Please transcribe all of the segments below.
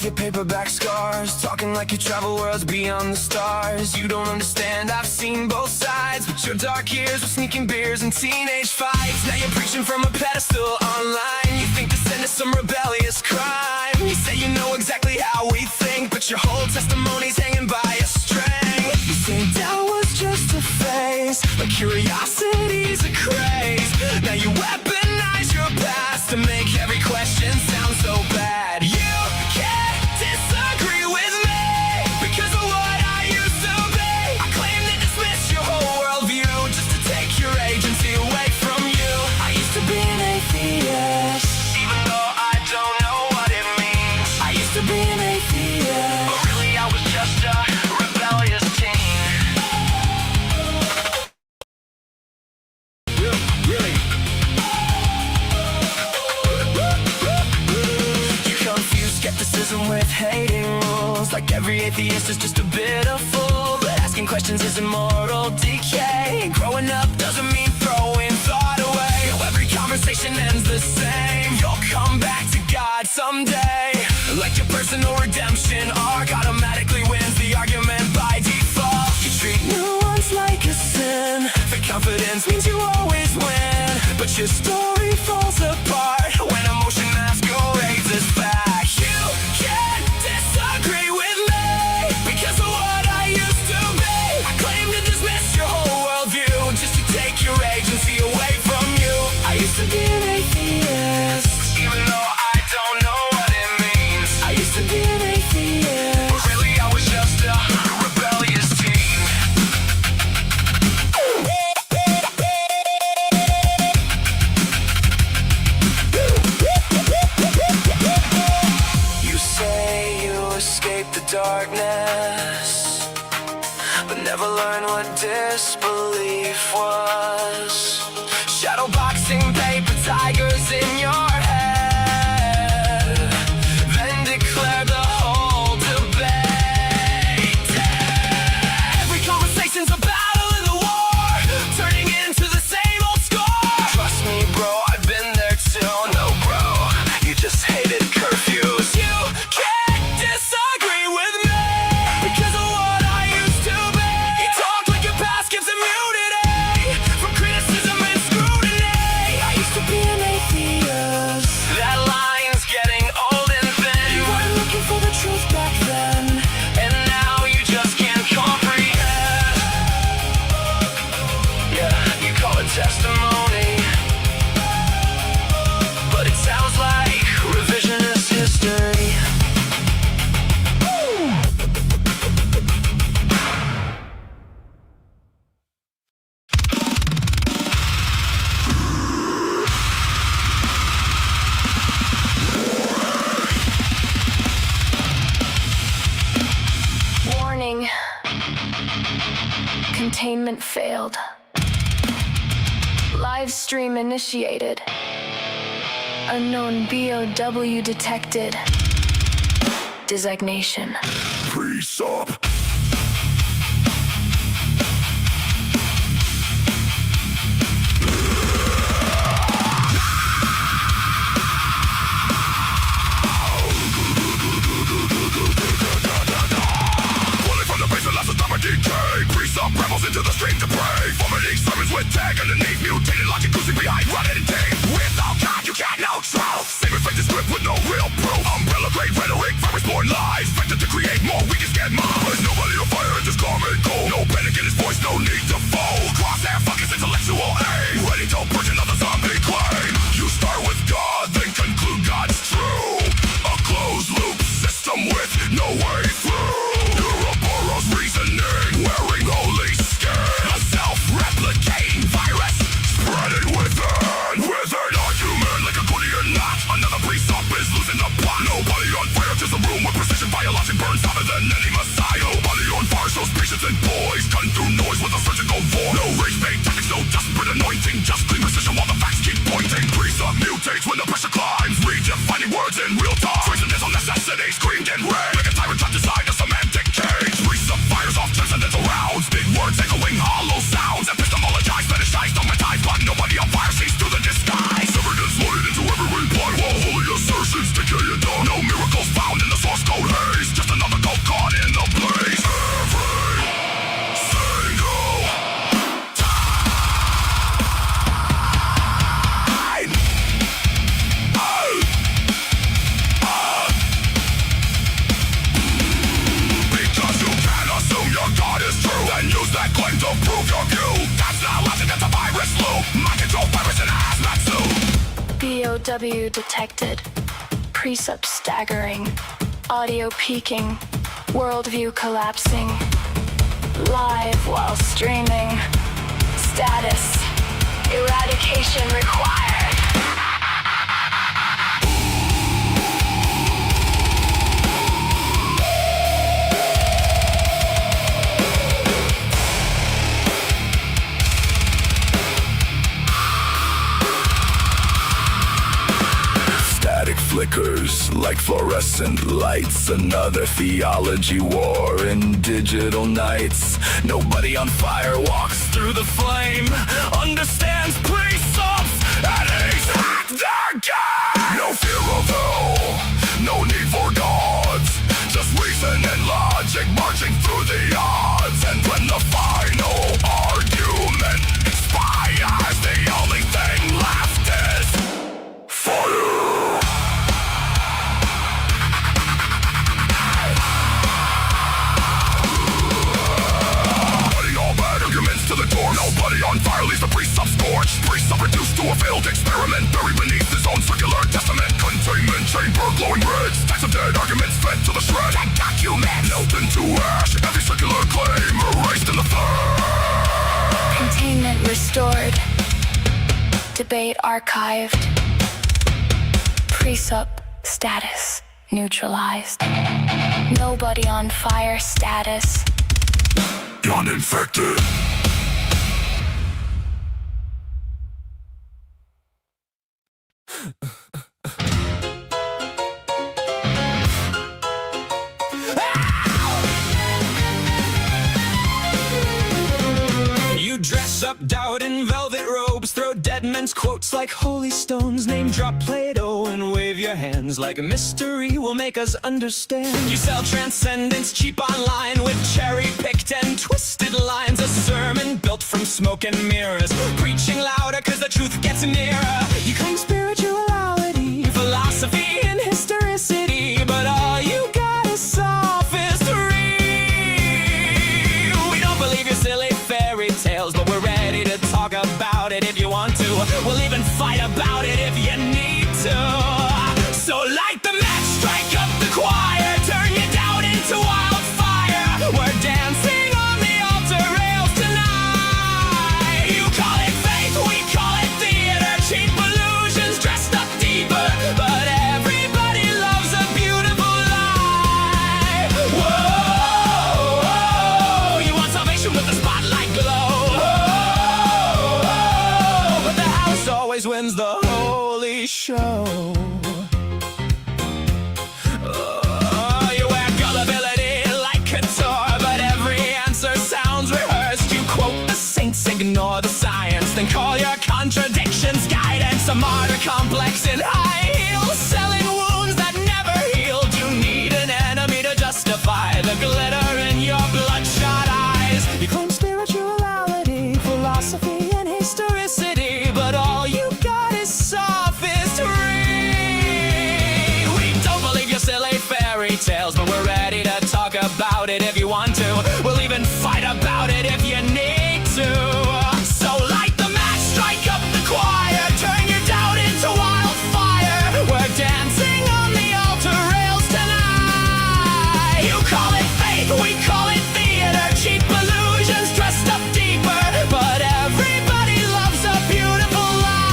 off your paperback scars, talking like you travel worlds beyond the stars. You don't understand, I've seen both sides, but your dark years were sneaking beers and teenage fights. Now you're preaching from a pedestal online. You think to send us some rebellious crime. You say you know exactly how we think, but your whole testimony's hanging by a string. You say doubt was just a phase, but curiosity's a craze. Now you weaponize your past to make every question sound so bad. You can't disagree with me because of what I used to be. I claim to dismiss your whole worldview just to take your agency away from you. I used to be an atheist, even though I don't know what it means. I used to be an atheist, but really I was just a rebellious teen. Really? You confuse skepticism with hating rules, like every atheist is just a bit of fool. But asking questions is immortal decay. Growing up doesn't mean throwing thought away. Every conversation ends the same. You'll come back to God someday. Like your personal redemption arc automatically wins the argument by default. You treat nuance like a sin. Fake confidence means you always win, but your story falls apart when emotion masquerades as fact. You can't disagree with me because of what I used to be. I claim to dismiss your whole worldview just to take your agency away from you. I used to be an atheist, even though I don't know what it means. I used to be an atheist, but really I was just a rebellious teen. You say you escaped the darkness, but never learned what disbelief was. Shadowboxing paper tigers in your head, then declare the whole debate dead. Every conversation's a battle in the war, turning into the same old score. Trust me bro, I've been there too. No bro, you just hated curfews. You can't disagree with me because of what I used to be. You talk like your past gives immunity from criticism and scrutiny. I used to be an atheist. That line's getting old and thin. You weren't looking for the truth back then, and now you just can't comprehend. Yeah, you call it testimony, but it sounds like revisionist history. Warning. Containment failed. Live stream initiated. Unknown BOW detected. Designation. Freeze up. Pulling from the base of last atomic decay. Grease up rebels into the stream to prey. Vomiting sermons with tag underneath. Mutated logic cruising behind running tape. Without God you can't know truth. Saving fake the script with no real proof. Umbrella grade rhetoric, virus born lies. Vector to create more, we can get more. There's no POW detected. Precept staggering. Audio peaking. Worldview collapsing. Live while streaming. Status. Eradication required. Static flickers like fluorescent lights. Another theology war in digital nights. Nobody on fire walks through the flame, understands precepts, and he's hacked their game. No fear of hell, no need for gods, just reason and logic marching through the odds. And when the final argument expires, the only thing left is fire. To the door, nobody on fire leaves the priest scorched. Priest reduced to a failed experiment, buried beneath his own circular testament. Containment chamber glowing red, stacks of dead arguments fed to the shred. And documents melt into ash, every circular claim erased in the flame. Containment restored. Debate archived. Precept status neutralized. Nobody on fire status. Uninfected. You dress up doubt in velvet robes, throw dead men's quotes like holy stones, name drop Plato and wave your hands like a mystery will make us understand. You sell transcendence cheap online with cherry-picked and twisted lines, a sermon built from smoke and mirrors, preaching louder cause the truth gets nearer. You claim spirituality, philosophy and historicity, but all you got is sophistry. We don't believe your silly fairy tales, but we're ready to talk about it if you want to. We'll even fight about it if you need to. So light the match, strike up the choir, turn your doubt into wildfire. We're dancing on the altar rails tonight. You call it faith, we call it theater, cheap illusions dressed up deeper, but everybody loves a beautiful lie. Whoa, whoa, you want salvation with the spotlight glow. Whoa, but the house always wins the holy show. You wear gullibility like couture, but every answer sounds rehearsed. You quote the saints, ignore the science, then call your contradictions guidance. A martyr complex in high heels, selling wounds that never healed. You need an enemy to justify the glitter in your bloodshot eyes. You claim spirituality, philosophy, and historicity, but all you got is sophistry. We don't believe your silly fairy tales, but we're ready to talk about it if you want to. We'll even fight about it if you need to. So light the match, strike up the choir, turn your doubt into wildfire. We're dancing on the altar rails tonight. You call it faith, we call it theater, cheap illusions dressed up deeper, but everybody loves a beautiful lie.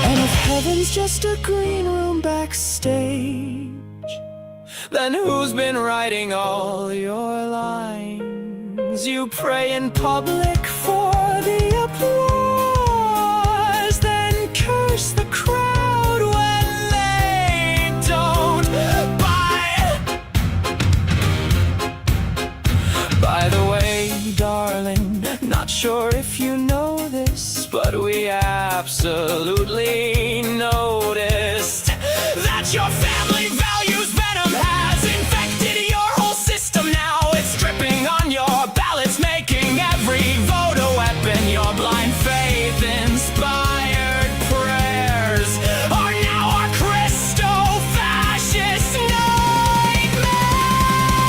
And if heaven's just a green room backstage, then who's been writing all your lines? You pray in public for the applause, then curse the crowd when they don't buy. By the way, darling, not sure if you know this, but we absolutely noticed that your family values venom has infected your whole system now. It's dripping on your ballots, making every vote a weapon. Your blind faith inspired prayers are now our Christo-fascist nightmare.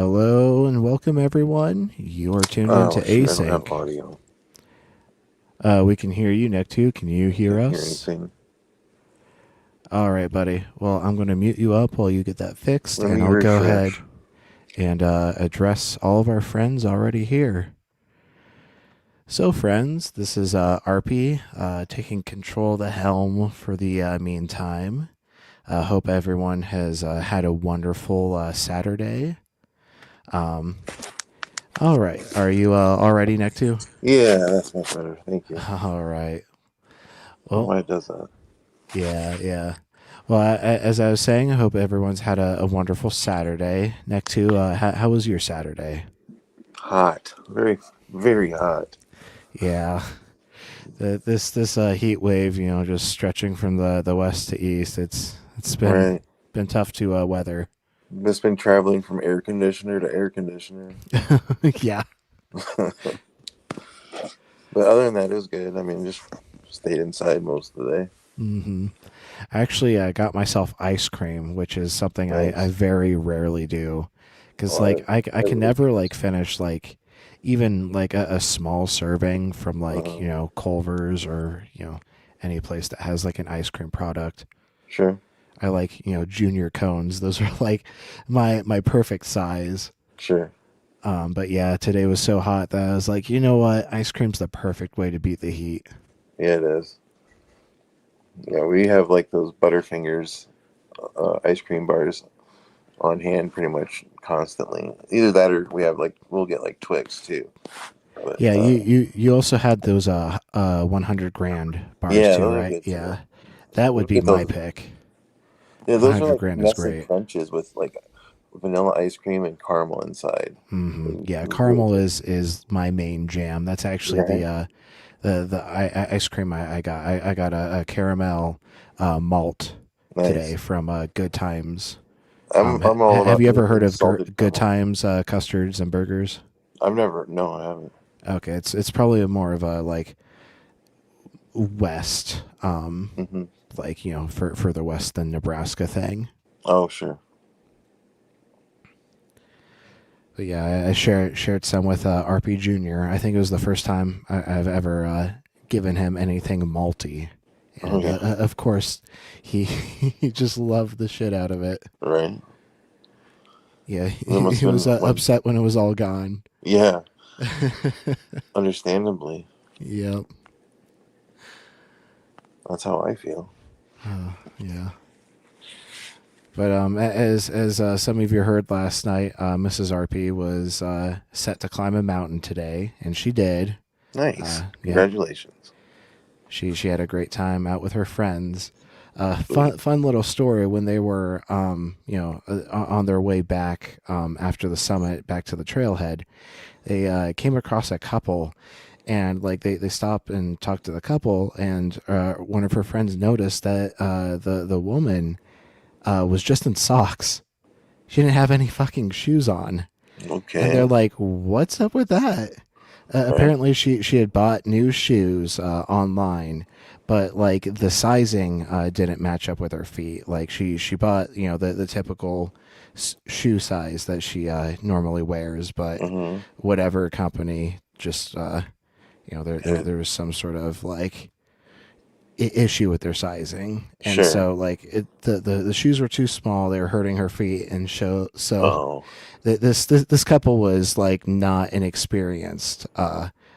Hello and welcome everyone. You are tuned into shoot, I don't have Async. audio. We can hear you, Nectu. Can you hear Can't hear us? anything. All right, buddy. Well, I'm going to mute you up while you get that fixed, Let and me I'll go ahead refresh. and address all of our friends already here. So, friends, this is RP taking control of the helm for the meantime. Hope everyone has had a wonderful Saturday. All right. Are you all ready, Nectu? Yeah, that's much better. Thank you. All right. Oh, Well, why it does that? yeah. Well, as I was saying, I hope everyone's had a wonderful Saturday. Nectu, how was your Saturday? Hot. Very, very hot. Yeah. This heat wave, just stretching from the west to east. It's Right. been tough to weather. Just been traveling from air conditioner to air conditioner. Yeah. But other than that, it was good. I mean, just stayed inside most of the day. Mm-hmm. Actually, I got myself ice cream, which is something I Nice. very rarely do, because Oh, I can I- never finish even a small serving from Culver's or any place that has an ice cream product. Sure. I like junior cones. Those are my perfect size. Sure. But yeah, today was so hot that I was like, you know what, ice cream's the perfect way to beat the heat. Yeah, it is. Yeah, we have those Butterfingers ice cream bars on hand pretty much constantly. Either that or we'll get Twix too. But, Yeah, you also had those 100 grand bars yeah, too, those are right? good too. Yeah, that would We'll be get my those. pick. Yeah, those 100 are grand is Nestle great. Crunches with vanilla ice cream and caramel inside. Yeah, caramel is my main jam. That's actually Right. the ice cream I got. I got a caramel malt today Nice. from Good Times. I'm all Have about you ever heard anything of salted Good caramel. Times custards and burgers? No, I haven't. Okay, it's probably more of a west, Hmm. further west than Nebraska thing. Oh, sure. But yeah, I shared some with RP Junior. I think it was the first time I've ever given him anything malty, Oh, and yeah. of course he he just loved the shit out of it. Right. Yeah, That must he have was been upset when it was all gone. yeah, understandably. Yep. That's how I feel. Yeah. But as some of you heard last night, Mrs. RP was set to climb a mountain today, and she did. Nice. Yeah. Congratulations. She had a great time out with her friends. Fun little story when they were on their way back after the summit back to the trailhead. They came across a couple, and they stopped and talked to the couple, and one of her friends noticed that the woman was just in socks. She didn't have any fucking shoes on. And they're Okay. like, what's up with that? Right. Apparently she had bought new shoes online, but the sizing didn't match up with her feet. She bought, the typical shoe size that she normally wears, but Hmm. whatever company just, there was some sort of issue with their sizing, and Sure. so the shoes were too small. They were hurting her feet, and so Oh. this couple was not an experienced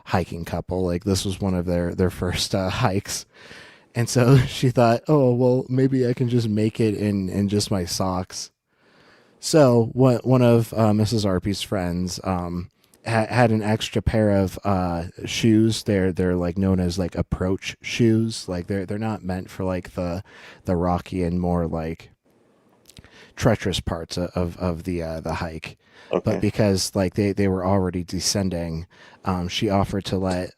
hiking couple. This was one of their first hikes, and so she thought, oh well, maybe I can just make it in just my socks. So one of Mrs. RP's friends had an extra pair of shoes. They're known as approach shoes. They're not meant for the rocky and more treacherous parts of the hike. Okay. But because they were already descending, she offered to let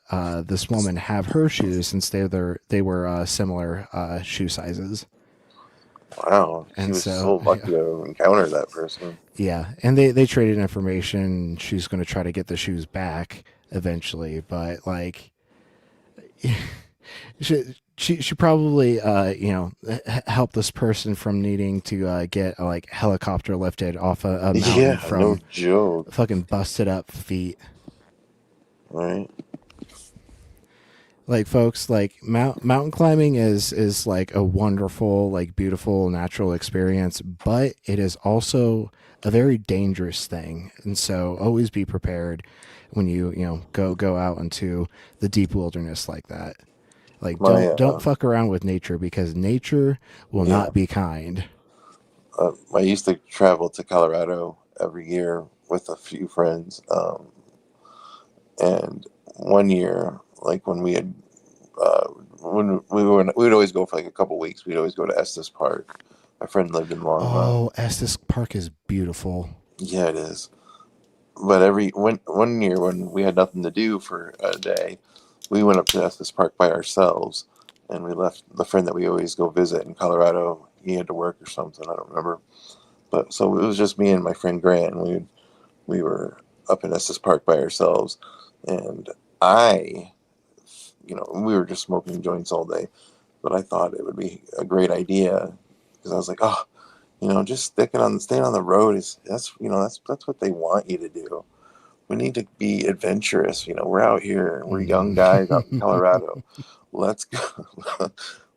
this woman have her shoes since they were similar shoe sizes. Wow. She And was so, so lucky to encounter that person. Yeah, and they traded information. She's going to try to get the shoes back eventually, but She probably help this person from needing to get like helicopter lifted off a mountain Yeah, no from joke. fucking busted up feet. Right? Like folks, like mountain climbing is like a wonderful, like beautiful natural experience, but it is also a very dangerous thing. And so always be prepared when you go out into the deep wilderness like that. Like My don't fuck around with nature because nature will yeah, not be kind. I used to travel to Colorado every year with a few friends, and one year, like when we had, when we would always go for like a couple weeks. We'd always go to Estes Park. My friend lived in Longmont. Oh, Estes Park is beautiful. Yeah, it is. But one year when we had nothing to do for a day, we went up to Estes Park by ourselves, and we left the friend that we always go visit in Colorado. He had to work or something. I don't remember. But so it was just me and my friend Grant, and we were up in Estes Park by ourselves, and I, we were just smoking joints all day. But I thought it would be a great idea because I was like, oh, just staying on the road that's what they want you to do. We need to be adventurous. We're out here. We're young guys out in Colorado. Let's go.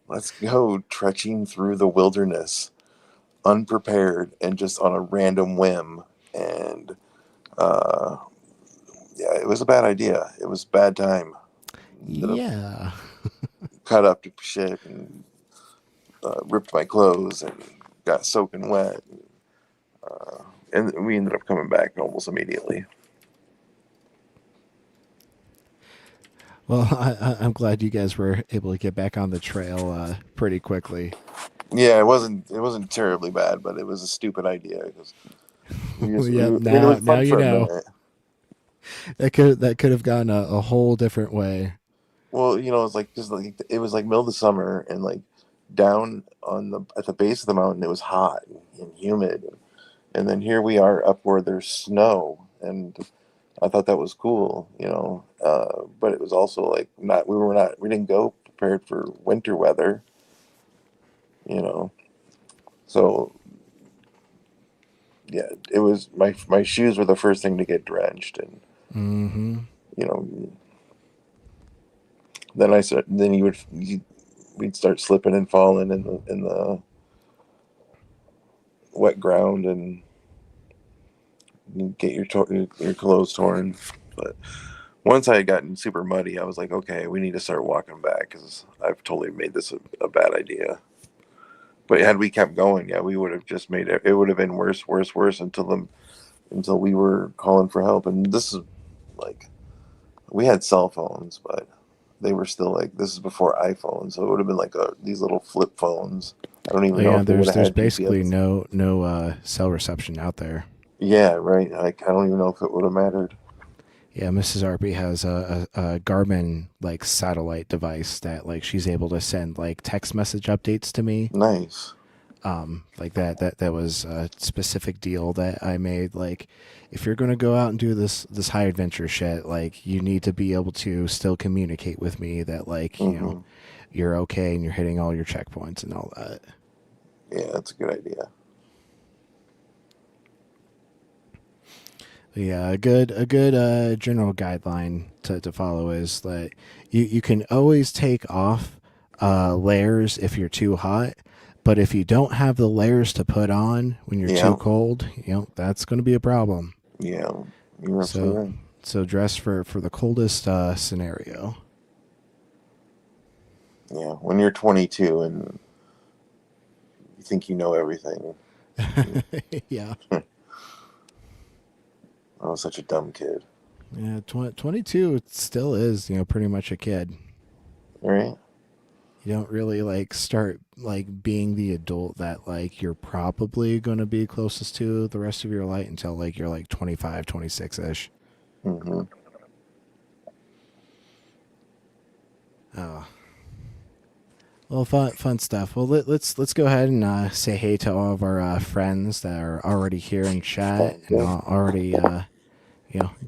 Let's go trekking through the wilderness, unprepared and just on a random whim. And yeah, it was a bad idea. It was a bad time. Yeah. Cut up to shit and ripped my clothes and got soaking wet. And we ended up coming back almost immediately. Well, I'm glad you guys were able to get back on the trail pretty quickly. Yeah, it wasn't terribly bad, but it was a stupid idea because Yeah, it now was fun you for a know. minute. That could have gone a whole different way. Well, it's like just like it was like middle of the summer and like down at the base of the mountain it was hot and humid, and then here we are up where there's snow, and I thought that was cool, but it was also like we didn't go prepared for winter weather, so yeah, it was my shoes were the first thing to get drenched, and Mm-hmm. you know then we'd start slipping and falling in the wet ground and you get your clothes torn. But once I had gotten super muddy, I was like, okay, we need to start walking back because I've totally made this a bad idea. But had we kept going, yeah, we would have just made it. It would have been worse until we were calling for help. And this is like, we had cell phones, but they were still like, this is before iPhone, so it would have been like these little flip phones. I don't even know if they would have there's had basically GPS. no cell reception out there. Yeah, right. Like I don't even know if it would have mattered. Yeah, Mrs. Arby has a Garmin like satellite device that like she's able to send like text message updates to me. Nice. Like that was a specific deal that I made. Like, if you're gonna go out and do this high adventure shit, like you need to be able to still communicate with me that like you're okay and you're hitting all your checkpoints and all that. Yeah, that's a good idea. Yeah, a good general guideline to follow is that you can always take off layers if you're too hot, but if you don't have the layers to put on when you're too cold, that's going to be a problem. Yeah, you're absolutely right. So dress for the coldest scenario. Yeah, when you're 22 and you think you know everything. Yeah. I was such a dumb kid. Yeah, 22 it still is, pretty much a kid. Right? You don't really like start like being the adult that like you're probably going to be closest to the rest of your life until like you're like 25, 26-ish. Mm-hmm. Oh. Well, fun stuff. Well, let's go ahead and say hey to all of our friends that are already here in chat and already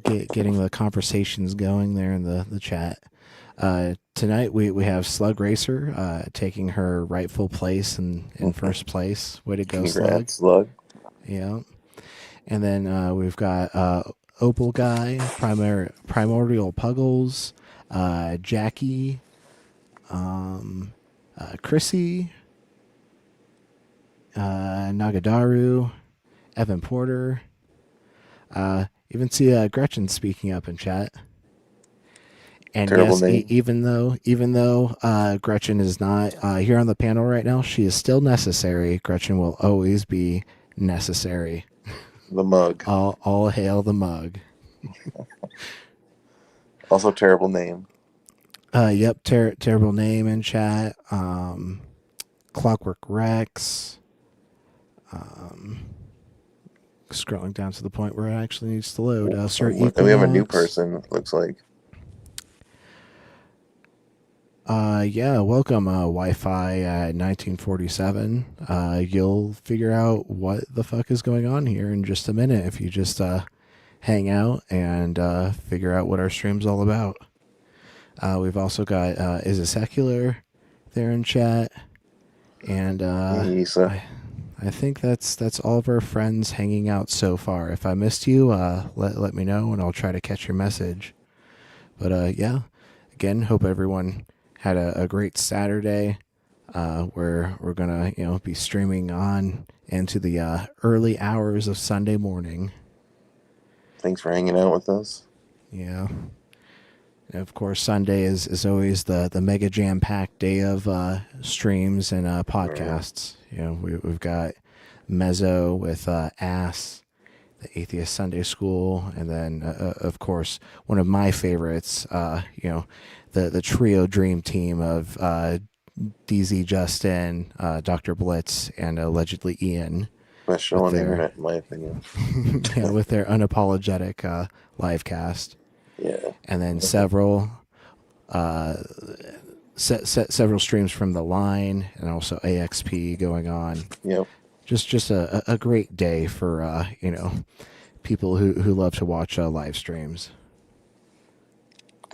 getting the conversations going there in the chat. Tonight we have Slug Racer taking her rightful place in first place. Way to go, Slug. Congrats, Slug. Yeah. And then we've got Opal Guy, Primordial Puggles, Jackie, Chrissy, Nagadaru, Evan Porter. Even see Gretchen speaking up in chat. And Terrible yes, name. even though Gretchen is not here on the panel right now, she is still necessary. Gretchen will always be necessary. The mug. All hail the mug. Also terrible name. Yep, terrible name in chat. Clockwork Rex. Scrolling down to the point where it actually needs to load. Sir And we have a new Equinox. person, looks like. Yeah, welcome, Wi-Fi 1947. You'll figure out what the fuck is going on here in just a minute if you just hang out and figure out what our stream's all about. We've also got Is It Secular there in chat, and Isa. I think that's all of our friends hanging out so far. If I missed you, let me know and I'll try to catch your message. But yeah, again, hope everyone had a great Saturday. We're gonna be streaming on into the early hours of Sunday morning. Thanks for hanging out with us. Yeah. And of course, Sunday is always the mega jam packed day of streams and podcasts. We've got Mezzo with Ass, the Atheist Sunday School, and then of course one of my favorites. The trio dream team of DZ Justin, Dr. Blitz, and allegedly Ian. Best show on the their- internet, in my opinion. Yeah, with their unapologetic live cast. Yeah. And then several several streams from the line, and also AXP going on. Yep. Just a great day for people who love to watch live streams.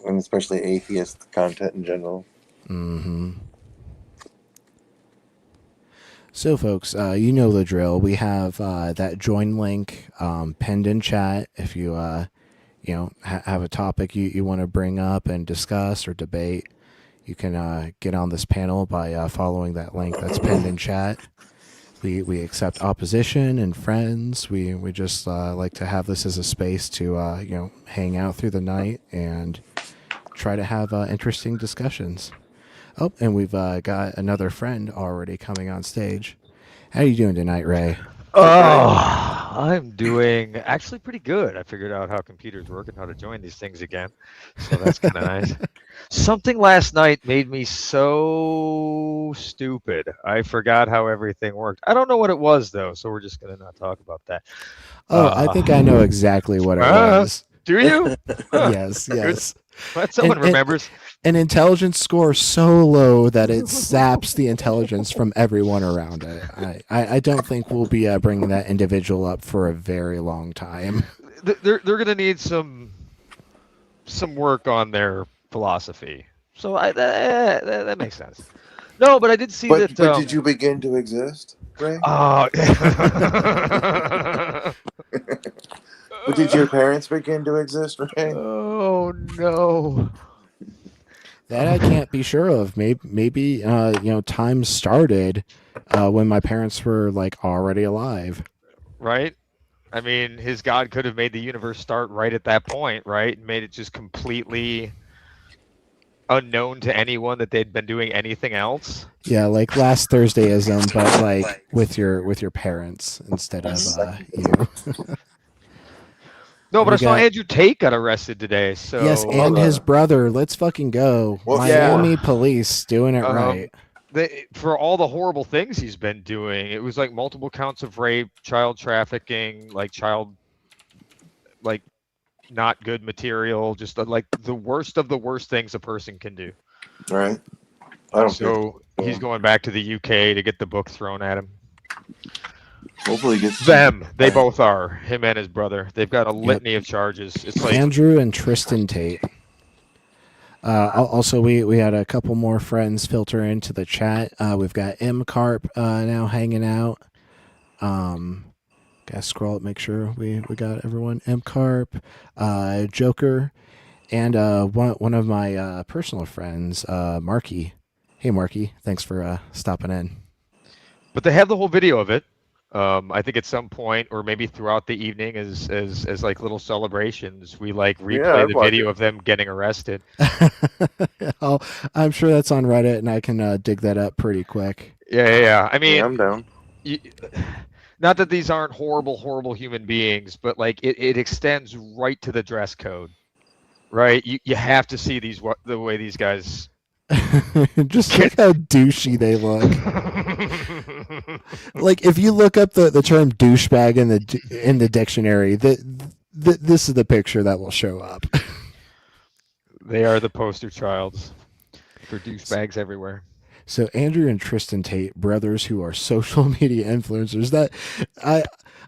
And especially atheist content in general. Mm-hmm. So, folks, you know the drill. We have that join link pinned in chat. If you have a topic you want to bring up and discuss or debate, you can get on this panel by following that link that's pinned in chat. We accept opposition and friends. We just like to have this as a space to hang out through the night and try to have interesting discussions. Oh, and we've got another friend already coming on stage. How are you doing tonight, Ray? Oh, I'm doing actually pretty good. I figured out how computers work and how to join these things again. So that's kind of nice. Something last night made me so stupid. I forgot how everything worked. I don't know what it was, though, so we're just going to not talk about that. Oh, I think I know exactly what it was. Do you? Yes. But someone And- remembers. An intelligence score so low that it saps the intelligence from everyone around it. I don't think we'll be bringing that individual up for a very long time. They're going to need some work on their philosophy. So that makes sense. No, but I did see But that. did you begin to exist, Ray? Oh. But did your parents begin to exist, Ray? Oh no. That I can't be sure of. Maybe time started when my parents were like already alive. Right? I mean, his God could have made the universe start right at that point, right? And made it just completely unknown to anyone that they'd been doing anything else. Yeah, like last Thursdayism, but like with your parents instead of you. No, but We I saw got- Andrew Tate got arrested today. So Yes, and his brother. Let's fucking go. Well, Miami police doing it right. for all the horrible things he's been doing, it was like multiple counts of rape, child trafficking, like not good material, just like the worst of the worst things a person can do. Right. I don't So he's going back to the UK to get the book thrown at him. hopefully get They both are, him and his brother. They've got a litany of charges. It's like Andrew and Tristan Tate. Also, we had a couple more friends filter into the chat. We've got M Carp now hanging out. Gotta scroll up, make sure we got everyone. M Carp, Joker, and one of my personal friends, Marky. Hey, Marky, thanks for stopping in. But they have the whole video of it. I think at some point, or maybe throughout the evening, as like little celebrations, we like replay I'd the watch video it. of them getting arrested. I'm sure that's on Reddit, and I can dig that up pretty quick. Yeah. I mean, Yeah, I'm down. you, not that these aren't horrible human beings, but like it extends right to the dress code, right? You have to see the way these guys. Just look how douchey they look. Like if you look up the term douchebag in the dictionary, this is the picture that will show up. They are the poster childs for douchebags everywhere. So Andrew and Tristan Tate, brothers who are social media influencers, that I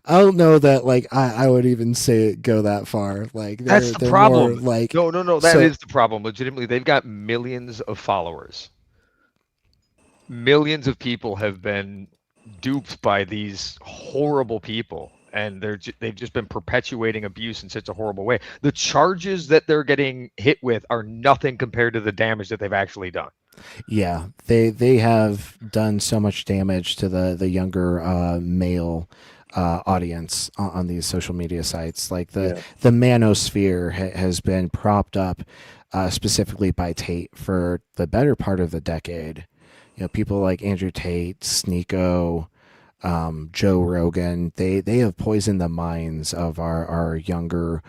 don't know that like I would even say it go that far. Like That's the they're problem. more like No, that is so- the problem. Legitimately, they've got millions of followers. Millions of people have been duped by these horrible people, and they've just been perpetuating abuse in such a horrible way. The charges that they're getting hit with are nothing compared to the damage that they've actually done. Yeah, they have done so much damage to the younger male audience on these social media sites. Like the manosphere has been propped up specifically by Tate for the better part of the decade. You know, people like Andrew Tate, Sneeko, Joe Rogan, they have poisoned the minds of our younger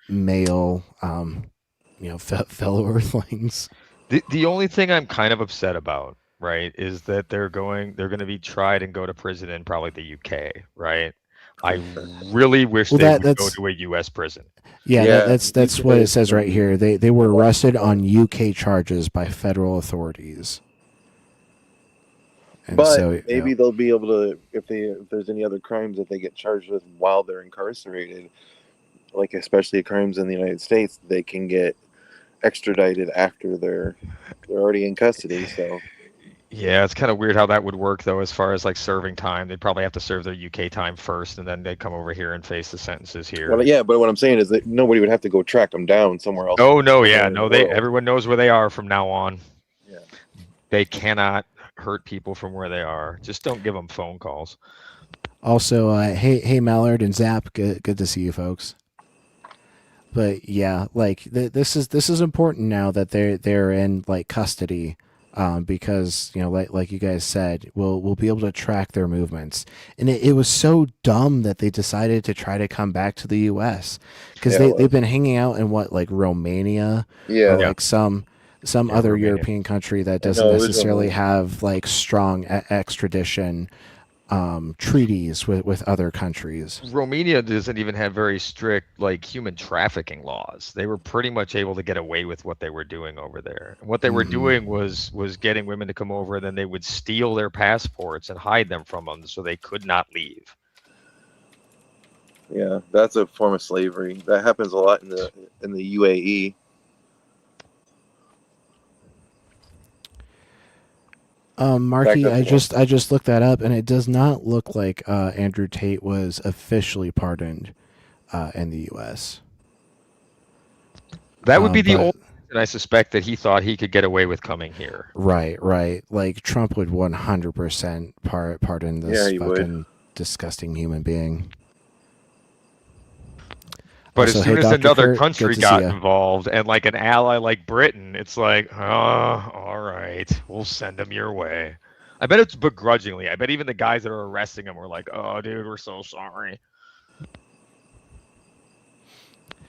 male fellow Earthlings. The only thing I'm kind of upset about, right, is that they're going to be tried and go to prison in probably the UK, right? I really wish they would go to a US prison. Yeah, that's what it says right here. They were arrested on UK charges by federal authorities. And But so, maybe they'll be able to, if there's any other crimes that they get charged with while they're incarcerated, like especially crimes in the United States, they can get extradited after they're already in custody. So yeah, it's kind of weird how that would work though, as far as like serving time. They'd probably have to serve their UK time first, and then they'd come over here and face the sentences here. Well, yeah, but what I'm saying is that nobody would have to go track them down somewhere else. Oh no, yeah, no, everyone knows where they are from now on. Yeah. They cannot hurt people from where they are. Just don't give them phone calls. Also, hey Mallard and Zap, good to see you folks. But yeah, like this is important now that they're in like custody, because like you guys said, we'll be able to track their movements. And it was so dumb that they decided to try to come back to the U.S. because they've been hanging out in like Romania, or like some other Romania. European country that doesn't necessarily have like strong extradition treaties with other countries. Romania doesn't even have very strict like human trafficking laws. They were pretty much able to get away with what they were doing over there. And what they were doing was getting women to come over, and then they would steal their passports and hide them from them so they could not leave. Yeah, that's a form of slavery. That happens a lot in the UAE. Marky, I just looked that up, and it does not look like Andrew Tate was officially pardoned in the U.S. That would be the only reason I suspect that he thought he could get away with coming here. Right. Like Trump would 100% pardon this fucking disgusting human being. But Also, as soon hey, as Dr. another Kurt, country good to got see ya. involved, and like an ally like Britain, it's like, oh, all right, we'll send them your way. I bet it's begrudgingly. I bet even the guys that are arresting him were like, oh, dude, we're so sorry.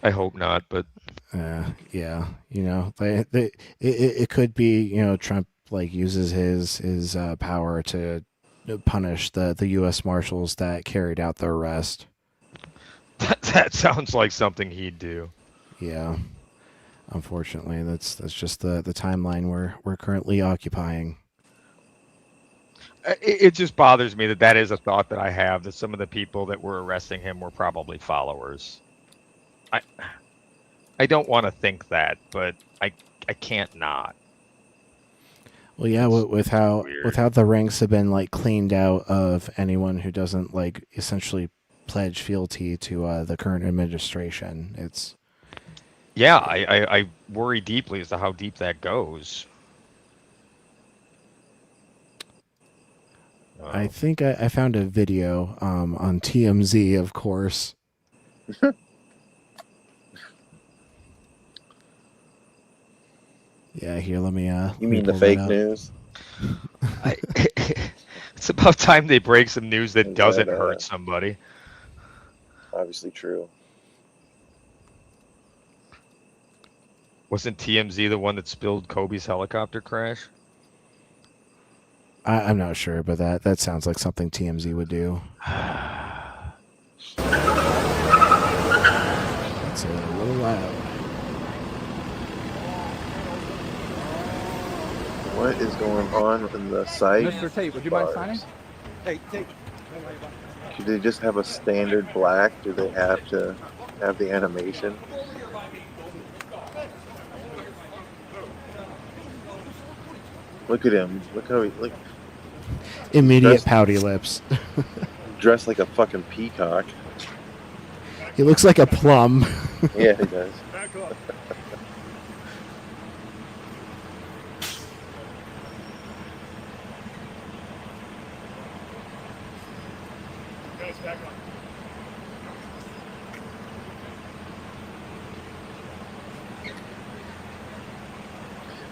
I hope not, but Yeah, it could be, Trump like uses his power to punish the U.S. Marshals that carried out the arrest. that sounds like something he'd do. Yeah, unfortunately, that's just the timeline we're currently occupying. It just bothers me that is a thought that I have, that some of the people that were arresting him were probably followers. I don't want to think that, but I can't not. Well, yeah, with how weird. the ranks have been like cleaned out of anyone who doesn't like essentially pledge fealty to the current administration. It's Yeah, I worry deeply as to how deep that goes. I think I found a video on TMZ, of course. Yeah, here, let me. You mean the fake news? It's about time they break some news that Is doesn't that, hurt somebody. Obviously true. Wasn't TMZ the one that spilled Kobe's helicopter crash? I'm not sure, but that sounds like something TMZ would do. It's a little loud. What is going on in the site? Mr. Tate, would you mind signing? Hey, Tate. Do they just have a standard black? Do they have to have the animation? Look at him. Look how he look Immediate Dressed- pouty lips. dressed like a fucking peacock. He looks like a plum. Yeah, he does.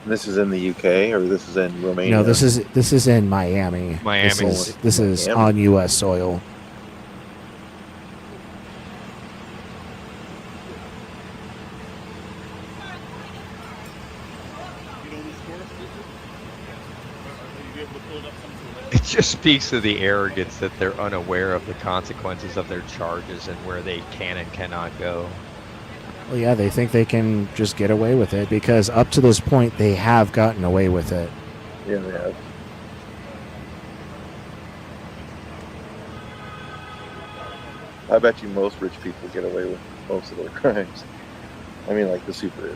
This is in the UK or this is in Romania? No, this is in Miami. Miami. This is Miami. on U.S. soil. It just speaks to the arrogance that they're unaware of the consequences of their charges and where they can and cannot go. Well, yeah, they think they can just get away with it because up to this point they have gotten away with it. Yeah, they have. I bet you most rich people get away with most of their crimes. I mean, like the super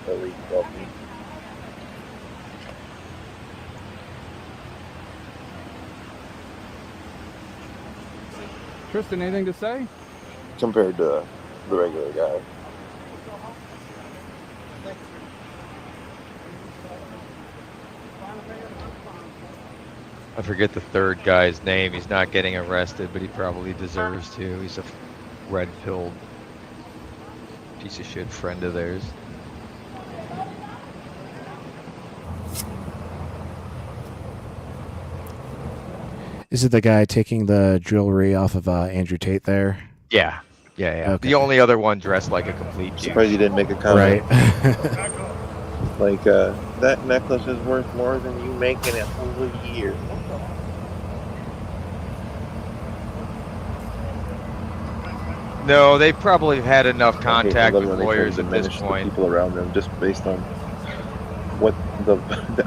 elite wealthy. Tristan, anything to say? Compared to the regular guy. I forget the third guy's name. He's not getting arrested, but he probably deserves to. He's a red-pilled piece of shit friend of theirs. Is it the guy taking the jewelry off of Andrew Tate there? Yeah. Okay. The only other one dressed like a complete douche. Surprised you didn't make a comment. Right. Like, that necklace is worth more than you make in a whole year. No, they probably had enough I contact love with when they try to lawyers at this diminish the point. people around them just based on what the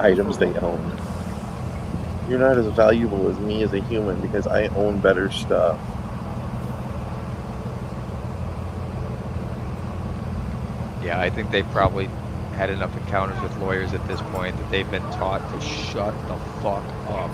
items they own. You're not as valuable as me as a human because I own better stuff. Yeah, I think they probably had enough encounters with lawyers at this point that they've been taught to shut the fuck up.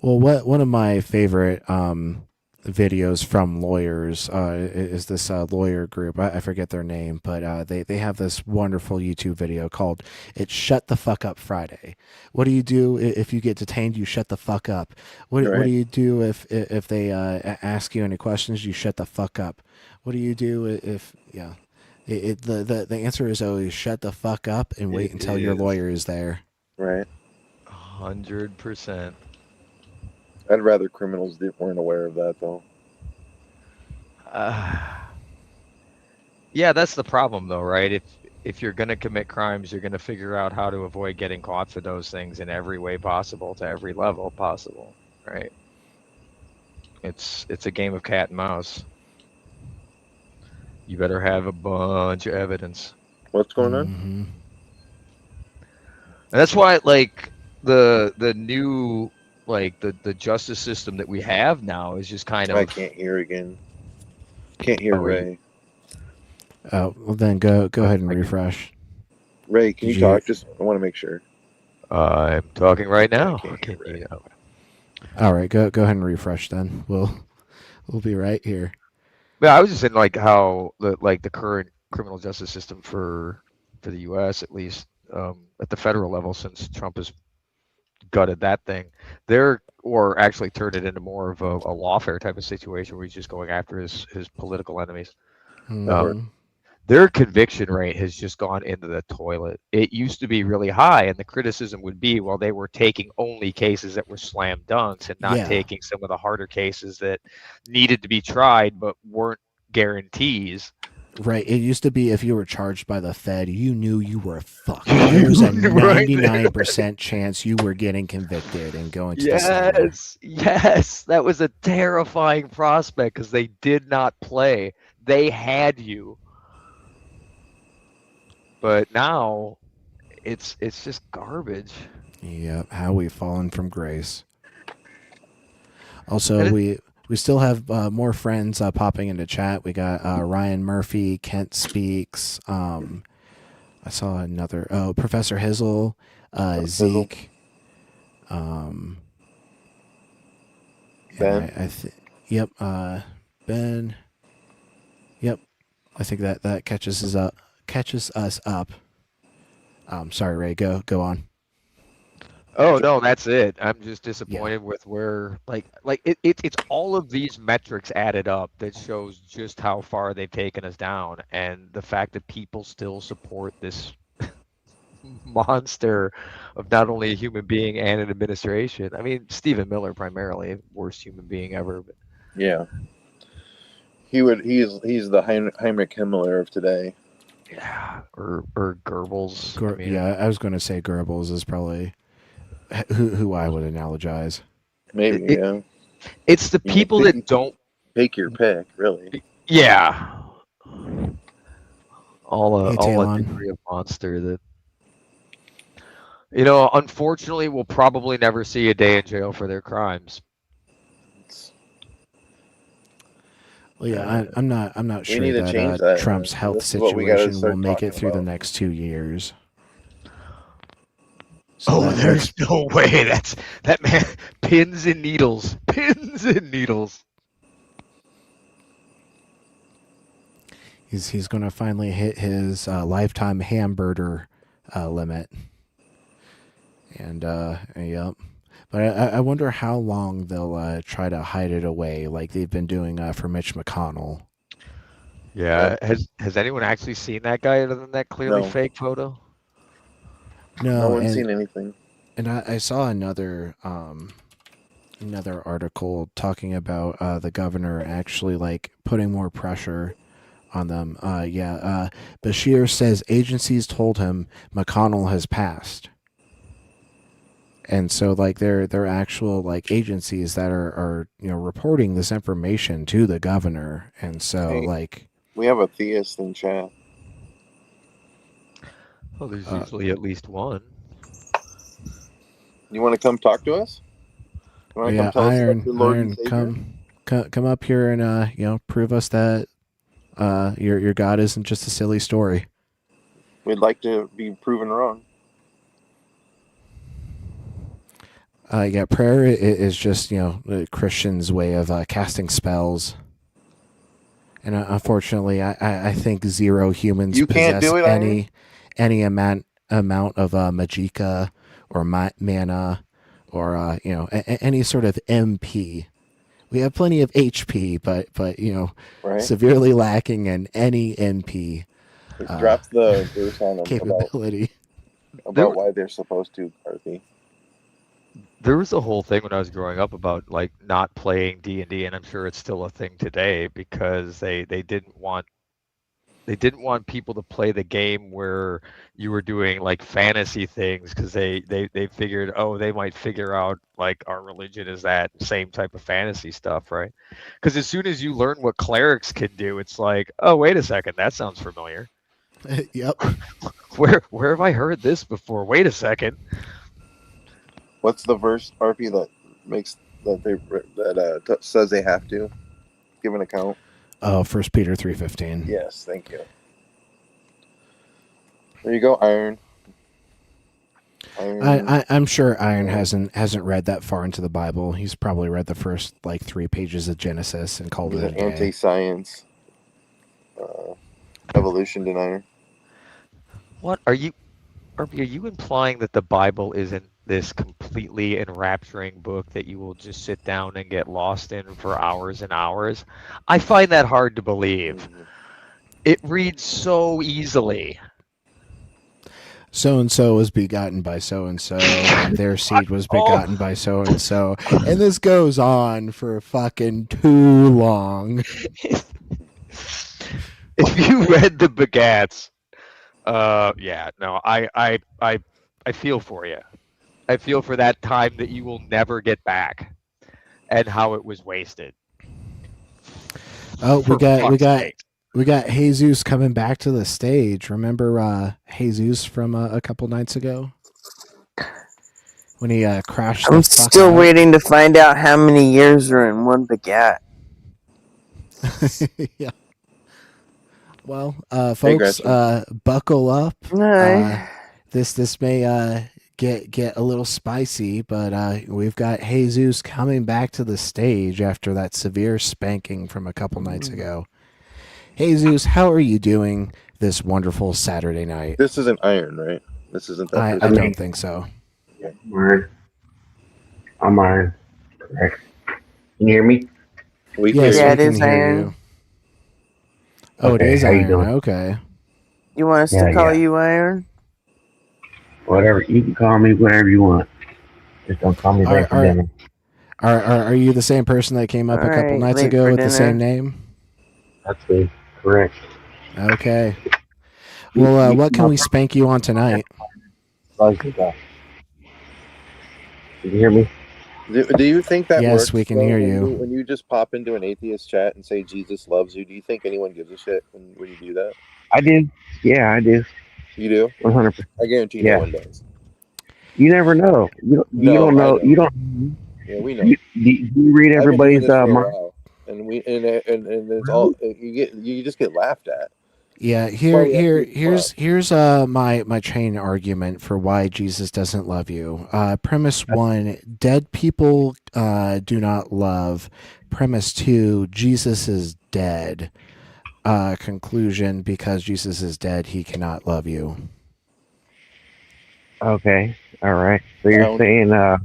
Well, one of my favorite videos from lawyers is this lawyer group. I forget their name, but they have this wonderful YouTube video called "It's Shut the Fuck Up Friday." What do you do if you get detained? You shut the fuck up. What do you do if they ask you any questions? You shut the fuck up. What do you do if the answer is always shut the fuck up and wait until your lawyer is there. Right. 100%. I'd rather criminals weren't aware of that, though. Yeah, that's the problem, though, right? If you're going to commit crimes, you're going to figure out how to avoid getting caught for those things in every way possible, to every level possible, right? It's a game of cat and mouse. You better have a bunch of evidence. What's going on? Mm-hmm. And that's why, like, the new, like, the justice system that we have now is just kind I of, can't hear again. Can't hear Oh, wait. Ray. Oh, well then go ahead and refresh. Ray, can Did you you- talk? Just I want to make sure. I'm talking right now. I can't hear Can you- All right, go ahead and refresh then. We'll be right here. Yeah, I was just saying like how the current criminal justice system for the U.S. at least at the federal level, since Trump has gutted that thing, or actually turned it into more of a lawfare type of situation where he's just going after his political enemies. Mhm. Their conviction rate has just gone into the toilet. It used to be really high, and the criticism would be, well, they were taking only cases that were slam dunks and not Yeah. taking some of the harder cases that needed to be tried but weren't guarantees. Right. It used to be if you were charged by the Fed, you knew you were fucked. There was a Right. 99% chance you were getting convicted and going to the cellar. Yes, that was a terrifying prospect because they did not play. They had you. But now it's just garbage. Yep, how we've fallen from grace. Also, And we still have more friends popping into chat. We got Ryan Murphy, Kent Speaks. I saw another. Oh, Professor Hizzle, Zeke. And Ben? Yep. Ben. Yep. I think that catches us up. Sorry, Ray. Go on. Oh no, that's it. I'm just disappointed with where it's all of these metrics added up that shows just how far they've taken us down, and the fact that people still support this monster of not only a human being and an administration. I mean, Stephen Miller primarily, worst human being ever. But Yeah. He's the Heinrich Himmler of today. yeah, or Goebbels. I mean, Yeah, I was going to say Goebbels is probably who I would analogize. Maybe, yeah. it's the You people think- that don't. Take your pick, really. Yeah. All Hey, a Talon. degree of monster that, you know, unfortunately will probably never see a day in jail for their crimes. Well, yeah, I'm not We sure need to that, change that. Trump's health This is what we gotta situation will start make it talking through the about. next 2 years. So that- there's no way. That man, pins and needles, pins and needles. he's going to finally hit his lifetime hamburger limit. And yep. But I wonder how long they'll try to hide it away, like they've been doing for Mitch McConnell. Yeah. Has anyone actually seen that guy other than that clearly No. fake photo? No No, one's and, seen anything. and I saw another article talking about the governor actually like putting more pressure on them. Bashir says agencies told him McConnell has passed. And so like they're actual like agencies that are reporting this information to the governor. And so Hey. like We have a theist in chat. Well, there's usually at least one. You want to come talk to us? You wanna yeah, come tell us about Iron, your Lord and Iron, Savior? come up here and prove us that your God isn't just a silly story. We'd like to be proven wrong. Prayer is just the Christian's way of casting spells, and unfortunately, I think zero humans You can't possess do it, any amount of magicka or mana or any sort of MP. We have plenty of HP, but Right? severely lacking in any NP Drop the verse on them capability. about why they're supposed to, Carthy. There was a whole thing when I was growing up about like not playing D&D, and I'm sure it's still a thing today because they didn't want people to play the game where you were doing like fantasy things because they figured, oh, they might figure out like our religion is that same type of fantasy stuff, right? Because as soon as you learn what clerics can do, it's like, oh, wait a second, that sounds familiar. Yep. Where have I heard this before? Wait a second. What's the verse, RP, that makes that says they have to give an account? Oh, 1 Peter 3:15. Yes, thank you. There you go, Iron. I'm sure Iron hasn't read that far into the Bible. He's probably read the first like 3 pages of Genesis and called He's it a an day. anti-science evolution denier. What are you implying that the Bible isn't this completely enrapturing book that you will just sit down and get lost in for hours and hours? I find that hard to believe. It reads so easily. So and so was begotten by so and so, and their seed was begotten by so and so, and this goes on for fucking too long. If you read the Begats, yeah, no, I feel for you. I feel for that time that you will never get back, and how it was wasted. Oh, For fuck's sake. we got Jesus coming back to the stage. Remember Jesus from a couple nights ago when he crashed? I'm the fuck still out? waiting to find out how many years are in one baguette. Yeah. Well, Hey, folks, Gretchen. buckle up. No. This may get a little spicy, but we've got Jesus coming back to the stage after that severe spanking from a couple nights ago. Jesus, how are you doing this wonderful Saturday night? This isn't Iron, right? This isn't that I person. don't think so. I'm Iron. Correct. Can you hear me? We Yes, Yeah, we it can is hear Iron. you. Oh, Okay, it is how you Iron. doing? Okay. You want us Yeah, to call yeah. you Iron? Whatever. You can call me whatever you want. Just don't call me late for Are- dinner. Are you the same person that came up a couple Alright, nights late ago for with the same dinner. name? That's me. Correct. Okay. Well, what can we spank you on tonight? Buzz is up. Can you hear me? Do you think that Yes, works? we can though, hear when you. When you just pop into an atheist chat and say Jesus loves you, do you think anyone gives a shit when you do that? I do. Yeah, I do. You do? 100%. I guarantee Yeah. no one does. You never know. You No, don't I know. know. You don't. Yeah, we know. Do you read I've been doing everybody's this for a mind? while, and it's all you just get laughed at. Yeah, That's why we have to be here's my chain argument for why Jesus doesn't love you. Premise 1, dead people do not love. Premise 2, Jesus is dead. Conclusion, because Jesus is dead, he cannot love you. Okay. All right. So I you're don't- saying,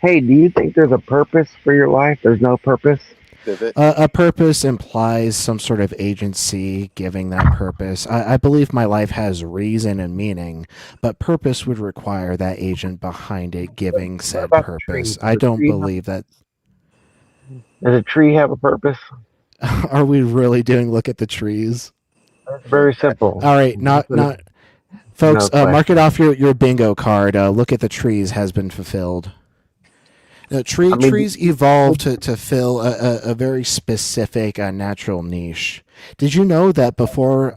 hey, do you think there's a purpose for your life? There's no purpose? Does it? A purpose implies some sort of agency giving that purpose. I believe my life has reason and meaning, but purpose would require that agent behind it giving said about the purpose. tree? I Does the don't tree have- believe that. Does a tree have a purpose? Are we really doing look at the trees? It's very simple. All right, not folks. No Mark it question. off your bingo card. Look at the trees has been fulfilled. Trees evolved to fill a very specific natural niche. Did you know that before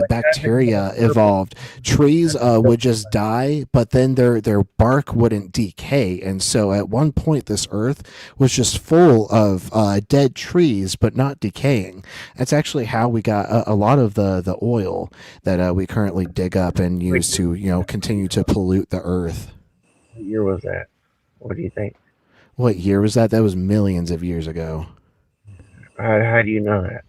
bacteria evolved, trees would just die, but then their bark wouldn't decay, and so at one point this earth was just full of dead trees, but not decaying. That's actually how we got a lot of the oil that we currently dig up and use to continue to pollute the earth. What year was that? What do you think? What year was that? That was millions of years ago. How do you know that?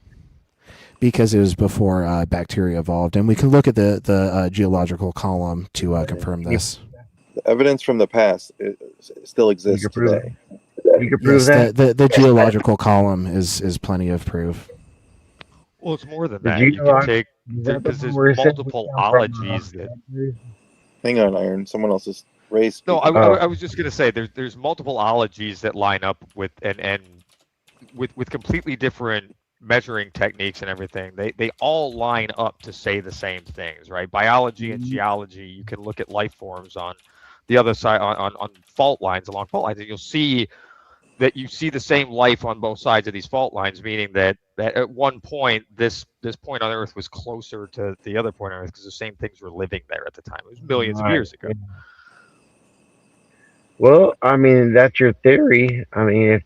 Because it was before bacteria evolved, and we can look at the geological column to confirm this. The evidence from the past still exists You can prove today. You can prove Yes, that? the geological column is plenty of proof. Well, it's more than The that. You geolog- can take Is that because the there's one where it says multiple we come from, ologies that. Hang on, Iron. Someone else's race. No, speaking. I was just gonna say there's multiple ologies that line up with and with completely different measuring techniques and everything. They all line up to say the same things, right? Biology and geology. You can look at life forms on the other side on fault lines along fault lines, and you'll see that you see the same life on both sides of these fault lines, meaning that at one point this point on Earth was closer to the other point on Earth because the same things were living there at the time. It was millions of years ago. Well, I mean, that's your theory. I mean,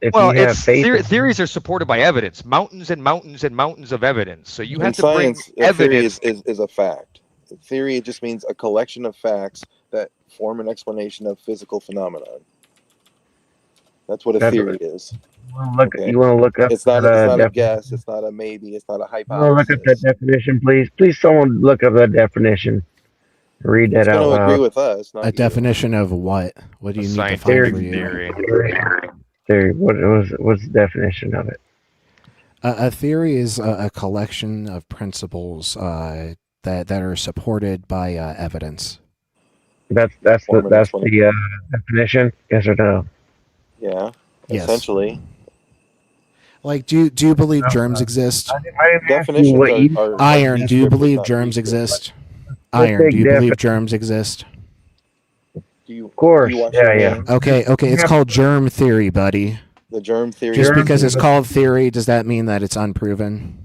if Well, you have it's faith, theories are supported by evidence, mountains and mountains and mountains of evidence. So you In have to bring science, a theory evidence. is a fact. A theory just means a collection of facts that form an explanation of physical phenomenon. That's what a That's theory is. Okay. you want to look up It's not the a guess. It's not a maybe. It's not a You want to look up that hypothesis. definition, please? Please, someone look up that definition. Read It's that out going to agree loud. with us, not A you. definition of what? What do A you need to find scientific for you? theory. Theory. What's the definition of it? A theory is a collection of principles that are supported by evidence. That's Form of the explanation. definition. Yes or no? Yeah. Yes. Essentially. Like, do you believe germs exist? I didn't ask you Definitions what you. are Iron, do you descriptive, believe not germs prescriptive. exist? Let's Iron, take do you believe defi- germs exist? Do you, Of course. do you wash Yeah, your yeah. hands? Okay, it's called germ theory, buddy. The germ theory. Just Germ because it's theory. called theory, does that mean that it's unproven?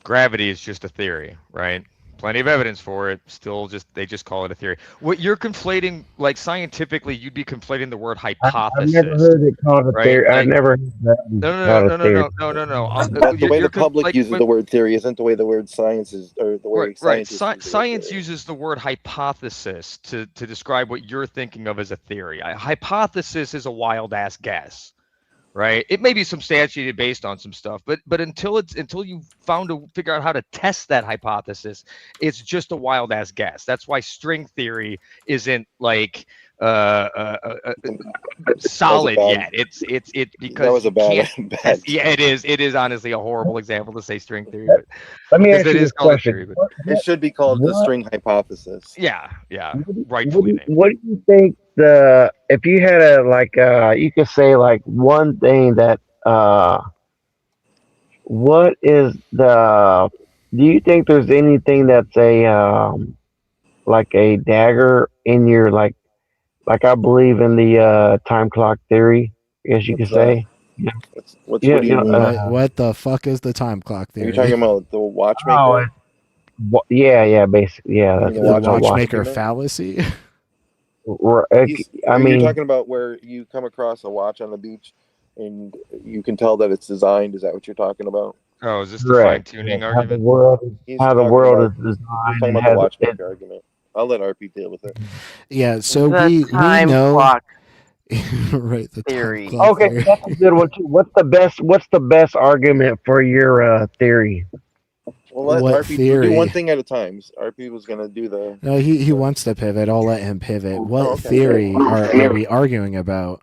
Gravity is just a theory, right? Plenty of evidence for it. Still, they just call it a theory. What you're conflating, like scientifically, you'd be conflating the word I've hypothesis. never heard it called a right? theory. I've Like- never heard that called a theory. No. The way the public uses the word theory isn't the way the word science is, or the way Right. scientists use the word Science theory. uses the word hypothesis to describe what you're thinking of as a theory. A hypothesis is a wild ass guess, right? It may be substantiated based on some stuff, but until you figure out how to test that hypothesis, it's just a wild ass guess. That's why string theory isn't like solid bad- yet. It's because That was a you bad, can't- bad. Yeah, it is. It is honestly a horrible example to say string theory, but Let me because ask it you is this called a question. theory, but- It should be called the What- string hypothesis. yeah, What rightfully named. what do you think if you had you could say like one thing that what is do you think there's anything that's like a dagger in your like I believe in the time clock theory, I guess you could What's say. What Yeah, do you yeah, mean? What the fuck is the time clock Are theory? you talking about the watchmaker? Oh, yeah, basically, yeah, You that's mean the watch- watchmaker argument? fallacy? I mean, you're talking about where you come across a watch on the beach and you can tell that it's designed. Is that what you're talking about? Oh, is this the correct. fine-tuning How the argument? world, He's how the talking world about- is He's designed. talking and about the has- watchmaker argument. I'll let RP deal with it. Yeah, so the we time know clock right the theory. time clock Okay, theory. that's a good one too. What's the best argument for your theory? Well, let What RP theory? do one thing at a time. RP was gonna do the. No, he wants to pivot. I'll let him pivot. What okay. theory are we arguing about?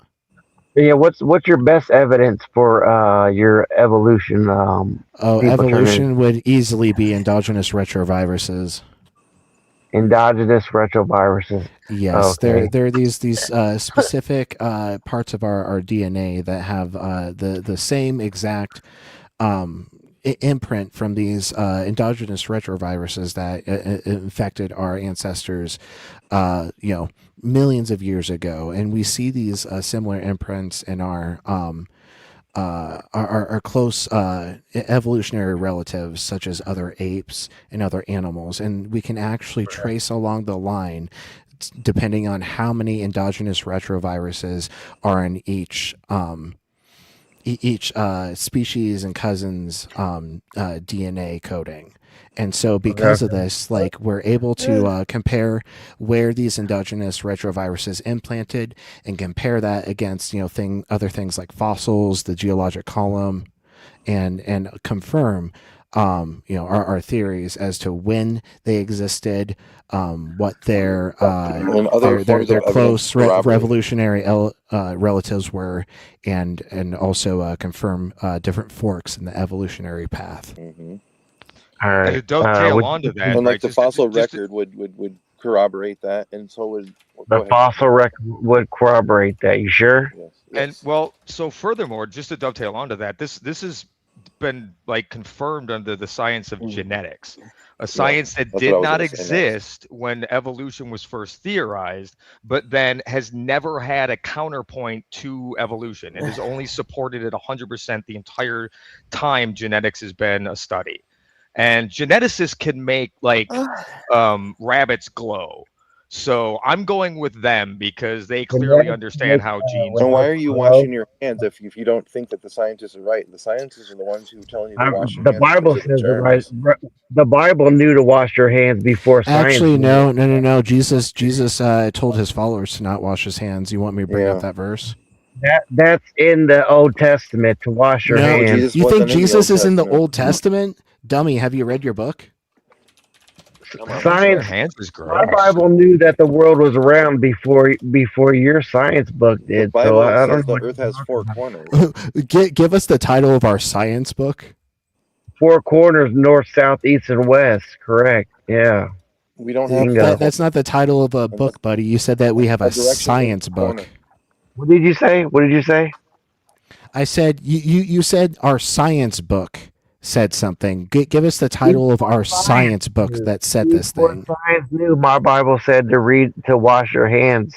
Yeah, what's your best evidence for your evolution? Oh, People evolution would easily be endogenous retroviruses. Endogenous retroviruses. Yes, Okay. there are these specific parts of our DNA that have the same exact imprint from these endogenous retroviruses that infected our ancestors, millions of years ago, and we see these similar imprints in our close evolutionary relatives, such as other apes and other animals, and we can actually trace along the line, depending on how many endogenous retroviruses are in each species and cousins DNA coding. And so because of this, like, we're able to compare where these endogenous retroviruses implanted and compare that against, other things like fossils, the geologic column, and confirm, our theories as to when they existed, what their And other forms of close evidence corroborate. revolutionary relatives were, and also confirm different forks in the evolutionary path. Mhm. All And right. to dovetail would- onto that, And right, like the just to- fossil just to- record would corroborate that, and so would go the ahead. fossil record would corroborate that. You sure? Yes, And yes. well, so furthermore, just to dovetail onto that, this has been like confirmed under the science of genetics, a science that that's what I did was not gonna say next. exist when evolution was first theorized, but then has never had a counterpoint to evolution. It has only supported it 100% the entire time genetics has been a study. And geneticists can make like rabbits glow. So I'm going with them because they And clearly that understand makes, how genes And why work. are you well, washing your hands if you don't think that the scientists are right? The scientists are the ones who are telling you to wash your the hands Bible because of the says it right. germs. The Bible knew to wash your hands before science Actually, knew it. no. Jesus told his followers to not wash his hands. You want me to bring up Yeah. that verse? That's in the Old Testament to wash your No, Well, hands. Jesus you think wasn't in the Jesus Old is in the Testament. Old Testament? Dummy, have you read your book? Come on. Washing their Science. hands is My gross. Bible knew that the world was around before your science book The did. So Bible I don't says know the what earth you're has talking four about. corners. Give us the title of our science book. Four corners: north, south, east, and west. Correct. Yeah. We don't have four Bingo. corners. That's not the title of a book, buddy. You said that we have Our a direction is science the book. corner. What did you say? What did you say? I said you said our science book said something. Give us the title of our science book that said this Before thing. science knew, my Bible said to wash your hands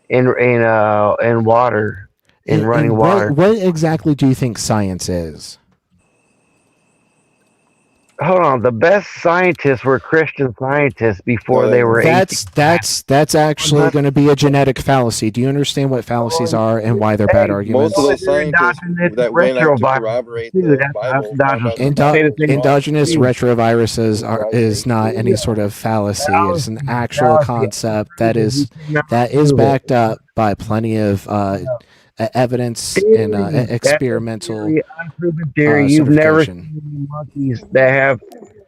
in water, in running And water. what exactly do you think science is? Hold on. The best scientists were Christian scientists before No, they they were weren't. That's actually going to be a genetic fallacy. Do you understand what fallacies are and why they're bad Hey, arguments? Most of the they're scientists indoctrinated that went out to retrovirus. corroborate Dude, the that's Bible found out the endogenous. Bible was wrong. Endogenous Dude, retroviruses Why is they not do any that. sort of fallacy. It's an fallacy, actual fallacy. concept that You is cannot is prove it. backed up by plenty of evidence and Theory. That's a experimental theory, unproven theory. You've never certification. seen monkeys that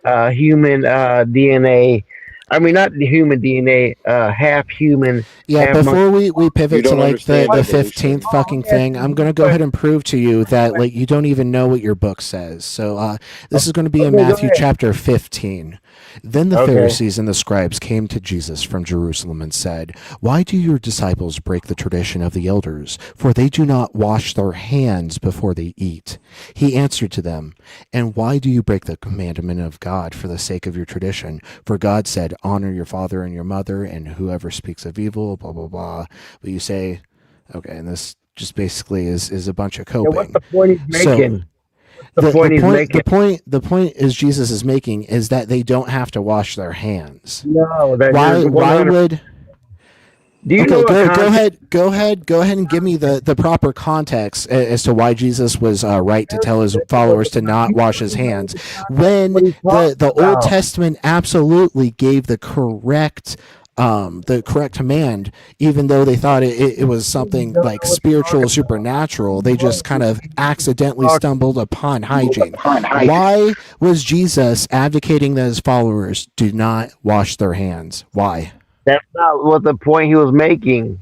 have human DNA. I mean, not the human DNA, half human, Yeah, half monkey. before we You pivot to don't like understand the evolution. 15th fucking thing, I'm going to go ahead and prove to you that like you don't even know what your book says. So this is going to be in Okay, go Matthew ahead. chapter 15. Then the Okay. Pharisees and the scribes came to Jesus from Jerusalem and said, "Why do your disciples break the tradition of the elders? For they do not wash their hands before they eat." He answered to them, "And why do you break the commandment of God for the sake of your tradition? For God said, 'Honor your father and your mother,' and whoever speaks of evil, blah, blah, blah." But you say, okay, and this just basically is a bunch of Yeah, what's coping. the point he's So making? The point he's making. the point is Jesus is making is that they don't have to wash their hands. No, that Why you're why 100. would Do you okay, know what go context? ahead and give me the proper context as to why Jesus was right to tell his followers to not wash his hands when What he's talking the Old about. Testament absolutely gave the correct command, even though they thought it was something like spiritual or supernatural. They just kind of accidentally stumbled upon hygiene. Why was Jesus advocating that his followers do not wash their hands? Why? That's not what the point he was making.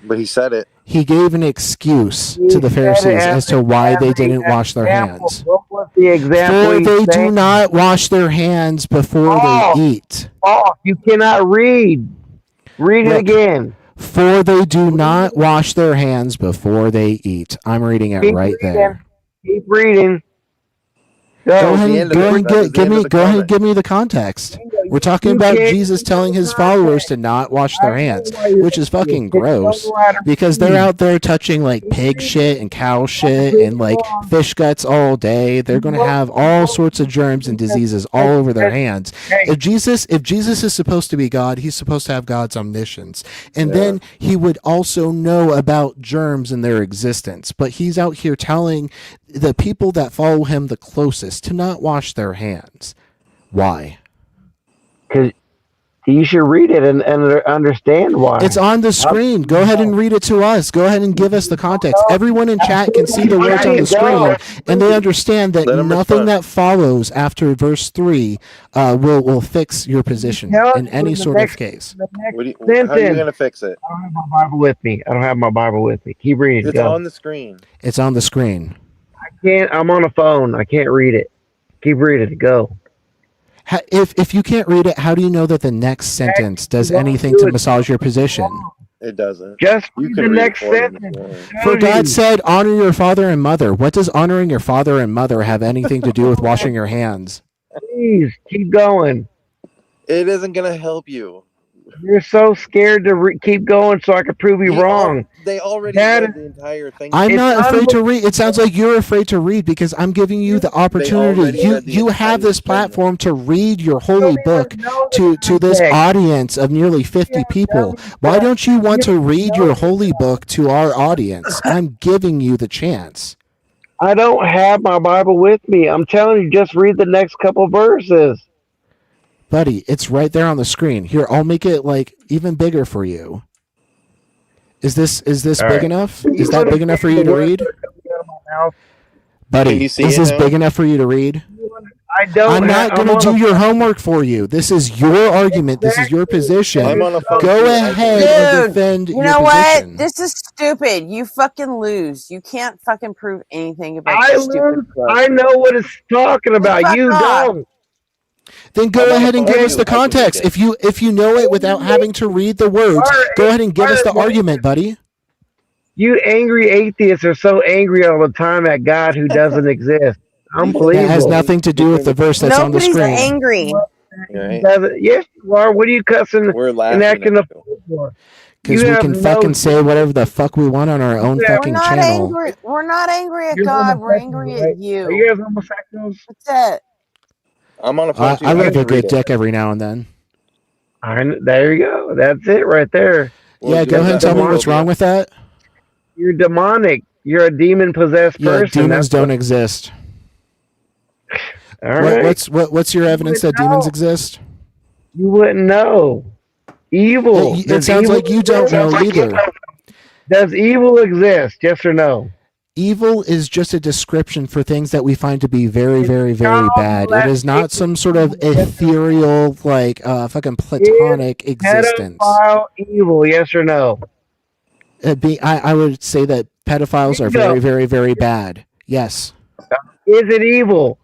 But he said it. He gave an excuse He to the said it Pharisees as to why they as didn't wash their example. hands. What was the example For he they said? do not wash their hands before Oh. they eat. Oh, you cannot read. Read it Look, again. For they do not wash their hands before they eat. I'm reading it Keep right reading. there. Keep reading. Go Go. ahead the and end of it. That was the end of the go ahead and comment. give me the context. We're talking You about can't- Jesus telling his followers to not wash their hands, which is fucking You don't gross know how to because they're read. out there touching like pig shit and cow shit and like fish guts all day. They're going to have all sorts of germs and diseases all over their hands. If Jesus is supposed to be God, he's supposed to have God's omniscience. And then he would also know about germs and their existence. But he's out here telling the people that follow him the closest to not wash their hands. Why? Because you should read it and understand why. It's on the screen. Go ahead and read it to us. Go ahead and give us the context. Everyone in chat can see the words on the screen, and they understand that Let 'em nothing respond. that follows after verse 3 will fix your position in any sort of case. The next How are you sentence. going to fix it? I don't have my Bible with me. Keep reading. It's Go. on the screen. It's on the screen. I'm on a phone. I can't read it. Keep reading. Go. If you can't read it, how do you know that the next sentence does anything to massage your position? It doesn't. Just You read can the read next it for him if sentence. you want. For God said, honor your father and mother. What does honoring your father and mother have anything to do with washing your hands? Please keep going. It isn't going to help you. You're so scared to keep going so I can prove you wrong. They already That read is- the entire thing. I'm It's not afraid to read. It sounds like you're afraid to read because I'm giving you the opportunity. already You read the you have entire this thing. platform to read your holy book know to this context. audience of nearly 50 people. Why don't you want to read your holy book to our audience? I'm giving you the chance. I don't have my Bible with me. I'm telling you, just read the next couple verses. Buddy, it's right there on the screen. Here, I'll make it like even bigger for you. Is this All big right. enough? Is that big enough for you to read? Can Buddy, you see is it this now? big enough for you to read? I don't. I'm not going to do your homework for you. This is your argument. This is your position. I'm on a phone Go too. I can ahead read it. and Dude, defend You your know what? position. This is stupid. You fucking lose. You can't fucking prove anything about I your stupid lose. book. I know what it's talking about. Fuck You off. don't. Then I'm go on a ahead and phone give us too. the I can read context. it. If you know it without having to read the words, go ahead and give us the argument, buddy. You angry atheists are so angry all the time at God who doesn't exist. Unbelievable. That has nothing to do with the verse that's on the Nobody's screen. angry. Right? Yes, you are. What are you cussing We're and laughing acting a at you. fool for? Because You we have can no- fucking say whatever the fuck we want on our own Yeah. We're fucking not channel. angry. We're not angry at You're God. We're homosexual, angry right? at you. Are you guys homosexuals? That's it. I'm on a phone too. I love can a good read it. dick every now and then. There you go. That's it right there. Well, Yeah, you go guys ahead and have tell me what's homophobia. wrong with that. You're demonic. You're a demon possessed Yeah, person. demons That's don't exist. All right. What's your evidence that demons exist? You wouldn't know. Evil. It Does sounds evil like you don't know exist? either. Does evil exist? Yes or no? Evil is just a description for things that we find to be very, very, very No, bad. It is not some sort of ethereal, like, fucking platonic existence. Pedophile evil? Yes or no? I would say that pedophiles are very, very, very bad. Yes. Is it evil?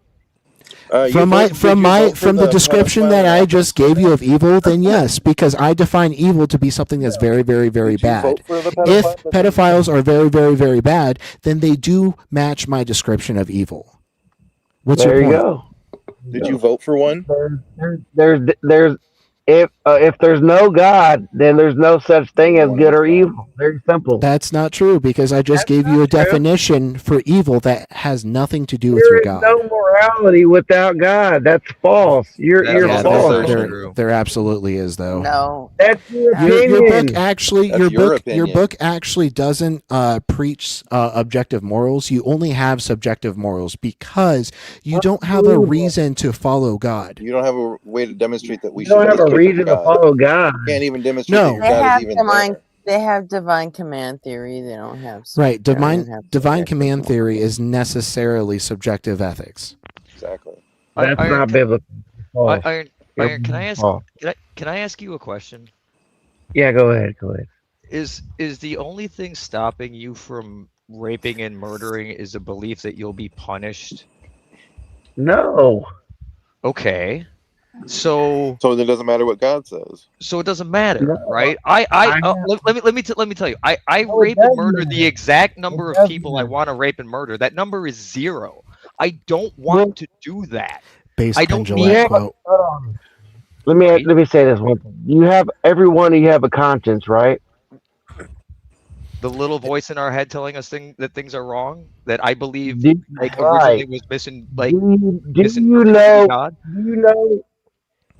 From the description that I just gave you of evil, then yes, because I define evil to be something that's very, very, very bad. If pedophiles are very, very, very bad, then they do match my description of evil. What's There your you point? go. Did you vote for one? There's if there's no God, then there's no such thing as good or evil. Very simple. That's not true because I just gave you a definition for evil that has nothing to do with There your is God. no morality without God. That's false. You're That's false. true. There absolutely is though. No. That's your Your opinion. book actually, That's your your book opinion. actually doesn't preach objective morals. You only have subjective morals because you don't have a Unbelievable. reason to follow God. You don't have a way to demonstrate that we You don't should have a worship reason to God. follow God. You can't even demonstrate No. that your They God have is even divine. there. They have divine command theory. They don't have. Right. they don't have Divine subjective command morals. theory is necessarily subjective ethics. Exactly. That's Iron, not biblical. False. Iron, You're Iron, can I ask? false. Can I ask you a question? Yeah, go ahead. Go ahead. Is the only thing stopping you from raping and murdering is a belief that you'll be punished? No. Okay. So So it doesn't matter what God says. it doesn't matter, No. right? I know. Let me tell you. I No, it rape and does murder matter. the exact number It of does people I matter. want to rape and murder. That number is 0. I don't want to do that. Based I on don't Gillette need- quote. Let me say this one thing. You have every one of you have a conscience, right? The little voice in our head telling us that things are wrong, that I believe Do, like right. originally was missing, like do you misinterpreted know? God. Do you know?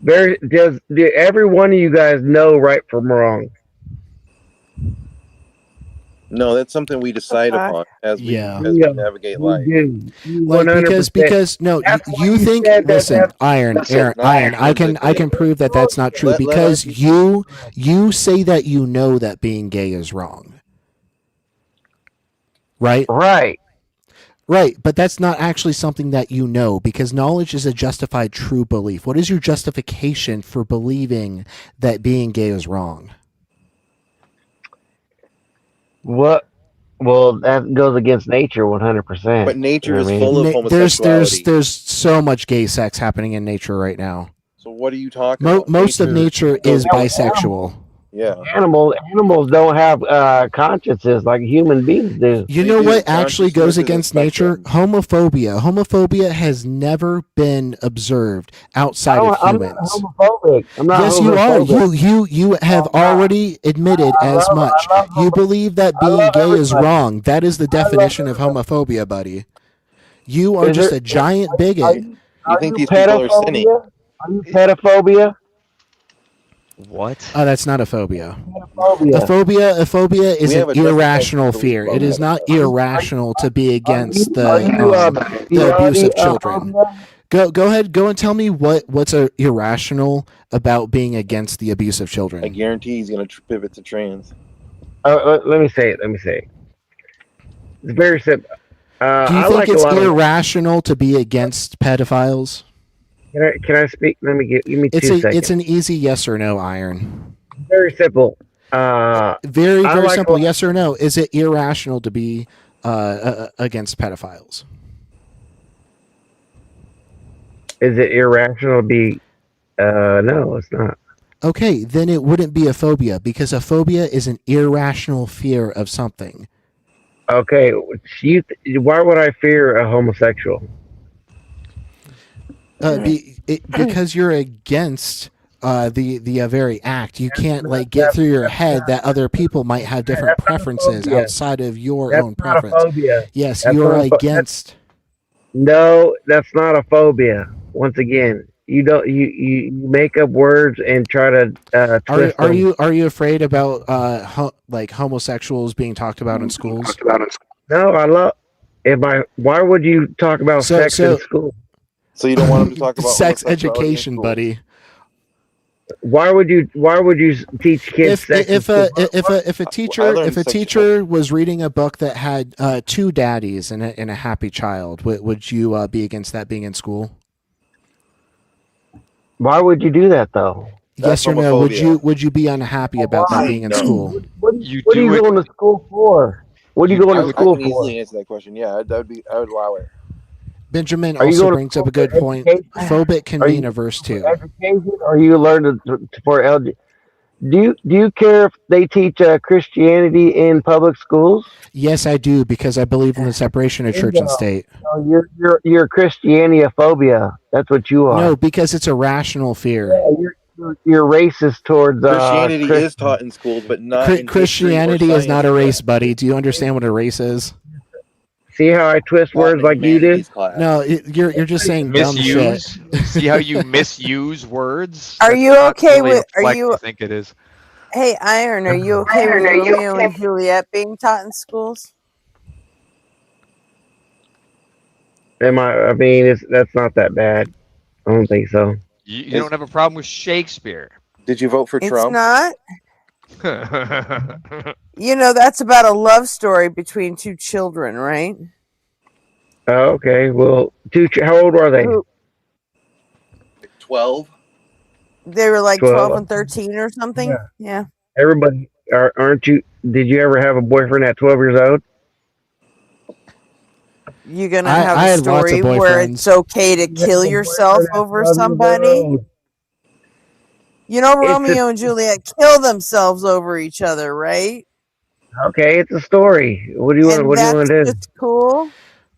Do every one of you guys know right from wrong? No, that's something we decide Okay. upon as we Yeah. navigate You life. do. You Like 100%. because no, That's why you you think. said that Listen, that's- Iron, Listen, Aaron, no, Iron. I can listen. prove that that's not true Let because us- you say that you know that being gay is wrong. Right? Right. Right, but that's not actually something that you know because knowledge is a justified true belief. What is your justification for believing that being gay is wrong? What? Well, that goes against nature 100%. But nature is You know what I full of Na- there's homosexuality. there's so much gay sex happening in nature right now. So what are you talking about? Most of nature is No, bisexual. Yeah. Animals don't have consciences like human beings do. You They know do. what actually Consciousness goes is a against nature? spectrum. Homophobia. Homophobia has never been observed outside of I'm not humans. homophobic. I'm not Yes, you are. homophobic. You have I'm not. already admitted I as love much. You believe that I being love gay is everybody. wrong. That is the I love definition of everybody. homophobia, buddy. You are Is just there? a giant Are bigot. you You are think you these people are sinning? pedophobia? Are you pedophobia? What? Oh, that's not a phobia. Pedophobia. A phobia is We an have a different irrational type of fear. It phobia. is not irrational to be against Are you the abuse of children. phobia? Go ahead. Go and tell me what's irrational about being against the abuse of I children. guarantee he's gonna pivot to trans. Let me say it. It's very simple. Do you I think like a it's lot of. irrational to be against pedophiles? Can I speak? Let me give me It's 2 seconds. it's an easy yes or no, Iron. Very simple. Very I very like simple. a- Yes or no? Is it irrational to be against pedophiles? Is it irrational to be? No, it's not. Okay, then it wouldn't be a phobia because a phobia is an irrational fear of something. Okay, why would I fear a homosexual? Because you're against the very act. You can't like get through your head that other people might have different preferences phobia. outside of your That's own not a preference. phobia. Yes, That's you're not a pho- against. No, that's not a phobia. Once again, you don't you make up words and try to twist Are them. you afraid about like homosexuals being talked about in schools? No, I love. Why would you talk about So- sex so- in school? So you don't want him to talk about Sex homosexuality in education, schools? buddy. Why would you teach kids sex? in If school? if a teacher learned if a sex teacher was reading a book that had 2 daddies and a happy child, would you be against that being in school? Why would you do that though? That's Yes or no? homophobia. Would you be unhappy about that being in No. school? What You are you do it- going to school for? What are you going to I school can for? easily answer that question. Yeah, I would allow it. Benjamin Are you also going to brings up school a good for point. education? Phobic can Are mean you- a verse too. Education, or you learn for LG? Do you care if they teach Christianity in public schools? Yes, I do because I believe in the separation of church and state. No, you're Christianiophobia. That's what you are. No, because it's a rational fear. Yeah, you're racist towards Christianity Christians. is taught in schools, but not in history or Christianity is not a science. race, buddy. Do you understand what a race is? See how I twist Taught words in like you do? humanities class. No, you're just saying dumb shit. Misuse. See how you misuse words? Are That's you not okay really with- are like you- you think it is? Hey, Iron, are you okay with Romeo and Juliet being taught in schools? I mean, that's not that bad. I don't think so. You don't have a problem with Shakespeare. Did you vote for It's Trump? not. That's You know, that's about a love story between 2 children, right? Oh, okay. Well, how old are they? Who- 12. They were like 12. 12 and 13 or something. Yeah. Everybody, aren't you? Did you ever have a boyfriend at 12 years old? You're going to I have a had lots of story where it's okay to kill yourself over somebody. You know, It's Romeo and Juliet kill themselves over each other, right? Okay, it's a story. What do you want? And What do you want that's to do? just cool.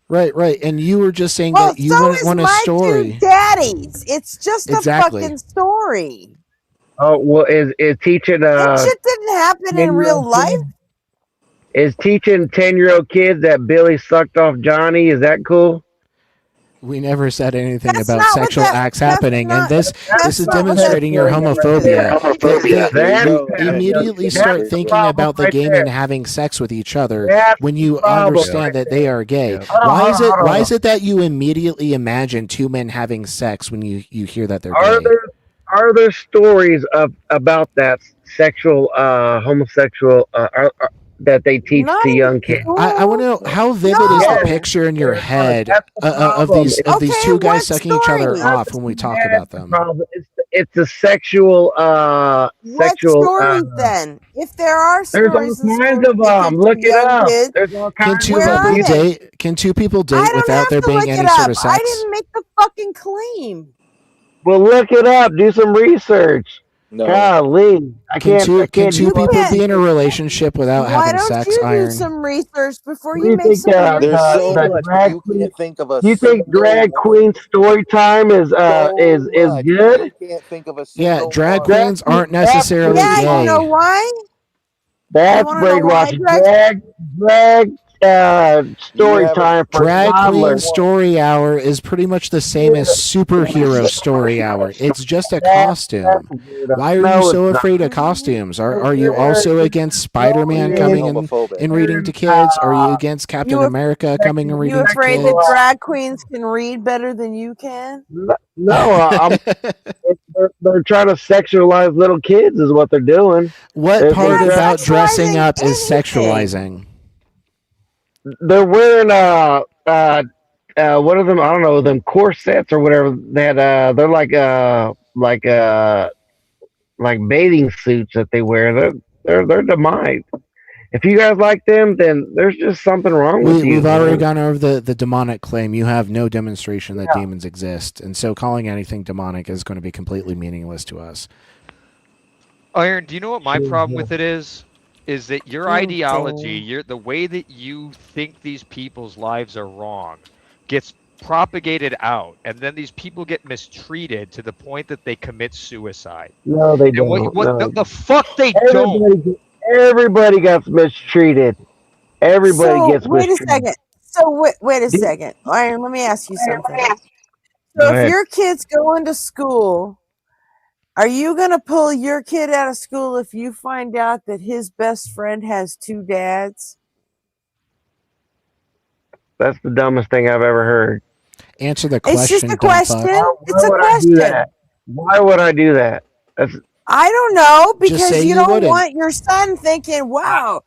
Right. And you were just saying Well, that you so wouldn't is want a my story. 2 daddies. It's just Exactly. a fucking story. Oh well, is teaching That shit didn't happen in real life. Is teaching 10-year-old kids that Billy sucked off Johnny? Is that cool? We never said anything That's about not what sexual that- acts that's happening, not- and this that's is not what demonstrating that- your homophobia. That- You that- immediately that's start the thinking problem about the right gay there. men having sex with each other That's when you the problem understand right that they are gay. Yeah. Why is it Hold on. why is it that you immediately imagine 2 men having sex when you hear that they're Are gay? there stories about that sexual homosexual that they teach Not to in young kids? I want to know how vivid is No. the picture in your head That's the of problem. these Okay, 2 guys what sucking each other story? off when we talk about them. It's a sexual What sexual. stories then? If there are There's all stories, and kinds stories of they them. teach Look it young up. kids, There's all Can kinds 2 of Where are people they? date? Can 2 people I date don't without have there to being look any it sort up. of I sex? didn't make the fucking claim. Well, look it up. Do some research. No. Golly, I Can can't. two I can can't two do people can't- be in a relationship without Why having don't sex? you do Iron. some research before What do you you make think? some weird There's so The much. drag You queen. can't think of a Do you think single drag one. queen story time is So is much. good? You can't think of a Yeah, single drag one. queens aren't necessarily Yeah, you know gay. why? That's wanna know why brainwashing. drag- Drag You story have a time for Drag queen toddlers. story hour is pretty much the same as superhero story hour. It's just a costume. Why are you No, so it's afraid of costumes? Are you also against Spider-Man You're coming homophobic. and reading to kids? Are you against Captain You- America coming and You reading to afraid kids? that drag queens can read better than you can? No, they're trying to sexualize little kids, is what they're doing. What They're part not about dressing sexualizing up is anything. sexualizing? They're wearing what are them? I don't know, them corsets or whatever. That they're like bathing suits that they wear. They're demonic. If you guys like them, then there's just something wrong with you. We've already man. gone over the demonic claim. You have no demonstration that demons exist, and so calling anything demonic is going to be completely meaningless to us. Iron, do you know what my problem with it is? Is that your ideology, the way that you think these people's lives are wrong, gets propagated out, and then these people get mistreated to the point that they commit suicide. No, they And don't. what No. the fuck they don't? Everybody gets mistreated. Everybody So, gets wait a mistreated. second. So wait a Do- second. Iron, let me ask you something. Go So if ahead. your kid's going to school, are you going to pull your kid out of school if you find out that his best friend has two dads? That's the dumbest thing I've ever heard. Answer the It's question. just a dumb question. fuck. It's a Why would I do question. that? Why would I do that? That's I don't know, Just say because you you don't wouldn't. want your son thinking, "Wow,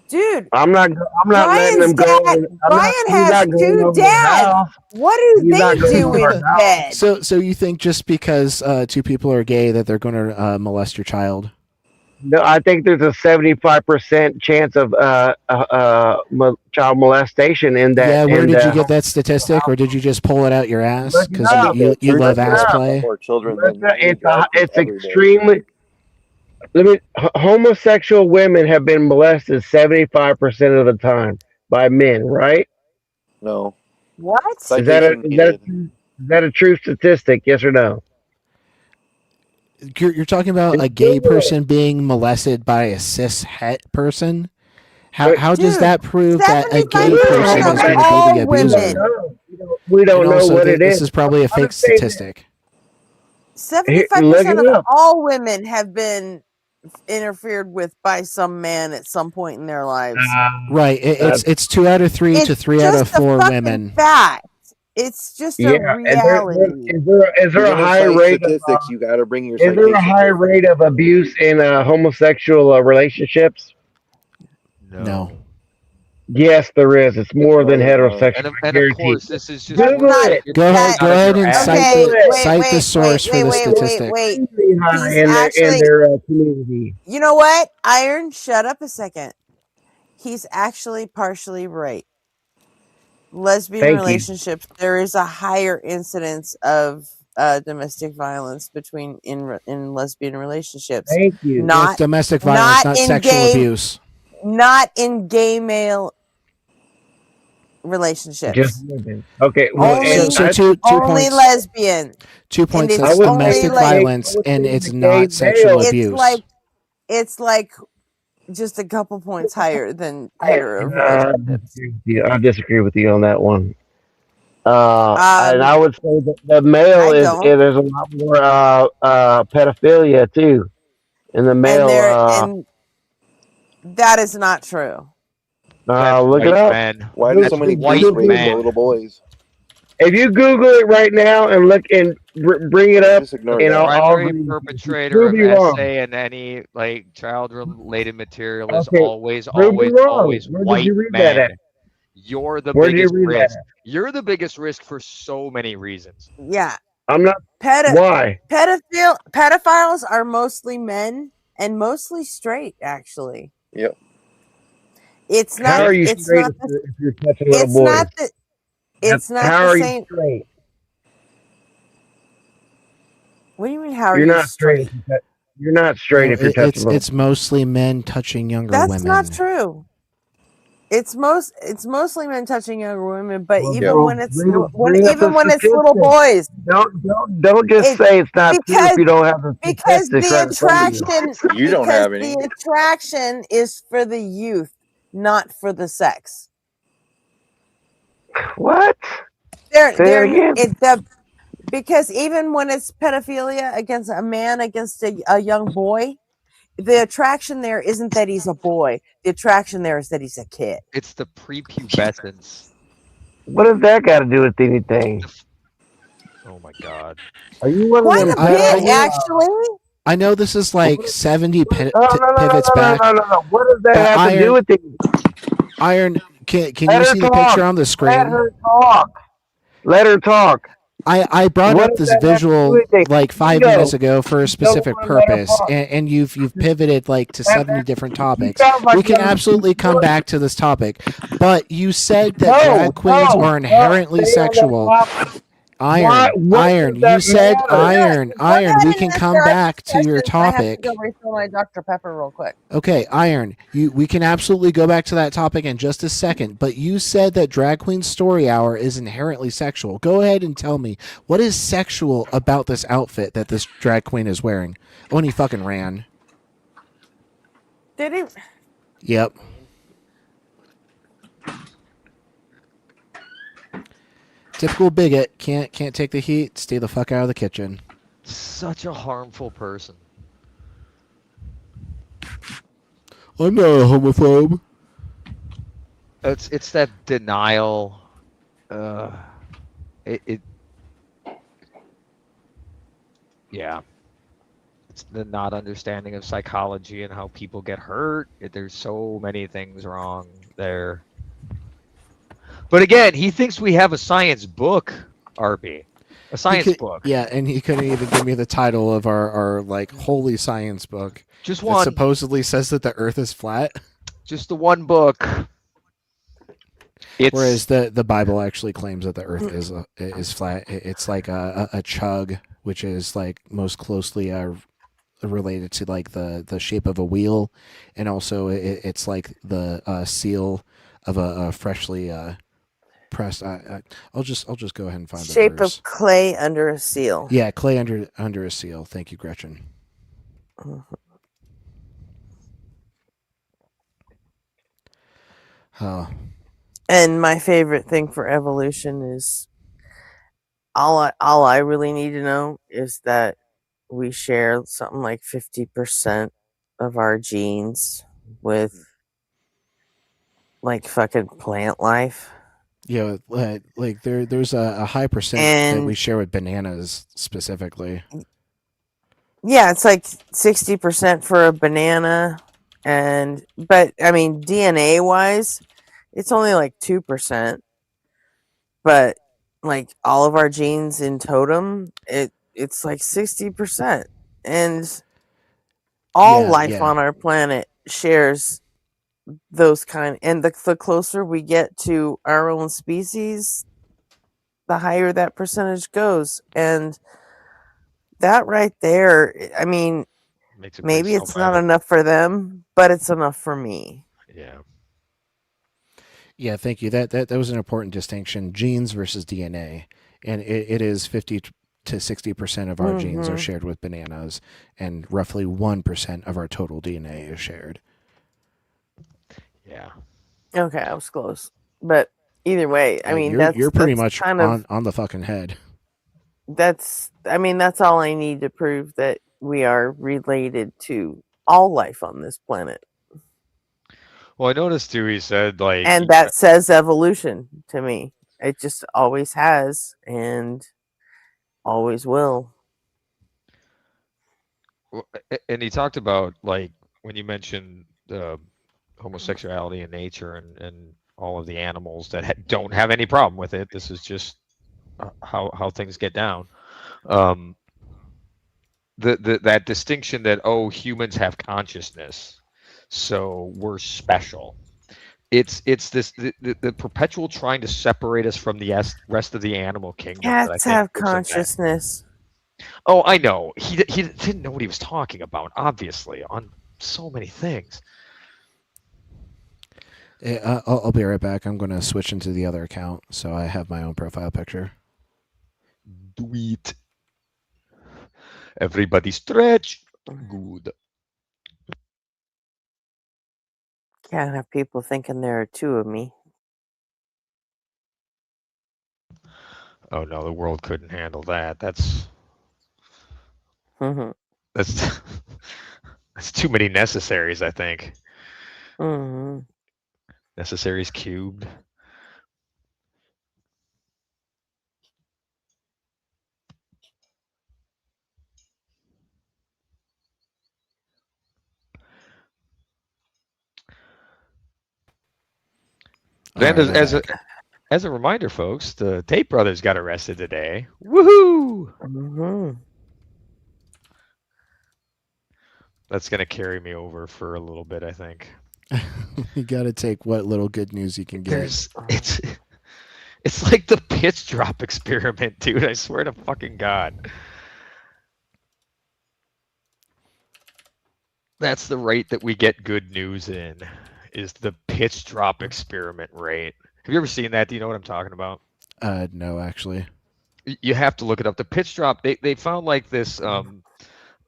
dude, I'm not letting Brian's him go. dad- Brian he's has not going two over the dads. house. what do He's not they going do over in our house. bed?" So you think just because two people are gay that they're going to molest your child? No, I think there's a 75% chance of child molestation in that. Yeah, where in did the- you get that statistic, or did you just pull it out your ass? Look it Because up. you love ass play. More children than It's every day. extremely. Homosexual women have been molested 75% of the time by men, right? No. What? Is that Citation needed. is that a true statistic? Yes or no? You're talking about a gay person being molested by a cis het person. How does Dude, that prove that a gay 75% person is of going all to be the abuser? women. We don't And know also, what it this is. is probably a I'm fake saying that- statistic. 75% Look it of up. all women have been interfered with by some man at some point in their lives. Right. It's 2 out of 3 to It's 3 out of just a 4 fucking women. fact. It's just a Yeah, and reality. is there If a you're gonna high cite rate of statistics, you got to bring your is there a citations high with you. rate of abuse in homosexual relationships? No. Yes, there is. It's more than heterosexual. And I of guarantee. course, this is just Google it. Go ahead. Go ahead and Okay, cite the source for the statistic. wait. Extremely high He's in actually- their community. You know what? Iron, shut up a second. He's actually partially right. Lesbian Thank you. relationships, there is a higher incidence of domestic violence in lesbian relationships. Thank you. Not It's domestic violence, not in sexual gay- abuse. not in gay male relationships. Just women. Okay. Only- and So I- two only points. lesbian. 2 points. it's That's only domestic like- violence, I would and say it's the not gay sexual male- It's abuse. like just a couple points higher than hetero relationships. I disagree with you on that one. And Um, I would say that the male I is don't. there's a lot more pedophilia too in the male. And that is not true. Look it White up. men. Why do That's so many white kids rape man. little boys? If you Google it right now and look and bring it up, Just ignore you that. know, I'll Primary agree. perpetrator Prove of you wrong. essay and any like child-related material is Okay, always, prove me always, wrong. always Where did white you read that men. at? You're the Where did you biggest read that risk. at? You're the biggest risk for so many reasons. Yeah. I'm not. Why? Pedophiles are mostly men and mostly straight, actually. Yep. It's not. How are you it's straight not if the, you're- if you're touching little it's boys? not the. It's not How the are same. you straight? What do you mean? How are You're you not straight. You're not straight No, if you're touching little. it's mostly men touching younger That's women. not true. It's mostly men touching younger women, but Well, even Yeah. when it's bring up even the when it's little statistics. boys, Don't just It- say it's not true because if you don't have the because statistics the right in front of you. attraction You don't because have any. the attraction is for the youth, not for the sex. What? They're Say that again. because even when it's pedophilia against a man against a young boy, the attraction there isn't that he's a boy. The attraction there is that he's a kid. It's the prepubescence. What does that got to do with anything? Oh my god. Are you one of Quite them? a I- bit, actually. I know this is like 70 No. pivots back. No. What does that But have to do with it? Iron, can Let you her see the talk. picture on the Let screen? her talk. Let her talk. I brought What up does this that have to do visual with it? like 5 Bingo. minutes ago for a specific wanna let her purpose, talk. and you've pivoted like to That- 70 different You topics. sound like We can you're- absolutely come back to this topic, but you said that drag queens are inherently stay on that sexual. topic. Iron, What Iron, does that you said matter? iron. Go ahead We and can answer come our back to your questions. I have to topic. go refill my Dr. Pepper real quick. Okay, Iron, we can absolutely go back to that topic in just a second, but you said that Drag Queen Story Hour is inherently sexual. Go ahead and tell me, what is sexual about this outfit that this drag queen is wearing? Oh, and he fucking ran. Did he? Yep. Typical bigot, can't take the heat, stay the fuck out of the kitchen. Such a harmful person. I'm not a homophobe. It's that denial. It yeah. It's the not understanding of psychology and how people get hurt. There's so many things wrong there. But again, he thinks we have a science book, RP. A science book. Yeah, and he couldn't even give me the title of our like holy science book. Just That one. supposedly says that the earth is flat. Just the one book. It's Whereas the Bible actually claims that the Earth is flat. It's like a chug, which is like most closely related to like the shape of a wheel, and also it's like the seal of a freshly pressed. I'll just go ahead and find the Shape verse. of clay under a seal. Yeah, clay under a seal. Thank you, Gretchen. Oh. And my favorite thing for evolution is all I really need to know is that we share something like 50% of our genes with like fucking plant life. Yeah, like there's a high percent that we And- share with bananas specifically. Yeah, it's like 60% for a banana but I mean DNA wise, it's only like 2%. But like all of our genes in totem, it's like 60%. And all Yeah, life yeah. on our planet shares those kind, and the closer we get to our own species, the higher that percentage goes. And that right there, I mean, makes it maybe pretty it's not self-evident. enough for them, but it's enough for me. Yeah. Yeah, thank you. That was an important distinction: genes versus DNA, and it is 50 to 60% of our genes are Mhm. shared with bananas, and roughly 1% of our total DNA is shared. Yeah. Okay, I was close, but either way, I Like, mean, you're pretty that's much kind of on the fucking head. I mean, that's all I need to prove that we are related to all life on this planet. Well, I noticed too. He said like, And that says evolution to me. It just always has and always will. and he talked about like when you mentioned homosexuality in nature and all of the animals that don't have any problem with it. This is just how things get down. That distinction that humans have consciousness, so we're special. It's this the perpetual trying to separate us from the rest of the animal kingdom. that I Cats think have gives them that. consciousness. Oh, I know. He didn't know what he was talking about, obviously, on so many things. I'll be right back. I'm going to switch into the other account so I have my own profile picture. Do it. Everybody stretch. Good. Can't have people thinking there are two of me. Oh no, the world couldn't handle that. That's Mhm. that's that's too many necessaries, I think. Mhm. Necessaries cubed. And All right, I'm as back. a reminder, folks, the Tate brothers got arrested today. Woohoo! Mhm. That's gonna carry me over for a little bit, I think. You got to take what little good news you can get. There's it's like the pitch drop experiment, dude. I swear to fucking God. That's the rate that we get good news in, is the pitch drop experiment rate. Have you ever seen that? Do you know what I'm talking about? No, actually. You have to look it up. The pitch drop, they found like this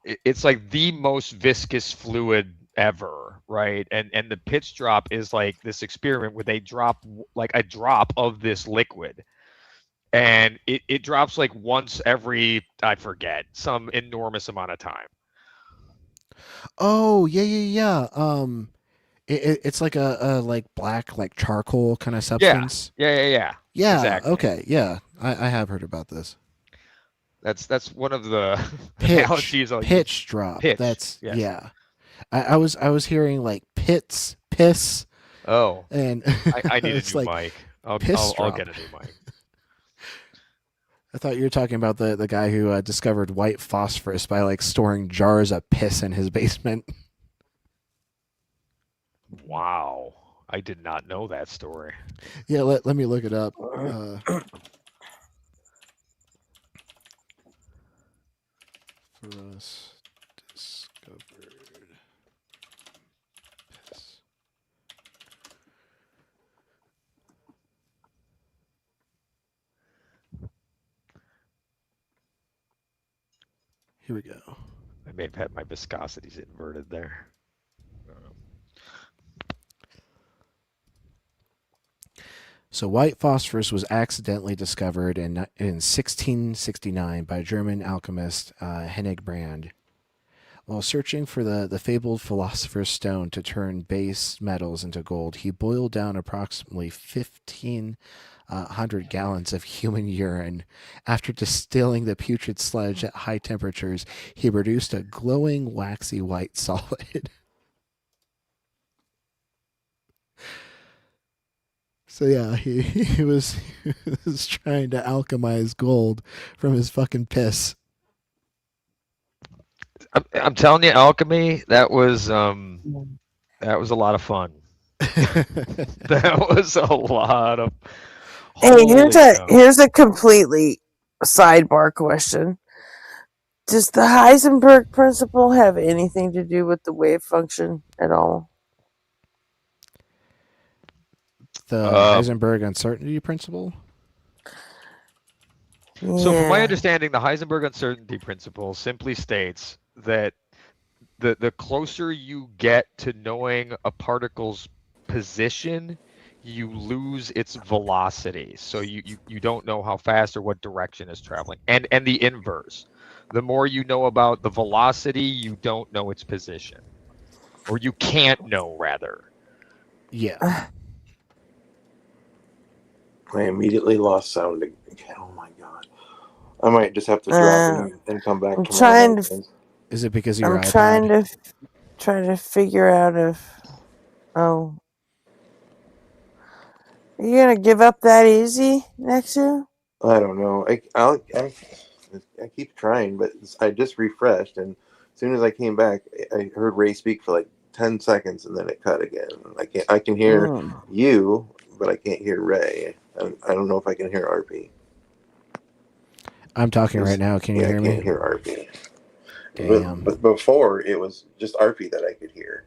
it's like the most viscous fluid ever, right? And the pitch drop is like this experiment where they drop like a drop of this liquid, and it drops like once every, I forget, some enormous amount of time. Oh, yeah. It's like a like black like charcoal kind of Yeah, substance. yeah. Yeah. Exactly. Okay. Yeah. I have heard about this. That's one of the Pitch. analogies I'll use. Pitch drop. Pitch. That's Yes. yeah. I was hearing like pits, piss, Oh, and I need a it's new like mic. I'll piss I'll drop. get a new mic. I thought you were talking about the guy who discovered white phosphorus by like storing jars of piss in his basement. Wow, I did not know that story. Yeah, let me look it up. Phosphorus discovered piss. Here we go. I may have had my viscosities inverted there. So white phosphorus was accidentally discovered in 1669 by German alchemist Hennig Brand. While searching for the fabled philosopher's stone to turn base metals into gold, he boiled down approximately 1,500 gallons of human urine. After distilling the putrid sludge at high temperatures, he produced a glowing, waxy white solid. So yeah, he was trying to alchemize gold from his fucking piss. I'm telling you, alchemy, that was a lot of fun. That was a lot of. Hey, Holy cow. here's a completely sidebar question. Does the Heisenberg principle have anything to do with the wave function at all? The Heisenberg uncertainty principle? So from my Yeah. understanding, the Heisenberg uncertainty principle simply states that the closer you get to knowing a particle's position, you lose its velocity. So you don't know how fast or what direction it's traveling. And the inverse. The more you know about the velocity, you don't know its position. Or you can't know, rather. Yeah. I immediately lost sound again. Oh my god! I might just have to drop in and come back. I'm tomorrow trying night, to- guys. Is it because of your I'm iPad? trying to figure out if. Oh. Are you gonna give up that easy, Nexu? I don't know. I keep trying, but I just refreshed, and as soon as I came back, I heard Ray speak for like 10 seconds, and then it cut again. I can hear you, but I can't hear Ray. I don't know if I can hear RP. I'm talking right now. Can you Yeah, hear I me? can't hear RP. Damn. But before it was just RP that I could hear.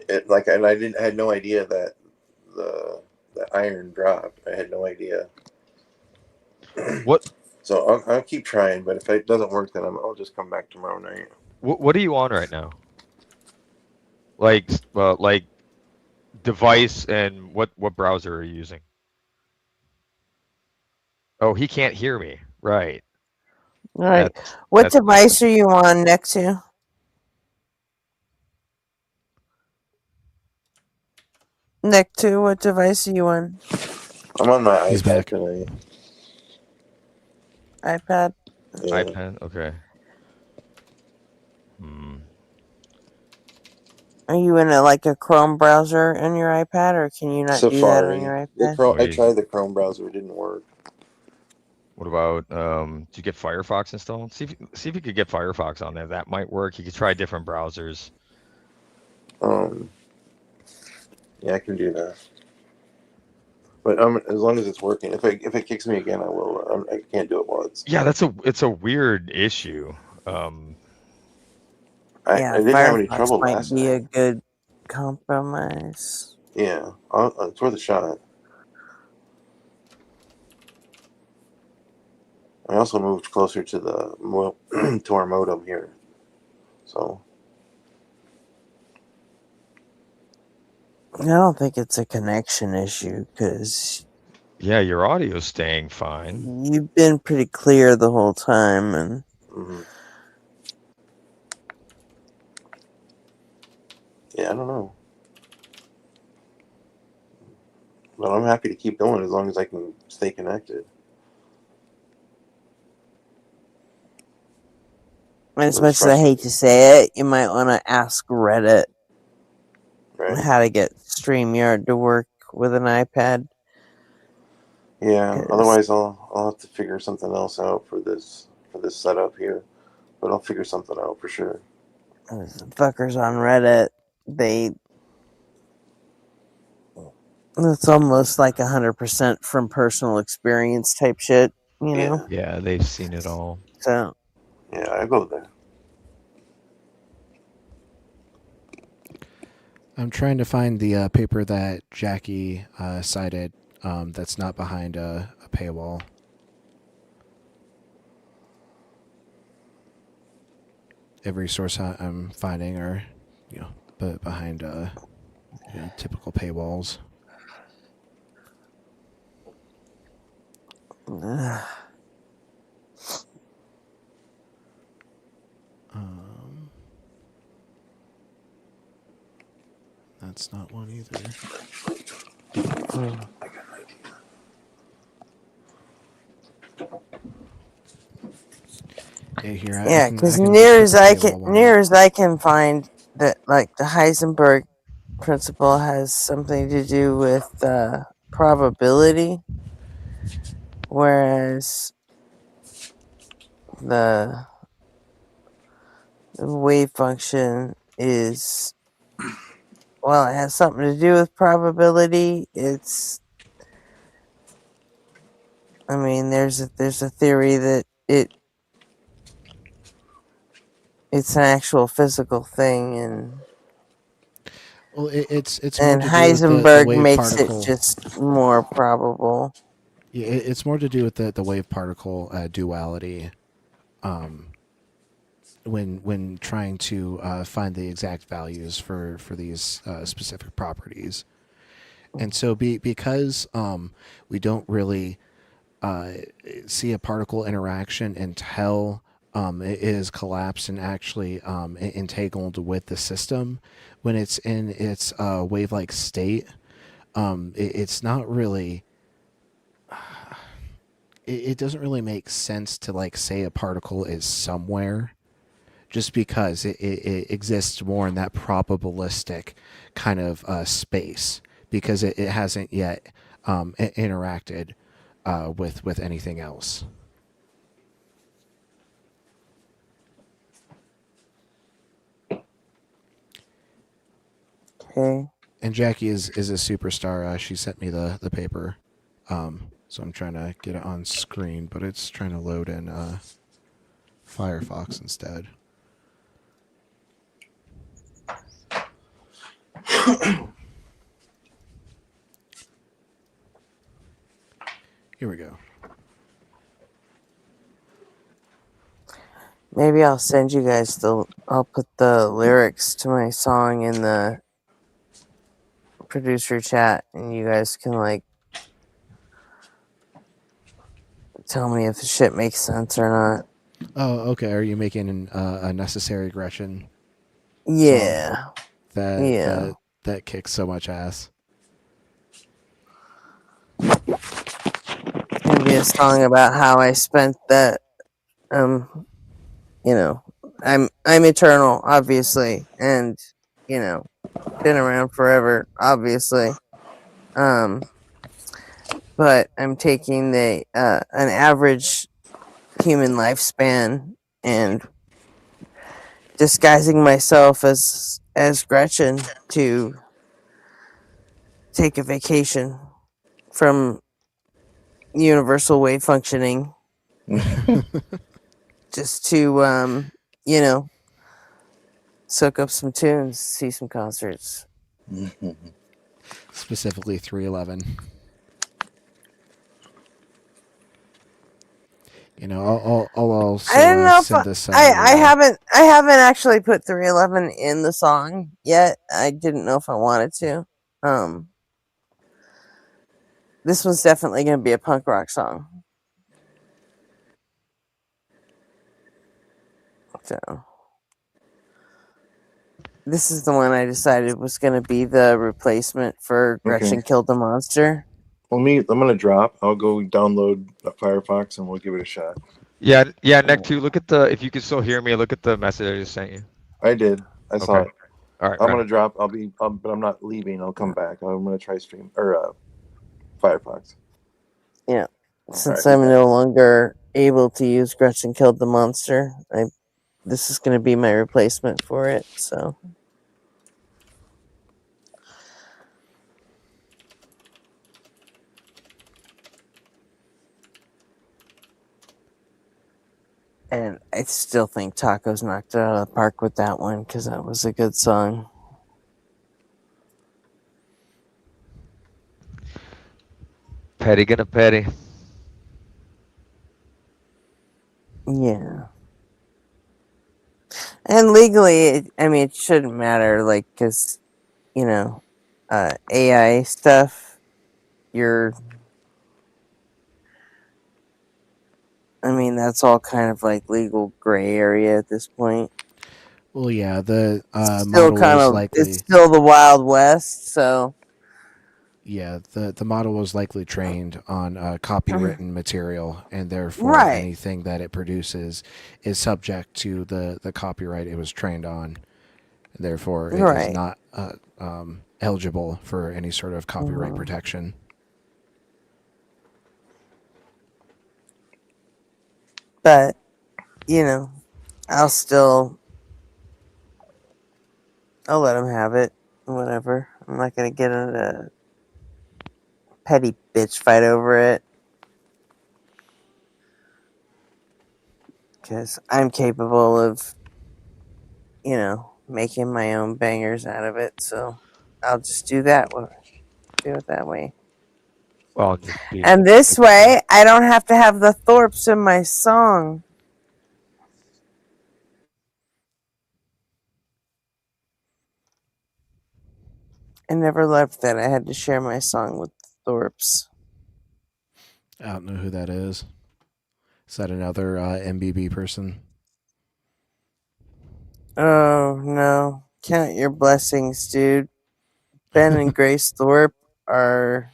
And I had no idea that the iron dropped. I had no idea. What So I'll keep trying, but if it doesn't work, then I'll just come back tomorrow night. what are you on right now? Like device and what browser are you using? Oh, he can't hear me. Right. All right. That's What that's device are you on next to? Next to what device are you on? I'm on my He's iPad back. tonight. iPad? Yeah. iPad. Okay. Hmm. Are you in a Chrome browser on your iPad, or can you not do that on Safari. your The iPad? Chrome. Oh, I tried the Chrome browser. It didn't work. What about did you get Firefox installed? See if you could get Firefox on there. That might work. You could try different browsers. Yeah, I can do that. But as long as it's working. If it kicks me again, I will. I can't do it while it's. Yeah, it's a weird issue. I Yeah, didn't have any Firefox trouble might last be a night. good compromise. Yeah, it's worth a shot. I also moved closer to to our modem here, so I don't think it's a connection issue because Yeah, your audio's staying fine. you've been pretty clear the whole time, and mhm. Yeah, I don't know, but I'm happy to keep going as long as I can stay connected. as It much was as I hate to say it, you might want to ask Reddit right? how to get StreamYard to work with an iPad. Yeah. 'Cause Otherwise, I'll have to figure something else out for this setup here, but I'll figure something out for sure. those fuckers on Reddit, it's almost like 100% from personal experience type shit, you know? Yeah, they've seen it all. So, Yeah, I go there. I'm trying to find the paper that Jackie cited that's not behind a paywall. Every source I'm finding are, behind typical paywalls. That's not one either. yeah, because near as I can find that, like, the Heisenberg principle has something to do with probability, whereas the wave function is, well, it has something to do with probability. There's a theory that it's an actual physical thing, and Well, it's and more to do with the Heisenberg wave makes particle. it just more probable. Yeah, it's more to do with the wave particle duality. When trying to find the exact values for these specific properties, and so because we don't really see a particle interaction until it is collapsed and actually entangled with the system when it's in its wave-like state. It's not really. It doesn't really make sense to say a particle is somewhere, just because it exists more in that probabilistic kind of space, because it hasn't yet interacted with anything else. Okay. And Jackie is a superstar. She sent me the paper. So I'm trying to get it on screen, but it's trying to load in Firefox instead. Here we go. Maybe I'll send you guys I'll put the lyrics to my song in the producer chat, and you guys can like tell me if the shit makes sense or not. Oh, okay. Are you making a necessary Gretchen? Yeah. That Yeah. that kicks so much ass. It's gonna be a song about how I spent that. You know, I'm eternal, obviously, and you know, been around forever, obviously. But I'm taking the an average human lifespan and disguising myself as Gretchen to take a vacation from universal wave functioning, just to you know, soak up some tunes, see some concerts. Specifically 311. You know, I'll also I don't know if send this. I haven't actually put 311 in the song yet. I didn't know if I wanted to. This one's definitely going to be a punk rock song. So this is the one I decided was going to be the replacement for Gretchen Killed the Monster. Well, I'm gonna drop. I'll go download Firefox and we'll give it a shot. Yeah, Nick too. Look at if you can still hear me, look at the message I just sent you. I did. I saw it. All right. I'm gonna drop. I'll be, but I'm not leaving. I'll come back. I'm gonna try stream or Firefox. Yeah, since I'm no longer able to use Gretchen Killed the Monster, this is going to be my replacement for it. So. And I still think Tacos knocked it out of the park with that one because that was a good song. Petty gonna petty. Yeah. And legally, it shouldn't matter, like, because, you know, AI stuff, that's all kind of like legal gray area at this point. Well, yeah, the Still model kind was of, likely. it's still the Wild West, so. Yeah, the model was likely trained on copywritten material, and therefore Right. anything that it produces is subject to the copyright it was trained on. Therefore, it is not eligible for any sort of copyright protection. But, you know, I'll let him have it, whatever. I'm not going to get in a petty bitch fight over it. Because I'm capable of, you know, making my own bangers out of it. So I'll just do that. Do it that way. Well, and this way, I don't have to have the Thorpes in my song. I never loved that I had to share my song with the Thorpes. I don't know who that is. Is that another MBB person? Oh, no. Count your blessings, dude. Ben and Grace Thorpe are...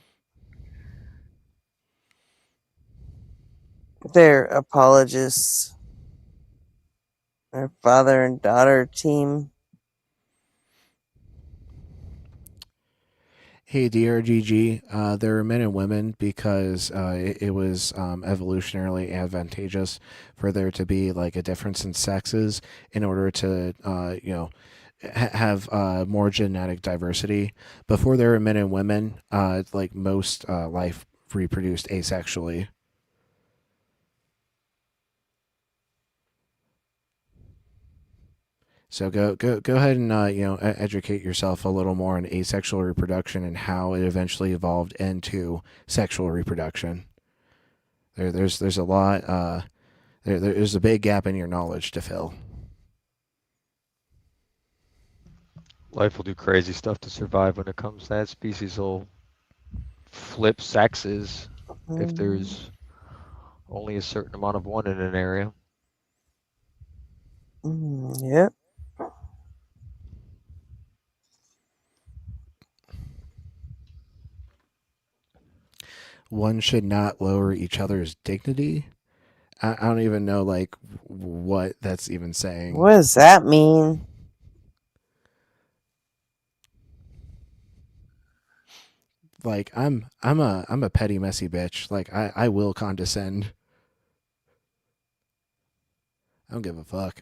They're apologists. They're father and daughter team. Hey, DRGG, there are men and women because it was evolutionarily advantageous for there to be like a difference in sexes in order to, have more genetic diversity. Before there were men and women, like most life reproduced asexually. So go ahead and educate yourself a little more on asexual reproduction and how it eventually evolved into sexual reproduction. There's a lot there's a big gap in your knowledge to fill. Life will do crazy stuff to survive when it comes to that. Species will flip sexes if there's only a certain amount of one in an area. Yep. One should not lower each other's dignity. I don't even know like what that's even saying. What does that mean? Like I'm a petty messy bitch. Like I will condescend. I don't give a fuck.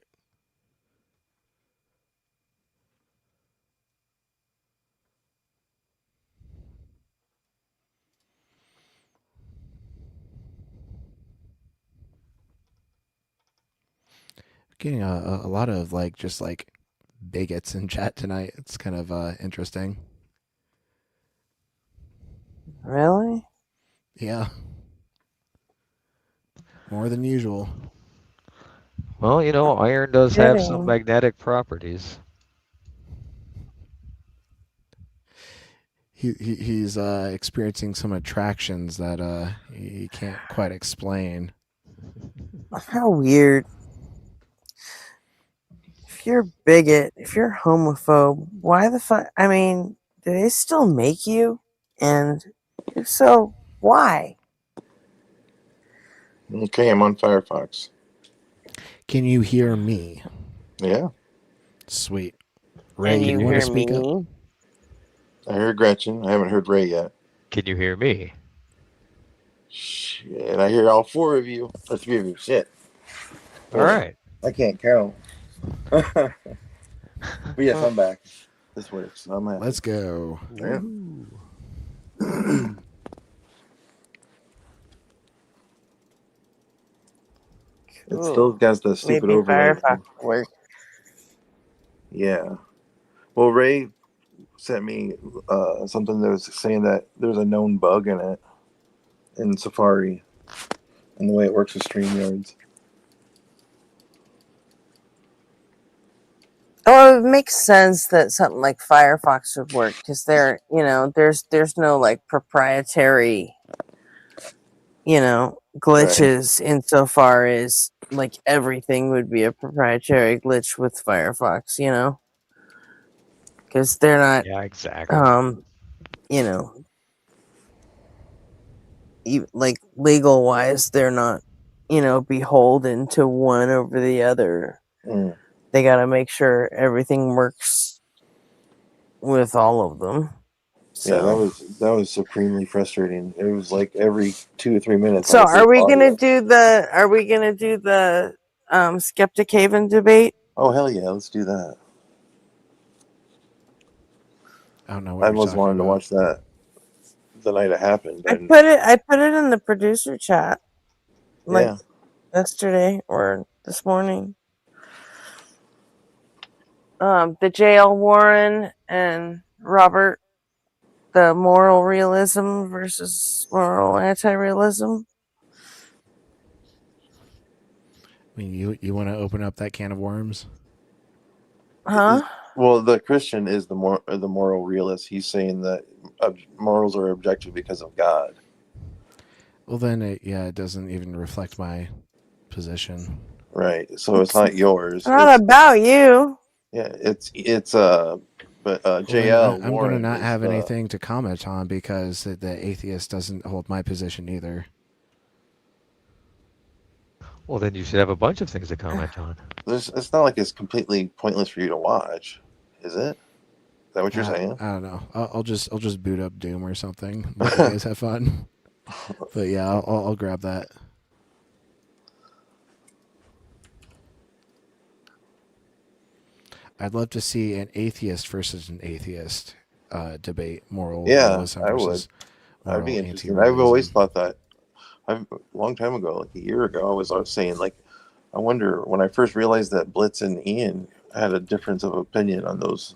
Getting a lot of like just like bigots in chat tonight. It's kind of interesting. Really? Yeah. More than usual. Well, you know, iron does have some Kidding. magnetic properties. He's experiencing some attractions that he can't quite explain. How weird. If you're a bigot, if you're homophobe, why the fuck? I mean, do they still make you? And if so, why? Okay, I'm on Firefox. Can you hear me? Yeah, Sweet. Ray, And you want to hear speak up? me? I heard Gretchen. I haven't heard Ray yet. Can you hear me? Shit, I hear all four of you. Or three of you. Shit. All right. I can't count. But yes, I'm back. This works. I'm happy. Let's go. Yeah. It still has the stupid Maybe overlay. Firefox work. Yeah. Well, Ray sent me something that was saying that there's a known bug in it in Safari and the way it works with StreamYards. Oh, it makes sense that something like Firefox would work because there's no like proprietary, glitches insofar as like everything would be a proprietary glitch with Firefox, because they're not, Yeah, exactly. like legal wise, they're not, beholden to one over the other. Mm. They got to make sure everything works with all of them. So. Yeah, that was supremely frustrating. It was like every 2 or 3 minutes. So are we gonna do the Skeptic Haven debate? Oh hell yeah, let's do that. I don't know what I you're was talking wanting to about. watch that the night it happened. I And put it in the producer chat like yeah, yesterday or this morning. The JL Warren and Robert, the moral realism versus moral anti-realism. I mean, you want to open up that can of worms? Huh? well, the Christian is the moral realist. He's saying that morals are objective because of God. Well, then it doesn't even reflect my position. Right. So it's not yours. It's not about you. Yeah, but JL I'm going to Warren not is have the- anything to comment on because the atheist doesn't hold my position either. Well, then you should have a bunch of things to comment on. It's not like it's completely pointless for you to watch, is it? Is that what you're saying? I don't know. I'll just boot up Doom or something. Let you guys have fun. But yeah, I'll grab that. I'd love to see an atheist versus an atheist debate moral Yeah, realism I versus That'd be moral interesting. I've always anti-realism. thought that. A long time ago, like a year ago, I was saying like, I wonder when I first realized that Blitz and Ian had a difference of opinion on those,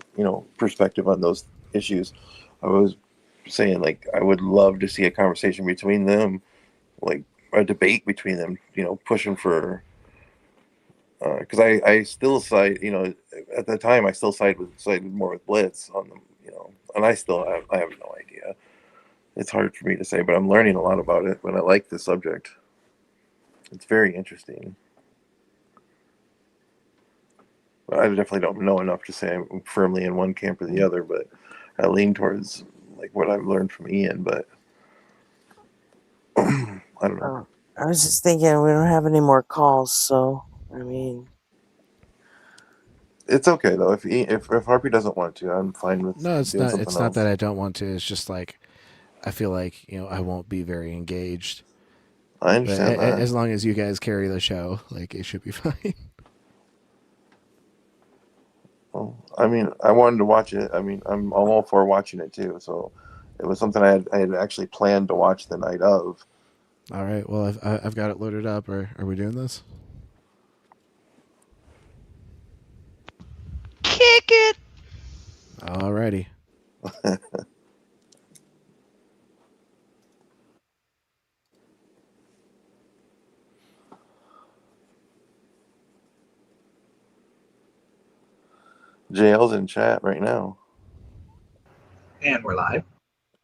perspective on those issues. I was saying like I would love to see a conversation between them, like a debate between them, pushing for. Because I still side, at the time I still sided more with Blitz on them, and I have no idea. It's hard for me to say, but I'm learning a lot about it. But I like the subject. It's very interesting. But I definitely don't know enough to say I'm firmly in one camp or the other. But I lean towards like what I've learned from Ian. But I don't know. I was just thinking we don't have any more calls, so I mean, It's okay though. If Harpy doesn't want to, I'm fine with No, it's doing not. something It's not else. that I don't want to. It's just like I feel like I won't be very engaged. I But understand that. as long as you guys carry the show, like it should be fine. Well, I mean, I wanted to watch it. I mean, I'm all for watching it too. So it was something I had actually planned to watch the night of. All right. Well, I've got it loaded up. Are we doing this? Kick it. Alrighty. JL's in chat right now. And we're live.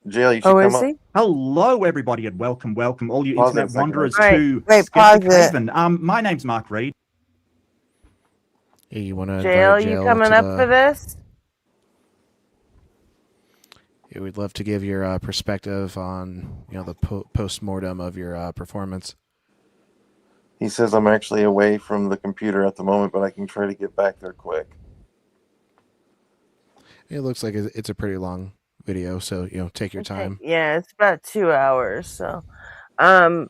JL, you should oh, come is up. he? Hello, everybody, and welcome all you Pause it a internet second, wanderers Right. to Wait, Skeptic pause it. Haven. My name's Mark Reed. Hey, you want to JL, invite you JL coming to up for this? Yeah, we'd love to give your perspective on the post-mortem of your performance. He says I'm actually away from the computer at the moment, but I can try to get back there quick. It looks like it's a pretty long video, so take your time. Yeah, it's about 2 hours. So, No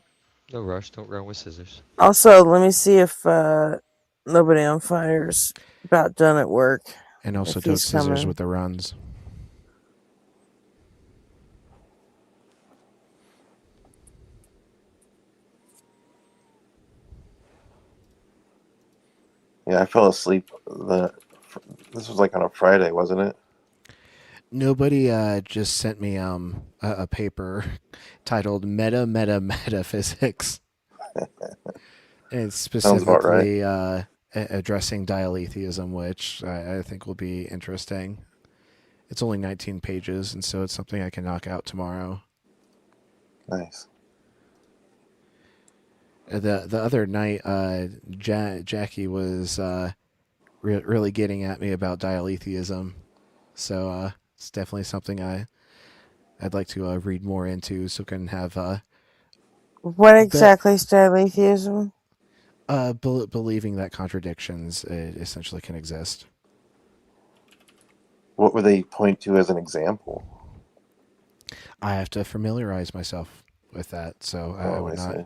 rush. Don't run with scissors. also let me see if nobody on fire's about done at work. And also If don't he's scissors coming. with the runs. Yeah, I fell asleep. This was like on a Friday, wasn't it? Nobody just sent me a paper titled Metaphysics. And it's Sounds about right. specifically addressing dialetheism, which I think will be interesting. It's only 19 pages, and so it's something I can knock out tomorrow. Nice. The other night, Jackie was really getting at me about dialetheism, so it's definitely something I'd like to read more into, so can have What exactly is dialetheism? believing that contradictions essentially can exist. What would they point to as an example? I have to familiarize myself with that, so I would not. see.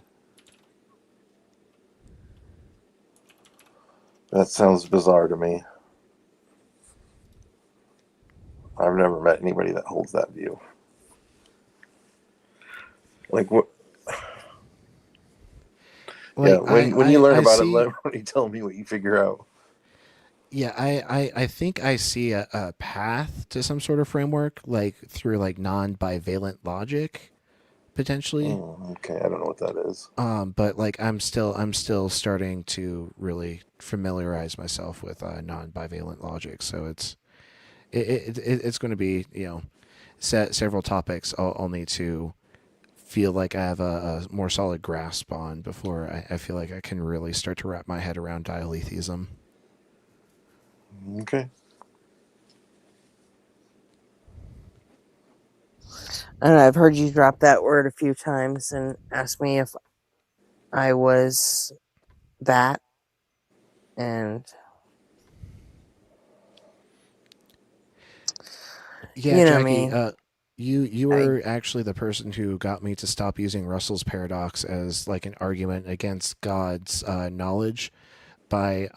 That sounds bizarre to me. I've never met anybody that holds that view. Like what? Like, yeah, when you learn about see, it, let me tell me what you figure out. Yeah, I think I see a path to some sort of framework, like through like non-bivalent logic, potentially. Okay, I don't know what that is. But like I'm still starting to really familiarize myself with non-bivalent logic. So it's going to be several topics I'll need to feel like I have a more solid grasp on before I feel like I can really start to wrap my head around dialetheism. Okay. I don't know, I've heard you drop that word a few times and ask me if I was that. And Yeah, you know Jackie, me. you were actually the person who got me to stop using Russell's paradox as like an argument against God's knowledge by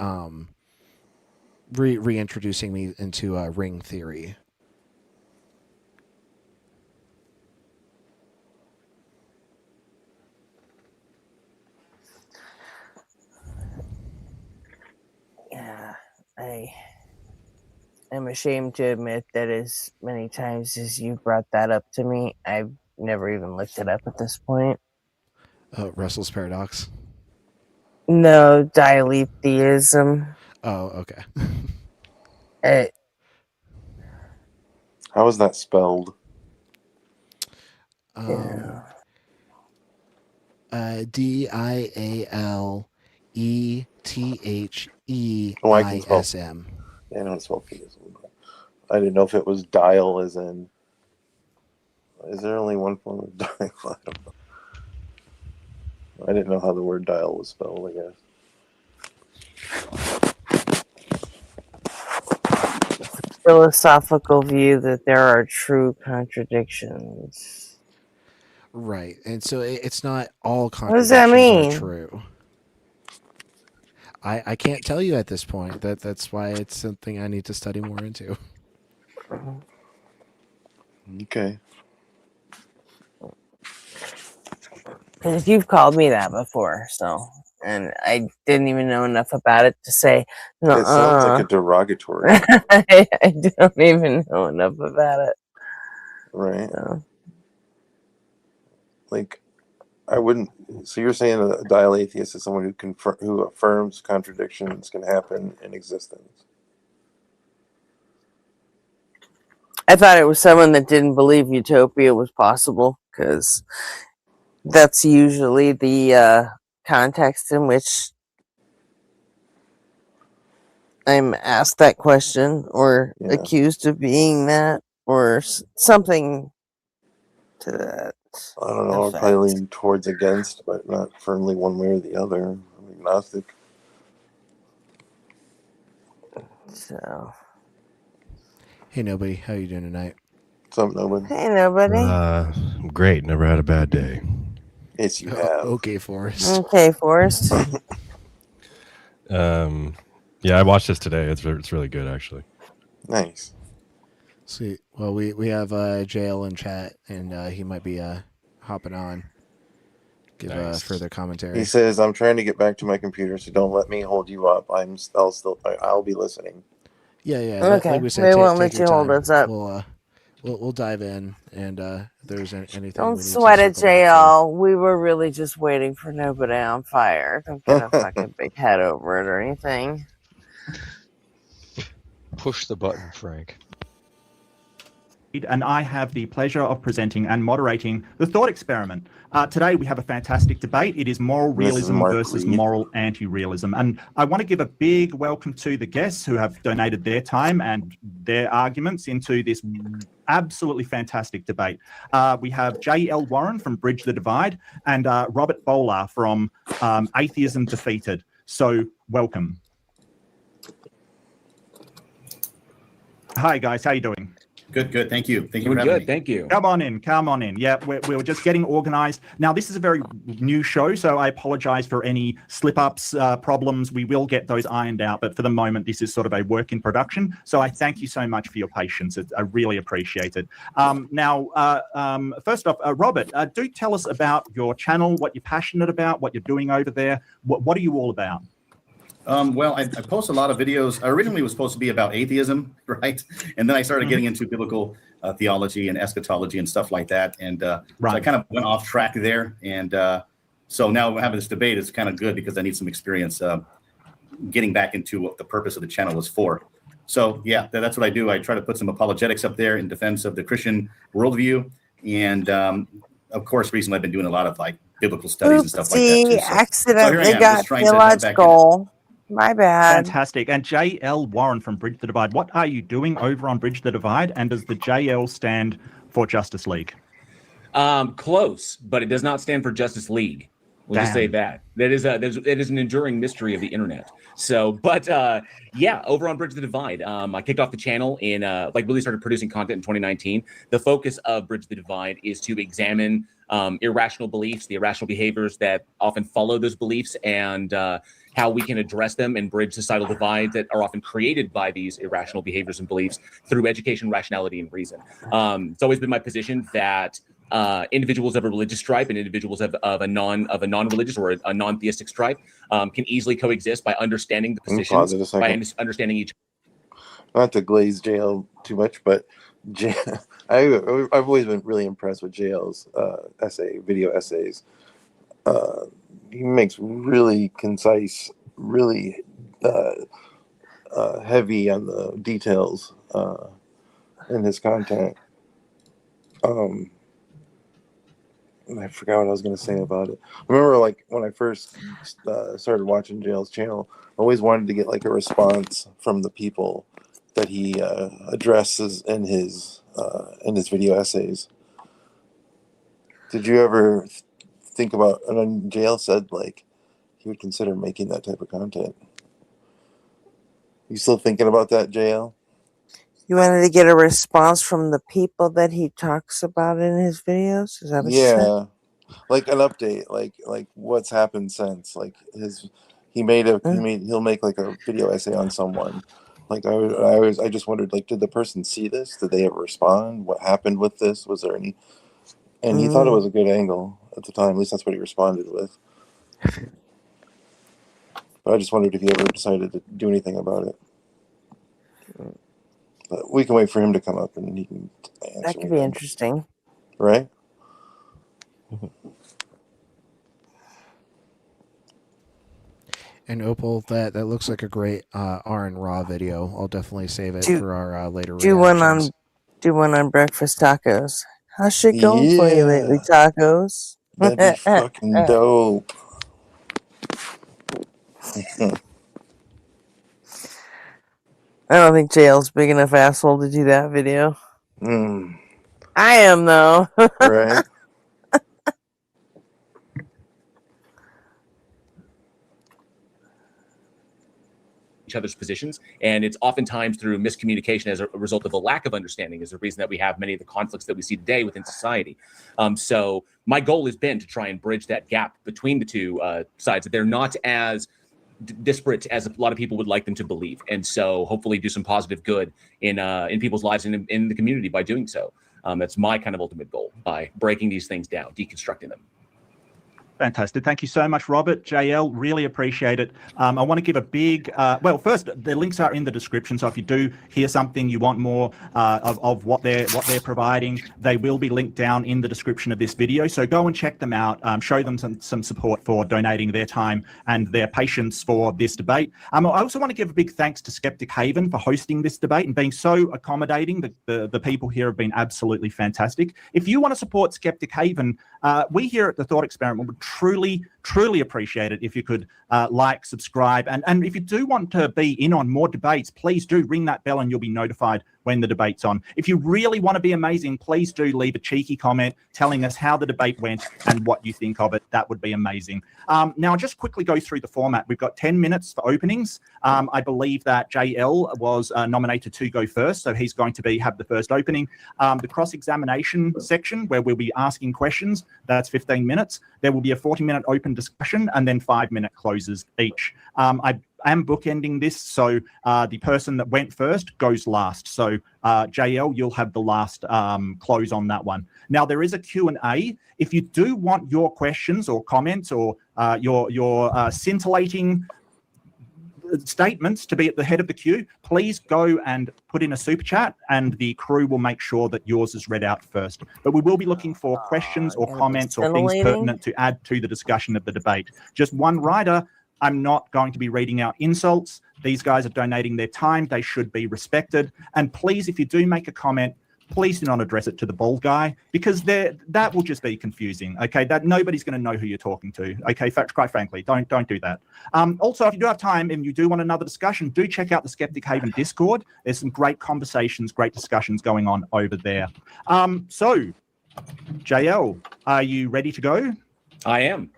reintroducing me into ring theory. am ashamed to admit that as many times as you brought that up to me, I've never even looked it up at this point. Russell's paradox. No, dialetheism. Oh, okay. How is that spelled? Dialetheism. Yeah, I know it's spelled theism. I didn't know if it was dial as in. Is there only one form of dial? I don't know. I didn't know how the word dial was spelled, I guess. Philosophical view that there are true contradictions. Right, and so it's not all What does that contradictions mean? are true. I can't tell you at this point. That's why it's something I need to study more into. Okay. Because you've called me that before, so, and I didn't even know enough about it to say, no. It sounds like a derogatory. I don't even know enough about it. Right. So. Like, I wouldn't. So you're saying a dialetheist is someone who affirms contradictions can happen in existence. I thought it was someone that didn't believe utopia was possible, because that's usually the context in which I'm asked that question or accused of being that or something to that. I don't know. I'd probably lean towards against, but not firmly one way or the other. I'm agnostic. So. Hey, nobody. How you doing tonight? What's up, nobody? Hey, nobody. Great. Never had a bad day. Yes, you have. Okay, Forrest. Okay, Forrest. Yeah, I watched this today. It's really good, actually. Nice. Sweet. Well, we have JL in chat, and he might be hopping on. Give further commentary. He says, "I'm trying to get back to my computer, so don't let me hold you up. I'll be listening." Yeah. Okay. Like we said, They won't take let your you hold time. us up. We'll dive in, and if there's anything. Don't we need to sweat it, circle back to. JL. We were really just waiting for nobody on fire. Don't get a fucking big head over it or anything. Push the button, Frank. And I have the pleasure of presenting and moderating the Thought Experiment. Today we have a fantastic debate. It is moral realism versus moral anti-realism. And I want to give a big welcome to the guests who have donated their time and their arguments into this absolutely fantastic debate. We have J.L. Warren from Bridge the Divide and Robert Bowler from Atheism Defeated. So welcome. Hi, guys. How you doing? Good. Thank you. Thank you Doing for having good. me. Thank you. Come on in. Yeah, we were just getting organized. Now, this is a very new show, so I apologize for any slip-ups, problems. We will get those ironed out, but for the moment, this is sort of a work in production. So I thank you so much for your patience. I really appreciate it. First off, Robert, do tell us about your channel, what you're passionate about, what you're doing over there. What are you all about? Well, I post a lot of videos. I originally was supposed to be about atheism, right? And then I started getting into biblical theology and eschatology and stuff like that. And so I kind of went off track there. And so now we're having this debate. It's kind of good because I need some experience getting back into what the purpose of the channel was for. So yeah, that's what I do. I try to put some apologetics up there in defense of the Christian worldview. And of course, recently I've been doing a lot of like biblical studies and stuff like that too. So Accidentally got theological. My bad. Fantastic. And J.L. Warren from Bridge the Divide, what are you doing over on Bridge the Divide? And does the JL stand for Justice League? Close, but it does not stand for Justice League. We'll just say that. It is an enduring mystery of the internet. So, but yeah, over on Bridge the Divide, I kicked off the channel in really started producing content in 2019. The focus of Bridge the Divide is to examine irrational beliefs, the irrational behaviors that often follow those beliefs, and how we can address them and bridge societal divides that are often created by these irrational behaviors and beliefs through education, rationality, and reason. It's always been my position that individuals of a religious stripe and individuals of a non-religious or a non-theistic stripe can easily coexist by understanding the positions, by understanding each. not to glaze JL too much, but I've always been really impressed with JL's video essays. He makes really concise, really heavy on the details in his content. I forgot what I was going to say about it. I remember, like, when I first started watching JL's channel, I always wanted to get like a response from the people that he addresses in his video essays. Did you ever think about? And then JL said like he would consider making that type of content. You still thinking about that, JL? You wanted to get a response from the people that he talks about in his videos? Is that what you said? Like an update, like what's happened since. Like he'll make like a video essay on someone. Like I just wondered, like, did the person see this? Did they ever respond? What happened with this? Was there any? And he thought it was a good angle at the time. At least that's what he responded with. But I just wondered if he ever decided to do anything about it. But we can wait for him to come up and he can answer. That could be interesting. Right? And Opal, that looks like a great R and Raw video. I'll definitely save it for our later do reactions. one on breakfast tacos. How's shit going for you lately, tacos? That'd be fucking dope. I don't think JL's big enough asshole to do that video. I am though. Right. each other's positions, and it's oftentimes through miscommunication as a result of a lack of understanding is the reason that we have many of the conflicts that we see today within society. So my goal has been to try and bridge that gap between the two sides, that they're not as disparate as a lot of people would like them to believe, and so hopefully do some positive good in people's lives and in the community by doing so. That's my kind of ultimate goal, by breaking these things down, deconstructing them. Fantastic. Thank you so much, Robert. JL, really appreciate it. I want to give a big, well, first, the links are in the description. So if you do hear something, you want more of what they're providing, they will be linked down in the description of this video. So go and check them out. Show them some support for donating their time and their patience for this debate. I also want to give a big thanks to Skeptic Haven for hosting this debate and being so accommodating. The people here have been absolutely fantastic. If you want to support Skeptic Haven, we here at The Thought Experiment would truly appreciate it if you could like, subscribe, and if you do want to be in on more debates, please do ring that bell and you'll be notified when the debate's on. If you really want to be amazing, please do leave a cheeky comment telling us how the debate went and what you think of it. That would be amazing. Now, I'll just quickly go through the format. We've got 10 minutes for openings. I believe that JL was nominated to go first, so he's going to have the first opening. The cross-examination section, where we'll be asking questions, that's 15 minutes. There will be a 40-minute open discussion and then 5-minute closes each. I am bookending this, so the person that went first goes last. So JL, you'll have the last close on that one. Now, there is a Q&A. If you do want your questions or comments or your scintillating statements to be at the head of the queue, please go and put in a super chat and the crew will make sure that yours is read out first. But we will be looking for questions or comments or things pertinent to add to the discussion of the debate. Just one rider. I'm not going to be reading out insults. These guys are donating their time. They should be respected. And please, if you do make a comment, please do not address it to the bald guy, because that will just be confusing. Okay, that nobody's going to know who you're talking to. Okay, quite frankly, don't do that. Also, if you do have time and you do want another discussion, do check out the Skeptic Haven Discord. There's some great conversations, great discussions going on over there. So, JL, are you ready to go? I am.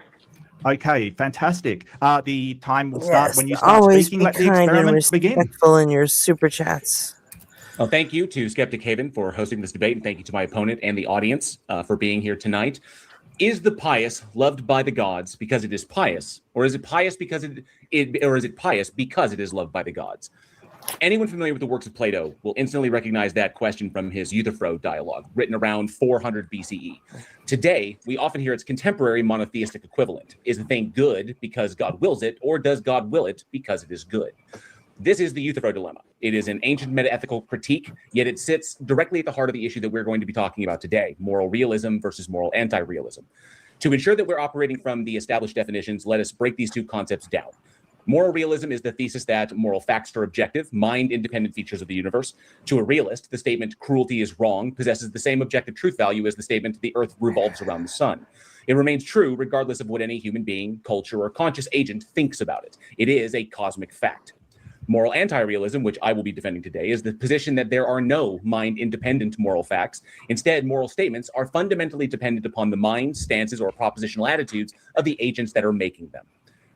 Okay, fantastic. The time will start when you start speaking. Let the experiment begin. Respectful in your super chats. Well, thank you to Skeptic Haven for hosting this debate, and thank you to my opponent and the audience for being here tonight. Is the pious loved by the gods because it is pious, or is it pious because is it pious because it is loved by the gods? Anyone familiar with the works of Plato will instantly recognize that question from his Euthyphro dialogue, written around 400 BCE. Today, we often hear its contemporary monotheistic equivalent. Is the thing good because God wills it, or does God will it because it is good? This is the Euthyphro dilemma. It is an ancient metaethical critique, yet it sits directly at the heart of the issue that we're going to be talking about today, moral realism versus moral anti-realism. To ensure that we're operating from the established definitions, let us break these two concepts down. Moral realism is the thesis that moral facts are objective, mind-independent features of the universe. To a realist, the statement cruelty is wrong possesses the same objective truth value as the statement the earth revolves around the sun. It remains true regardless of what any human being, culture, or conscious agent thinks about it. It is a cosmic fact. Moral anti-realism, which I will be defending today, is the position that there are no mind-independent moral facts. Instead, moral statements are fundamentally dependent upon the minds, stances, or propositional attitudes of the agents that are making them.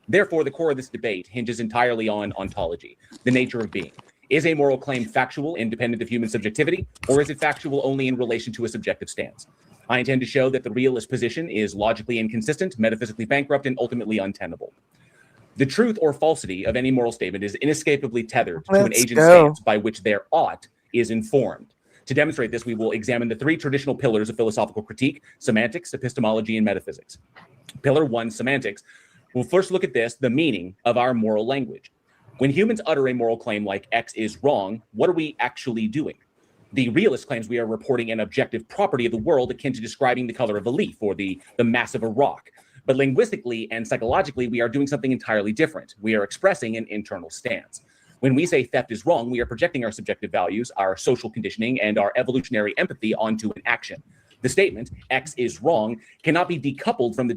Therefore, the core of this debate hinges entirely on ontology, the nature of being. Is a moral claim factual, independent of human subjectivity, or is it factual only in relation to a subjective stance? I intend to show that the realist position is logically inconsistent, metaphysically bankrupt, and ultimately untenable. The truth or falsity of any moral statement is inescapably tethered to an agent's stance by which their ought is informed. To demonstrate this, we will examine the three traditional pillars of philosophical critique: semantics, epistemology, and metaphysics. Pillar 1, semantics. We'll first look at this, the meaning of our moral language. When humans utter a moral claim like X is wrong, what are we actually doing? The realist claims we are reporting an objective property of the world akin to describing the color of a leaf or the mass of a rock. But linguistically and psychologically, we are doing something entirely different. We are expressing an internal stance. When we say theft is wrong, we are projecting our subjective values, our social conditioning, and our evolutionary empathy onto an action. The statement, X is wrong, cannot be decoupled from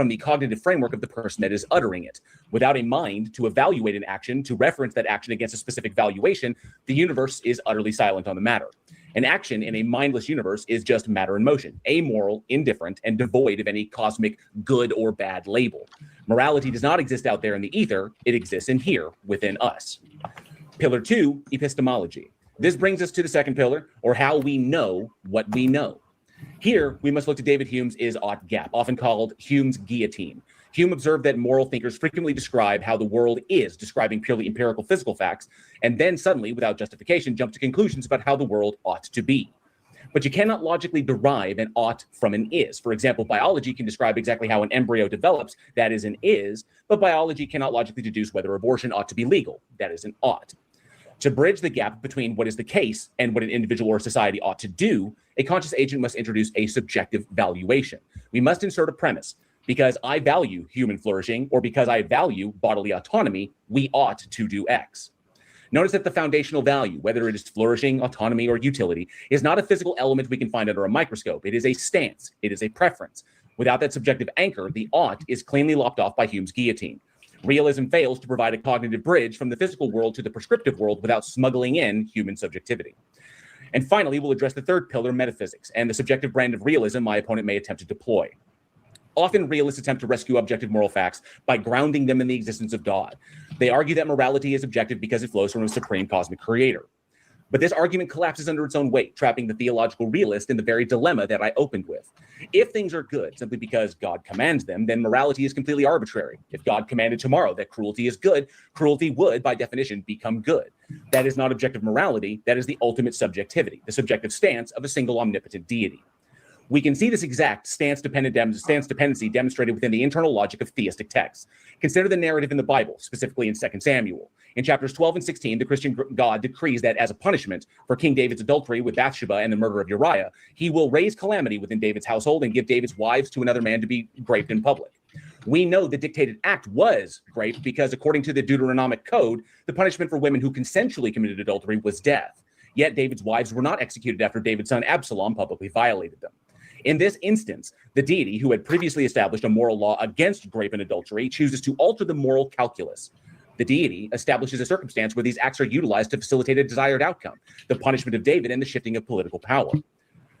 the cognitive framework of the person that is uttering it. Without a mind to evaluate an action, to reference that action against a specific valuation, the universe is utterly silent on the matter. An action in a mindless universe is just matter in motion, amoral, indifferent, and devoid of any cosmic good or bad label. Morality does not exist out there in the ether, it exists in here, within us. Pillar 2, epistemology. This brings us to the second pillar, or how we know what we know. Here, we must look to David Hume's is-ought gap, often called Hume's guillotine. Hume observed that moral thinkers frequently describe how the world is, describing purely empirical physical facts, and then suddenly, without justification, jump to conclusions about how the world ought to be. But you cannot logically derive an ought from an is. For example, biology can describe exactly how an embryo develops, that is an is, but biology cannot logically deduce whether abortion ought to be legal, that is an ought. To bridge the gap between what is the case and what an individual or society ought to do, a conscious agent must introduce a subjective valuation. We must insert a premise. Because I value human flourishing, or because I value bodily autonomy, we ought to do X. Notice that the foundational value, whether it is flourishing, autonomy, or utility, is not a physical element we can find under a microscope. It is a stance. It is a preference. Without that subjective anchor, the ought is cleanly lopped off by Hume's guillotine. Realism fails to provide a cognitive bridge from the physical world to the prescriptive world without smuggling in human subjectivity. And finally, we'll address the third pillar, metaphysics, and the subjective brand of realism my opponent may attempt to deploy. Often, realists attempt to rescue objective moral facts by grounding them in the existence of God. They argue that morality is objective because it flows from a supreme cosmic creator. But this argument collapses under its own weight, trapping the theological realist in the very dilemma that I opened with. If things are good simply because God commands them, then morality is completely arbitrary. If God commanded tomorrow that cruelty is good, cruelty would, by definition, become good. That is not objective morality. That is the ultimate subjectivity, the subjective stance of a single omnipotent deity. We can see this exact stance dependency demonstrated within the internal logic of theistic texts. Consider the narrative in the Bible, specifically in 2 Samuel. In chapters 12 and 16, the Christian God decrees that as a punishment for King David's adultery with Bathsheba and the murder of Uriah, he will raise calamity within David's household and give David's wives to another man to be raped in public. We know the dictated act was rape because according to the Deuteronomic Code, the punishment for women who consensually committed adultery was death. Yet David's wives were not executed after David's son Absalom publicly violated them. In this instance, the deity, who had previously established a moral law against rape and adultery, chooses to alter the moral calculus. The deity establishes a circumstance where these acts are utilized to facilitate a desired outcome, the punishment of David and the shifting of political power.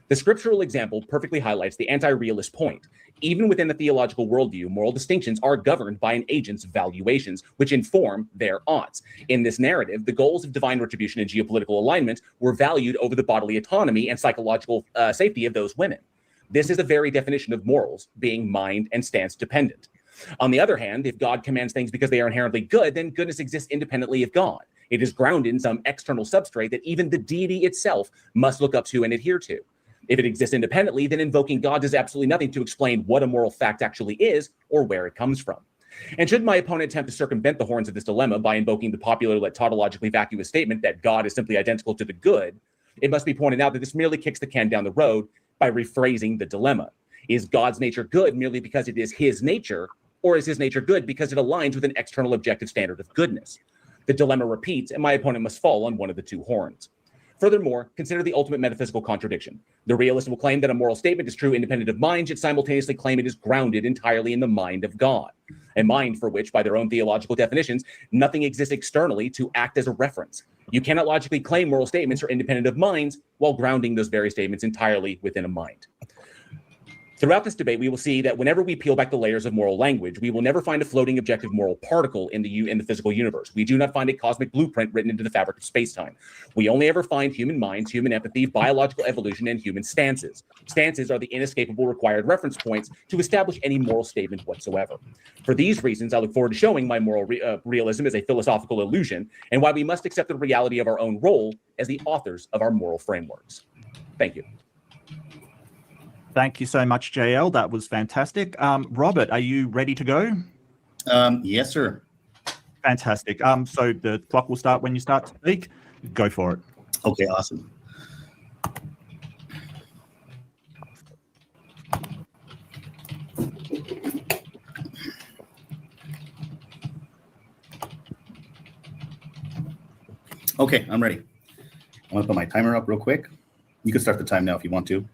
The scriptural example perfectly highlights the anti-realist point. Even within the theological worldview, moral distinctions are governed by an agent's valuations, which inform their oughts. In this narrative, the goals of divine retribution and geopolitical alignment were valued over the bodily autonomy and psychological safety of those women. This is the very definition of morals, being mind and stance dependent. On the other hand, if God commands things because they are inherently good, then goodness exists independently of God. It is grounded in some external substrate that even the deity itself must look up to and adhere to. If it exists independently, then invoking God does absolutely nothing to explain what a moral fact actually is or where it comes from. And should my opponent attempt to circumvent the horns of this dilemma by invoking the popular but tautologically vacuous statement that God is simply identical to the good, it must be pointed out that this merely kicks the can down the road by rephrasing the dilemma. Is God's nature good merely because it is his nature, or is his nature good because it aligns with an external objective standard of goodness? The dilemma repeats, and my opponent must fall on one of the two horns. Furthermore, consider the ultimate metaphysical contradiction. The realist will claim that a moral statement is true independent of mind, yet simultaneously claim it is grounded entirely in the mind of God, a mind for which, by their own theological definitions, nothing exists externally to act as a reference. You cannot logically claim moral statements are independent of minds while grounding those very statements entirely within a mind. Throughout this debate, we will see that whenever we peel back the layers of moral language, we will never find a floating objective moral particle in the physical universe. We do not find a cosmic blueprint written into the fabric of space-time. We only ever find human minds, human empathy, biological evolution, and human stances. Stances are the inescapable required reference points to establish any moral statement whatsoever. For these reasons, I look forward to showing my moral realism is a philosophical illusion, and why we must accept the reality of our own role as the authors of our moral frameworks. Thank you. Thank you so much, JL. That was fantastic. Robert, are you ready to go? Yes, sir. Fantastic. So the clock will start when you start to speak. Go for it. Okay, awesome. Okay, I'm ready. I'm going to put my timer up real quick. You can start the time now if you want to.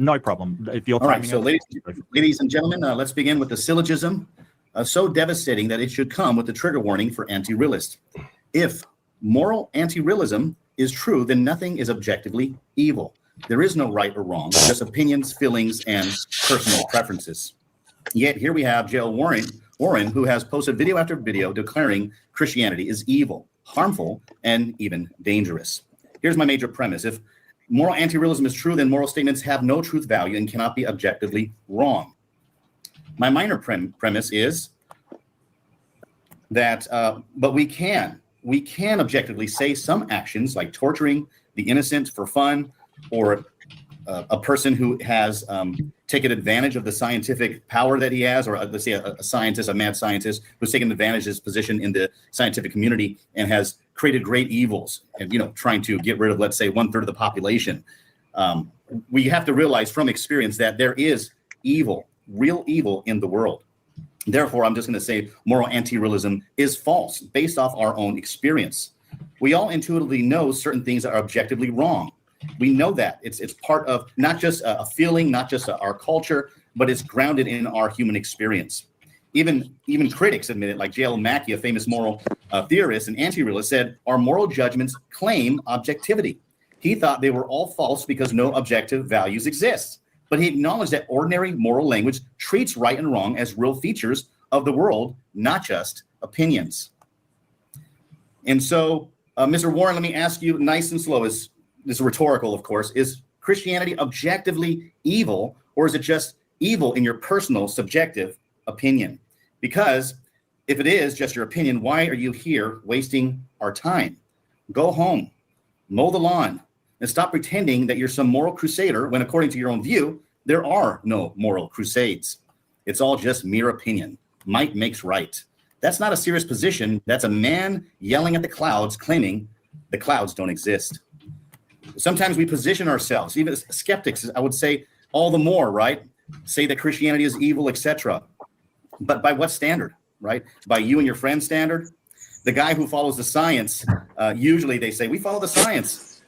No problem. If you're all right, so ladies and gentlemen, let's begin with the syllogism, so devastating that it should come with the trigger warning for anti-realist. If moral anti-realism is true, then nothing is objectively evil. There is no right or wrong, just opinions, feelings, and personal preferences. Yet here we have J.L. Warren, who has posted video after video declaring Christianity is evil, harmful, and even dangerous. Here's my major premise. If moral anti-realism is true, then moral statements have no truth value and cannot be objectively wrong. My minor premise is that, but we can objectively say some actions like torturing the innocent for fun, or a person who has taken advantage of the scientific power that he has, or let's say a scientist, a mad scientist who's taken advantage of his position in the scientific community and has created great evils and, trying to get rid of, let's say, 1/3 of the population. We have to realize from experience that there is evil, real evil in the world. Therefore, I'm just going to say moral anti-realism is false based off our own experience. We all intuitively know certain things are objectively wrong. We know that it's part of not just a feeling, not just our culture, but it's grounded in our human experience. Even critics admit it, like J.L. Mackie, a famous moral theorist and anti-realist, said, our moral judgments claim objectivity. He thought they were all false because no objective values exist. But he acknowledged that ordinary moral language treats right and wrong as real features of the world, not just opinions. And so, Mr. Warren, let me ask you nice and slow, this is rhetorical, of course, is Christianity objectively evil, or is it just evil in your personal subjective opinion? Because if it is just your opinion, why are you here wasting our time? Go home, mow the lawn, and stop pretending that you're some moral crusader when, according to your own view, there are no moral crusades. It's all just mere opinion. Might makes right. That's not a serious position. That's a man yelling at the clouds, claiming the clouds don't exist. Sometimes we position ourselves, even as skeptics, I would say all the more, right? Say that Christianity is evil, etc. But by what standard, right? By you and your friend's standard? The guy who follows the science, usually they say, we follow the science.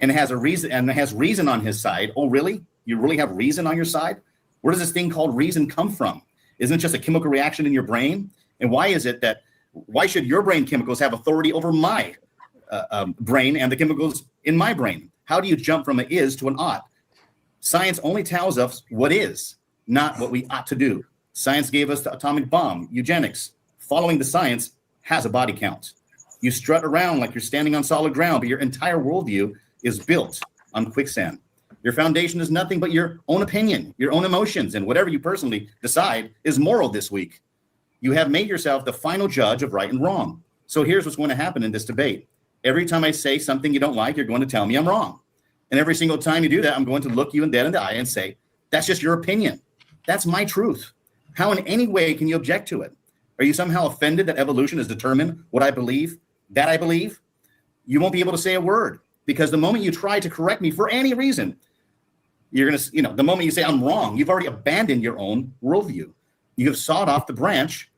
And it has a reason, and it has reason on his side. Oh, really? You really have reason on your side? Where does this thing called reason come from? Isn't it just a chemical reaction in your brain? And why should your brain chemicals have authority over my brain and the chemicals in my brain? How do you jump from an is to an ought? Science only tells us what is, not what we ought to do. Science gave us the atomic bomb, eugenics. Following the science has a body count. You strut around like you're standing on solid ground, but your entire worldview is built on quicksand. Your foundation is nothing but your own opinion, your own emotions, and whatever you personally decide is moral this week. You have made yourself the final judge of right and wrong. So here's what's going to happen in this debate. Every time I say something you don't like, you're going to tell me I'm wrong. And every single time you do that, I'm going to look you dead in the eye and say, that's just your opinion. That's my truth. How in any way can you object to it? Are you somehow offended that evolution has determined what I believe, that I believe? You won't be able to say a word, because the moment you try to correct me for any reason, you're going to, the moment you say I'm wrong, you've already abandoned your own worldview. You have sawed off the branch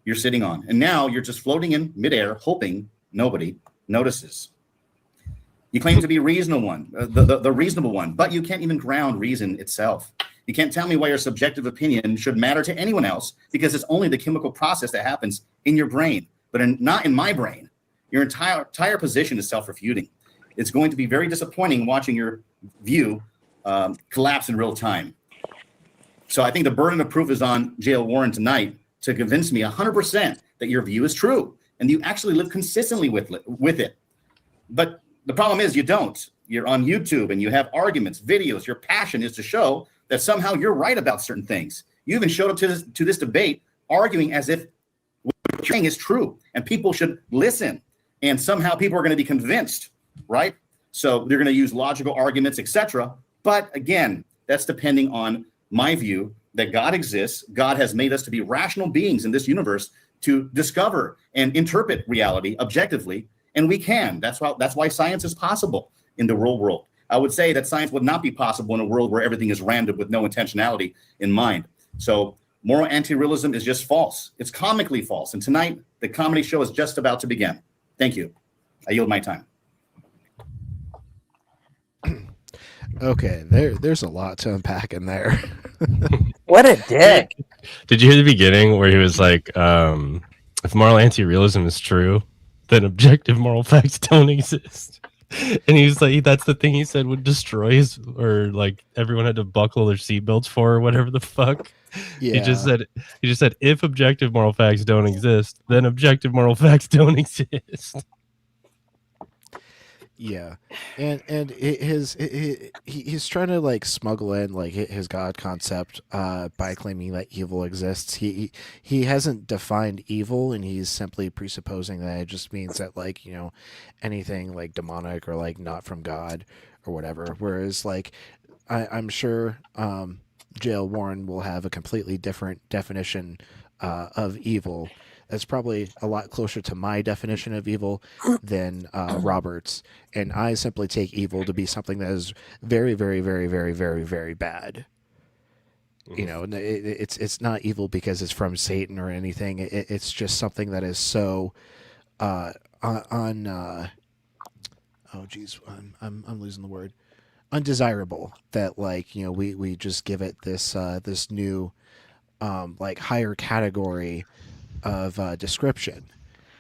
you're sitting on. And now you're just floating in midair, hoping nobody notices. You claim to be the reasonable one, but you can't even ground reason itself. You can't tell me why your subjective opinion should matter to anyone else, because it's only the chemical process that happens in your brain, but not in my brain. Your entire position is self-refuting. It's going to be very disappointing watching your view collapse in real time. So I think the burden of proof is on J.L. Warren tonight to convince me 100% that your view is true and you actually live consistently with it. But the problem is you don't. You're on YouTube and you have arguments, videos. Your passion is to show that somehow you're right about certain things. You even showed up to this debate arguing as if what you're saying is true and people should listen. And somehow people are going to be convinced, right? So they're going to use logical arguments, etc. But again, that's depending on my view that God exists. God has made us to be rational beings in this universe to discover and interpret reality objectively, and we can. That's why science is possible in the real world. I would say that science would not be possible in a world where everything is random with no intentionality in mind. So moral anti-realism is just false. It's comically false. And tonight, the comedy show is just about to begin. Thank you. I yield my time. Okay, there's a lot to unpack in there. What a dick. Did you hear the beginning where he was like, if moral anti-realism is true, then objective moral facts don't exist? And he was like, that's the thing he said would destroy his, or like everyone had to buckle their seatbelts for, or whatever the fuck. Yeah. He just said if objective moral facts don't exist, then objective moral facts don't exist. Yeah, and he's trying to like smuggle in like his God concept by claiming that evil exists. He hasn't defined evil, and he's simply presupposing that it just means that like anything like demonic or like not from God or whatever. Whereas like I'm sure J.L. Warren will have a completely different definition of evil. That's probably a lot closer to my definition of evil than Robert's. And I simply take evil to be something that is very, very, very, very, very, very bad. It's not evil because it's from Satan or anything. It's just something that is so I'm losing the word. Undesirable that we just give it this new like higher category of description,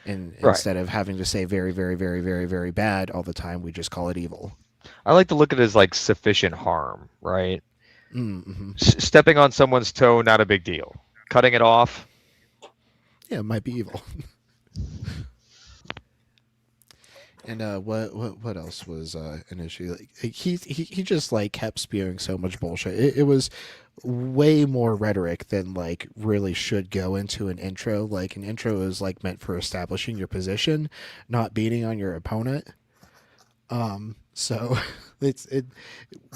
and instead of having to say very, very, very, very, very bad all the time, we just call it evil. I like to look at it as like sufficient harm, right? Mm-hmm. Stepping on someone's toe, not a big deal. Cutting it off, yeah, it might be evil. And what else was an issue? Like he just like kept spewing so much bullshit. It was way more rhetoric than like really should go into an intro. Like an intro is like meant for establishing your position, not beating on your opponent. So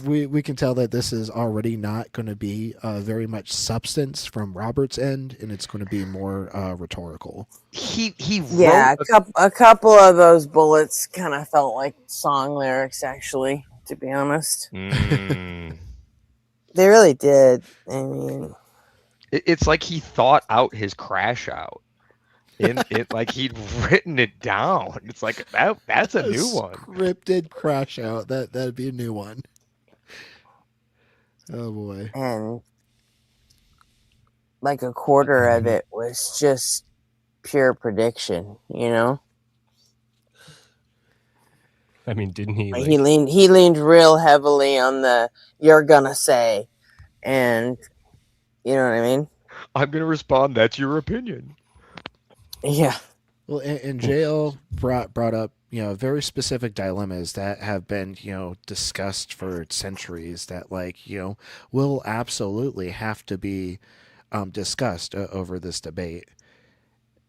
we can tell that this is already not going to be very much substance from Robert's end, and it's going to be more rhetorical. Yeah, a couple of those bullets kind of felt like song lyrics, actually, to be honest. They really did. I mean, it's like he thought out his crash out. Like he'd written it down. It's like that's a new one. Scripted crash out. That'd be a new one. Oh boy. And like a quarter of it was just pure prediction, I mean, didn't he? He leaned real heavily on the "you're gonna say," and you know what I mean. I'm gonna respond. That's your opinion. Yeah. Well, and JL brought up very specific dilemmas that have been discussed for centuries that will absolutely have to be discussed over this debate.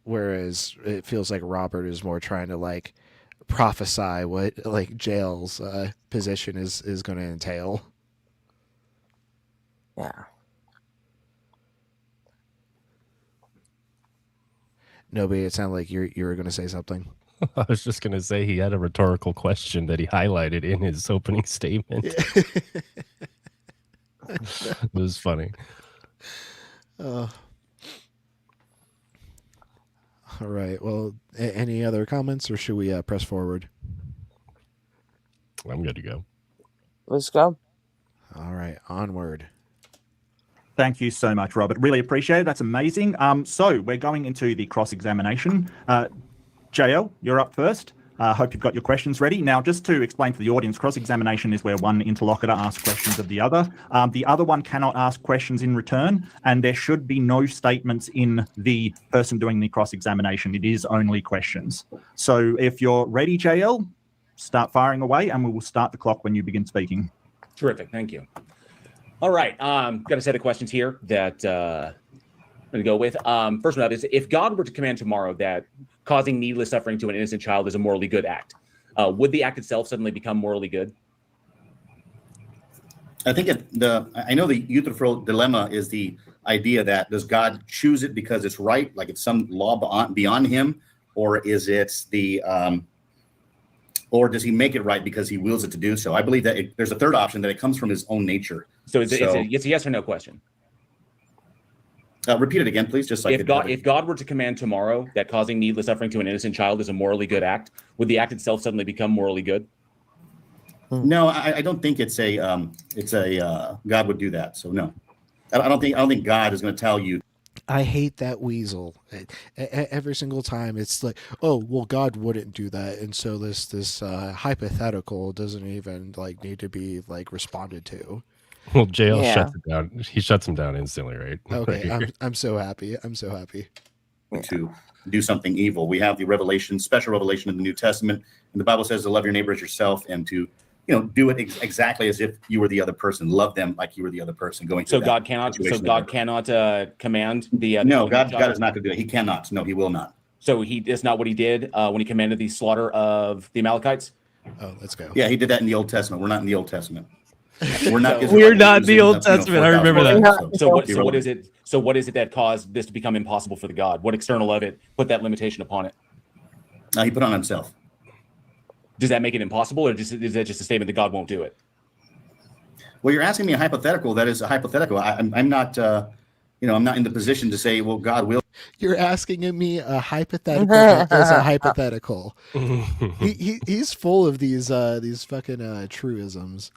Whereas it feels like Robert is more trying to prophesy what JL's position is going to entail. Yeah. Nobody, it sounded like you were going to say something. I was just going to say he had a rhetorical question that he highlighted in his opening statement. It was funny. All right. Well, any other comments, or should we press forward? I'm good to go. Let's go. All right, onward. Thank you so much, Robert. Really appreciate it. That's amazing. So we're going into the cross-examination. JL, you're up first. Hope you've got your questions ready. Now, just to explain to the audience, cross-examination is where one interlocutor asks questions of the other. The other one cannot ask questions in return, and there should be no statements in the person doing the cross-examination. It is only questions. So if you're ready, JL, start firing away, and we will start the clock when you begin speaking. Terrific. Thank you. All right. Got a set of questions here that I'm going to go with. First one up is, if God were to command tomorrow that causing needless suffering to an innocent child is a morally good act, would the act itself suddenly become morally good? I think I know the Euthyphro dilemma is the idea that, does God choose it because it's right, like it's some law beyond him, or is it or does he make it right because he wills it to do so? I believe that there's a third option, that it comes from his own nature. So it's a yes or no question. Repeat it again, please. Just like if God were to command tomorrow that causing needless suffering to an innocent child is a morally good act, would the act itself suddenly become morally good? No, I don't think it's a God would do that. So no, I don't think God is going to tell you. I hate that weasel. Every single time it's like, oh, well, God wouldn't do that, and so this hypothetical doesn't even need to be responded to. Well, JL shuts it down. He shuts him down instantly, right? Okay, I'm so happy. To do something evil. We have the revelation, special revelation in the New Testament, and the Bible says to love your neighbor as yourself, and to do it exactly as if you were the other person. Love them like you were the other person. So God cannot command the. No, God is not going to do it. He cannot. No, he will not. So it's not what he did when he commanded the slaughter of the Amalekites. Oh, let's go. Yeah, he did that in the Old Testament. We're not in the Old Testament. We're not. We're not in the Old Testament. I remember that. So what is it? So what is it that caused this to become impossible for the God? What external of it put that limitation upon it? He put on himself. Does that make it impossible, or is that just a statement that God won't do it? Well, you're asking me a hypothetical. That is a hypothetical. I'm not. I'm not in the position to say, well, God will. You're asking me a hypothetical that is a hypothetical. He's full of these fucking truisms.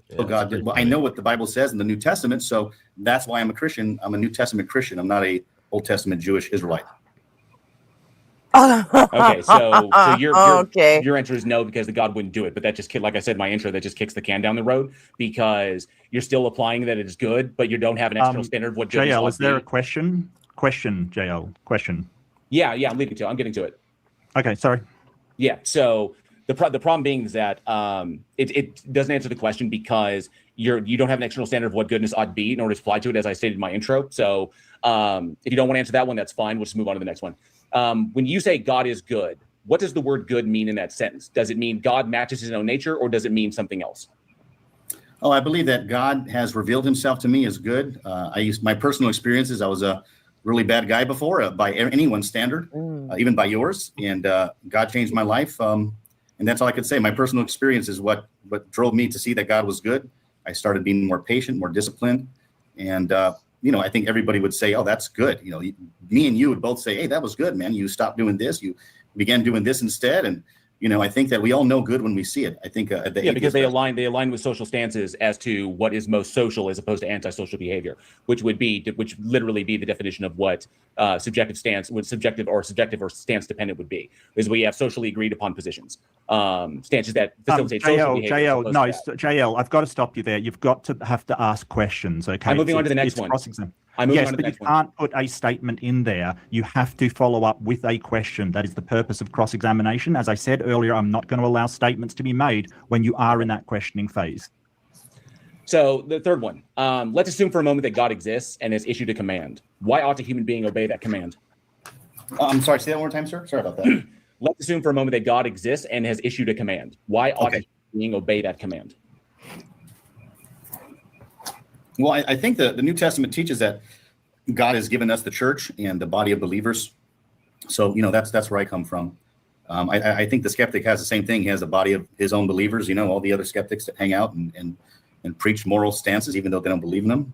Yeah, God did. Well, I know what the Bible says in the New Testament, so that's why I'm a Christian. I'm a New Testament Christian. I'm not a Old Testament Jewish Israelite. Okay, so Okay. your answer is no, because the God wouldn't do it. But that just, like I said, my intro, that just kicks the can down the road, because you're still applying that it is good, but you don't have an external standard of what good JL, is there a question? Question, JL. Question. Yeah, I'm leading to. I'm getting to it. Okay, sorry. Yeah. So the problem being is that it doesn't answer the question, because you don't have an external standard of what goodness ought to be in order to apply to it, as I stated in my intro. So if you don't want to answer that one, that's fine. We'll just move on to the next one. When you say God is good, what does the word good mean in that sentence? Does it mean God matches his own nature, or does it mean something else? Oh, I believe that God has revealed himself to me as good. I use my personal experiences. I was a really bad guy before, by anyone's standard, even by yours. And God changed my life. And that's all I could say. My personal experience is what drove me to see that God was good. I started being more patient, more disciplined. And, I think everybody would say, oh, that's good. Me and you would both say, hey, that was good, man. You stopped doing this. You began doing this instead. And, I think that we all know good when we see it. I think because they align with social stances as to what is most social as opposed to antisocial behavior, which literally be the definition of what subjective or stance dependent would be, is we have socially agreed upon positions, stances that facilitate social behavior. JL, I've got to stop you there. You've got to have to ask questions. Okay, I'm moving on to the next one. Yes, but you can't put a statement in there. You have to follow up with a question. That is the purpose of cross-examination. As I said earlier, I'm not going to allow statements to be made when you are in that questioning phase. So the third one, let's assume for a moment that God exists and has issued a command. Why ought a human being obey that command? I'm sorry, say that one more time, sir. Sorry about that. Let's assume for a moment that God exists and has issued a command. Why ought a human being obey that command? Well, I think the New Testament teaches that God has given us the church and the body of believers. So, that's where I come from. I think the skeptic has the same thing. He has a body of his own believers, all the other skeptics that hang out and preach moral stances, even though they don't believe in them.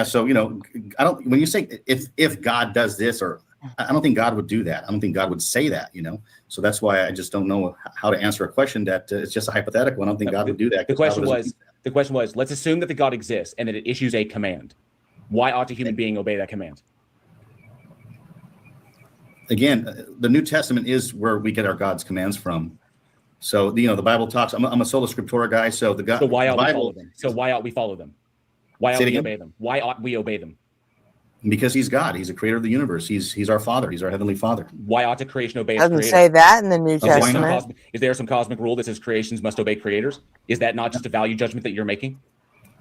So, when you say if God does this, or I don't think God would do that. I don't think God would say that, So that's why I just don't know how to answer a question that it's just a hypothetical. I don't think God would do that. The question was, let's assume that the God exists and that it issues a command. Why ought a human being obey that command? Again, the New Testament is where we get our God's commands from. So, the Bible talks, I'm a sola scriptura guy. So why ought we follow them? So why ought we follow them? Why ought we obey them? Why ought we obey them? Because he's God. He's the creator of the universe. He's our father. He's our heavenly father. Why ought the creation obey its Doesn't creator? say that in the New Testament. Is there some cosmic rule that says creations must obey creators? Is that not just a value judgment that you're making?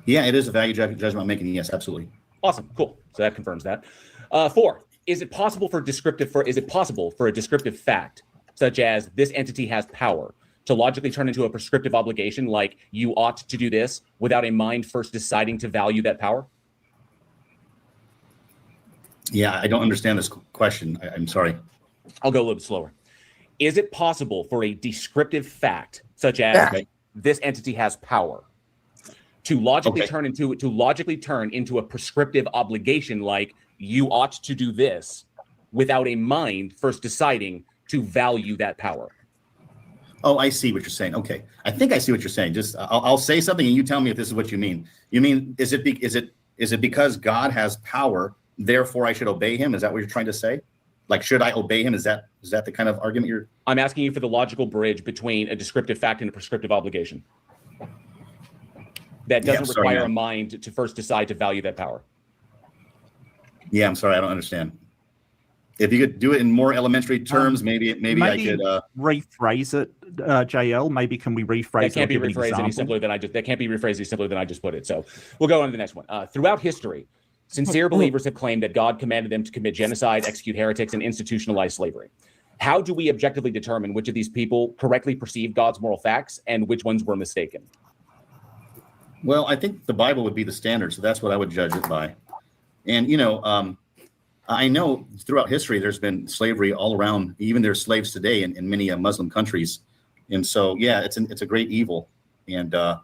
Yeah, it is a value judgment I'm making. Yes, absolutely. Awesome. Cool. So that confirms that. 4. Is it possible for a descriptive fact, such as this entity has power, to logically turn into a prescriptive obligation, like you ought to do this, without a mind first deciding to value that power? Yeah, I don't understand this question. I'm sorry. I'll go a little bit slower. Is it possible for a descriptive fact, such as this entity has power, to logically turn into a prescriptive obligation, like you ought to do this, without a mind first deciding to value that power? Oh, I see what you're saying. Okay, I think I see what you're saying. Just I'll say something and you tell me if this is what you mean. You mean is it because God has power, therefore I should obey him? Is that what you're trying to say? Like, should I obey him? Is that the kind of argument you're? I'm asking you for the logical bridge between a descriptive fact and a prescriptive obligation. That doesn't require a mind to first decide to value that power. Yeah, I'm sorry, I don't understand. If you could do it in more elementary terms, maybe I could rephrase it, JL. Maybe can we rephrase it? That can't be rephrased any simpler than I just put it. So we'll go on to the next one. Throughout history, sincere believers have claimed that God commanded them to commit genocide, execute heretics, and institutionalize slavery. How do we objectively determine which of these people correctly perceived God's moral facts and which ones were mistaken? Well, I think the Bible would be the standard, so that's what I would judge it by. And I know throughout history there's been slavery all around. Even there's slaves today in many Muslim countries, and so it's a great evil. And I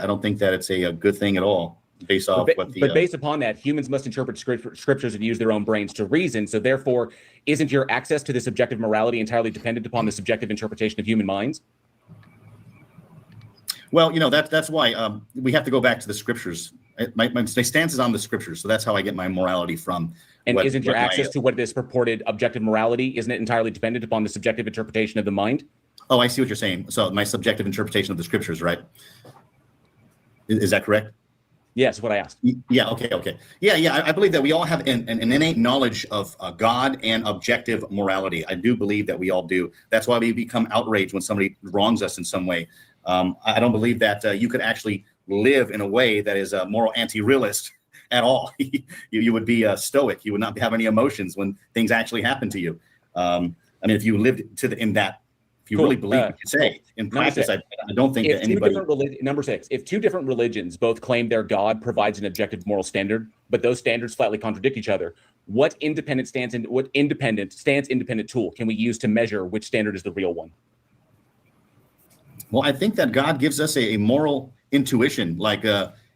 don't think that it's a good thing at all. Based off but based upon that, humans must interpret scriptures and use their own brains to reason. So therefore, isn't your access to this objective morality entirely dependent upon the subjective interpretation of human minds? Well, that's why we have to go back to the scriptures. My stance is on the scriptures, so that's how I get my morality from. And isn't your access to what is purported objective morality, isn't it entirely dependent upon the subjective interpretation of the mind? Oh, I see what you're saying. So my subjective interpretation of the scriptures, right? Is that correct? Yes, what I asked. Yeah, okay. Yeah, I believe that we all have an innate knowledge of God and objective morality. I do believe that we all do. That's why we become outraged when somebody wrongs us in some way. I don't believe that you could actually live in a way that is a moral anti-realist at all. You would be stoic. You would not have any emotions when things actually happen to you. If you lived in that, if you really believe what you say, in practice, I don't think that anybody. Number 6, if two different religions both claim their God provides an objective moral standard, but those standards flatly contradict each other, what independent tool can we use to measure which standard is the real one? Well, I think that God gives us a moral intuition. Like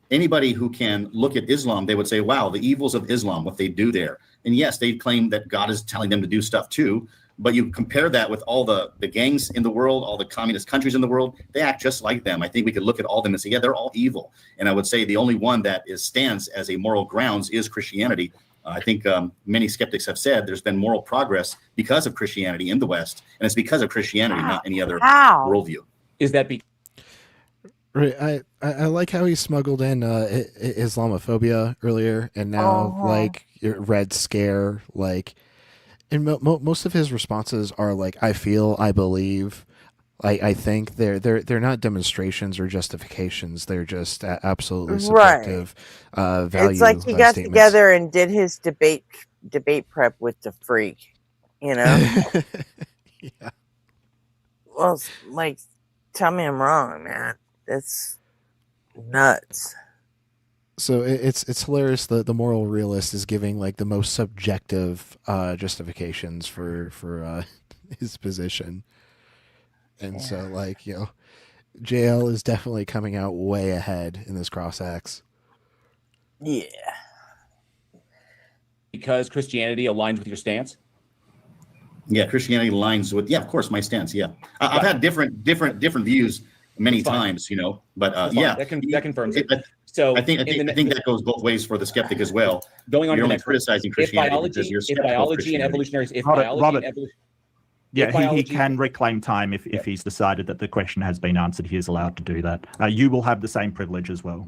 anybody who can look at Islam, they would say, wow, the evils of Islam, what they do there. And yes, they claim that God is telling them to do stuff too. But you compare that with all the gangs in the world, all the communist countries in the world, they act just like them. I think we could look at all of them and say, yeah, they're all evil. And I would say the only one that stands as a moral grounds is Christianity. I think many skeptics have said there's been moral progress because of Christianity in the West. And it's because of Christianity, not any other worldview. Is that Right. I like how he smuggled in Islamophobia earlier, and now like Red Scare, like, and most of his responses are like, I feel, I believe, I think they're not demonstrations or justifications. They're just absolutely subjective value. It's like he got together and did his debate prep with the freak, Yeah. Well, like, tell me I'm wrong, man. That's nuts. So it's hilarious that the moral realist is giving like the most subjective justifications for his position, and so like JL is definitely coming out way ahead in this cross-ax. Yeah. Because Christianity aligns with your stance. Yeah, Christianity aligns with of course my stance. Yeah, I've had different views many times, but yeah, that confirms it. So I think that goes both ways for the skeptic as well. Going on, you're to only next criticizing Christianity because you're skeptical of biology and Christianity. evolutionary, he can reclaim time if he's decided that the question has been answered. He is allowed to do that. You will have the same privilege as well.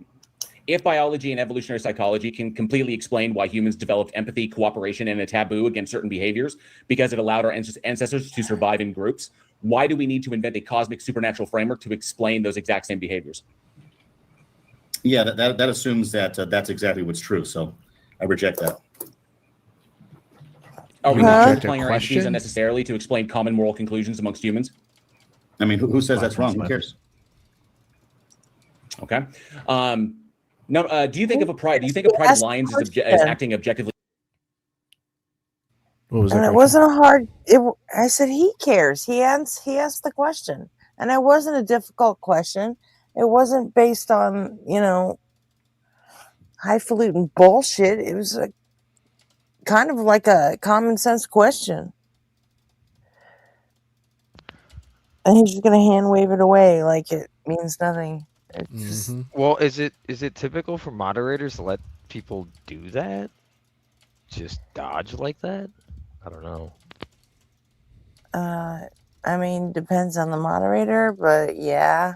If biology and evolutionary psychology can completely explain why humans developed empathy, cooperation, and a taboo against certain behaviors because it allowed our ancestors to survive in groups, why do we need to invent a cosmic supernatural framework to explain those exact same behaviors? Yeah, that assumes that that's exactly what's true. So I reject that. Are we multiplying our entities unnecessarily to explain common moral conclusions amongst humans? I mean, who says that's wrong? Who cares? Okay. No. Do you think of a pride? Do you think of Pride Alliance as acting objectively? What was that? And it wasn't a hard. I said he cares. He asked the question, and it wasn't a difficult question. It wasn't based on highfalutin bullshit. It was kind of like a common sense question, and he's just gonna hand wave it away like it means nothing. Well, is it typical for moderators to let people do that? Just dodge like that? I don't know. I mean, depends on the moderator, but yeah.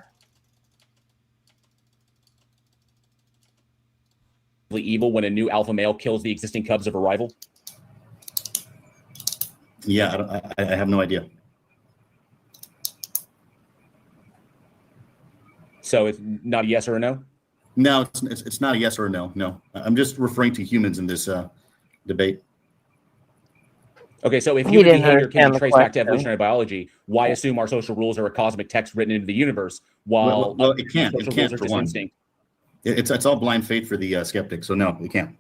Evil when a new alpha male kills the existing cubs of a rival? Yeah, I have no idea. So it's not a yes or a no? No, it's not a yes or a no. No, I'm just referring to humans in this debate. Okay, so if human behavior can be traced back to evolutionary biology, why assume our social rules are a cosmic text written into the universe while well it can't. social It can't rules are for just one. instinct? It's all blind faith for the skeptic. So no, we can't.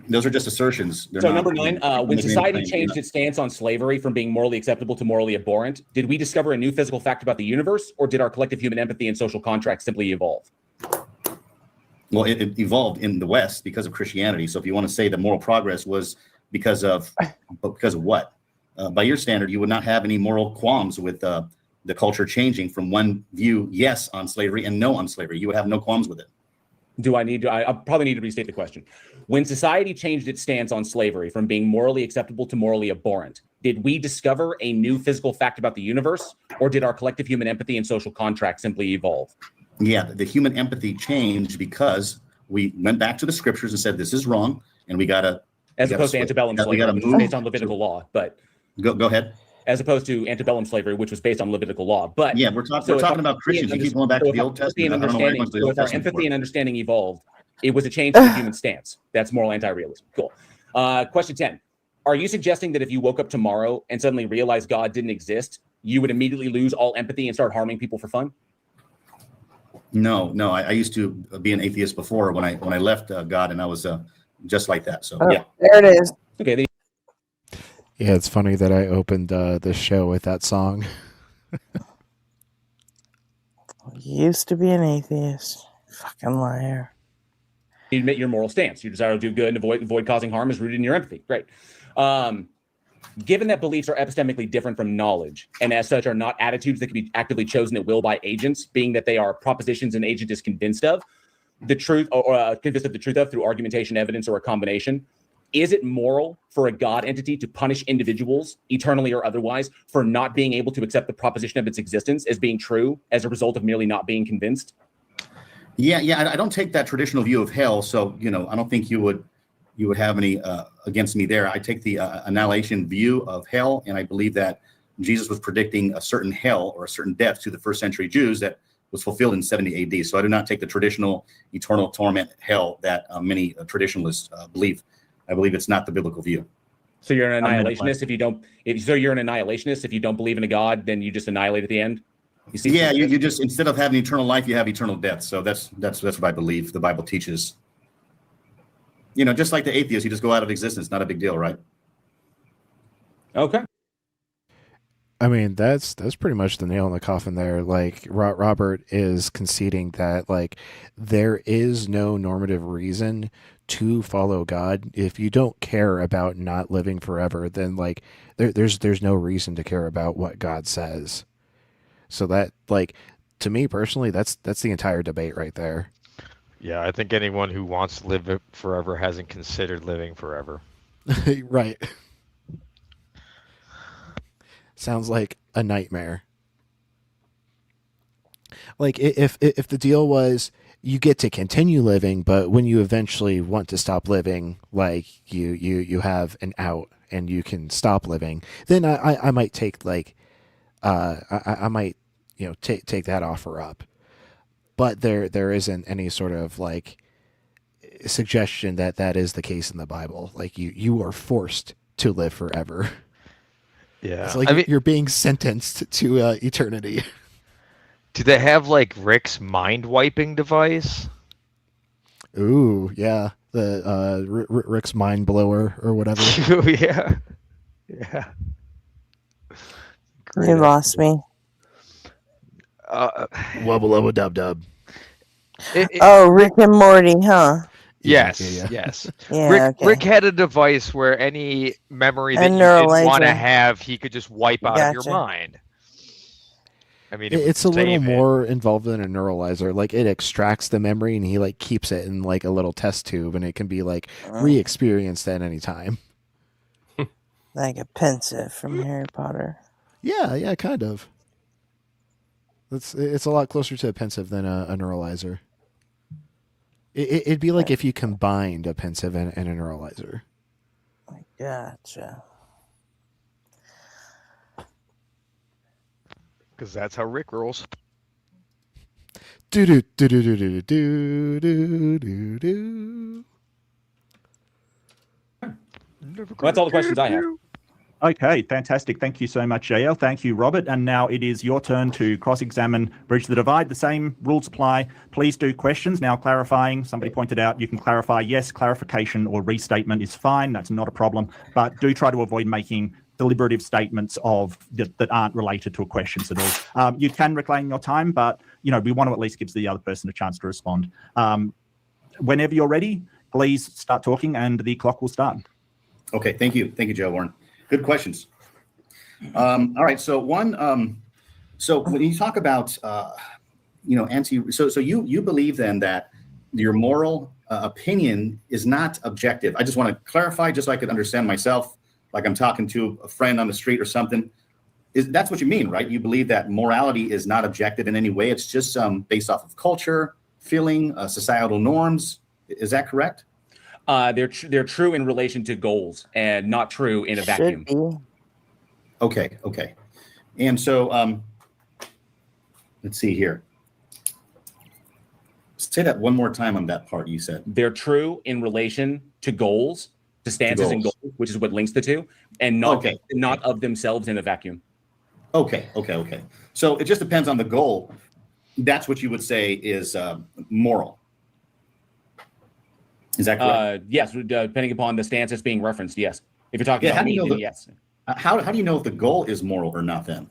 Those are just assertions. They're So not- number 9, when society changed its stance on slavery from being morally acceptable to morally abhorrent, did we discover a new physical fact about the universe, or did our collective human empathy and social contract simply evolve? Well, it evolved in the West because of Christianity. So if you want to say that moral progress was because of what? By your standard, you would not have any moral qualms with the culture changing from one view, yes, on slavery and no on slavery. You would have no qualms with it. I probably need to restate the question. When society changed its stance on slavery from being morally acceptable to morally abhorrent, did we discover a new physical fact about the universe, or did our collective human empathy and social contract simply evolve? Yeah, the human empathy changed because we went back to the scriptures and said, this is wrong, and we got to... As opposed to antebellum slavery, which was based on Levitical law, but... Go ahead. As opposed to antebellum slavery, which was based on Levitical law. But yeah, we're talking about Christians. You keep going back to the Old Testament. So if our empathy and understanding evolved, it was a change to the human stance. That's moral anti-realism. Cool. Question 10. Are you suggesting that if you woke up tomorrow and suddenly realized God didn't exist, you would immediately lose all empathy and start harming people for fun? No. I used to be an atheist before when I left God, and I was just like that. So yeah. There it is. Okay. Yeah, it's funny that I opened the show with that song. Used to be an atheist. Fucking liar. You admit your moral stance. Your desire to do good and avoid causing harm is rooted in your empathy. Great. Given that beliefs are epistemically different from knowledge, and as such are not attitudes that can be actively chosen at will by agents, being that they are propositions an agent is convinced of the truth or convinced of the truth of through argumentation, evidence, or a combination, is it moral for a God entity to punish individuals, eternally or otherwise, for not being able to accept the proposition of its existence as being true as a result of merely not being convinced? Yeah. I don't take that traditional view of hell, so I don't think you would have any against me there. I take the annihilation view of hell, and I believe that Jesus was predicting a certain hell or a certain death to the first century Jews that was fulfilled in 70 AD. So I do not take the traditional eternal torment hell that many traditionalists believe. I believe it's not the biblical view. So you're an annihilationist if you don't. You're an annihilationist if you don't believe in a God, then you just annihilate at the end. You see, yeah, you just, instead of having eternal life, you have eternal death. So that's what I believe the Bible teaches. You know, just like the atheists, you just go out of existence. Not a big deal, right? Okay. I mean, that's pretty much the nail in the coffin there. Like, Robert is conceding that, like, there is no normative reason to follow God. If you don't care about not living forever, then, like, there's no reason to care about what God says. So that, like, to me personally, that's the entire debate right there. Yeah, I think anyone who wants to live forever hasn't considered living forever. Right. Sounds like a nightmare. Like, if the deal was you get to continue living, but when you eventually want to stop living, like you have an out and you can stop living, then I might take, like, I might, you know, take that offer up. But there isn't any sort of, like, suggestion that that is the case in the Bible. Like, you are forced to live forever. Yeah, it's like you're being sentenced to eternity. Do they have, like, Rick's mind wiping device? Ooh, yeah, the Rick's mind blower or whatever. Yeah, yeah. You lost me. Wubba lubba dub dub. Oh, Rick and Morty, huh? Yes, Yeah. yes. Yeah, Rick had a device where any memory that A you didn't want to neuralizer. have, he could just wipe out of your Gotcha. mind. I mean, it would It's a little save it. more involved than a neuralizer. Like, it extracts the memory and he, like, keeps it in, like, a little test tube, and it can be, like, re-experienced at any time. Like a pensive from Harry Potter. Yeah, kind of. It's a lot closer to a pensive than a neuralizer. It'd be like if you combined a pensive and a neuralizer. Gotcha. Because that's how Rick rolls. Do do do do do do do do do do. Well, that's all the questions I have. Okay, fantastic. Thank you so much, JL. Thank you, Robert. And now it is your turn to cross-examine Bridge the Divide. The same rules apply. Please do questions. Now, clarifying, somebody pointed out you can clarify. Yes, clarification or restatement is fine. That's not a problem. But do try to avoid making deliberative statements that aren't related to a questions at all. You can reclaim your time, but, you know, we want to at least give the other person a chance to respond. Whenever you're ready, please start talking and the clock will start. Okay, thank you, Joe Warren. Good questions. All right, so one, so when you talk about, so you believe then that your moral opinion is not objective. I just want to clarify, just so I could understand myself, like I'm talking to a friend on the street or something. That's what you mean, right? You believe that morality is not objective in any way. It's just based off of culture, feeling, societal norms. Is that correct? They're true in relation to goals and not true in a vacuum. Okay. And so let's see here. Say that one more time on that part you said. They're true in relation to goals, to stances and goals, which is what links the two, and not of themselves in a vacuum. Okay. So it just depends on the goal. That's what you would say is moral. Is that correct? Yes, depending upon the stance that's being referenced, yes. If you're talking about me, then yes. How do you know if the goal is moral or not then?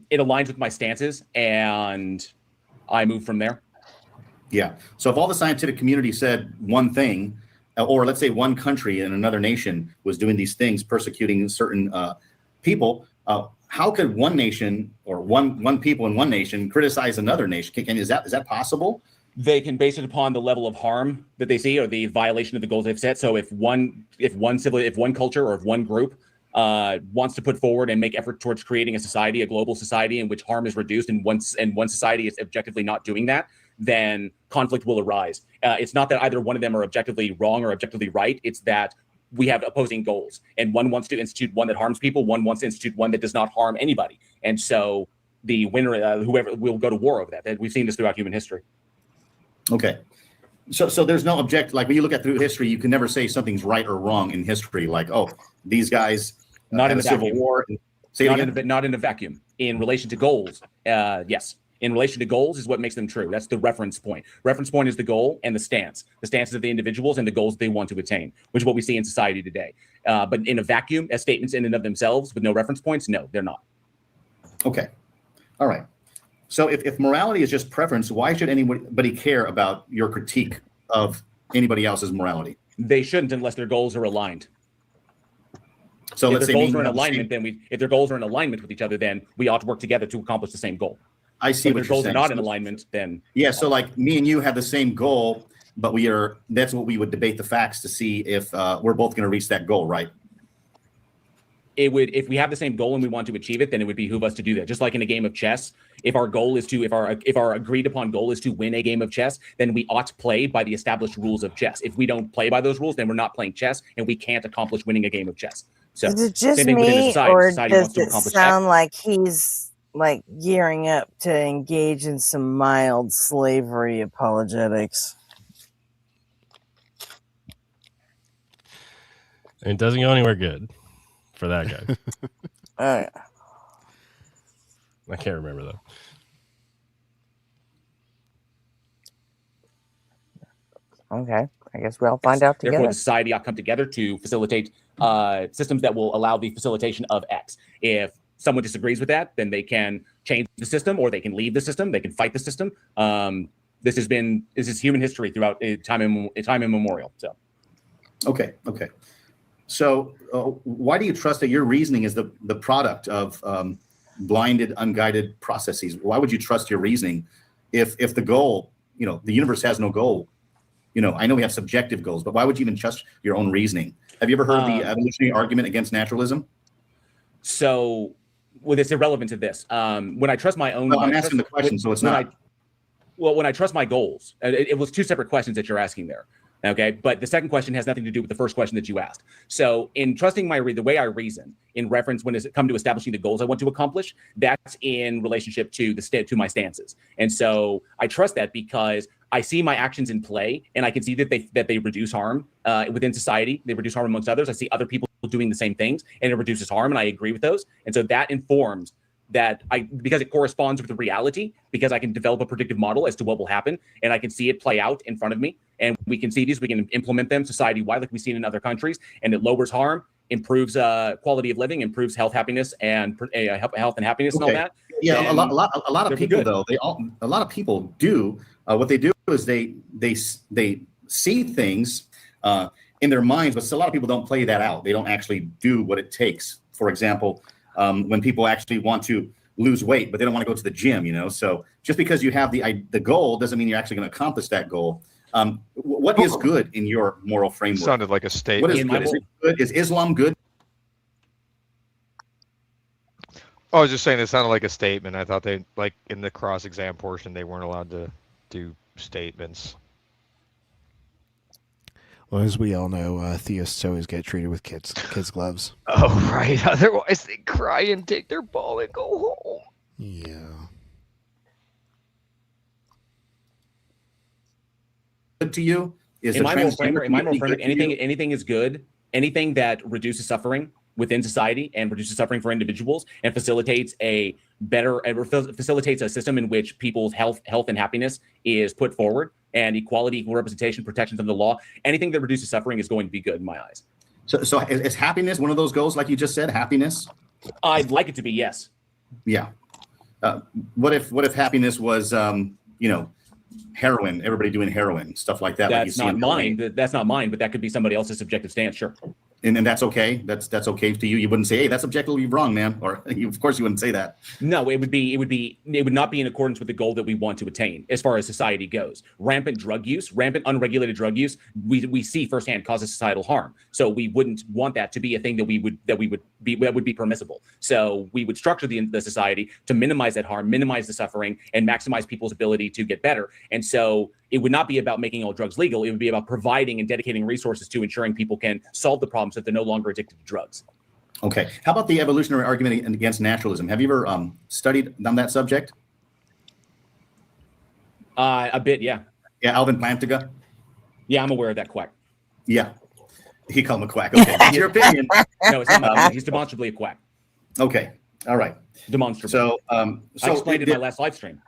It aligns with my stances, and I move from there. Yeah. So if all the scientific community said one thing, or let's say one country in another nation was doing these things, persecuting certain people, how could one nation or one people in one nation criticize another nation? Is that possible? They can base it upon the level of harm that they see or the violation of the goals they've set. So if one culture or if one group wants to put forward and make effort towards creating a society, a global society in which harm is reduced, and one society is objectively not doing that, then conflict will arise. It's not that either one of them are objectively wrong or objectively right. It's that we have opposing goals, and one wants to institute one that harms people, one wants to institute one that does not harm anybody. And so the winner, whoever, will go to war over that. We've seen this throughout human history. Okay. So there's no like when you look at through history, you can never say something's right or wrong in history. Like, oh, these guys not in the Civil War. Say it not again. not in a vacuum. In relation to goals, yes. In relation to goals is what makes them true. That's the reference point. Reference point is the goal and the stance. The stances of the individuals and the goals they want to attain, which is what we see in society today. But in a vacuum, as statements in and of themselves with no reference points, no, they're not. Okay. All right. So if morality is just preference, why should anybody care about your critique of anybody else's morality? They shouldn't unless their goals are aligned. So if let's their say goals are in alignment, if their goals are in alignment with each other, then we ought to work together to accomplish the same goal. I see If what their you're goals saying. are not in alignment, then Yeah, so like me and you have the same goal, but that's what we would debate the facts to see if we're both going to reach that goal, right? it would, if we have the same goal and we want to achieve it, then it would behoove us to do that. Just like in a game of chess, if our goal is to, if our agreed upon goal is to win a game of chess, then we ought to play by the established rules of chess. If we don't play by those rules, then we're not playing chess and we can't accomplish winning a game of chess. So is it just same thing within me, society. or Society does wants to it accomplish sound like he's like gearing up to engage in some mild slavery apologetics? It doesn't go anywhere good for that guy. I can't remember though. Okay, I guess we'll find out together. Therefore, the society ought to come together to facilitate systems that will allow the facilitation of X. If someone disagrees with that, then they can change the system, or they can leave the system. They can fight the system. This is human history throughout time immemorial. So, okay. So, why do you trust that your reasoning is the product of blinded, unguided processes? Why would you trust your reasoning if the goal, the universe has no goal? I know we have subjective goals, but why would you even trust your own reasoning? Have you ever heard the evolutionary argument against naturalism? So, well, it's irrelevant to this. When I trust my own, well, I'm asking the question, so it's not. When I trust my goals, it was two separate questions that you're asking there. Okay, but the second question has nothing to do with the first question that you asked. So, in trusting the way I reason in reference when it come to establishing the goals I want to accomplish, that's in relationship to to my stances. And so, I trust that because I see my actions in play, and I can see that they reduce harm within society. They reduce harm amongst others. I see other people doing the same things, and it reduces harm, and I agree with those. And so that informs that because it corresponds with the reality, because I can develop a predictive model as to what will happen, and I can see it play out in front of me, and we can see these, we can implement them society-wide like we've seen in other countries, and it lowers harm, improves quality of living, improves health, happiness, and health and happiness, and all that. Yeah, a lot of people though, a lot of people do what they do is they see things in their minds, but a lot of people don't play that out. They don't actually do what it takes. For example, when people actually want to lose weight, but they don't want to go to the gym, so just because you have the goal doesn't mean you're actually going to accomplish that goal. What is good in your moral framework? Sounded like a statement. What is good? Is it good? Is Islam good? I was just saying it sounded like a statement. I thought they, like in the cross-exam portion, they weren't allowed to do statements. Well, as we all know, theists always get treated with kids' gloves. Oh, right. Otherwise, they cry and take their ball and go home. Yeah. Good to you? In my moral framework, anything is good. Anything that reduces suffering within society and reduces suffering for individuals and facilitates a system in which people's health and happiness is put forward, and equality, equal representation, protections of the law. Anything that reduces suffering is going to be good in my eyes. So is happiness one of those goals, like you just said? Happiness? I'd like it to be, yes. Yeah. What if happiness was heroin? Everybody doing heroin, stuff like that. That's not mine. That's not mine, but that could be somebody else's subjective stance. Sure. And that's okay. That's okay to you. You wouldn't say, "Hey, that's objectively wrong, man," or of course you wouldn't say that. No, it would not be in accordance with the goal that we want to attain as far as society goes. Rampant unregulated drug use, we see firsthand causes societal harm. So we wouldn't want that to be a thing that would be permissible. So we would structure the society to minimize that harm, minimize the suffering, and maximize people's ability to get better. And so it would not be about making all drugs legal. It would be about providing and dedicating resources to ensuring people can solve the problem so that they're no longer addicted to drugs. Okay. How about the evolutionary argument against naturalism? Have you ever studied on that subject? A bit, yeah. Yeah, Alvin Plantinga? Yeah, I'm aware of that quack. Yeah. He called him a quack. Okay. That's your opinion. No, it's not. He's demonstrably a quack. Okay. All right. Demonstrably. So, I explained it in my last live stream.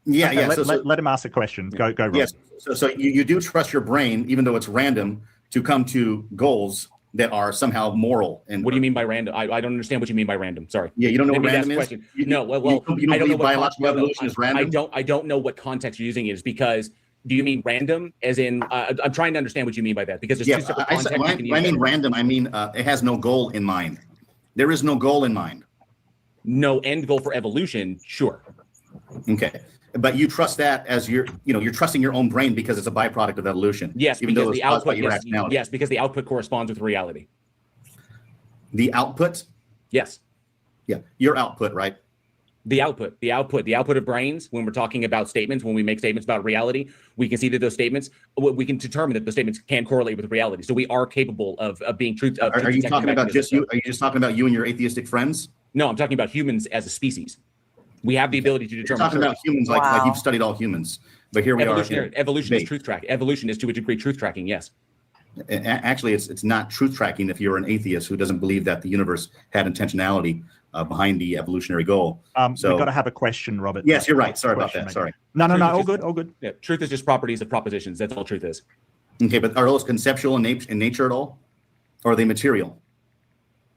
Yeah, Okay, yeah. Let him ask a question. Go, Rob. Yes. So you do trust your brain, even though it's random, to come to goals that are somehow moral. And what do you mean by random? I don't understand what you mean by random. Sorry. Yeah, you don't know Maybe what that's random the is? question. No, well, you don't I don't know believe what biological evolution is random? I don't know what context you're using it is because. Do you mean random? As in, I'm trying to understand what you mean by that because there's two separate contexts. When I mean random, I mean it has no goal in mind. There is no goal in mind. No end goal for evolution, sure. Okay, but you trust that as you're trusting your own brain because it's a byproduct of evolution. Yes, even because though the it's caused by output. your Yes, rationality. yes, because the output corresponds with reality. The output. Yes. Yeah, your output, right? The output of brains, when we're talking about statements, when we make statements about reality, we can see that those statements, we can determine that those statements can correlate with reality. So we are capable of being truth. Are you talking about just you? Are you just talking about you and your atheistic friends? No, I'm talking about humans as a species. We have the ability to determine. You're talking about humans like you've studied all humans, but here we are. Evolution is truth tracking. Evolution is to a degree truth tracking, yes. Actually, it's not truth tracking if you're an atheist who doesn't believe that the universe had intentionality behind the evolutionary goal. So we've got to have a question, Robert. Yes, you're right. Sorry about that. Sorry. No, all good, all good. Yeah, truth is just properties of propositions. That's all truth is. Okay, but are those conceptual in nature at all, or are they material?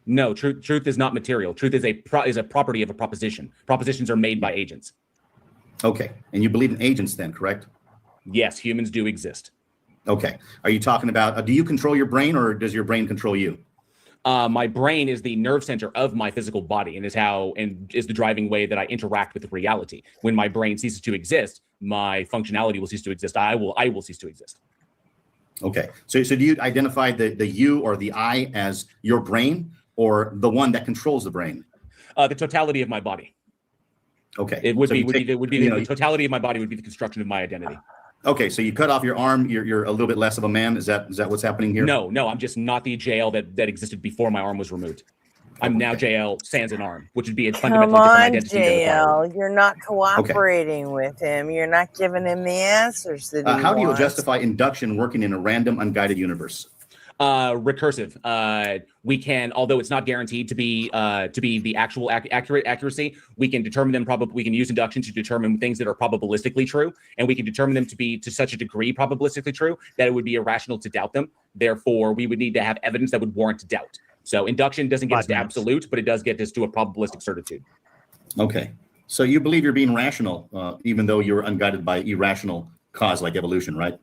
No, truth is not material. Truth is a property of a proposition. Propositions are made by agents. Okay, and you believe in agents then, correct? Yes, humans do exist. Okay. Are you talking about, do you control your brain or does your brain control you? My brain is the nerve center of my physical body and is the driving way that I interact with reality. When my brain ceases to exist, my functionality will cease to exist. I will cease to exist. Okay. So do you identify the you or the I as your brain or the one that controls the brain? The totality of my body. Okay. It would be the totality of my body would be the construction of my identity. Okay, so you cut off your arm, you're a little bit less of a man. Is that what's happening here? No, I'm just not the JL that existed before my arm was removed. I'm now JL sans an arm, which would be a fundamentally different identity. JL, you're not cooperating with him. You're not giving him the answers that he How do you wants. justify induction working in a random, unguided universe? Recursive. We can, although it's not guaranteed to be the actual accuracy, we can determine them. We can use induction to determine things that are probabilistically true, and we can determine them to be to such a degree probabilistically true that it would be irrational to doubt them. Therefore, we would need to have evidence that would warrant doubt. So induction doesn't get us to absolute, but it does get us to a probabilistic certitude. Okay. So you believe you're being rational, even though you're unguided by irrational cause like evolution, right?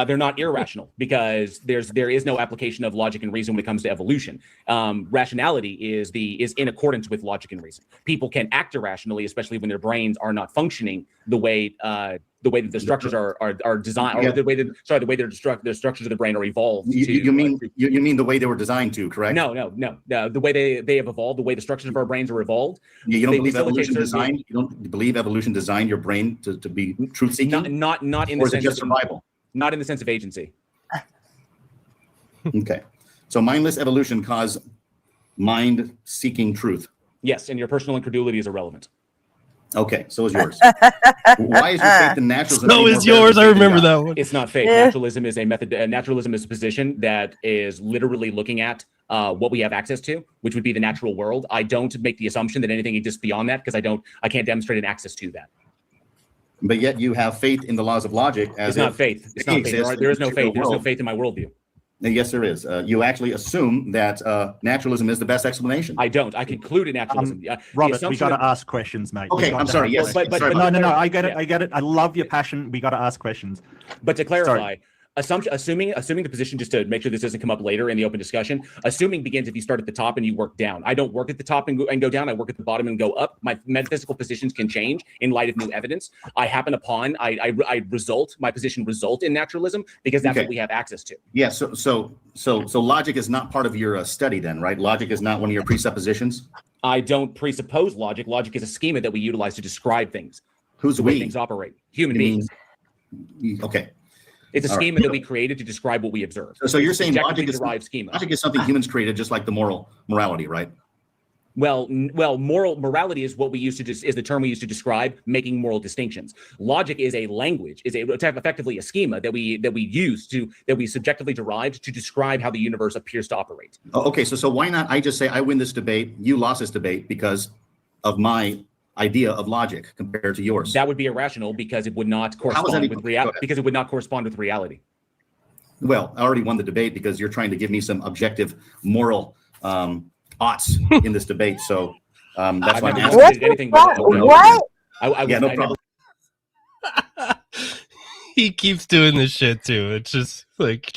They're not irrational because there is no application of logic and reason when it comes to evolution. Rationality is in accordance with logic and reason. People can act irrationally, especially when their brains are not functioning the way that the structures are designed, or the way that their structures of the brain are evolved. You mean the way they were designed to, correct? No. The way they have evolved, the way the structures of our brains are evolved. Yeah, you don't believe evolution designed. You don't believe evolution designed your brain to be truth seeking. Not in the sense. Or is it just survival? Not in the sense of agency. Okay. So mindless evolution caused mind seeking truth. Yes, and your personal incredulity is irrelevant. Okay, so is yours. Why is your faith in naturalism? So is yours. I remember that one. It's not faith. Naturalism is a method. Naturalism is a position that is literally looking at what we have access to, which would be the natural world. I don't make the assumption that anything exists beyond that because I can't demonstrate an access to that. But yet you have faith in the laws of logic. It's not faith. It's not faith. There is no faith. There's no faith in my worldview. Yes, there is. You actually assume that naturalism is the best explanation. I don't. I conclude in naturalism. Robert, we got to ask questions, mate. Okay, I'm sorry. Yes, but no. I get it. I get it. I love your passion. We got to ask questions. But to clarify, assuming the position, just to make sure this doesn't come up later in the open discussion, assuming begins if you start at the top and you work down. I don't work at the top and go down. I work at the bottom and go up. My metaphysical positions can change in light of new evidence. My position result in naturalism because that's what we have access to. Yeah. So logic is not part of your study then, right? Logic is not one of your presuppositions. I don't presuppose logic. Logic is a schema that we utilize to describe things. Who's the we? way things operate? Human beings. Okay. It's a schema that we created to describe what we observe. So you're saying logic is something humans created, just like the morality, right? Well, morality is what we use is the term we use to describe making moral distinctions. Logic is a language, effectively a schema that we subjectively derived to describe how the universe appears to operate. Okay, so why not? I just say I win this debate, you lost this debate because of my idea of logic compared to yours. That would be irrational because it would not How is that correspond even- with reality. Go ahead. Because it would not correspond with reality. Well, I already won the debate because you're trying to give me some objective moral odds in this debate. So that's I've why I'm never asking. debated anything but What? Yeah, no problem. He keeps doing this shit too. It's just like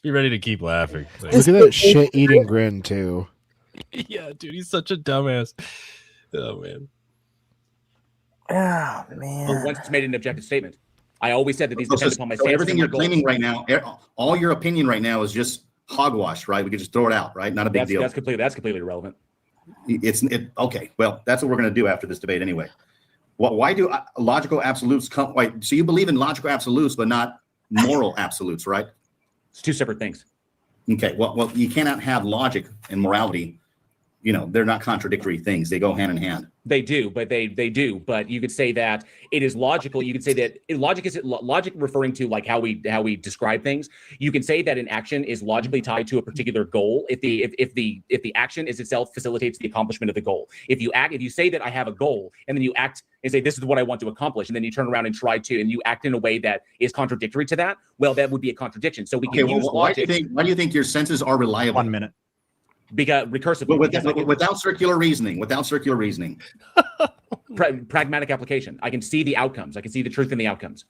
be ready to keep laughing. Like, Look at that shit-eating grin too. yeah, dude, he's such a dumbass. Oh man. Oh But man. once it's made an objective statement. I always said that these So, depend upon my so stance everything and my you're claiming goals. right now, all your opinion right now is just hogwash, right? We could just throw it out, right? Not a big deal. That's completely irrelevant. Okay. Well, that's what we're going to do after this debate anyway. Why do logical absolutes come? Wait, so you believe in logical absolutes, but not moral absolutes, right? It's two separate things. Okay. Well, you cannot have logic and morality. You know, they're not contradictory things. They go hand in hand. They do, but they do. But you could say that it is logical. You could say that logic is logic referring to like how we describe things. You can say that an action is logically tied to a particular goal if the action is itself facilitates the accomplishment of the goal. If you say that I have a goal and then you act and say this is what I want to accomplish, and then you turn around and you act in a way that is contradictory to that, well, that would be a contradiction. So we can use why logic. do you think your senses are reliable? 1 minute. Because recursively, without circular reasoning, pragmatic application. I can see the outcomes. I can see the truth in the outcomes,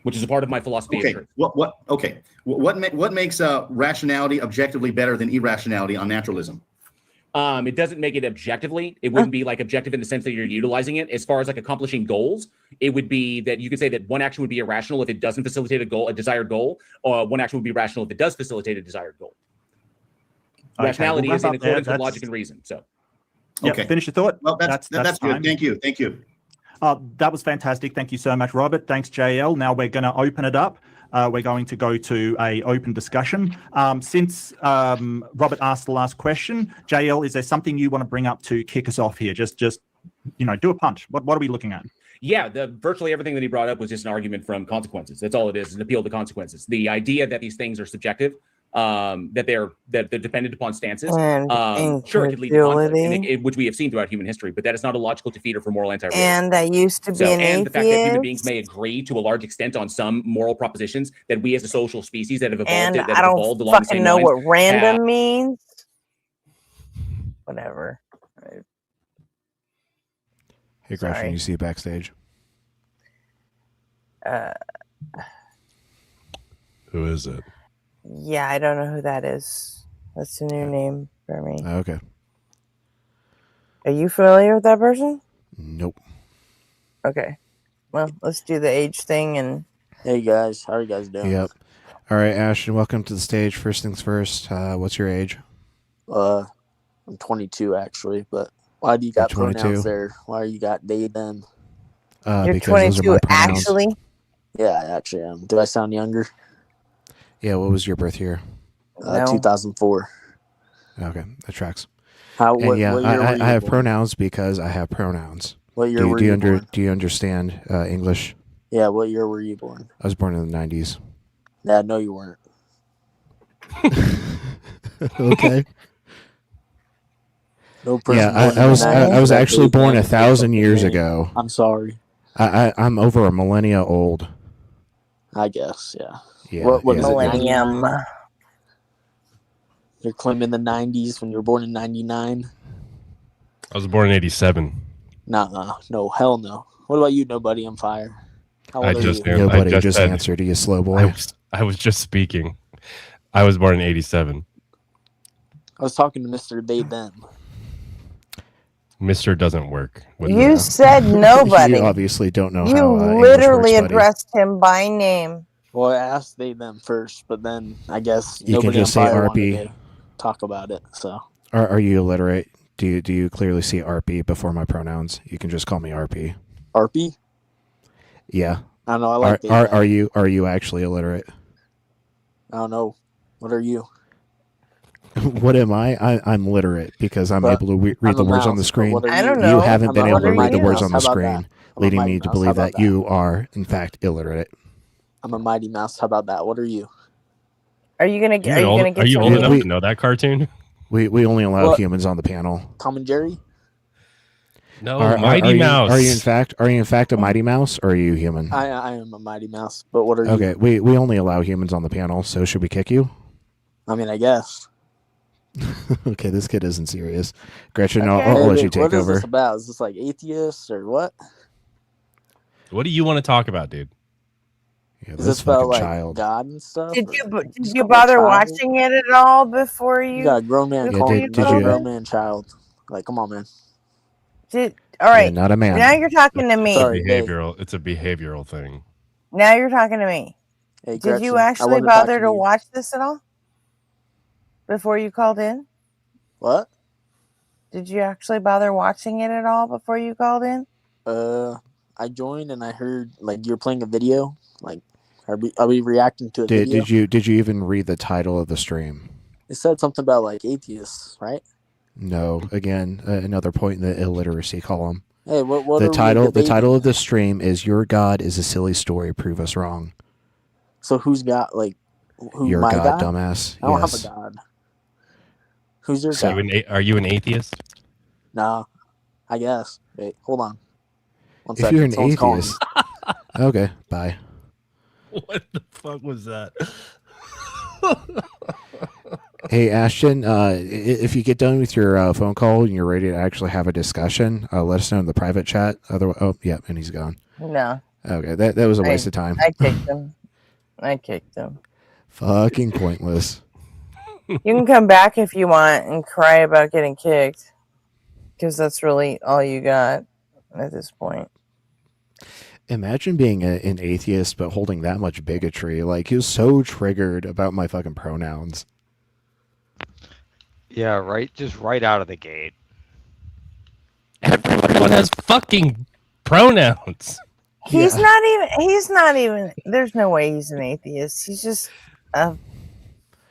which is a part of my philosophy Okay. of truth. What makes rationality objectively better than irrationality on naturalism? It doesn't make it objectively. It wouldn't be like objective in the sense that you're utilizing it. As far as like accomplishing goals, it would be that you could say that one action would be irrational if it doesn't facilitate a desired goal, or one action would be rational if it does facilitate a desired goal. Okay, Rationality we'll is in wrap up there. accordance with That's- logic and reason. So Yep, Okay. finish your thought. Well, that's time. good. Thank you. That was fantastic. Thank you so much, Robert. Thanks, JL. Now we're going to open it up. We're going to go to a open discussion. Since Robert asked the last question, JL, is there something you want to bring up to kick us off here? Just do a punch. What are we looking at? yeah, virtually everything that he brought up was just an argument from consequences. That's all it is, an appeal to consequences. The idea that these things are subjective, that they're dependent upon stances. And Sure, it could lead to conflict, incredulity. which we have seen throughout human history, but that is not a logical defeater for moral anti-realism. And I used to be an and the fact that human atheist. beings may agree to a large extent on some moral propositions that we as a social species that have evolved, And that I have don't evolved along the fucking same know lines, what random have- means. Whatever. Hey, Gresham, Sorry. you see backstage? Who is it? Yeah, I don't know who that is. That's a new name for me. Okay. Are you familiar with that person? Nope. Okay. Well, let's do the age thing and. Hey guys, how are you guys doing? Yep. All right, Ashton, welcome to the stage. First things first. What's your age? I'm 22 actually, but why do you got You're 22? pronouns there? Why you got they them? You're because those are 22 my pronouns. actually? Yeah, I actually am. Do I sound younger? Yeah, what was your birth year? No. 2004. Okay, that tracks. How? And What, yeah, what year were I you have born? pronouns because I have pronouns. What year Do you, were do you, you under, born? do you understand English? Yeah, what year were you born? I was born in the 90s. Yeah, no, you weren't. Okay. No person Yeah, born in I the was 90s I was that actually date born them 1,000 is years fucking ago. I'm sorry. I'm over a millennia old. I guess, yeah. Yeah, What yeah. is it? Millennium. 99? You're claiming the 90s when you were born in 99? I was born in '87. Nah, no, hell no. What about you, Nobody on Fire? How old I are just you? Nobody I just said- answered. You slow boy. I was just speaking. I was born in '87. I was talking to Mr. They Them. Mister doesn't work. With You that. said nobody. You obviously don't know You how English literally works, buddy. addressed him by name. Well, I asked they them first, but then I guess You can Nobody just on say Fire RP. wanted to talk about it. So Are you illiterate? Do you clearly see RP before my pronouns? You can just call me RP. RP? Yeah. I don't know. I like they are, them. are you actually illiterate? I don't know. What are you? What am I? I'm literate because I'm But able to read I'm the a words on mouse, the but screen. what are I don't you? know. You haven't been I'm able a to read mighty the words mouse. on the How about screen, that? I'm a leading mighty me to mouse. How believe about that you are, in fact, illiterate. I'm a mighty mouse. How about that? What are you? Are you gonna Are are you old, gonna get are you some old Yeah, enough we- to know that cartoon? We only allow What? humans on the panel. Tom and Jerry? No, Mighty Mouse. Are you in fact a Mighty Mouse, or are you human? I am a Mighty Mouse, but what are you? Okay, we only allow humans on the panel, so should we kick you? I mean, I guess. Okay, this kid isn't serious. Gretchen, Okay. I'll let Hey, you take what is over. this about? Is this like atheists or what? What do you want to talk about, dude? Yeah, Is this about like God and stuff? Did or- did you bother watching it at all before you? You got a grown man before calling you you called a in? grown man child. Like, come on, man. All right. not a man. Now you're talking to me. It's a behavioral thing. Now you're talking to me. Hey, Did you Gretchen, I actually wanted to talk bother to to you. watch this at all before you called in? What? Did you actually bother watching it at all before you called in? I joined and I heard like you're playing a video. Like, are we reacting to a Did video? did you even read the title of the stream? It said something about like atheists, right? No. Again, another point in the illiteracy column. Hey, what The are we title debating? of the stream is "Your God is a silly story. Prove us wrong." So who's got like who? Your my God, God, dumbass. I don't Yes. have a God. Who's your So God? are you an atheist? Nah, I guess. Wait, hold on. One If second. you're an Someone's calling me. atheist, okay, bye. What the fuck was that? Hey Ashton, if you get done with your phone call and you're ready to actually have a discussion, let us know in the private chat. Otherwise, oh yeah, and he's gone. No. Okay, that was a waste of time. I kicked him. I kicked him. Fucking pointless. You can come back if you want and cry about getting kicked, because that's really all you got at this point. Imagine being an atheist but holding that much bigotry. Like, he was so triggered about my fucking pronouns. Yeah, right. Just right out of the gate. Everyone has fucking pronouns. He's not even. There's no way he's an atheist. He's just an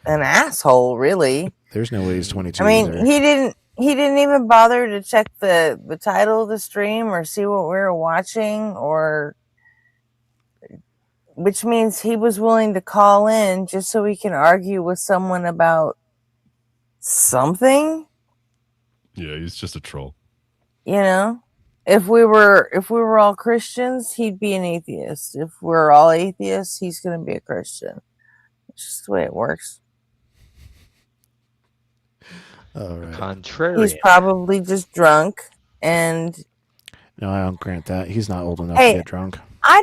asshole, really. There's no way he's 22 I mean, either. he didn't even bother to check the title of the stream or see what we were watching, or which means he was willing to call in just so he can argue with someone about something. Yeah, he's just a troll. You know, if we were all Christians, he'd be an atheist. If we're all atheists, he's going to be a Christian. It's just the way it works. All right. Contrarian. He's probably just drunk, and No, I don't grant that. He's not old enough Hey, to get drunk. I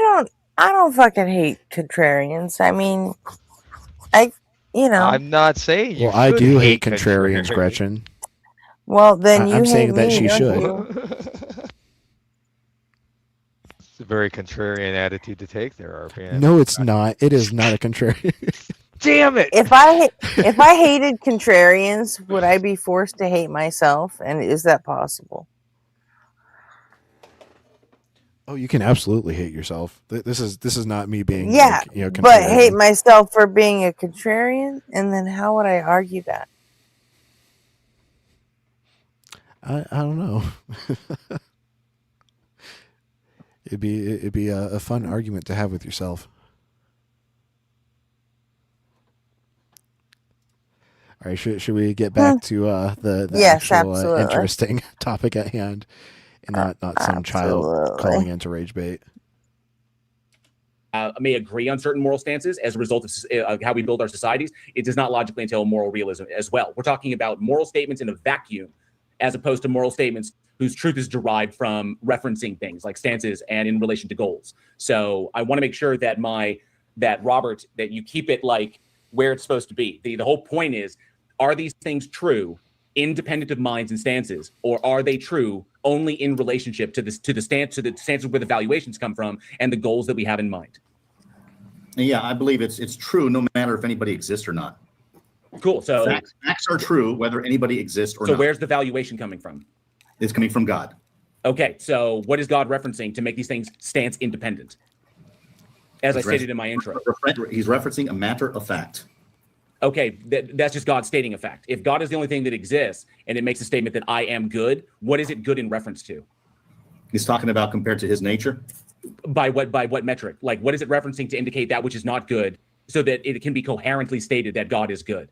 don't fucking hate contrarians. I mean, I'm not saying you Well, I should do hate hate contrarians, contrarians. Gretchen. Well, then you I'm hate saying that me, she don't should. you? It's a very contrarian attitude to take there, RPN. No, it's not. It is not a contrarian. Damn it! If I hated contrarians, would I be forced to hate myself? And is that possible? Oh, you can absolutely hate yourself. This is not me being Yeah, like, but hate contrarian. myself for being a contrarian, and then how would I argue that? I don't know. It'd be a fun argument to have with yourself. All right, should we get back to the Yes, actual absolutely. interesting topic at hand, and not some child Absolutely. calling into rage bait? May agree on certain moral stances as a result of how we build our societies. It does not logically entail moral realism as well. We're talking about moral statements in a vacuum, as opposed to moral statements whose truth is derived from referencing things like stances and in relation to goals. So I want to make sure that Robert, that you keep it like where it's supposed to be. The whole point is, are these things true independent of minds and stances, or are they true only in relationship to the stances where the valuations come from and the goals that we have in mind? Yeah, I believe it's true no matter if anybody exists or not. Cool. So facts are true whether anybody exists or so not. where's the valuation coming from? It's coming from God. Okay, so what is God referencing to make these things stance independent? As I stated in my intro. He's referencing a matter of fact. Okay, that's just God stating a fact. If God is the only thing that exists and it makes a statement that I am good, what is it good in reference to? He's talking about compared to his nature. By what metric? Like, what is it referencing to indicate that which is not good so that it can be coherently stated that God is good?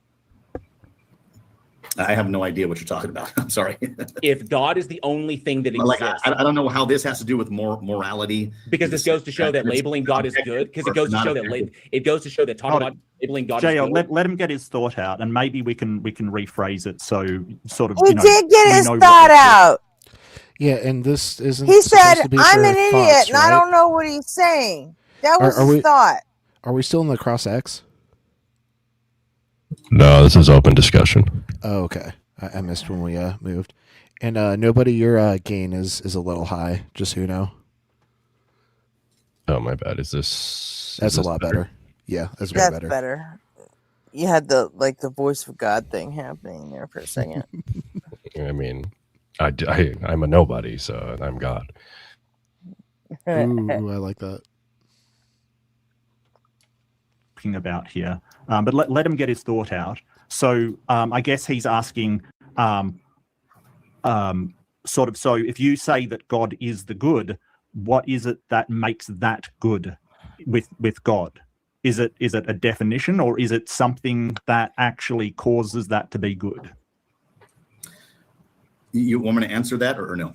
I have no idea what you're talking about. I'm sorry. If God is the only thing that exists, like I don't know how this has to do with morality. Because this goes to show that labeling God is good. Because it goes to show that labeling God is good. Let him get his thought out, and maybe we can rephrase it so sort of. He did get his thought out. Yeah, and this isn't. He said, supposed to be "I'm for an idiot, thoughts, and I don't know what he's saying." That was his thought. Are we still in the Cross X? No, this is open discussion. Oh, okay. I missed when we moved. And nobody, your gain is a little high, just so you know. Oh, my bad. Is this... That's a lot better. Yeah, that's way better. Better. You had the voice of God thing happening there for a second. I mean, I'm a nobody, so I'm God. Ooh, I like that. Talking about here, but let him get his thought out. So I guess he's asking, sort of. So if you say that God is the good, what is it that makes that good with God? Is it a definition, or is it something that actually causes that to be good? You want me to answer that or no?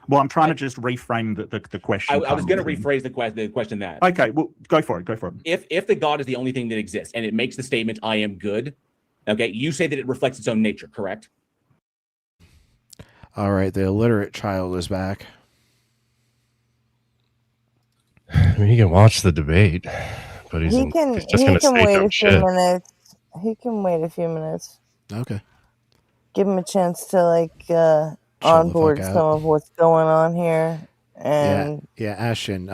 Well, I'm trying to just reframe the question. I was going to rephrase the question that. Okay, well, go for it. If the God is the only thing that exists and it makes the statement, I am good, okay, you say that it reflects its own nature, correct? All right, the illiterate child is back. I mean, he can watch the debate, but he's just going to say dumb shit. He can wait a few minutes. Okay. Give him a chance to onboard some of what's going on here. And yeah, Ashton,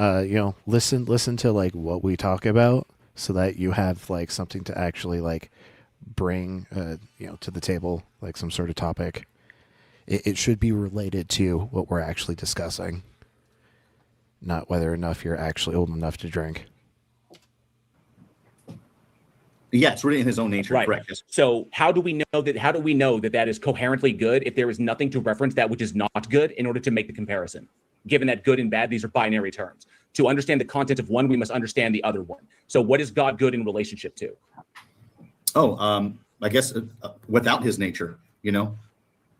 listen to like what we talk about so that you have like something to actually like bring to the table, like some sort of topic. It should be related to what we're actually discussing, not whether or not you're actually old enough to drink. Yeah, it's really in his own nature, right. Correct. Yes. So how do we know that is coherently good if there is nothing to reference that which is not good in order to make the comparison? Given that good and bad, these are binary terms. To understand the content of one, we must understand the other one. So what is God good in relationship to? I guess without his nature,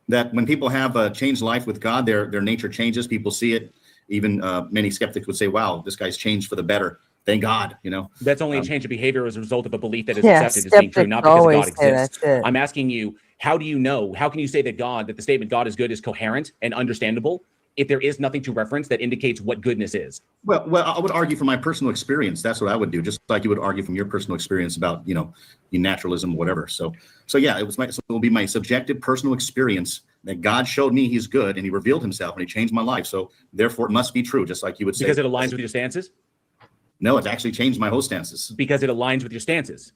that when people have a changed life with God, their nature changes. People see it. Even many skeptics would say, wow, this guy's changed for the better. Thank God, That's only a change of behavior as a result of a belief that is accepted as being true, not because God exists. I'm asking you, how do you know? How can you say that the statement God is good is coherent and understandable if there is nothing to reference that indicates what goodness is? Well, I would argue from my personal experience. That's what I would do, just like you would argue from your personal experience about, naturalism, whatever. So yeah, it will be my subjective personal experience that God showed me he's good and he revealed himself and he changed my life. So therefore it must be true, just like you would say. Because it aligns with your stances? No, it's actually changed my whole stances. Because it aligns with your stances?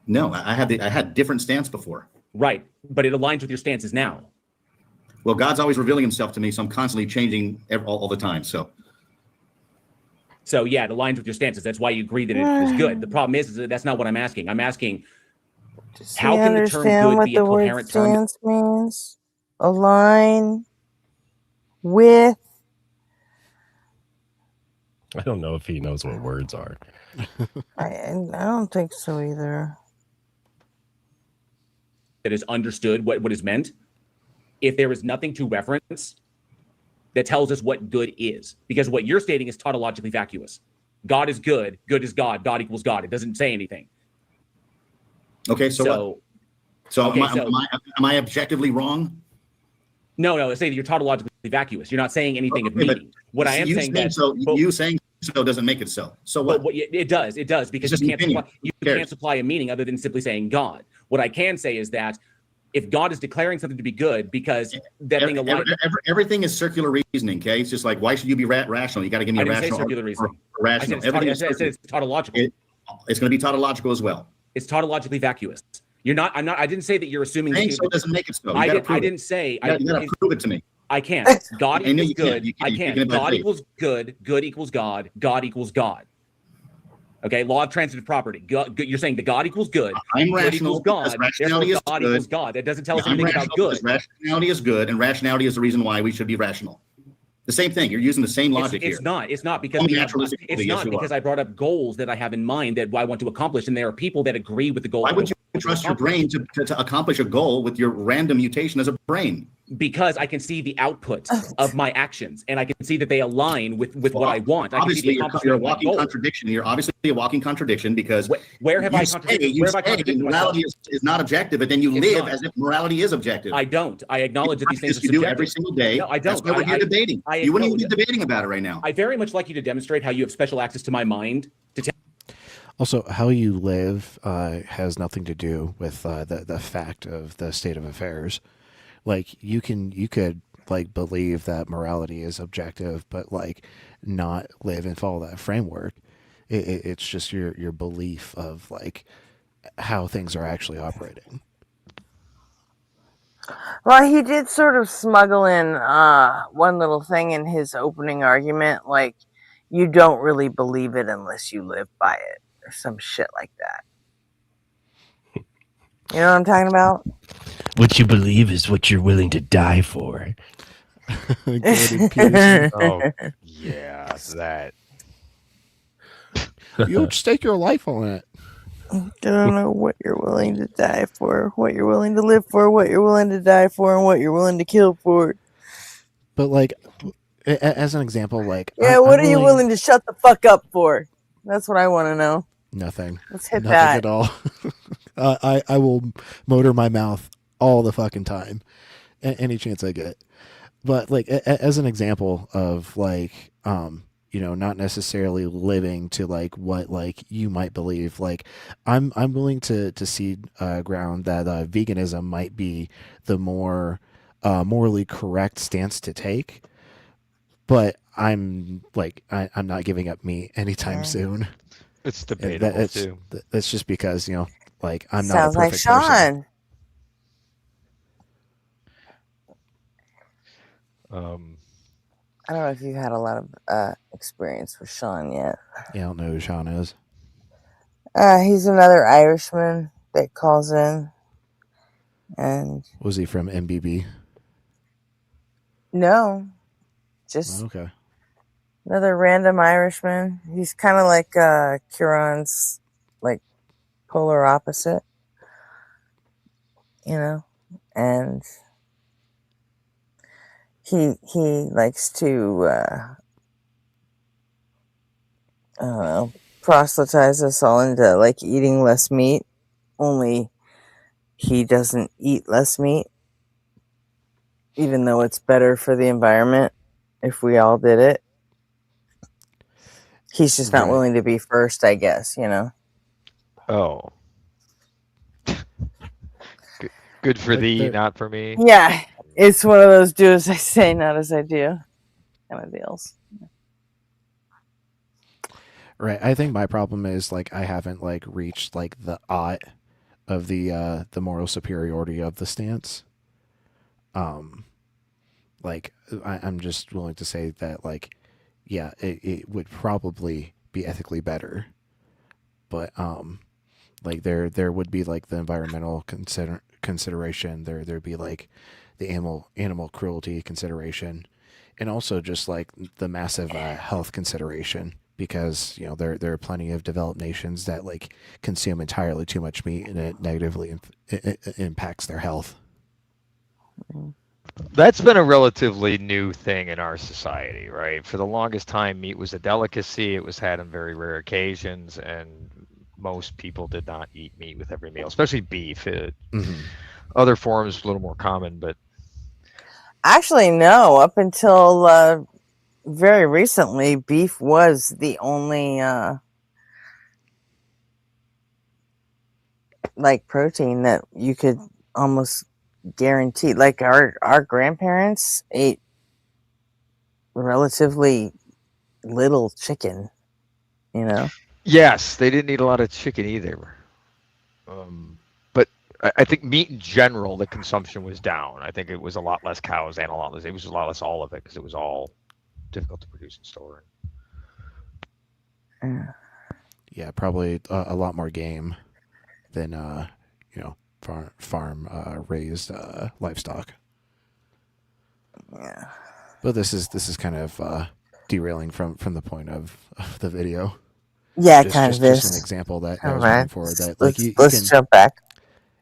No, I had different stance before. Right, but it aligns with your stances now. Well, God's always revealing himself to me, so I'm constantly changing all the time. So yeah, it aligns with your stances. That's why you agree that it is good. The problem is that that's not what I'm asking. I'm asking, how can the term good be a coherent term? Stance means align with. I don't know if he knows what words are. I don't think so either. That is understood what is meant. If there is nothing to reference that tells us what good is, because what you're stating is tautologically vacuous. God is good. Good is God. God equals God. It doesn't say anything. Okay, so am I objectively wrong? No, it's saying that you're tautologically vacuous. You're not saying anything of meaning. What I am saying that you saying so doesn't make it so. So what? It does because you can't supply a meaning other than simply saying God. What I can say is that if God is declaring something to be good because that thing aligns. Everything is circular reasoning, okay? It's just like, why should you be rational? You got to give me a rational. Circular reasoning. Rational. I said it's tautological. It's going to be tautological as well. It's tautologically vacuous. You're not. I'm not. I didn't say that you're assuming. Saying so doesn't make it so. I didn't say. You got to prove it to me. I can't. God equals good. I can't. God equals good. Good equals God. God equals God. Okay, law of transitive property. You're saying that God equals good. I'm good rational. Equals God. Rationality is God good. Equals God. That doesn't tell us anything about good. Rationality is good, and rationality is the reason why we should be rational. The same thing. You're using the same logic here. It's not. It's not because I brought up goals that I have in mind that I want to accomplish, and there are people that agree with the goals. Why would you trust your brain to accomplish a goal with your random mutation as a brain? Because I can see the output of my actions, and I can see that they align with what I want. I can see Obviously, the you're a accomplishment of my walking goal. contradiction. You're obviously a walking contradiction because Where have I you contradicted? say Where have I contradicted myself? morality is not objective, but then you It's live not. as if morality is objective. I don't. I acknowledge that these things are You do subjective. every single day. No, I don't. That's why we're here debating. You wouldn't even be debating about it right now. I very much like you to demonstrate how you have special access to my mind to tell. Also, how you live has nothing to do with the fact of the state of affairs. Like you could like believe that morality is objective, but like not live and follow that framework. It's just your belief of like how things are actually operating. Well, he did sort of smuggle in one little thing in his opening argument, like you don't really believe it unless you live by it, or some shit like that. You know what I'm talking about? What you believe is what you're willing to die for. Oh, yeah, that. You'll stake your life on it. Don't know what you're willing to die for, what you're willing to live for, what you're willing to die for, and what you're willing to kill for. But like, as an example, like Yeah, what are you willing to shut the fuck up for? That's what I want to know. Nothing. Let's hit Nothing that. at all. I will motor my mouth all the fucking time, any chance I get. But like, as an example of like, you know, not necessarily living to like what like you might believe. Like, I'm willing to cede ground that veganism might be the more morally correct stance to take. But I'm like, I'm not giving up meat anytime soon. It's debatable too. That's just because, you know, like I'm Sounds not a like perfect Sean. person. I don't know if you've had a lot of experience with Sean yet. Yeah, I don't know who Sean is. He's another Irishman that calls in. And Was he from MBB? no, just Okay. another random Irishman. He's kind of like Kieran's like polar opposite, you know, and he likes to I don't know, proselytize us all into like eating less meat. Only he doesn't eat less meat, even though it's better for the environment if we all did it. He's just not Right. willing to be first, I guess, you know. Oh. Good for thee, not for me. Yeah, it's one of those do as I say, not as I do kind of deals. Right. I think my problem is like I haven't like reached like the ought of the moral superiority of the stance. Like I'm just willing to say that like, yeah, it would probably be ethically better, but like there would be like the environmental consideration. There'd be like the animal cruelty consideration, and also just like the massive health consideration. Because you know there are plenty of developed nations that like consume entirely too much meat and it negatively impacts their health. That's been a relatively new thing in our society, right? For the longest time, meat was a delicacy. It was had on very rare occasions, and most people did not eat meat with every meal, especially beef. Other forms a little more common, but Actually, no. Up until very recently, beef was the only like protein that you could almost guarantee. Like our grandparents ate relatively little chicken, you know. yes, they didn't eat a lot of chicken either. But I think meat in general, the consumption was down. I think it was a lot less cows and a lot less. It was a lot less all of it because it was all difficult to produce and store. Yeah, probably a lot more game than you know farm raised livestock. Yeah. But this is kind of derailing from the point of the video. Yeah, just, kind just, of just is. an example that I All was right. bringing forward that like Let's jump back.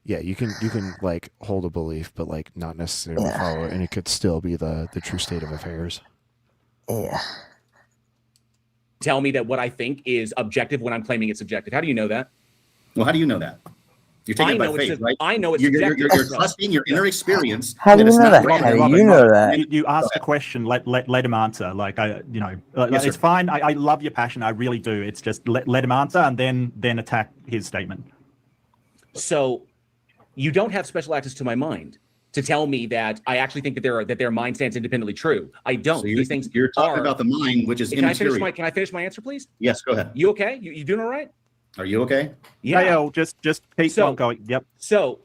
Yeah, you can like hold a belief, but like not necessarily follow it, and it could still be the true state of affairs. Yeah. Tell me that what I think is objective when I'm claiming it's subjective. How do you know that? Well, how do you know that? You're taking it by faith, right? I know it's you're subjective. you're trusting your inner experience. How do you it's know not that? random. How do you know that? You ask a question, let him answer. Like Yes, it's sir. fine. I love your passion, I really do. It's just let him answer and then attack his statement. So you don't have special access to my mind to tell me that I actually think that their mind stands independently true. I don't. So These things you're talking are, about the mind, which is Can I immaterial. finish my answer, please? Yes, go ahead. You okay? You doing all right? Are you okay? Yeah. Just keep on going. Yep. So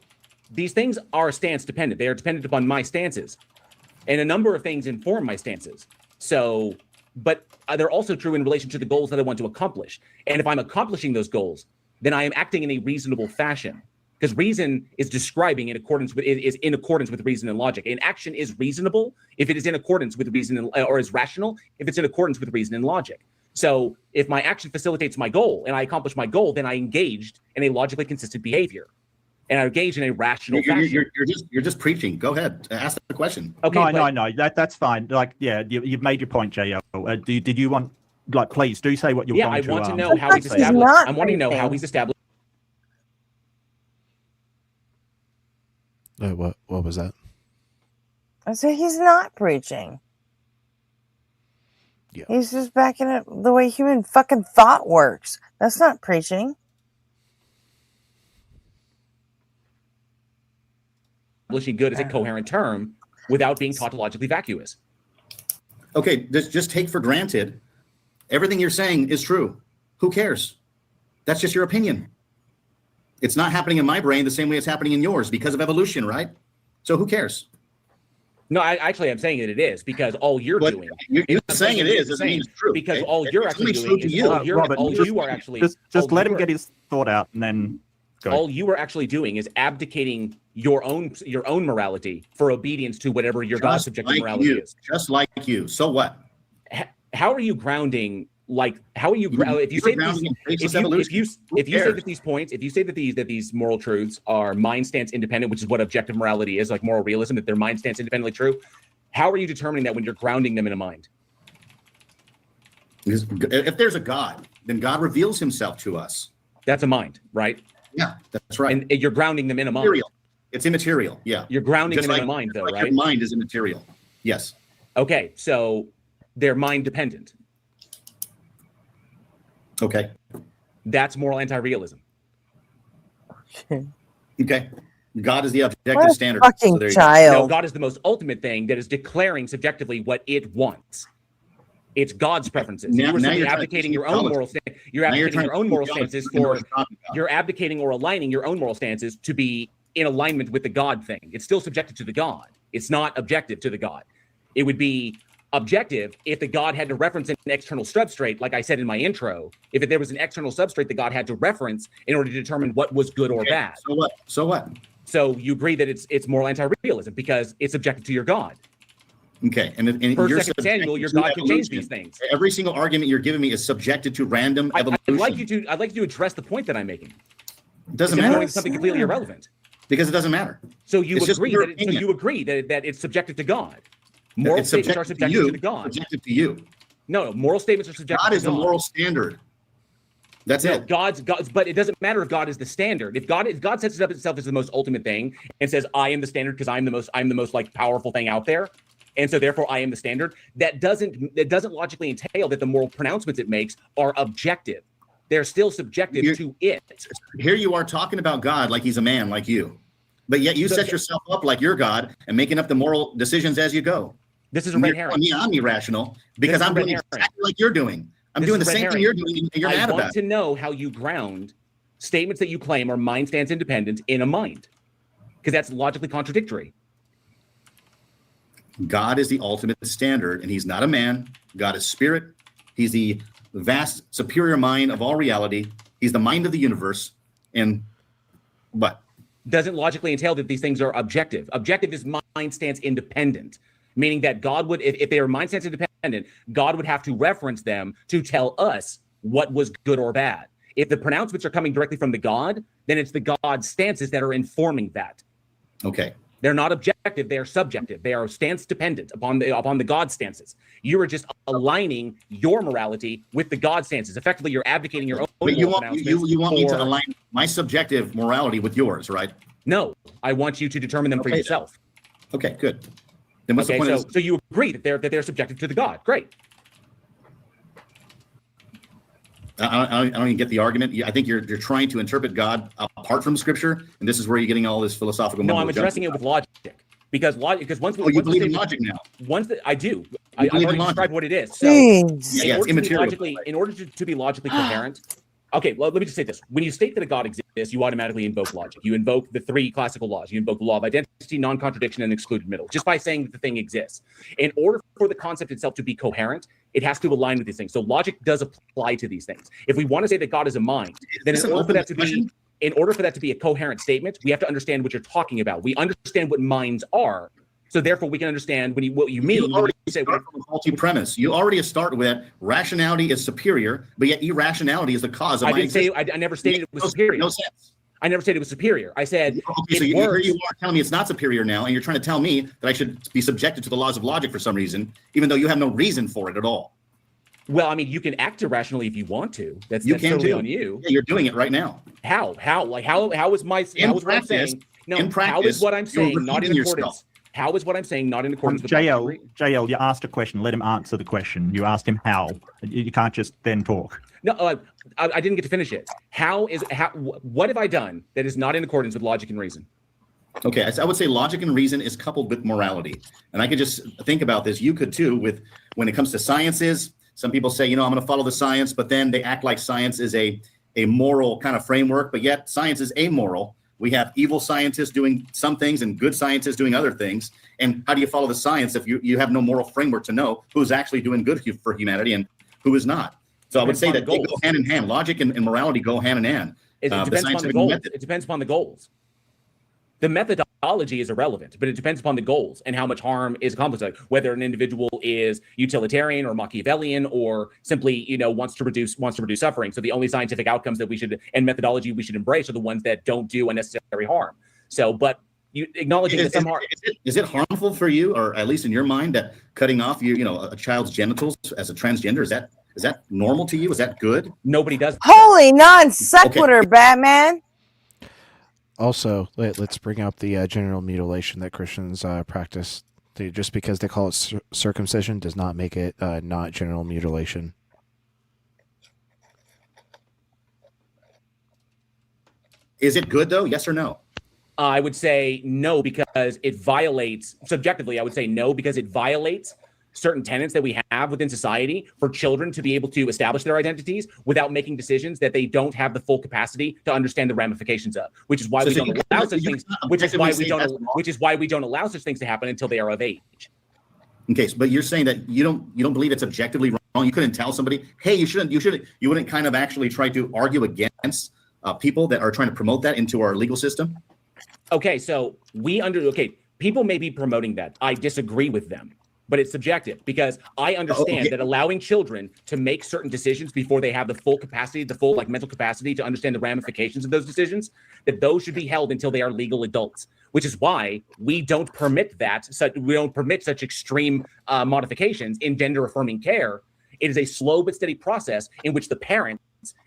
these things are stance dependent. They are dependent upon my stances. And a number of things inform my stances. So, but they're also true in relation to the goals that I want to accomplish. And if I'm accomplishing those goals, then I am acting in a reasonable fashion. Because reason is describing in accordance with reason and logic. An action is reasonable if it is in accordance with reason or is rational if it's in accordance with reason and logic. So if my action facilitates my goal and I accomplish my goal, then I engaged in a logically consistent behavior, and I engaged in a rational fashion. You're just preaching. Go ahead, ask the question. Okay, No. That's fine. Like, yeah, you've made your point, JL. Did you want, like, please do say what you're Yeah, going to. I want to know how he's established. I want to know how he's established. What was that? I say he's not preaching. Yeah. He's just backing up the way human fucking thought works. That's not preaching. Establishing good as a coherent term without being tautologically vacuous. Okay, just take for granted everything you're saying is true. Who cares? That's just your opinion. It's not happening in my brain the same way it's happening in yours because of evolution, right? So who cares? No, I'm saying that it is because all you're doing. You're saying it is doesn't mean it's true. Because okay? all you're It's actually only doing true to is you. Robert, you are actually just let him get his thought out and then go. All you are actually doing is abdicating your own morality for obedience to whatever your God's subjective morality is. Just like you. So what? How are you grounding? Like, how are you? If you say that these points, if you say that these moral truths are mind stance independent, which is what objective morality is, like moral realism, that they're mind stance independently true, how are you determining that when you're grounding them in a mind? If there's a God, then God reveals himself to us. That's a mind, right? Yeah, that's right. And you're grounding them in a mind. Immaterial. It's immaterial. Yeah. You're grounding Just them like, in a mind, though, like right? Your mind is immaterial. Yes. Okay, so they're mind dependent. Okay. That's moral anti-realism. Okay. God is the objective What a standard. fucking there you child. No, God is the most ultimate thing that is declaring subjectively what it wants. It's God's preferences. Now- You are now simply you're trying to abdicating teach your own theology. moral stance. You're Now you're abdicating trying your to own teach moral theology. stances You know what for. you're talking about. You're abdicating or aligning your own moral stances to be in alignment with the God thing. It's still subjective to the God. It's not objective to the God. It would be objective if the God had to reference an external substrate, like I said in my intro. If there was an external substrate that God had to reference in order to determine what was good or Okay, bad. So what? So what? So you agree that it's moral anti-realism because it's objective to your God. Okay. And Per you're 2 Samuel, your subjected to God can change evolution. these things. Every single argument you're giving me is subjected to random evolution. I'd like you to address the point that I'm making. It doesn't Because you're matter. going to something completely irrelevant. Because it doesn't matter. So you It's just agree your that opinion. that it's subjective to God. Moral It's statements are subjective to subjective you. to the God. Subjective to you. No, moral statements are subjective God to is the God. moral standard. That's No, it. God's, but it doesn't matter if God is the standard. If God sets it up itself as the most ultimate thing and says, I am the standard because I'm the most like powerful thing out there. And so therefore I am the standard. That doesn't logically entail that the moral pronouncements it makes are objective. They're still subjective to it. Here you are talking about God like he's a man like you. But yet you set yourself up like you're God and making up the moral decisions as you go. This is a And red you're herring. telling me I'm irrational because This is I'm a red doing herring. exactly like you're doing. I'm This doing the is a red same thing herring. you're doing and you're mad I want about to it. know how you ground statements that you claim are mind stance independent in a mind, because that's logically contradictory. God is the ultimate standard and he's not a man. God is spirit. He's the vast superior mind of all reality. He's the mind of the universe. And what? Doesn't logically entail that these things are objective. Objective is mind stance independent, meaning that God would, if they are mind stance independent, God would have to reference them to tell us what was good or bad. If the pronouncements are coming directly from the God, then it's the God's stances that are informing that. Okay. They're not objective, they are subjective. They are stance dependent upon the God stances. You are just aligning your morality with the God stances. Effectively, you're advocating your own. But you want me to align my subjective morality with yours, right? No, I want you to determine them for yourself. Okay, good. Then what's the point? So you agree that they're subjective to the God? Great. I don't even get the argument. I think you're trying to interpret God apart from Scripture, and this is where you're getting all this philosophical. No, I'm addressing it with logic, because once you believe in logic now. I do. I've already described what it is. So it's immaterial. In order to be logically coherent. Okay, well, let me just say this. When you state that a God exists, you automatically invoke logic. You invoke the 3 classical laws. You invoke the law of identity, non-contradiction, and excluded middle, just by saying that the thing exists. In order for the concept itself to be coherent, it has to align with these things. So logic does apply to these things. If we want to say that God is a mind, then in order for that to be a coherent statement, we have to understand what you're talking about. We understand what minds are. So therefore, we can understand what you mean. You already start from a faulty premise. You already start with rationality is superior, but yet irrationality is the cause of my existence. I never stated it was superior. No sense. I never said it was superior. I said so here you are telling me it's not superior now, and you're trying to tell me that I should be subjected to the laws of logic for some reason, even though you have no reason for it at all. Well, I mean, you can act irrationally if you want to. That's totally on you. Yeah, you're doing it right now. How? Like how is my what I'm saying? No, in practice, how is what I'm saying not in accordance? Yourself. How is what I'm saying not in accordance with JL, you asked a question. Let him answer the question. You asked him how. You can't just then talk. No, I didn't get to finish it. What have I done that is not in accordance with logic and reason? Okay, I would say logic and reason is coupled with morality. And I could just think about this. You could too, with when it comes to sciences. Some people say, I'm going to follow the science, but then they act like science is a moral kind of framework, but yet science is amoral. We have evil scientists doing some things and good scientists doing other things. And how do you follow the science if you have no moral framework to know who's actually doing good for humanity and who is not? So I would say that they go hand in hand. Logic and morality go hand in hand. It depends upon the goals. It depends upon the goals. The methodology is irrelevant, but it depends upon the goals and how much harm is accomplished. Like whether an individual is utilitarian or Machiavellian or simply, wants to reduce suffering. So the only scientific outcomes that and methodology we should embrace are the ones that don't do unnecessary harm. So, but you acknowledging that some harm. Is it harmful for you, or at least in your mind, that cutting off a child's genitals as a transgender, is that normal to you? Is that good? Nobody does. Holy non sequitur, Batman. Also, let's bring up the genital mutilation that Christians practice. Just because they call it circumcision does not make it not genital mutilation. Is it good though? Yes or no? I would say no, because it violates, subjectively, I would say no, because it violates certain tenets that we have within society for children to be able to establish their identities without making decisions that they don't have the full capacity to understand the ramifications of, which is why we don't allow such things, which is why we don't allow such things to happen until they are of age. Okay, but you're saying that you don't believe it's objectively wrong. You couldn't tell somebody, hey, you wouldn't kind of actually try to argue against people that are trying to promote that into our legal system? Okay, so people may be promoting that. I disagree with them. But it's subjective, because I understand that allowing children to make certain decisions before they have the full capacity, mental capacity to understand the ramifications of those decisions, that those should be held until they are legal adults, which is why we don't permit such extreme modifications in gender affirming care. It is a slow but steady process in which the parents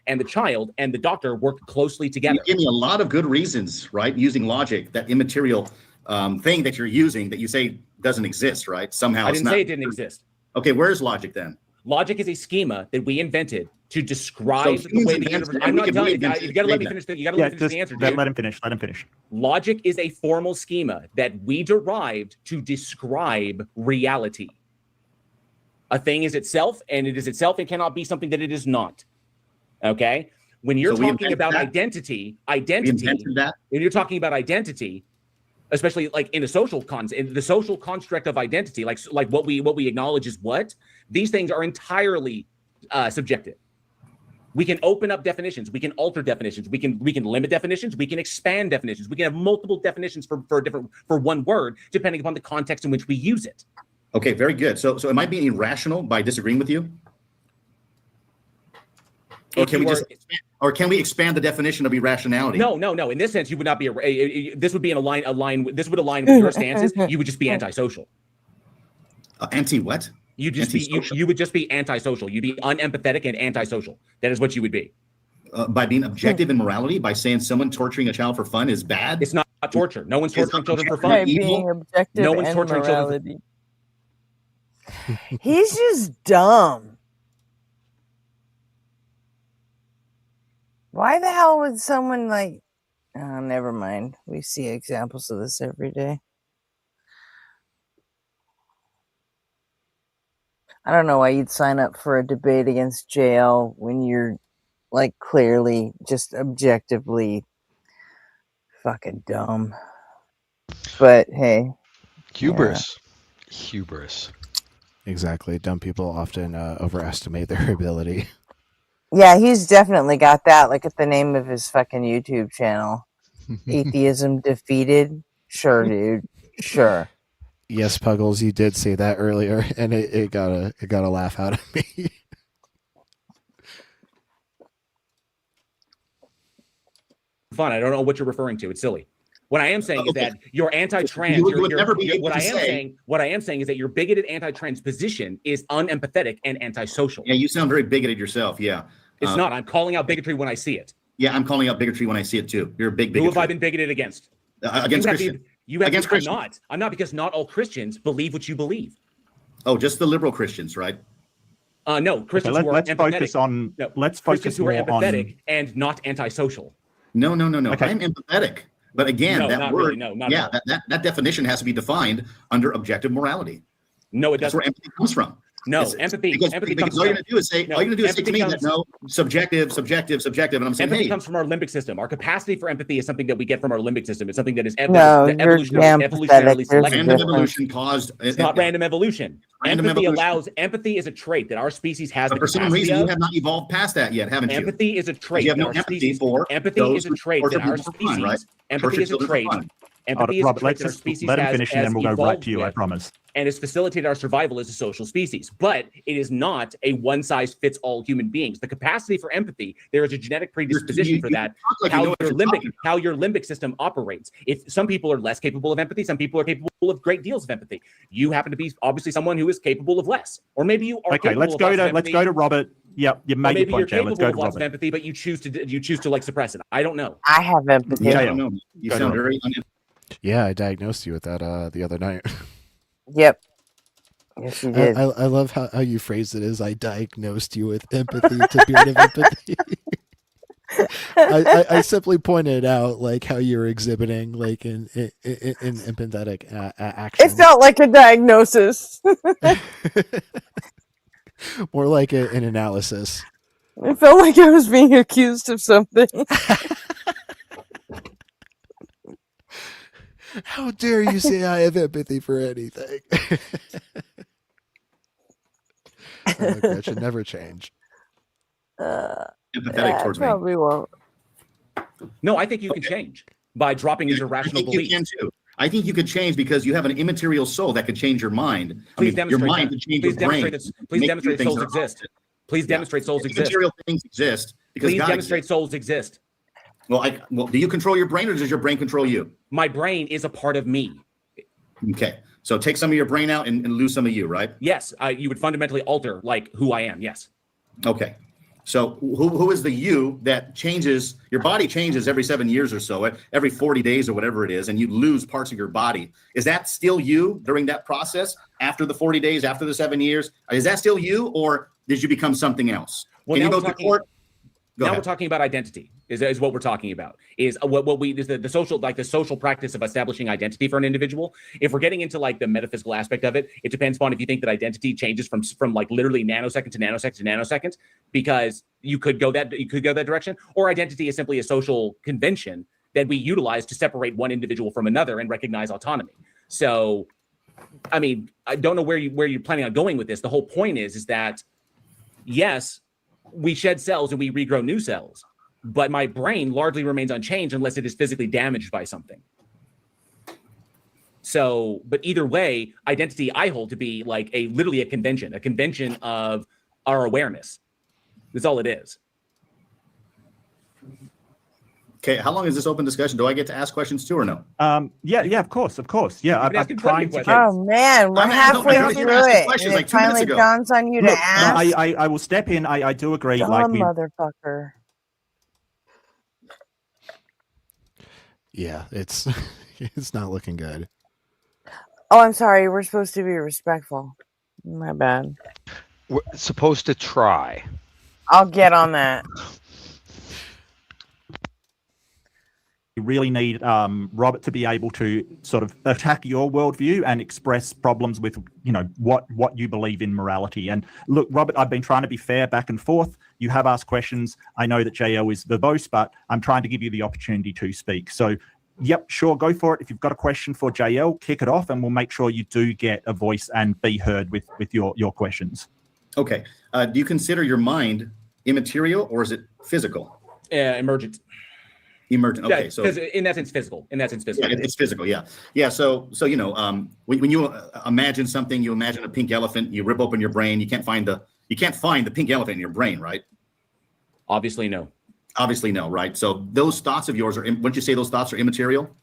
and the child and the doctor work closely together. You give me a lot of good reasons, right? Using logic, that immaterial thing that you're using that you say doesn't exist, right? Somehow I didn't say it didn't exist. Okay, where's logic then? Logic is a schema that we invented to describe the way the universe. I'm not done. You got to let me finish. You got to let me finish the answer. Let him finish. Let him finish. Logic is a formal schema that we derived to describe reality. A thing is itself, and it is itself and cannot be something that it is not. Okay? When you're talking about identity, when you're talking about identity, especially like in the social construct of identity, like what we acknowledge is what, these things are entirely subjective. We can open up definitions, we can alter definitions, we can limit definitions, we can expand definitions, we can have multiple definitions for one word depending upon the context in which we use it. Okay, very good. So am I being irrational by disagreeing with you? Or can we expand the definition of irrationality? No. In this sense, you would not be this would be this would align with your stances. You would just be antisocial. Anti what? You would just be antisocial. You'd be unempathetic and antisocial. That is what you would be. By being objective in morality, by saying someone torturing a child for fun is bad. It's not torture. No one's torturing children for fun. By being objective No one's and torturing morality. He's just dumb. Why the hell would someone like? Oh, never mind. We see examples of this every day. I don't know why you'd sign up for a debate against jail when you're like clearly just objectively fucking dumb. But hey, Hubris. Exactly. Dumb people often overestimate their ability. Yeah, he's definitely got that. Look at the name of his fucking YouTube channel. Atheism Defeated. Sure, dude. Sure. Yes, Puggles, you did say that earlier, and it got a laugh out of me. Fun. I don't know what you're referring to. It's silly. What I am saying is that you're anti-trans. What I am saying is that your bigoted anti-trans position is unempathetic and antisocial. Yeah, you sound very bigoted yourself. Yeah. It's not. I'm calling out bigotry when I see it. Yeah, I'm calling out bigotry when I see it too. You're a big bigot. Who have I been bigoted against? Against Christians. Against Christians. I'm not, because not all Christians believe what you believe. Oh, just the liberal Christians, right? No, Christians who are empathetic. Let's focus Christians who are more empathetic and not antisocial. No. Okay. I'm empathetic. But again, No, that not word, really. No, that definition has to be defined under objective morality. No, it That's doesn't. where empathy comes from. No, It's- empathy. Because all you're going to do is say, to me that no, subjective, and I'm saying, Empathy hey, comes from our limbic system. Our capacity for empathy is something that we get from our limbic system. It's something that is No, you're evolutionarily pathetic. selected. random evolution caused. It's not random evolution. Random evolution. Empathy is a trait that our species has. But for some reason, you have not evolved past that yet, haven't you? Empathy is a trait. You have no that our empathy species- for Empathy those is a who trait torture that our people for fun, right? species. Empathy Torture is a children for trait. fun. Empathy is a Rob, trait let's that our just species let him has finish and then we'll go right evolved to you, I with, promise. and has facilitated our survival as a social species. But it is not a one-size-fits-all human beings. The capacity for empathy, there is a genetic predisposition for that. like you know what you're talking How your limbic system operates. If some people are less capable of empathy, some people are capable of great deals of empathy. You happen to be obviously someone who is capable of less, or maybe you are. Okay, let's go to Robert. Yep, you made your maybe point, you're Jay. Let's capable go of to lots of Robert. empathy, but you choose to like suppress it. I don't know. I have empathy. Yeah, I don't know. You Go sound to very. Yeah, I diagnosed you with that the other night. Yep. Yes, you did. I love how you phrased it as I diagnosed you with empathy to beard of empathy. I simply pointed out like how you were exhibiting like in empathetic action. It felt like a diagnosis. More like an analysis. It felt like I was being accused of something. How dare you say I have empathy for anything? That should never change. Empathetic towards me. Probably won't. No, I think you can change by dropping these I irrational think you beliefs. can too. I think you could change because you have an immaterial soul that could change your mind. Please your demonstrate mind that. could change Please your brain. demonstrate that. Please make demonstrate things souls that are exist. opposite. Please demonstrate souls exist. Immaterial things exist because Please God demonstrate exists. souls exist. Well, do you control your brain or does your brain control you? My brain is a part of me. Okay, so take some of your brain out and lose some of you, right? Yes, you would fundamentally alter like who I am. Yes. Okay. So who is the you that changes? Your body changes every 7 years or so, every 40 days or whatever it is, and you lose parts of your body. Is that still you during that process after the 40 days, after the 7 years? Is that still you, or did you become something else? Well, Can you now go we're to court? Go Now ahead. we're talking about identity. Is what we're talking about. Is what we is the social the social practice of establishing identity for an individual. If we're getting into like the metaphysical aspect of it, it depends upon if you think that identity changes from like literally nanosecond to nanosecond to nanosecond, because you could go that direction, or identity is simply a social convention that we utilize to separate one individual from another and recognize autonomy. So, I mean, I don't know where you're planning on going with this. The whole point is that yes, we shed cells and we regrow new cells, but my brain largely remains unchanged unless it is physically damaged by something. So, but either way, identity I hold to be like literally a convention of our awareness. That's all it is. Okay, how long is this open discussion? Do I get to ask questions too or no? Yeah, of course. Yeah, I'm trying to. Oh man, we're halfway through it, and it finally dawns on you to Look, ask. I will step in. I do agree. Dumb motherfucker. Yeah, it's it's not looking good. Oh, I'm sorry. We're supposed to be respectful. My bad. We're supposed to try. I'll get on that. You really need Robert to be able to sort of attack your worldview and express problems with, what you believe in morality. And look, Robert, I've been trying to be fair back and forth. You have asked questions. I know that JL is verbose, but I'm trying to give you the opportunity to speak. So, yep, sure, go for it. If you've got a question for JL, kick it off, and we'll make sure you do get a voice and be heard with your questions. Okay. Do you consider your mind immaterial or is it physical? Emergent. Emergent. Okay, Yeah, so in that sense, physical. Yeah, it's physical. Yeah. So when you imagine something, you imagine a pink elephant. You rip open your brain. You can't find the pink elephant in your brain, right? Obviously, no. Obviously, no. Right. So those thoughts of yours wouldn't you say those thoughts are immaterial?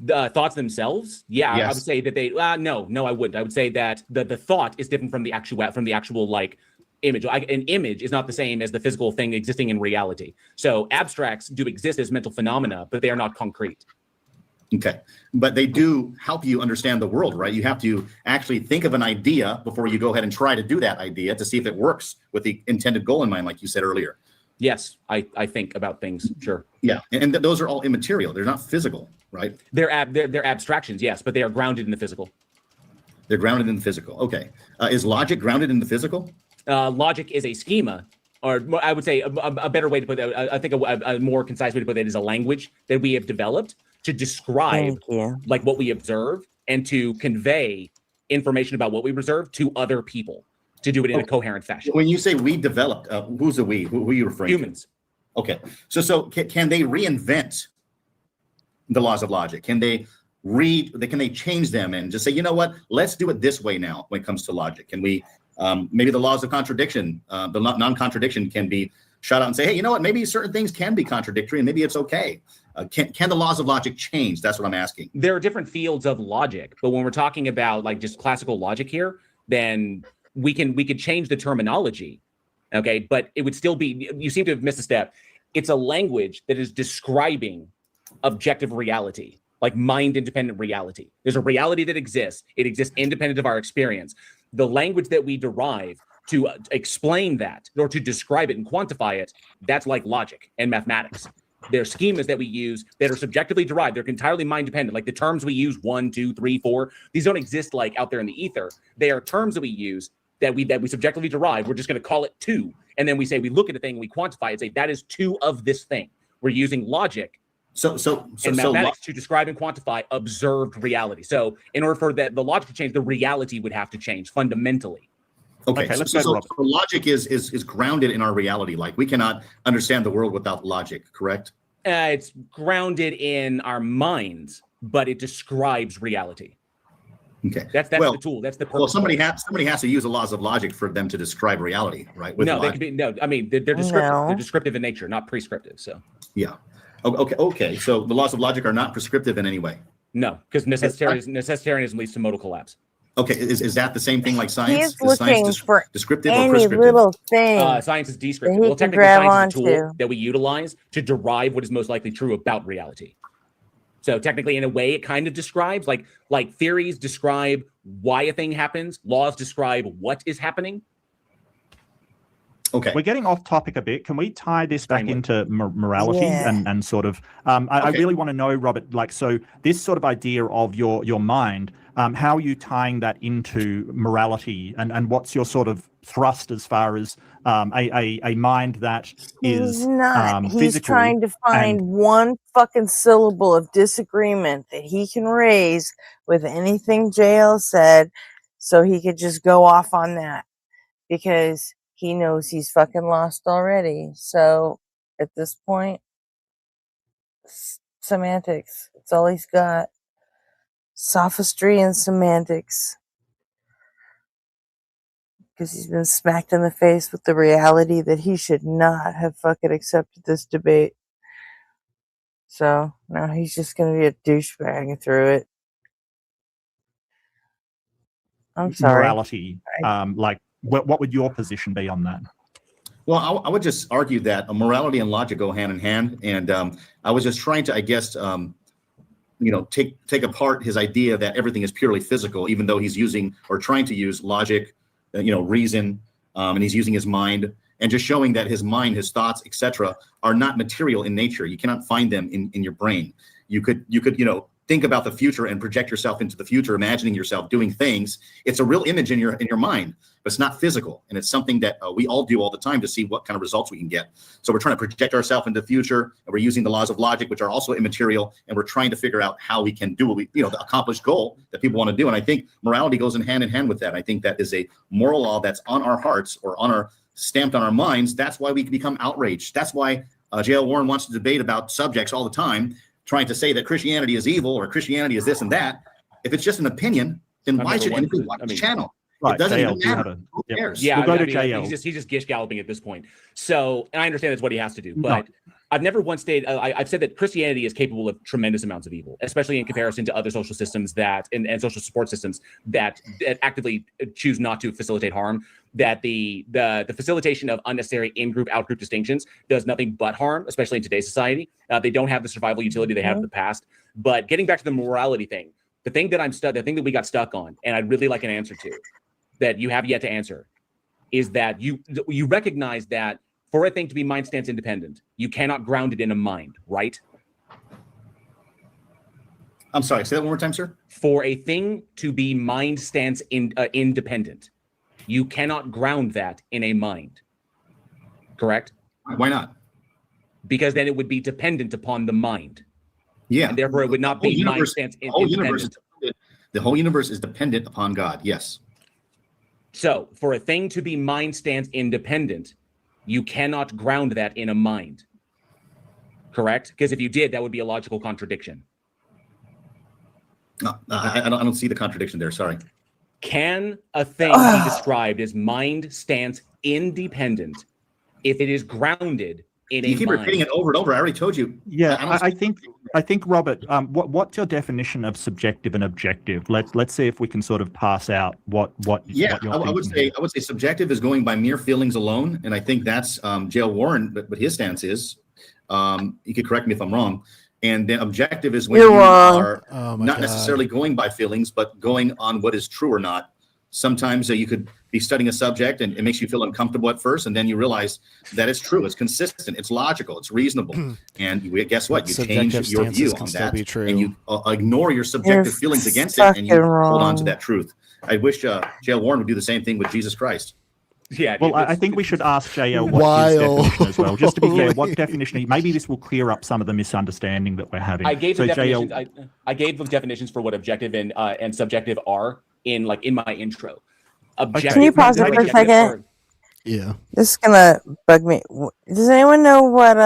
The thoughts themselves, yeah, Yes. I would say that they. No, I wouldn't. I would say that the thought is different from the actual like image. An image is not the same as the physical thing existing in reality. So abstracts do exist as mental phenomena, but they are not concrete. Okay. But they do help you understand the world, right? You have to actually think of an idea before you go ahead and try to do that idea to see if it works with the intended goal in mind, like you said earlier. Yes, I think about things, sure. Yeah, and those are all immaterial. They're not physical, right? They're abstractions, yes, but they are grounded in the physical. They're grounded in the physical. Okay. Is logic grounded in the physical? Logic is a schema, or I would say a better way to put it, I think a more concise way to put it is a language that we have developed to describe like what we observe and to convey information about what we observe to other people, to do it in a coherent fashion. When you say we developed, who's the we? Who are you referring Humans. to? Okay. So can they reinvent the laws of logic? Can they change them and just say, you know what, let's do it this way now when it comes to logic? Can we, maybe the laws of contradiction, the non-contradiction can be shut out and say, hey, you know what, maybe certain things can be contradictory and maybe it's okay. Can the laws of logic change? That's what I'm asking. There are different fields of logic, but when we're talking about like just classical logic here, then we could change the terminology, okay? But it would still be, you seem to have missed a step. It's a language that is describing objective reality, like mind-independent reality. There's a reality that exists. It exists independent of our experience. The language that we derive to explain that or to describe it and quantify it, that's like logic and mathematics. There are schemas that we use that are subjectively derived. They're entirely mind-dependent. Like the terms we use, 1, 2, 3, 4, these don't exist like out there in the ether. They are terms that we use that we subjectively derive. We're just going to call it 2. And then we say, we look at a thing, we quantify it, say that is 2 of this thing. We're using logic and mathematics to describe and quantify observed reality. So in order for the logic to change, the reality would have to change fundamentally. Okay, so logic is grounded in our reality. Like we cannot understand the world without logic, correct? It's grounded in our minds, but it describes reality. Okay, that's the tool. That's the purpose. Well, somebody has to use the laws of logic for them to describe reality, right? They could be I mean, they're descriptive. No. They're descriptive in nature, not prescriptive. So yeah, okay. So the laws of logic are not prescriptive in any way. No, because necessitarianism leads to modal collapse. Okay, is that the same thing like science? He's looking for descriptive any or prescriptive? little thing. Science is descriptive. Well, technically, science is a tool that we utilize to derive what is most likely true about reality. So technically, in a way, it kind of describes like theories describe why a thing happens. Laws describe what is happening. Okay. We're getting off topic a bit. Can we tie this back into morality and sort of, I really want to know, Robert, like, so this sort of idea of your mind, how are you tying that into morality and what's your sort of thrust as far as a mind that is he's trying to find one fucking syllable of disagreement that he can raise with anything JL said so he could just go off on that because he knows he's fucking lost already. So at this point, semantics. It's all he's got. Sophistry and semantics. Because he's been smacked in the face with the reality that he should not have fucking accepted this debate. So now he's just going to be a douchebag through it. I'm sorry. Morality, like, what would your position be on that? Well, I would just argue that morality and logic go hand in hand, and I was just trying to, I guess, take apart his idea that everything is purely physical, even though he's using or trying to use logic, reason, and he's using his mind, and just showing that his mind, his thoughts, etc., are not material in nature. You cannot find them in your brain. You could think about the future and project yourself into the future, imagining yourself doing things. It's a real image in your mind, but it's not physical, and it's something that we all do all the time to see what kind of results we can get. So we're trying to project ourselves into the future, and we're using the laws of logic, which are also immaterial, and we're trying to figure out how we can do what we, the accomplished goal that people want to do. And I think morality goes in hand with that. I think that is a moral law that's on our hearts or on our stamped on our minds. That's why we can become outraged. That's why J.L. Warren wants to debate about subjects all the time, trying to say that Christianity is evil or Christianity is this and that. If it's just an opinion, then why should anybody watch the channel? Right, it doesn't JL, even matter. Who cares? Yeah, We'll go to JL. He's just gish galloping at this point. So, and I understand that's what he has to do, but I've never once stated. I've said that Christianity is capable of tremendous amounts of evil, especially in comparison to other social systems and social support systems that actively choose not to facilitate harm. That the facilitation of unnecessary in-group, out-group distinctions does nothing but harm, especially in today's society. They don't have the survival utility they had in the past. But getting back to the morality thing, the thing that we got stuck on, and I'd really like an answer to, that you have yet to answer, is that you recognize that for a thing to be mind stance independent, you cannot ground it in a mind, right? I'm sorry, say that one more time, sir. For a thing to be mind stance independent, you cannot ground that in a mind, correct? Why not? Because then it would be dependent upon the mind. Yeah. And therefore it would not be mind stance independent. The whole universe is dependent upon God, yes. So for a thing to be mind stance independent, you cannot ground that in a mind, correct? Because if you did, that would be a logical contradiction. No, I don't see the contradiction there, sorry. Can a thing be described as mind stance independent if it is grounded in a You keep mind? repeating it over and over. I already told you. Yeah, I think Robert, what's your definition of subjective and objective? Let's see if we can sort of pass out what Yeah, what you're I would say subjective is going by mere feelings alone, and I think that's J.L. Warren. But his stance is, you could correct me if I'm wrong. And then objective is when you are not necessarily going by feelings, but going on what is true or not. Sometimes you could be studying a subject and it makes you feel uncomfortable at first, and then you realize that it's true, it's consistent, it's logical, it's reasonable. And guess what? You change your view on that, and you ignore your subjective feelings against it, and you hold on to that truth. I wish J.L. Warren would do the same thing with Jesus Christ. Yeah. Well, I think we should ask JL what his definition as well. Just to be fair, what definition? Maybe this will clear up some of the misunderstanding that we're having. I gave so the definitions. I gave the definitions for what objective and subjective are in my intro. Objective. Can you pause it for a second? Yeah. This is gonna bug me. Does anyone know what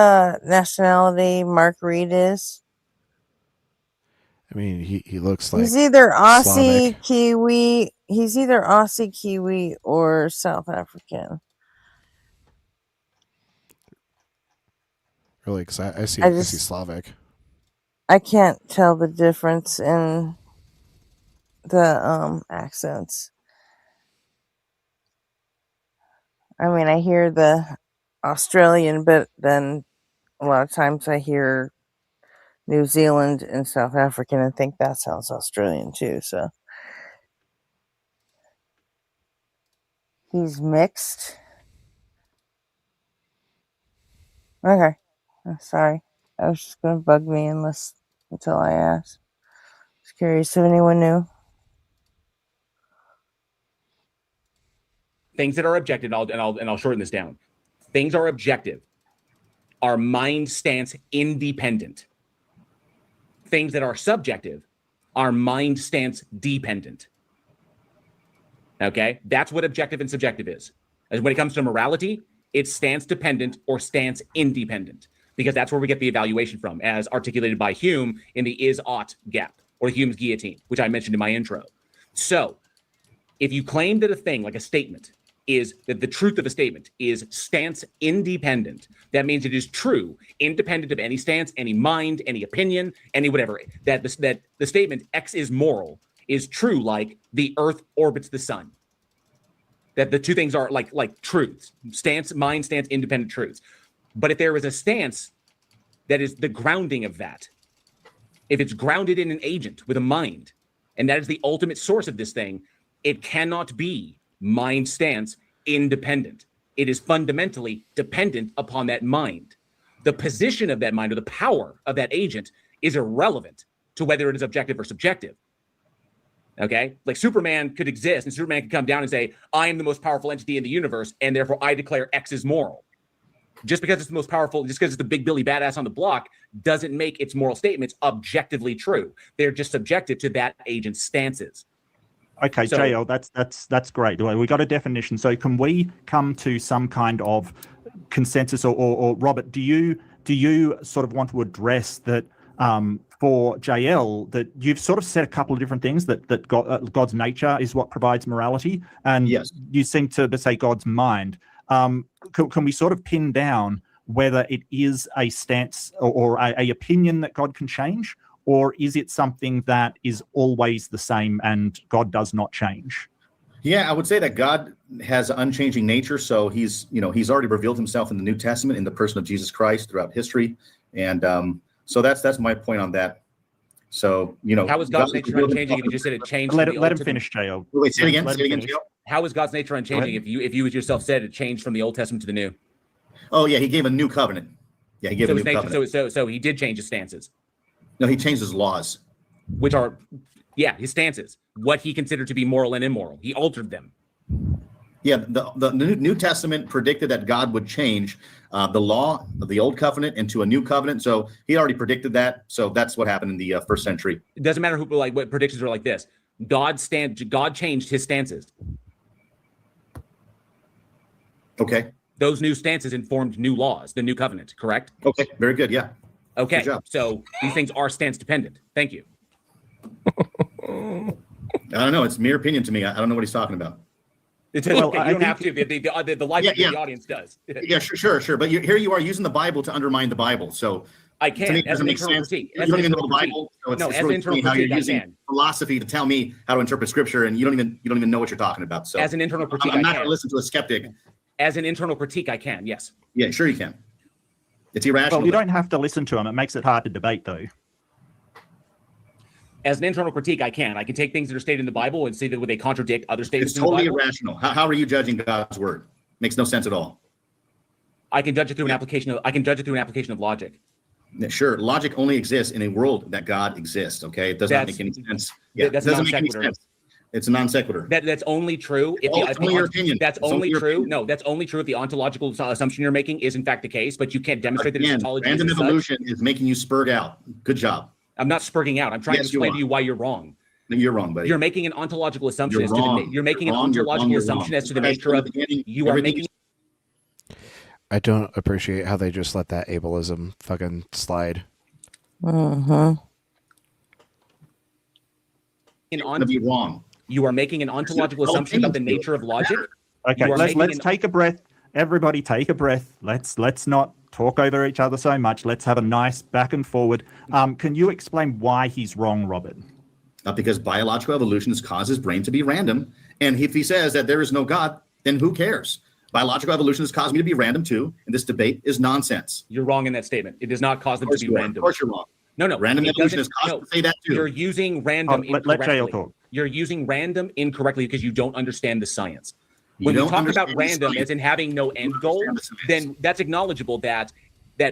nationality Mark Reed is? I mean, he looks like He's either Aussie, Slavic. Kiwi. He's either Aussie, Kiwi, or South African. Really, because I see Slavic. I can't tell the difference in the accents. I mean, I hear the Australian, but then a lot of times I hear New Zealand and South African and think that sounds Australian too. So he's mixed. Okay. I'm sorry. I was just going to bug me until I asked. I was curious if anyone knew. Things that are objective, and I'll shorten this down. Things are objective, are mind stance independent. Things that are subjective are mind stance dependent. Okay, that's what objective and subjective is. As when it comes to morality, it's stance dependent or stance independent, because that's where we get the evaluation from, as articulated by Hume in the is-ought gap, or Hume's guillotine, which I mentioned in my intro. So if you claim that a thing, like a statement, is that the truth of a statement is stance independent. That means it is true, independent of any stance, any mind, any opinion, any whatever. That the statement X is moral is true, like the Earth orbits the sun. That the two things are like truths, stance, mind, stance, independent truths. But if there is a stance that is the grounding of that, if it's grounded in an agent with a mind, and that is the ultimate source of this thing, it cannot be mind stance independent. It is fundamentally dependent upon that mind. The position of that mind or the power of that agent is irrelevant to whether it is objective or subjective. Okay? Like Superman could exist and Superman could come down and say, I am the most powerful entity in the universe, and therefore I declare X is moral. Just because it's the most powerful, just because it's the big Billy badass on the block, doesn't make its moral statements objectively true. They're just subjective to that agent's stances. Okay, So- JL, that's great. We got a definition. So can we come to some kind of consensus, or Robert, do you sort of want to address that for JL, that you've sort of said a couple of different things, that God's nature is what provides morality, and Yes. you seem to say God's mind. Can we sort of pin down whether it is a stance or a opinion that God can change? Or is it something that is always the same and God does not change? Yeah, I would say that God has unchanging nature. So he's already revealed himself in the New Testament in the person of Jesus Christ throughout history. And so that's my point on that. So, How is God's nature unchanging if you just said it changed? Let from the him Old to the- finish, JL. Wait, say it again. Let Say it him again, finish. Joe. How is God's nature unchanging if you yourself said it changed from the Old Testament to the New? Oh, yeah, he gave a new covenant. Yeah, he gave So a his new nature, covenant. so he did change his stances, No, he changed his laws. which are, his stances, what he considered to be moral and immoral. He altered them. Yeah, the New Testament predicted that God would change the law of the old covenant into a new covenant. So he already predicted that. So that's what happened in the first century. It doesn't matter what predictions are like this. God changed his stances. Okay. Those new stances informed new laws, the new covenant, correct? Okay. Very good. Yeah. Okay. Good job. So these things are stance dependent. Thank you. I don't know. It's mere opinion to me. I don't know what he's talking about. It's Well, okay. I You don't think- have to. The life of the audience does. Yeah, sure. But here you are using the Bible to undermine the Bible. So I to me, can it as doesn't an make internal sense. critique. You As don't an even know the internal critique. Bible. So it's, No, it's as an really internal funny how you're critique, I using can. philosophy to tell me how to interpret scripture, and you don't even know what you're talking about. So As an internal critique, I'm I not can. going to listen to a skeptic. As an internal critique, I can. Yes. Yeah, sure you can. It's irrational. Well, you don't have to listen to him. It makes it hard to debate, though. As an internal critique, I can. I can take things that are stated in the Bible and see that they contradict other statements It's in the totally Bible. irrational. How are you judging God's word? Makes no sense at all. I can judge it through an application of logic. Yeah, sure, logic only exists in a world that God exists. Okay, it does not That's- make any sense. Yeah, it that's a doesn't make any non-sequitur. sense. It's a non sequitur. That's only true if It's only your opinion. That's It's only only your true. opinion. No, that's only true if the ontological assumption you're making is in fact the case, but you can't demonstrate that Again, its ontology random is as such. evolution is making you spurg out. Good job. I'm not spurging out. I'm trying Yes, to you explain are. to you why you're wrong. No, you're wrong, buddy. You're making an ontological assumption You're as to the wrong. you're making You're an wrong, you're ontological wrong, you're assumption wrong. as to the Like I nature said of at the beginning, you are everything making I don't appreciate how they just let that ableism fucking slide. Uh-huh. to be wrong. You are making an ontological assumption about the nature of logic. Okay, You are let's making an- take a breath. Everybody take a breath. Let's not talk over each other so much. Let's have a nice back and forward. Can you explain why he's wrong, Robert? Because biological evolution has caused his brain to be random. And if he says that there is no God, then who cares? Biological evolution has caused me to be random too. And this debate is nonsense. You're wrong in that statement. It does not cause them to be random. Of course you're wrong. No. Random it evolution has doesn't- caused no, me to say that too. You're using random Let incorrectly. JL talk. You're using random incorrectly because you don't understand the science. You When we don't talk about understand the random science. as in having no end goal, understand the science. then that's acknowledgeable that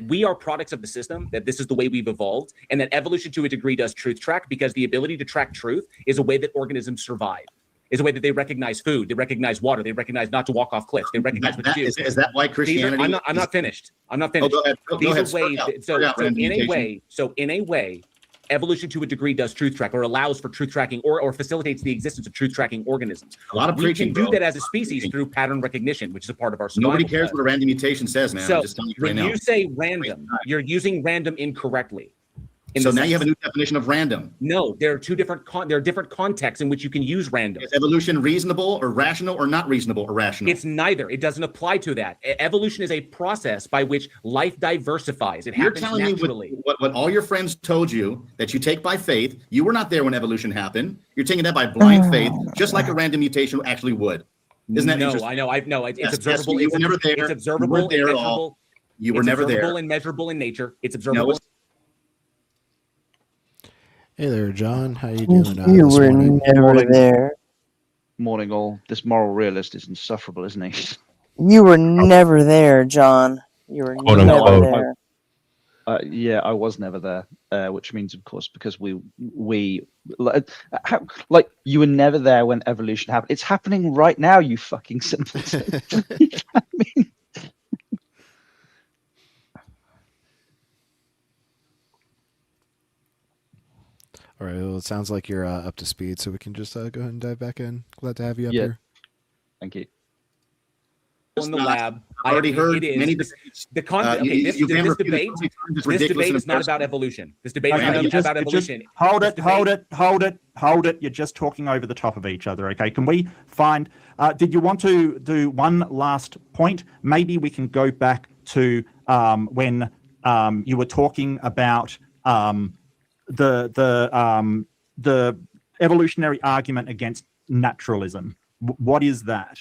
we are products of the system, that this is the way we've evolved, and that evolution to a degree does truth track, because the ability to track truth is a way that organisms survive. Is a way that they recognize food, they recognize water, they recognize not to walk off cliffs, they recognize what to do. Is that why Christianity? I'm not finished. I'm not Oh, finished. go ahead. Go These ahead. are ways. Spark out. So, Spark out so in a randomization. way, evolution to a degree does truth track, or allows for truth tracking, or facilitates the existence of truth tracking organisms. A lot of We preaching, can do bro. that as a species through pattern recognition, which is a part of our survival. Nobody cares what a random mutation says, man. So I'm just telling you right when now. you say random, you're using random incorrectly. So now you have a new definition of random. No, there are two different there are different contexts in which you can use random. Is evolution reasonable or rational or not reasonable or rational? It's neither. It doesn't apply to that. Evolution is a process by which life diversifies. It You're happens telling naturally. me what all your friends told you that you take by faith. You were not there when evolution happened. You're taking that by blind faith, just like a random mutation actually would. Isn't that interesting? I know. It's Yes, observable. you were never there. It's observable. You weren't there and at all. measurable. You were It's never observable there. and measurable in nature. It's observable. Hey there, John. How you doing? You this were morning? never there. Morning, all. This moral realist is insufferable, isn't he? You were never there, John. You were Quote, never unquote. there. Yeah, I was never there, which means, of course, because we like you were never there when evolution happened. It's happening right now, you fucking simpleton. I mean, All right. Well, it sounds like you're up to speed, so we can just go ahead and dive back in. Glad to have you up Yeah. here. Thank you. In the lab, I've already heard it is many the concept. Okay, this debate is not about evolution. This debate is not about evolution. Hold it. You're just talking over the top of each other. Okay, can we find? Did you want to do one last point? Maybe we can go back to when you were talking about the evolutionary argument against naturalism. What is that?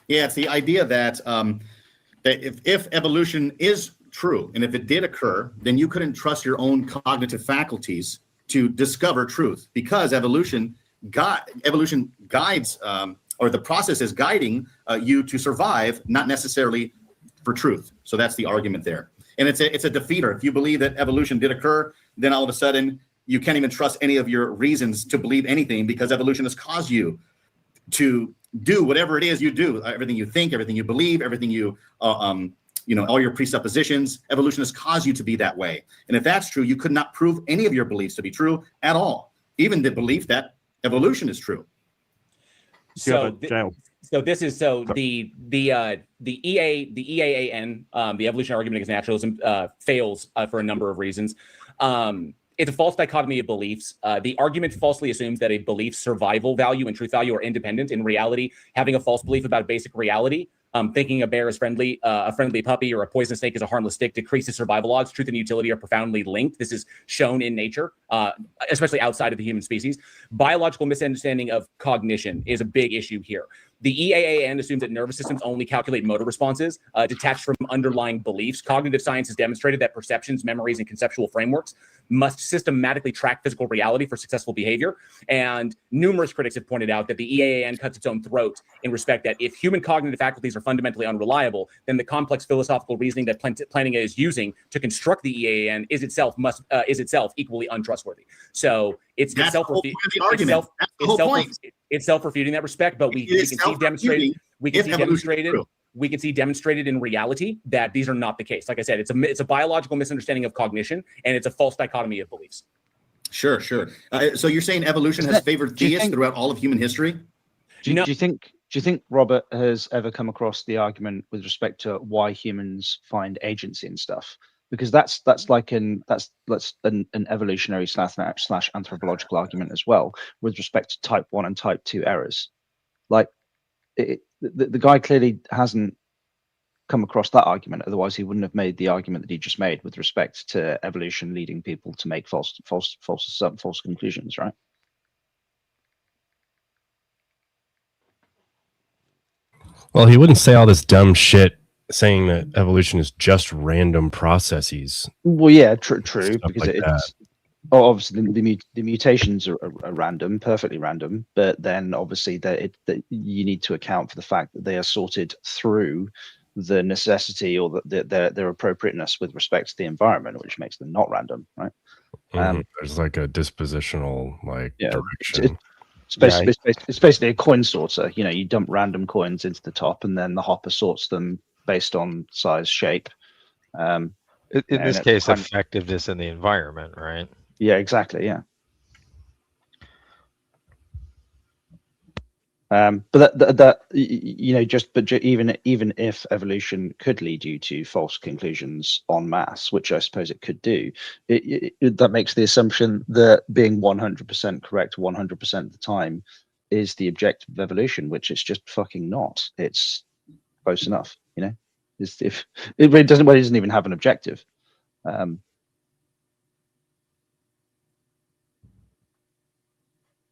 Yeah, it's the idea that that if evolution is true and if it did occur, then you couldn't trust your own cognitive faculties to discover truth because evolution guides or the process is guiding you to survive, not necessarily for truth. So that's the argument there. And it's a defeater. If you believe that evolution did occur, then all of a sudden you can't even trust any of your reasons to believe anything because evolution has caused you to do whatever it is you do, everything you think, everything you believe, everything you, all your presuppositions. Evolution has caused you to be that way. And if that's true, you could not prove any of your beliefs to be true at all, even the belief that evolution is true. So this is the EAAN, the evolutionary argument against naturalism, fails for a number of reasons. It's a false dichotomy of beliefs. The argument falsely assumes that a belief's survival value and truth value are independent. In reality, having a false belief about basic reality, thinking a bear is friendly, a friendly puppy, or a poisonous snake is a harmless stick decreases survival odds. Truth and utility are profoundly linked. This is shown in nature, especially outside of the human species. Biological misunderstanding of cognition is a big issue here. The EAAN assumes that nervous systems only calculate motor responses detached from underlying beliefs. Cognitive science has demonstrated that perceptions, memories, and conceptual frameworks must systematically track physical reality for successful behavior. And numerous critics have pointed out that the EAAN cuts its own throat in respect that if human cognitive faculties are fundamentally unreliable, then the complex philosophical reasoning that planning is using to construct the EAAN is itself equally untrustworthy. So it's self-refuting that respect, but we can see demonstrated in reality that these are not the case. Like I said, it's a biological misunderstanding of cognition, and it's a false dichotomy of beliefs. Sure. So you're saying evolution has favored theists throughout all of human history? Do you think Robert has ever come across the argument with respect to why humans find agency and stuff? Because that's an evolutionary slash anthropological argument as well with respect to type 1 and type 2 errors. Like the guy clearly hasn't come across that argument. Otherwise, he wouldn't have made the argument that he just made with respect to evolution leading people to make false conclusions, right? Well, he wouldn't say all this dumb shit saying that evolution is just random processes. Well, yeah, true, because like it's obviously the mutations are random, perfectly random, but then obviously that you need to account for the fact that they are sorted through the necessity or their appropriateness with respect to the environment, which makes them not random, right? There's like a dispositional direction. It's basically a coin sorter. You know, you dump random coins into the top, and then the hopper sorts them based on size, shape. In this case, effectiveness in the environment, right? Yeah, exactly. Yeah. But even if evolution could lead you to false conclusions en masse, which I suppose it could do, that makes the assumption that being 100% correct 100% of the time is the objective of evolution, which it's just fucking not. It's close enough, if it doesn't even have an objective.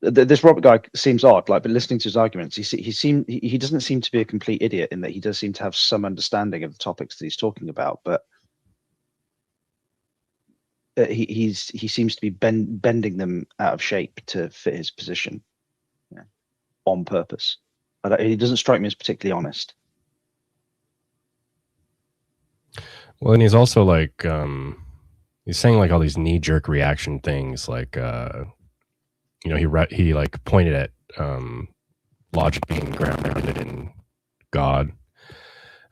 This Robert guy seems odd, but listening to his arguments, he doesn't seem to be a complete idiot in that he does seem to have some understanding of the topics that he's talking about, but he seems to be bending them out of shape to fit his position, on purpose. He doesn't strike me as particularly honest. Well, and he's also he's saying all these knee-jerk reaction things, he pointed at logic being grounded in God,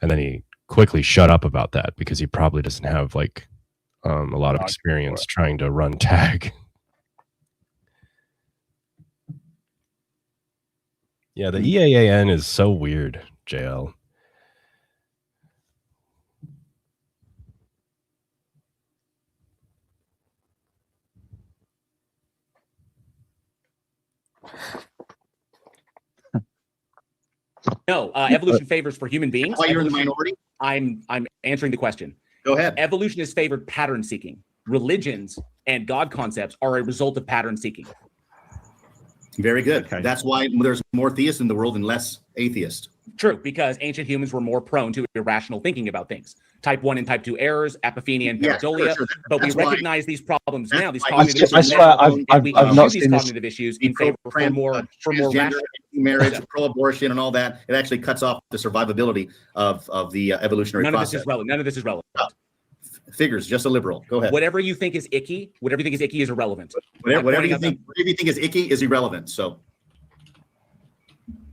and then he quickly shut up about that because he probably doesn't have a lot of experience trying to run tag. Yeah, the EAAN is so weird, JL. No, evolution favors for human beings. Why you're in the minority? I'm answering the question. Go ahead. Evolution is favored pattern seeking. Religions and God concepts are a result of pattern seeking. Very good. Okay. That's why there's more theists in the world and less atheists. True, because ancient humans were more prone to irrational thinking about things. Type 1 and type 2 errors, apophenia and pareidolia. Sure. But we recognize these problems now, these cognitive issues, and we can use these cognitive issues in favor for more rational marriage, pro-abortion, and all that. It actually cuts off the survivability of the evolutionary process. None of this is relevant. Figures, just a liberal. Go ahead. Whatever you think is icky, is irrelevant. Whatever you think is icky is irrelevant.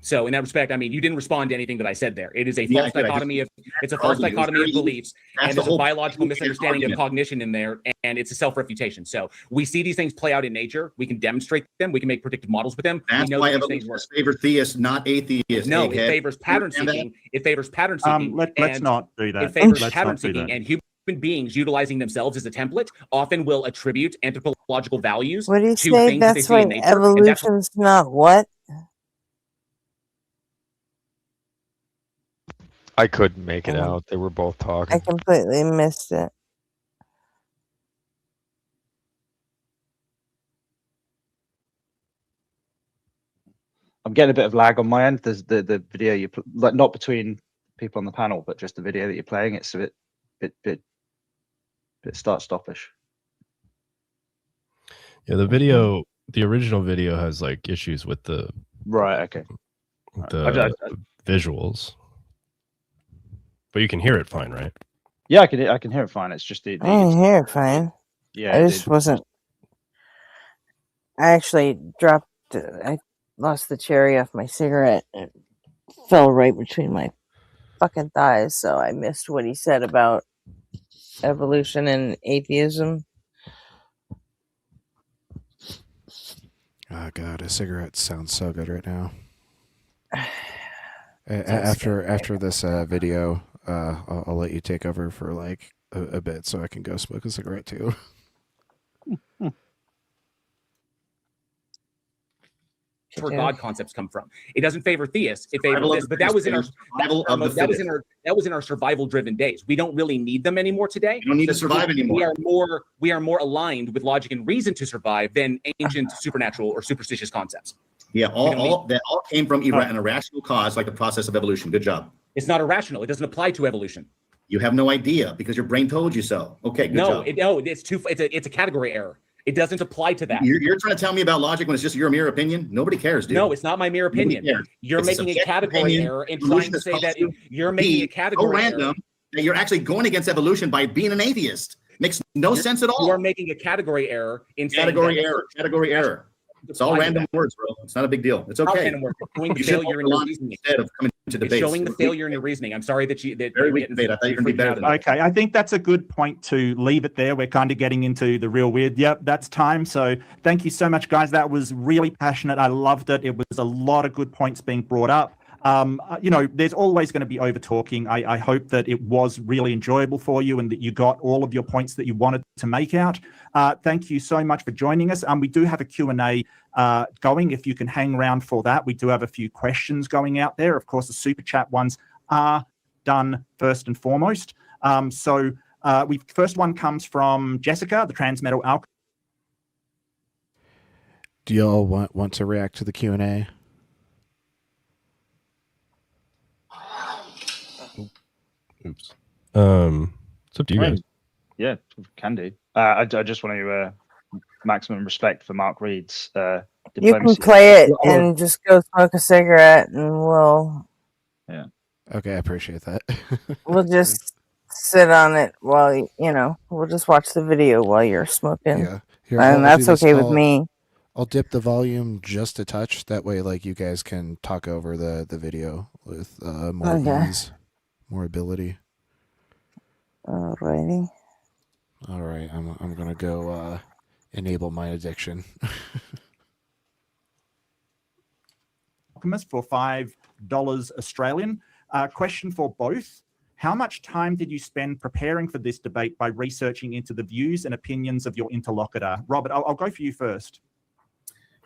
So in that respect, you didn't respond to anything that I said there. It is a false dichotomy of beliefs, and there's a biological misunderstanding of cognition in there, and it's a self-refutation. So we see these things play out in nature. We can demonstrate them. We can make predictive models with them. That's why evolution favors theists, not atheists. No, it favors pattern seeking. It favors pattern seeking. Let's not do that. It favors pattern seeking, and human beings utilizing themselves as a template often will attribute anthropological values What do you to say? things That's that they see why in nature. evolution's not what? I couldn't make it out. They were both talking. I completely missed it. I'm getting a bit of lag on my end. There's the video you not between people on the panel, but just the video that you're playing. It's a bit start-stoppish. Yeah, the original video has issues with the visuals, but you can hear it fine, right? Yeah, I can hear it fine. It's just I can hear it fine. Yeah, I just wasn't. I actually dropped. I lost the cherry off my cigarette and fell right between my fucking thighs. So I missed what he said about evolution and atheism. Oh God, a cigarette sounds so good right now. After this video, I'll let you take over for a bit so I can go smoke a cigarette too. Where God concepts come from. It doesn't favor theists. It favors this. But that was in our survival-driven days. We don't really need them anymore today. You don't need to survive anymore. We are more aligned with logic and reason to survive than ancient supernatural or superstitious concepts. Yeah, that all came from an irrational cause, like the process of evolution. Good job. It's not irrational. It doesn't apply to evolution. You have no idea because your brain told you so. Okay, good job. It's a category error. It doesn't apply to that. You're trying to tell me about logic when it's just your mere opinion? Nobody cares, dude. No, it's not my mere opinion. You're making a category error and trying to say that you're making a category error. That you're actually going against evolution by being an atheist. Makes no sense at all. You are making a category error in category error. It's all random words, bro. It's not a big deal. It's okay. You should instead of coming to It's debate. showing the failure in your reasoning. I'm sorry that Very you're weak getting debate. I thought you were going to be better than that. Okay, I think that's a good point to leave it there. We're kind of getting into the real weird. Yep, that's time. So thank you so much, guys. That was really passionate. I loved it. It was a lot of good points being brought up. There's always going to be over talking. I hope that it was really enjoyable for you and that you got all of your points that you wanted to make out. Thank you so much for joining us. We do have a Q&A going. If you can hang around for that, we do have a few questions going out there. Of course, the super chat ones are done first and foremost. First one comes from Jessica, the Transmetal Alchemist. Do y'all want to react to the Q&A? Oops. It's up to you guys. Yeah, can do. I just want to maximum respect for Mark Reed's You diplomacy. can play it and just go smoke a cigarette, and we'll Okay, I appreciate that. we'll just sit on it while we'll just watch the video while you're smoking. Yeah, Here, and I'll that's do this. okay with me. I'll dip the volume just a touch. That way, like, you guys can talk over the video with more ease, more ability. Alrighty. All right, I'm gonna go enable my addiction. Alchemist for $5 Australian. Question for both. How much time did you spend preparing for this debate by researching into the views and opinions of your interlocutor? Robert, I'll go for you first.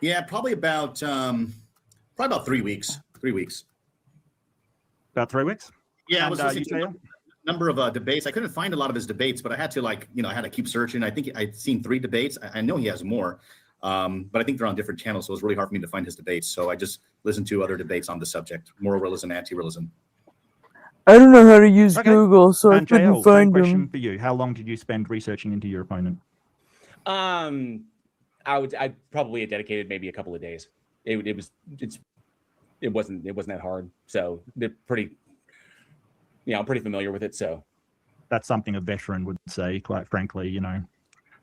Yeah, probably about 3 weeks. 3 weeks. About 3 weeks? Yeah, I And, was listening you, to a number of debates. I couldn't find a lot of his debates, but I had to I had to keep searching. I think I'd seen 3 debates. I know he has more, but I think they're on different channels, so it was really hard for me to find his debates. So I just listened to other debates on the subject: moral realism, anti-realism. I don't know how to use Okay. Google, so I And couldn't JL, same find question them. for you. How long did you spend researching into your opponent? I'd probably dedicated maybe a couple of days. It wasn't that hard. So they're pretty, I'm pretty familiar with it. So That's something a veteran would say, quite frankly.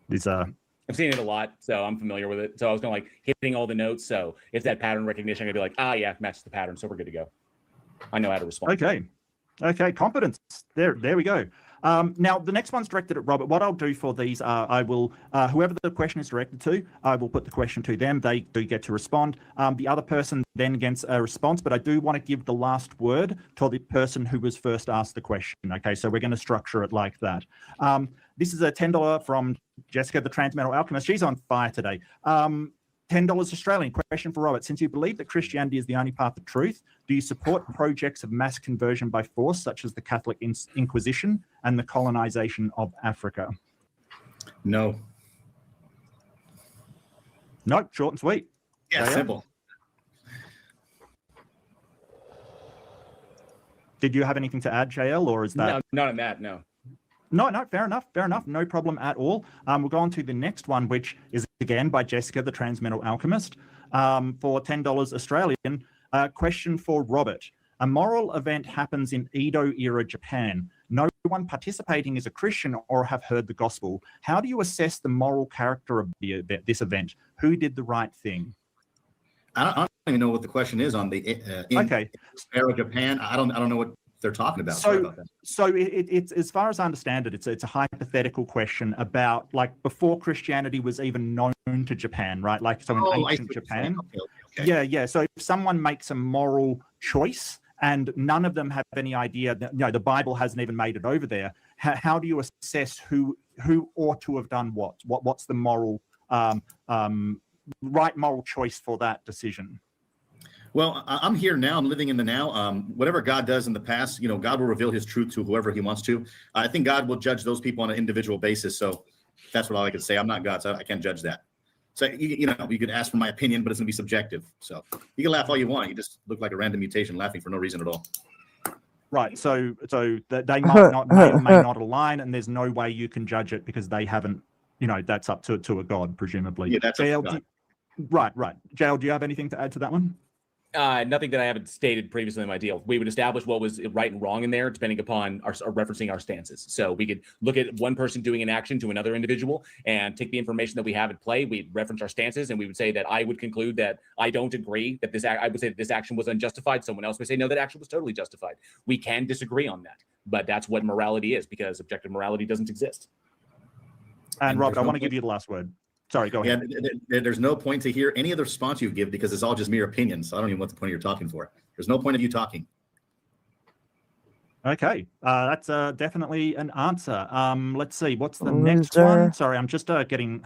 There's I've seen it a lot, so I'm familiar with it. So I was going hitting all the notes. So if that pattern recognition, I'm gonna be yeah, matches the pattern. So we're good to go. I know how to respond. Okay, competence. There we go. Now, the next one's directed at Robert. What I'll do for these, I will, whoever the question is directed to, I will put the question to them. They do get to respond. The other person then gets a response, but I do want to give the last word to the person who was first asked the question. Okay, so we're going to structure it like that. This is a $10 from Jessica, the Transmetal Alchemist. She's on fire today. $10 Australian. Question for Robert. Since you believe that Christianity is the only path to truth, do you support projects of mass conversion by force, such as the Catholic Inquisition and the colonization of Africa? No. No, short and sweet. Yeah, JL? simple. Did you have anything to add, JL, or is that... No, not on that, no. No, fair enough. No problem at all. We'll go on to the next one, which is again by Jessica, the Transmetal Alchemist, for $10 Australian. Question for Robert. A moral event happens in Edo-era Japan. No one participating is a Christian or have heard the gospel. How do you assess the moral character of this event? Who did the right thing? I don't even know what the question is on the era Japan. I don't know what they're talking about. Sorry about that. So it's as far as I understand it, it's a hypothetical question about before Christianity was even known to Japan, right? In ancient Japan. Okay. Yeah. So if someone makes a moral choice and none of them have any idea that the Bible hasn't even made it over there, how do you assess who ought to have done what? What's the moral right moral choice for that decision? Well, I'm here now. I'm living in the now. Whatever God does in the past, God will reveal his truth to whoever he wants to. I think God will judge those people on an individual basis. So that's what all I can say. I'm not God, so I can't judge that. So, you could ask for my opinion, but it's going to be subjective. So you can laugh all you want. You just look like a random mutation laughing for no reason at all. Right. So they may or may not align, and there's no way you can judge it because they haven't, that's up to a God, presumably. Yeah, that's JL, right. JL, do you have anything to add to that one? Nothing that I haven't stated previously in my deal. We would establish what was right and wrong in there, depending upon our referencing our stances. So we could look at one person doing an action to another individual and take the information that we have at play. We'd reference our stances, and we would say that I would conclude that I don't agree that I would say that this action was unjustified. Someone else would say, no, that action was totally justified. We can disagree on that, but that's what morality is, because objective morality doesn't exist. And Robert, I want to give you the last word. Sorry, go ahead. There's no point to hear any other response you give because it's all just mere opinions. So I don't even know what the point of you're talking for. There's no point of you talking. Okay, that's definitely an answer. Let's see, what's the next one? Sorry, I'm just getting,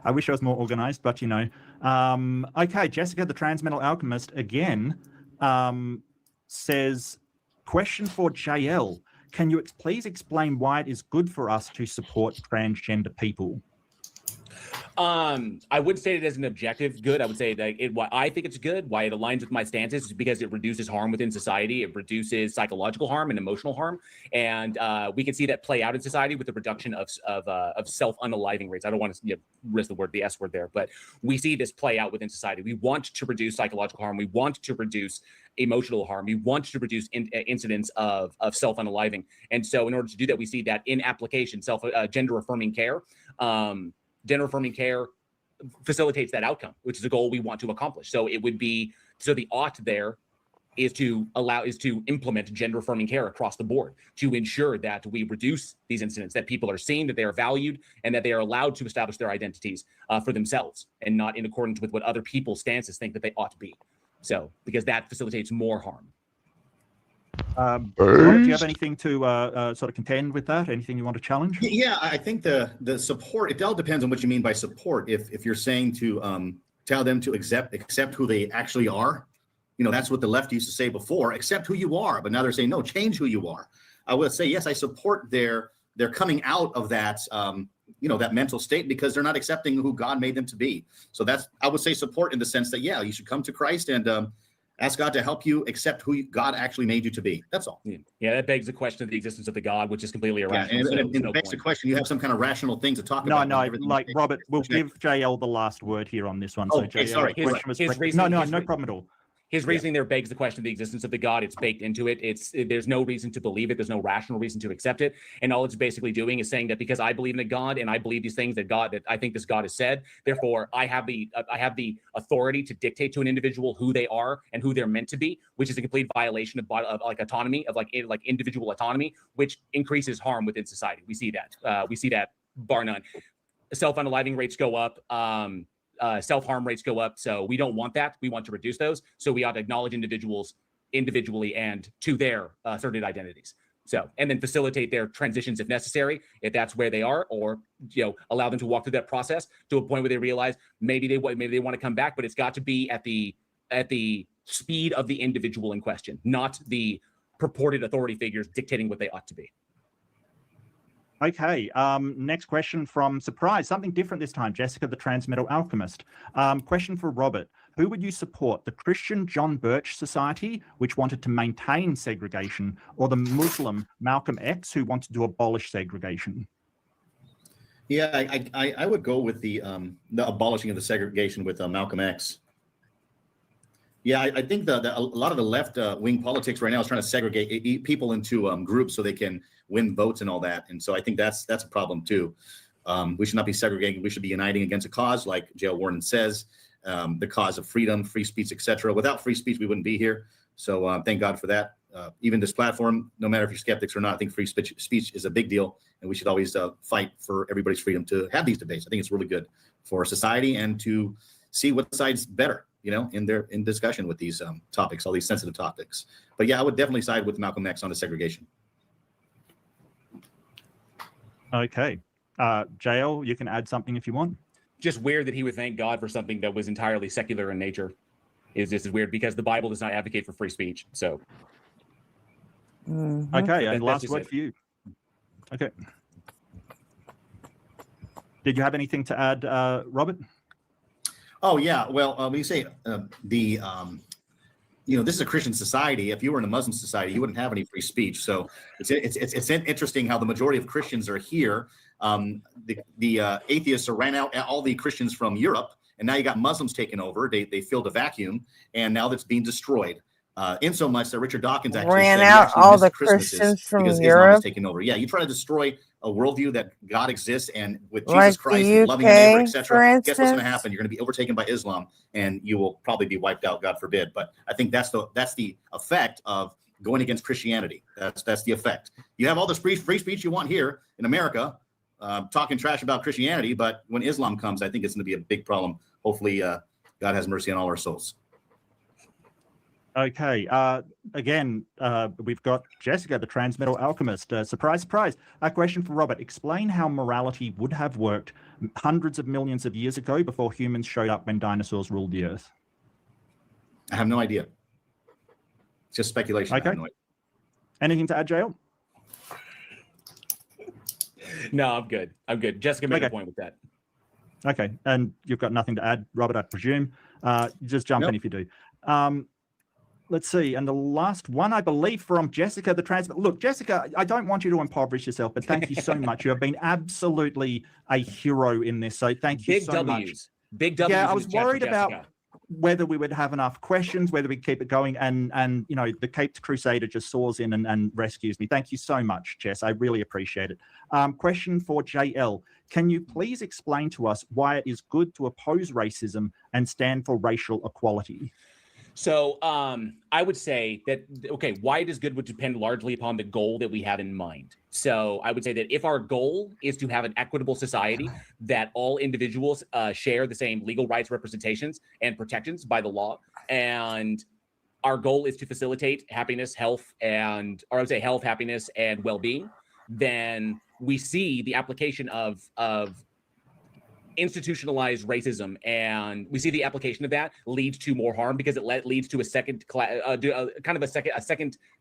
I wish I was more organized, but you know. Okay, Jessica, the Transmetal Alchemist, again, says, question for JL. Can you please explain why it is good for us to support transgender people? I would say it as an objective good. I would say that why I think it's good, why it aligns with my stances, is because it reduces harm within society. It reduces psychological harm and emotional harm, and we can see that play out in society with the reduction of self-unaliving rates. I don't want to risk the S word there, but we see this play out within society. We want to reduce psychological harm. We want to reduce emotional harm. We want to reduce incidents of self-unaliving, and so in order to do that, we see that in application, gender-affirming care. Gender-affirming care facilitates that outcome, which is a goal we want to accomplish. So it would be, so the ought there is to implement gender-affirming care across the board to ensure that we reduce these incidents, that people are seen, that they are valued, and that they are allowed to establish their identities for themselves and not in accordance with what other people's stances think that they ought to be. So, because that facilitates more harm. Robert, do you have anything to sort of contend with that? Anything you want to challenge? Yeah, I think the support, it all depends on what you mean by support. If you're saying to tell them to accept who they actually are, you know, that's what the left used to say before, accept who you are. But now they're saying, no, change who you are. I would say, yes, I support their coming out of that, that mental state, because they're not accepting who God made them to be. So I would say support in the sense that, yeah, you should come to Christ and ask God to help you accept who God actually made you to be. That's all. Yeah, that begs the question of the existence of the God, which is completely irrational. Yeah, and it begs the question, you have some kind of rational thing to talk about. No, like Robert, we'll give JL the last word here on this one. Oh, okay, sorry. No problem at all. His reasoning there begs the question of the existence of the God. It's baked into it. There's no reason to believe it. There's no rational reason to accept it. And all it's basically doing is saying that because I believe in a God and I believe these things that I think this God has said, therefore I have the authority to dictate to an individual who they are and who they're meant to be, which is a complete violation of like autonomy, of like individual autonomy, which increases harm within society. We see that bar none. Self-unaliving rates go up. Self-harm rates go up. So we don't want that. We want to reduce those. So we ought to acknowledge individuals individually and to their asserted identities. So, and then facilitate their transitions if necessary, if that's where they are, or, allow them to walk through that process to a point where they realize maybe they want to come back, but it's got to be at the speed of the individual in question, not the purported authority figures dictating what they ought to be. Okay, next question from Surprise, something different this time, Jessica, the Transmetal Alchemist. Question for Robert. Who would you support, the Christian John Birch Society, which wanted to maintain segregation, or the Muslim Malcolm X, who wanted to abolish segregation? Yeah, I would go with the abolishing of the segregation with Malcolm X. Yeah, I think a lot of the left wing politics right now is trying to segregate people into groups so they can win votes and all that. And so I think that's a problem too. We should not be segregating. We should be uniting against a cause, like J.L. Warren says, the cause of freedom, free speech, etc. Without free speech, we wouldn't be here. So thank God for that. Even this platform, no matter if you're skeptics or not, I think free speech is a big deal, and we should always fight for everybody's freedom to have these debates. I think it's really good for society and to see what side's better, in discussion with these topics, all these sensitive topics. But yeah, I would definitely side with Malcolm X on the segregation. Okay. JL, you can add something if you want. Just weird that he would thank God for something that was entirely secular in nature. This is weird because the Bible does not advocate for free speech. So. Mm-hmm. Okay, and last word for you. Okay. Did you have anything to add, Robert? Oh yeah, well, when you say this is a Christian society. If you were in a Muslim society, you wouldn't have any free speech. So it's interesting how the majority of Christians are here. The atheists ran out all the Christians from Europe and now you got Muslims taking over. They filled a vacuum, and now that's being destroyed. In so much that Richard Dawkins actually Ran said he out actually all missed the Christmases Christians from because Islam Europe. is taking over. Yeah, you try to destroy a worldview that God exists, and with Like Jesus Christ, the loving your neighbor, UK, etc. for Guess what's going to instance? happen? You're going to be overtaken by Islam, and you will probably be wiped out. God forbid. But I think that's the effect of going against Christianity. That's the effect. You have all this free speech you want here in America, talking trash about Christianity, but when Islam comes, I think it's going to be a big problem. Hopefully, God has mercy on all our souls. Okay. Again, we've got Jessica, the transmetal alchemist. Surprise, surprise. A question for Robert. Explain how morality would have worked hundreds of millions of years ago before humans showed up when dinosaurs ruled the earth. I have no idea. It's just speculation. Okay. Anything to add, JL? No, I'm good. I'm good. Jessica made a point with that. Okay. And you've got nothing to add, Robert, I presume. Just jump in if you do. Let's see. And the last one, I believe, from Jessica, the trans. Look, Jessica, I don't want you to impoverish yourself, but thank you so much. You have been absolutely a hero in this. So thank you so much. Big W's. Yeah, I was in the chat for worried about Jessica. whether we would have enough questions, whether we keep it going, and you know, the Caped Crusader just soars in and rescues me. Thank you so much, Jess. I really appreciate it. Question for JL. Can you please explain to us why it is good to oppose racism and stand for racial equality? So I would say that, okay, why it is good would depend largely upon the goal that we have in mind. So I would say that if our goal is to have an equitable society, that all individuals share the same legal rights, representations, and protections by the law, and our goal is to facilitate happiness, health, happiness, and well-being, then we see the application of institutionalized racism, and we see the application of that leads to more harm because it leads to a second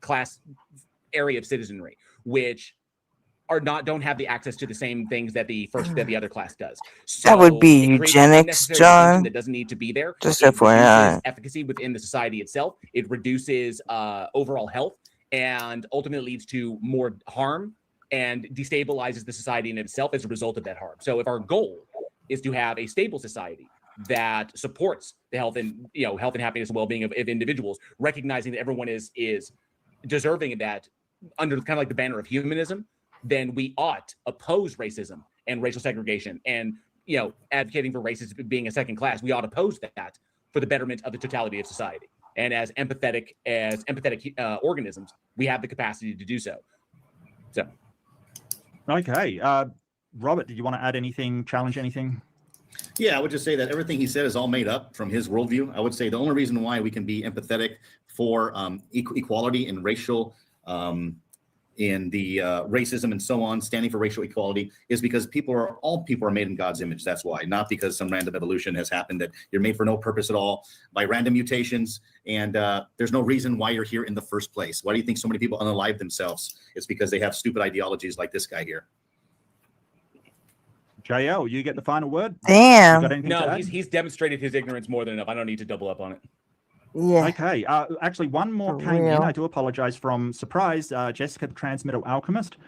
class area of citizenry, which don't have the access to the same things that the other class does. So That would be it creates eugenics, unnecessary John. distinction that doesn't need to be there. Just It FYI. reduces efficacy within the society itself. It reduces overall health, and ultimately leads to more harm and destabilizes the society in itself as a result of that harm. So if our goal is to have a stable society that supports the health and happiness and well-being of individuals, recognizing that everyone is deserving of that under kind of like the banner of humanism, then we ought oppose racism and racial segregation, and advocating for racism being a second class. We ought oppose that for the betterment of the totality of society. And as empathetic organisms, we have the capacity to do so. So, okay, Robert, did you want to add anything, challenge anything? Yeah, I would just say that everything he said is all made up from his worldview. I would say the only reason why we can be empathetic for equality and racial in the racism and so on, standing for racial equality, is because all people are made in God's image. That's why, not because some random evolution has happened, that you're made for no purpose at all by random mutations. And there's no reason why you're here in the first place. Why do you think so many people unalive themselves? It's because they have stupid ideologies like this guy here. JL, you get the final word. Damn. You got anything to no, add? he's demonstrated his ignorance more than enough. I don't need to double up on it. Yeah. Okay. Actually, one more For came in. real. I do apologize from surprise. Jessica, the transmitter alchemist.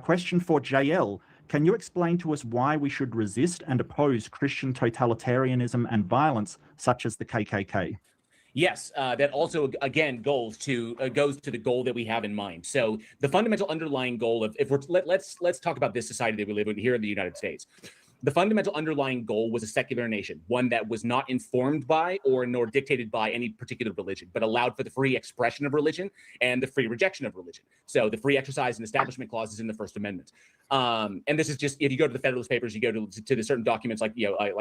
Question for JL. Can you explain to us why we should resist and oppose Christian totalitarianism and violence, such as the KKK? Yes, that also again goes to the goal that we have in mind. So the fundamental underlying goal of let's talk about this society that we live in here in the United States. The fundamental underlying goal was a secular nation, one that was not informed by nor dictated by any particular religion, but allowed for the free expression of religion and the free rejection of religion. So the free exercise and establishment clauses in the First Amendment. And this is just, if you go to the Federalist Papers, you go to the certain documents like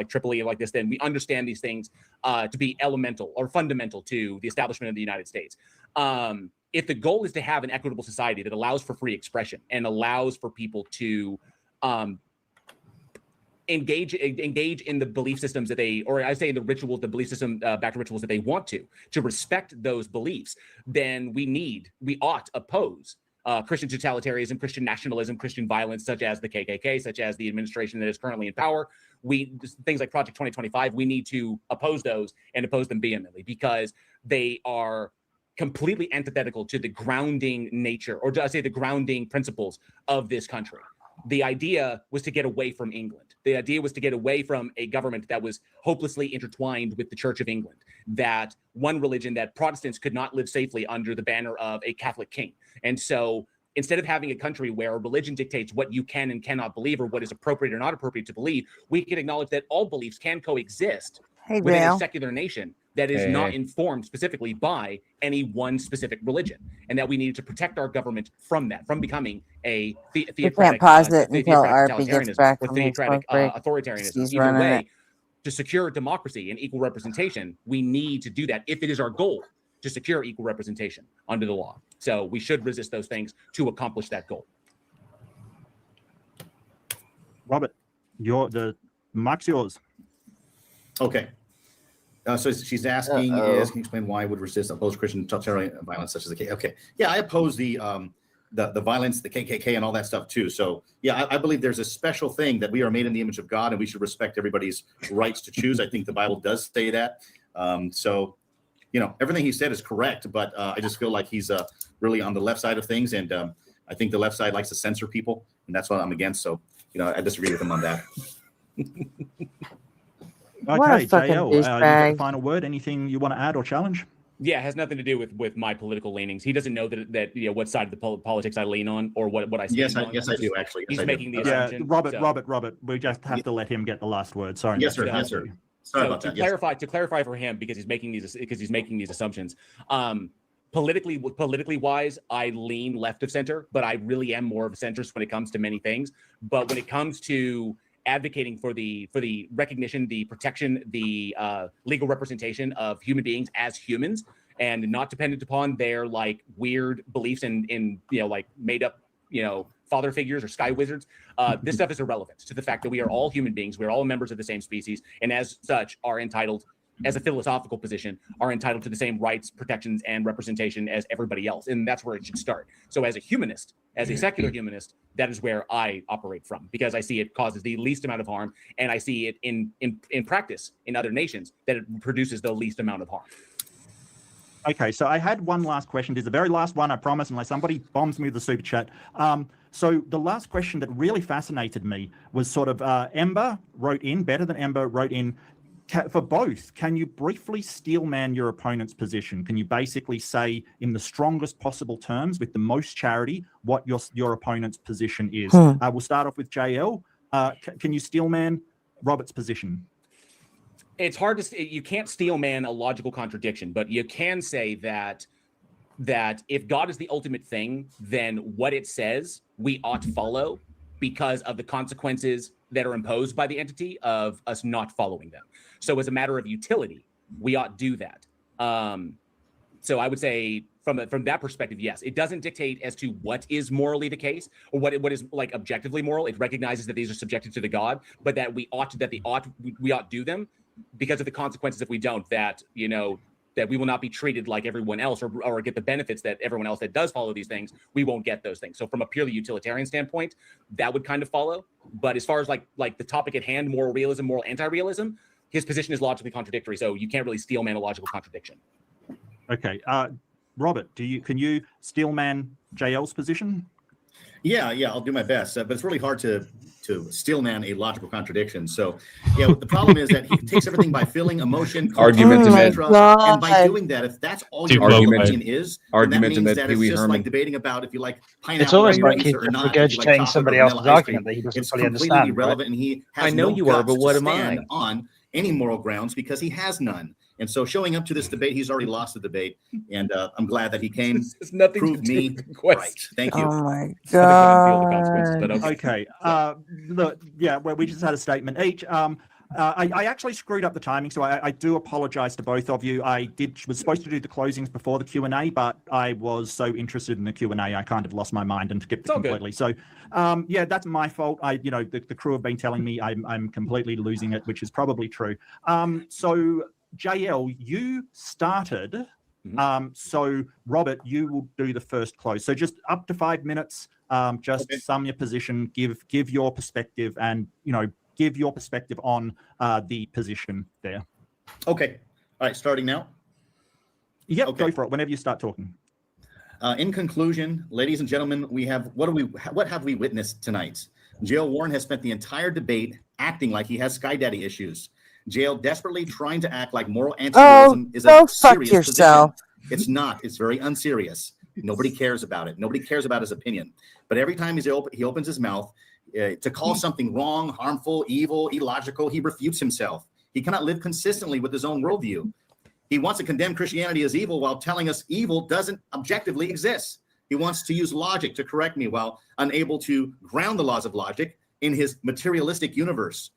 Tripoli, like this, then we understand these things to be elemental or fundamental to the establishment of the United States. If the goal is to have an equitable society that allows for free expression and allows for people to engage in the belief systems that they, or I say the rituals, the belief system, back to rituals that they want to respect those beliefs, then we ought oppose Christian totalitarianism, Christian nationalism, Christian violence, such as the KKK, such as the administration that is currently in power. Things like Project 2025, we need to oppose those and oppose them vehemently because they are completely antithetical to the grounding nature, or I say the grounding principles of this country. The idea was to get away from England. The idea was to get away from a government that was hopelessly intertwined with the Church of England, that one religion, that Protestants could not live safely under the banner of a Catholic king. And so instead of having a country where religion dictates what you can and cannot believe or what is appropriate or not appropriate to believe, we can acknowledge that all beliefs can coexist within Dale. a secular nation that is not informed specifically by any one specific religion, and that we needed to protect our government from that, from becoming a theocratic, can't pause it until theocratic RP gets totalitarianism back or from his theocratic smoke break. authoritarianism. He's Either running way, it. to secure democracy and equal representation, we need to do that if it is our goal to secure equal representation under the law. So we should resist those things to accomplish that goal. Robert, the mic's yours. Okay. So she's asking, can you explain why I would resist opposed Christian totalitarian violence such as the KKK? Okay. Yeah, I oppose the violence, the KKK, and all that stuff too. So yeah, I believe there's a special thing that we are made in the image of God, and we should respect everybody's rights to choose. I think the Bible does say that. So, everything he said is correct, but I just feel like he's really on the left side of things, and I think the left side likes to censor people, and that's what I'm against. So, I disagree with him on that. Okay, JL, you got the final word. Anything you want to add or challenge? Yeah, it has nothing to do with my political leanings. He doesn't know that what side of the politics I lean on or what I stand on. Yes, I do actually. He's making the Yeah, assumption. Robert, we just have to let him get the last word. Sorry. Yes, sir. Yes, sir. Sorry about that. To clarify for him, because he's making these assumptions. Politically wise, I lean left of center, but I really am more of a centrist when it comes to many things. But when it comes to advocating for the recognition, the protection, the legal representation of human beings as humans, and not dependent upon their like weird beliefs in like made up father figures or sky wizards, this stuff is irrelevant to the fact that we are all human beings. We're all members of the same species, and as such are entitled, as a philosophical position, are entitled to the same rights, protections, and representation as everybody else. And that's where it should start. So as a humanist, as a secular humanist, that is where I operate from, because I see it causes the least amount of harm, and I see it in practice in other nations that it produces the least amount of harm. Okay, so I had one last question. This is the very last one, I promise, unless somebody bombs me with the super chat. So the last question that really fascinated me was sort of Ember wrote in, Better Than Ember wrote in, for both, can you briefly steelman your opponent's position? Can you basically say in the strongest possible terms with the most charity what your opponent's position is? We'll start off with JL. Can you steelman Robert's position? It's hard to say. You can't steelman a logical contradiction, but you can say that if God is the ultimate thing, then what it says we ought to follow because of the consequences that are imposed by the entity of us not following them. So as a matter of utility, we ought to do that. So I would say from that perspective, yes, it doesn't dictate as to what is morally the case or what is like objectively moral. It recognizes that these are subjected to the God, but that we ought to do them because of the consequences if we don't, that we will not be treated like everyone else or get the benefits that everyone else that does follow these things, we won't get those things. So from a purely utilitarian standpoint, that would kind of follow. But as far as like the topic at hand, moral realism, moral anti-realism, his position is logically contradictory. So you can't really steelman a logical contradiction. Okay. Robert, can you steelman JL's position? Yeah, I'll do my best. But it's really hard to steelman a logical contradiction. So, yeah, the problem is that he takes everything by feeling, emotion, Argumentative. and by doing that, if that's all your religion is, then that means that it's just like debating about if you like pineapple. It's almost like he's or not, regurgitating somebody else's argument that he doesn't fully understand. Irrelevant, and he has no guts to stand on any moral grounds because he has none. And so showing up to this debate, he's already lost the debate. And I'm glad that he came. It's nothing proved to do me with the quest. right. Thank you. Oh my god. Okay. Look, yeah, well, we just had a statement each. I actually screwed up the timing, so I do apologize to both of you. I was supposed to do the closings before the Q&A, but I was so interested in the Q&A, I kind of lost my mind and skipped it completely. So, yeah, that's my fault. The crew have been telling me I'm completely losing it, which is probably true. So, JL, you started. So, Robert, you will do the first close. So, just up to 5 minutes. Just sum your position, give your perspective, and give your perspective on the position there. Okay. All right. Starting now. Yep. Go for it. Whenever you start talking. In conclusion, ladies and gentlemen, what have we witnessed tonight? J.L. Warren has spent the entire debate acting like he has Sky Daddy issues. J.L. desperately trying to act like moral anti-realism is go a fuck serious yourself. position. It's not. It's very unserious. Nobody cares about it. Nobody cares about his opinion. But every time he opens his mouth to call something wrong, harmful, evil, illogical, he refutes himself. He cannot live consistently with his own worldview. He wants to condemn Christianity as evil while telling us evil doesn't objectively exist. He wants to use logic to correct me while unable to ground the laws of logic in his materialistic universe.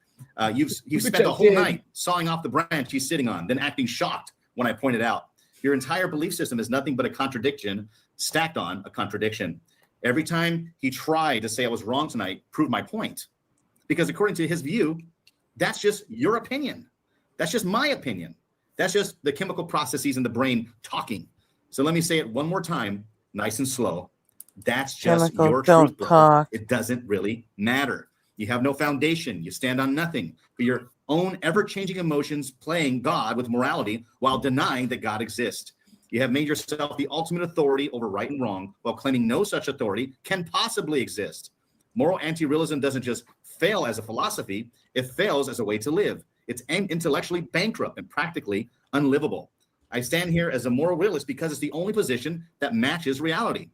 You've spent the whole night sawing off the branch he's sitting on, then acting shocked when I pointed out. Your entire belief system is nothing but a contradiction stacked on a contradiction. Every time he tried to say I was wrong tonight, proved my point. Because according to his view, that's just your opinion. That's just my opinion. That's just the chemical processes in the brain talking. So let me say it one more time, nice and slow. That's just your truth, bro. It doesn't really matter. You have no foundation. You stand on nothing but your own ever-changing emotions playing God with morality while denying that God exists. You have made yourself the ultimate authority over right and wrong while claiming no such authority can possibly exist. Moral anti-realism doesn't just fail as a philosophy, it fails as a way to live. It's intellectually bankrupt and practically unlivable. I stand here as a moral realist because it's the only position that matches reality.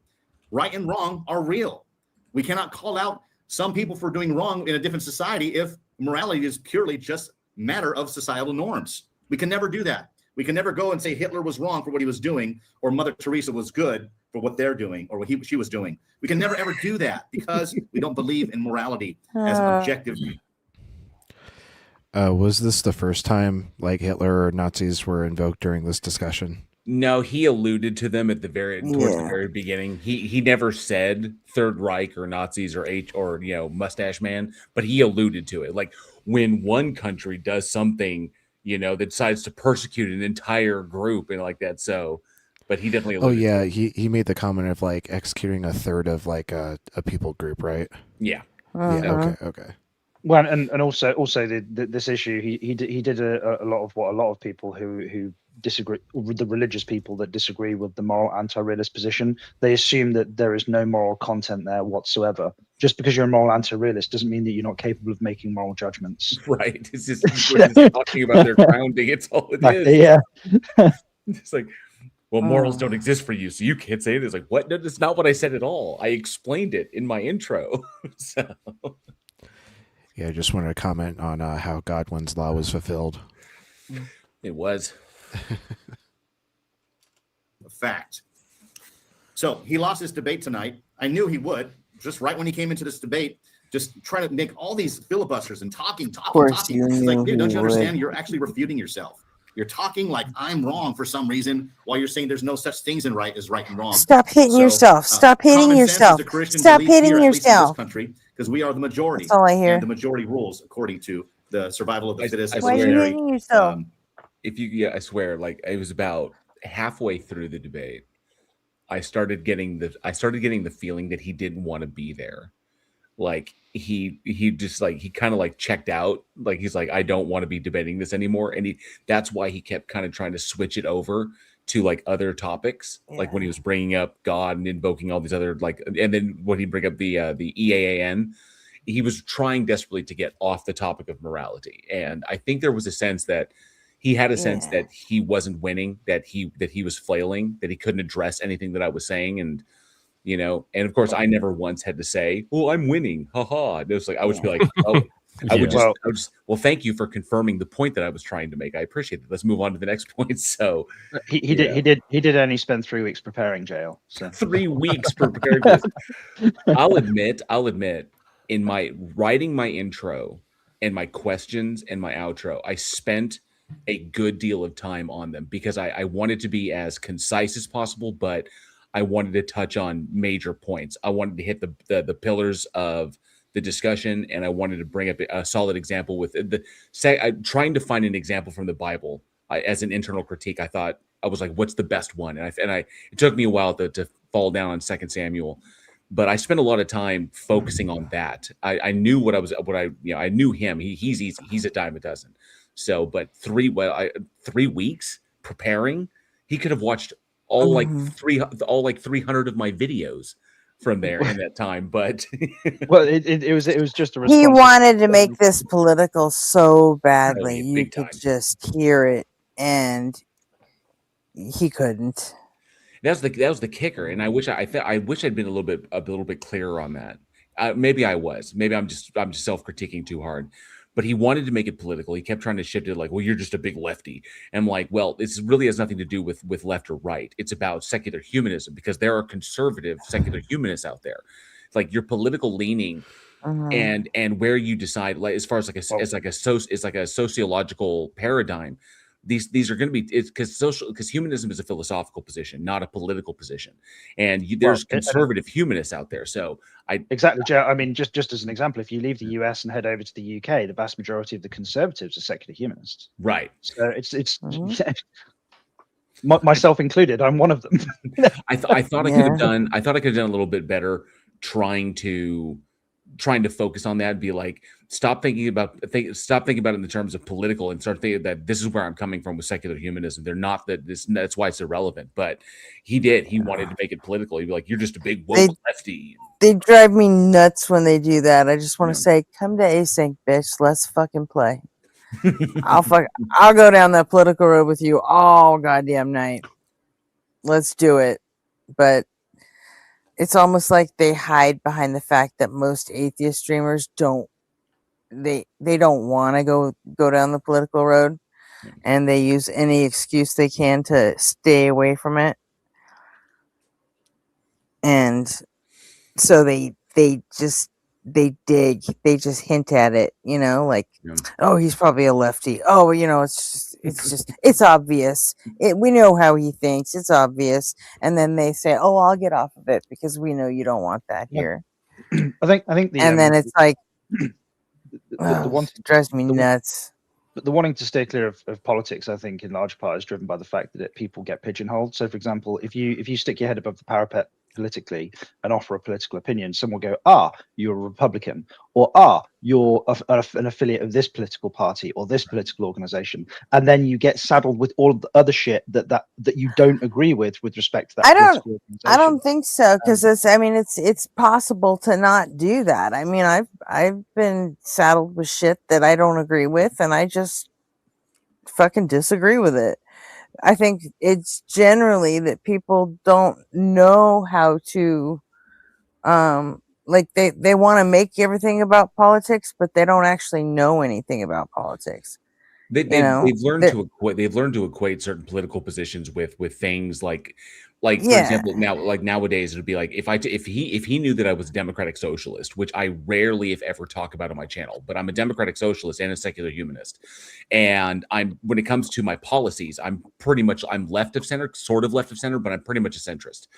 Right and wrong are real. We cannot call out some people for doing wrong in a different society if morality is purely just matter of societal norms. We can never do that. We can never go and say Hitler was wrong for what he was doing or Mother Teresa was good for what they're doing or what she was doing. We can never ever do that because we don't believe in morality as an objective. Was this the first time like Hitler or Nazis were invoked during this discussion? No, he alluded to them at the towards the very beginning. He never said Third Reich or Nazis or Mustache Man, but he alluded to it. Like when one country does something, that decides to persecute an entire group and like that. So, but he definitely alluded to it. he made the comment of like executing a third of like a people group, right? Yeah. Yeah. Okay. Well, and also this issue, he did a lot of what a lot of people who disagree, the religious people that disagree with the moral anti-realist position, they assume that there is no moral content there whatsoever. Just because you're a moral anti-realist doesn't mean that you're not capable of making moral judgments. Right. It's just talking about their grounding. It's all it is. Yeah. It's like, well, morals don't exist for you, so you can't say it. It's like, what? No, that's not what I said at all. I explained it in my intro. So. Yeah, I just wanted to comment on how Godwin's law was fulfilled. It was. A fact. So he lost this debate tonight. I knew he would, just right when he came into this debate, just trying to make all these filibusters and talking. It's like, dude, don't you understand? You're actually refuting yourself. You're talking like I'm wrong for some reason while you're saying there's no such things in right as right and wrong. Stop hitting yourself. Stop hitting yourself. Stop hitting yourself. Country, because we are the majority. That's all I hear. And the majority rules according to the survival of the fittest. Why are you hitting yourself? I swear, like it was about halfway through the debate, I started getting the feeling that he didn't want to be there. Like he just like he kind of like checked out. Like he's like, I don't want to be debating this anymore. And that's why he kept kind of trying to switch it over to like other topics, like when he was bringing up God and invoking all these other like, and then when he bring up the EAAN, he was trying desperately to get off the topic of morality. And I think there was a sense that he had a sense that he wasn't winning, that he was flailing, that he couldn't address anything that I was saying. And, and of course I never once had to say, well, I'm winning. Ha. It was like, I would be like, oh, I would just, well, thank you for confirming the point that I was trying to make. I appreciate it. Let's move on to the next point. So he did only spend 3 weeks preparing, jail. So 3 weeks prepared. This. I'll admit in my writing my intro and my questions and my outro, I spent a good deal of time on them because I wanted to be as concise as possible, but I wanted to touch on major points. I wanted to hit the pillars of the discussion, and I wanted to bring up a solid example with trying to find an example from the Bible as an internal critique. I was like, what's the best one? And it took me a while to fall down on 2 Samuel, but I spent a lot of time focusing on that. I knew I knew him. He's easy. He's a dime a dozen. So, but 3 weeks preparing, he could have watched all 300 of my videos from there in that time. But well, it was just a response. He wanted to make this political so badly. You big could time. just hear it, and he couldn't. That was the kicker, and I wish I'd been a little bit clearer on that. Maybe I was. Maybe I'm just self-critiquing too hard. But he wanted to make it political. He kept trying to shift it like, well, you're just a big lefty. And I'm like, well, this really has nothing to do with left or right. It's about secular humanism, because there are conservative secular humanists out there. It's like your political leaning and where you decide, like as far as like a sociological paradigm. These are going to be, it's because humanism is a philosophical position, not a political position, and there's conservative humanists out there. So exactly, Joe. I mean, just as an example, if you leave the US and head over to the UK, the vast majority of the conservatives are secular humanists. Right. So it's myself included. I'm one of them. I thought I could have done. I thought I could have done a little bit better trying to focus on that and be like, stop thinking about it in the terms of political and start thinking that this is where I'm coming from with secular humanism. They're not that's why it's irrelevant. But he wanted to make it political. He'd be like, you're just a big woke lefty. They drive me nuts when they do that. I just want to say, come to Async, bitch. Let's fucking play. I'll go down that political road with you all goddamn night. Let's do it. But it's almost like they hide behind the fact that most atheist streamers don't want to go down the political road, and they use any excuse they can to stay away from it. And so they just hint at it, like, oh, he's probably a lefty. Oh, it's obvious. We know how he thinks. It's obvious. And then they say, oh, I'll get off of it because we know you don't want that here. I think then it's like, the one drives me nuts. But the wanting to stay clear of politics, I think, in large part is driven by the fact that people get pigeonholed. So, for example, if you stick your head above the parapet politically and offer a political opinion, someone will go, you're a Republican, or you're an affiliate of this political party or this political organization, and then you get saddled with all of the other shit that you don't agree with respect to that. I don't think so, because it's possible to not do that. I mean, I've been saddled with shit that I don't agree with, and I just fucking disagree with it. I think it's generally that people don't know how to, they want to make everything about politics, but they don't actually know anything about politics. They've learned to equate certain political positions with things like for example, nowadays it'd be like if he knew that I was a democratic socialist, which I rarely if ever talk about on my channel, but I'm a democratic socialist and a secular humanist, and when it comes to my policies, I'm left of center, sort of left of center, but I'm pretty much a centrist.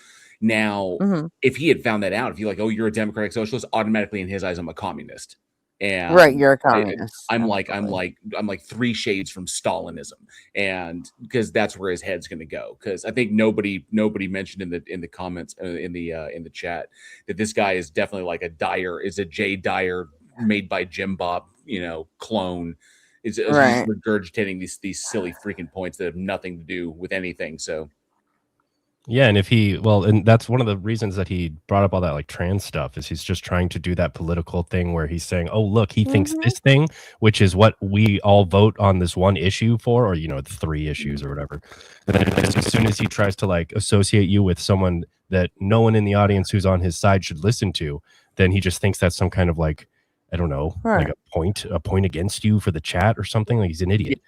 Now, if he had found that out, if you're like, oh, you're a democratic socialist, automatically in his eyes, I'm a communist. And right, you're a communist. I'm like 3 shades from Stalinism, and because that's where his head's going to go. Because I think nobody mentioned in the comments in the chat that this guy is definitely like a Jay Dyer made by Jim Bob, clone. Is regurgitating these silly freaking points that have nothing to do with anything. So. Yeah, and and that's one of the reasons that he brought up all that like trans stuff is he's just trying to do that political thing where he's saying, oh, look, he thinks this thing, which is what we all vote on this one issue for, or, the 3 issues or whatever. And then as soon as he tries to like associate you with someone that no one in the audience who's on his side should listen to, then he just thinks that's some kind of like, I don't know, like a point against you for the chat or something. Like he's an idiot.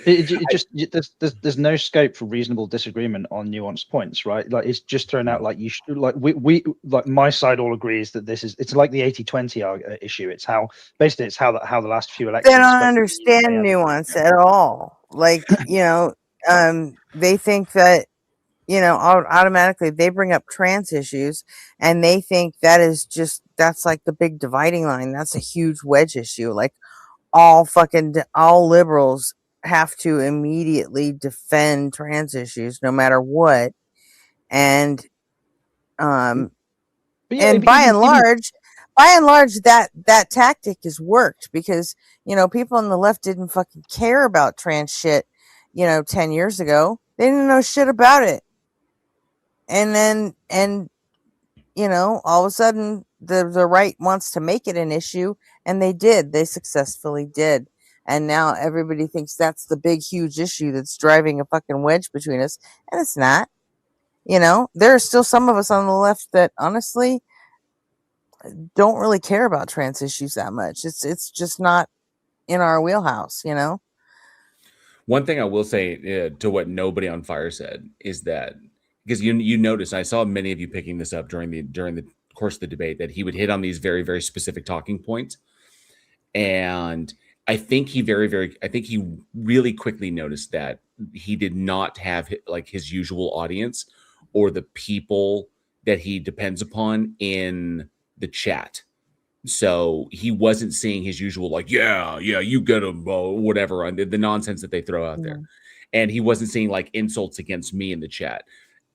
There's no scope for reasonable disagreement on nuanced points, right? Like it's just thrown out like you should, like we like my side all agrees that it's like the 80-20 issue. It's how the last few elections. They don't understand nuance at all. Like they think that automatically they bring up trans issues and they think that's like the big dividing line. That's a huge wedge issue. Like all liberals have to immediately defend trans issues no matter what, and by and large that tactic has worked because people on the left didn't fucking care about trans shit 10 years ago. They didn't know shit about it, and you know, all of a sudden the right wants to make it an issue, and they did. They successfully did. And now everybody thinks that's the big, huge issue that's driving a fucking wedge between us, and it's not. You know, there are still some of us on the left that honestly don't really care about trans issues that much. It's just not in our wheelhouse, you know. One thing I will say to what Nobody on Fire said is that, because you notice, I saw many of you picking this up during the course of the debate, that he would hit on these very, very specific talking points. And I think he really quickly noticed that he did not have like his usual audience or the people that he depends upon in the chat. So he wasn't seeing his usual, like, yeah, you get him, whatever, the nonsense that they throw out there. And he wasn't seeing like insults against me in the chat.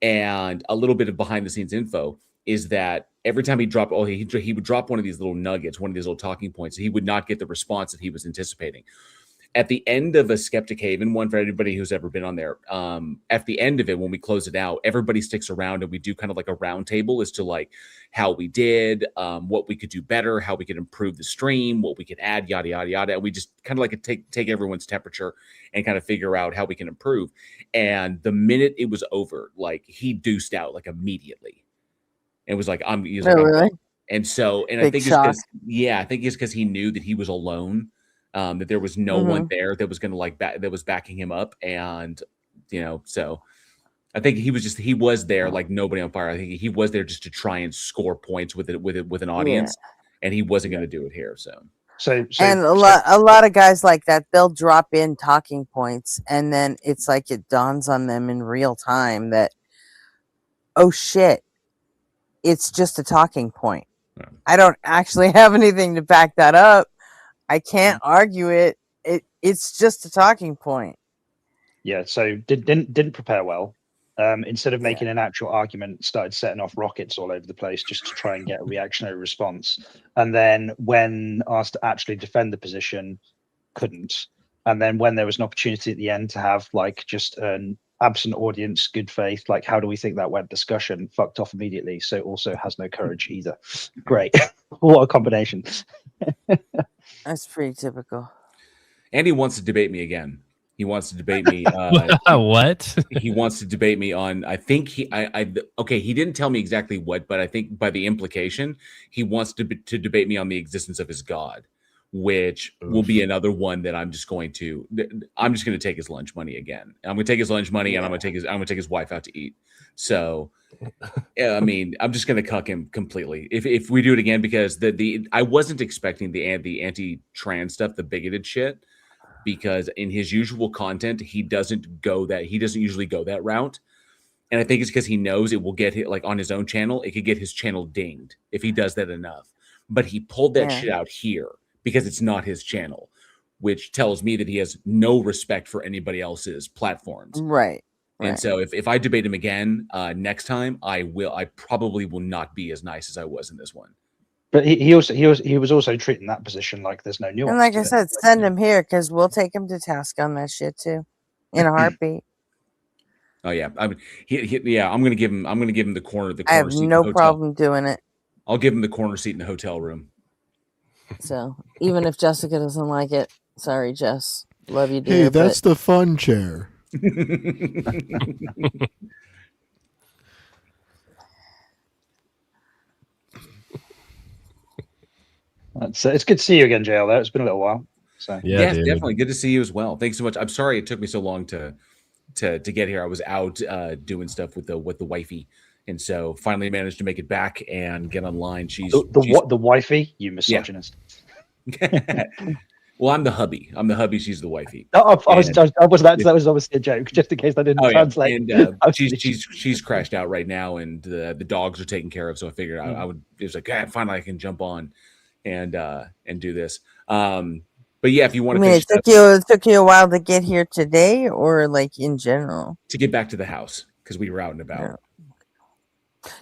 And a little bit of behind the scenes info is that every time he dropped, he would drop one of these little nuggets, one of these little talking points, he would not get the response that he was anticipating. At the end of a Skeptic Haven one, for anybody who's ever been on there, at the end of it, when we close it out, everybody sticks around and we do kind of like a round table as to like how we did, what we could do better, how we could improve the stream, what we could add, yada, yada, yada. And we just kind of like take everyone's temperature and kind of figure out how we can improve. And the minute it was over, like he deuced out like immediately. And was like, really? And so, and Big shock. I think it's because he knew that he was alone. That there was no one there that was going to that was backing him up. And, you know, so I think he was there like Nobody on Fire. I think he was there just to try and score points with an audience, and he wasn't going to do it here. So and a lot of guys like that, they'll drop in talking points, and then it's like it dawns on them in real time that, oh shit, it's just a talking point. I don't actually have anything to back that up. I can't argue it. It's just a talking point. Yeah, so didn't prepare well. Instead of making an actual argument, started setting off rockets all over the place just to try and get a reactionary response. And then when asked to actually defend the position, couldn't. And then when there was an opportunity at the end to have like just an absent audience, good faith, like how do we think that went discussion, fucked off immediately. So also has no courage either. Great. What a combination. That's pretty typical. And he wants to debate me again. He wants to debate me. What? He wants to debate me on. I think he didn't tell me exactly what, but I think by the implication, he wants to debate me on the existence of his God, which will be another one that I'm just going to take his lunch money again. I'm going to take his lunch money and I'm going to take his wife out to eat. So, I mean, I'm just going to cuck him completely if we do it again, because I wasn't expecting the anti-trans stuff, the bigoted shit, because in his usual content, he doesn't usually go that route. And I think it's because he knows it will get hit, like on his own channel, it could get his channel dinged if he does that enough. But he pulled that shit out here because it's not his channel, which tells me that he has no respect for anybody else's platforms. Right. And so if I debate him again next time, I probably will not be as nice as I was in this one. But he was also treating that position like there's no nuance. And like I said, send him here because we'll take him to task on that shit too, in a heartbeat. Oh yeah, I mean, I'm gonna give him the corner. I have no problem doing it. I'll give him the corner seat in the hotel room. So even if Jessica doesn't like it, sorry, Jess, love you, dear. Hey, that's the fun chair. It's good to see you again, JL. There, it's been a little while. So yeah, definitely good to see you as well. Thanks so much. I'm sorry it took me so long to get here. I was out doing stuff with the wifey, and so finally managed to make it back and get online. She's the wifey, you misogynist. Yeah. Well, I'm the hubby. She's the wifey. Oh, that was obviously a joke, just in case I didn't translate. And she's crashed out right now, and the dogs are taken care of. So I figured I would. It was like, finally I can jump on and do this. But yeah, if you want to, it took you a while to get here today, or like in general to get back to the house because we were out and about.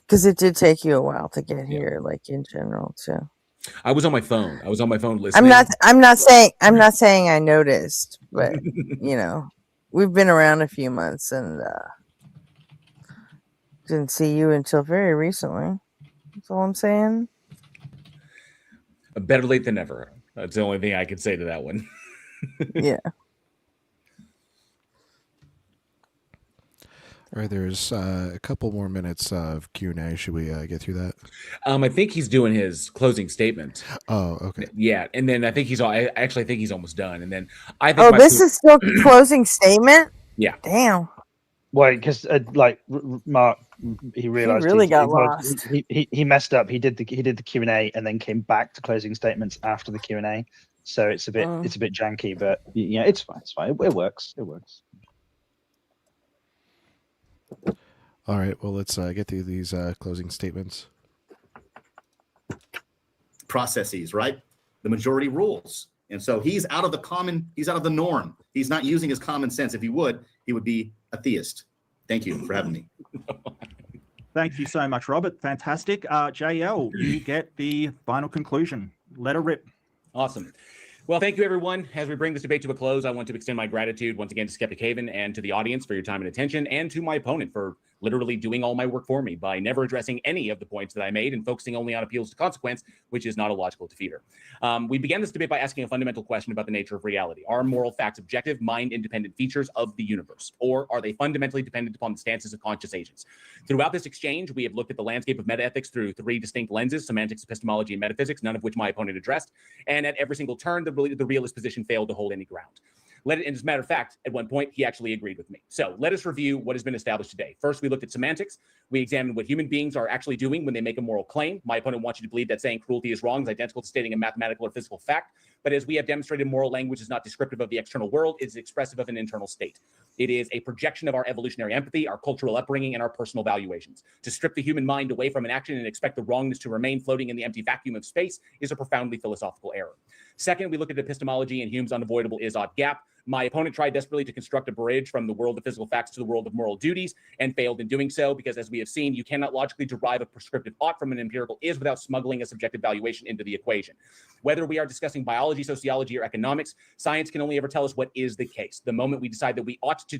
Because it did take you a while to get here, like in general too. I was on my phone. listening. I'm not saying I noticed, but you know, we've been around a few months and didn't see you until very recently. That's all I'm saying. Better late than never. That's the only thing I could say to that one. Yeah. All right, there's a couple more minutes of Q&A. Should we get through that? I think he's doing his closing statement. Oh, okay. Yeah, and then I think I actually think he's almost done. And then I think. Oh, this is still closing statement. Yeah. Damn. Well, because Mark, he realized really got lost. He messed up. He did the Q&A and then came back to closing statements after the Q&A. So it's a bit janky, but yeah, it's fine. It's fine. It works. It works. All right. Well, let's get through these closing statements. Processes, right? The majority rules. And so he's out of the norm. He's not using his common sense. If he would be a theist. Thank you for having me. Thank you so much, Robert. Fantastic. JL, you get the final conclusion. Let her rip. Awesome. Well, thank you, everyone. As we bring this debate to a close, I want to extend my gratitude once again to Skeptic Haven and to the audience for your time and attention, and to my opponent for literally doing all my work for me by never addressing any of the points that I made and focusing only on appeals to consequence, which is not a logical defeater. We began this debate by asking a fundamental question about the nature of reality. Are moral facts objective, mind-independent features of the universe, or are they fundamentally dependent upon the stances of conscious agents? Throughout this exchange, we have looked at the landscape of metaethics through three distinct lenses: semantics, epistemology, and metaphysics, none of which my opponent addressed. And at every single turn, the realist position failed to hold any ground. And as a matter of fact, at one point, he actually agreed with me. So let us review what has been established today. First, we looked at semantics. We examined what human beings are actually doing when they make a moral claim. My opponent wants you to believe that saying cruelty is wrong is identical to stating a mathematical or physical fact. But as we have demonstrated, moral language is not descriptive of the external world. It is expressive of an internal state. It is a projection of our evolutionary empathy, our cultural upbringing, and our personal valuations. To strip the human mind away from an action and expect the wrongness to remain floating in the empty vacuum of space is a profoundly philosophical error. Second, we looked at epistemology and Hume's unavoidable is-ought gap. My opponent tried desperately to construct a bridge from the world of physical facts to the world of moral duties and failed in doing so because, as we have seen, you cannot logically derive a prescriptive ought from an empirical is without smuggling a subjective valuation into the equation. Whether we are discussing biology, sociology, or economics, science can only ever tell us what is the case. The moment we decide that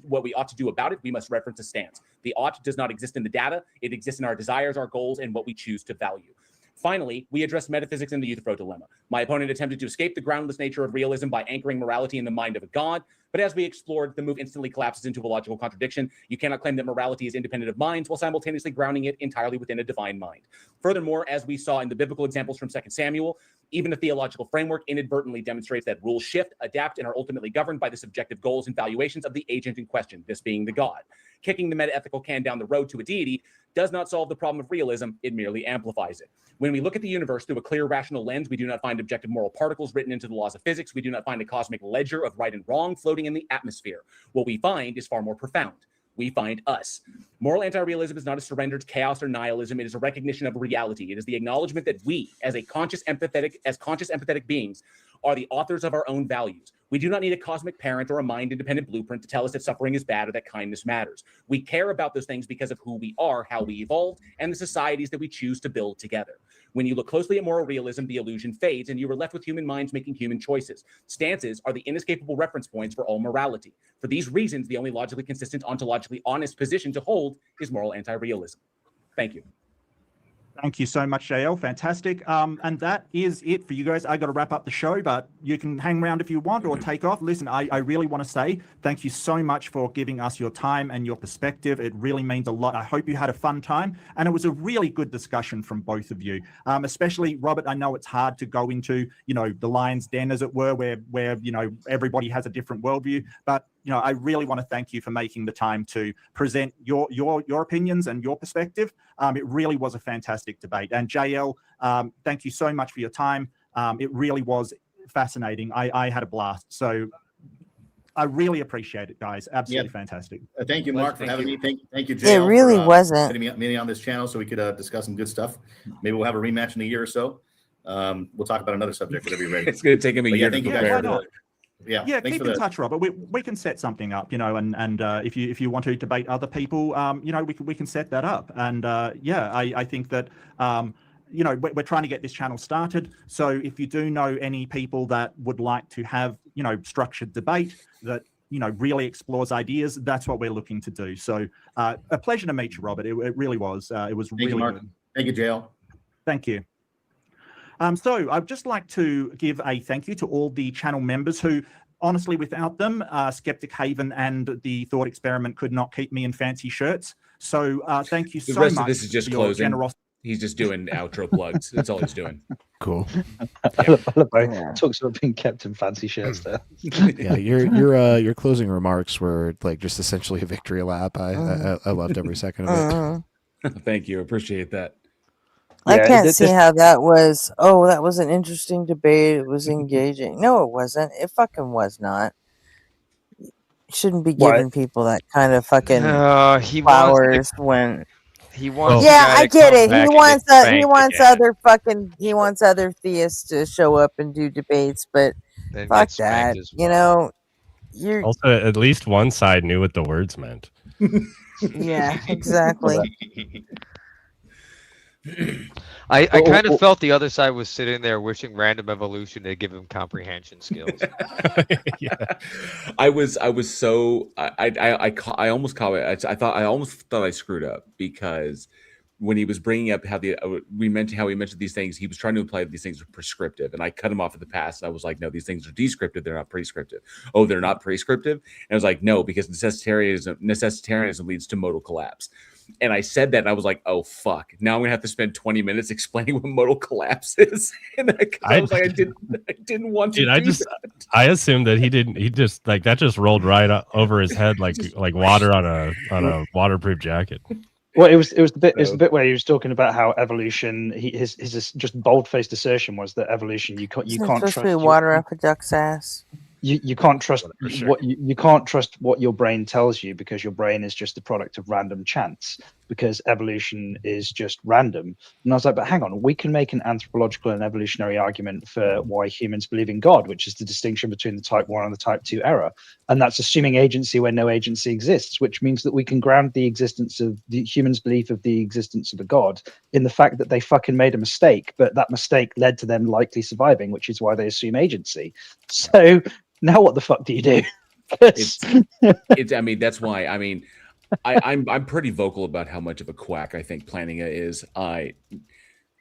what we ought to do about it, we must reference a stance. The ought does not exist in the data. It exists in our desires, our goals, and what we choose to value. Finally, we addressed metaphysics and the Euthyphro dilemma. My opponent attempted to escape the groundless nature of realism by anchoring morality in the mind of a god, but as we explored, the move instantly collapses into a logical contradiction. You cannot claim that morality is independent of minds while simultaneously grounding it entirely within a divine mind. Furthermore, as we saw in the biblical examples from 2 Samuel, even the theological framework inadvertently demonstrates that rules shift, adapt, and are ultimately governed by the subjective goals and valuations of the agent in question, this being the god. Kicking the metaethical can down the road to a deity does not solve the problem of realism, it merely amplifies it. When we look at the universe through a clear rational lens, we do not find objective moral particles written into the laws of physics. We do not find a cosmic ledger of right and wrong floating in the atmosphere. What we find is far more profound. We find us. Moral anti-realism is not a surrender to chaos or nihilism. It is a recognition of reality. It is the acknowledgement that we, as conscious empathetic beings, are the authors of our own values. We do not need a cosmic parent or a mind-independent blueprint to tell us that suffering is bad or that kindness matters. We care about those things because of who we are, how we evolved, and the societies that we choose to build together. When you look closely at moral realism, the illusion fades, and you are left with human minds making human choices. Stances are the inescapable reference points for all morality. For these reasons, the only logically consistent, ontologically honest position to hold is moral anti-realism. Thank you. Thank you so much, JL. Fantastic. And that is it for you guys. I got to wrap up the show, but you can hang around if you want or take off. Listen, I really want to say thank you so much for giving us your time and your perspective. It really means a lot. I hope you had a fun time, and it was a really good discussion from both of you. Especially Robert, I know it's hard to go into, the lion's den, as it were, where everybody has a different worldview, but I really want to thank you for making the time to present your opinions and your perspective. It really was a fantastic debate. And JL, thank you so much for your time. It really was fascinating. I had a blast. So I really appreciate it, guys. Absolutely fantastic. Thank you, Mark, for having me. Thank you, JL. It really wasn't. Putting me on this channel so we could discuss some good stuff. Maybe we'll have a rematch in a year or so. We'll talk about another subject whenever you're ready. It's going to take him a year to prepare. Yeah, keep in touch, Robert. We can set something up, and if you want to debate other people, we can set that up. And I think that we're trying to get this channel started. So if you do know any people that would like to have structured debate that really explores ideas, that's what we're looking to do. So a pleasure to meet you, Robert. It really was. It was Thank really you, Mark. good. Thank you, JL. Thank you. So I'd just like to give a thank you to all the channel members who, honestly, without them, Skeptic Haven and the Thought Experiment could not keep me in fancy shirts. So thank you so much. The rest of this is just for your closing. generosity. He's just doing outro plugs. That's all he's doing. Cool. Talks about being kept in fancy shirts there. Yeah, your closing remarks were like just essentially a victory lap. I loved every second of it. Thank you. Appreciate that. I can't see how that was. Oh, that was an interesting debate. It was engaging. No, it wasn't. It fucking was not. You shouldn't be giving people that kind of fucking flowers when. He wants. Yeah, I get it. He wants other theists to show up and do debates, but Then fuck get spanked that. as You know, you're Also, at least one side knew what the words meant. yeah, exactly. I kind of felt the other side was sitting there wishing random evolution to give him comprehension skills. Yeah. I almost caught it. I almost thought I screwed up because when he was bringing up how he mentioned these things, he was trying to imply that these things are prescriptive, and I cut him off at the pass. And I was like, no, these things are descriptive. They're not prescriptive. Oh, they're not prescriptive. And I was like, no, because necessitarianism leads to modal collapse. And I said that, and I was like, "Oh fuck!" Now I'm gonna have to spend 20 minutes explaining what modal collapse is. And I was like, I didn't want to. I assumed that he didn't. He just like that just rolled right over his head like water on a waterproof jacket. Well, it was the bit where he was talking about how evolution. His just bold-faced assertion was that evolution you can't supposed to be trust water up a duck's ass. You can't trust what you can't trust what your brain tells you, because your brain is just the product of random chance, because evolution is just random. And I was like, but hang on, we can make an anthropological and evolutionary argument for why humans believe in God, which is the distinction between the type 1 and the type 2 error. And that's assuming agency where no agency exists, which means that we can ground the existence of the humans' belief of the existence of a God in the fact that they fucking made a mistake, but that mistake led to them likely surviving, which is why they assume agency. So now what the fuck do you do? I mean, that's why. I mean, I'm pretty vocal about how much of a quack I think Plantinga is.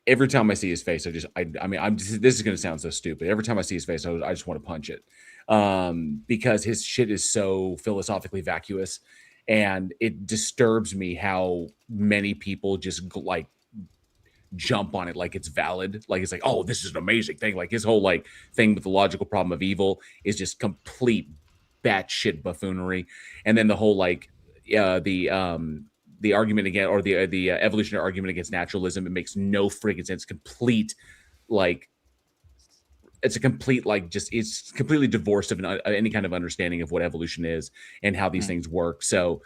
Every time I see his face, this is going to sound so stupid. Every time I see his face, I just want to punch it, because his shit is so philosophically vacuous, and it disturbs me how many people just like jump on it like it's valid, like it's like, oh, this is an amazing thing. Like his whole like thing with the logical problem of evil is just complete batshit buffoonery. And then the whole like the argument again, or the evolutionary argument against naturalism, it makes no freaking sense. Complete like it's a complete like just it's completely divorced of any kind of understanding of what evolution is and how these things work. So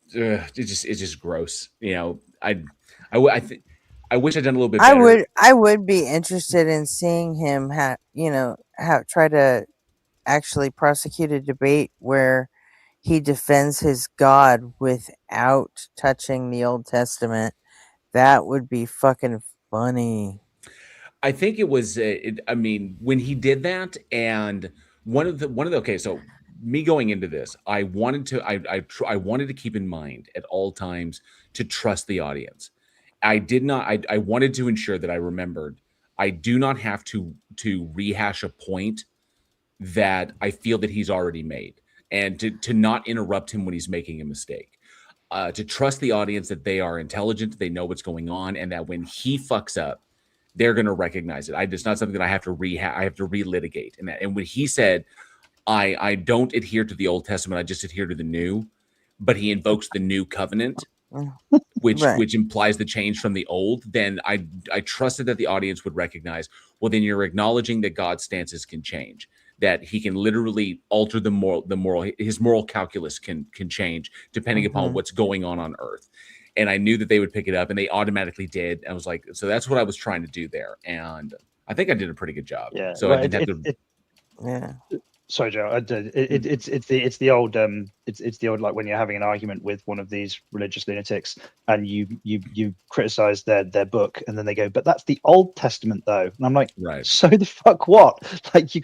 it's just gross. You know, I wish I'd done a little bit better. I would be interested in seeing him try to actually prosecute a debate where he defends his God without touching the Old Testament. That would be fucking funny. I think it was. I mean, when he did that, and one of the okay, so me going into this, I wanted to keep in mind at all times to trust the audience. I did not. I wanted to ensure that I remembered I do not have to rehash a point that I feel that he's already made, and to not interrupt him when he's making a mistake. To trust the audience that they are intelligent, they know what's going on, and that when he fucks up, they're going to recognize it. It's not something that I have to I have to relitigate. And when he said, I don't adhere to the Old Testament, I just adhere to the New, but he invokes the New Covenant, which implies the change from the old, then I trusted that the audience would recognize, well, then you're acknowledging that God's stances can change, that he can literally alter his moral calculus can change depending upon what's going on earth. And I knew that they would pick it up, and they automatically did. I was like, so that's what I was trying to do there. And I think I did a pretty good job. Yeah. So I didn't have to. Yeah. Sorry, Joe. It's the old like when you're having an argument with one of these religious lunatics and you criticize their book, and then they go, but that's the Old Testament though, and I'm like, right. So the fuck what? Like you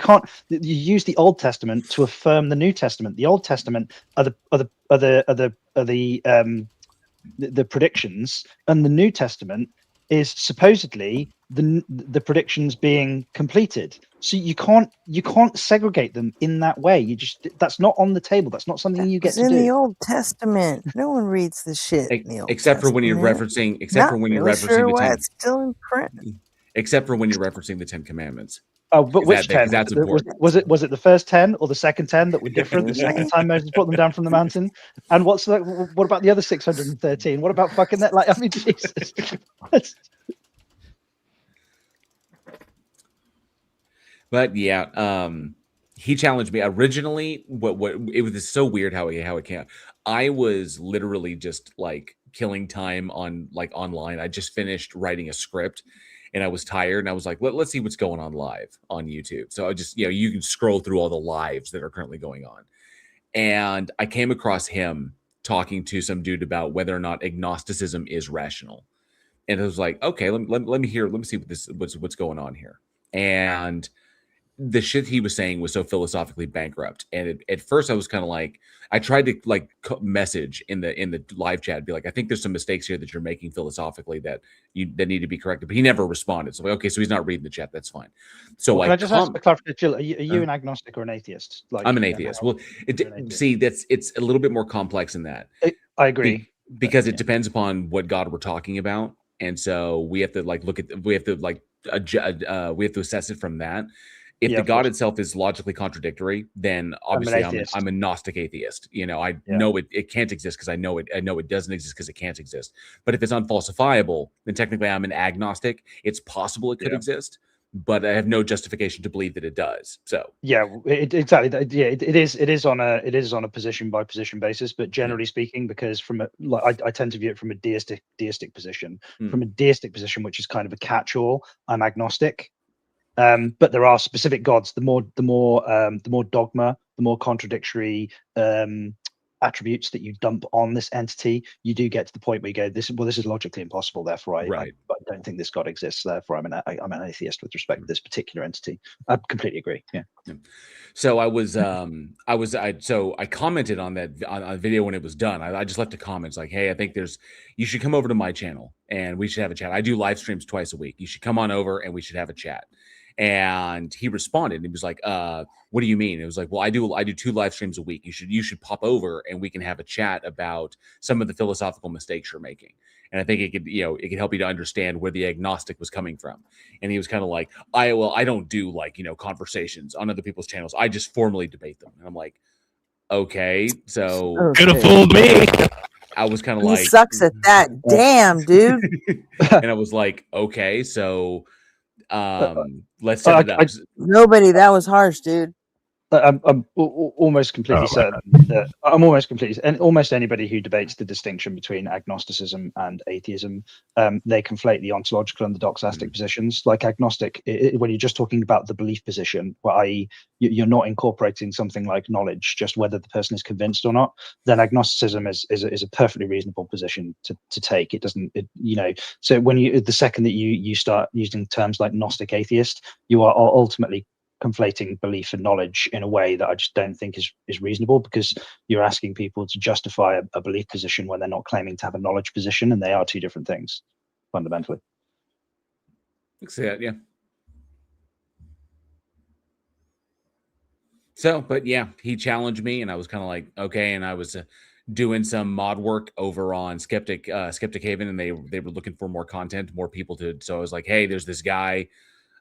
use the Old Testament to affirm the New Testament. The Old Testament are the predictions, and the New Testament is supposedly the predictions being completed. So you can't segregate them in that way. You just that's not on the table. That's not something you get It's to in do. the Old Testament. No one reads the shit in the Old Except for when you're Testament. referencing, except Not for when you're really referencing sure the why 10, it's still in print. except for when you're referencing the 10 Commandments. Oh, but which 10? 'Cause that's important. Was it the first 10 or the second 10 that were different? The second time Moses brought them down from the mountain, and what about the other 613? What about fucking that? Like, I mean, Jesus. But yeah, he challenged me originally. What it was so weird how it came. I was literally just like killing time on like online. I just finished writing a script, and I was tired, and I was like, let's see what's going on live on YouTube. So I just you can scroll through all the lives that are currently going on, and I came across him talking to some dude about whether or not agnosticism is rational, and it was like, okay, let me see what's going on here, and the shit he was saying was so philosophically bankrupt. And at first I was kind of like, I tried to like message in the live chat, be like, I think there's some mistakes here that you're making philosophically that need to be corrected. But he never responded. So like, okay, so he's not reading the chat. That's fine. So well, can I just ask a clarification? Jill, are you an agnostic or an atheist? Like, I'm an atheist. Well, see, it's a little bit more complex than that. I agree. Because it depends upon what God we're talking about. And so we have to like we have to assess it from that. If the God itself is logically contradictory, then obviously I'm a Gnostic atheist. I know it can't exist because I know it doesn't exist because it can't exist. But if it's unfalsifiable, then technically I'm an agnostic. It's possible it could exist, but I have no justification to believe that it does. So exactly. Yeah, it is on a position by position basis. But generally speaking, because I tend to view it from a deistic position, from a deistic position, which is kind of a catch-all. I'm agnostic. But there are specific gods. The more dogma, the more contradictory attributes that you dump on this entity, you do get to the point where you go, this is logically impossible. Therefore, I don't think this God exists. Therefore, I'm an atheist with respect to this particular entity. I completely agree. Yeah. So I commented on that on a video when it was done. I just left a comment like, hey, I think you should come over to my channel and we should have a chat. I do live streams twice a week. You should come on over and we should have a chat. And he responded and he was like, what do you mean? It was like, well, I do 2 live streams a week. You should pop over and we can have a chat about some of the philosophical mistakes you're making. And I think it could help you to understand where the agnostic was coming from. And he was kind of like, I don't do like, conversations on other people's channels. I just formally debate them. And I'm like, okay, so could have fooled me. I was kind of He like, sucks at that. Damn, dude. and I was like, okay, so let's set it up. Nobody, that was harsh, dude. I'm almost completely certain that almost anybody who debates the distinction between agnosticism and atheism, they conflate the ontological and the doxastic positions. Like agnostic, when you're just talking about the belief position, i.e., you're not incorporating something like knowledge, just whether the person is convinced or not, then agnosticism is a perfectly reasonable position to take. It doesn't, so when the second that you start using terms like Gnostic atheist, you are ultimately conflating belief and knowledge in a way that I just don't think is reasonable, because you're asking people to justify a belief position when they're not claiming to have a knowledge position, and they are two different things fundamentally. Yeah. So, but yeah, he challenged me, and I was kind of like, okay, and I was doing some mod work over on Skeptic Haven, and they were looking for more content, more people to. So I was like, hey, there's this guy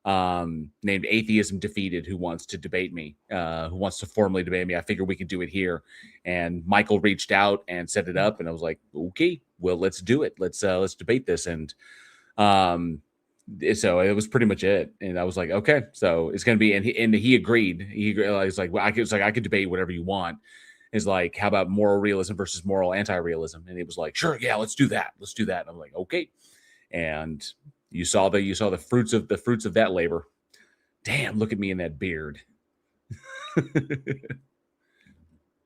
named Atheism Defeated who wants to debate me, who wants to formally debate me. I figure we can do it here. And Michael reached out and set it up, and I was like, okay, well, let's do it. Let's debate this. And so it was pretty much it. And I was like, okay, so it's gonna be. And he agreed. He was like, well, I could debate whatever you want. It's like, how about moral realism versus moral anti-realism? And he was like, sure, yeah, let's do that. And I'm like, okay. And you saw the fruits of that labor. Damn, look at me in that beard.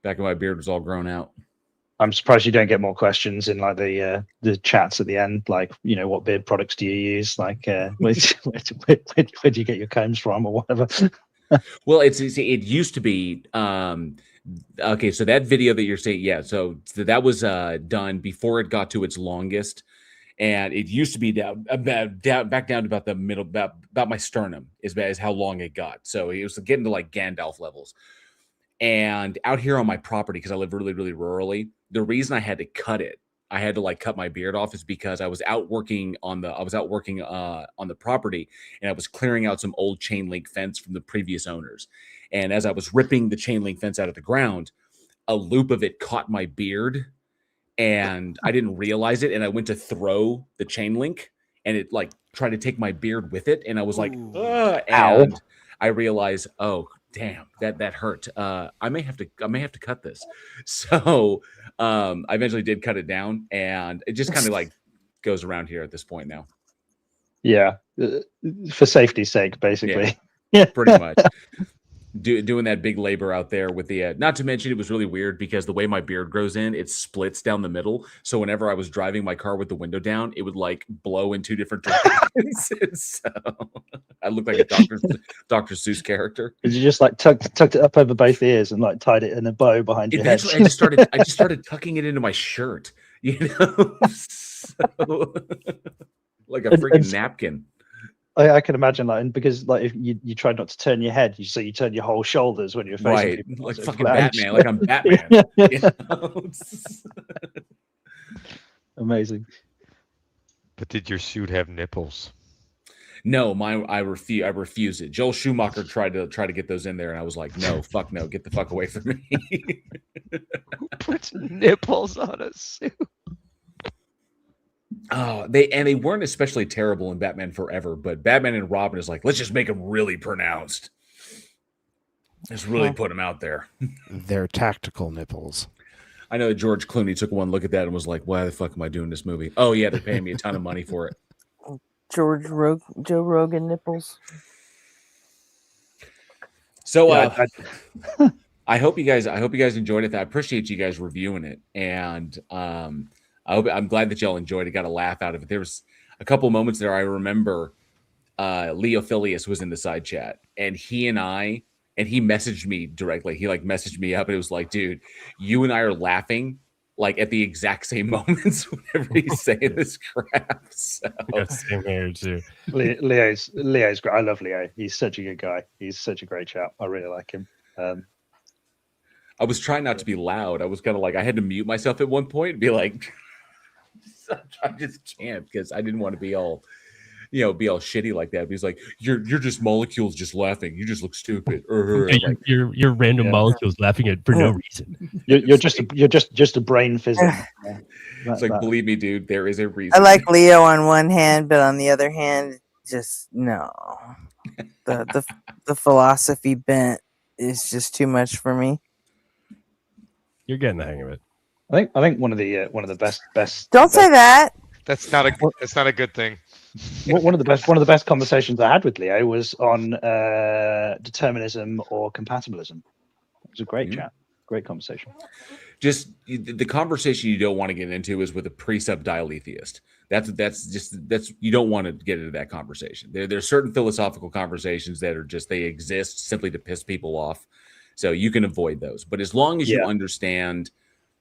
Back when my beard was all grown out. I'm surprised you don't get more questions in like the chats at the end, like, what beard products do you use? Like, where do you get your combs from or whatever? Well, it used to be okay. So that video that you're saying, yeah. So that was done before it got to its longest. and it used to be back down to about the middle, about my sternum is how long it got. So it was getting to like Gandalf levels. And out here on my property, because I live really, really rurally, the reason I had to cut it, I had to like cut my beard off, is because I was out working on the property, and I was clearing out some old chain link fence from the previous owners. And as I was ripping the chain link fence out of the ground, a loop of it caught my beard, and I didn't realize it. And I went to throw the chain link, and it like tried to take my beard with it. And I was like, and I realized, oh, damn, that hurt. I may have to cut this. So I eventually did cut it down, and it just kind of like goes around here at this point now. Yeah, for safety's sake, basically. Yeah, pretty much. Doing that big labor out there with the not to mention, it was really weird because the way my beard grows in, it splits down the middle. So whenever I was driving my car with the window down, it would like blow in two different directions. So I looked like a Dr. Seuss character. Did you just like tucked it up over both ears and like tied it in a bow behind your head? Eventually, I just started tucking it into my shirt, you know, so, like a freaking napkin. I can imagine, like, and because like if you try not to turn your head, so you turn your whole shoulders when you're facing right, people, like so fucking flange. Batman, like I'm Batman. You know? Amazing. But did your suit have nipples? No, I refuse it. Joel Schumacher tried to get those in there, and I was like, no, fuck no, get the fuck away from me. Who puts nipples on a suit? Oh, they weren't especially terrible in Batman Forever, but Batman and Robin is like, let's just make them really pronounced. Just really put them out there. They're tactical nipples. I know that George Clooney took one look at that and was like, why the fuck am I doing this movie? Oh yeah, they're paying me a ton of money for it. Joe Rogan nipples. So I hope you guys enjoyed it. I appreciate you guys reviewing it, and I'm glad that y'all enjoyed it. Got a laugh out of it. There was a couple moments there I remember. Leo Filius was in the side chat, and he messaged me directly. He like messaged me up, and it was like, dude, you and I are laughing like at the exact same moments whenever he's saying this crap. So. Yeah, same here too. Leo's great. I love Leo. He's such a good guy. He's such a great chap. I really like him. I was trying not to be loud. I was kind of like, I had to mute myself at one point and be like, I just can't, because I didn't want to be all shitty like that. But he's like, you're just molecules just laughing. You just look stupid. Yeah, you're random molecules laughing at for no reason. You're just a brain physics. It's like, believe me, dude, there is a reason. I like Leo on one hand, but on the other hand, just no. The philosophy bent is just too much for me. You're getting the hang of it. I think one of the best. Don't say that. That's not a good thing. One of the best conversations I had with Leo was on determinism or compatibilism. It was a great chat, great conversation. Just the conversation you don't want to get into is with a pre-subdial atheist. That's you don't want to get into that conversation. There's certain philosophical conversations that are just, they exist simply to piss people off. So you can avoid those. But as long as you understand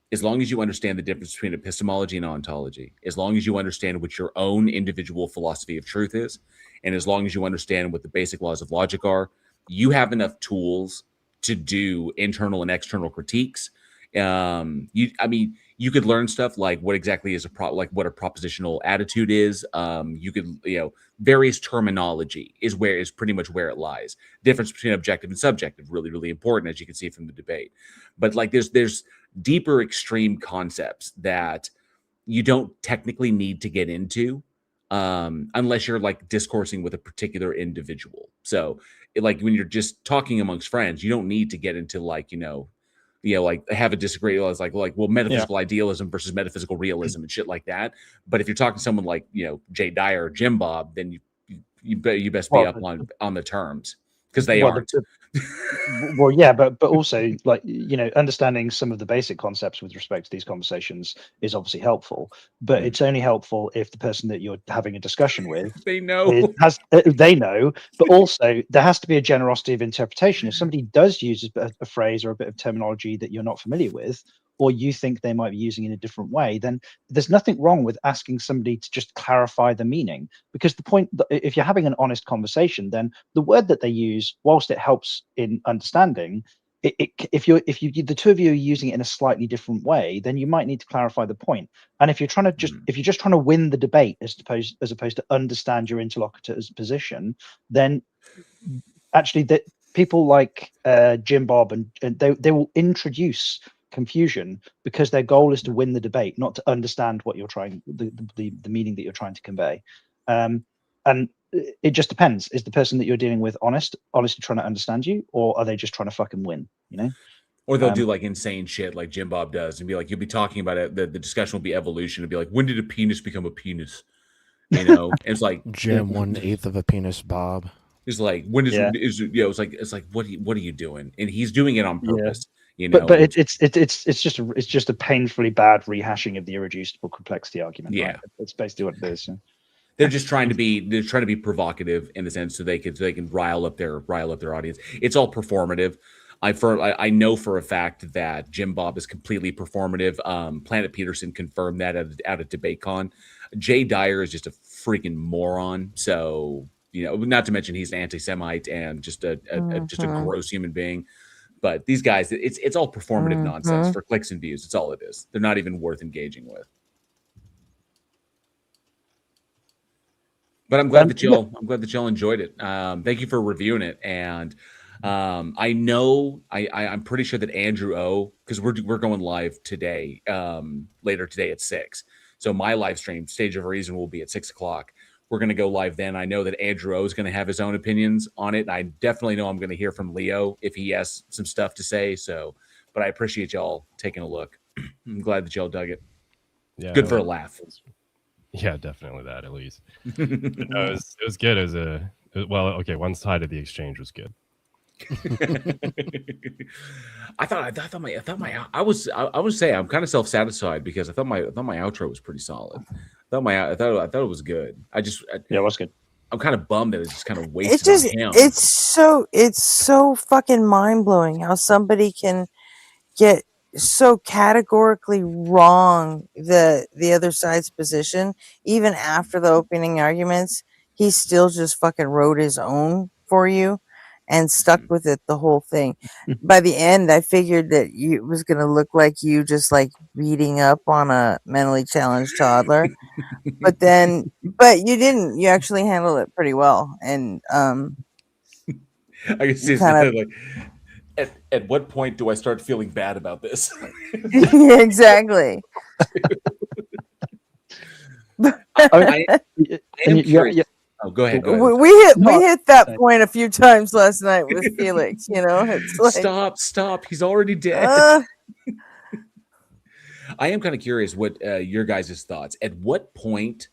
the difference between epistemology and ontology, as long as you understand what your own individual philosophy of truth is, and as long as you understand what the basic laws of logic are, you have enough tools to do internal and external critiques. You could learn stuff like what exactly is what a propositional attitude is. You could, various terminology is pretty much where it lies. Difference between objective and subjective, really, really important, as you can see from the debate. But like there's deeper extreme concepts that you don't technically need to get into unless you're like discoursing with a particular individual. So like when you're just talking amongst friends, you don't need to get into like have a disagreement like metaphysical idealism versus metaphysical realism and shit like that. But if you're talking to someone like Jay Dyer or Jim Bob, then you best be up on the terms, because they aren't. But also, like, understanding some of the basic concepts with respect to these conversations is obviously helpful, but it's only helpful if the person that you're having a discussion with they know, but also there has to be a generosity of interpretation. If somebody does use a phrase or a bit of terminology that you're not familiar with, or you think they might be using it in a different way, then there's nothing wrong with asking somebody to just clarify the meaning. Because the point, if you're having an honest conversation, then the word that they use, whilst it helps in understanding, if the two of you are using it in a slightly different way, then you might need to clarify the point. And if you're just trying to win the debate as opposed to understand your interlocutor's position, then actually that people like Jim Bob and they will introduce confusion because their goal is to win the debate, not to understand what you're trying the meaning that you're trying to convey. And it just depends. Is the person that you're dealing with honestly trying to understand you, or are they just trying to fucking win? You know? Or they'll do like insane shit like Jim Bob does and be like, you'll be talking about it. The discussion will be evolution. It'll be like, when did a penis become a penis? You know, it's like Jim 1/8 of a penis, Bob. It's like, when is it's like what are you doing? And he's doing it on purpose. You know, but it's just a painfully bad rehashing of the irreducible complexity argument. Yeah, right? That's basically what it is. Yeah. They're just trying to be provocative in the sense so they can rile up their audience. It's all performative. I know for a fact that Jim Bob is completely performative. Planet Peterson confirmed that out at DebateCon. Jay Dyer is just a freaking moron. So, you know, not to mention he's an anti-Semite and just a gross human being. But these guys, it's all performative nonsense for clicks and views. It's all it is. They're not even worth engaging with. But I'm glad that y'all enjoyed it. Thank you for reviewing it. And I know I'm pretty sure that Andrew O, because we're going live today, later today at 6. So my live stream, Stage of Reason, will be at 6 o'clock. We're going to go live then. I know that Andrew O is going to have his own opinions on it. And I definitely know I'm going to hear from Leo if he has some stuff to say. So, but I appreciate y'all taking a look. I'm glad that y'all dug it. Yeah, good for a laugh. Yeah, definitely that at least. No, it was good as one side of the exchange was good. I would say I'm kind of self-satisfied because I thought my outro was pretty solid. I thought it was good. It was good. I'm kind of bummed that it's just kind of wasted on him. It's so fucking mind-blowing how somebody can get so categorically wrong the other side's position. Even after the opening arguments, he still just fucking wrote his own for you and stuck with it the whole thing. By the end, I figured that it was going to look like you just like beating up on a mentally challenged toddler. but you didn't. You actually handled it pretty well. And I can see it's like, at what point do I start feeling bad about this? Yeah, exactly. I am curious. Oh, go ahead. We hit that point a few times last night with Felix. You know, it's like, stop. He's already dead. I am kind of curious what your guys' thoughts. At what point?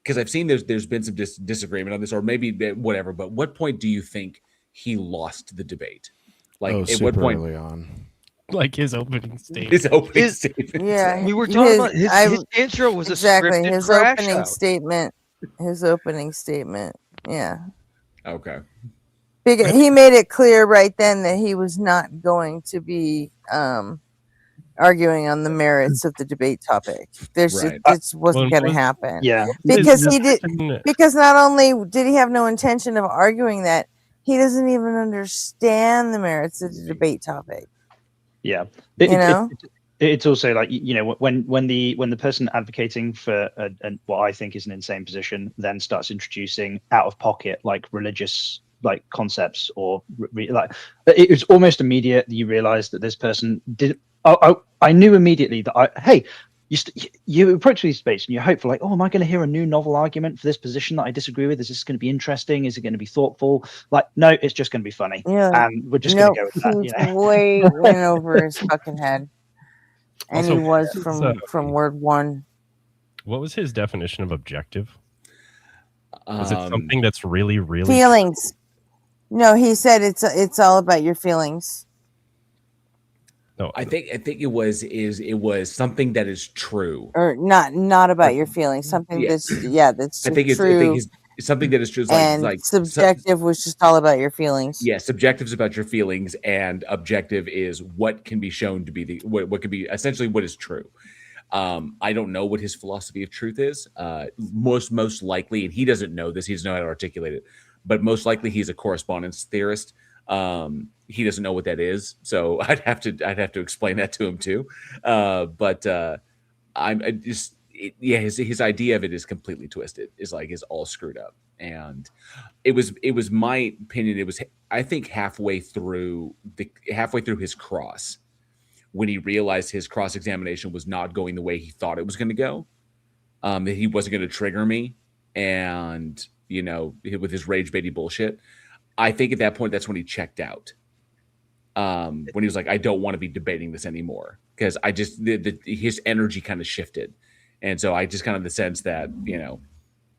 Because I've seen there's been some disagreement on this, or maybe whatever. But what point do you think he lost the debate? Like at what point? Early on. Like his opening statement. Yeah, we were talking about his intro was exactly a his crash opening out. statement. His opening statement. Yeah. Okay. Because he made it clear right then that he was not going to be arguing on the merits of the debate topic. It wasn't going to happen. Yeah. Because because not only did he have no intention of arguing that, he doesn't even understand the merits of the debate topic. Yeah. It's also like, you know, when the person advocating for what I think is an insane position then starts introducing out of pocket like religious like concepts or like it was almost immediate that you realize that this person did. I knew immediately that you approach these debates and you're hopeful, like, oh, am I going to hear a new novel argument for this position that I disagree with? Is this going to be interesting? Is it going to be thoughtful? Like, no, it's just going to be funny. Yeah. And we're just going to go with that. He's You know? way went over his fucking head. And Also, he was from word one. What was his definition of objective? Was it something that's really, really feelings? No, he said it's all about your feelings. No, I think it was something that is true, or not about your feelings. Something that's true. I think something that is just And like subjective was just all about your feelings. Yeah, subjective is about your feelings, and objective is what can be shown to be what can be essentially what is true. I don't know what his philosophy of truth is. Most likely, and he doesn't know this. He doesn't know how to articulate it, but most likely he's a correspondence theorist. He doesn't know what that is, so I'd have to explain that to him too. His idea of it is completely twisted. Is all screwed up, and it was my opinion. It was, I think, halfway through his cross, when he realized his cross examination was not going the way he thought it was going to go, that he wasn't going to trigger me, and with his rage baity bullshit. I think at that point, that's when he checked out. When he was like, I don't want to be debating this anymore, because I just his energy kind of shifted, and so I just kind of the sense that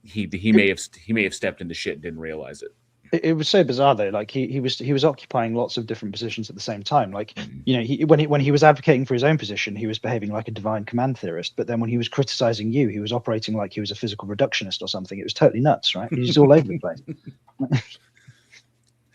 he may have stepped into shit and didn't realize it. It was so bizarre though. Like he was occupying lots of different positions at the same time. Like when he was advocating for his own position, he was behaving like a divine command theorist. But then when he was criticizing you, he was operating like he was a physical reductionist or something. It was totally nuts, right? He's all over the place.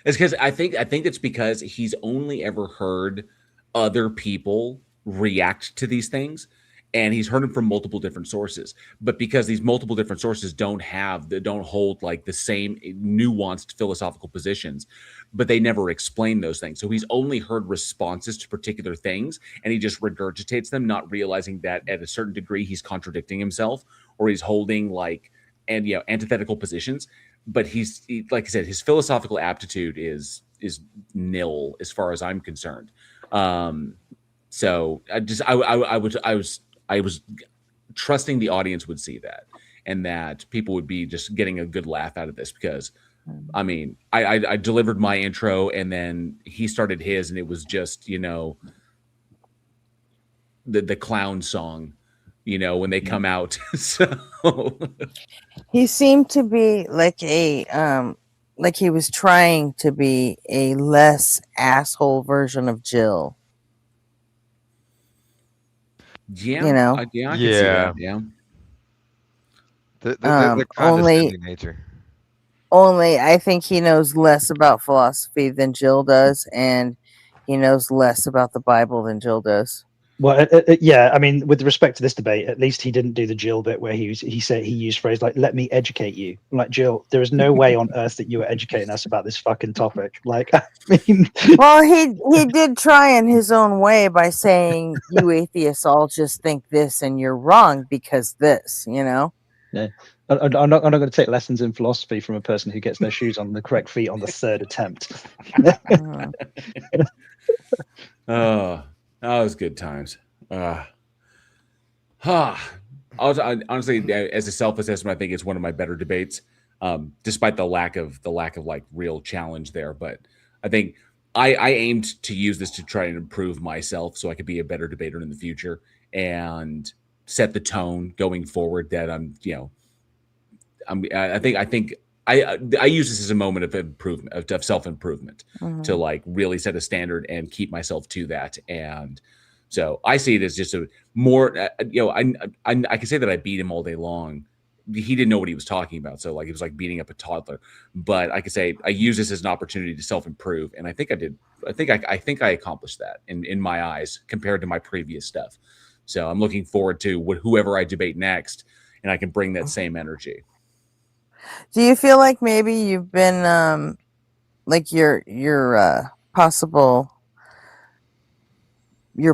It's because I think it's because he's only ever heard other people react to these things, and he's heard them from multiple different sources. But because these multiple different sources don't hold like the same nuanced philosophical positions, but they never explain those things. So he's only heard responses to particular things, and he just regurgitates them, not realizing that at a certain degree he's contradicting himself, or he's holding antithetical positions. But like I said, his philosophical aptitude is nil as far as I'm concerned. So I was trusting the audience would see that, and that people would be just getting a good laugh out of this, because I mean, I delivered my intro, and then he started his, and it was just the clown song, when they come out. So he seemed to be like like he was trying to be a less asshole version of Jill. Yeah, I can see that. Yeah. The condescending nature. Only I think he knows less about philosophy than Jill does, and he knows less about the Bible than Jill does. Well, yeah. I mean, with respect to this debate, at least he didn't do the Jill bit where he used phrase like "let me educate you." I'm like, Jill, there is no way on earth that you were educating us about this fucking topic. Like, I mean, well, he did try in his own way by saying, "You atheists all just think this, and you're wrong because this." Yeah. I'm not going to take lessons in philosophy from a person who gets their shoes on the correct feet on the third attempt. Oh. That was good times. Honestly, as a self-assessment, I think it's one of my better debates, despite the lack of like real challenge there. But I think I aimed to use this to try and improve myself, so I could be a better debater in the future and set the tone going forward. That I think I use this as a moment of improvement, of self-improvement, to like really set a standard and keep myself to that. And so I see it as just a more, I can say that I beat him all day long. He didn't know what he was talking about. So like, it was like beating up a toddler, but I could say I use this as an opportunity to self-improve. And I think I did. I think I accomplished that in my eyes compared to my previous stuff. So I'm looking forward to whoever I debate next, and I can bring that same energy. Do you feel like maybe you've been like your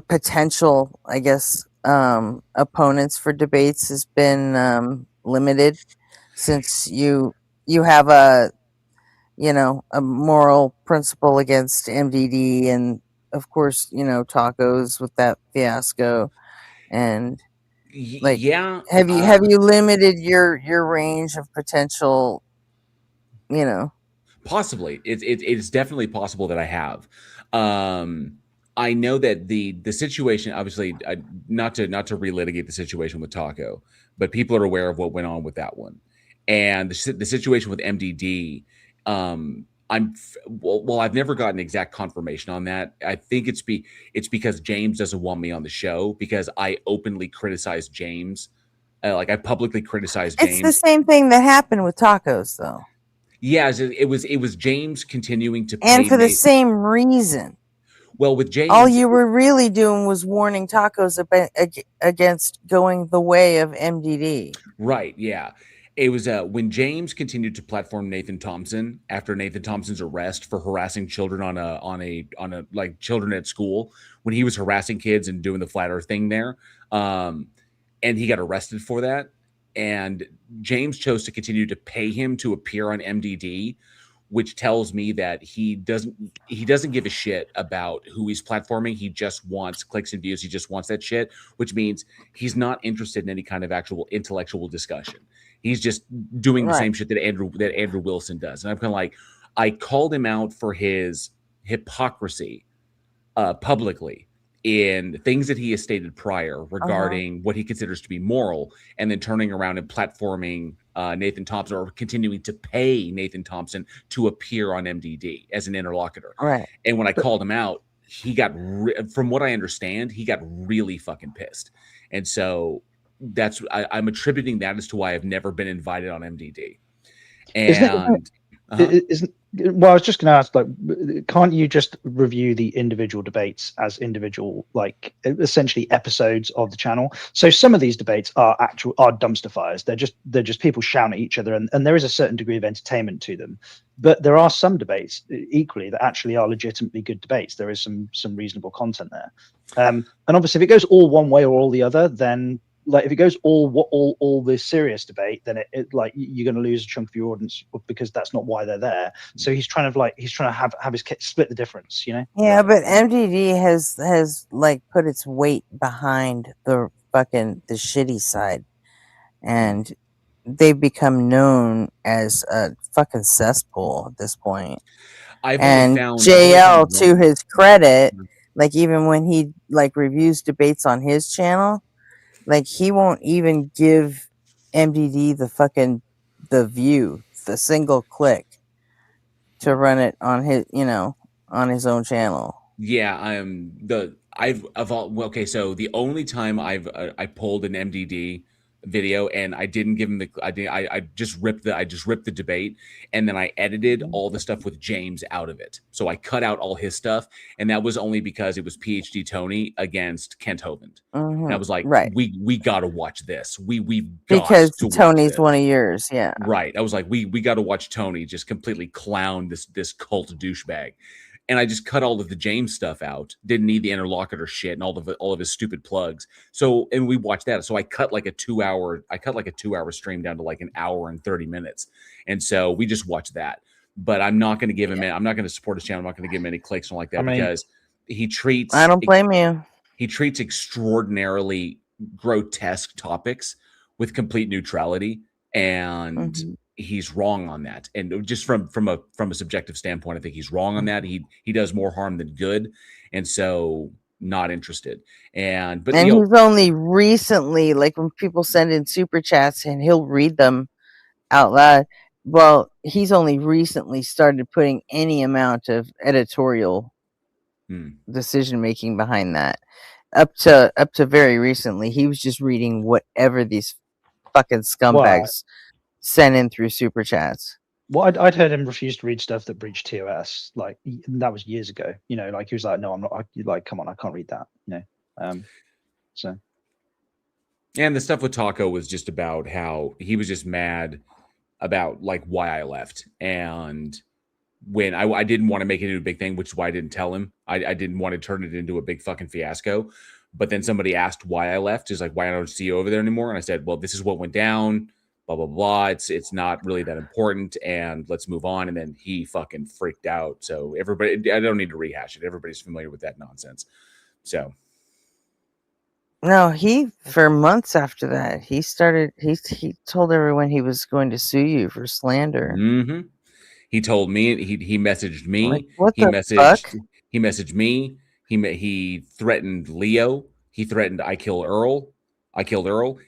potential, I guess, opponents for debates has been limited, since you have a moral principle against MDD, and of course tacos with that fiasco, and like, have you limited your range of potential? Possibly, it's definitely possible that I have. I know that the situation, obviously, not to relitigate the situation with Taco, but people are aware of what went on with that one, and the situation with MDD. I've never gotten exact confirmation on that. I think it's because James doesn't want me on the show, because I openly criticized James Like I publicly criticized It's James. the same thing that happened with tacos, though, Yeah, it was James continuing to and pay for the Nate. same reason. Well, with James, All you were really doing was warning tacos against going the way of MDD. right? Yeah, it was when James continued to platform Nathan Thompson after Nathan Thompson's arrest for harassing children on a like children at school when he was harassing kids and doing the flat earth thing there, and he got arrested for that. And James chose to continue to pay him to appear on MDD, which tells me that he doesn't give a shit about who he's platforming. He just wants clicks and views. He just wants that shit, which means he's not interested in any kind of actual intellectual discussion. He's just doing the same shit that Andrew Wilson does. And I'm kind of like, I called him out for his hypocrisy publicly in things that he has stated prior regarding what he considers to be moral, and then turning around and platforming Nathan Thompson, or continuing to pay Nathan Thompson to appear on MDD as an interlocutor. Right. And when I called him out, he got, from what I understand, he got really fucking pissed. And so I'm attributing that as to why I've never been invited on MDD. And well, I was just going to ask, like, can't you just review the individual debates as individual, like, essentially episodes of the channel? So some of these debates are dumpster fires. They're just people shouting at each other, and there is a certain degree of entertainment to them. But there are some debates equally that actually are legitimately good debates. There is some reasonable content there. And obviously, if it goes all one way or all the other, then, like, if it goes all this serious debate, then it like you're going to lose a chunk of your audience, because that's not why they're there. So he's trying to have his split the difference, you know? Yeah, but MDD has like put its weight behind the shitty side, and they've become known as a fucking cesspool at this point. And JL, to his credit, like, even when he like reviews debates on his channel, like, he won't even give MDD the view, the single click to run it on his, on his own channel. Yeah, so the only time I pulled an MDD video and I didn't give him I just ripped the debate, and then I edited all the stuff with James out of it. So I cut out all his stuff, and that was only because it was PhD Tony against Kent Hovind. And I was like, we gotta watch this. We've got because to Tony's one of yours, yeah. Right. I was like, we got to watch Tony just completely clown this cult douchebag. And I just cut all of the James stuff out. Didn't need the interlocutor shit and all of his stupid plugs. So, and we watched that. So I cut like a 2 hour stream down to like an hour and 30 minutes. And so we just watched that. But I'm not going to give him I'm not going to support his channel. I'm not going to give him any clicks or like that, because he treats, I don't blame you. He treats extraordinarily grotesque topics with complete neutrality, and he's wrong on that. And just from a subjective standpoint, I think he's wrong on that. He does more harm than good, and so not interested. And he's only recently, like, when people send in super chats and he'll read them out loud, well, he's only recently started putting any amount of editorial decision making behind that. Up to very recently, he was just reading whatever these fucking scumbags sent in through super chats. Well, I'd heard him refuse to read stuff that breached TOS. Like, that was years ago. You know, like, he was like, "No, I'm not." Like, come on, I can't read that. You know, so. And the stuff with Taco was just about how he was just mad about, like, why I left, and when I didn't want to make it into a big thing, which is why I didn't tell him. I didn't want to turn it into a big fucking fiasco. But then somebody asked why I left. Is like, why I don't see you over there anymore? And I said, well, this is what went down. Blah blah blah. It's not really that important, and let's move on. And then he fucking freaked out. So everybody, I don't need to rehash it. Everybody's familiar with that nonsense. So. No, he, for months after that, he told everyone he was going to sue you for slander. Mm-hmm. He told me, he messaged me. Like, what the fuck? He messaged me. He threatened Leo. He threatened I killed Earl.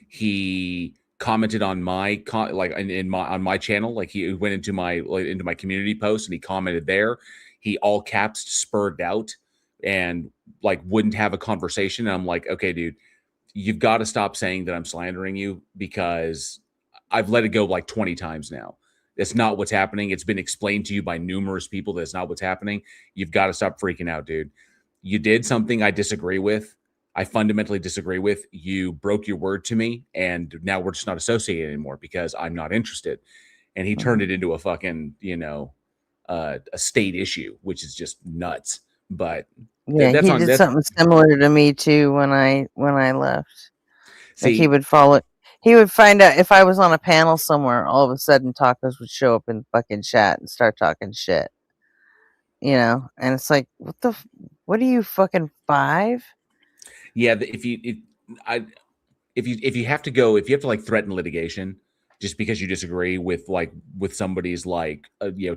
He commented on my on my channel. Like, he went into my community post and he commented there. He all caps spurred out and, like, wouldn't have a conversation. And I'm like, okay, dude, you've got to stop saying that I'm slandering you, because I've let it go like 20 times now. That's not what's happening. It's been explained to you by numerous people that's not what's happening. You've got to stop freaking out, dude. You did something I disagree with. I fundamentally disagree with. You broke your word to me, and now we're just not associated anymore because I'm not interested. And he turned it into a fucking, a state issue, which is just nuts. But yeah, he did something similar to me too when I left. See, like he would follow. He would find out if I was on a panel somewhere. All of a sudden, Tacos would show up in fucking chat and start talking shit. And it's like, what are you, fucking 5? Yeah, if you have to like threaten litigation just because you disagree with somebody's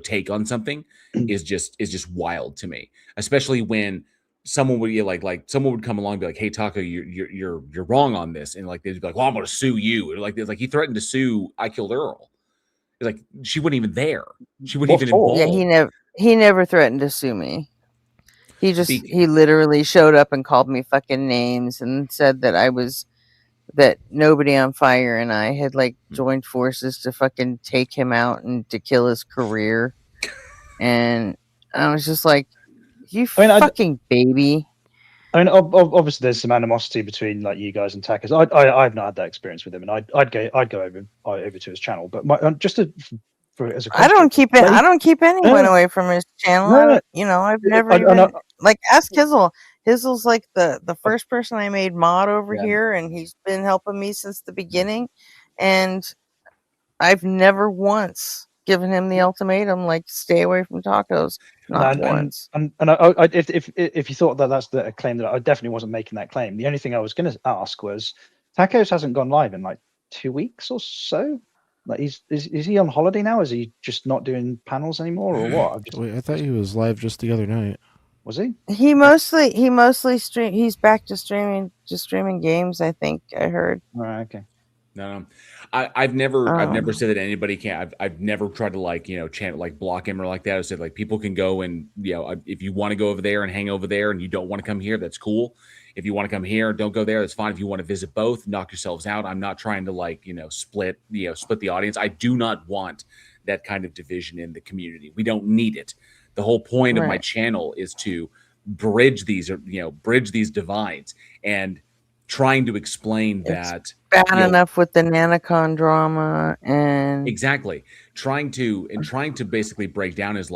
take on something is just wild to me. Especially when someone would someone would come along and be like, "Hey, Taco, you're wrong on this," and like they'd be like, "Well, I'm going to sue you." Like he threatened to sue I Killed Earl. It's like she wasn't even there. She wasn't even involved. Yeah, he never threatened to sue me. He literally showed up and called me fucking names and said that Nobody on Fire and I had joined forces to fucking take him out and to kill his career. And I was just like, fucking baby. I mean, obviously there's some animosity between you guys and Tacos. I've not had that experience with him, and I'd go over to his channel. But I don't keep it. I don't keep anyone away from his channel. I've never ask Hizzle. Hizzle's the first person I made mod over here, and he's been helping me since the beginning. And I've never once given him the ultimatum, stay away from Tacos. Not once. And if you thought that's a claim, that I definitely wasn't making that claim. The only thing I was going to ask was, Tacos hasn't gone live in 2 weeks or so. Is he on holiday now? Is he just not doing panels anymore, or what? Wait, I thought he was live just the other night. Was he? He mostly stream. He's back to streaming games. I think I heard. All right, okay. No, I've never said that anybody can't. I've never tried to block him or like that. I said people can go and if you want to go over there and hang over there and you don't want to come here, that's cool. If you want to come here, don't go there. That's fine. If you want to visit both, knock yourselves out. I'm not trying to split the audience. I do not want that kind of division in the community. We don't need it. The whole point of my channel is to bridge these divides and trying to explain that bad enough with the Nanocon drama and exactly trying to basically break down is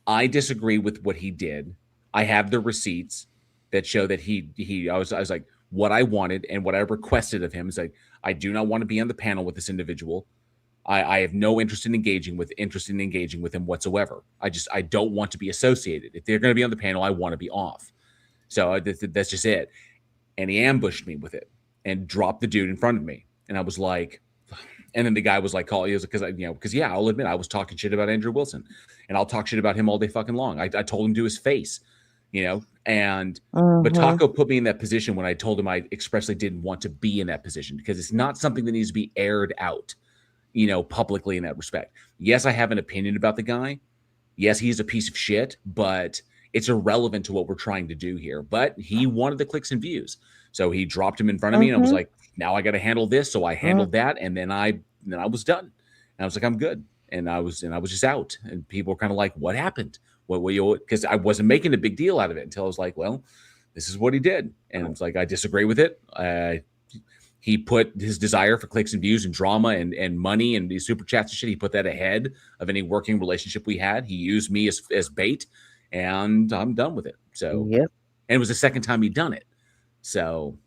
I disagree with what he did. I have the receipts that show that I was like, what I wanted and what I requested of him is I do not want to be on the panel with this individual. I have no interest in engaging with him whatsoever. I don't want to be associated. If they're going to be on the panel, I want to be off. So that's just it. And he ambushed me with it and dropped the dude in front of me. And I was like, and then the guy was calling, because I'll admit I was talking shit about Andrew Wilson, and I'll talk shit about him all day fucking long. I told him to his face, but Taco put me in that position when I told him I expressly didn't want to be in that position, because it's not something that needs to be aired out, publicly in that respect. Yes, I have an opinion about the guy. Yes, he's a piece of shit, but it's irrelevant to what we're trying to do here. But he wanted the clicks and views, so he dropped him in front of me, and I was like, now I got to handle this. So I handled that, and then I was done. And I was like, I'm good. And I was just out, and people were kind of like, what happened? What were you? Because I wasn't making a big deal out of it until I was like, well, this is what he did. And it's like, I disagree with it. He put his desire for clicks and views and drama and money and these super chats and shit. He put that ahead of any working relationship we had. He used me as bait, and I'm done with it. So, and it was the second time he'd done it. So,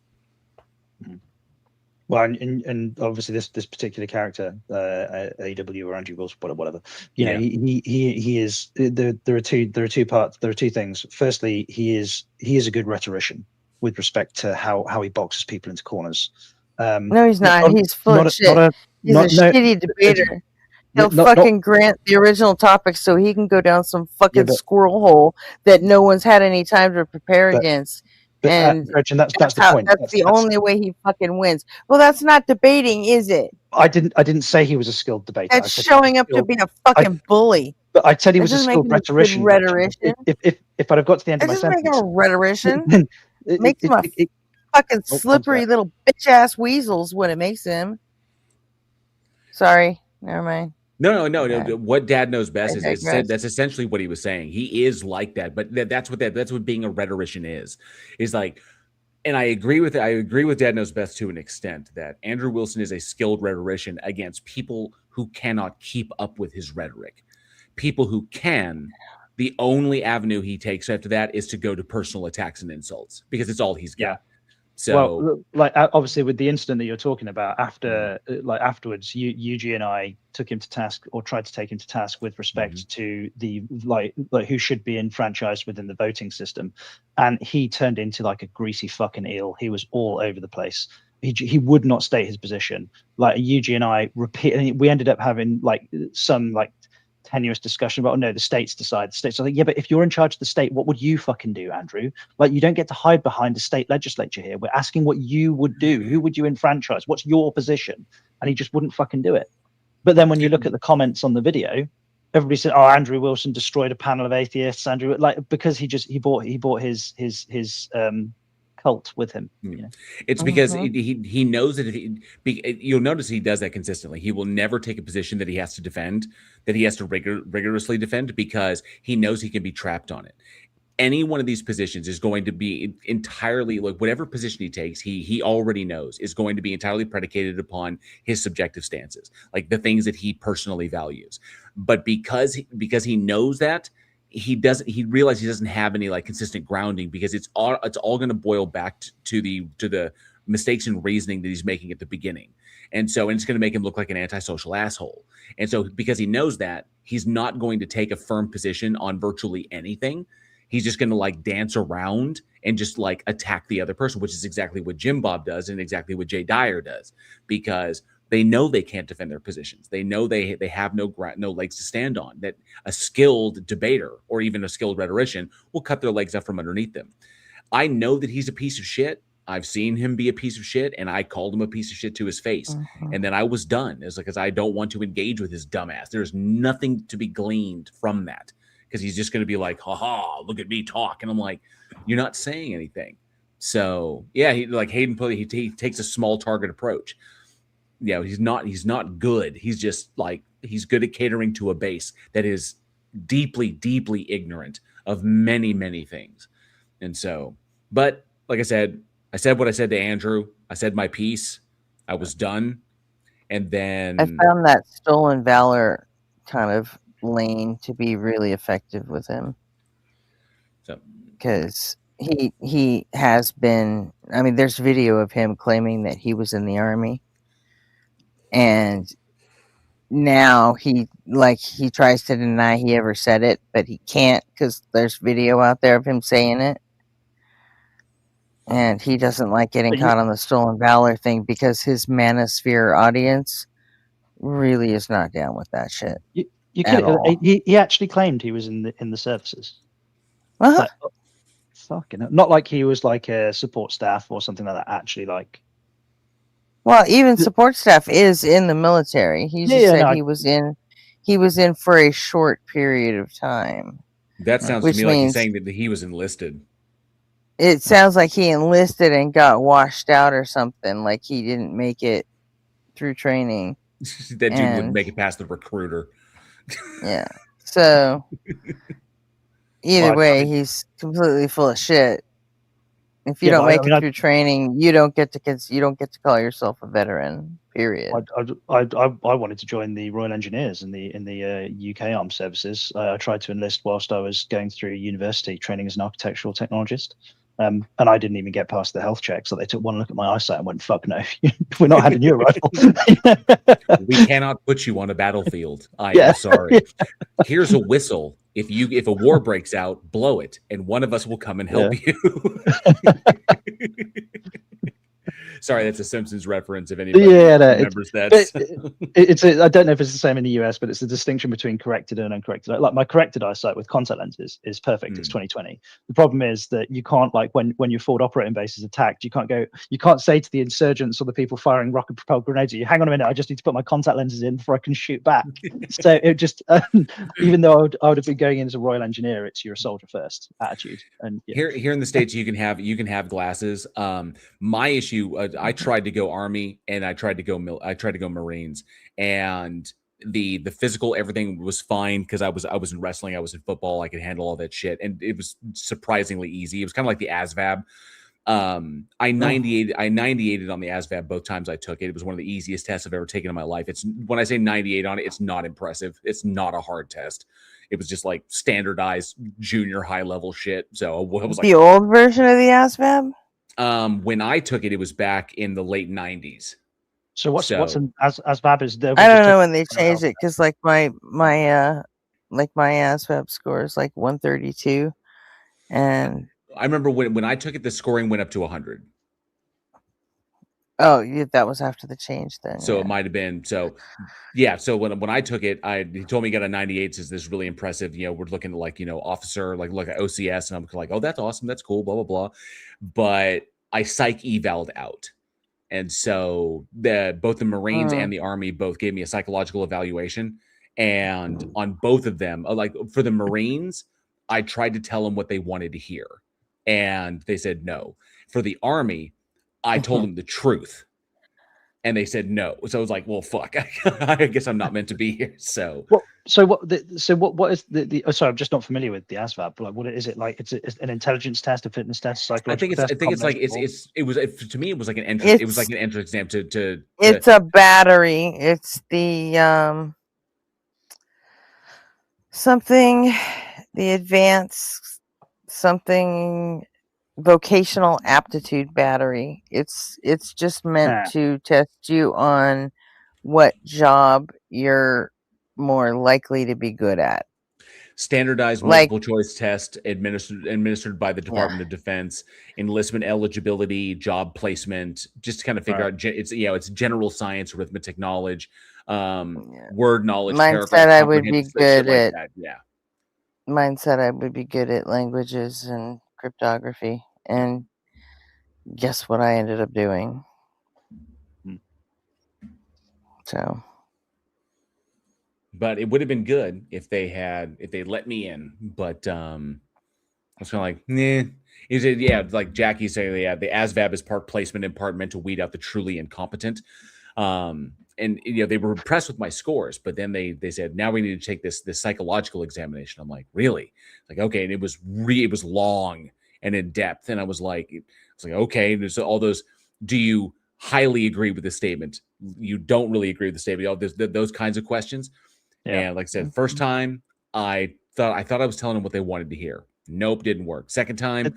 well, and obviously this particular character, AW or Andrew Wilson, whatever, he is. There are two parts. There are two things. Firstly, he is a good rhetorician with respect to how he boxes people into corners. No, he's not. He's full of shit. He's a shitty debater. He'll fucking grant the original topic so he can go down some fucking squirrel hole that no one's had any time to prepare against. And Gretchen, that's the point. That's the only way he fucking wins. Well, that's not debating, is it? I didn't say he was a skilled debater. That's showing up to be a fucking bully. But I said he was a skilled rhetorician. If I'd have got to the end of my sentence, doesn't make him a rhetorician. Makes him fucking slippery little bitch ass weasels when it makes them. Sorry, never mind. No. What Dad knows best I is digress. that's essentially what he was saying. He is like that, but that's what being a rhetorician is like. And I agree with Dad knows best to an extent that Andrew Wilson is a skilled rhetorician against people who cannot keep up with his rhetoric. People who can, the only avenue he takes after that is to go to personal attacks and insults because it's all he's got. Yeah. So, well, like obviously with the incident that you're talking about, afterwards, Yuji and I took him to task, or tried to take him to task, with respect to the like who should be enfranchised within the voting system, and he turned into like a greasy fucking eel. He was all over the place. He would not state his position. Like Yuji and I we ended up having like some like tenuous discussion about, oh no, the states decide. The states are like, yeah, but if you're in charge of the state, what would you fucking do, Andrew? Like, you don't get to hide behind the state legislature here. We're asking what you would do. Who would you enfranchise? What's your position? And he just wouldn't fucking do it. But then when you look at the comments on the video, everybody said, oh, Andrew Wilson destroyed a panel of atheists. Andrew, like, because he bought his cult with him. You know? It's because he knows that you'll notice he does that consistently. He will never take a position that he has to defend, that he has to rigorously defend, because he knows he can be trapped on it. Any one of these positions is going to be entirely, like, whatever position he takes, he already knows is going to be entirely predicated upon his subjective stances, like the things that he personally values. But because he knows that, he realizes he doesn't have any like consistent grounding, because it's all going to boil back to the mistakes in reasoning that he's making at the beginning. And it's going to make him look like an antisocial asshole. And so because he knows that, he's not going to take a firm position on virtually anything. He's just going to like dance around and just like attack the other person, which is exactly what Jim Bob does and exactly what Jay Dyer does, because they know they can't defend their positions. They know they have no legs to stand on, that a skilled debater or even a skilled rhetorician will cut their legs out from underneath them. I know that he's a piece of shit. I've seen him be a piece of shit, and I called him a piece of shit to his face. And then I was done. It's like, because I don't want to engage with his dumbass. There's nothing to be gleaned from that, because he's just going to be like, haha, look at me talk. And I'm like, you're not saying anything. So yeah, Hayden put, he takes a small target approach. Yeah, he's not good. He's just like, he's good at catering to a base that is deeply, deeply ignorant of many, many things. And so, but like I said what I said to Andrew. I said my piece. I was done. And then I found that stolen valor kind of lane to be really effective with him. So, because he has been, I mean, there's video of him claiming that he was in the army. And now he tries to deny he ever said it, but he can't, because there's video out there of him saying it. And he doesn't like getting caught on the stolen valor thing, because his manosphere audience really is not down with that shit. He actually claimed he was in the services. What? Like, fucking, not like he was like a support staff or something like that. Actually, like. Well, even support staff is in the military. He just said he was in for a short period of time. That sounds to me like he's saying that he was enlisted. It sounds like he enlisted and got washed out or something. Like he didn't make it through training. That dude wouldn't make it past the recruiter. Yeah. So either way, he's completely full of shit. If you don't make it through training, you don't get to call yourself a veteran. Period. I wanted to join the Royal Engineers in the UK Armed Services. I tried to enlist whilst I was going through university training as an architectural technologist. And I didn't even get past the health check, so they took one look at my eyesight and went, "Fuck no, we're not handing you a rifle." We cannot put you on a battlefield. I am sorry. Here's a whistle. If a war breaks out, blow it, and one of us will come and help you. Sorry, that's a Simpsons reference. If anybody remembers that. I don't know if it's the same in the US, but it's the distinction between corrected and uncorrected. Like my corrected eyesight with contact lenses is perfect. It's 20/20. The problem is that you can't, like, when your forward operating base is attacked, you can't say to the insurgents or the people firing rocket propelled grenades, "You hang on a minute, I just need to put my contact lenses in before I can shoot back." So it just, even though I would have been going in as a Royal Engineer, it's you're a soldier first attitude. And here in the States, you can have glasses. My issue, I tried to go Army and I tried to go Marines, and the physical, everything was fine because I was in wrestling, I was in football, I could handle all that shit, and it was surprisingly easy. It was kind of like the ASVAB. I 98'd on the ASVAB both times I took it. It was one of the easiest tests I've ever taken in my life. It's, when I say 98 on it, it's not impressive. It's not a hard test. It was just like standardized junior high level shit. So it was like the old version of the ASVAB. When I took it, it was back in the late 90s. So what's an ASVAB is there? I don't know when they changed it, because like my ASVAB score is like 132, and I remember when I took it, the scoring went up to 100. Oh, yeah, that was after the change then. So it might have been. So yeah. So when I took it, he told me he got a 98. Says this is really impressive. You know, we're looking at like, you know, officer, like look at OCS, and I'm like, oh, that's awesome, that's cool, blah blah blah. But I psych eval'd out, and so both the Marines and the Army both gave me a psychological evaluation, and on both of them, like for the Marines, I tried to tell them what they wanted to hear, and they said no. For the Army, I told them the truth, and they said no. So I was like, well, fuck, I guess I'm not meant to be here. So what is the oh, sorry, I'm just not familiar with the ASVAB. Like, what is it like? It's an intelligence test, a fitness test, psychological test. I think it's like to me it was like an entrance. It was like an entrance exam to it's a battery. It's the something, the advanced something vocational aptitude battery. It's just meant to test you on what job you're more likely to be good at. Standardized multiple choice test administered by the Department of Defense, enlistment eligibility, job placement, just to kind of figure out it's general science, arithmetic knowledge, word knowledge. Mine said I would be good at yeah. Mine said I would be good at languages and cryptography, and guess what I ended up doing? So, but it would have been good if they let me in. But I was kind of like, nah. Is it? Yeah, like Jackie saying, yeah, the ASVAB is part placement and part meant to weed out the truly incompetent. And you know, they were impressed with my scores, but then they said, now we need to take this psychological examination. I'm like, really? Like, okay. And it was long and in depth. And I was like, okay. And there's all those, do you highly agree with the statement? You don't really agree with the statement. All those kinds of questions. Yeah. And like I said, first time I thought I was telling them what they wanted to hear. Nope, didn't work. Second time,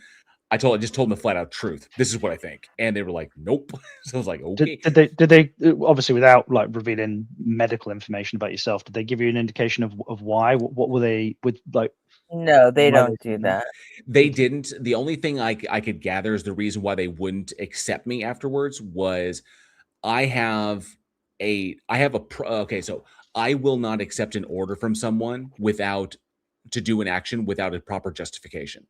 I just told them the flat out truth. This is what I think, and they were like, "Nope." So I was like, "Okay." Did they obviously, without like revealing medical information about yourself, did they give you an indication of why? What were they with like? No, they don't do that. They didn't. The only thing I could gather is the reason why they wouldn't accept me afterwards was okay. So I will not accept an order from someone to do an action without a proper justification.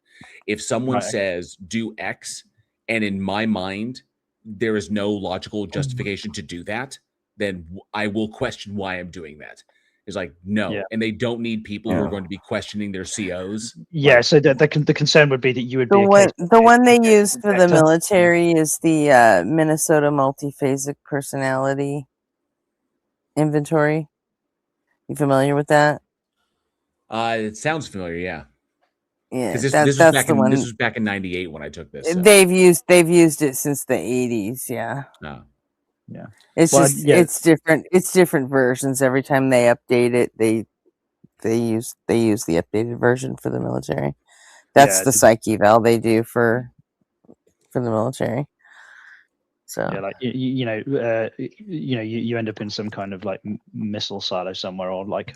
If someone says do X, and in my mind there is no logical justification to do that, then I will question why I'm doing that. It's like, no. And they don't need people who are going to be questioning their COs. Yeah, so the concern would be that you would be the one they use for the military is the Minnesota Multiphasic Personality Inventory. You familiar with that? It sounds familiar, yeah. Yeah, because this was back in '98 when I took this. So. They've used it since the '80s. Yeah. No. Yeah. It's it's different. It's different versions every time they update it. They use the updated version for the military. That's the psych eval they do for the military. So yeah, like you end up in some kind of like missile silo somewhere, or like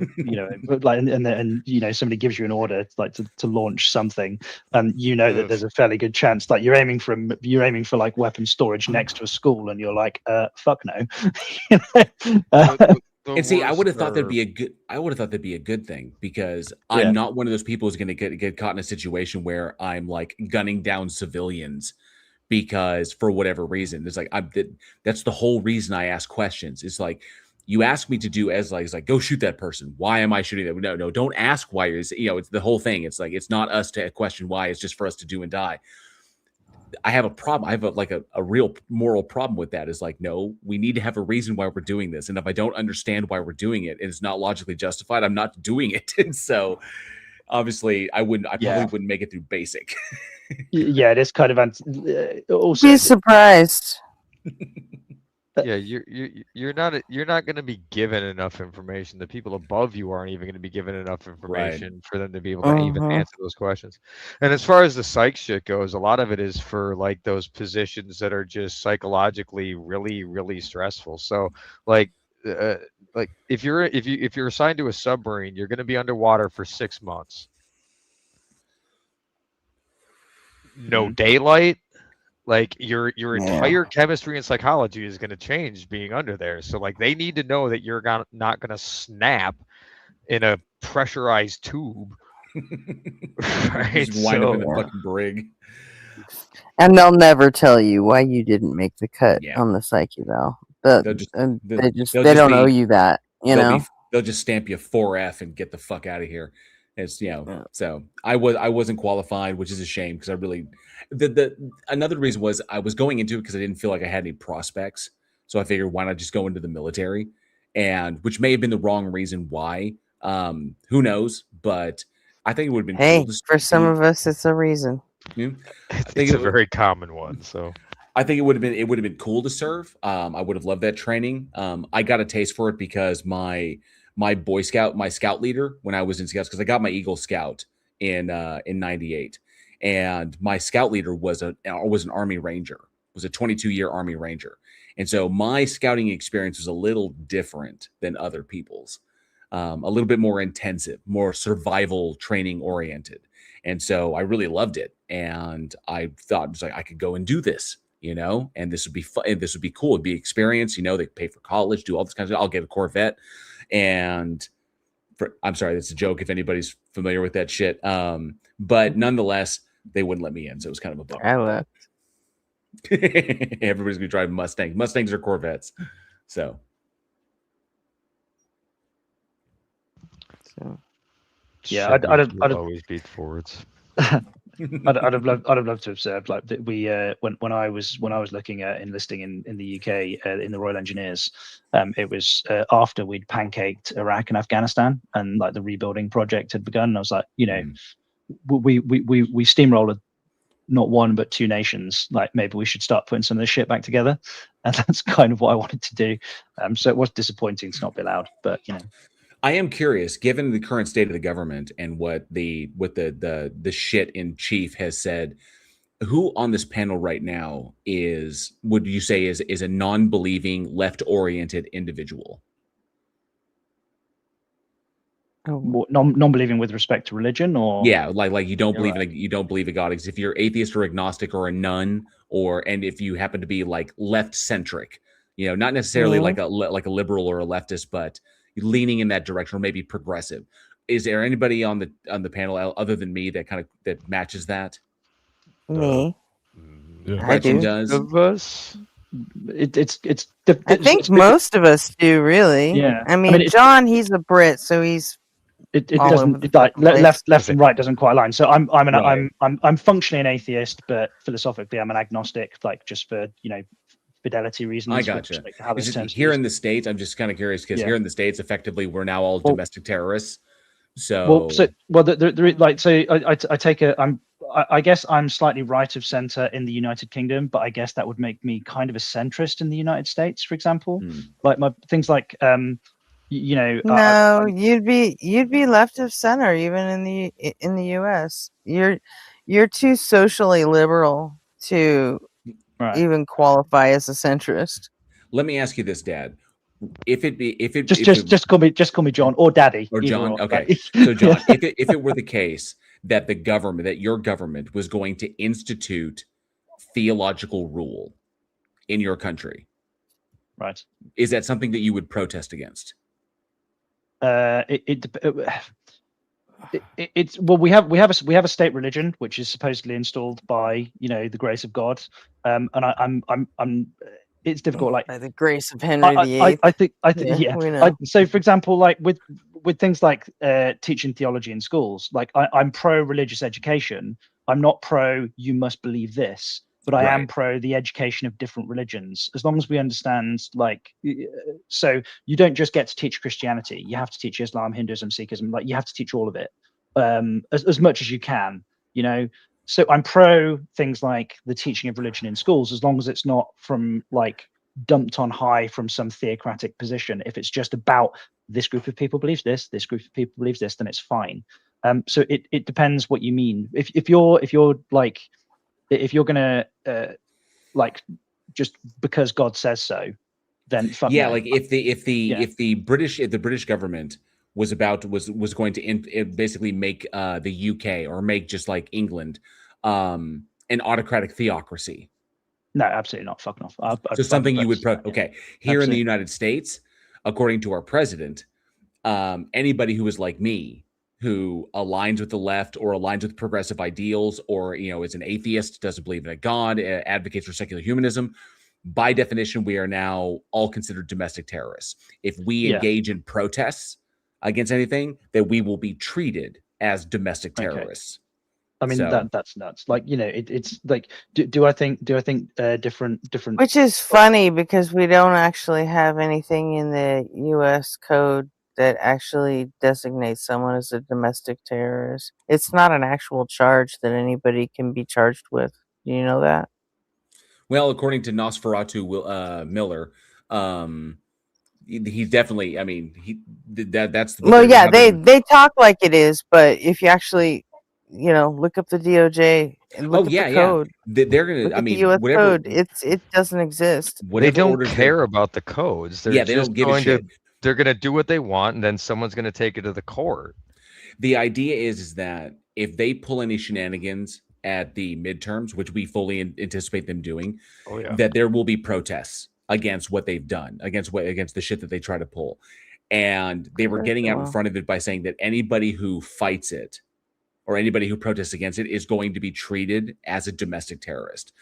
like and then somebody gives you an order like to launch something, and that there's a fairly good chance like you're aiming for like weapon storage next to a school, and you're like, fuck no. And see, I would have thought that'd be a good thing, because I'm not one of those people who's going to get caught in a situation where I'm like gunning down civilians because for whatever reason. It's like that's the whole reason I ask questions. It's like, you ask me to do as like go shoot that person. Why am I shooting them? No, don't ask why. It's the whole thing. It's like, it's not us to question why. It's just for us to do and die. I have a problem. I have a real moral problem with that. Is like, no, we need to have a reason why we're doing this. And if I don't understand why we're doing it, and it's not logically justified, I'm not doing it. And so obviously I probably wouldn't make it through basic. Yeah, it is kind of also be surprised. Yeah, you're not going to be given enough information. The people above you aren't even going to be given enough information for them to be able to even answer those questions. And as far as the psych shit goes, a lot of it is for like those positions that are just psychologically really, really stressful. So like if you're assigned to a submarine, you're going to be underwater for 6 months. No daylight. Like your entire chemistry and psychology is going to change being under there. So like they need to know that you're not going to snap in a pressurized tube. Right? Just wind up in the fucking brig. And they'll never tell you why you didn't make the cut on the psych eval. They don't owe you that. They'll just stamp you 4F and get the fuck out of here. It's so I wasn't qualified, which is a shame, because I really another reason was I was going into it because I didn't feel like I had any prospects. So I figured, why not just go into the military, and which may have been the wrong reason why. Who knows? But I think it would have been cool for some of us, it's a reason. I think it's a very common one. So I think it would have been cool to serve. I would have loved that training. I got a taste for it because my scout leader when I was in Scouts, because I got my Eagle Scout in '98, and my scout leader was an Army Ranger, was a 22-year Army Ranger, and so my scouting experience was a little different than other people's, a little bit more intensive, more survival training oriented, and so I really loved it, and I thought it was like I could go and do this. And this would be fun. This would be cool. It'd be experience. They pay for college, do all this kind of stuff. I'll get a Corvette. And I'm sorry, that's a joke if anybody's familiar with that shit. But nonetheless, they wouldn't let me in, so it was kind of a bummer. I left. Everybody's gonna drive Mustangs. Mustangs are Corvettes. So yeah, I'd always beat Fords. I'd have loved to have served. Like we when I was looking at enlisting in the UK in the Royal Engineers, it was after we'd pancaked Iraq and Afghanistan, and like the rebuilding project had begun. And I was like, we steamrolled not one but two nations. Like maybe we should start putting some of this shit back together, and that's kind of what I wanted to do. So it was disappointing to not be allowed, but I am curious, given the current state of the government and what the shit in chief has said, who on this panel right now would you say is a non-believing, left-oriented individual? Non-believing with respect to religion, or like you don't believe you don't believe in God. Because if you're atheist or agnostic or a nun, and if you happen to be like left-centric, not necessarily like a liberal or a leftist, but leaning in that direction, or maybe progressive. Is there anybody on the panel other than me that matches that? Me. Gretchen does. Of us. I think most of us do, really. Yeah. I mean, John, he's a Brit, so he's. It doesn't left and right doesn't quite align. So I'm functionally an atheist, but philosophically I'm an agnostic, like just for fidelity reasons. I gotcha. Here in the States, I'm just kind of curious because here in the States, effectively, we're now all domestic terrorists. So, I guess I'm slightly right of center in the United Kingdom, but I guess that would make me kind of a centrist in the United States, for example. Like my things like, no, you'd be left of center even in the U.S. You're too socially liberal to even qualify as a centrist. Let me ask you this, Dad. Just call me John or Daddy or either John. or, Okay, right? so John, if it were the case that your government was going to institute theological rule in your country, right? Is that something that you would protest against? It's well, we have a state religion which is supposedly installed by the grace of God, and I'm it's difficult, like by the grace of Henry VIII. I think we know. so for example, like with things like teaching theology in schools, like I'm pro religious education. I'm not pro you must believe this, but I am pro the education of different religions, as long as we understand, like, so you don't just get to teach Christianity, you have to teach Islam, Hinduism, Sikhism, like you have to teach all of it, as much as you can, so I'm pro things like the teaching of religion in schools, as long as it's not from like dumped on high from some theocratic position. If it's just about this group of people believes this group of people believes this, then it's fine. So it depends what you mean. If you're like, if you're gonna like just because God says so, then fuck no. Like if the British government was going to basically make the UK or make just like England an autocratic theocracy. No, absolutely not. Fucking off. So something you would okay. Here Absolutely. in the United States, according to our president, anybody who is like me, who aligns with the left or aligns with progressive ideals, or is an atheist, doesn't believe in a God, advocates for secular humanism, by definition, we are now all considered domestic terrorists. If we engage in protests against anything, then we will be treated as domestic terrorists. I mean, that's nuts. Like, it's like, do I think different. Which is funny because we don't actually have anything in the U.S. code that actually designates someone as a domestic terrorist. It's not an actual charge that anybody can be charged with. Do you know that? Well, according to Nosferatu Miller, he's definitely. I mean, that's the. Well, yeah, they talk like it is, but if you actually, look up the DOJ and look up the code, they're gonna. Look I at mean, the US whatever. code, it doesn't exist. They don't care about the codes. They're they don't give a shit. They're going to do what they want, and then someone's going to take it to the court. The idea is that if they pull any shenanigans at the midterms, which we fully anticipate them doing, that there will be protests against what they've done, against the shit that they try to pull. And they were getting out in front of it by saying that anybody who fights it or anybody who protests against it is going to be treated as a domestic terrorist.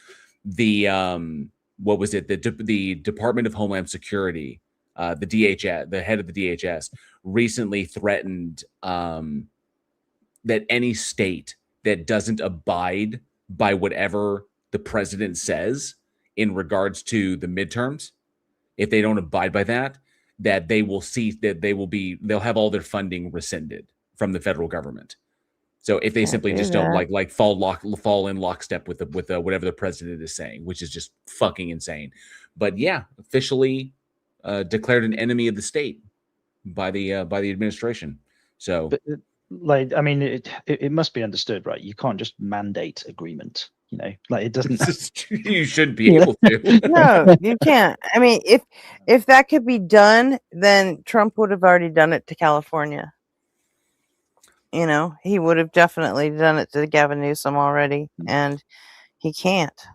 The what was it? The Department of Homeland Security, the DHS, the head of the DHS, recently threatened that any state that doesn't abide by whatever the president says in regards to the midterms, if they don't abide by that, that they will see that they'll have all their funding rescinded from the federal government. So if they simply just don't like fall in lockstep with whatever the president is saying, which is just fucking insane. But yeah, officially declared an enemy of the state by the administration. So, like, I mean, it must be understood, right? You can't just mandate agreement. Like it doesn't. You should be able to. No, you can't. I mean, if that could be done, then Trump would have already done it to California. He would have definitely done it to Gavin Newsom already, and he can't.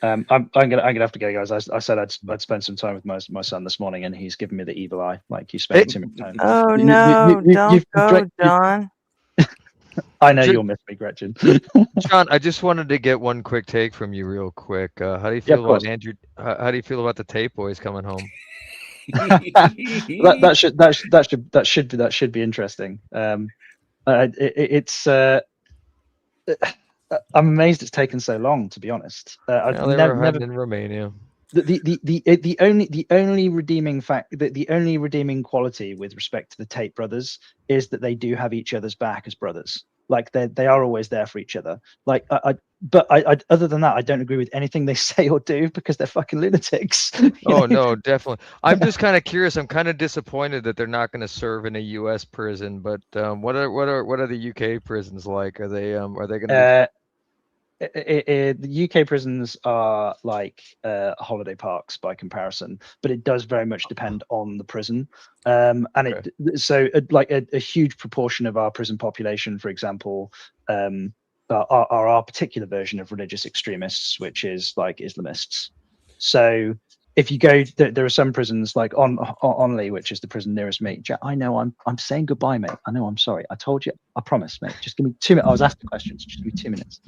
I'm gonna have to go, guys. I said I'd spend some time with my son this morning, and he's giving me the evil eye. Like he's spending too much time. Oh no! Don't go, John. I know you'll miss me, Gretchen. John, I just wanted to get one quick take from you, real quick. How do you feel about Andrew? How do you feel about the Tate boys coming home? that should be interesting. I'm amazed it's taken so long, to be honest. They were hiding in Romania. The only redeeming fact, the only redeeming quality with respect to the Tate brothers is that they do have each other's back as brothers. Like they are always there for each other. Like but other than that, I don't agree with anything they say or do because they're fucking lunatics. Oh no, definitely. I'm just kind of curious. I'm kind of disappointed that they're not going to serve in a U.S. prison. But what are the UK prisons like? Are they going to? the UK prisons are like holiday parks by comparison, but it does very much depend on the prison. Like a huge proportion of our prison population, for example, are our particular version of religious extremists, which is like Islamists. So if you go, there are some prisons like Onley, which is the prison nearest me. I know I'm saying goodbye, mate. I know I'm sorry. I told you. I promise, mate. Just give me 2 minutes. I was asking questions. Just give me 2 minutes.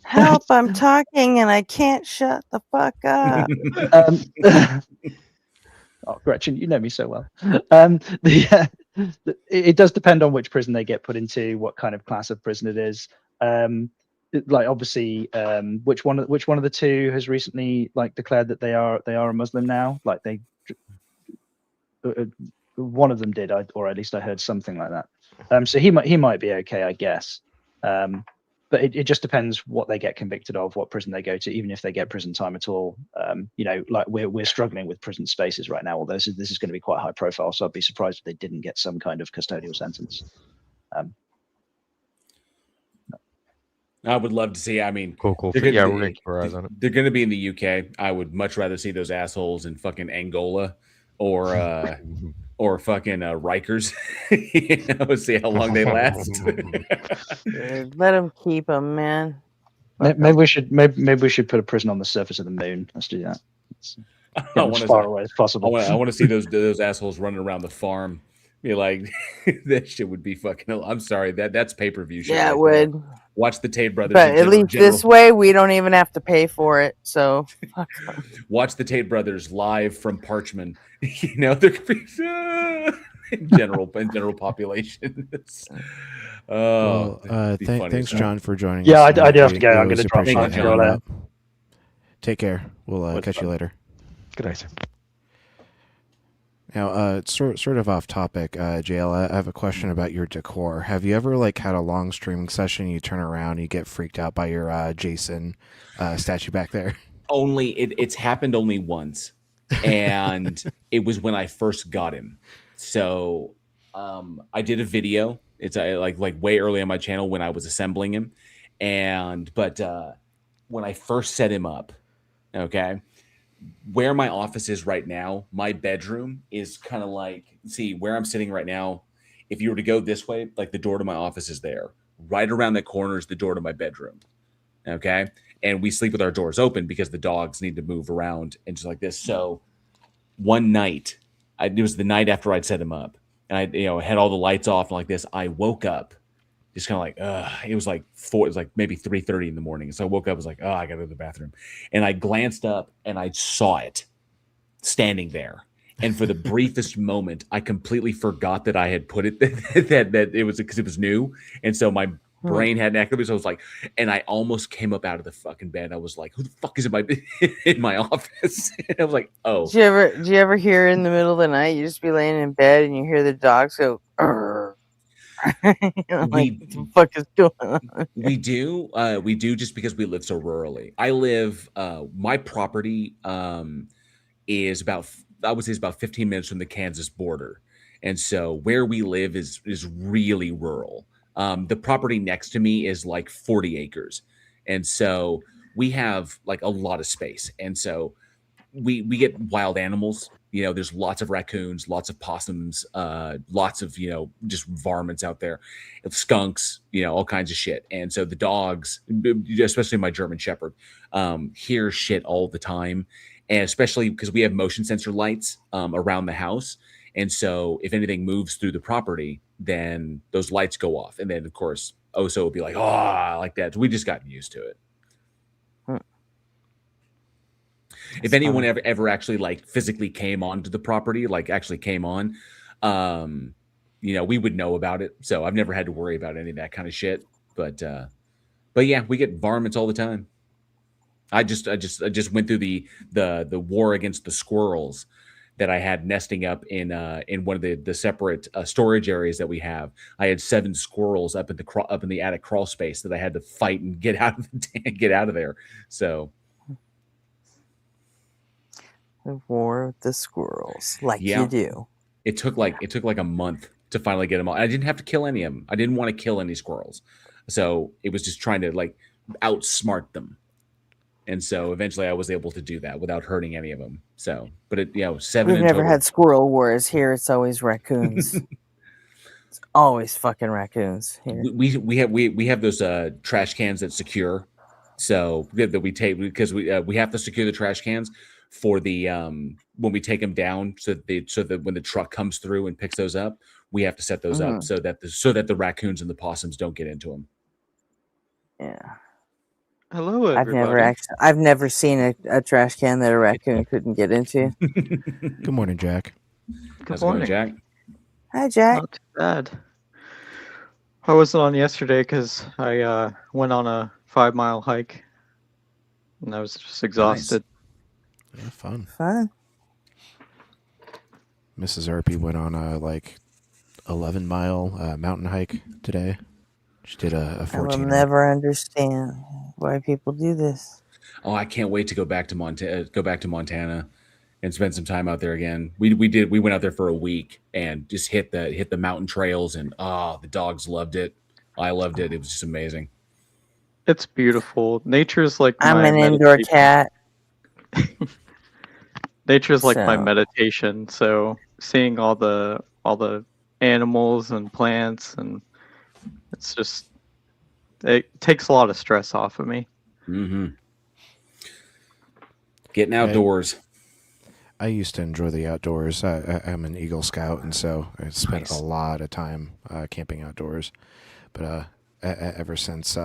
Help! I'm talking and I can't shut the fuck up. Oh, Gretchen, you know me so well. It does depend on which prison they get put into, what kind of class of prison it is. Like obviously, which one of the two has recently like declared that they are a Muslim now? Like one of them did, or at least I heard something like that. So he might be okay, I guess. But it just depends what they get convicted of, what prison they go to, even if they get prison time at all. Like we're struggling with prison spaces right now, although this is going to be quite high profile, so I'd be surprised if they didn't get some kind of custodial sentence. I would love to see. I mean, cool. We're going to keep our eyes on it. They're going to be in the UK. I would much rather see those assholes in fucking Angola or fucking Rikers. See how long they last. Let them keep them, man. Maybe we should put a prison on the surface of the moon. Let's do that. As far away as possible. I want to see those assholes running around the farm. Be like, that shit would be fucking. I'm sorry, that's pay-per-view shit. Yeah, right it would. There. Watch the Tate brothers. But at least this way, we don't even have to pay for it. So watch the Tate brothers live from Parchman. They're in general population. Thanks, John, for joining us. Yeah, I do have to go. I'm going to drop my. Take care. We'll catch you later. Good night, sir. Now, sort of off topic, JL, I have a question about your decor. Have you ever had a long streaming session, you turn around, you get freaked out by your Jason statue back there? It's happened only once, and it was when I first got him. So I did a video. It's like way early on my channel when I was assembling him, but when I first set him up, okay. Where my office is right now, my bedroom is kind of see where I'm sitting right now. If you were to go this way, the door to my office is there. Right around the corner is the door to my bedroom. Okay. And we sleep with our doors open because the dogs need to move around and just like this. So one night, it was the night after I'd set him up and I had all the lights off and like this. I woke up just kind of it was maybe 3:30 in the morning. So I woke up, I was like, I gotta go to the bathroom. And I glanced up and I saw it standing there. And for the briefest moment, I completely forgot that I had put it, that it was because it was new. And so my brain hadn't activated. So I was like, and I almost came up out of the fucking bed. I was like, who the fuck is in my office? And I was like, oh. Do you ever hear in the middle of the night, you just be laying in bed and you hear the dogs go, "Arr." What the fuck is going on? We do just because we live so rurally. I live my property is about 15 minutes from the Kansas border, and so where we live is really rural. The property next to me is 40 acres, and so we have a lot of space, and so we get wild animals. There's lots of raccoons, lots of possums, lots of, just varmints out there, skunks, all kinds of shit. And so the dogs, especially my German Shepherd, hear shit all the time. And especially because we have motion sensor lights around the house. And so if anything moves through the property, then those lights go off. And then, of course, Oso will be like, like that. So we just gotten used to it. If anyone ever actually physically came onto the property, actually came on, we would know about it. So I've never had to worry about any of that kind of shit. But yeah, we get varmints all the time. I just went through the war against the squirrels that I had nesting up in one of the separate storage areas that we have. I had 7 squirrels up in the attic crawl space that I had to fight and get out of there. So. The war with the squirrels, you do. It took a month to finally get them all. I didn't have to kill any of them. I didn't want to kill any squirrels, so it was just trying to outsmart them. And so eventually I was able to do that without hurting any of them. So, but it, you know, 7 We've in never total. had squirrel wars here. It's always raccoons. It's always fucking raccoons here. We have those trash cans that secure, so that we take because we have to secure the trash cans for the when we take them down, so that when the truck comes through and picks those up, we have to set those up so that the raccoons and the possums don't get into them. Yeah. Hello, everybody. I've never seen a trash can that a raccoon couldn't get into. Good morning, Jack. Good morning, Jack. Hi, Jack. Not too bad. I wasn't on yesterday because I went on a 5-mile hike, and I was just exhausted. Yeah, fun. Fun. Mrs. Arpey went on a 11-mile mountain hike today. She did a 14. I will never understand why people do this. Oh, I can't wait to go back to Montana and spend some time out there again. We went out there for a week and just hit the mountain trails, and the dogs loved it. I loved it. It was just amazing. It's beautiful. Nature's like I'm my an indoor cat. Nature's like my So- meditation. So seeing all the animals and plants, and it takes a lot of stress off of me. Mm-hmm. Getting outdoors. I used to enjoy the outdoors. I'm an Eagle Scout, and so I spent a lot of time camping outdoors. But ever since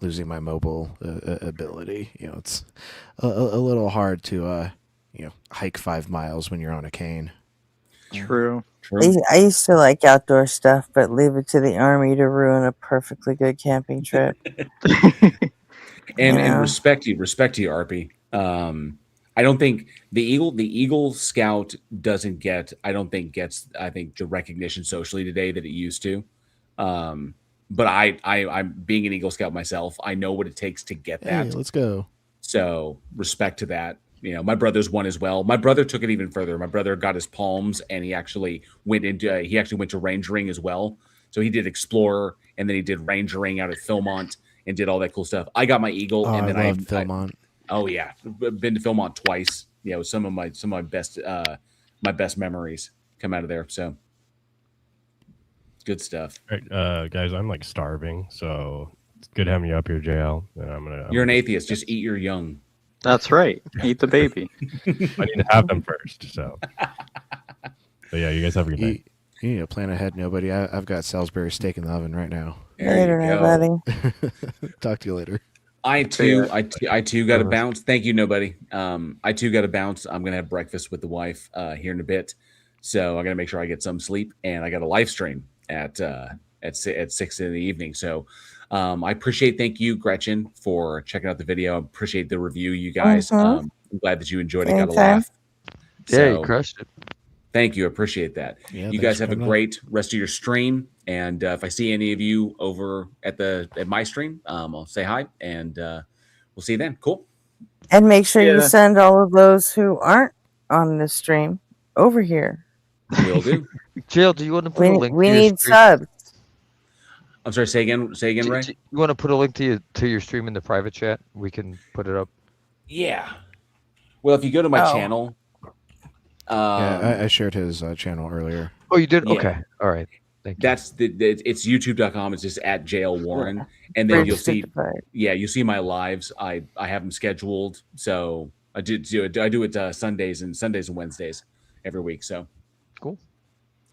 losing my mobile ability, it's a little hard to hike 5 miles when you're on a cane. True. I used to like outdoor stuff, but leave it to the army to ruin a perfectly good camping trip. And respect you, Arpy. I don't think the Eagle Scout doesn't get the recognition socially today that it used to. But I'm being an Eagle Scout myself. I know what it takes to get that. Hey, let's go. So respect to that. My brother's one as well. My brother took it even further. My brother got his palms, and he actually went to rangering as well. So he did Explorer, and then he did rangering out at Philmont and did all that cool stuff. I got my Eagle, and then I loved Philmont. Oh yeah, been to Philmont twice. Some of my best memories come out of there. So good stuff. All right, guys, I'm starving, so it's good having you up here, JL. And You're an atheist. Just eat your young. That's right. Eat the baby. I need to have them first. So yeah, you guys have a good night. You need to plan ahead, nobody. I've got Salisbury steak in the oven right now. Later, everybody. Talk to you later. I too got to bounce. Thank you, nobody. I too got to bounce. I'm gonna have breakfast with the wife here in a bit, so I gotta make sure I get some sleep, and I got a live stream at 6 in the evening. So I appreciate. Thank you, Gretchen, for checking out the video. I appreciate the review, you guys. I'm glad that you enjoyed it. Got a laugh. Yeah, you crushed it. Thank you. I appreciate that. Yeah, you thanks guys for have a coming on. great rest of your stream. And if I see any of you over at my stream, I'll say hi, and we'll see you then. Cool. And make sure you Yeah. send all of those who aren't on the stream over here. Will do. Jill, do you want to put a link? We to your need stream? subs. I'm sorry. Say again, Ray. You want to put a link to your stream in the private chat? We can put it up. Yeah. Well, if you go to my Oh. channel, Yeah, I shared his channel earlier. Oh, you did? Yeah. Okay. All right. Thank you. that's it's youtube.com. It's just at JL Warren, and then Bridge you'll see. 55. Yeah, you see my lives. I have them scheduled, so I do it Sundays and Wednesdays every week. So cool.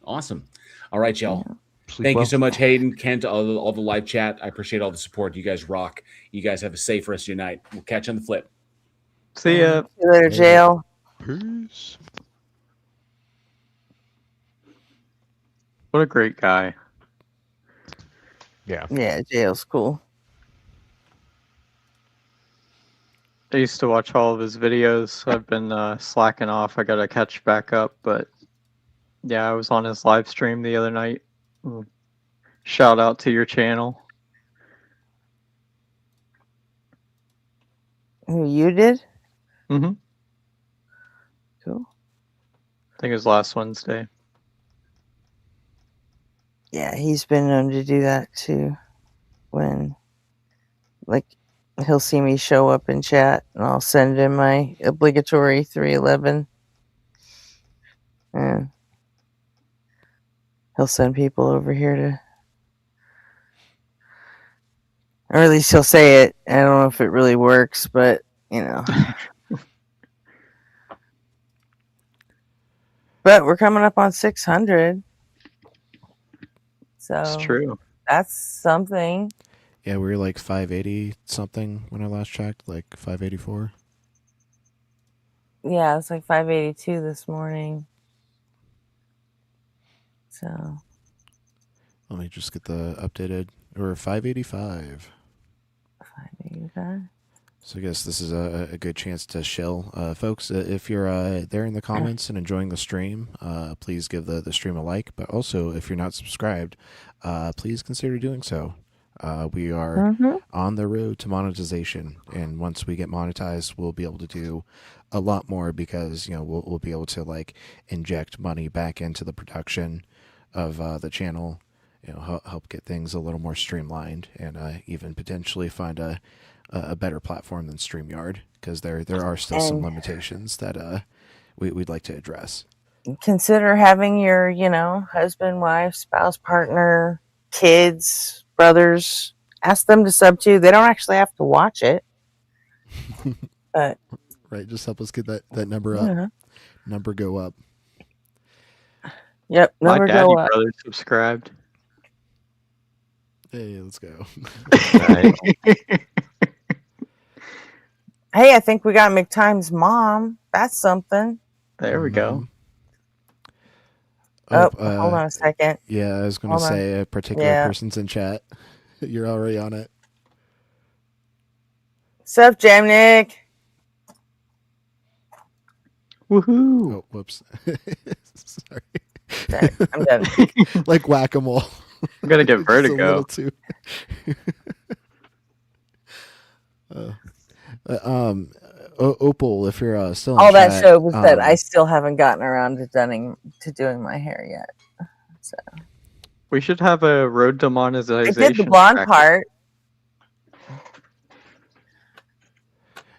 Awesome. All right, y'all. Sleep Thank well. you so much, Hayden, Kent, all the live chat. I appreciate all the support. You guys rock. You guys have a safe rest of your night. We'll catch you on the flip. See ya. See you later, jail. Peace. What a great guy. Yeah. Yeah, jail's cool. I used to watch all of his videos. I've been slacking off. I gotta catch back up, but yeah, I was on his live stream the other night. Shout out to your channel. Who you did? Mm-hmm. Cool. I think it was last Wednesday. Yeah, he's been known to do that too. When, like, he'll see me show up in chat, and I'll send him my obligatory 311. And he'll send people over here to, or at least he'll say it. I don't know if it really works, but you know. But we're coming up on 600. So It's true. That's something. Yeah, we were like 580 something when I last checked, like 584. Yeah, it's like 582 this morning. So Let me just get the updated. We're 585. 585. So I guess this is a good chance to shill. Folks, if you're there in the comments and enjoying the stream, please give the stream a like. But also, if you're not subscribed, please consider doing so. We are on the road to monetization. And once we get monetized, we'll be able to do a lot more because, you know, we'll be able to like inject money back into the production of the channel, you know, help get things a little more streamlined and even potentially find a better platform than StreamYard, because there are still some limitations that we'd like to address. Consider having your, you know, husband, wife, spouse, partner, kids, brothers. Ask them to sub too. They don't actually have to watch it. But right, just help us get that number up. Yeah. Number go up. Yep, My number daddy go up. brother subscribed. Hey, let's go. Hey, I think we got McTime's mom. That's something. There we go. Oh, hold on a second. Yeah, I was going to Hold on. say a particular person's in chat. You're already on it. Sup, Jamnik? Woohoo! Oh, whoops. Sorry. Sorry, I'm done. Like whack-a-mole. I'm gonna get Just a little vertigo. too- Opal, if you're still in All that chat, showed was that I still haven't gotten around to doing my hair yet. So We should have a road to I monetization. did the blonde tracker. part.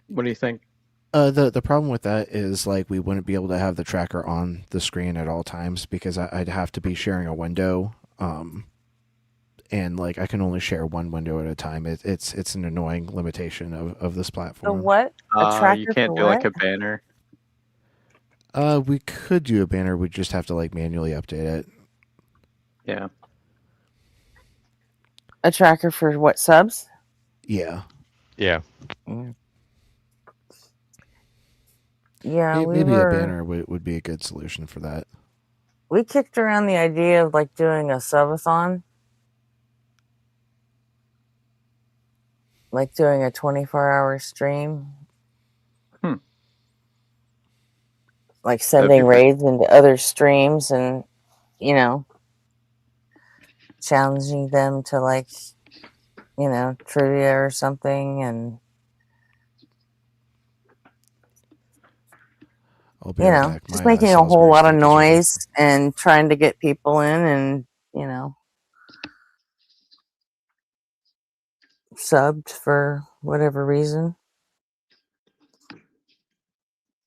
What do you think? The problem with that is like we wouldn't be able to have the tracker on the screen at all times because I'd have to be sharing a window, and like I can only share one window at a time. It's an annoying limitation of this The platform. what? A tracker You can't for do like what? a banner. We could do a banner. We just have to like manually update it. Yeah. A tracker for what, subs? Yeah. Yeah. Yeah, Maybe a banner would be a good solution for that. we kicked around the idea of like doing a subathon. Like doing a 24-hour stream. Like sending raids into other streams and, you know, challenging them to like, you know, trivia or something, and I'll be you right know, back. just My, making a Salisbury whole lot of steak is ready. noise and trying to get people in, and you know, subbed for whatever reason.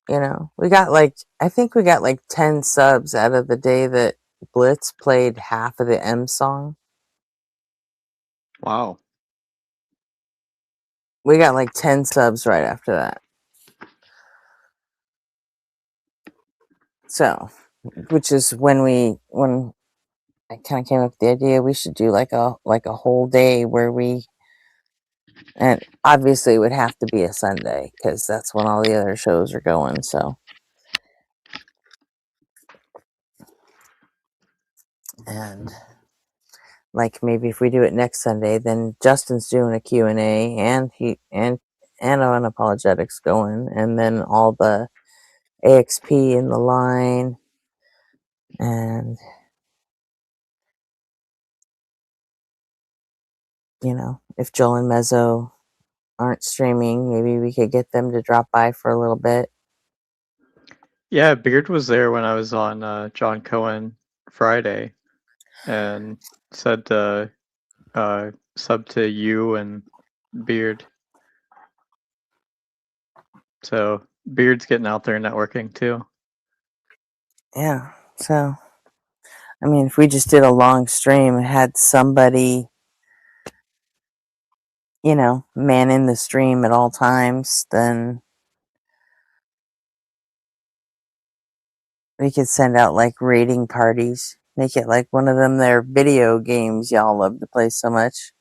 You know, I think we got like 10 subs out of the day that Blitz played half of the M song. Wow. We got like 10 subs right after that. So, which is when I kind of came up with the idea we should do like a whole day where and obviously it would have to be a Sunday because that's when all the other shows are going. So, and like maybe if we do it next Sunday, then Justin's doing a Q&A and Unapologetics going, and then all the AXP in the line, and you know, if Joel and Mezzo aren't streaming, maybe we could get them to drop by for a little bit. Yeah, Beard was there when I was on John Cohen Friday, and said to sub to you and Beard. So Beard's getting out there networking too. Yeah. So, I mean, if we just did a long stream and had somebody, manning the stream at all times, then we could send out like raiding parties. Make it like one of them their video games y'all love to play so much.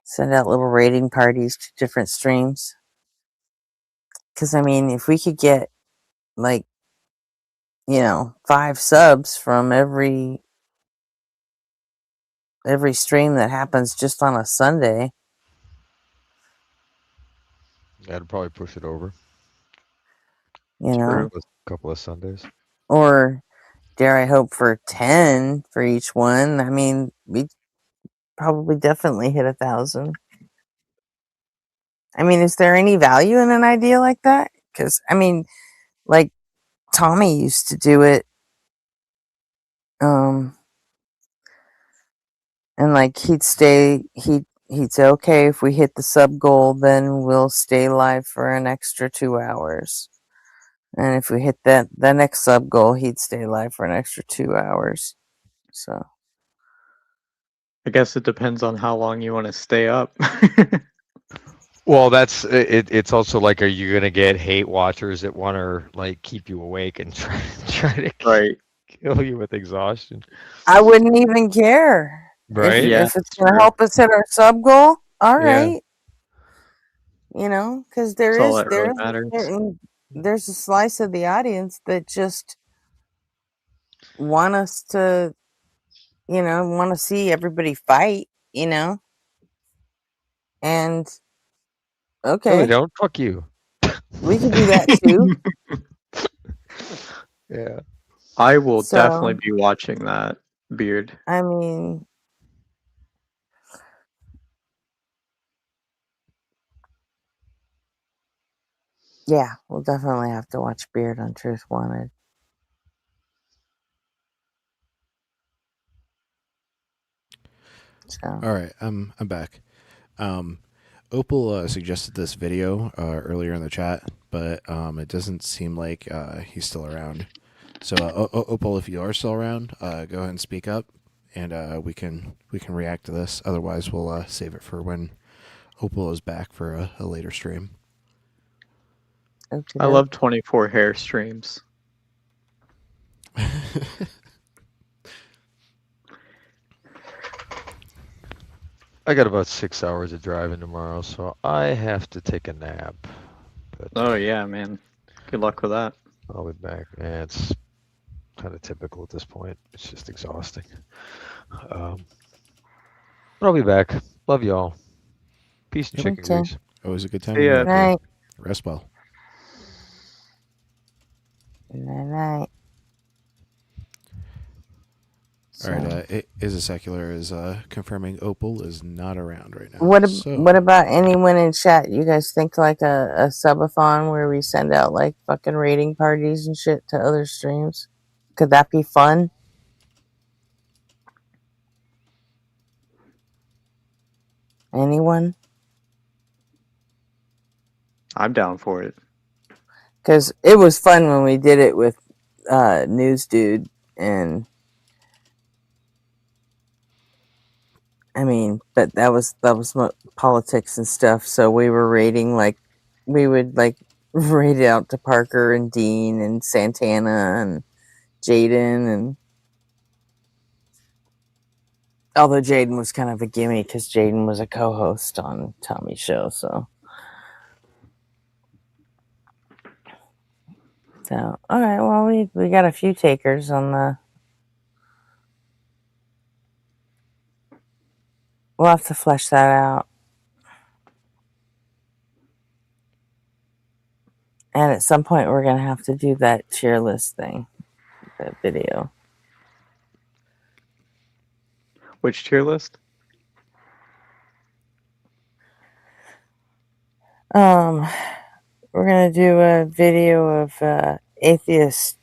Send out little raiding parties to different streams. Because, I mean, if we could get like, 5 subs from every stream that happens just on a Sunday. I'd probably push it over. You know, A couple of Sundays. or dare I hope for 10 for each one. I mean, we probably definitely hit 1,000. I mean, is there any value in an idea like that? Because, I mean, like Tommy used to do it. And like he'd say, okay, if we hit the sub goal, then we'll stay live for an extra 2 hours. And if we hit the next sub goal, he'd stay live for an extra 2 hours. So I guess it depends on how long you want to stay up. Well, that's it. It's also like, are you gonna get hate watchers that want to like keep you awake and try to kill you with exhaustion? I wouldn't even care. Right? If it's gonna help us hit our sub goal, all Yeah. right. Because That's all that really matters. there's a slice of the audience that just want us to, want to see everybody fight, and okay, No, they don't. Fuck you. we can do that too. Yeah. I will So- definitely be watching that, Beard. I mean, yeah, we'll definitely have to watch Beard on Truth Wanted. So. All right, I'm back. Opal suggested this video earlier in the chat, but it doesn't seem like he's still around. So Opal, if you are still around, go ahead and speak up, and we can react to this. Otherwise, we'll save it for when Opal is back for a later stream. Okay. I love 24 hair streams. I got about 6 hours of driving tomorrow, so I have to take a nap. But Oh yeah, man. Good luck with that. I'll be back. Yeah, it's kind of typical at this point. It's just exhausting. But I'll be back. Love y'all. Peace and chicken Okay. grease. Always a good time. See ya. to meet you. Night. Rest well. Night. All right, Is a Secular is confirming Opal is not around right now. What about anyone in chat? You guys think like a subathon where we send out like fucking raiding parties and shit to other streams? Could that be fun? Anyone? I'm down for it. Because it was fun when we did it with News Dude, and I mean, but that was politics and stuff. So we were raiding, like we would like raid out to Parker and Dean and Santana and Jaden, and although Jaden was kind of a gimme because Jaden was a co-host on Tommy's show, so. So, all right, well, we got a few takers on the. We'll have to flesh that out. And at some point, we're going to have to do that tier list thing, that video. Which tier list? We're going to do a video of atheist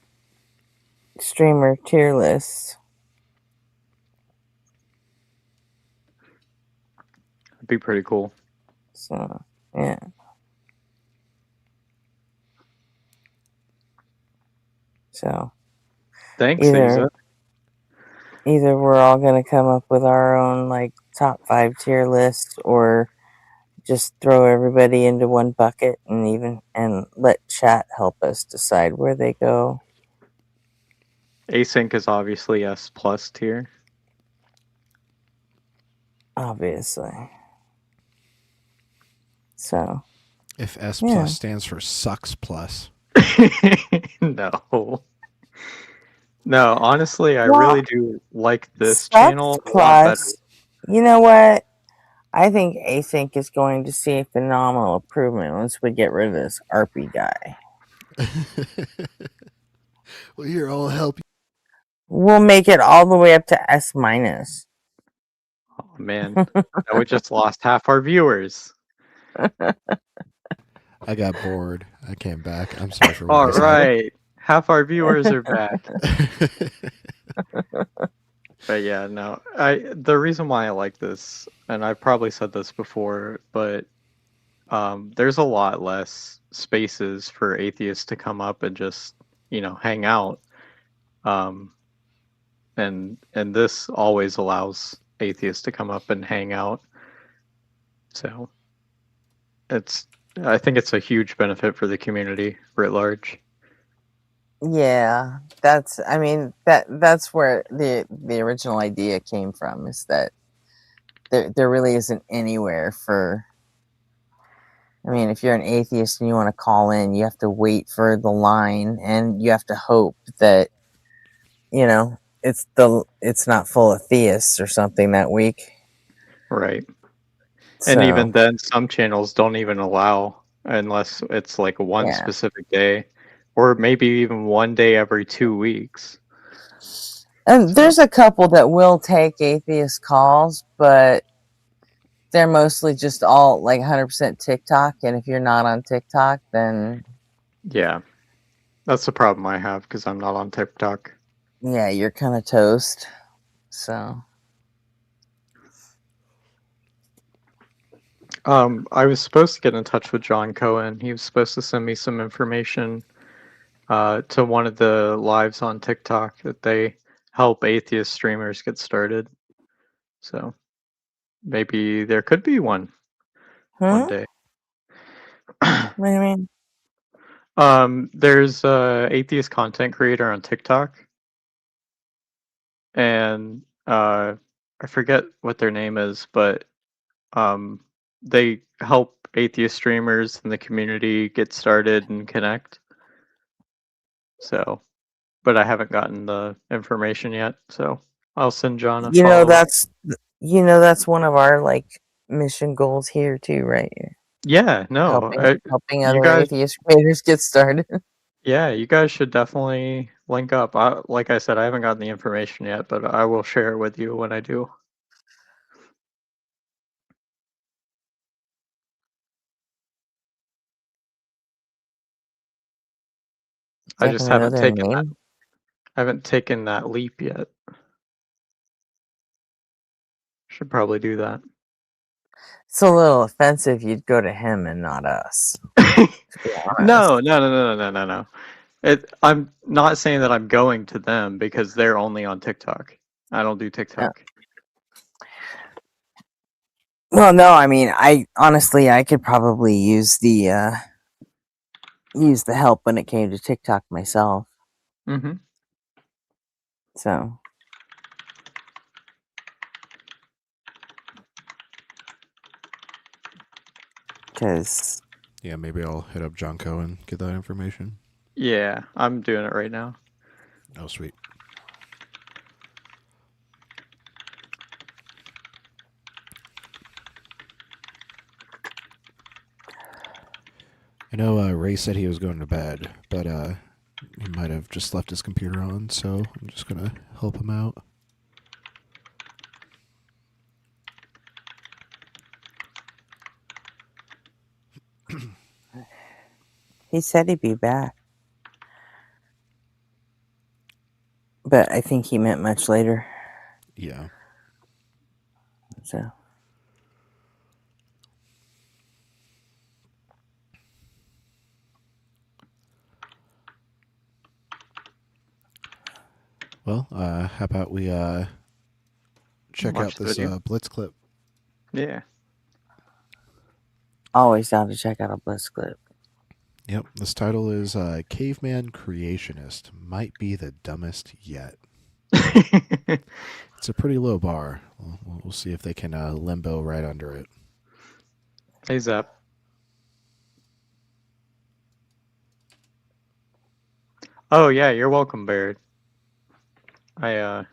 streamer tier lists. That'd be pretty cool. So, yeah. So Thanks, either Asa. either we're all gonna come up with our own like top 5 tier list, or just throw everybody into one bucket and let chat help us decide where they go. Async is obviously S plus tier. Obviously. So If S yeah. plus stands for sucks plus. No. No, honestly, I Well, really do like this Sucks channel a lot better. plus, you know what? I think Async is going to see a phenomenal improvement once we get rid of this RP guy. Well, here, I'll help you. We'll make it all the way up to S minus. Oh man, now we just lost half our viewers. I got bored. I came back. I'm sorry for what All I said. right, half our viewers are back. But yeah, no, the reason why I like this, and I probably said this before, but there's a lot less spaces for atheists to come up and just hang out, and this always allows atheists to come up and hang out. So I think it's a huge benefit for the community writ large. Yeah, that's where the original idea came from, is that there really isn't anywhere for, I mean, if you're an atheist and you want to call in, you have to wait for the line, and you have to hope that it's not full of theists or something that week. Right. So, And even then, some channels don't even allow unless it's like one yeah. specific day, or maybe even one day every 2 weeks. And there's a couple that will take atheist calls, but they're mostly just all like 100% TikTok. And if you're not on TikTok, then Yeah, that's the problem I have because I'm not on TikTok. yeah, you're kind of toast. So I was supposed to get in touch with John Cohen. He was supposed to send me some information to one of the lives on TikTok that they help atheist streamers get started. So maybe there could be one day. What do you mean? There's a atheist content creator on TikTok, and I forget what their name is, but they help atheist streamers in the community get started and connect. So, but I haven't gotten the information yet, so I'll send John a follow-up. That's one of our like mission goals here too, right? Yeah, no, helping you other guys, atheist creators get started. yeah, you guys should definitely link up. Like I said, I haven't gotten the information yet, but I will share it with you when I do. I just haven't taken that leap yet. Should probably do that. It's a little offensive you'd go to him and not us. No. I'm not saying that I'm going to them because they're only on TikTok. I don't do TikTok. Well, no, I mean, I could probably use the help when it came to TikTok myself. Mm-hmm. So, because Yeah, maybe I'll hit up John Cohen, get that information. Yeah, I'm doing it right now. Oh, sweet. I know Ray said he was going to bed, but he might have just left his computer on, so I'm just going to help him out. he said he'd be back. But I think he meant much later. Yeah. So. Well, how about we check Watch out the this video. Blitz clip? Yeah. Always down to check out a Blitz clip. Yep. This title is Caveman Creationist. Might be the dumbest yet. It's a pretty low bar. We'll see if they can limbo right under it. Hey, Zap. Oh yeah, you're welcome, Baird. I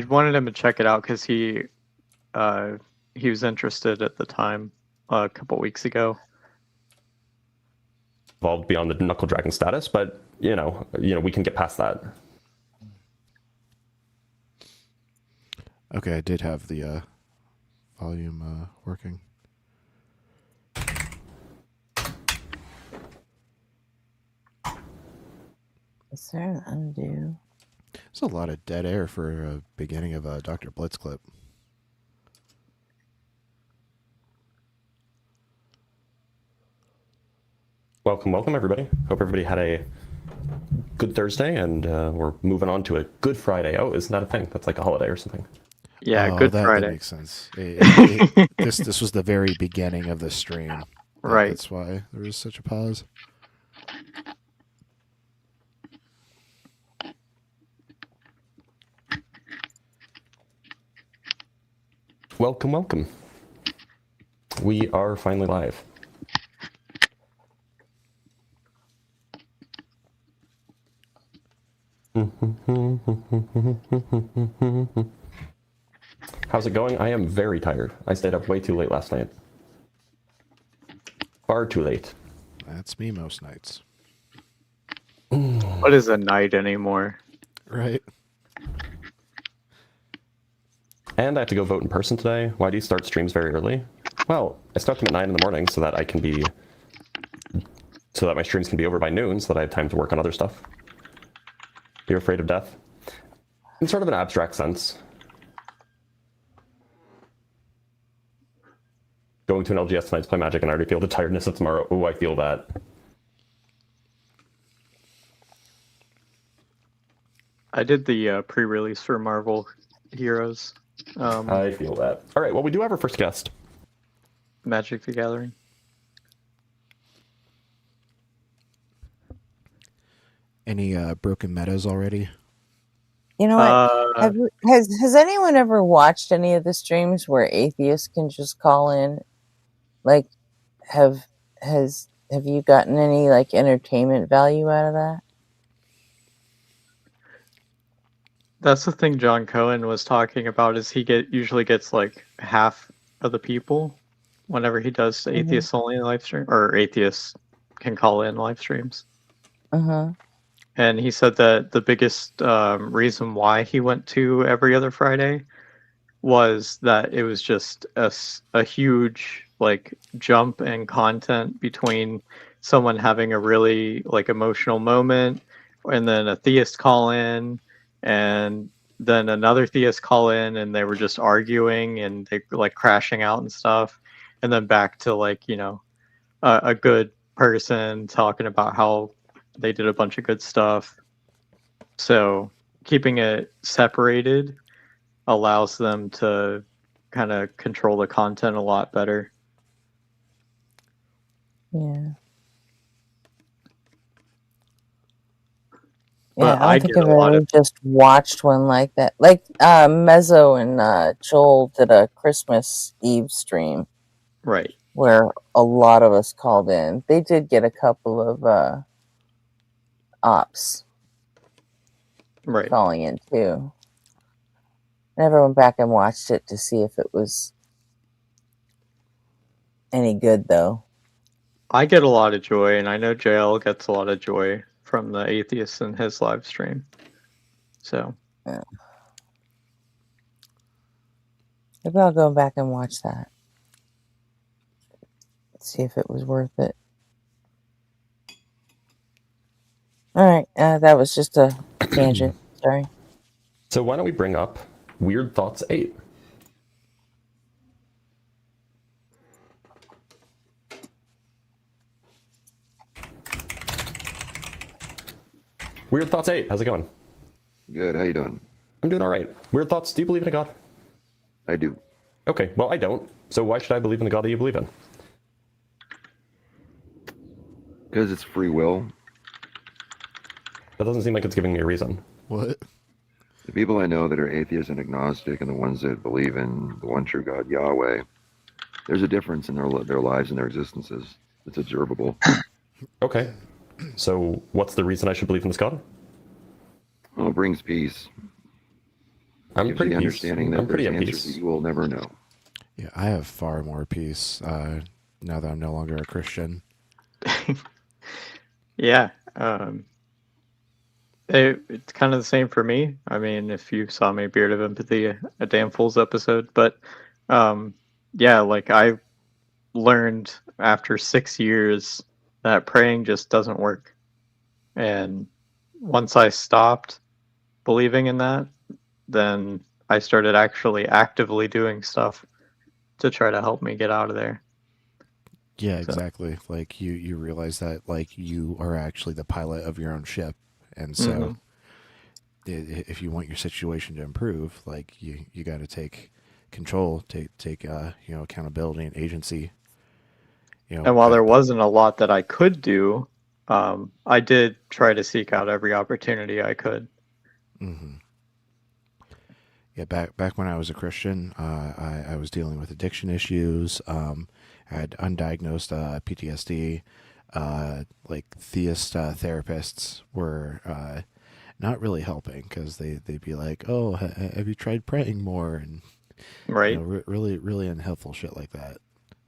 wanted him to check it out because he was interested at the time a couple weeks ago. Evolved beyond the Knuckle Dragon status, but you know, we can get past that. Okay, I did have the volume working. Is there an undo? There's a lot of dead air for a beginning of a Dr. Blitz clip. Welcome, welcome, everybody. Hope everybody had a good Thursday, and we're moving on to a Good Friday. Oh, isn't that a thing? That's like a holiday or something. Yeah, Oh, Good that Friday. makes sense. This was the very beginning of the stream. Right. That's why there was such a pause. Welcome, welcome. We are finally live. How's it going? I am very tired. I stayed up way too late last night. Far too late. That's me most nights. What is a night anymore? Right. And I have to go vote in person today. Why do you start streams very early? Well, I start them at 9 in the morning so that my streams can be over by noon so that I have time to work on other stuff. You're afraid of death? In sort of an abstract sense. Going to an LGS tonight to play Magic and I already feel the tiredness of tomorrow. Oh, I feel that. I did the pre-release for Marvel Heroes. I feel that. All right, well, we do have our first guest. Magic the Gathering. Any broken metas already? You know what? Has anyone ever watched any of the streams where atheists can just call in? Like, have you gotten any like entertainment value out of that? That's the thing John Cohen was talking about. Is he usually gets like half of the people whenever he does atheists only live stream, or atheists can call in live streams. And he said that the biggest reason why he went to every other Friday was that it was just a huge like jump in content between someone having a really like emotional moment and then a theist call in and then another theist call in and they were just arguing and they were like crashing out and stuff, and then back to like, you know, a good person talking about how they did a bunch of good stuff. So keeping it separated allows them to kind of control the content a lot better. Yeah. But Yeah, I I don't think get I've a lot ever of just watched one like that. Like Mezzo and Joel did a Christmas Eve stream right. where a lot of us called in. They did get a couple of ops right calling in too. I never went back and watched it to see if it was any good though. I get a lot of joy, and I know JL gets a lot of joy from the atheists in his live stream. So yeah. Maybe I'll go back and watch that. See if it was worth it. All right, that was just a tangent. Sorry. So why don't we bring up Weird Thoughts 8? Weird Thoughts 8, how's it going? Good. How you doing? I'm doing all right. Weird thoughts. Do you believe in a God? I do. Okay. Well, I don't. So why should I believe in the God that you believe in? Because it's free will. That doesn't seem like it's giving me a reason. What? The people I know that are atheist and agnostic, and the ones that believe in the one true God, Yahweh, there's a difference in their lives and their existences. It's observable. Okay. So what's the reason I should believe in this God? Well, it brings peace. I'm Gives pretty you the understanding that I'm pretty there's at answers peace. that you will never know. Yeah, I have far more peace now that I'm no longer a Christian. Yeah. It's kind of the same for me. I mean, if you saw my Beard of Empathy, a Damn Fools episode, but yeah, like I learned after 6 years that praying just doesn't work. And once I stopped believing in that, then I started actually actively doing stuff to try to help me get out of there. Yeah, So- exactly. Like you realize that like you are actually the pilot of your own ship, and so Mhm. if you want your situation to improve, like you got to take control, take accountability and agency. And while there wasn't a lot that I could do, I did try to seek out every opportunity I could. Mm-hmm. Yeah, back when I was a Christian, I was dealing with addiction issues. I had undiagnosed PTSD. Like theist therapists were not really helping because they'd be like, "Oh, have you tried praying more?" And Right. really unhelpful shit like that.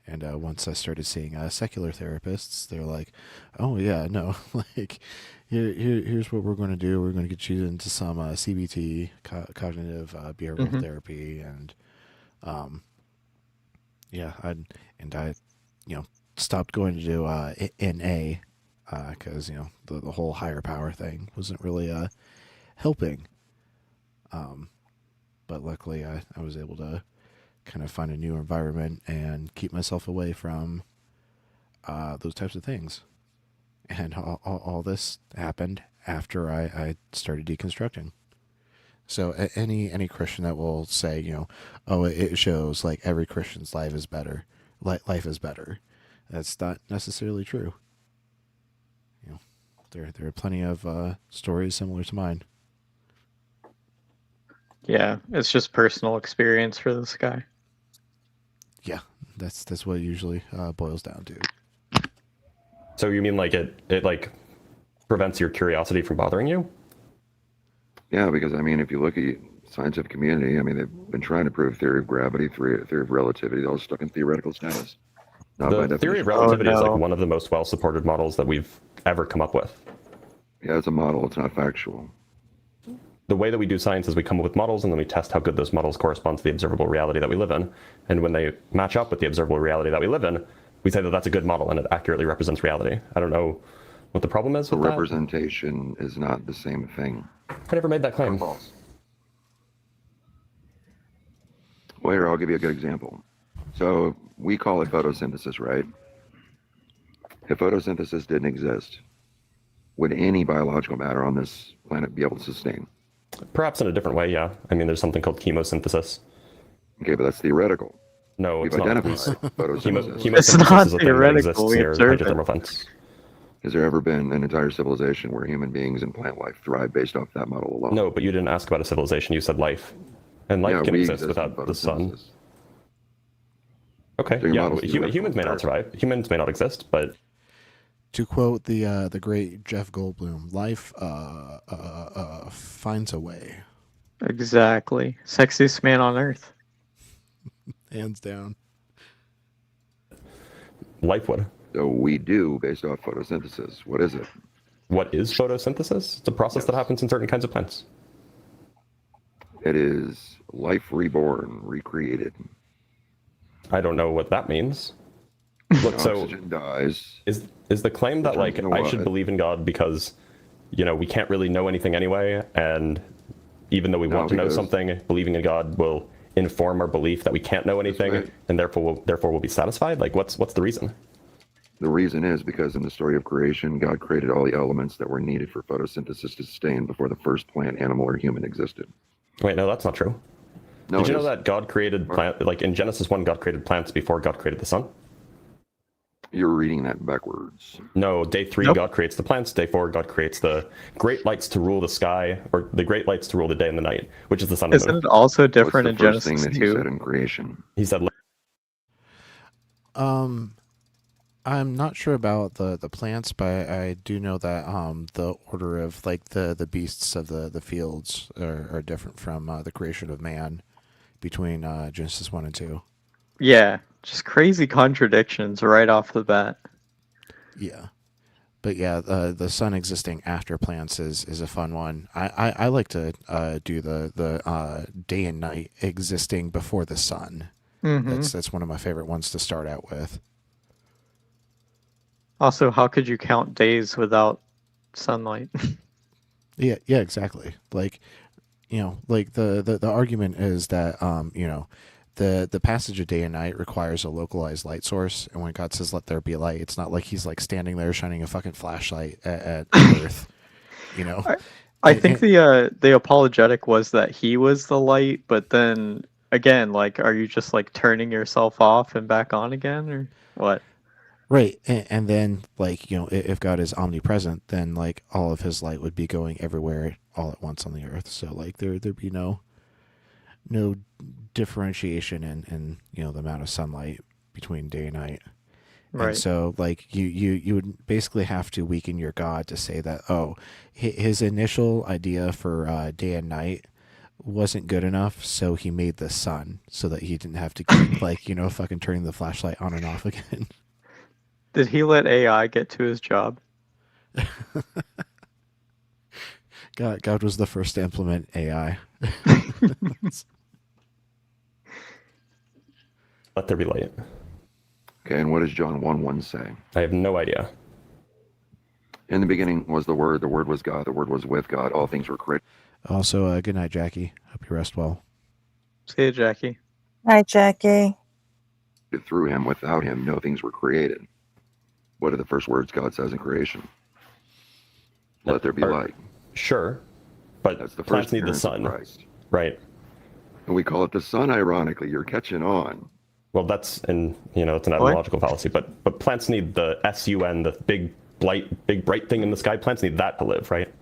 And once I started seeing secular therapists, they're like, "Oh yeah, no, like here's what we're going to do. We're going to get you into some CBT, cognitive behavioral Mhm. therapy, and yeah, I stopped going to do NA because the whole higher power thing wasn't really helping. But luckily, I was able to kind of find a new environment and keep myself away from those types of things. And all this happened after I started deconstructing. So any Christian that will say, oh, it shows like every Christian's life is better, life is better, that's not necessarily true. There are plenty of stories similar to mine. Yeah, it's just personal experience for this guy. Yeah, that's what it usually boils down to. So you mean like it like prevents your curiosity from bothering you? Yeah, because I mean, if you look at scientific community, I mean, they've been trying to prove theory of gravity, theory of relativity, they're all stuck in theoretical status. Not by The theory of definition. relativity is like one of the most well-supported models that we've ever come up with. Yeah, it's a model. It's not factual. The way that we do science is we come up with models and then we test how good those models correspond to the observable reality that we live in. And when they match up with the observable reality that we live in, we say that that's a good model and it accurately represents reality. I don't know what the problem is So with that. representation is not the same thing. I never made that claim. Well, here, I'll give you a good example. So we call it photosynthesis, right? If photosynthesis didn't exist, would any biological matter on this planet be able to sustain? Perhaps in a different way, yeah. I mean, there's something called chemosynthesis. Okay, but that's theoretical. No, We've it's not. identified photosynthesis. Chemosynthesis is a thing that exists near hydrothermal vents. Has there ever been an entire civilization where human beings and plant life thrive based off that model alone? No, but you didn't ask about a civilization. You said life. And life Yeah, can we exist exist in without the sun. photosynthesis. Okay, So your yeah, model's theoretical. humans may not survive. Humans may not exist, but To quote the great Jeff Goldblum, life finds a way. Exactly. Sexiest man on earth. Hands down. life would. So we do based off photosynthesis. What is it? What is photosynthesis? It's a process that happens in certain kinds of plants. It is life reborn, recreated. I don't know what that means. Look, so Oxygen dies. is the claim that like Determine I should what? believe in God because we can't really know anything anyway, and even though we No, want to know because- something, believing in God will inform our belief that we can't know anything, right. and therefore we'll be satisfied. Like what's the reason? The reason is because in the story of creation, God created all the elements that were needed for photosynthesis to sustain before the first plant, animal, or human existed. Wait, no, that's not true. No, Did you it know is. that God created like in Genesis 1, God created plants before God created the sun? You're reading that backwards. No, day 3, Nope. God creates the plants. Day 4, God creates the great lights to rule the sky, or the great lights to rule the day and the night, which is the sun and Isn't moon. it also different in What's the first Genesis thing that he 2? said in creation? He said, I'm not sure about the plants, but I do know that the order of like the beasts of the fields are different from the creation of man between Genesis 1 and 2. Yeah, just crazy contradictions right off the bat. Yeah. But yeah, the sun existing after plants is a fun one. I like to do the day and night existing before the sun. Mhm. That's one of my favorite ones to start out with. Also, how could you count days without sunlight? Yeah, exactly. Like, like the argument is that the passage of day and night requires a localized light source, and when God says "Let there be light," it's not like He's like standing there shining a fucking flashlight at Earth. I think the apologetic was that he was the light, but then again, like, are you just like turning yourself off and back on again, or what? Right, and then like if God is omnipresent, then like all of His light would be going everywhere all at once on the earth. So like there'd be no differentiation in the amount of sunlight between day and night. Right. And so like you would basically have to weaken your God to say that his initial idea for day and night wasn't good enough, so He made the sun so that He didn't have to keep like fucking turning the flashlight on and off again. Did He let AI get to his job? God was the first to implement AI. let there be light. Okay, and what does John 1:1 say? I have no idea. In the beginning was the Word was God, the Word was with God, all things were created. Also, good night, Jackie. Hope you rest well. See you, Jackie. Hi, Jackie. Through Him, without Him, no things were created. What are the first words God says in creation? Let there be light. Sure, but That's the plants first need the appearance of sun, Christ. right? And we call it the sun, ironically. You're catching on. Well, it's an etymological fallacy, but plants need the sun, the big bright thing in the sky. Plants need that to live, right?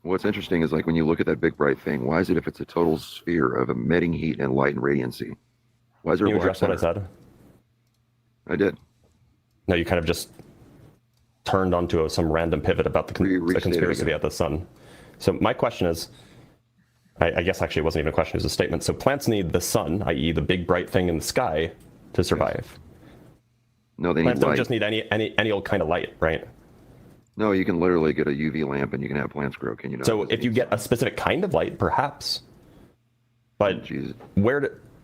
What's interesting is like when you look at that big bright thing, why is it if it's a total sphere of emitting heat and light and radiancy? Why is there Can you a black address what I center? said? I did. No, you kind of just turned onto some random pivot about the Restate it conspiracy again. at the sun. So my question is, I guess actually it wasn't even a question, it was a statement. So plants need the sun, i.e. the big bright thing in the sky, to survive. No, they need Plants don't light. just need any old kind of light, right? No, you can literally get a UV lamp and you can have plants grow. Can you not? So if you get a specific kind of light, perhaps. But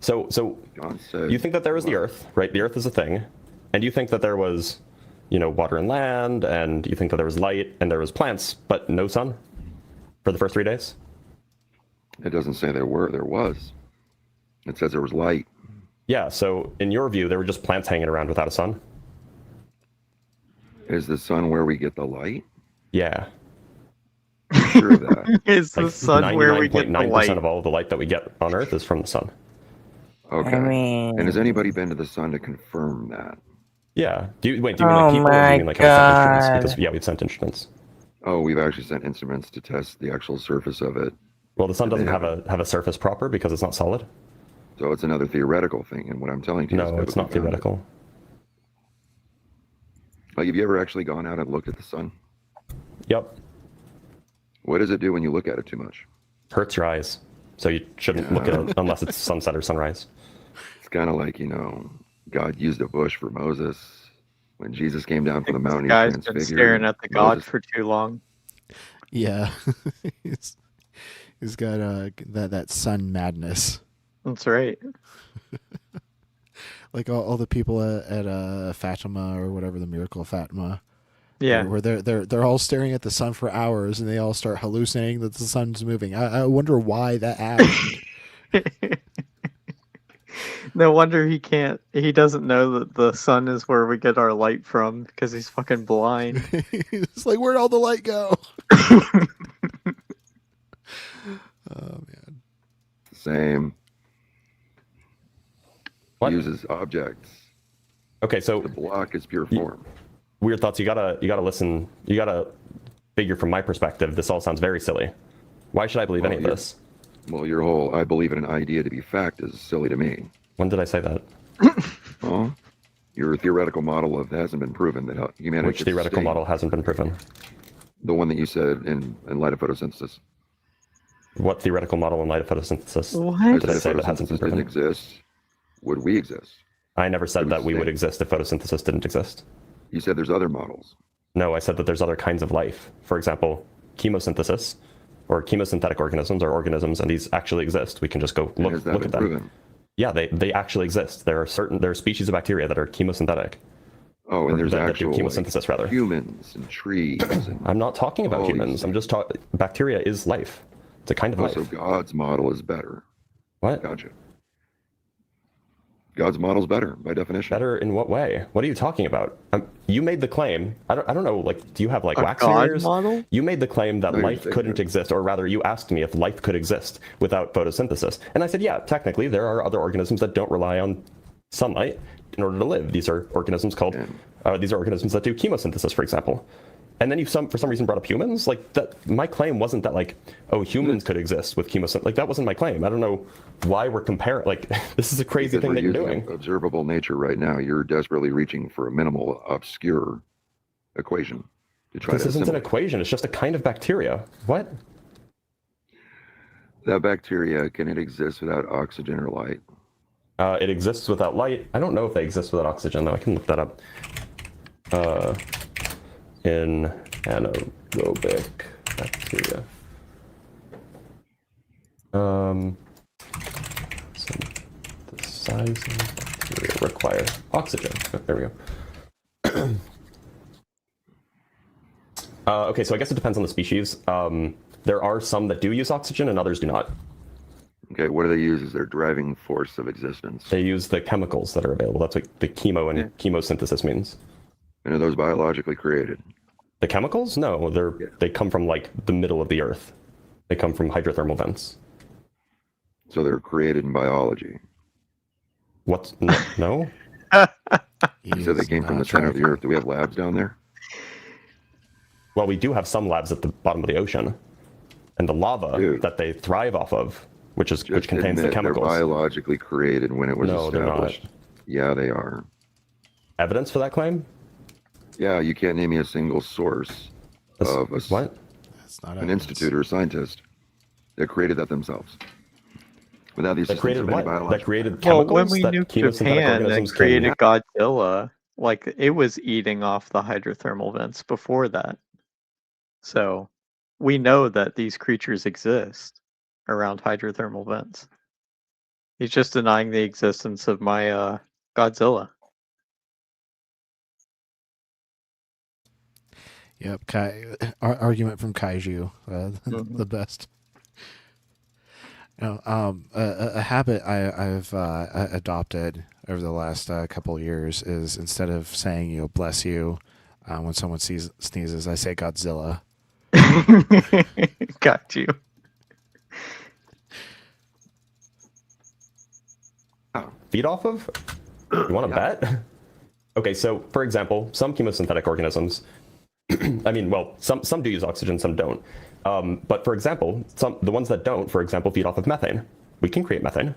so John said, you think that there was the Earth, right? The Earth is a thing, and you think that there was, water and land, and you think that there was light and there was plants, but no sun for the first 3 days. It doesn't say there was. It says there was light. Yeah. So in your view, there were just plants hanging around without a sun. Is the sun where we get the light? Yeah. I'm sure of that. Is the sun where we get the 99.9% of light? all of the light that we get on Earth is from the sun. Okay. I mean- And has anybody been to the sun to confirm that? Yeah. Do you mean like Oh people, or do my you mean like have we sent instruments? God. Because we've sent instruments. Oh, we've actually sent instruments to test the actual surface of it. Well, the sun They doesn't have a surface proper because it's not solid. So it's another theoretical thing. And what I'm telling you is No, it's not biblically grounded. theoretical. Like, have you ever actually gone out and looked at the sun? Yep. What does it do when you look at it too much? Hurts your eyes. So you shouldn't look at it unless it's sunset or sunrise. It's kind of like, God used a bush for Moses. When Jesus came down from the mountain, he Guy's been transfigured. staring at the God Moses- for too long. Yeah, he's got that sun madness. That's right. Like all the people at Fatima or whatever, the Miracle of Fatima. Yeah. Where they're all staring at the sun for hours and they all start hallucinating that the sun's moving. I wonder why that happened. No wonder he doesn't know that the sun is where we get our light from because he's fucking blind. It's like, where'd all the light go? Oh man. Same. What? Uses objects. Okay, so the block is pure form. Weird thoughts. You gotta listen. You gotta figure from my perspective. This all sounds very silly. Why should I believe any of this? Well, your whole "I believe in an idea to be fact" is silly to me. When did I say that? Oh, your theoretical model hasn't been proven that humanity. Which theoretical model hasn't been proven? The one that you said in light of photosynthesis. What theoretical model in light of photosynthesis? What? Did I say that hasn't been proven? Didn't exist. Would we exist? I never said that we would exist if photosynthesis didn't exist. You said there's other models. No, I said that there's other kinds of life. For example, chemosynthesis, or chemosynthetic organisms, are organisms, and these actually exist. We can just go look at them. Proven? Yeah, they actually exist. There are species of bacteria that are chemosynthetic. Oh, and there's that actual do chemosynthesis rather. Humans and trees. And I'm not talking about humans. I'm just talking. Bacteria is life. It's a kind of also, life. God's model is better. What? Gotcha. God's model is better by definition. Better in what way? What are you talking about? You made the claim. I don't know. Like, do you have like A wax God ears? model? You made the claim that No, you're life saying couldn't that. exist, or rather, you asked me if life could exist without photosynthesis, and I said, yeah, technically, there are other organisms that don't rely on sunlight in order to live. These are organisms called. These are organisms that do chemosynthesis, for example. And then you for some reason brought up humans. Like that, my claim wasn't that like, oh, humans could exist with chemosynthesis. Like that wasn't my claim. I don't know why we're comparing. Like this is a crazy Because thing we're that you're using doing. observable nature right now. You're desperately reaching for a minimal, obscure equation to try This to isn't an assimilate. equation. It's just a kind of bacteria. What? That bacteria, can it exist without oxygen or light? It exists without light. I don't know if they exist without oxygen, though. I can look that up. In anaerobic bacteria. Synthesizing bacteria require oxygen. Oh, there we go. Okay, so I guess it depends on the species. There are some that do use oxygen and others do not. Okay, what do they use as their driving force of existence? They use the chemicals that are available. That's what the chemo and chemosynthesis means. And are those biologically created? The chemicals? No, they come from like the middle of the earth. They come from hydrothermal vents. So they're created in biology. What? No? You said they came from the center of the earth. Do we have labs down there? Well, we do have some labs at the bottom of the ocean. And the lava that they thrive off of, which contains the They're chemicals. biologically created when it was No, they're not. established. Yeah, they are. Evidence for that claim? Yeah, you can't name me a single source of what? That's not an institute or a scientist that created that themselves. Without these That created systems of any what? biological- That created Well, chemicals? when we that nuked chemosynthetic Japan and organisms can- created Godzilla, like it was eating off the hydrothermal vents before that. So we know that these creatures exist around hydrothermal vents. He's just denying the existence of my Godzilla. Yep, argument from Kaiju, the best. You know, a habit I've adopted over the last couple of years is instead of saying bless you when someone sneezes, I say Godzilla. Got you. Feed off of? You want to bet? Okay, so for example, some chemosynthetic organisms, I mean, well, some do use oxygen, some don't. But for example, the ones that don't, for example, feed off of methane. We can create methane.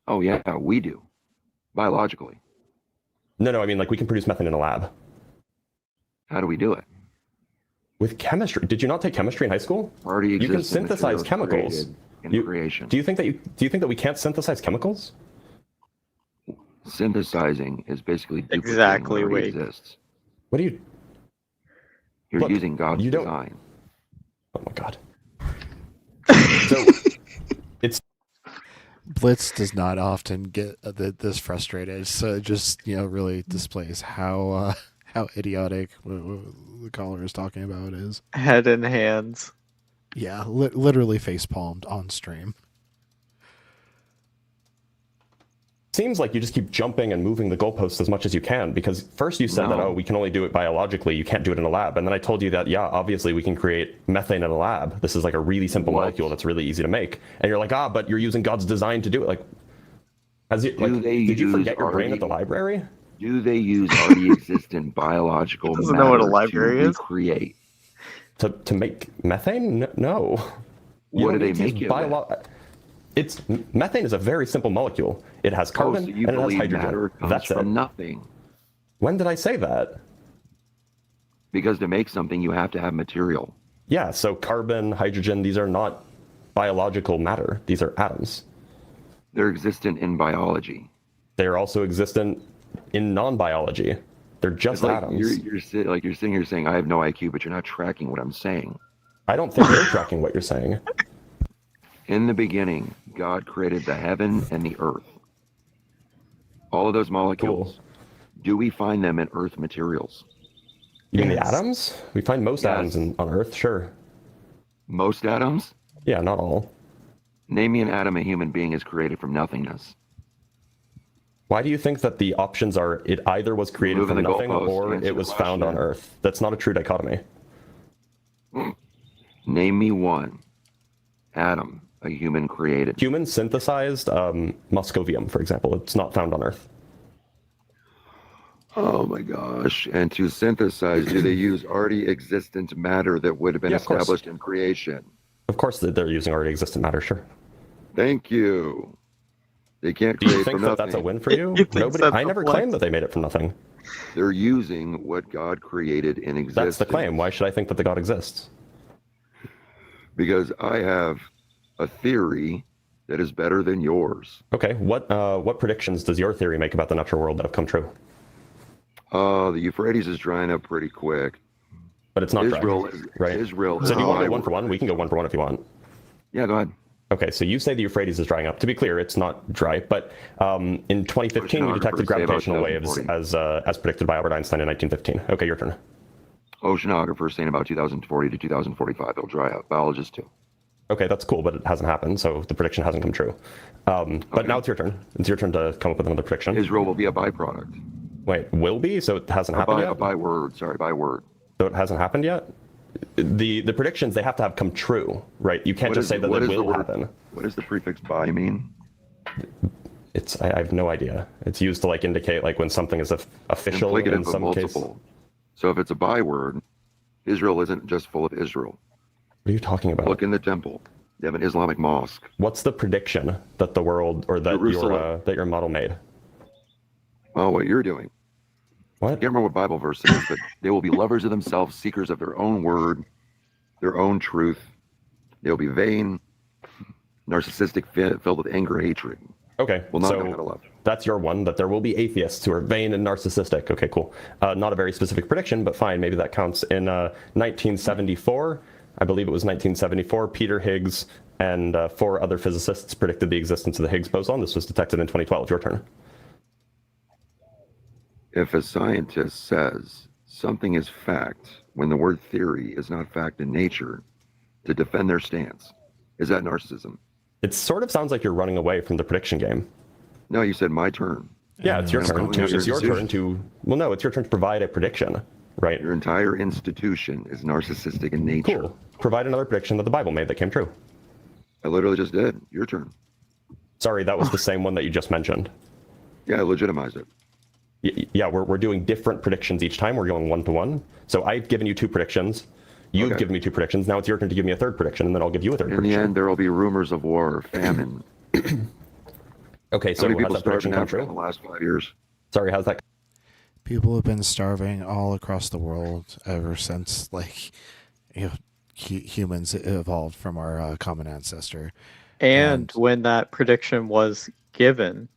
Oh yeah, we do. Biologically. No, I mean like we can produce methane in a lab. How do we do it? With chemistry. Did you not take chemistry in high school? Already You can exists in synthesize materials chemicals. created in creation. Do you think that we can't synthesize chemicals? Synthesizing is basically duplicating Exactly, what already wait. exists. What do you? You're Look, using God's you don't- design. Oh my god. So it's Blitz does not often get this frustrated, so it just really displays how idiotic the caller is talking about is. Head and hands. Yeah, literally face palmed on stream. seems like you just keep jumping and moving the goalposts as much as you can, because first you said that, No. oh, we can only do it biologically, you can't do it in a lab. And then I told you that, yeah, obviously we can create methane in a lab. This is like a really simple molecule that's really easy to make. And you're like, but you're using God's design to do it. Like, did you forget your brain at the library? Do they use already existent biological doesn't know what a matter library to is. recreate? To make methane? No. What do they make it with? Methane is a very simple molecule. It has carbon so you and it has believe hydrogen. matter comes That's from it. nothing. When did I say that? Because to make something, you have to have material. Yeah, so carbon, hydrogen, these are not biological matter. These are atoms. They're existent in biology. They're also existent in non-biology. They're just It's like atoms. you're sitting here saying, I have no IQ, but you're not tracking what I'm saying. I don't think you're tracking what you're saying. In the beginning, God created the heaven and the earth. All of those molecules, do we find them in earth materials? You mean the atoms? We find most atoms on Earth, sure. Most atoms? Yeah, not all. Name me an atom a human being is created from nothingness. Why do you think that the options are it either was created Moving from the nothing goalpost, or answer it was the found on question. Earth? That's not a true dichotomy. Name me one atom a human created. Human synthesized moscovium, for example. It's not found on Earth. Oh my gosh. And to synthesize, do they use already existent matter that would have been Yeah, of course. established in creation? Of course they're using already existent matter, sure. Thank you. They can't Do you create think from that nothing. that's a win for you? Nobody. I never claimed that they made it from nothing. They're using what God created in existence. That's the claim. Why should I think that the God exists? Because I have a theory that is better than yours. Okay, what predictions does your theory make about the natural world that have come true? The Euphrates is drying up pretty quick. But it's not Israel dry, is right? Israel. So do you want to is go one for one? We can go one for one if you want. Yeah, go ahead. Okay, so you say the Euphrates is drying up. To be clear, it's not dry, but in 2015 we detected Oceanographers say about gravitational waves 2040. as predicted by Albert Einstein in 1915. Okay, your turn. Oceanographers saying about 2040 to 2045 it'll dry up. Biologists too. Okay, that's cool, but it hasn't happened, so the prediction hasn't come true. But now it's your turn. It's your turn to come up with another prediction. Israel will be a byproduct. Wait, will be? So it hasn't happened yet? By word. So it hasn't happened yet? The predictions, they have to have come true, right? You can't just say that it will happen. What does the prefix by mean? I have no idea. It's used to indicate when something is official in Implicative of some case. multiple. So if it's a byword, Israel isn't just full of Israel. What are you talking about? Look in the temple. They have an Islamic mosque. What's the prediction that the world or that your model made? Oh, what you're doing. What? I can't remember what Bible verse it is, but they will be lovers of themselves, seekers of their own word, their own truth. They'll be vain, narcissistic, filled with anger, hatred. Okay, Will not so know how to love. that's your one, that there will be atheists who are vain and narcissistic. Okay, cool. Not a very specific prediction, but fine, maybe that counts. In 1974, I believe it was 1974, Peter Higgs and 4 other physicists predicted the existence of the Higgs boson. This was detected in 2012. Your turn. If a scientist says something is fact when the word theory is not fact in nature to defend their stance, is that narcissism? It sort of sounds like you're running away from the prediction game. No, you said my turn. Yeah, it's your turn. It's your turn to. Well, no, it's your turn to provide a prediction, right? Your entire institution is narcissistic in nature. Cool. Provide another prediction that the Bible made that came true. I literally just did. Your turn. Sorry, that was the same one that you just mentioned. Yeah, I legitimized it. Yeah, we're doing different predictions each time. We're going 1-to-1. So I've given you 2 predictions. You've given me 2 predictions. Now it's your turn to give me a 3rd prediction, and then I'll give you a 3rd prediction. In the end, there will be rumors of war, famine. Okay, so How many has people that prediction starved come in Africa true? in the last 5 years? Sorry, how's that? People have been starving all across the world ever since, humans evolved from our common ancestor. And when that prediction was given,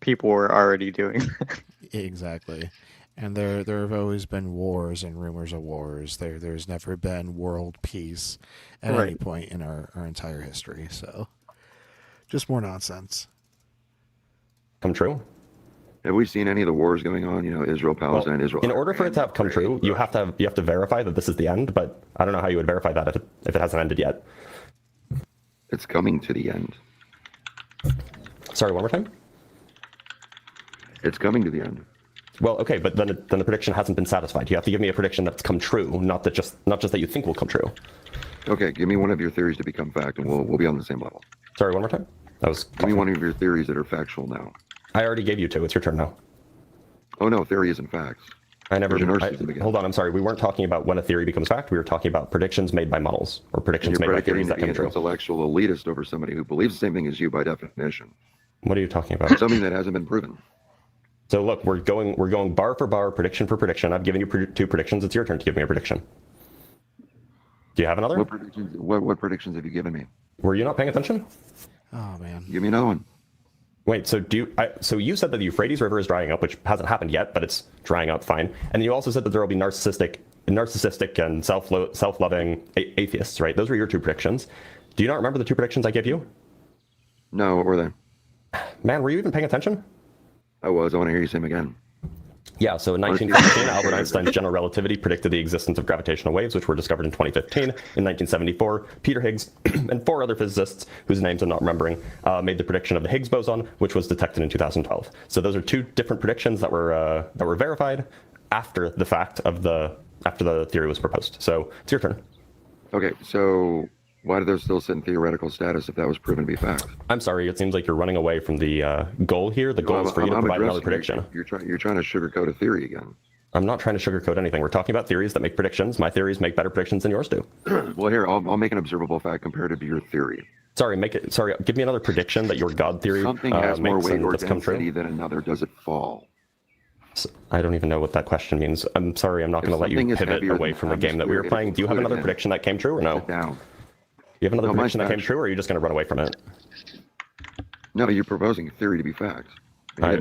people were already doing that. Exactly. And there have always been wars and rumors of wars. There's never been world peace at any point in our entire history. So just more nonsense. Come true? Have we seen any of the wars going on? Israel, Palestine, Israel. In order for it to have come true, you have to verify that this is the end, but I don't know how you would verify that if it hasn't ended yet. It's coming to the end. Sorry, one more time? It's coming to the end. Well, okay, but then the prediction hasn't been satisfied. You have to give me a prediction that's come true, not just that you think will come true. Okay, give me one of your theories to become fact, and we'll be on the same level. Sorry, one more time. Give me one of your theories that are factual now. I already gave you two. It's your turn now. Oh no, theory isn't facts. Hold on, I'm sorry. We weren't talking about when a theory becomes fact. We were talking about predictions made by models or predictions made by theories that come true. Intellectual elitist over somebody who believes the same thing as you by definition. What are you talking about? Something that hasn't been proven. So look, we're going bar for bar, prediction for prediction. I've given you two predictions. It's your turn to give me a prediction. Do you have another? What predictions have you given me? Were you not paying attention? Oh man. Give me another one. Wait, so so you said that the Euphrates River is drying up, which hasn't happened yet, but it's drying up fine. And you also said that there will be narcissistic and self-loving atheists, right? Those were your two predictions. Do you not remember the two predictions I gave you? No, what were they? Man, were you even paying attention? I was. I want to hear you say them again. Yeah, so in 1915, Albert Einstein's general relativity predicted the existence of gravitational waves, which were discovered in 2015. In 1974, Peter Higgs and 4 other physicists, whose names I'm not remembering, made the prediction of the Higgs boson, which was detected in 2012. So those are two different predictions that were verified after the fact of after the theory was proposed. So it's your turn. Okay, so why do those still sit in theoretical status if that was proven to be fact? I'm sorry, it seems like you're running away from the goal here. The goal is for you to provide another prediction. You're trying to sugarcoat a theory again. I'm not trying to sugarcoat anything. We're talking about theories that make predictions. My theories make better predictions than yours do. Well, here, I'll make an observable fact comparative to your theory. Sorry, give me another prediction that your God theory Something has more makes weight and or that's come true. density than another. Does it fall? I don't even know what that question means. I'm sorry, I'm not going to let you pivot away from the game that we were playing. Do you have another prediction that came true or no? Down. You have another prediction that came true, or are you just going to run away from it? No, you're proposing a theory to be fact. I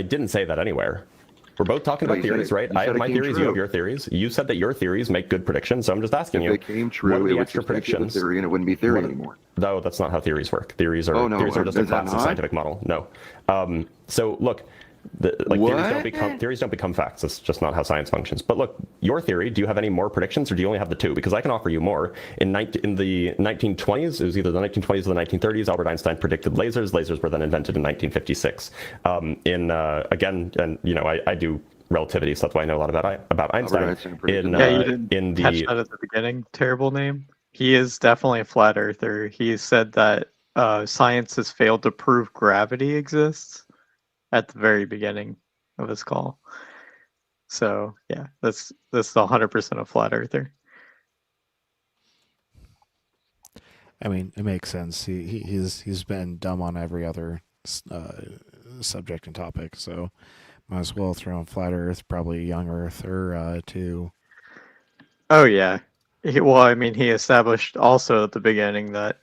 didn't say that anywhere. We're both talking about theories, right? I have my theories, you have your theories. You said that your theories make good predictions, so I'm just asking you. If they came true, it would just be a theory and it wouldn't be theory anymore. No, that's not how theories work. Theories are just a classic scientific model. No. So look, theories don't become facts. That's just not how science functions. But look, your theory, do you have any more predictions or do you only have the two? Because I can offer you more. In the 1920s, it was either the 1920s or the 1930s, Albert Einstein predicted lasers. Lasers were then invented in 1956. I do relativity, so that's why I know a lot about Einstein. You didn't catch that at the beginning. Terrible name. He is definitely a flat earther. He said that science has failed to prove gravity exists at the very beginning of his call. So yeah, that's 100% a flat earther. I mean, it makes sense. He's been dumb on every other subject and topic, so might as well throw in flat Earth, probably young Earther too. Oh yeah. He established also at the beginning that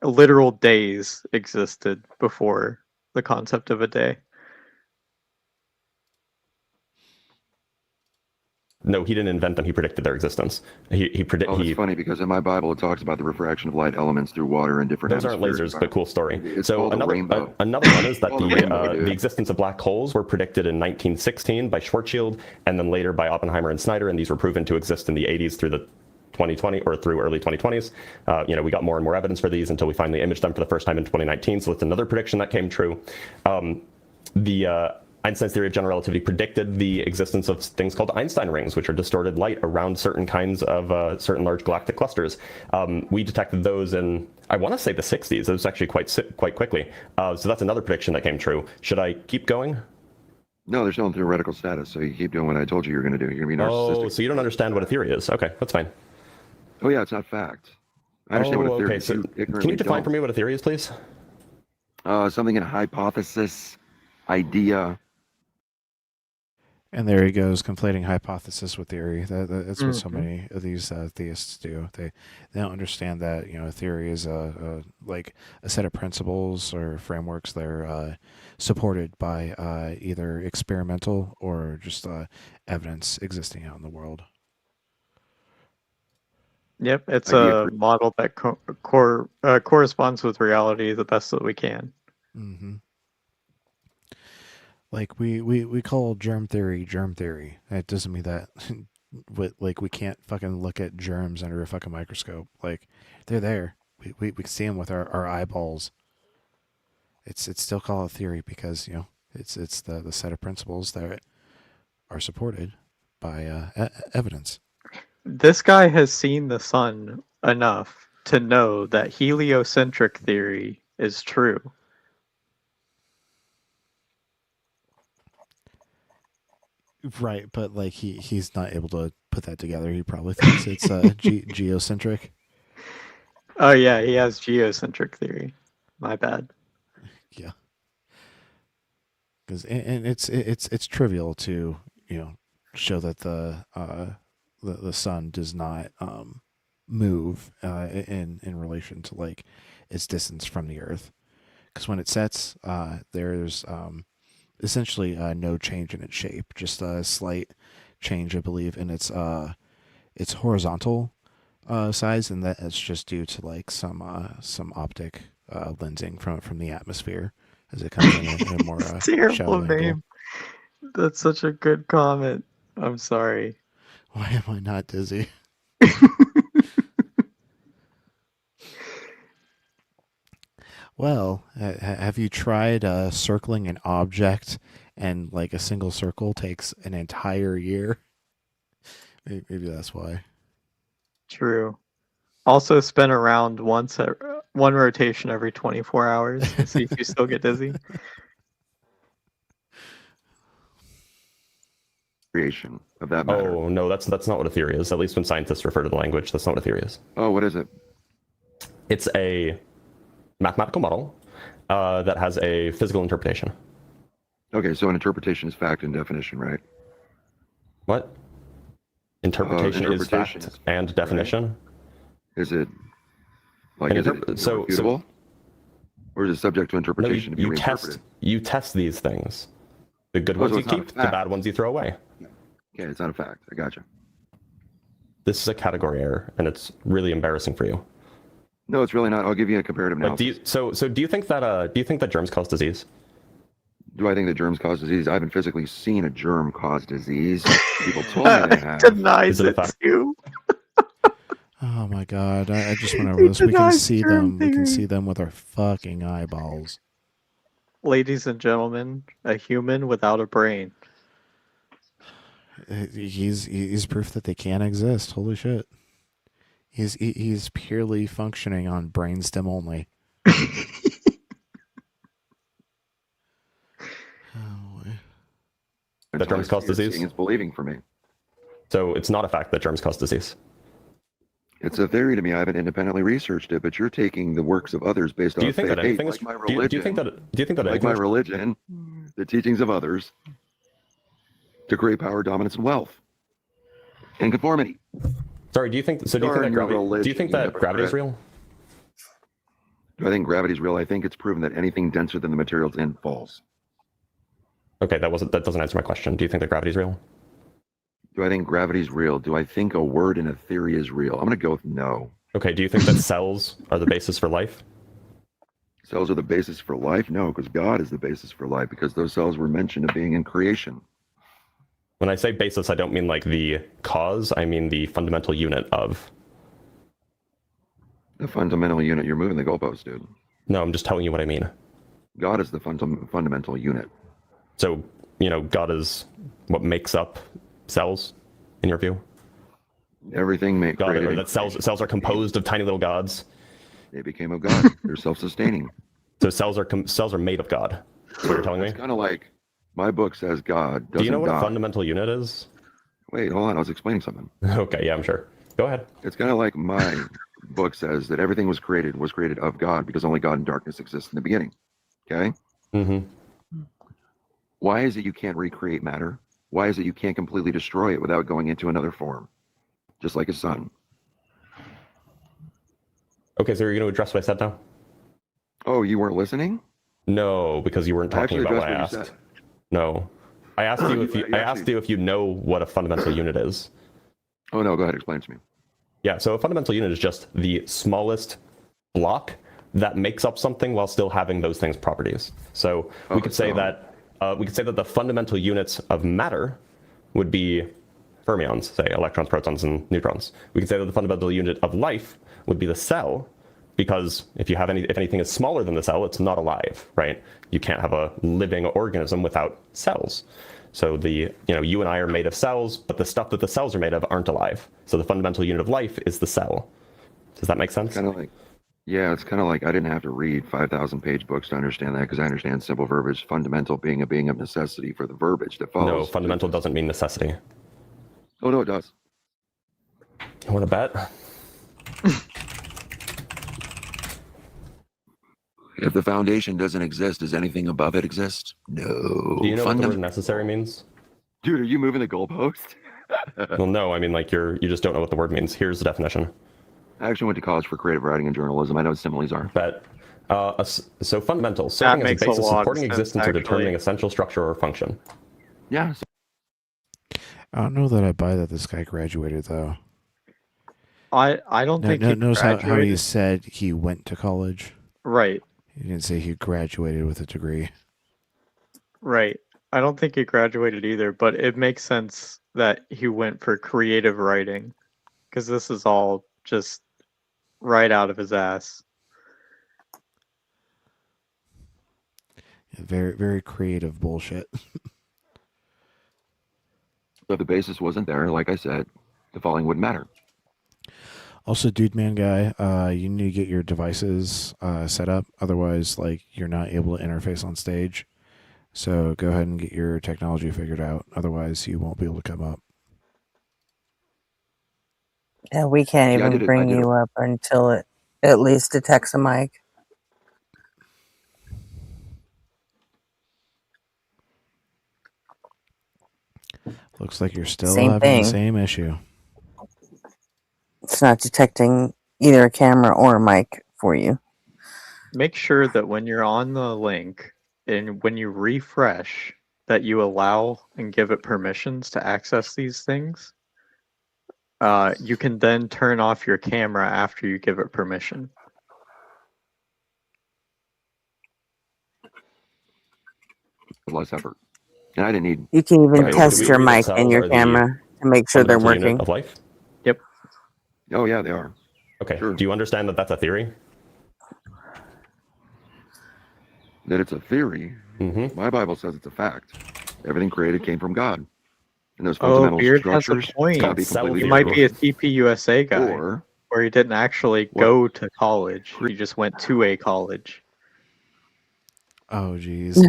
literal days existed before the concept of a day. No, he didn't invent them. He predicted their existence. It's funny because in my Bible it talks about the refraction of light elements through water and different. Those aren't lasers, but cool story. It's so called another one is that the existence of black holes were predicted in 1916 by Schwarzschild, and then later by Oppenheimer and Snyder, and these were proven to exist in the 80s through the 2020 or through early 2020s. We got more and more evidence for these until we finally imaged them for the first time in 2019. So it's another prediction that came true. Einstein's theory of general relativity predicted the existence of things called Einstein rings, which are distorted light around certain kinds of certain large galactic clusters. We detected those in, I want to say, the 60s. It was actually quite quickly. So that's another prediction that came true. Should I keep going? No, there's no theoretical status, so you keep doing what I told you you're going to do. You're going to be narcissistic. Oh, so you don't understand what a theory is. Okay, that's fine. Oh yeah, it's not fact. I understand what a theory is. So can you define for me what a theory is, please? Something in a hypothesis, idea. And there he goes, conflating hypothesis with theory. That's what so many of these theists do. They don't understand that a theory is like a set of principles or frameworks that are supported by either experimental or just evidence existing out in the world. Yep, it's a model that corresponds with reality the best that we can. Mm-hmm. Like we call germ theory. That doesn't mean that we can't fucking look at germs under a fucking microscope. Like they're there. We can see them with our eyeballs. It's still called a theory because It's the set of principles that are supported by evidence. This guy has seen the sun enough to know that heliocentric theory is true. Right, but like he's not able to put that together. He probably thinks it's geocentric. Oh yeah, he has geocentric theory. My bad. Yeah, because and it's trivial to show that the sun does not move in relation to like its distance from the Earth, because when it sets, there's essentially no change in its shape, just a slight change, I believe, in its horizontal size, and that's just due to like some optic lensing from the atmosphere as it comes in a more Terrible shallow angle. name. That's such a good comment. I'm sorry. Why am I not dizzy? Well, have you tried circling an object, and like a single circle takes an entire year? Maybe that's why. True. Also spin around one rotation every 24 hours to see if you still get dizzy. Creation of that matter. Oh no, that's not what a theory is. At least when scientists refer to the language, that's not what a theory is. Oh, what is it? It's a mathematical model that has a physical interpretation. Okay, so an interpretation is fact and definition, right? What? Interpretation is fact and definition. Right. Is it like irrefutable? Or is it subject to interpretation? No, you test these things. The good ones you keep, the bad ones you throw away. Okay, it's not a fact. I gotcha. This is a category error, and it's really embarrassing for you. No, it's really not. I'll give you a comparative Like, analysis. so do you think that germs cause disease? Do I think that germs cause disease? I haven't physically seen a germ cause disease. People told me they have. Denies it too. Oh my god! I just went over this. We can see them. We can see them with our fucking eyeballs. Ladies and gentlemen, a human without a brain. He's proof that they can't exist. Holy shit! He's purely functioning on brainstem only. That germs cause disease? It's believing for me. So it's not a fact that germs cause disease. It's a theory to me. I haven't independently researched it, but you're taking the works of others based on Do you think faith. that anything is? Like my Do religion, you think that like my anything is- religion, the teachings of others, to create power, dominance, and wealth, and conformity. Sorry, do you think? So do you think that gravity? Do you think that gravity is real? Do I think gravity is real? I think it's proven that anything denser than the material it's in falls. Okay, that doesn't answer my question. Do you think that gravity is real? Do I think gravity is real? Do I think a word in a theory is real? I'm going to go with no. Okay, do you think that cells are the basis for life? Cells are the basis for life? No, because God is the basis for life, because those cells were mentioned of being in creation. When I say basis, I don't mean like the cause, I mean the fundamental unit of. The fundamental unit, you're moving the goalpost, dude. No, I'm just telling you what I mean. God is the fundamental unit. So, God is what makes up cells, in your view? Everything that cells are composed of tiny little gods. They became of God. They're self-sustaining. So cells are made of God. That's what you're telling me? It's kind of like my book says God. Do you know what die. a fundamental unit is? Wait, hold on. I was explaining something. Okay, yeah, I'm sure. Go ahead. It's kind of like my book says that everything was created of God because only God and darkness exist in the beginning. Okay? Mm-hmm. Why is it you can't recreate matter? Why is it you can't completely destroy it without going into another form? Just like a sun. Okay, so you're going to address what I said now? Oh, you weren't listening? No, because you weren't talking about what I asked. No. I asked you if you know what a fundamental unit is. Oh no, go ahead, explain it to me. Yeah, so a fundamental unit is just the smallest block that makes up something while still having those things properties. So we could say that the fundamental units of matter would be fermions, say electrons, protons, and neutrons. We could say that the fundamental unit of life would be the cell, because if anything is smaller than the cell, it's not alive, right? You can't have a living organism without cells. So you and I are made of cells, but the stuff that the cells are made of aren't alive. So the fundamental unit of life is the cell. Does that make sense? Kind of like, yeah, it's kind of like I didn't have to read 5,000-page books to understand that, because I understand simple verbiage, fundamental being a being of necessity for the verbiage that follows. No, fundamental doesn't mean necessity. Oh, no, it does. You want to bet? If the foundation doesn't exist, does anything above it exist? No. Do you know what the word necessary means? Dude, are you moving the goalpost? Well, no, I mean, like you just don't know what the word means. Here's the definition. I actually went to college for creative writing and journalism. I know what similes are. Bet. So fundamental, serving as a basis supporting existence or determining essential structure or function. Yeah. I don't know that I buy that this guy graduated, though. I don't think he Notice how he graduated. said he went to college. Right. He didn't say he graduated with a degree. Right. I don't think he graduated either, but it makes sense that he went for creative writing, because this is all just right out of his ass. Very, very creative bullshit. If the basis wasn't there, like I said, the following wouldn't matter. Also, dude, man, guy, you need to get your devices set up. Otherwise, like, you're not able to interface on stage. So go ahead and get your technology figured out. Otherwise, you won't be able to come up. Yeah, we can't even bring you up until it at least detects a mic. Looks like you're still Same having thing. the same issue. It's not detecting either a camera or a mic for you. Make sure that when you're on the link and when you refresh, that you allow and give it permissions to access these things. You can then turn off your camera after you give it permission. Less effort. And I didn't need. You can even Right. test Do we your agree that mic cells and your are the camera to make sure they're fundamental unit working. of life? Yep. Oh, yeah, they are. Okay. Sure. Do you understand that that's a theory? That it's a theory. Mm-hmm. My Bible says it's a fact. Everything created came from God. And those Oh, fundamental Beard has a structures point. gotta be completely He might be a different. TPUSA guy, Or- where he didn't actually go to college. He just went to a college. Oh, geez.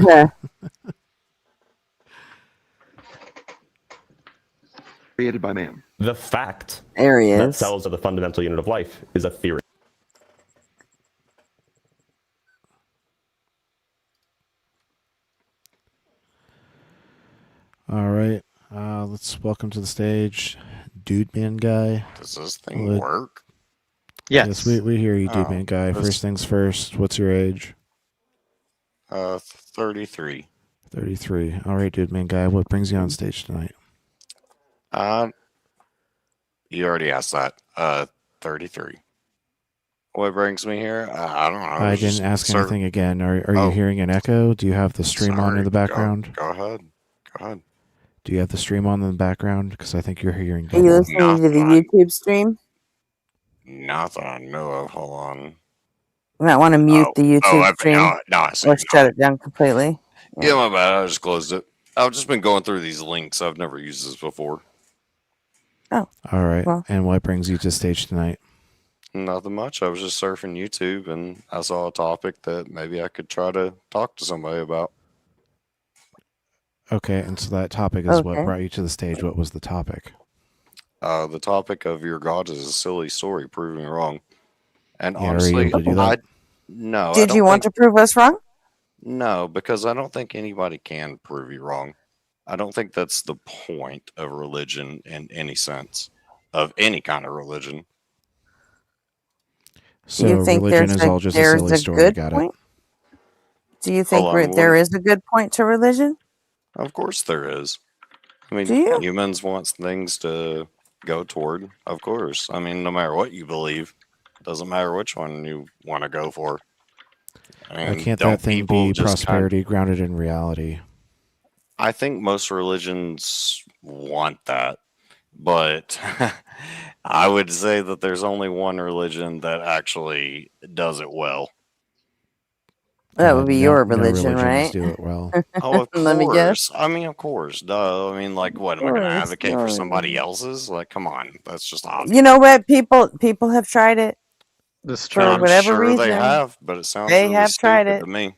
Created by man. The fact There he that is. cells are the fundamental unit of life is a theory. All right. Let's welcome to the stage, dude, man, guy. Does this thing Would- work? Yes. we hear you, dude, Oh, man, guy. that's- First things first. What's your age? 33. 33. All right, dude, man, guy. What brings you on stage tonight? You already asked that. 33. What brings me here? I don't know. I was didn't just ask sort of- anything again. Are Oh. you hearing an echo? Do you have the stream on in Sorry, the background? Go ahead. Go ahead. Do you have the stream on in the background? Because I think you're hearing. Are you double. listening to the YouTube stream? Not that I know of. Hold on. You might want to mute the YouTube I- stream now I see. or shut it down completely. Yeah, my bad. I just closed it. I've just been going through these links. I've never used this before. Oh. All right. Well. And what brings you to stage tonight? Nothing much. I was just surfing YouTube and I saw a topic that maybe I could try to talk to somebody about. Okay, and so that topic is what Okay. brought you to the stage. What was the topic? The topic of your God is a silly story, proving wrong. And Yeah, are you honestly, able to do that? no. I Did don't you want think- to prove us wrong? No, because I don't think anybody can prove you wrong. I don't think that's the point of religion in any sense, of any kind of religion. So Do you think religion there's is all just a silly story. good Got point? it. Do you think Hold on, there what- is a good point to religion? Of course there is. I mean, Do you? humans want things to go toward, of course. I mean, no matter what you believe, doesn't matter which one you want to go for. I Why mean, can't don't that thing people be just prosperity grounded in reality? I think most religions want that. But I would say that there's only one religion that actually does it well. That would be no, your no religion, religions right? do it well. Oh, of Let me guess. course. I mean, of course. Duh. I mean, like, what? Am I going to Course, advocate for somebody yours. else's? Like, come on. That's just obvious. You know what? People have tried it This for I'm whatever sure reason. they have, but it sounds They really have tried stupid it. to me.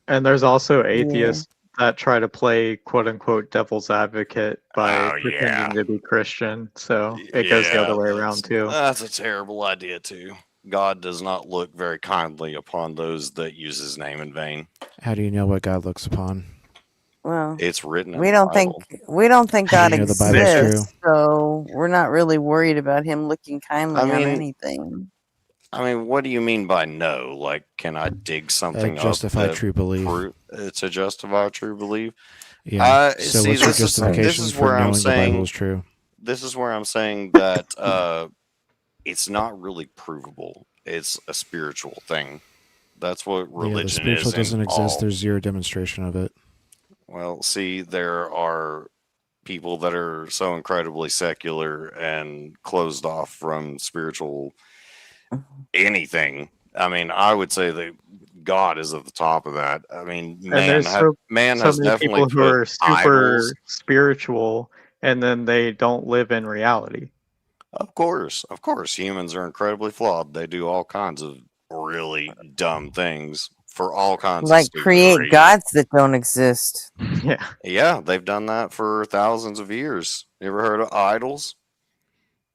And there's also Yeah. atheists that try to play quote unquote devil's advocate by Oh, pretending yeah. to be Christian. So it goes the Yeah, other way around too. that's a terrible idea, too. God does not look very kindly upon those that use his name in vain. How do you know what God looks upon? Well, It's written in we the don't think Bible. God You know the Bible's true. exists, so we're not really worried about him looking kindly I on mean, anything. what do you mean by no? Like, can I dig something up Justify that true belief. to justify true belief? Yeah. So See, what's your this justification is for where I'm knowing the Bible saying is true? this is where I'm saying that it's not really provable. It's a spiritual thing. That's what Yeah, the religion spiritual is in doesn't exist. all. There's zero demonstration of it. Well, see, there are people that are so incredibly secular and closed off from spiritual anything. I mean, I would say that God is at the top of that. I mean, And there's man so has many definitely people who are put super idols. spiritual and then they don't live in reality. Of course, humans are incredibly flawed. They do all kinds of really dumb things for all kinds of Like stupid create reasons. gods that don't exist. Yeah. Yeah, they've done that for thousands of years. You ever heard of idols?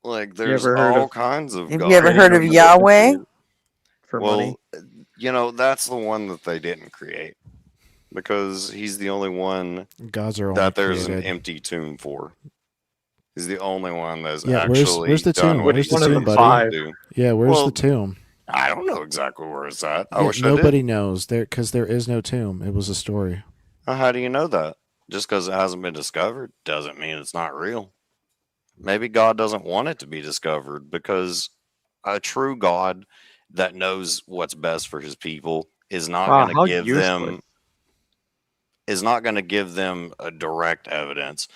Like, You there's ever heard all of kinds of Have gods. you ever heard of creating Yahweh? for money? Well, that's the one that they didn't create because he's the only one Gods are only that there's an created. empty tomb for. He's the only one that's Yeah, actually where's the done tomb? what Where's he's the tomb, supposed buddy? to do. Yeah, where's Well, the tomb? I don't know exactly where it's at. I Yeah, wish I did. nobody knows there because there is no tomb. It was a story. How do you know that? Just because it hasn't been discovered doesn't mean it's not real. Maybe God doesn't want it to be discovered because a true God that knows what's best for his people is not Wow, going how to give useless. them a direct evidence.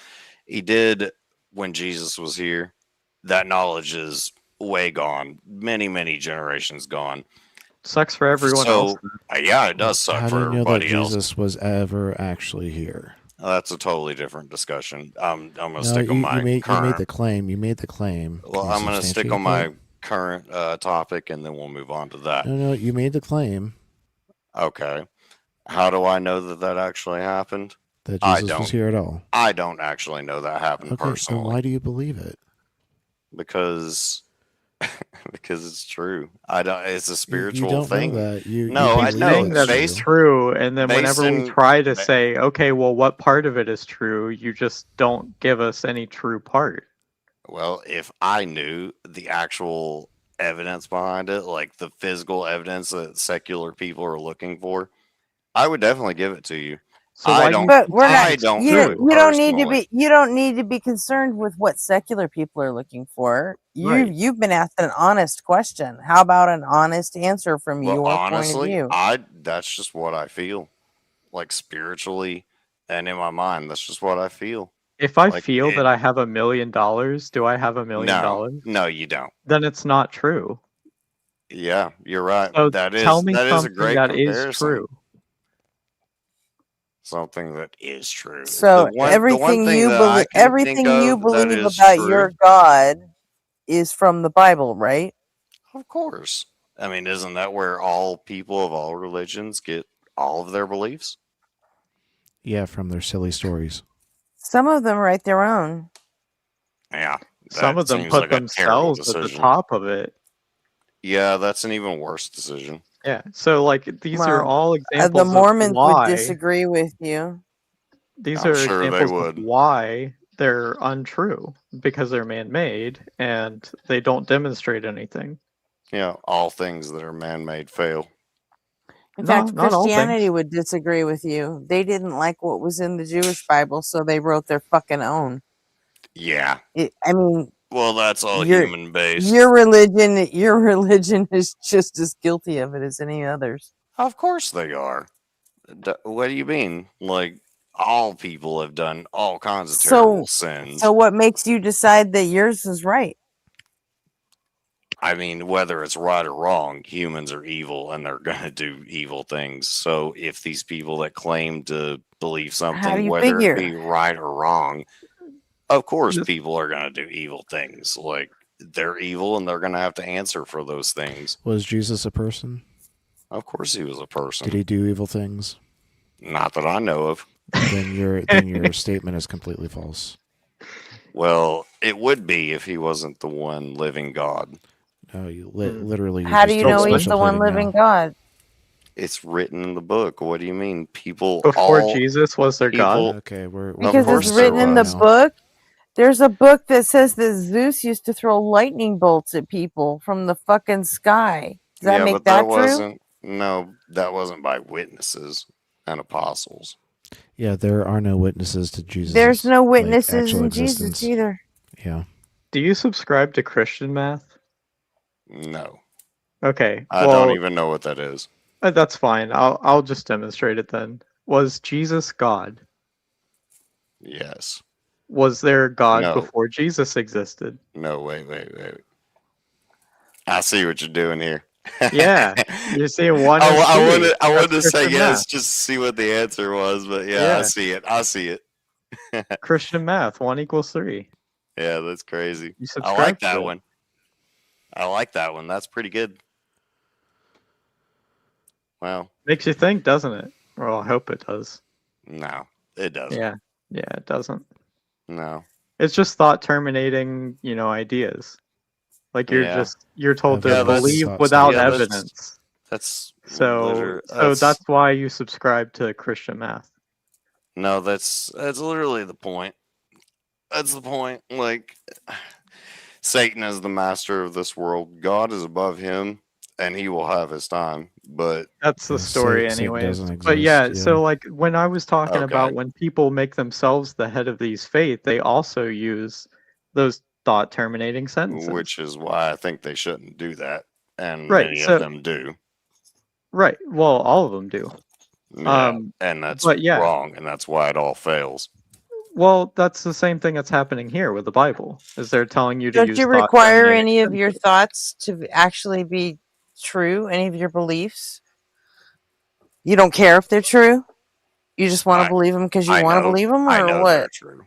He did when Jesus was here. That knowledge is way gone. Many, many generations gone. Sucks for everyone else. Yeah, it does suck How do for you know that everybody else. Jesus was ever actually here? That's a totally different discussion. I'm going to No, stick on my you made current. the claim. You made the claim. Well, Can you I'm going to stick substantiate on my that? current topic, and then we'll move on to that. No, you made the claim Okay. How do I know that that actually happened? that I Jesus was don't. here at all. I don't actually know that happened Okay, then personally why do you believe it? because it's true. I don't. It's a You spiritual don't thing. know that. You No, I Keep know. saying that's Based true, and then based whenever we in try to say, okay, well, what part of it is true, you just don't give us any true part. well, if I knew the actual evidence behind it, like the physical evidence that secular people are looking for, I would definitely give it to you. So why I do don't. you But we're I not. don't You do don't. it You don't need to personally. be. You don't need to be concerned with what secular people are looking for. Right. You've been asked an honest question. How about an honest answer from Well, your point of honestly, view? that's just what I feel. Like spiritually and in my mind, that's just what I feel. If I Like feel it, that I have $1 million, do I have $1 million? no, you don't. Then it's not true. Yeah, you're right. So That tell me is a something great that is comparison. true. Something that is true. So The one everything thing you that I believe, can everything think you of that believe is about true, your God is from the Bible, right? of course. I mean, isn't that where all people of all religions get all of their beliefs? Yeah, from their silly stories. Some of them write their own. Yeah, Some that of them seems put like a terrible themselves at the decision. top of it. Yeah, that's an even worse decision. Yeah. So like these are Well, all the examples of Mormons would why disagree with you. these I'm are sure they examples of would. why they're untrue because they're man-made and they don't demonstrate anything. Yeah, all things that are man-made fail. In No, fact, not all Christianity things. would disagree with you. They didn't like what was in the Jewish Bible, so they wrote their fucking own. Yeah. I mean, Well, that's all your human based. your religion is just as guilty of it as any others. Of course they are. What do you mean? Like, all people have done all kinds of terrible sins. So what makes you decide that yours is right? I mean, whether it's right or wrong, humans are evil and they're going to do evil things. So if these people that claim to believe do something, you whether figure? it be right or wrong, of course people are going to do evil things. Like, they're evil and they're going to have to answer for those things. Was Jesus a person? Of course he was a person. Did he do evil things? Not that I know of. Then your statement is completely false. Well, it would be if he wasn't the one living God. No, you literally. How do you know he's the one living God? It's written in the book. What do you mean? People Before all Jesus was their God? Okay, we're Because it's written in the book. There's a book that says that Zeus used to throw lightning bolts at people from the fucking sky. Does that make but that that true? wasn't. No, that wasn't by witnesses and apostles. Yeah, there are no witnesses to Jesus. There's no like, witnesses actual in Jesus existence. either. Yeah. Do you subscribe to Christian math? No, Okay. I well, don't even know what that is. That's fine. I'll just demonstrate it then. Was Jesus God? Yes. Was there a God No. before Jesus existed? No, wait. I see what you're doing here. Yeah. You're saying one. I and two. wanted to That's say Christian yes, math. just to see what the answer was, but yeah, I Yeah. see it. I see it. Christian math. 1 = 3. Yeah, that's crazy. You I subscribe like to that it. one. I like that one. That's pretty good. Well, Makes you think, doesn't it? Well, I hope it does. no, it doesn't. Yeah. Yeah, it doesn't. No. It's just thought terminating, ideas. Like you're told to Yeah, that's- believe without yeah, that's- evidence. That's So that's why you subscribe to Christian math. no, that's literally the point. That's the point. Like, Satan is the master of this world. God is above him, and he will have his time. But That's the story, Satan anyways. doesn't But yeah, exist, so yeah. like when I was talking Okay. about when people make themselves the head of these faith, they also use those thought terminating sentences. which is why I think they shouldn't do that, and Right, many so- of them do. Right. Well, all of them do. Yeah, and that's but yeah. wrong, and that's why it all fails. Well, that's the same thing that's happening here with the Bible. Is they're telling you to Don't use you thought require terminating any of your thoughts to actually be true? Any of your beliefs? You don't care if they're true. You just want to believe them because you I want to know- believe them, I or know what? they're true.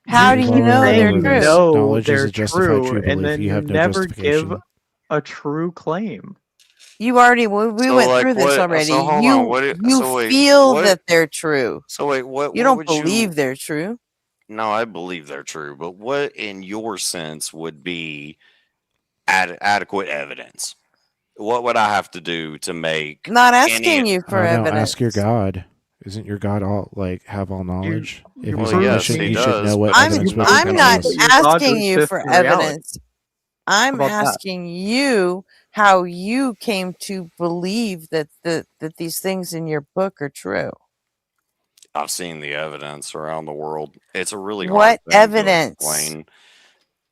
How do you know they're You true? know Knowledge is they're a justified true, true and belief. then You you have no never give justification. a true claim. You already we So, went like, through this what- already. so hold you on, what do- you so wait, feel what- that they're true. So wait, what? You what don't would believe they're true. No, I believe they're true, but what, in your sense, would be adequate evidence? What would I have to do to make? Not asking any- you for I don't know, evidence. ask your God. Isn't your God all have all knowledge? If he's Well, yes, omniscient, he he should does, know what but- evidence would I'm come not to us. Your God asking would you shift for the reality. evidence. I'm How about that? asking you how you came to believe that that these things in your book are true. I've seen the evidence around the world. It's a really What hard thing to evidence? explain.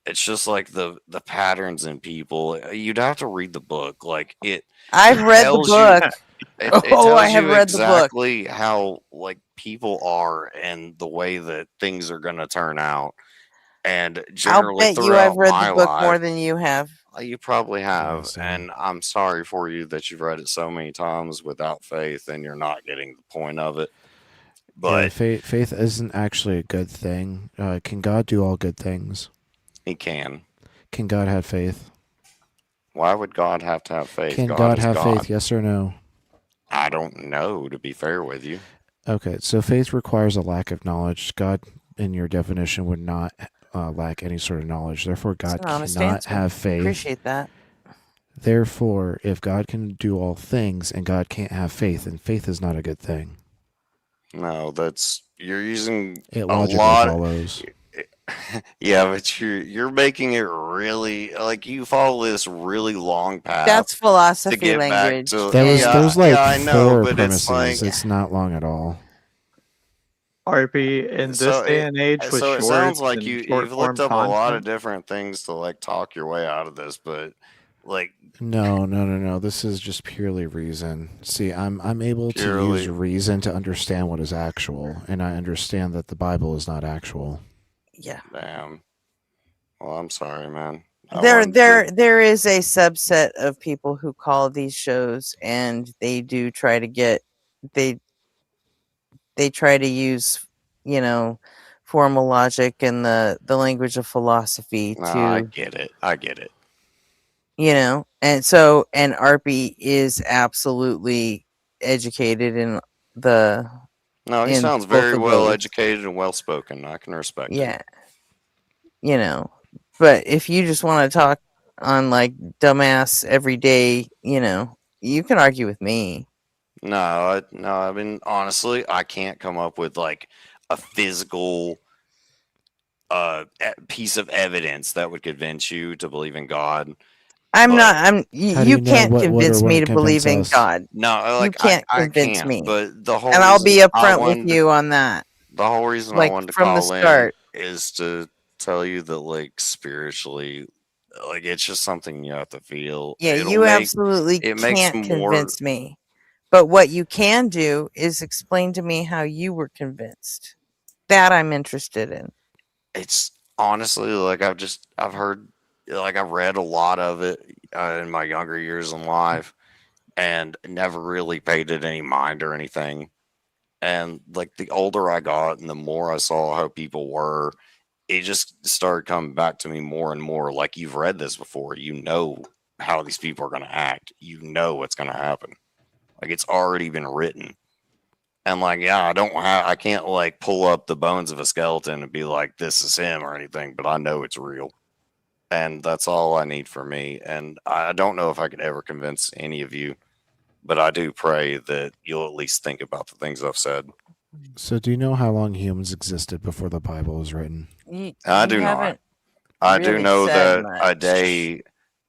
It's just like the patterns in people. You'd have to read the book. Like it. I've it read the tells book. It Oh, tells I have you read the book. exactly how like people are and the way that things are going to turn out. And I'll generally, bet you throughout I've read my the book life, more than you have. you probably have, same. and I'm sorry for you that you've read it so many times without faith, and you're not getting the point of it. Yeah, But faith isn't actually a good thing. Can God do all good things? he can. Can God have faith? Why would God have to have faith? Can God is have God. faith? Yes or no? I don't know, to be fair with you. Okay, so faith requires a lack of knowledge. God, in your definition, would not lack any sort of knowledge. Therefore, God It's an honest cannot answer. have faith. Appreciate that. Therefore, if God can do all things and God can't have faith, then faith is not a good thing. No, you're using It a logically lot. follows. Yeah, but you're making it really like you follow this really long path. That's to philosophy get language. back to. There's like I know, four but it's premises. like It's not long at all. RP in this day and age with so it shorts sounds like and you've short-form looked up a lot of content. different things to like talk your way out of this, but Like, No. This is just purely reason. See, I'm able to use reason to understand what is actual, and I understand that the Bible is not actual. Yeah. damn. Well, I'm sorry, man. I There wanted there to- there is a subset of people who call these shows, and they do try to get they try to use, formal logic and the language of philosophy No, I to, get it. I get it. and so, and Arpy is absolutely educated in the No, he in sounds both very of well those. educated and well spoken. I can respect it. Yeah. But if you just want to talk on like dumbass every day, you can argue with me. No, I mean, honestly, I can't come up with like a physical piece of evidence that would convince you to believe in God. I'm But- not. How do You you know can't what convince or me wouldn't to believe in convince us? God. No, You like can't I convince can't. me. But the whole And I'll be reason I upfront with wanted you on that. the whole reason I Like wanted to from the call in start. is to tell you that, like, spiritually, like, it's just something you have to feel. Yeah, It'll you make absolutely it makes can't more. convince me. But what you can do is explain to me how you were convinced. That I'm interested in. It's honestly like I've heard, like, I've read a lot of it in my younger years in life, and never really paid it any mind or anything. And like the older I got and the more I saw how people were, it just started coming back to me more and more. Like, you've read this before, you know how these people are going to act, you know what's going to happen. Like, it's already been written. And like, yeah, I can't like pull up the bones of a skeleton and be like, this is him or anything, but I know it's real. And that's all I need for me. And I don't know if I could ever convince any of you, but I do pray that you'll at least think about the things I've said. So, do you know how long humans existed before the Bible was written? I do not. I do really know said that much.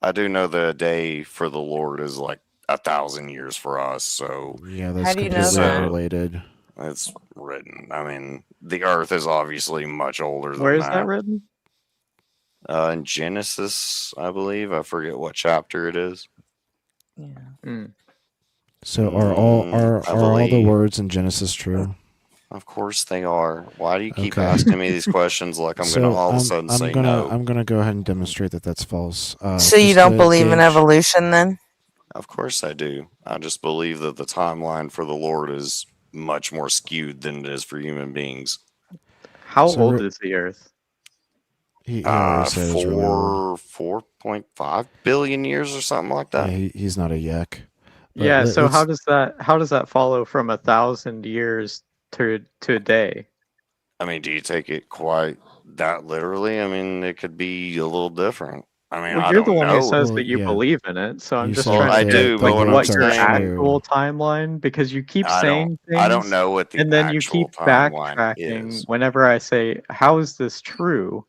I do know that a day for the Lord is like 1,000 years for us. So Yeah, that's How do you know completely that? unrelated. it's written. I mean, the Earth is obviously much older than Where is that written? In Genesis, I believe. I forget what chapter it is. So, are all I all the believe. words in Genesis true? Of course they are. Why do you keep Okay. asking me these questions like I'm going to all of a sudden say no? I'm gonna go ahead and demonstrate that that's false. So you just don't to believe in gauge- evolution then? Of course I do. I just believe that the timeline for the Lord is much more skewed than it is for human beings. How So old re- is the Earth? He already said it was really old. 4.5 billion years or something like that. Yeah, he's not a yuck. But Yeah. So how let's- does that follow from 1,000 years to a day? I mean, do you take it quite that literally? I mean, it could be a little different. I mean, Well, I you're don't the one know. who says Well, that you yeah. believe in it. So I'm You just said trying I to do, get but like what I'm what your saying- actual timeline, because you keep I saying things. I don't know what the and then you actual keep timeline backtracking is. whenever I say, "How is this true?"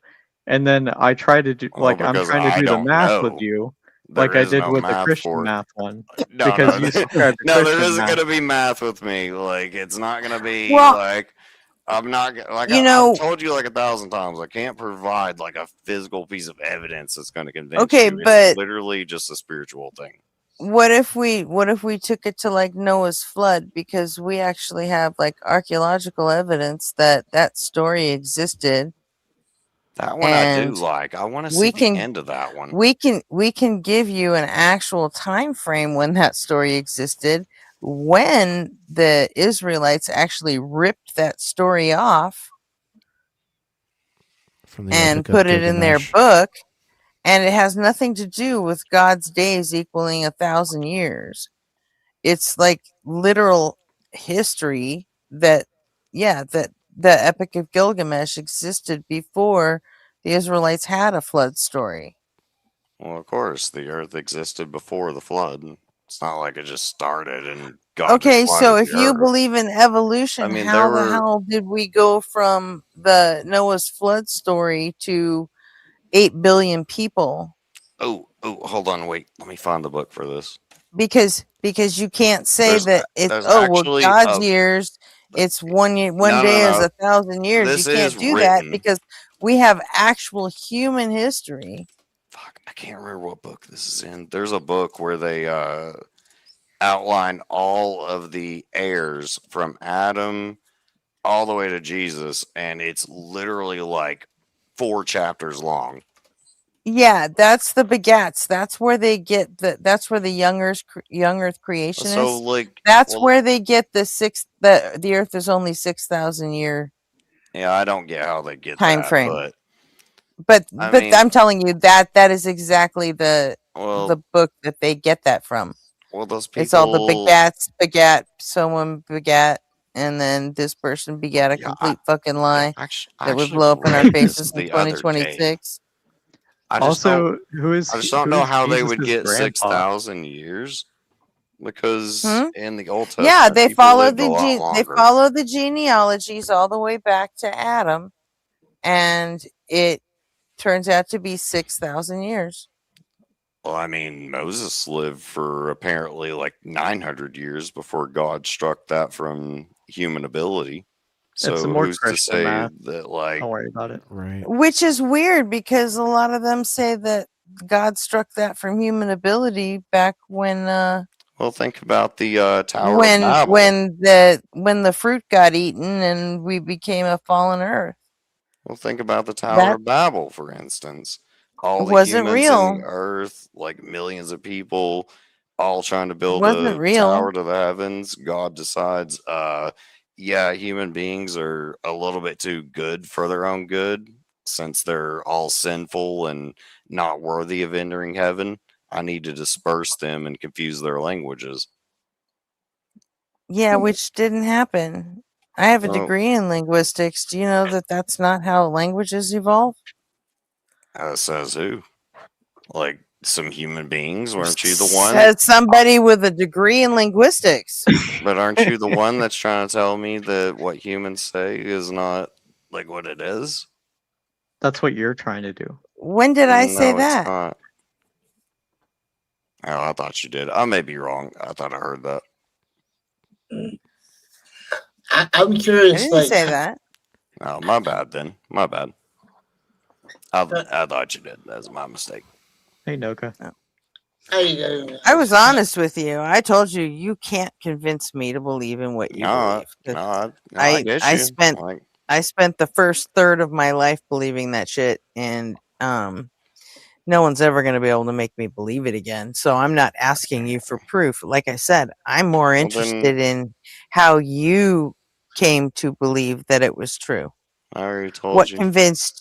And then I try to do Well, like I'm because trying to I do the don't math with know. you, There like I is did no with the math Christian for it. math one, No, because no, you subscribe to no, there Christian isn't math. going to be math with me. Like, it's not going to be Well, like I'm not like you I've know- told you like 1,000 times. I can't provide like a physical piece of evidence that's going to convince Okay, you. It's but- literally just a spiritual thing. What if we took it to like Noah's flood, because we actually have like archaeological evidence that that story existed. That one I do And like. I want to we see can- the end of that one. We can give you an actual time frame when that story existed, when the Israelites actually ripped that story off from the and Epic of put it in their Gilgamesh. book, and it has nothing to do with God's days equaling 1,000 years. It's like literal history that the Epic of Gilgamesh existed before the Israelites had a flood story. Well, of course, the Earth existed before the flood. It's not like it just started and God Okay, just so flooded if the you Earth. believe in evolution, I mean, how there the were- hell did we go from the Noah's flood story to 8 billion people? Oh, hold on, wait. Let me find the book for this. Because you can't say There's that it's there's well actually God's a- years, it's one year, one No, no, day is no. 1,000 years. This You can't is do that written. because we have actual human history. I can't remember what book this is in. There's a book where they outline all of the heirs from Adam all the way to Jesus, and it's literally like 4 chapters long. Yeah, that's the begats. That's where they get that's where the young Earth creation So, is. like, That's well, where they get the Earth is only 6,000 year yeah, I don't get how they get time that, frame. but But I mean, I'm telling you that is exactly the well, book that they get that from. well, those It's all the people, begat, someone begat, and then this person begat a complete fucking lie I that would actually blow up in our read this faces in the other day. 2026. I just Also, don't, who is I just don't know who's how they would Jesus' get grandpa? 6,000 years, because in the Old Testament, Yeah, they people follow lived a lot they longer. follow the genealogies all the way back to Adam, and it turns out to be 6,000 years. Well, I mean, Moses lived for apparently like 900 years before God struck that from human ability. So It's more who's to Christian say math. that, like, Don't worry about it. Right. Which is weird because a lot of them say that God struck that from human ability back when well, think about the Tower of Babel. when the fruit got eaten and we became a fallen earth. Well, think about the Tower That of Babel, for instance. All the wasn't humans in real. the earth, like millions of people, all trying to build Wasn't a real. tower to the heavens. God decides, yeah, human beings are a little bit too good for their own good, since they're all sinful and not worthy of entering heaven. I need to disperse them and confuse their languages. Yeah, which didn't happen. I have a Well, degree in linguistics. Do you know that that's not how languages evolve? says who? Like some human beings? Weren't you the one? Said somebody with a degree in linguistics. But aren't you the one that's trying to tell me that what humans say is not like what it is? That's what you're trying to do. When did I say No, that? it's not. Oh, I thought you did. I may be wrong. I thought I heard that. I'm I curious. didn't Like, say that. Oh, my bad then. My bad. I thought you did. That's my mistake. Hey, Noka. I was honest with you. I told you you can't convince me to believe in what you No, believe. no, I get I you. spent Like, I spent the first third of my life believing that shit, and no one's ever going to be able to make me believe it again. So I'm not asking you for proof. Like I said, I'm more well, interested then in how you came to believe that it was true. I already told you.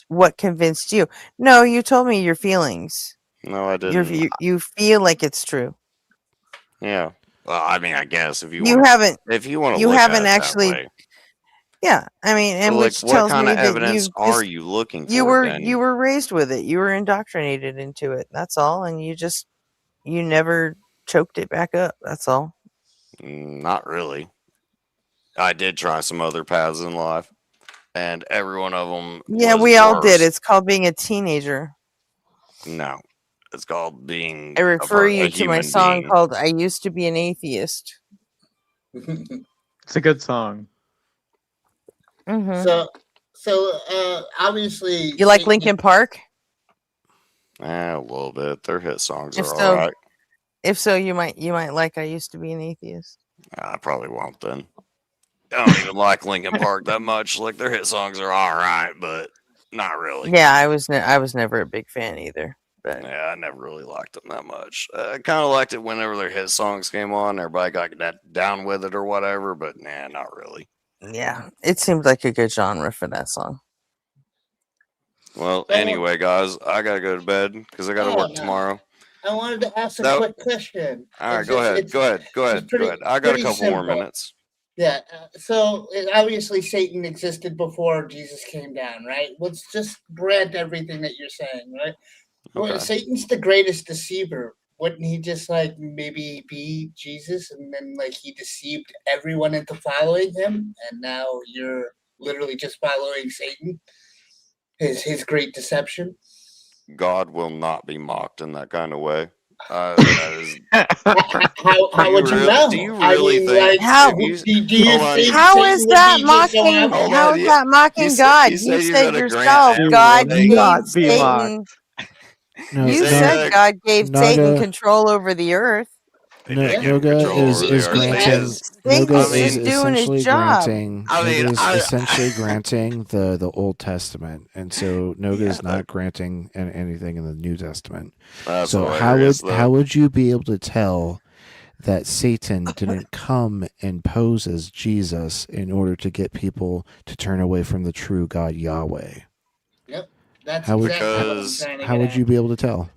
What convinced you? No, you told me your feelings. No, I didn't. You feel like it's true. Yeah. Well, I mean, I guess if you You want, haven't. if you want to You look at haven't it that actually. way. Yeah, I mean, But and like, which what tells kind me of that evidence you are just you looking you for were then? you were raised with it. You were indoctrinated into it. That's all, and you never choked it back up. That's all. Not really. I did try some other paths in life, and every one of them Yeah, was we all did. worse. It's called being a teenager. No, it's called being I refer a you to my human song being. called "I Used to Be an Atheist." It's a good song. Mm-hmm. So obviously, You like Linkin Park? A little bit. Their hit songs If are so, all right. if so, you might like "I Used to Be an Atheist." I probably won't then. I don't even like Linkin Park that much. Like their hit songs are all right, but not really. Yeah, I was never a big fan either. But Yeah, I never really liked them that much. I kind of liked it whenever their hit songs came on. Everybody got that down with it or whatever, but nah, not really. yeah, it seemed like a good genre for that song. Well, anyway, guys, I gotta go to bed because I gotta work tomorrow. I wanted to ask a So- quick question. All right, It's go just- ahead. it's- Go ahead. Go it's ahead. pretty- Go ahead. I got a pretty couple more simple. minutes. Yeah. So obviously Satan existed before Jesus came down, right? Let's just grant everything that you're saying, right? Well, Okay. Satan's the greatest deceiver. Wouldn't he just like maybe be Jesus and then like he deceived everyone into following him, and now you're literally just following Satan? His great deception. God will not be mocked in that kind of way. That is, How would you know? Do you really think? like, How- do you think How Satan is would that be just going mocking? out there? How is that mocking God? You said yourself, God Do not made be Satan. mocked. No, You no, said God gave Satan Naga- control over the earth. Noga is granting. Noga is essentially granting. Noga is essentially granting the Old Testament, and so Noga is not granting anything in the New Testament. That's So hilarious, how though. would you be able to tell that Satan didn't come and pose as Jesus in order to get people to turn away from the true God Yahweh? Yep. That's How would exactly what I'm trying to how get would at. you be able to tell?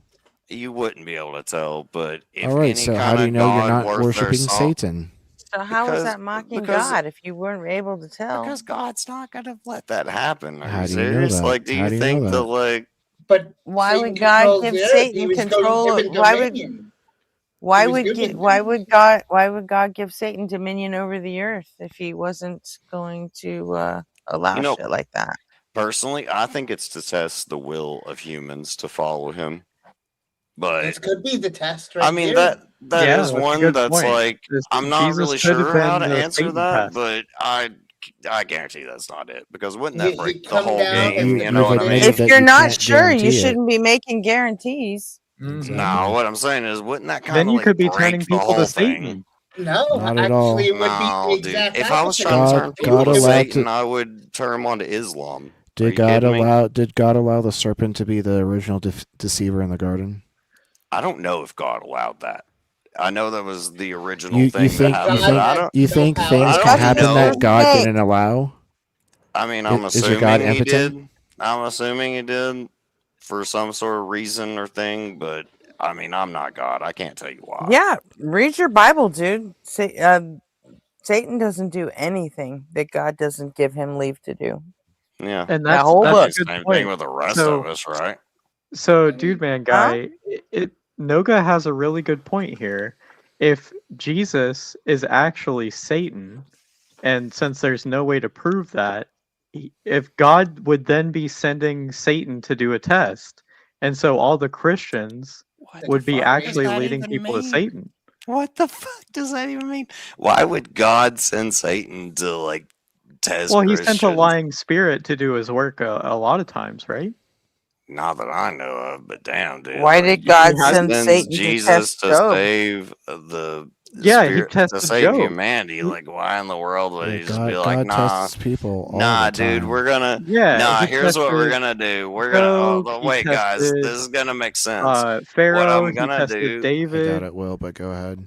You wouldn't be able to tell, but if All right, any so kind how do you of know you're God not worth their worshiping salt, So Satan? how Because- is that mocking because- God if you weren't able to tell? because God's not gonna let that happen. Are How you do you know serious? that? Like, do How you do you know think that? that like But Why Satan would God controls give the earth. He Satan was control? given Why would dominion. why He was would given why would God give Satan dominion over the earth if he wasn't going to allow You know- shit like that? personally, I think it's to test the will of humans to follow him. But This could be the test right I mean here. that Yeah, is that's a one good that's point. like This- I'm not Jesus really could have sure how been to the answer Satan that, test. but I guarantee that's not it, because wouldn't You- that break you the come whole down game? and You you've know what I admitted mean? If that you're you not can't sure, you guarantee it. shouldn't be making guarantees. No, what I'm saying is, wouldn't that kind Then of you like could be break turning the people whole to thing? Satan. No, Not at all. actually, it would be No, the dude. exact If I was opposite. trying to God- turn people God to allowed Satan, to- I would turn them on to Islam. Are Did you God kidding me? allow? Did God allow the serpent to be the original deceiver in the garden? I don't know if God allowed that. I know that was the original You thing think that happened, God but I had don't. you think power. things I can don't happen know. that God Hey. didn't allow? I mean, I'm Is your God assuming he impotent? did. I'm assuming he did for some sort of reason or thing, but I mean, I'm not God. I can't tell you why. Yeah, read your Bible, dude. Satan doesn't do anything that God doesn't give him leave to do. Yeah. And That that's whole I book. mean, a good same point. thing with the rest So- of us, right? So, dude, man, guy, Noga has a really good point here. If Jesus is actually Satan, and since there's no way to prove that, if God would then be sending Satan to do a test, and so all the Christians would be actually leading people to Satan. What the fuck does that even mean? Why would God send Satan to like test Well, he Christians? sent a lying spirit to do his work a lot of times, right? Not that I know of, but damn, dude. Why like, did God he send sends Satan to Jesus test to Job? save the Yeah, he spirit, to tested save Job. humanity? Like, why in the world would Yeah, he just be like, God nah, tests people all nah, the dude, time. we're gonna, Yeah, nah, he here's what we're tested gonna do. We're gonna, Job, he wait, guys, tested, this is gonna make sense. What Pharaoh, I'm he gonna tested do, I David. doubt it will, but go ahead.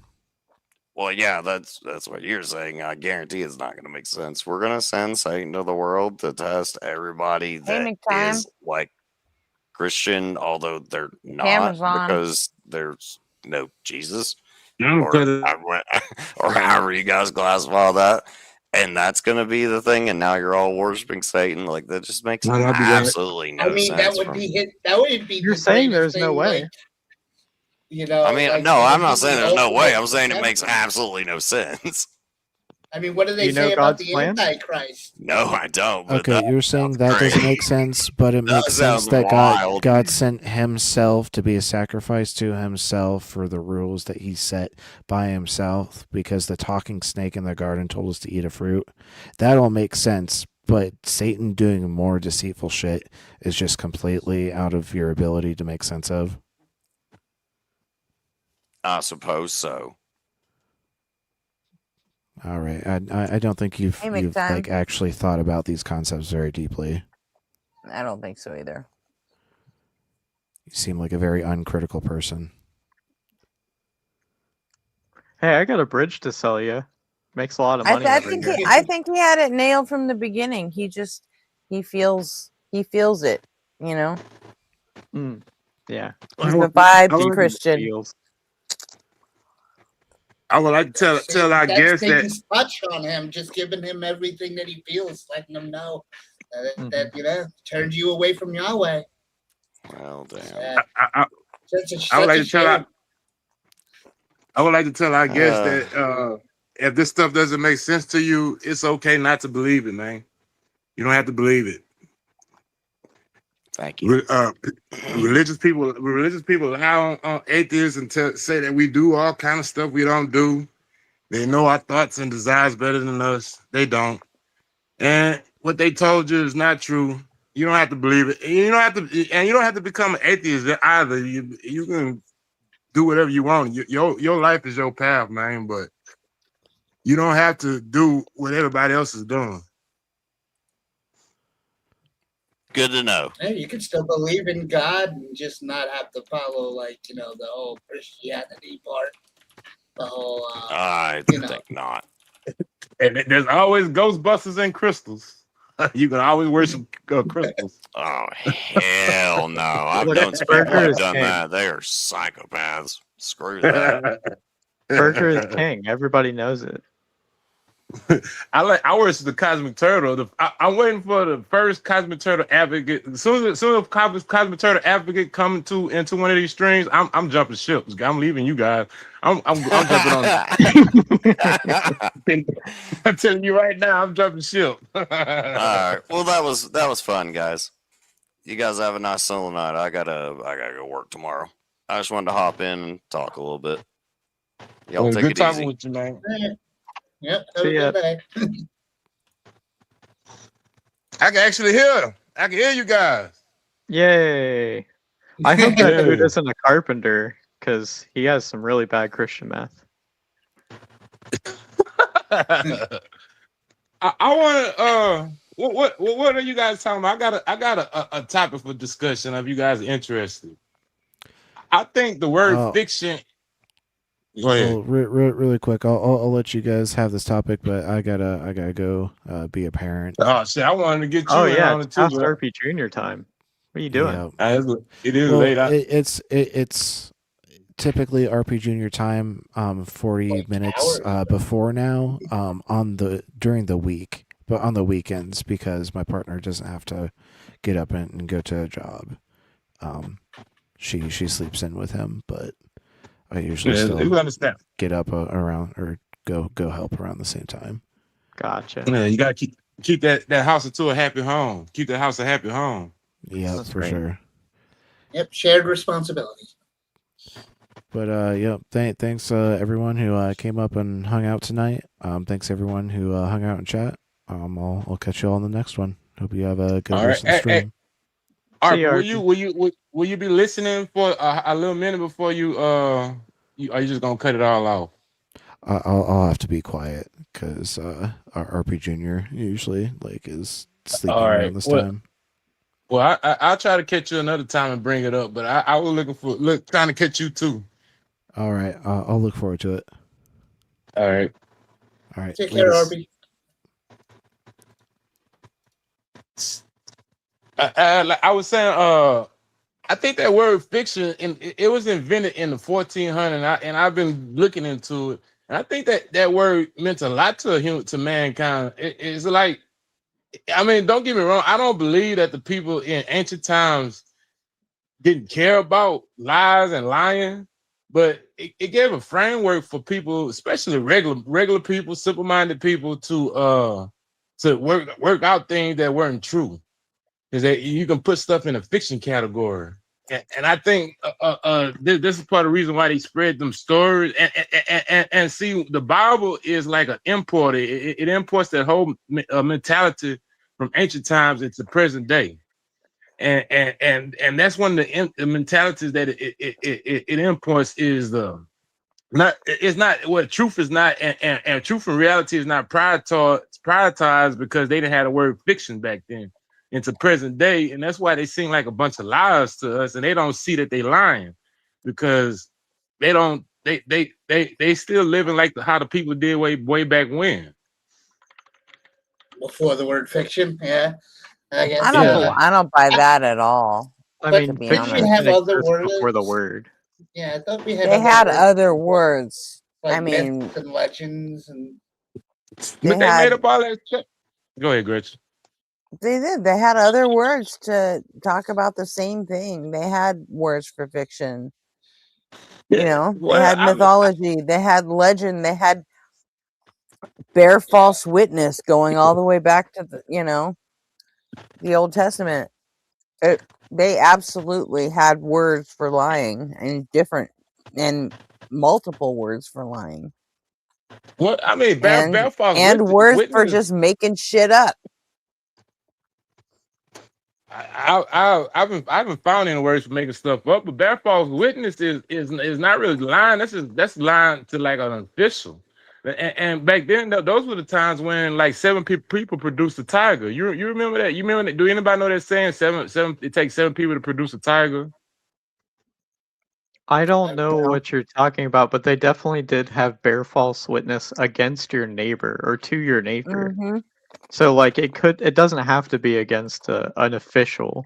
well, yeah, that's what you're saying. I guarantee it's not gonna make sense. We're gonna send Satan to the world to test everybody that Payment time. is like Christian, although they're not, Camera's on. because there's no Jesus, No, or because or however you guys classify that, and that's gonna be the thing. And now you're all worshiping Satan. Like, that just makes No, that'd be right. absolutely no I mean, sense. that would from- be hit. That would be. You're the saying greatest there's no thing, way. like, you know, I mean, like, no, it I'm would not be saying the there's no way. ultimate I'm saying it makes deception. absolutely no sense. I mean, what do they You know say about God's the plan? Antichrist? No, I don't. But Okay, you're saying that doesn't make sense, but it That makes sense sounds that wild. God sent himself to be a sacrifice to himself for the rules that he set by himself, because the talking snake in the garden told us to eat a fruit. That all makes sense, but Satan doing more deceitful shit is just completely out of your ability to make sense of. I suppose so. All right, I don't think you've Hey, you've McTime. like actually thought about these concepts very deeply. I don't think so either. You seem like a very uncritical person. Hey, I got a bridge to sell you. Makes a lot of money. I every think year. I think he had it nailed from the beginning. He feels it. You know, Yeah. he's the vibes I would- Christian. Feels. I would like to tell our That's guests that Satan's touch on him, just giving him everything that he feels, letting him know that you know turns you away from Yahweh. Well, damn. I would like to tell our guests that if this stuff doesn't make sense to you, it's okay not to believe it, man. You don't have to believe it. Thank you. Religious people lie on atheists and say that we do all kind of stuff we don't do. They know our thoughts and desires better than us. They don't. And what they told you is not true. You don't have to believe it. You don't have to, and you don't have to become an atheist either. You can do whatever you want. Your life is your path, man. But you don't have to do what everybody else is doing. Good to know. Hey, you can still believe in God and just not have to follow, like, you know, the whole Christianity part. The whole, I you know. think not. And there's always Ghostbusters and crystals. You can always worship crystals. Oh, hell no. I've Look, known some people Burger who've is done king. that. They are psychopaths. Screw that. Burger is king. Everybody knows it. I worship the Cosmic Turtle. I'm waiting for the first Cosmic Turtle advocate. As soon as Cosmic Turtle advocate come into one of these streams, I'm jumping ships. I'm leaving you guys. I'm jumping on. I'm telling you right now, I'm jumping ship. All right. Well, that was fun, guys. You guys have a nice solo night. I gotta go work tomorrow. I just wanted to hop in and talk a little bit. Y'all Well, take good it talking easy. with you, man. Yep. Have See a ya. good day. I can actually hear. I can hear you guys. Yay! I hope that Yeah. dude isn't a carpenter because he has some really bad Christian math. I want to. What are you guys talking about? I got a topic for discussion. If you guys are interested, I think the word fiction. Go ahead. Well, really quick, I'll let you guys have this topic, but I gotta go be a parent. Oh shit! I wanted to get you Oh in yeah, on it's it too. past But RP Junior time. What are you doing? Yeah. it is Well, late. it's typically RP Junior time, 40 minutes before now, during the week, but on the weekends because my partner doesn't have to get up and go to a job. She sleeps in with him, but I usually still you understand. get up around or go help around the same time. Gotcha. Yeah, you gotta keep that house into a happy home. Keep that house a happy home. Yeah, for sure. Yep. Shared responsibility. But yeah, thanks everyone who came up and hung out tonight. Thanks everyone who hung out in chat. I'll catch you all in the next one. Hope you have a good All rest right. of the stream. All See right, you, will you be listening for a little minute before you are you just gonna cut it all off? I'll have to be quiet because our RP Junior usually is sleeping All right. around this time. Well, I'll try to catch you another time and bring it up, but I was trying to catch you too. All right, I'll look forward to it. All right. All right. Take care, latest. RB. Like I was saying, I think that word fiction, it was invented in the 1400s, and I've been looking into it, and I think that word meant a lot to mankind. It's like, I mean, don't get me wrong, I don't believe that the people in ancient times didn't care about lies and lying, but it gave a framework for people, especially regular people, simple-minded people, to work out things that weren't true. Is that you can put stuff in a fiction category, and I think this is part of the reason why they spread them stories. And see, the Bible is like an importer. It imports that whole mentality from ancient times into present day, and that's one of the mentalities that it imports is truth is not, and truth and reality is not prioritized because they didn't have the word fiction back then into present day, and that's why they seem like a bunch of liars to us, and they don't see that they lying because they still living like how the people did way back when. Before the word fiction, yeah. I guess. I don't buy that at all. I But mean, didn't fiction we have didn't other exist words? before the word. Yeah, I thought we had. They had words, other words. like I mean, myths and legends and. But they made up all that shit. Go ahead, Gretchen. They did. They had other words to talk about the same thing. They had words for fiction. You know, they had mythology. They had legend. They had bear false witness going all the way back to the Old Testament. They absolutely had words for lying and multiple words for lying. Well, I mean, bear false and witness, words for just making shit up. I haven't found any words for making stuff up, but bear false witness is not really lying. That's lying to like an official. And back then, those were the times when like 7 people produced a tiger. You remember that? You remember that? Do anybody know that saying? Seven. It takes 7 people to produce a tiger. I don't know what you're talking about, but they definitely did have bear false witness against your neighbor or to your neighbor. Mhm. So like it doesn't have to be against an official,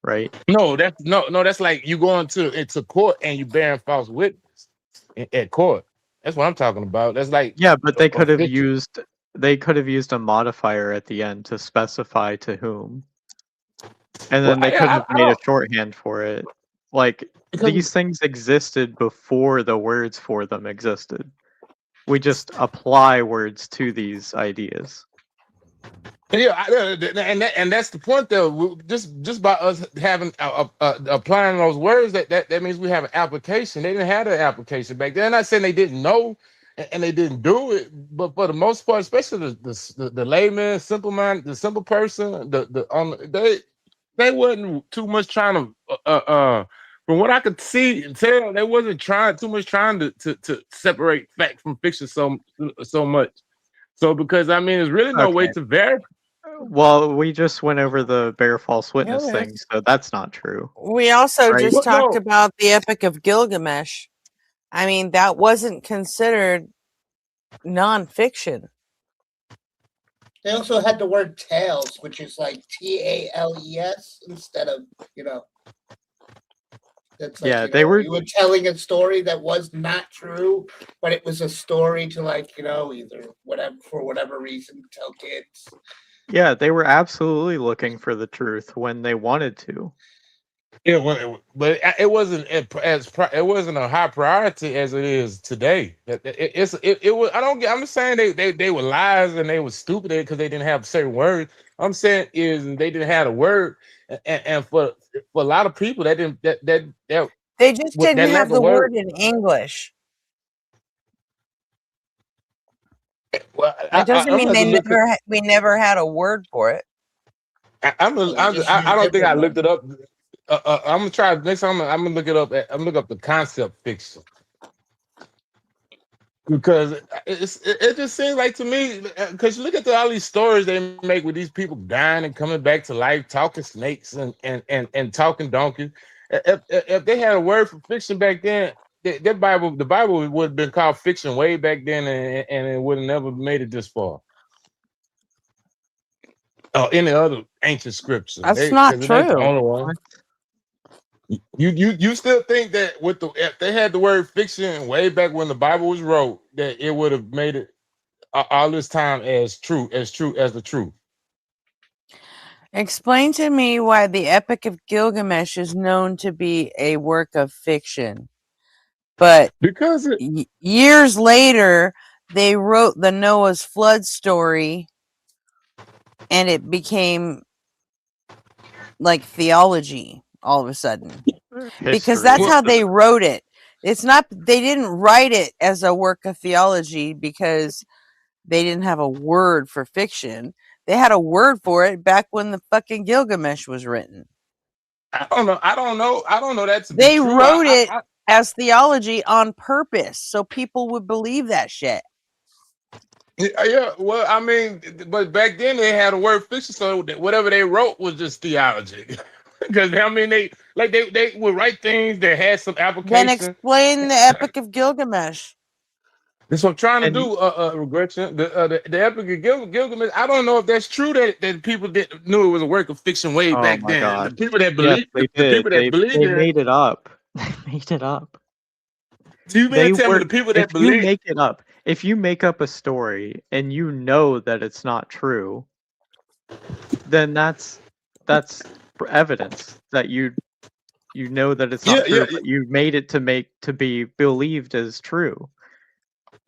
right? No, that's like you going into court and you bearing false witness at court. That's what I'm talking about. That's like Yeah, but they could have official. used a modifier at the end to specify to whom. And Well, then they could have I made a don't shorthand for it. Like because these things existed before the words for them existed. We just apply words to these ideas. yeah, and that's the point though. Just by us having applying those words, that means we have an application. They didn't have that application back then. I'm not saying they didn't know and they didn't do it, but for the most part, especially the layman, simple mind, the simple person, they wasn't too much trying to from what I could see and tell, they wasn't trying to separate fact from fiction so much. So because I mean, there's really no way Okay. to verify. Well, we just went over the bear false witness Yeah. thing, so that's not true. We also Right? just Well, talked no, about the Epic of Gilgamesh. I mean, that wasn't considered nonfiction. They also had the word tales, which is like TALES instead of, that's like, Yeah, they were you were telling a story that was not true, but it was a story to like, either whatever, for whatever reason, tell kids. yeah, they were absolutely looking for the truth when they wanted to. but it wasn't it wasn't a high priority as it is today. It was. I don't get. I'm just saying they were lies and they were stupid because they didn't have certain words. I'm saying is they didn't have a word, and for a lot of people that didn't that They just that didn't lack have of the word. word in English. Well, That doesn't mean I'm gonna look. we never had a word for it. I don't think I looked it up. I'm gonna try next time. I'm gonna look it up. I'm gonna look up the concept fiction because it just seems like to me because you look at all these stories they make with these people dying and coming back to life, talking snakes and talking donkeys. If they had a word for fiction back then, the Bible would have been called fiction way back then, and it would have never made it this far. Or any other ancient scripture. That's not 'Cause it ain't the true. only one. You still think that if they had the word fiction way back when the Bible was wrote, that it would have made it all this time as true as the truth? Explain to me why the Epic of Gilgamesh is known to be a work of fiction. But because years later, they wrote the Noah's flood story and it became like theology all of a sudden. Because that's how they wrote it. It's not, they didn't write it as a work of theology because they didn't have a word for fiction. They had a word for it back when the fucking Gilgamesh was written. I don't know that to be They true. wrote it as theology on purpose so people would believe that shit. Yeah, well, I mean, but back then they had a word fiction, so whatever they wrote was just theology. Because I mean, they would write things that had some application. Then explain the Epic of Gilgamesh. That's what I'm trying to do, Gretchen. The Epic of Gilgamesh. I don't know if that's true that people knew it was a work of fiction way back my then. God. The people that Yes, believe, they the did. people that believe They in made it up. They made it up. So you mean to tell me the people that if you believe? make it up, if you make up a story and you know that it's not true, then that's evidence that you know that it's not true, but you made it to be believed as true.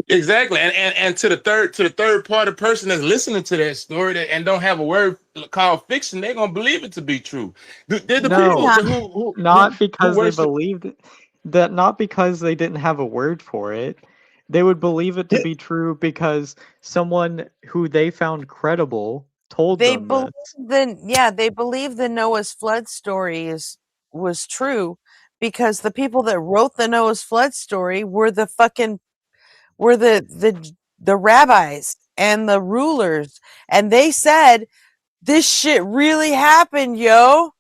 Exactly, and to the third party person that's listening to that story and don't have a word called fiction, they're gonna believe it to be true. Not because they believed it. Not because they didn't have a word for it. They would believe it to be true because someone who they found credible told They them believe this. they believe the Noah's flood story was true because the people that wrote the Noah's flood story were the rabbis and the rulers, and they said this shit really happened, yo.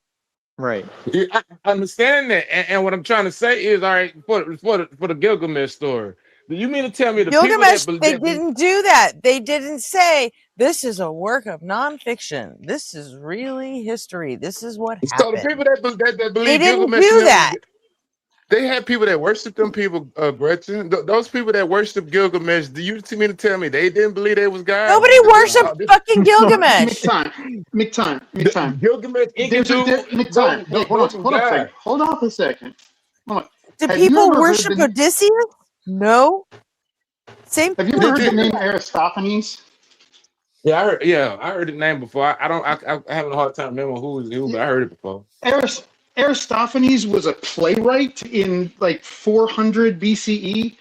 Right. Yeah, I understand that, and what I'm trying to say is, all right, for the Gilgamesh story, do you mean to tell me the people Gilgamesh, that they didn't do that. They didn't say this is a work of nonfiction. This is really history. This is what so the happened. people that They believe didn't Gilgamesh do that. they had people that worship them people, Gretchen. Those people that worship Gilgamesh, do you mean to tell me they didn't believe they was God? Nobody worshipped fucking Gilgamesh. McTime. Gilgamesh, McTime. Hey, hold on a second. Hold on. Did Have you people ever heard worship Odysseus? No. Same. Have you ever heard the name Aristophanes? Yeah, I heard the name before. I having a hard time remembering who, but I heard it before. Aristophanes was a playwright in like 400 BCE.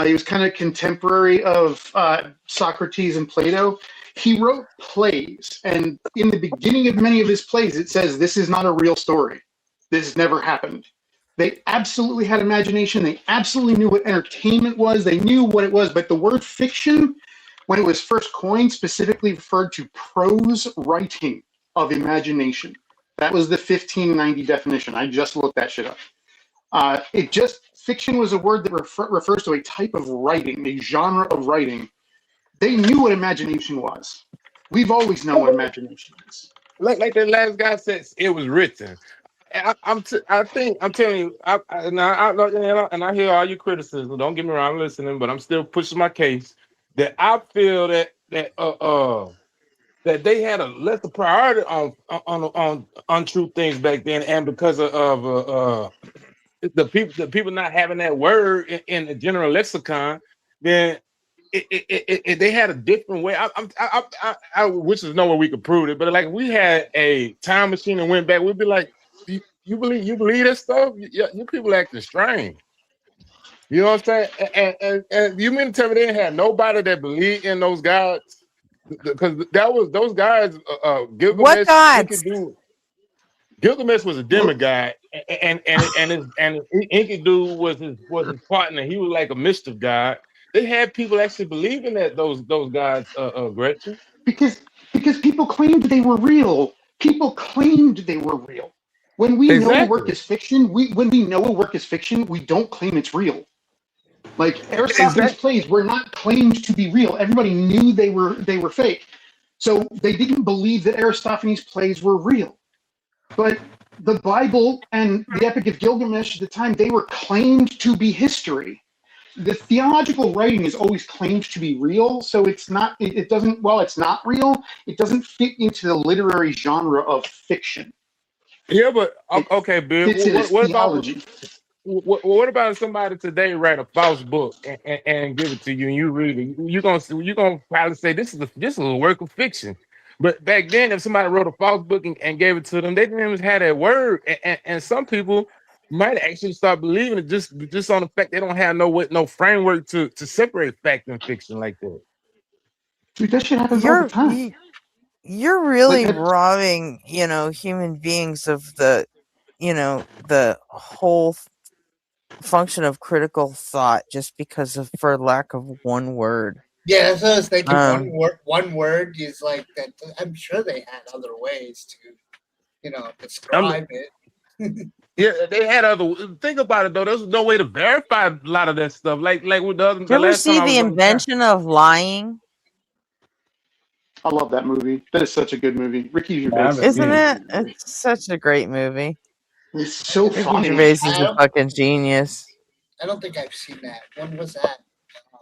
He was kind of contemporary of Socrates and Plato. He wrote plays, and in the beginning of many of his plays, it says, "This is not a real story. This never happened." They absolutely had imagination. They absolutely knew what entertainment was. They knew what it was. But the word fiction, when it was first coined, specifically referred to prose writing of imagination. That was the 1590 definition. I just looked that shit up. Fiction was a word that refers to a type of writing, a genre of writing. They knew what imagination was. We've always known what imagination is. Like that last guy said, it was written. I'm telling you, and I hear all your criticism. Don't get me wrong, I'm listening, but I'm still pushing my case that I feel that they had a lesser priority on untrue things back then, and because of the people not having that word in the general lexicon, then they had a different way. I wish there's no way we could prove it, but like if we had a time machine and went back, we'd be like, you believe that stuff? You people acting strange. You know what I'm saying? And you mean to tell me they didn't have nobody that believed in those gods? Because that was those guys. Gilgamesh, what gods? Gilgamesh was a demigod, and Enkidu was his partner. He was like a mischief god. They had people actually believing that those gods, Gretchen. Because people claimed they were real. People claimed they were real. When we know a work is fiction, we don't claim it's real. Like Aristophanes' plays were not claimed to be real. Everybody knew they were fake. So they didn't believe that Aristophanes' plays were real. But the Bible and the Epic of Gilgamesh at the time, they were claimed to be history. The theological writing is always claimed to be real, so it's not real, it doesn't fit into the literary genre of fiction. Yeah, but okay, Bill. What about somebody today write a false book and give it to you and you read it? You're gonna probably say this is a work of fiction. But back then, if somebody wrote a false book and gave it to them, they didn't even have that word. And some people might actually start believing it just on the fact they don't have no framework to separate fact and fiction like that. Dude, that shit happens all the time. You're really robbing, human beings of the whole function of critical thought just for lack of one word. Yeah, that's what I was thinking. One word is like that. I'm sure they had other ways to, describe it. Yeah, they had other. Think about it though. There's no way to verify a lot of that stuff. Like with the other. Did you ever see The Invention of Lying? I love that movie. That is such a good movie. Ricky Gervais. Isn't it? It's such a great movie. It's so funny. Ricky Gervais is a fucking genius. I don't think I've seen that. When was that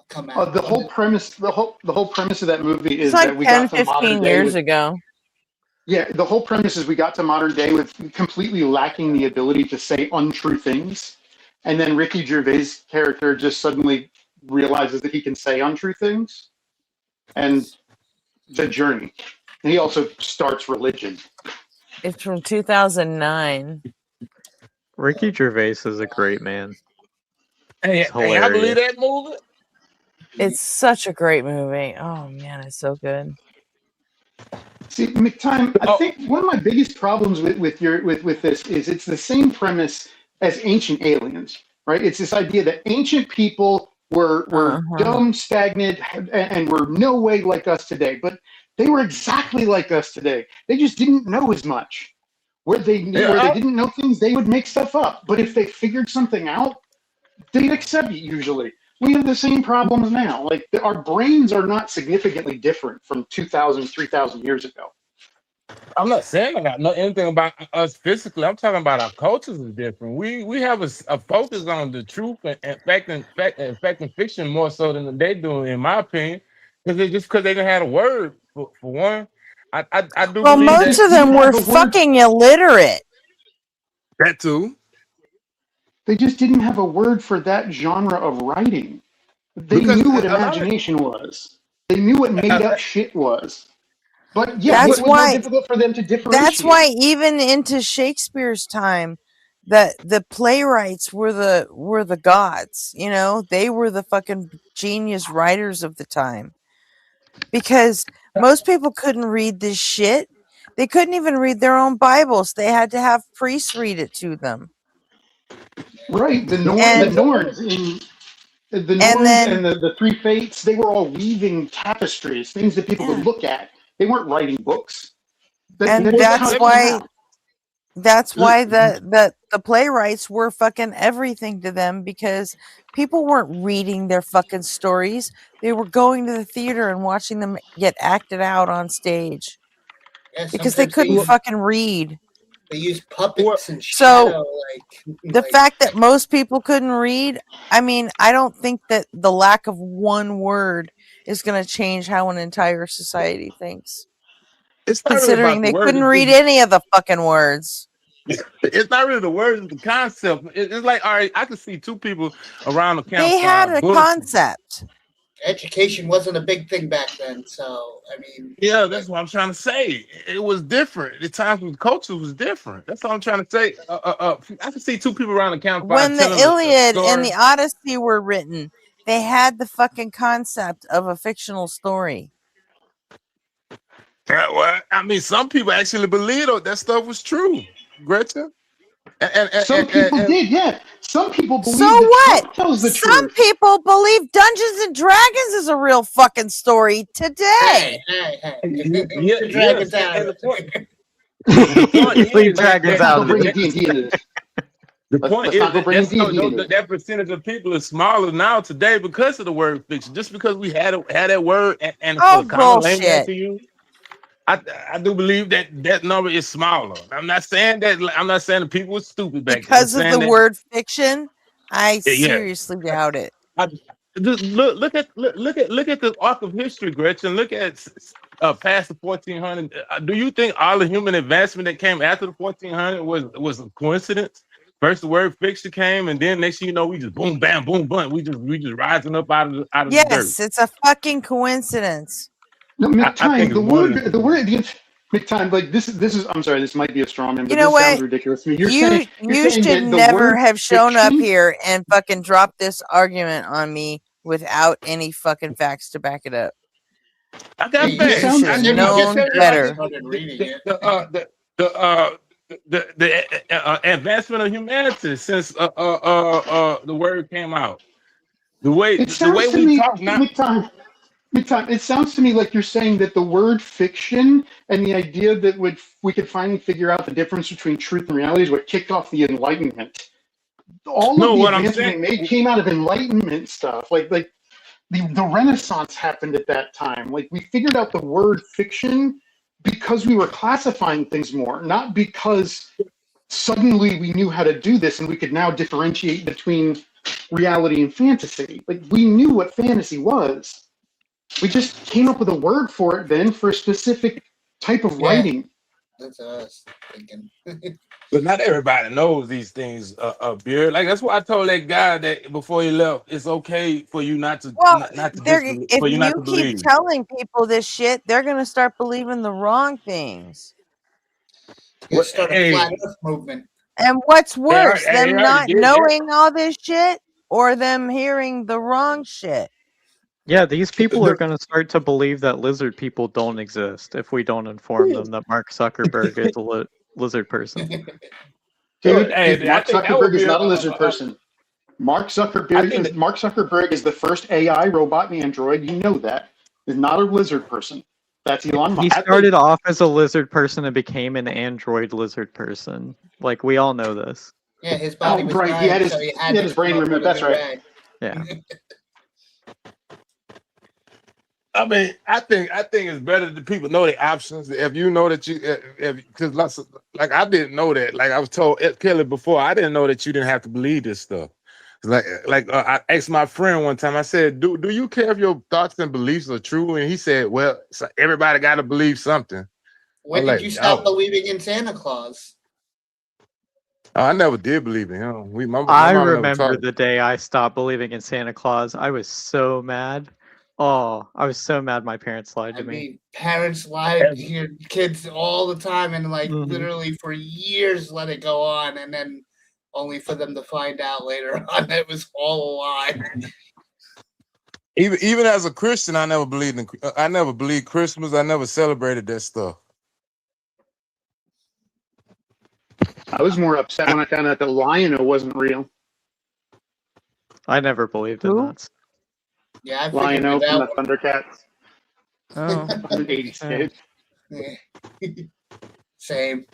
come out? The whole premise of that movie is It's like that we 10, got to 15 years ago. Yeah, the whole premise is we got to modern day with completely lacking the ability to say untrue things. And then Ricky Gervais' character just suddenly realizes that he can say untrue things. And it's a journey. And he also starts religion. It's from 2009. Ricky Gervais is a great man. Hey, I believe that movie. It's such a great movie. Oh man, it's so good. See, McTime, I think one of my biggest problems with this is it's the same premise as Ancient Aliens, right? It's this idea that ancient people were dumb, stagnant, and were no way like us today. But they were exactly like us today. They just didn't know as much. Where they didn't know things, they would make stuff up. But if they figured something out, they'd accept it usually. We have the same problems now. Like our brains are not significantly different from 2,000, 3,000 years ago. I'm not saying I got anything about us physically. I'm talking about our cultures is different. We have a focus on the truth and fact and fiction more so than they do, in my opinion. Because they didn't have a word for one. I do. Well, believe most that of them were fucking illiterate. That too. They just didn't have a word for that genre of writing. They knew what imagination was. They knew what made up shit was. But yeah, That's it was why- more difficult for them to differentiate. That's why even into Shakespeare's time, the playwrights were the gods. You know, they were the fucking genius writers of the time. Because most people couldn't read this shit. They couldn't even read their own Bibles. They had to have priests read it to them. Right, the Norns and the Three Fates, they were all weaving tapestries, things that people could look at. They weren't writing books. And that's why the playwrights were fucking everything to them, because people weren't reading their fucking stories. They were going to the theater and watching them get acted out on stage. Yeah, Because they sometimes couldn't use- fucking read. They use puppets and So shadow, the fact that most people couldn't read, I mean, I don't think that the lack of one word is going to change how an entire society thinks. It's not really Considering about they the word, couldn't it's read just- any of the fucking words. It's not really the words, it's the concept. It's like, all right, I could see two people around the campfire. They had a bullshit. concept. Education wasn't a big thing back then, so I mean, Yeah, that's what I'm trying to say. It was different. The times when culture was different. That's all I'm trying to say. I can see two people around the campfire. When the telling a Iliad story. and the Odyssey were written, they had the fucking concept of a fictional story. Yeah, well, I mean, some people actually believed that stuff was true, Gretchen. Some people did, yeah. Some people believe So that what? Trump tells the Some truth. people believe Dungeons and Dragons is a real fucking story today. Yeah, Dragons yes, out. and the point Leave is dragons that- out of that- it. D&D into this. The Let's point is not go that bringing D&D into that percentage of people is smaller now today because of the word fiction. Just because we had that word and Oh, for common language bullshit. to you, I do believe that number is smaller. I'm not saying the people were stupid back then. Because I'm of saying the that- word fiction, I Yeah. seriously doubt it. Just look at the arc of history, Gretchen. Look at past the 1400. Do you think all the human advancement that came after the 1400 was a coincidence? First, the word fiction came, and then next thing you know, we just boom, bam, boom, boom. We just rising up out of the dirt. Yes, it's a fucking coincidence. No, I McTime, think the it's more word, McTime, like this is, I'm sorry, this might be a strong man, but You know this sounds what? ridiculous to me. You're You saying should that the never word have shown up fiction- here and fucking dropped this argument on me without any fucking facts to back it up. I got You facts. should I have just known said better. The advancement of humanity since the word came out. The way It sounds to we me, talk now. McTime, it sounds to me like you're saying that the word fiction and the idea that we could finally figure out the difference between truth and reality is what kicked off the Enlightenment. All No, of the what I'm advancement they made came out of Enlightenment stuff. Like the Renaissance happened at that time. Like we figured out the word fiction because we were classifying things more, not because suddenly we knew how to do this and we could now differentiate between reality and fantasy. Like we knew what fantasy was. We just came up with a word for it then for a specific type of writing. That's us thinking. But not everybody knows these things, Beard. Like that's why I told that guy that before he left, it's okay for you not to Well, not to if for you not to you keep believe. telling people this shit, they're gonna start believing the wrong things. Let's start a Hey. flat Earth movement. And what's worse, they them already not did that. knowing all this shit or them hearing the wrong shit? Yeah, these people are going to start to believe that lizard people don't exist if we don't inform them that Mark Zuckerberg is a lizard person. Dude, Hey, I Mark think that would Zuckerberg is be not a lizard person. Mark Zuckerberg is the first AI robot in Android. You know that. He's not a lizard person. That's Elon He Musk. started off as a lizard person and became an android lizard person. Like, we all know this. Yeah, his body was right. dying, He had his, so he he had had to his brain come up removed. with a That's new right. way. Yeah. I mean, I think it's better that people know the options. If you know that because like I didn't know that. Like I was told Kelly before, I didn't know that you didn't have to believe this stuff. I asked my friend one time. I said, "Do you care if your thoughts and beliefs are true?" And he said, "Well, everybody got to believe something." When did you stop believing in Santa Claus? I never did believe in him. My I mom never remember taught. the day I stopped believing in Santa Claus. I was so mad. Oh, I was so mad my parents lied to me. mean, parents lie to your kids all the time and like literally for years let it go on, and then only for them to find out later on it was all a lie. Even as a Christian, I never believed Christmas. I never celebrated that stuff. I was more upset when I found out that Lion-O wasn't real. I never believed in that. Yeah, I figured Lion-O it from the out. Thundercats. Oh. I'm an 80s kid. Yeah. Same.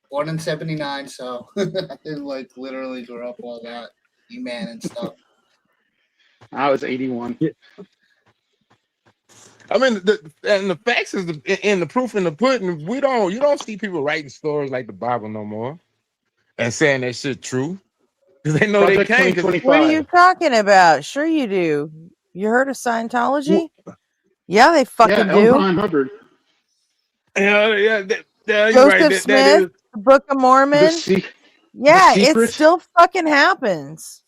Born in 79, so I didn't like literally grow up all that E-Man and stuff. I was 81. I mean, the facts is in the proof in the pudding. You don't see people writing stories like the Bible no more and saying that shit true because they know Project they can't. 2025. What are you talking about? Sure you do. You heard of Scientology? Yeah, they fucking do. L. Ron Hubbard. Yeah, you're Joseph right. Smith, the Book of Mormon. Yeah, it Secret. still fucking happens.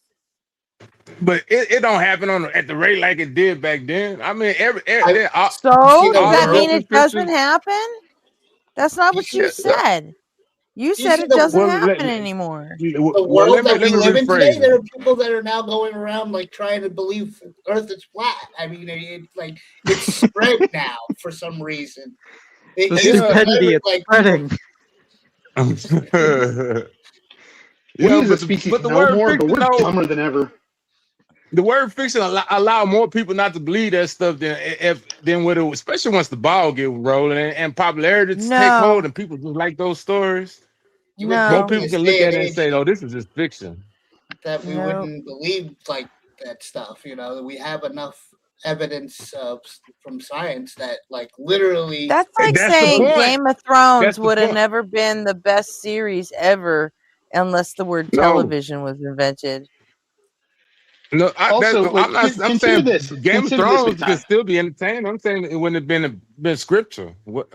But it don't happen at the rate like it did back then. I mean, So does that mean it doesn't happen? That's not what you said. You said it doesn't happen anymore. The world that we live in today, there are people that are now going around like trying to believe Earth is flat. I mean, it's spread now for some reason. The stupidity is spreading. We as a species know more, but we're dumber than ever. The word fiction allow more people not to believe that stuff than what it was, especially once the ball get rolling and popularity take hold and people just like those stories. More people can look at it and say, "Oh, this is just fiction." That we wouldn't believe like that stuff. You know, we have enough evidence from science that like literally. That's like saying Game of Thrones would have never been the best series ever unless the word television was invented. No, I'm saying this. Game of Thrones could still be entertaining. I'm saying it wouldn't have been scripture. What?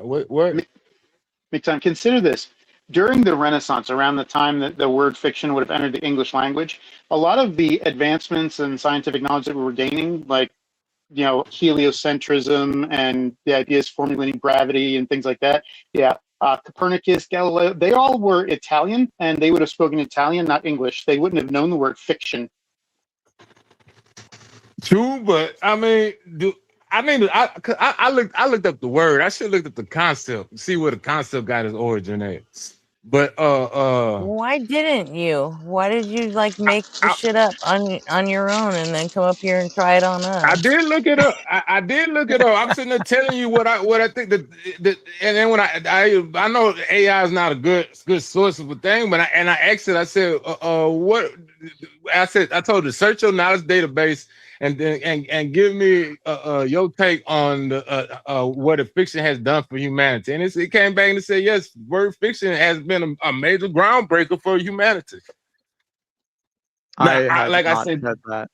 Big time. Consider this. During the Renaissance, around the time that the word fiction would have entered the English language, a lot of the advancements in scientific knowledge that we were gaining, like heliocentrism and the ideas formulating gravity and things like that. Yeah. Copernicus, Galileo, they all were Italian, and they would have spoken Italian, not English. They wouldn't have known the word fiction. True, but I mean, I looked up the word. I should have looked at the concept, see where the concept got its origin at. But why didn't you? Why did you like make the shit up on your own and then come up here and try it on us? I did look it up. I did look it up. I'm sitting there telling you what I think that and then when I know AI is not a good source of a thing, but I asked it. I said, what? I told her search your knowledge database and then and give me your take on what a fiction has done for humanity. And it came back and said, yes, word fiction has been a major groundbreaker for humanity. I said that.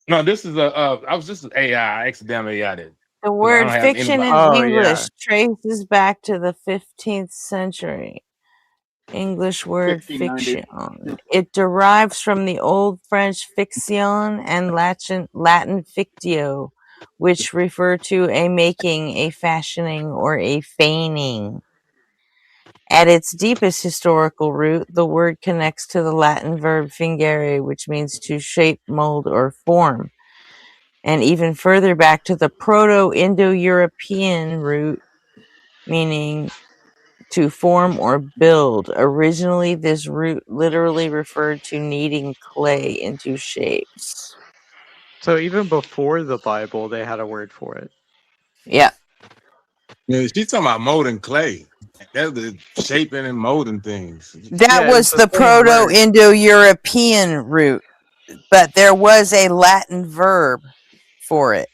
No, this is I was just an AI. I accidentally added. The word fiction in English traces back to the 15th century. English word fiction. It derives from the Old French fiction and Latin fictio, which refer to a making, a fashioning, or a feigning. At its deepest historical root, the word connects to the Latin verb fingere, which means to shape, mold, or form. and even further back to the Proto-Indo-European root, meaning to form or build. Originally, this root literally referred to kneading clay into shapes. So even before the Bible, they had a word for it. Yeah. Yeah, she's talking about molding clay. That's the shaping and molding things. That was the Proto-Indo-European root, but there was a Latin verb for it.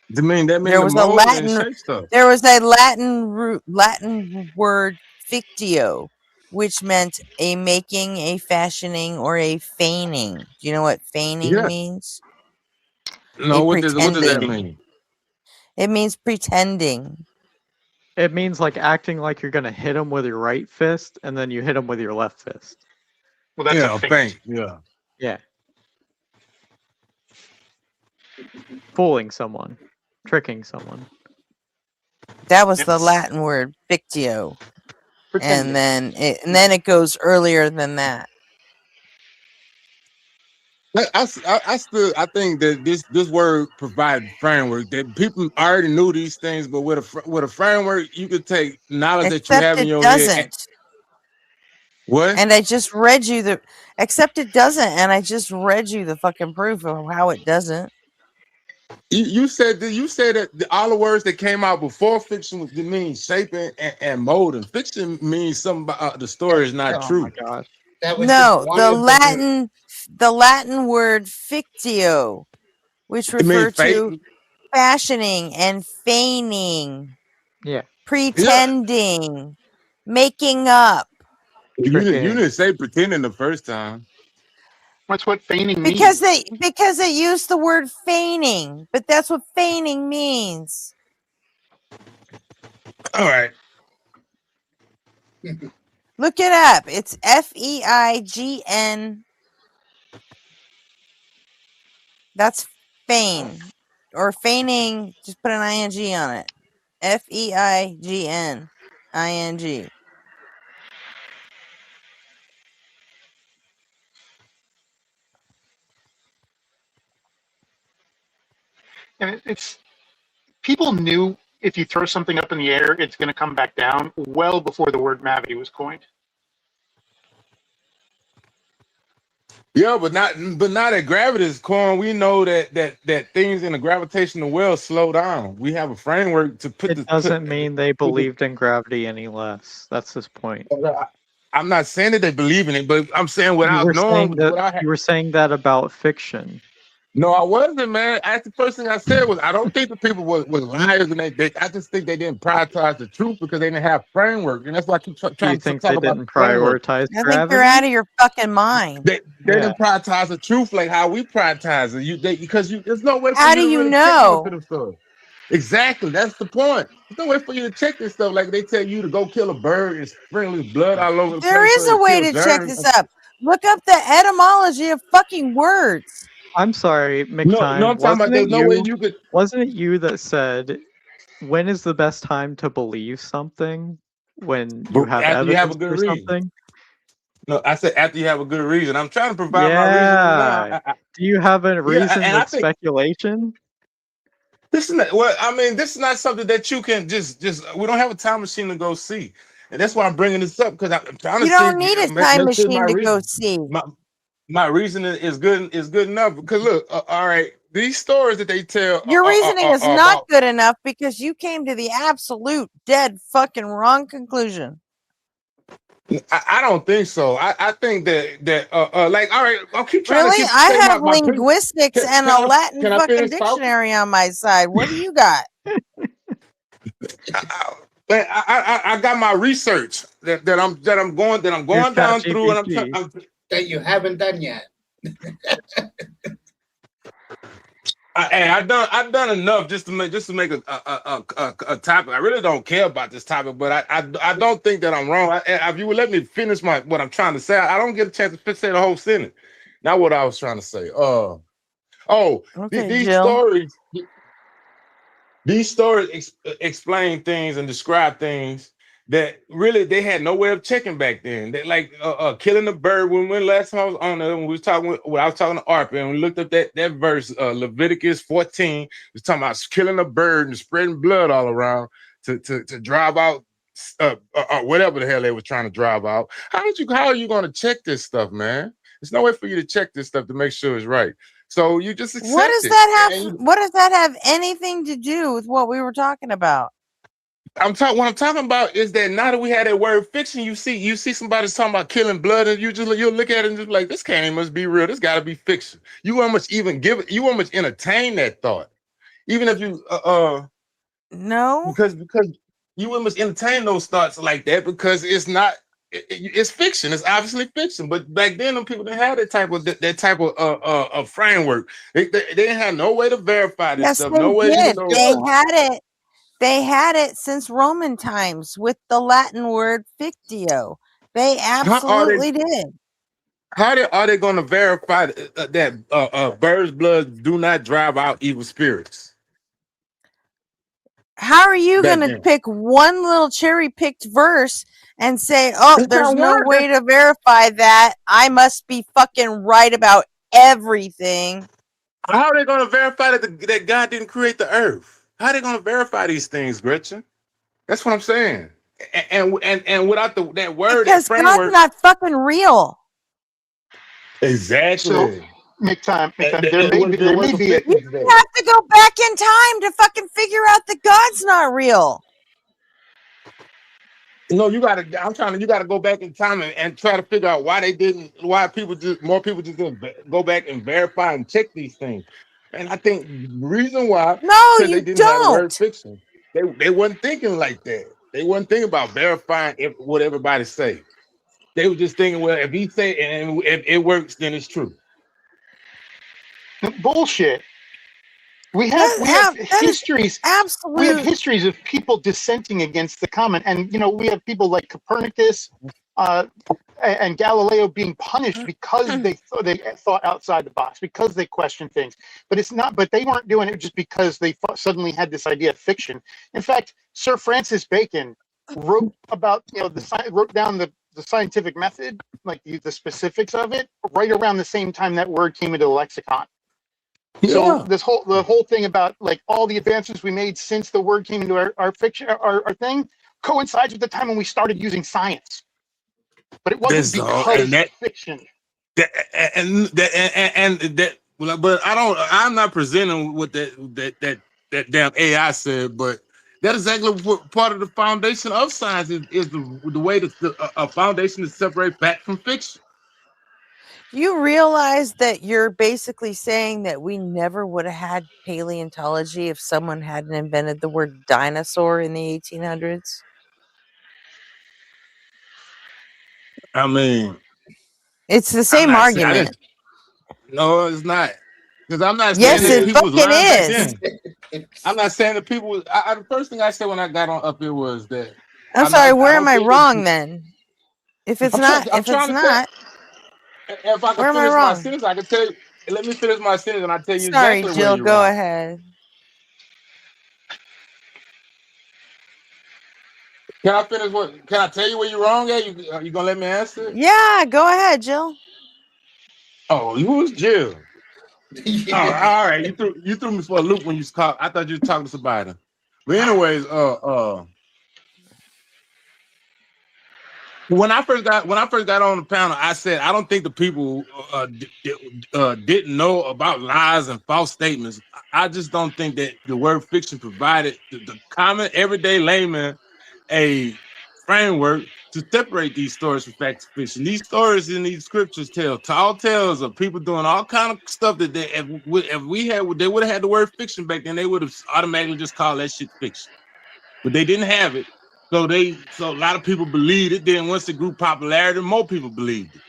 That mean There the was a mold and Latin. shape stuff. There was a Latin word fictio, which meant a making, a fashioning, or a feigning. Do you know what feigning Yeah. means? No, what does that mean? It means pretending. It means like acting like you're gonna hit him with your right fist, and then you hit him with your left fist. Well, that's Yeah, a feint. feint. Yeah. Yeah. Fooling someone, tricking someone. That was the Latin word fictio, and then it goes earlier than that. I think that this word provides framework that people already knew these things, but with a framework, you could take knowledge that you have in your head. What? And I just read you the. Except it doesn't, and I just read you the fucking proof of how it doesn't. You said that all the words that came out before fiction mean shaping and molding. Fiction means something about the story is not true. Oh my god. No, the Latin word fictio, which It means refer to fashioning and feigning, Yeah. pretending, making up. You didn't say pretending the first time. That's what feigning means. Because they used the word feigning, but that's what feigning means. All right. Look it up. It's FEIGN. That's feign. Or feigning, just put an ING on it. FEIGN. ING. And it's people knew if you throw something up in the air, it's going to come back down well before the word Mavi was coined. Yeah, but now that gravity is coined, we know that things in the gravitational well slow down. We have a framework to put. It doesn't mean they believed in gravity any less. That's his point. I'm not saying that they believe in it, but I'm saying without knowing. You were saying that about fiction. No, I wasn't, man. That's the first thing I said was I don't think the people was liars, and I just think they didn't prioritize the truth because they didn't have framework, and that's why I keep trying You to think talk they about didn't the framework. prioritize I think gravity? you're out of your fucking mind. They didn't prioritize the truth like how we prioritize it. Because there's no way. For How you do to you really know? check most of the stuff. Exactly, that's the point. There's no way for you to check this stuff. Like they tell you to go kill a bird and sprinkle his blood all over the place. There is so a it way kills to check germs. this up. Look up the etymology of fucking words. I'm sorry, No, McTime. I'm talking about there's no way you could. Wasn't it you that said, when is the best time to believe something? When you have After you have a evidence good for reason. something? No, I said after you have a good reason. I'm trying to provide my Yeah. reason now. Do you have a reason and I with think- speculation? This is not, well, I mean, this is not something that you can just. We don't have a time machine to go see, and that's why I'm bringing this up because I'm trying to. You don't need a time machine to go see. My reasoning is good enough because look, all right, these stories that they tell. Your reasoning is are not about- good enough because you came to the absolute dead fucking wrong conclusion. I don't think so. I think that like all right, I'll keep trying Really? to keep, I say have my linguistics and a Latin can I fucking finish talking? dictionary on my side. What do you got? But I got my research that I'm going down through, and I'm that you haven't done yet. I've done enough just to make a topic. I really don't care about this topic, but I don't think that I'm wrong. If you would let me finish what I'm trying to say, I don't get a chance to say the whole sentence. Not what I was trying to say. These stories explain things and describe things that really they had no way of checking back then. They like killing a bird. When last time I was on there, when we was talking, when I was talking to ARPA, and we looked up that verse, Leviticus 14, was talking about killing a bird and spreading blood all around to drive out whatever the hell they were trying to drive out. How are you going to check this stuff, man? There's no way for you to check this stuff to make sure it's right. So you just accept What does it. that have? What does that have anything to do with what we were talking about? What I'm talking about is that now that we had that word fiction, you see somebody talking about killing blood, and you'll look at it and just like, this can't must be real. This got to be fiction. You won't much entertain that thought, even if you no, because you wouldn't much entertain those thoughts like that because it's not. It's fiction. It's obviously fiction. But back then, them people didn't have that type of framework. They didn't have no way to verify this stuff. No way. They had it since Roman times with the Latin word fictio. They absolutely did. How are they going to verify that bird's blood do not drive out evil spirits? How are you going to pick one little cherry-picked verse and say, oh, there's no way to verify that. I must be fucking right about everything. How are they going to verify that God didn't create the earth? How are they going to verify these things, Gretchen? That's what I'm saying. And without that word, because that framework, God's not fucking real. Exactly. So, there may be You have to go back in time to fucking figure out that God's not real. No, you gotta go back in time and try to figure out why more people just didn't go back and verify and check these things. And I think the reason why, no, you they didn't have the word fiction. They wasn't thinking like that. They wasn't thinking about verifying what everybody say. They were just thinking, well, if he say and if it works, then it's true. Bullshit. We have histories. Absolutely. We have histories of people dissenting against the common, and we have people like Copernicus and Galileo being punished because they thought outside the box, because they questioned things. But it's not. But they weren't doing it just because they suddenly had this idea of fiction. In fact, Sir Francis Bacon wrote about wrote down the scientific method, like the specifics of it, right around the same time that word came into the lexicon. So the whole thing about like all the advances we made since the word came into our fiction, our thing, coincides with the time when we started using science. But it wasn't because of fiction. But I'm not presenting what that damn AI said, but that is exactly what part of the foundation of science is the way a foundation is separate fact from fiction. You realize that you're basically saying that we never would have had paleontology if someone hadn't invented the word dinosaur in the 1800s? I mean, it's the same argument. No, it's not. Because I'm not saying yes, that it people was lying is. I'm not saying that people. The first thing I said when I got on up here was that. I'm sorry. Where am I wrong then? If it's not, if I can finish my sentence, I can tell you. Let me finish my sentence, and I tell you sorry, exactly Jill. where you're go wrong. ahead. Can I finish? Can I tell you where you're wrong at? You gonna let me answer? Yeah, go ahead, Jill. Oh, who's Jill? Oh, all right, you threw me for a loop when you called. I thought you were talking to somebody. But anyways, when I first got on the panel, I said I don't think the people didn't know about lies and false statements. I just don't think that the word fiction provided the common everyday layman a framework to separate these stories from fact and fiction. These stories in these scriptures tell tall tales of people doing all kind of stuff that they would have had the word fiction back then. They would have automatically just called that shit fiction, but they didn't have it. So a lot of people believed it. Then once it grew popularity, more people believed it.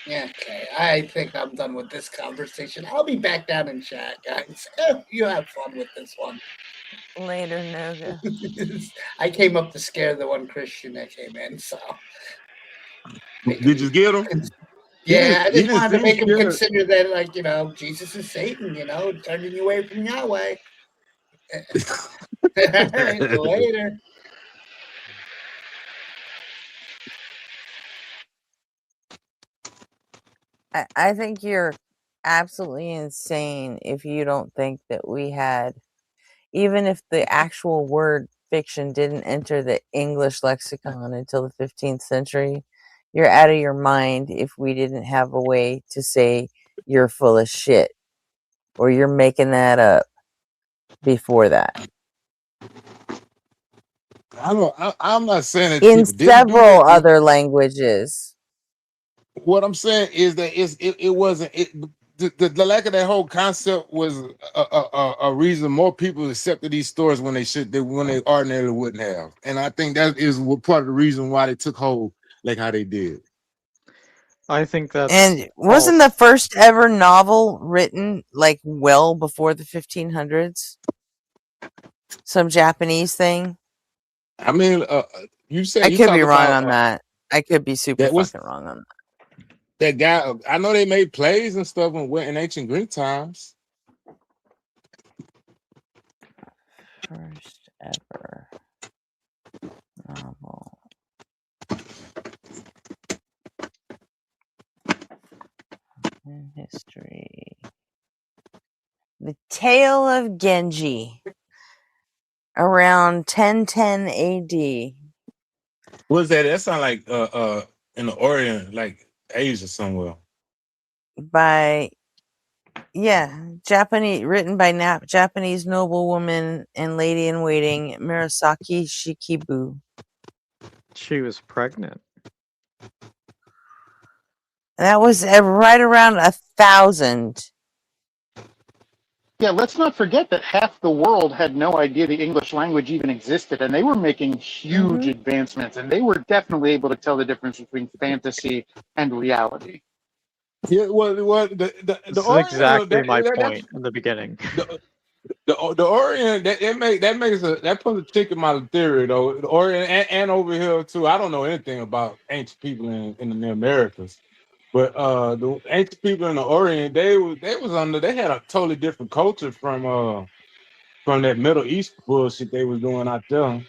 Yeah, okay. I think I'm done with this conversation. I'll be back down in chat, guys. You have fun with this one. Later, Noga. I came up to scare the one Christian that came in, so. Did you get him? Yeah, I just wanted to make him consider that, like, Jesus is Satan, turning you away from Yahweh. All right, later. I think you're absolutely insane if you don't think that we had, even if the actual word fiction didn't enter the English lexicon until the 15th century, you're out of your mind if we didn't have a way to say you're full of shit or you're making that up before that. I'm not saying that In people didn't do several that. other languages. What I'm saying is that it wasn't the lack of that whole concept was a reason more people accepted these stories when they ordinarily wouldn't have, and I think that is what part of the reason why they took hold like how they did. I think that's And wasn't the first ever novel written like well before the 1500s? Some Japanese thing. I mean, you said I you could talk be wrong about on that. I could be super that was fucking wrong on that. that guy. I know they made plays and stuff in ancient Greek times. First ever novel. In history. The Tale of Genji. Around 1010 AD. What's that? That sound like in the Orient, like Asia somewhere. By Japanese, written by Japanese noblewoman and lady in waiting Murasaki Shikibu. She was pregnant. And that was right around 1000. Yeah, let's not forget that half the world had no idea the English language even existed, and they were making huge advancements, and they were definitely able to tell the difference between fantasy and reality. Yeah, well, the This is Orient, exactly my point in the beginning. the Orient that puts a chick in my theory though. The Orient and over here too. I don't know anything about ancient people in the Americas, but the ancient people in the Orient they had a totally different culture from that Middle East bullshit they was doing out there.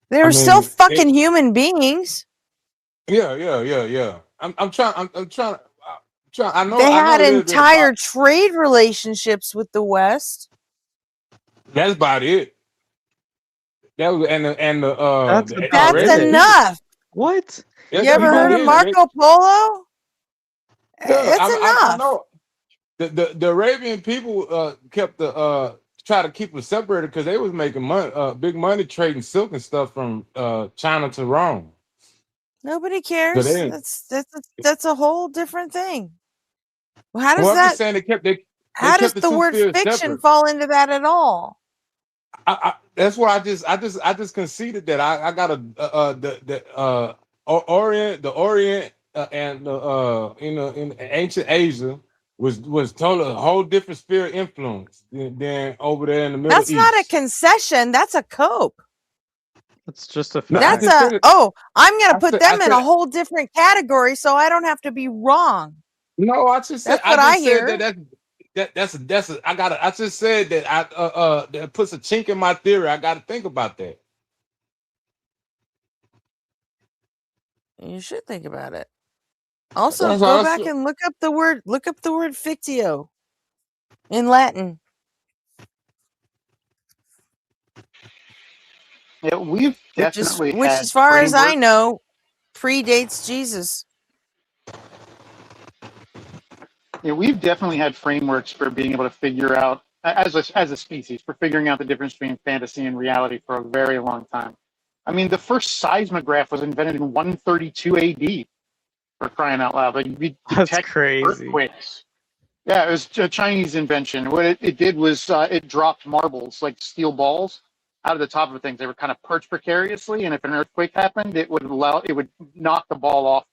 They were still fucking human beings. Yeah. I'm trying. I know. They had a little bit entire about- trade relationships with the West. That's about it. That was That's enough. What? You ever heard of Marco Polo? It's I enough. know. The Arabian people kept try to keep them separated because they was making money, big money trading silk and stuff from China to Rome. Nobody cares. they- That's a whole different thing. Well, how does I'm just that? saying How does kept the two word spheres fiction separate. fall into that at all? That's why I just conceded that I got the Orient and in ancient Asia was totally a whole different sphere of influence than over there in the Middle That's East. not a concession. That's a cope. It's just a No, fact. That's I'm gonna put them in said- a whole different category, so I don't have to be wrong. No, I just said That's what I hear. I just said that that puts a chink in my theory. I gotta think about that. You should think about it. Also, That's go all I back said. and look up the word fictio in Latin. Yeah, we've Which, definitely as had far as I framework- know, predates Jesus. Yeah, we've definitely had frameworks for being able to figure out, as a species, for figuring out the difference between fantasy and reality for a very long time. I mean, the first seismograph was invented in 132 AD, for crying out loud. Like, you detect earthquakes. Yeah, it was a Chinese invention. What it did was it dropped marbles, like steel balls, out of the top of things. They were kind of perched precariously, and if an earthquake happened, it would knock the ball off,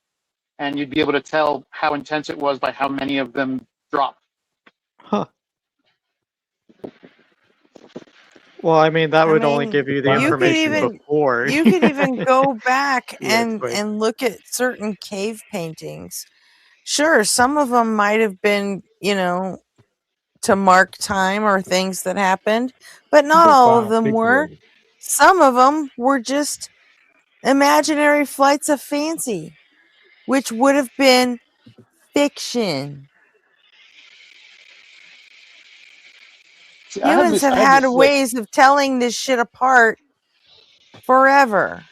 and you'd be able to tell how intense it was by how many of them dropped. Huh. Well, I mean, that would only give you the information before. You could even go back The and earthquake. look at certain cave paintings. Sure, some of them might have been, to mark time or things that happened, but not all of them were. Some of them were just imaginary flights of fancy which would have been fiction. See, I Humans have I had just ways of telling this shit apart forever.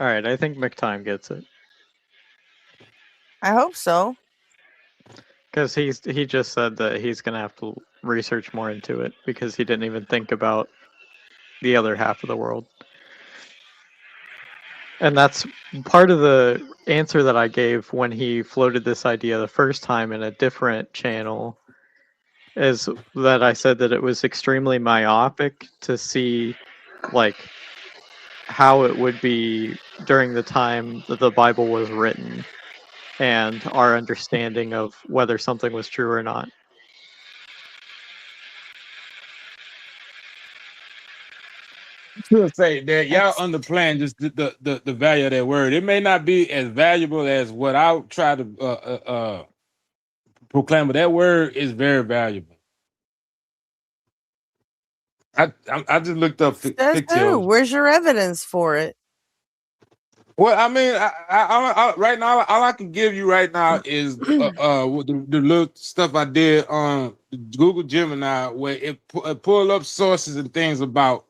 All right, I think McTime gets it I hope so. because he just said that he's gonna have to research more into it because he didn't even think about the other half of the world. And that's part of the answer that I gave when he floated this idea the first time in a different channel, is that I said that it was extremely myopic to see like how it would be during the time that the Bible was written and our understanding of whether something was true or not. should say that y'all underplaying just the value of that word. It may not be as valuable as what I try to proclaim, but that word is very valuable. I just looked up Says who? pigtails. Where's your evidence for it? Well, I mean, I right now, all I can give you right now is with the little stuff I did on Google Gemini, where it pull up sources and things about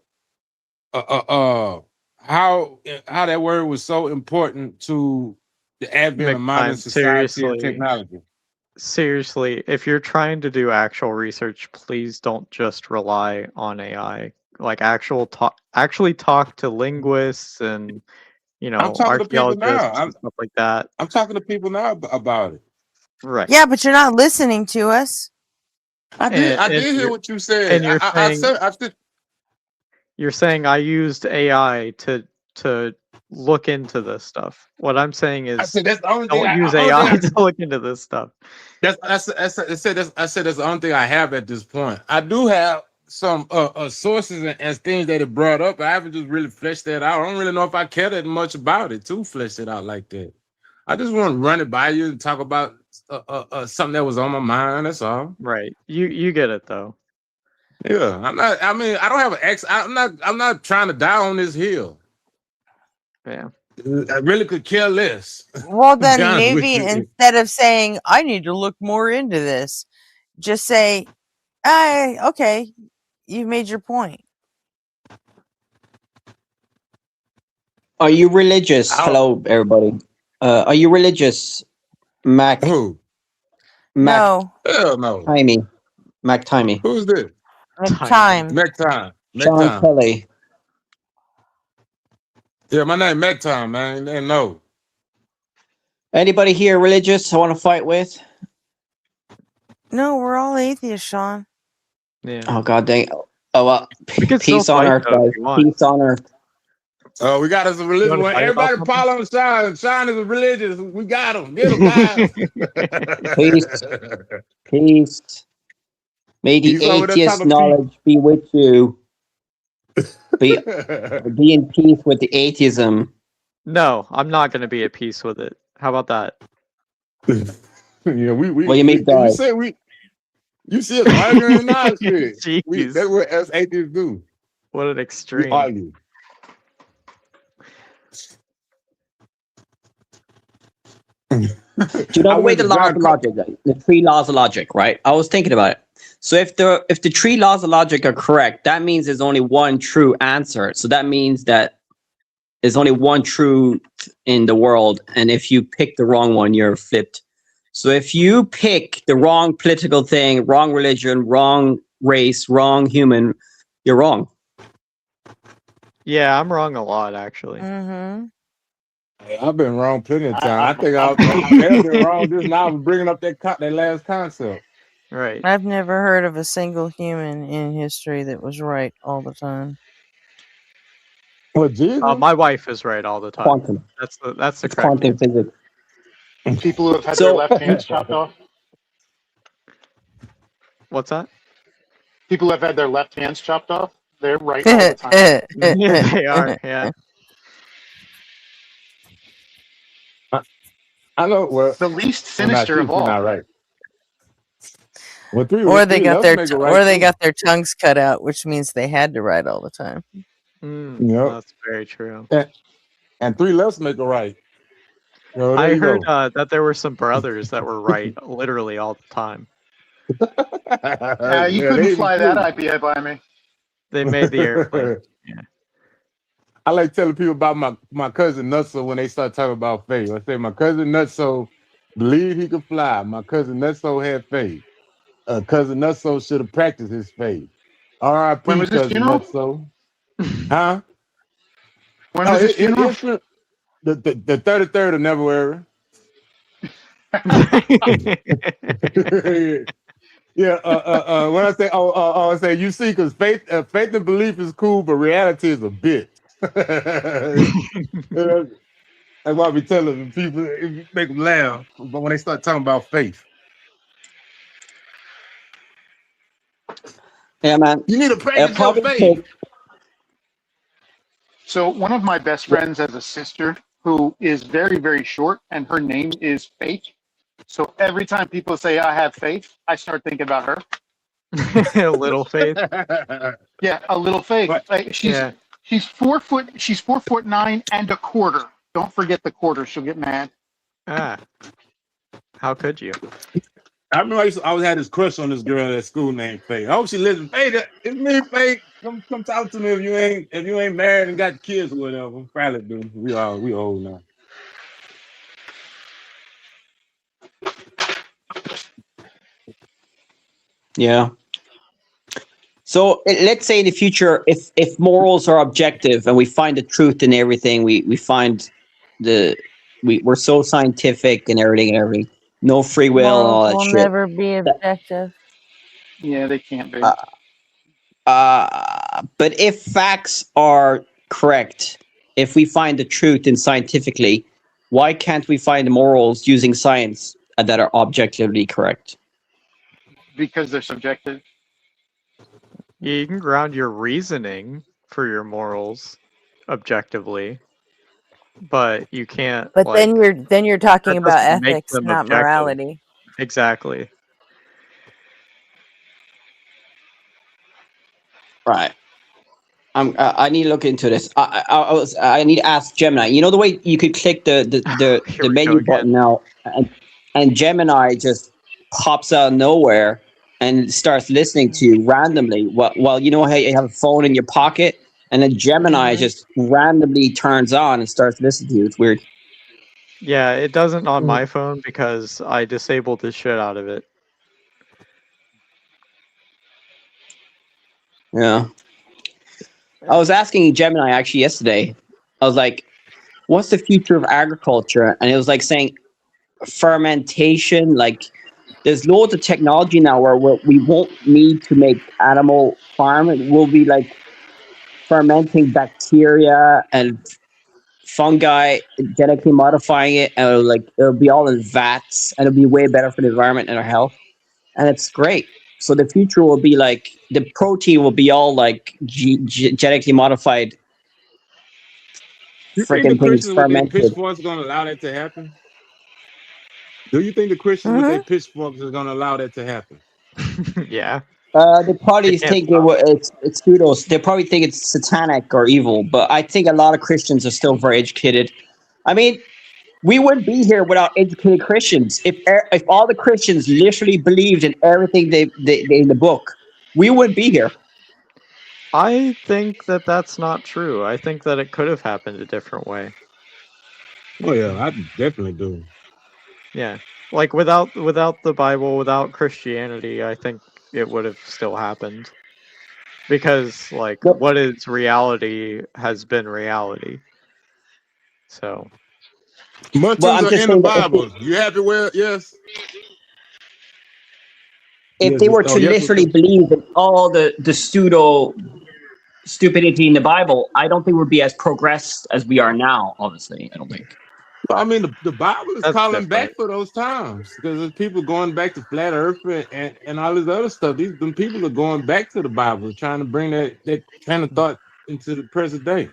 how that word was so important to the advent of modern society and technology. Seriously, if you're trying to do actual research, please don't just rely on AI. Like actually talk to linguists and I'm talking to people now. archaeologists and stuff like that. I'm talking to people now about it. Right. Yeah, but you're not listening to us. I did hear what you said. And you're I saying, said you're saying I used AI to look into this stuff. What I'm saying is, I said that's the only thing. don't use AI to look into this stuff. I said that's the only thing I have at this point. I do have some sources and things that it brought up. I haven't just really fleshed that out. I don't really know if I care that much about it to flesh it out like that. I just want to run it by you and talk about something that was on my mind. That's all. Right. You get it though. Yeah. I'm not. I mean, I don't have an ex. I'm not trying to die on this hill. Yeah. I really could care less. Well, to be then honest with maybe you. instead of saying, I need to look more into this, just say, okay, you've made your point. Are you religious? Hello, everybody. Are you religious, Mac? Who? No. Hell no. Timey. Mac Timey. Who's this? Time. McTime. Sean McTime. Kelly. Yeah, my name McTime, man. They know. Anybody here religious I want to fight with? No, we're all atheists, Sean. Yeah. Oh, God dang. Oh, well, can still peace on fight, earth, though, if guys. you want. Peace on earth. Oh, we got us a You religious wanna one. fight about Everybody something? follow Sean. Sean is a religious. We got him. Get him, guys. Peace. Peace. May the He's over there atheist talking knowledge be with you. Be in peace with the atheism. No, I'm not going to be at peace with it. How about that? Yeah, we Well, you may die. You say we. You see us arguing now, shit. Jeez. That's what us atheists do. What an We extreme. argue. Do you know I the way went the to laws John of logic, the three laws of logic, right? I was thinking about it. So if the three laws of logic are correct, that means there's only one true answer. So that means that there's only one truth in the world, and if you pick the wrong one, you're flipped. So if you pick the wrong political thing, wrong religion, wrong race, wrong human, you're wrong. Yeah, I'm wrong a lot, actually. Mm-hmm. I've been wrong plenty of times. I think I've been wrong just now for bringing up that last concept. Right. I've never heard of a single human in history that was right all the time. Well, Jesus. My wife is right all the time. Quantum. That's the It's correct quantum answer. physics. People who have had So- their left hands chopped off. What's that? People who have had their left hands chopped off. They're right all the time. Yeah, they are. Yeah. I know. Well, The least well, not sinister you, of you're all. not right. Well, Or they got their left make it right, or they too. got their tongues cut out, which means they had to write all the time. Yep. That's very true. And three lefts make a right. Oh, there I you heard go. that there were some brothers that were right literally all the time. You Yeah, couldn't they fly that idea by me. They made the airplane. I like telling people about my cousin Nutso when they start talking about faith. I say my cousin Nutso believed he could fly. My cousin Nutso had faith. Cousin Nutso should have practiced his faith. When R.I.P. was his cousin funeral? Nutso. Huh? When was his funeral? The 33rd of February. Yeah. When I say, I say, you see, because faith and belief is cool, but reality is a bitch. That's why I be telling people, it make them laugh. But when they start talking about faith, Yeah, man. you need to practice your faith. So one of my best friends has a sister who is very, very short, and her name is Faith. So every time people say I have faith, I start thinking about her. A little faith. Yeah, a little faith. Like, she's 4 foot. She's 4'9" and a quarter. Don't forget the quarter. She'll get mad. Ah, how could you? I remember I always had this crush on this girl at school named Faith. I hope she listens. Faith, it's me, Faith. Come talk to me if you ain't married and got kids or whatever. Probably do. We old now. Yeah. So let's say in the future, if morals are objective and we find the truth in everything, we find we're so scientific and everything, no free will and all that Will shit. never be objective. Yeah, they can't be. But if facts are correct, if we find the truth in scientifically, why can't we find the morals using science that are objectively correct? Because they're subjective. Yeah, you can ground your reasoning for your morals objectively, but you can't. But like, then you're talking that about doesn't make ethics, them not objective. morality. Exactly. Right. I need to look into this. I need to ask Gemini. You know the way you could click the menu button now, and Gemini just pops out of nowhere and starts listening to you randomly. Well, you know how you have a phone in your pocket, and then Gemini just randomly turns on and starts listening to you. It's weird. Yeah, it doesn't on my phone because I disabled the shit out of it. Yeah. I was asking Gemini actually yesterday. I was like, what's the future of agriculture? And it was like saying fermentation. Like, there's loads of technology now where we won't need to make animal farm. It will be like fermenting bacteria and fungi, genetically modifying it, and it'll be all in vats, and it'll be way better for the environment and our health. And it's great. So the future will be like the protein will be all like genetically modified. You think the Freaking things Christians with their fermented. pitchforks are going to allow that to happen? Do you think the Christians with their pitchforks are going to allow that to happen? Yeah. They probably think it's pseudos. They probably think it's satanic or evil, but I think a lot of Christians are still very educated. I mean, we wouldn't be here without educated Christians. If all the Christians literally believed in everything they in the book, we wouldn't be here. I think that that's not true. I think that it could have happened a different way. Oh yeah, I definitely do. Yeah. Like without the Bible, without Christianity, I think it would have still happened. Because what is reality has been reality. So Muntins are in the Bible. You happy with yes? If Yes, they were to literally believe in all the pseudo stupidity in the Bible, I don't think we'd be as progressed as we are now, obviously. I don't think. Well, I mean, the Bible is calling back for those times because there's people going back to flat Earth and all this other stuff. Them people are going back to the Bible, trying to bring that kind of thought into the present day.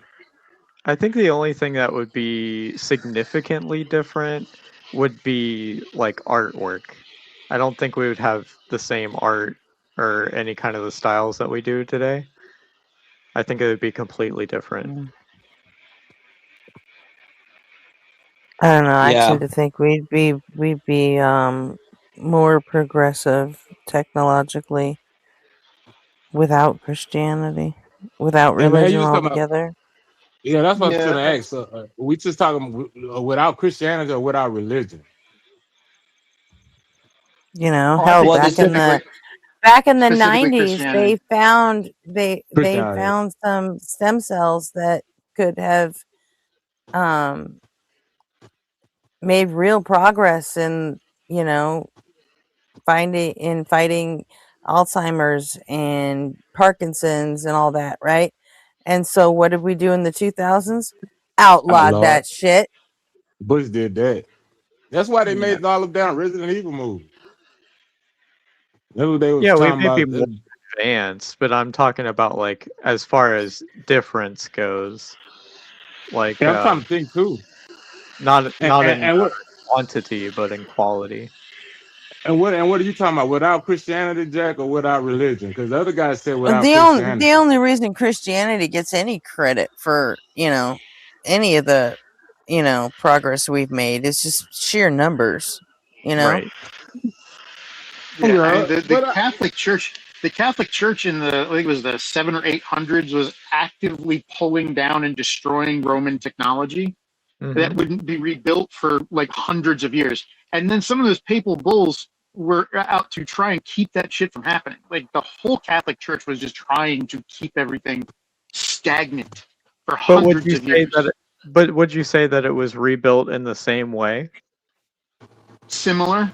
I think the only thing that would be significantly different would be like artwork. I don't think we would have the same art or any kind of the styles that we do today. I think it would be completely different. I don't know. I Yeah. tend to think we'd be more progressive technologically without Christianity, without And man, religion you just talking about. altogether. Yeah, that's what I was Yeah, gonna ask. We just talking without Christianity or without religion. You know, Oh, I hell, think Well, specifically back in the specifically 90s, Christianity. they Christianity. found some stem cells that could have made real progress in, you know, fighting Alzheimer's and Parkinson's and all that, right? And so what did we do in the 2000s? Outlawed Outlawed. that shit. Bush did that. That's why they Yeah. made all of damn Resident Evil movie. That's what they was Yeah, we talking may be about. more advanced, but I'm talking about like as far as difference goes. Like Yeah, I'm trying to think too. not in And what quantity, but in quality. and what are you talking about? Without Christianity, Jack, or without religion? Because the other guy said without The Christianity. only reason Christianity gets any credit for, you know, any of the, you know, progress we've made is just sheer numbers, you know. Right. Yeah, I mean, the Catholic Church in the, I think it was the 700s or 800s, was actively pulling down and destroying Roman technology that wouldn't be rebuilt for like hundreds of years. And then some of those papal bulls were out to try and keep that shit from happening. Like the whole Catholic Church was just trying to keep everything stagnant for But would hundreds you of say years. would you say that it was rebuilt in the same way? Similar.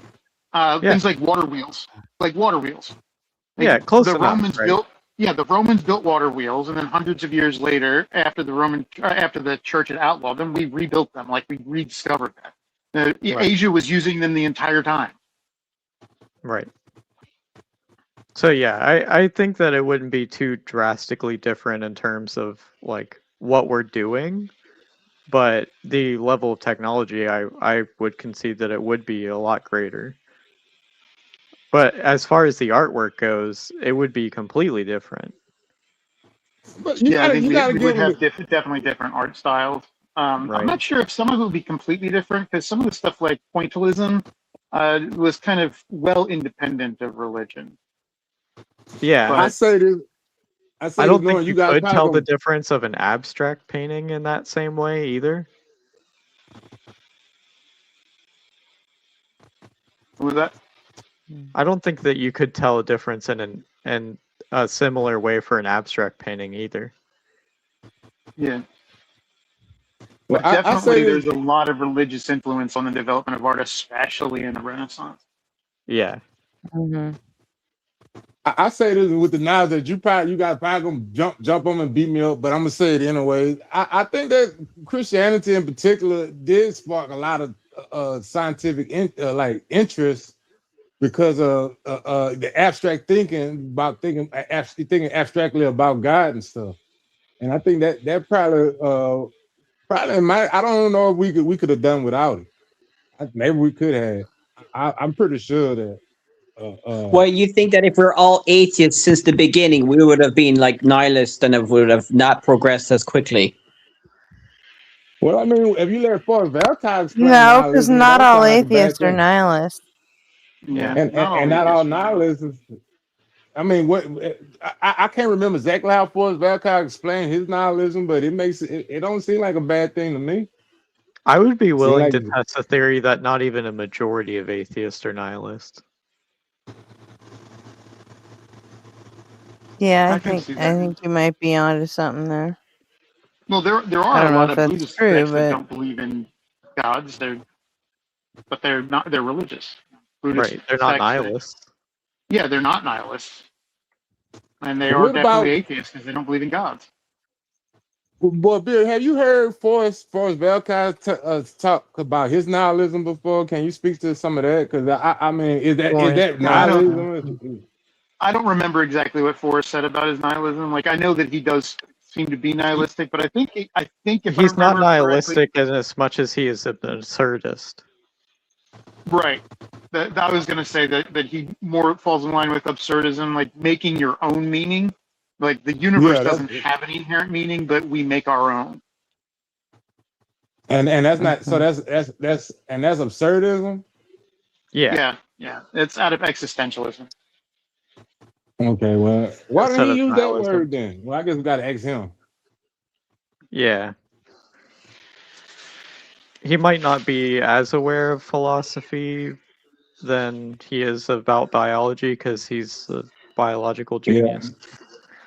Things like water wheels. Like, Yeah, close the enough, Romans right? the Romans built water wheels, and then hundreds of years later, after the church had outlawed them, we rebuilt them. Like, we rediscovered that. Right. Asia was using them the entire time. Right. So yeah, I think that it wouldn't be too drastically different in terms of like what we're doing, but the level of technology, I would concede that it would be a lot greater. But as far as the artwork goes, it would be completely different. But I think we would have definitely different art styles. I'm Right. not sure if some of it would be completely different, because some of the stuff like pointillism was kind of well independent of religion. Yeah, But- I say this. I don't think you you guys could tell probably the difference of an abstract painting in that same way either. What was that? I don't think that you could tell a difference in a similar way for an abstract painting either. Yeah. Well, But I definitely, say this- there's a lot of religious influence on the development of art, especially in the Renaissance. Yeah. I say this with the knowledge that you guys probably gonna jump on and beat me up, but I'm gonna say it anyway. I think that Christianity in particular did spark a lot of scientific interest because of the abstract thinking about thinking abstractly about God and stuff. And I think that probably I don't know if we could have done without it. Maybe we could have. I'm pretty sure that. Well, you think that if we're all atheists since the beginning, we would have been like nihilists and it would have not progressed as quickly? Well, I mean, if you let Forrest Valentine explain No, because nihilism, not that all sounds like a bad atheists are thing. nihilists. Yeah, and not all nihilists. I mean, what I can't remember exactly how Forrest Valentine explained his nihilism, but it don't seem like a bad thing to me. I would be willing to like- test the theory that not even a majority of atheists are nihilists. Yeah, I I can think see I that. think you might be onto something there. Well, there I are don't a know lot if of that's Buddhist true, sects that but- don't believe in gods. But they're not. They're religious. Buddhist Right, they're not sects, nihilists. Yeah, they're not nihilists, and they But are what definitely about- atheists because they don't believe in gods. Boy, Bill, have you heard Forrest Valentine talk about his nihilism before? Can you speak to some of that? Because I mean, is that nihilism? I don't remember exactly what Forrest said about his nihilism. Like, I know that he does seem to be nihilistic, but I think if He's I not remember nihilistic in as much as he is an absurdist. right. That I was going to say that he more falls in line with absurdism, like making your own meaning. Like the universe Yeah, doesn't have an inherent meaning, but we make our own. And that's not so. That's absurdism. Yeah. Yeah. It's out of existentialism. Okay, well, why Instead didn't of he use that nihilism. word then? Well, I guess we got to ask him. Yeah. He might not be as aware of philosophy than he is about biology because he's a biological genius.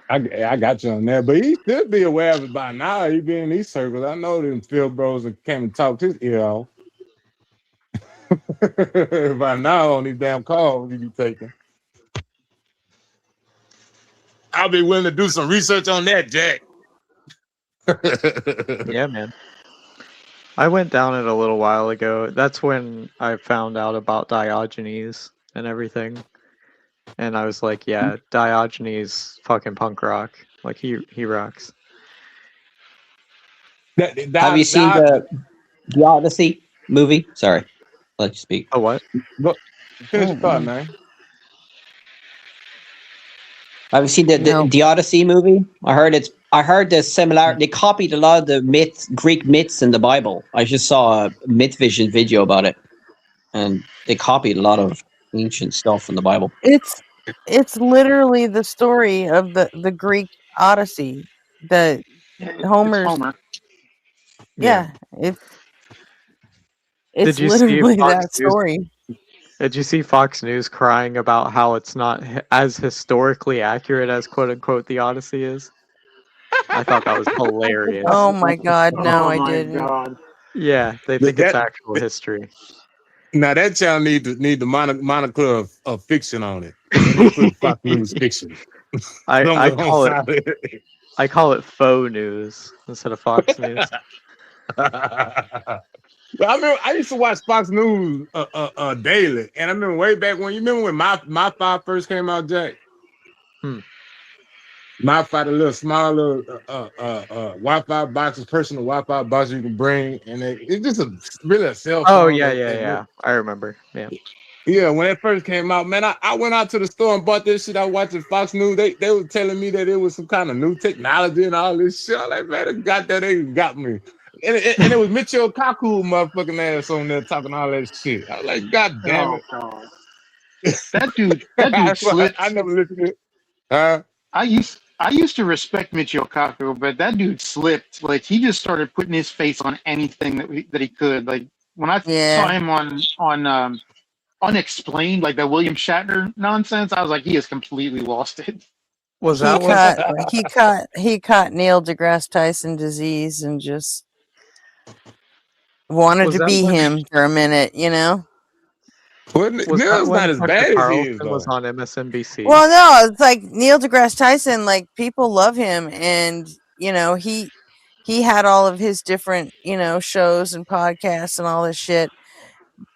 I got you on that, but he should be aware of it by now. He be in these circles. I know them Phil bros that came and talked his ear off. By now on these damn calls he be taking. I'll be willing to do some research on that, Jack. Yeah, man. I went down it a little while ago. That's when I found out about Diogenes and everything. And I was like, yeah, Diogenes fucking punk rock. Like he rocks. Have you seen the Odyssey movie? Sorry, I'll let you speak. Oh, what? Finish your thought, man. Have you seen the Odyssey movie? I heard the similar. They copied a lot of the Greek myths in the Bible. I just saw a Myth Vision video about it, and they copied a lot of ancient stuff in the Bible. It's literally the story of the Greek Odyssey. The Homer's. Homer. Yeah, it's Did you literally see Fox that News? story. Did you see Fox News crying about how it's not as historically accurate as "quote unquote" the Odyssey is? I thought that was hilarious. Oh my God, no, Oh I my didn't. God. Yeah, they think it's actual history. Now that channel need the moniker of fiction on it. They put Fox News fiction. I call it faux news instead of Fox News. Well, I remember I used to watch Fox News daily, and I remember way back when. You remember when my Five first came out, Jack? My Five, the little small little Wi-Fi boxes, personal Wi-Fi box you can bring, and it's just really a cell phone. Oh yeah. I remember. Yeah. Yeah, when it first came out, man, I went out to the store and bought this shit. I was watching Fox News. They were telling me that it was some kind of new technology and all this shit. I'm like, man, they got me. And it was Michio Kaku motherfucking ass on there talking all that shit. I was like, God damn it. God. That dude slipped. I never listened to it. I used to respect Michio Kaku, but that dude slipped. Like he just started putting his face on anything that he could. Like when I saw him on Unexplained, like that William Shatner nonsense, I was like, he has completely lost it. Was he caught Neil deGrasse Tyson disease and just wanted Was to that be when- him for a minute, you know? Was that when not as Tucker bad as he is, Carlson though. was on MSNBC? Well, no, it's like Neil deGrasse Tyson, like people love him, and you know he had all of his different shows and podcasts and all this shit.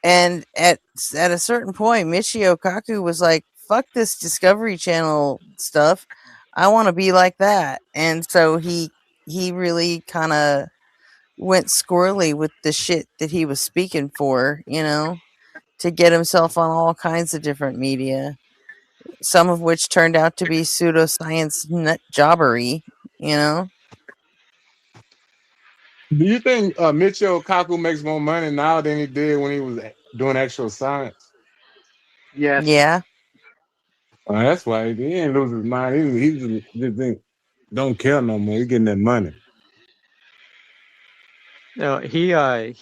And at a certain point, Michio Kaku was like, "Fuck this Discovery Channel stuff. I want to be like that." And so he really kind of went squirrely with the shit that he was speaking for, to get himself on all kinds of different media, some of which turned out to be pseudoscience nut jobbery, Do you think Michio Kaku makes more money now than he did when he was doing actual science? Yes. Yeah. That's why he didn't lose his mind. He just don't care no more. He getting that money. No, he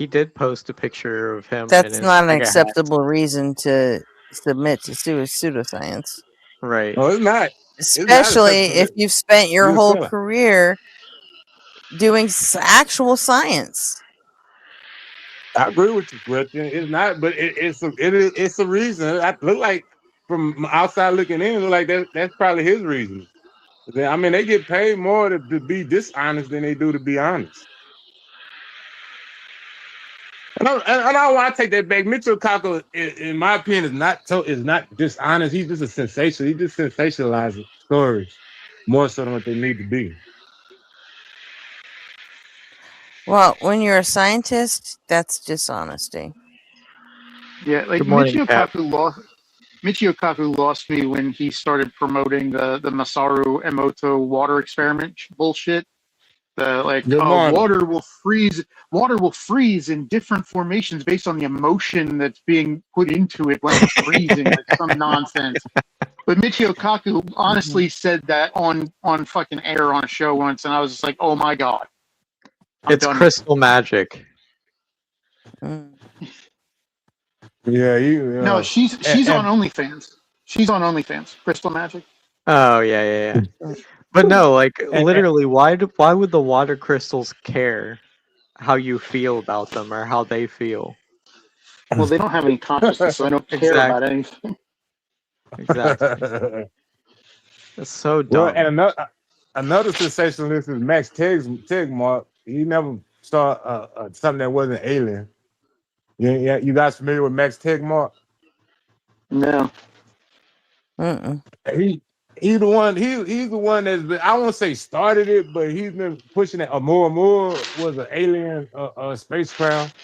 did post a picture of him. That's in not an like a hat. acceptable reason to submit to pseudoscience. Right. Oh, it's not. Especially if you've spent your You're whole selling. career doing actual science. I agree with you, Christian. It's not, but it's a reason. I look like from outside looking in, it look like that's probably his reason. I mean, they get paid more to be dishonest than they do to be honest. And I want to take that back. Mitchell Kaku, in my opinion, is not dishonest. He's just a sensation. He just sensationalizes stories more so than what they need to be. Well, when you're a scientist, that's dishonesty. Yeah, like Good morning, Cap. Michio Kaku lost me when he started promoting the Masaru Emoto water experiment bullshit. Good morning. water will freeze. Water will freeze in different formations based on the emotion that's being put into it when it's freezing. Like some nonsense. But Michio Kaku honestly said that on fucking air on a show once, and I was just like, oh my god. It's crystal magic. Yeah, No, she's on OnlyFans. She's on OnlyFans. Crystal Magic. Oh yeah. But no, like literally, why would the water crystals care how you feel about them or how they feel? Well, they don't have any consciousness, so I don't care about anything. Exactly. It's so dumb. Well, and another sensationalist is Max Tegmark. He never saw something that wasn't alien. Yeah, you guys familiar with Max Tegmark? No. He's the one. He's the one that's been, I won't say started it, but he's been pushing it. Oumuamua was an alien spacecraft.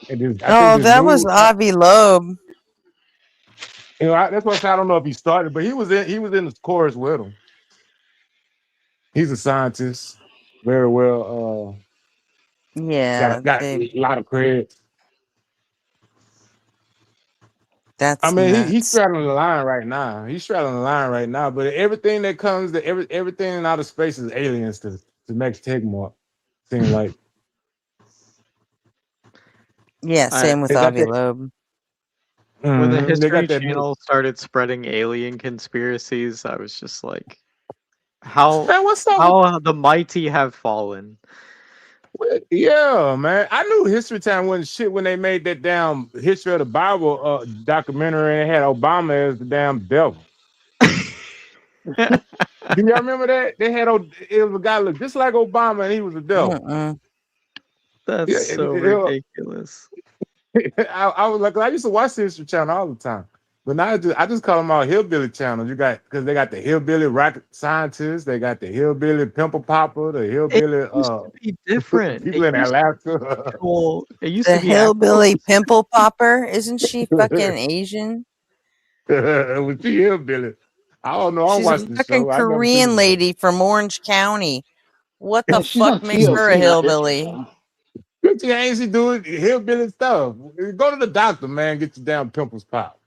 That was Avi Loeb. You know, that's why I say I don't know if he started, but he was in the chorus with him. He's a scientist, very well. Yeah, got a lot of credit. That's. I mean, nuts. he's straddling the line right now. But everything that comes to everything in outer space is aliens to Max Tegmark. Seems like. Yeah, same with Avi Loeb. When the They History got that Channel started spreading alien conspiracies, I was just like, how the mighty have fallen. Yeah, man. I knew History Time wasn't shit when they made that damn History of the Bible documentary and it had Obama as the damn devil. Do y'all remember that? It was a guy looked just like Obama and he was the devil. That's so ridiculous. I was like, I used to watch the History Channel all the time. But now I just call them all hillbilly channels. Because they got the hillbilly rocket scientists, they got the hillbilly pimple popper, the hillbilly It used to be different. people in Alaska. It used The to be hillbilly pimple popper, isn't she fucking Asian? Was she hillbilly? I don't know. I'm She's a watching the fucking show. I've never seen Korean it. lady from Orange County. What the She's fuck on makes her a TLC, not hillbilly? What you ain't she doing hillbilly stuff? Go to the doctor, man. Get your damn pimples popped.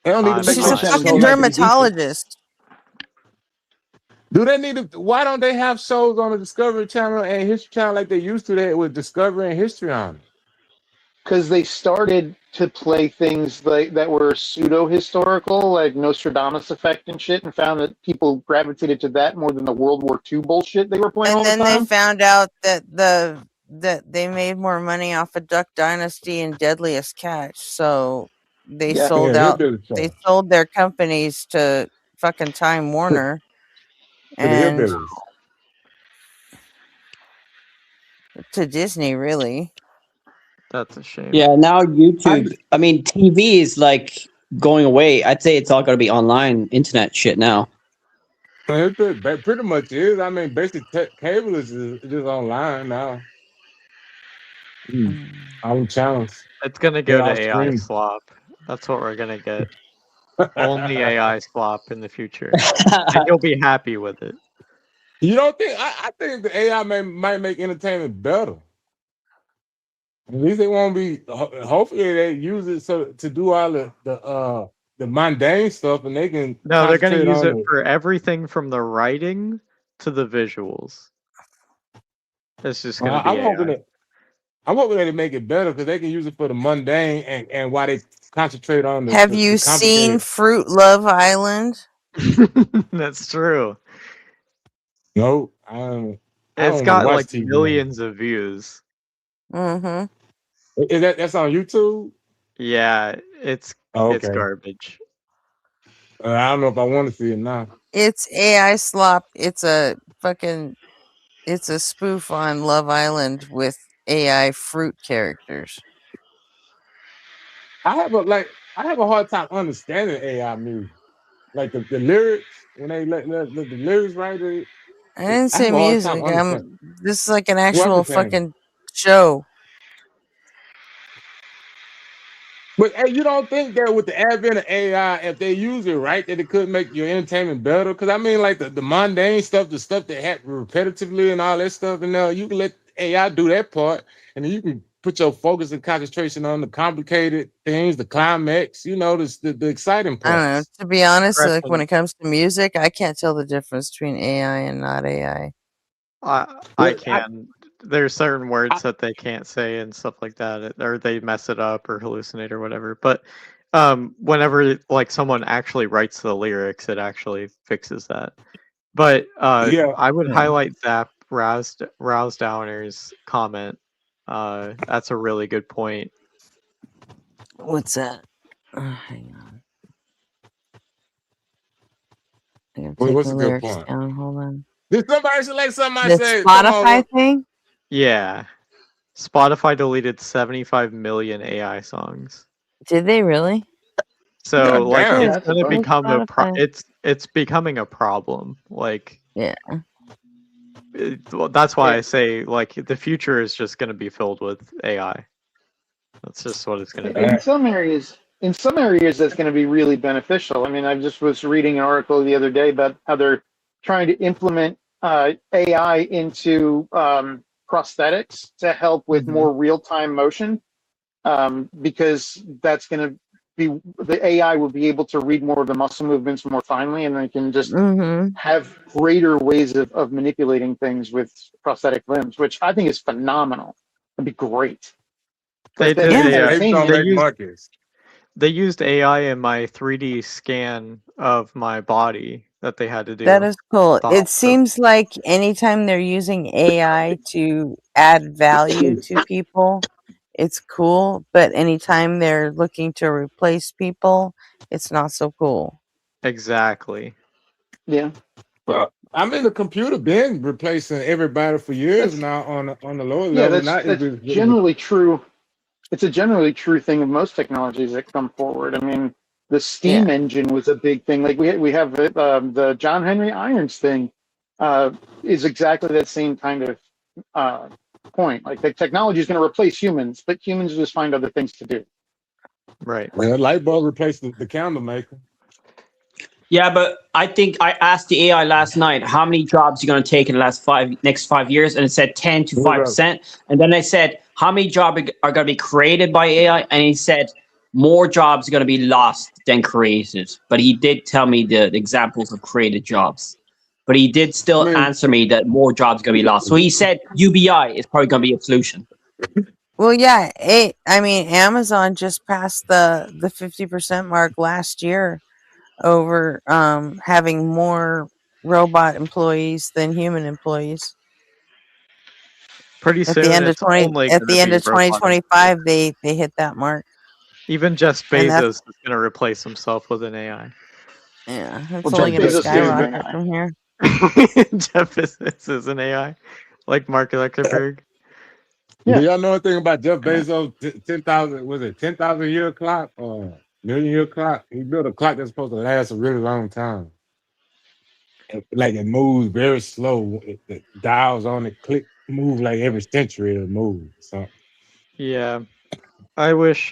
They don't need to make She's no a show fucking like that. dermatologist. Do they need to? Why don't they have shows on the Discovery Channel and History Channel like they used to? That with Discovery and History on it. Because they started to play things like that were pseudo-historical, like Nostradamus effect and shit, and found that people gravitated to that more than the World War II bullshit they were playing all And the then time. they found out that that they made more money off of Duck Dynasty and Deadliest Catch, so they Yeah. sold Yeah, out. hillbilly show. They sold their companies to fucking Time Warner, To the and hillbillies. to Disney, really. That's a shame. Yeah, now YouTube. I mean, TV is like going away. I'd say it's all going to be online, internet shit now. It pretty much is. I mean, basic cable is just online now. All the channels. It's gonna They're go to all AI streamed. slop. That's what we're gonna get. Only AI slop in the future, and you'll be happy with it. You don't think? I think the AI might make entertainment better. At least they won't be. Hopefully, they use it to do all the mundane stuff, and they can. No, they're gonna concentrate use on it for everything from the writing to the visuals. It's just gonna be AI. I'm hoping that they make it better because they can use it for the mundane and why they concentrate on the. Have the you seen complicated. Fruit Love Island? That's true. No, I don't It's even got watch like TV. millions of views. Mm-hmm. Is that's on YouTube? Yeah, it's Okay. garbage. I don't know if I want to see it now. It's AI slop. It's a spoof on Love Island with AI fruit characters. I have a hard time understanding AI music, like the lyrics when they let the lyrics right. I didn't I say have a hard time music. understanding. This is like an What I'm actual saying. fucking show. But hey, you don't think that with the advent of AI, if they use it right, that it could make your entertainment better? Because I mean, like the mundane stuff, the stuff that happens repetitively and all that stuff, and you can let AI do that part, and then you can put your focus and concentration on the complicated things, the climax, the exciting I don't know. parts. To be honest, like when it comes to music, I can't tell the difference between AI and not AI. I can. There's certain words that they can't say and stuff like that, or they mess it up or hallucinate or whatever. But whenever like someone actually writes the lyrics, it actually fixes that. But I would highlight Zap Rousdowner's comment. That's a really good point. What's that? Hang on. I'm What's taking a good lyrics point? down. Hold on. Did somebody select something I The said? Come on, Spotify thing? Yeah. Spotify deleted 75 million AI songs. Did they really? So like Goddamn. it's going to become Spotify. it's becoming a problem. Like yeah. Well, that's why I say like the future is just going to be filled with AI. That's just what it's going to be. In some areas, that's going to be really beneficial. I mean, I just was reading an article the other day about how they're trying to implement AI into prosthetics to help with more real-time motion, because that's going to be, the AI will be able to read more of the muscle movements more finely, and they can just have greater ways of manipulating things with prosthetic limbs, which I think is phenomenal. It'd be great. They That's did. entertainment. They used AI in my 3D scan of my body that they had to do. That is cool. The It hospital. seems like anytime they're using AI to add value to people, it's cool. But anytime they're looking to replace people, it's not so cool. Exactly. Yeah. Well, I mean, the computer been replacing everybody for years now on the lower Yeah, level. that's generally true. It's a generally true thing of most technologies that come forward. I mean, the steam engine was a big thing. Like we have the John Henry Irons thing is exactly that same kind of point. Like the technology is going to replace humans, but humans just find other things to do. Right. Well, light bulb replaced the candle maker. Yeah, but I think I asked the AI last night how many jobs you're going to take in the next 5 years, and it said 10 to 5%. And then I said, how many jobs are going to be created by AI? And he said, more jobs are going to be lost than created. But he did tell me the examples of created jobs. But he did still answer me that more jobs are going to be lost. So he said UBI is probably going to be a solution. Well, yeah. I mean, Amazon just passed the 50% mark last year over having more robot employees than human employees. Pretty At soon, the end of it's only at gonna the end be of robot 2025, they hit that mark. Even Jeff And Bezos that's- is going to replace himself with an AI. Yeah, it's Well, only Jeff going to Bezos is an skyrocket from here. Jeff Bezos is an AI, like Mark Zuckerberg. Do y'all know anything about Jeff Bezos? 10,000, was it 10,000 year clock or million year clock? He built a clock that's supposed to last a really long time. Like it moves very slow. The dials on it move like every century it'll move. So Yeah, I wish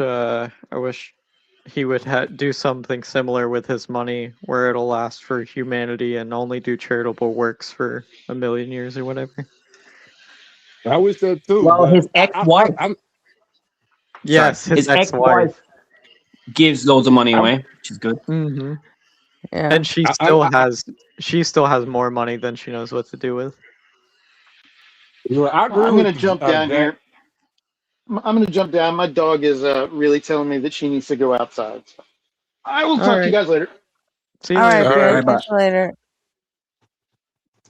he would do something similar with his money, where it'll last for humanity and only do charitable works for 1,000,000 years or whatever. I wish that too. Well, but his ex-wife. Yes, Sorry, his ex-wife. ex-wife gives loads of money away, which is good. Mm-hmm. Yeah. And she still has more money than she knows what to do with. I agree I'm with going to jump down Jack. here. I'm going to jump down. My dog is really telling me that she needs to go outside. So I will talk to you guys later. See you All right, later. Barry. Catch you later.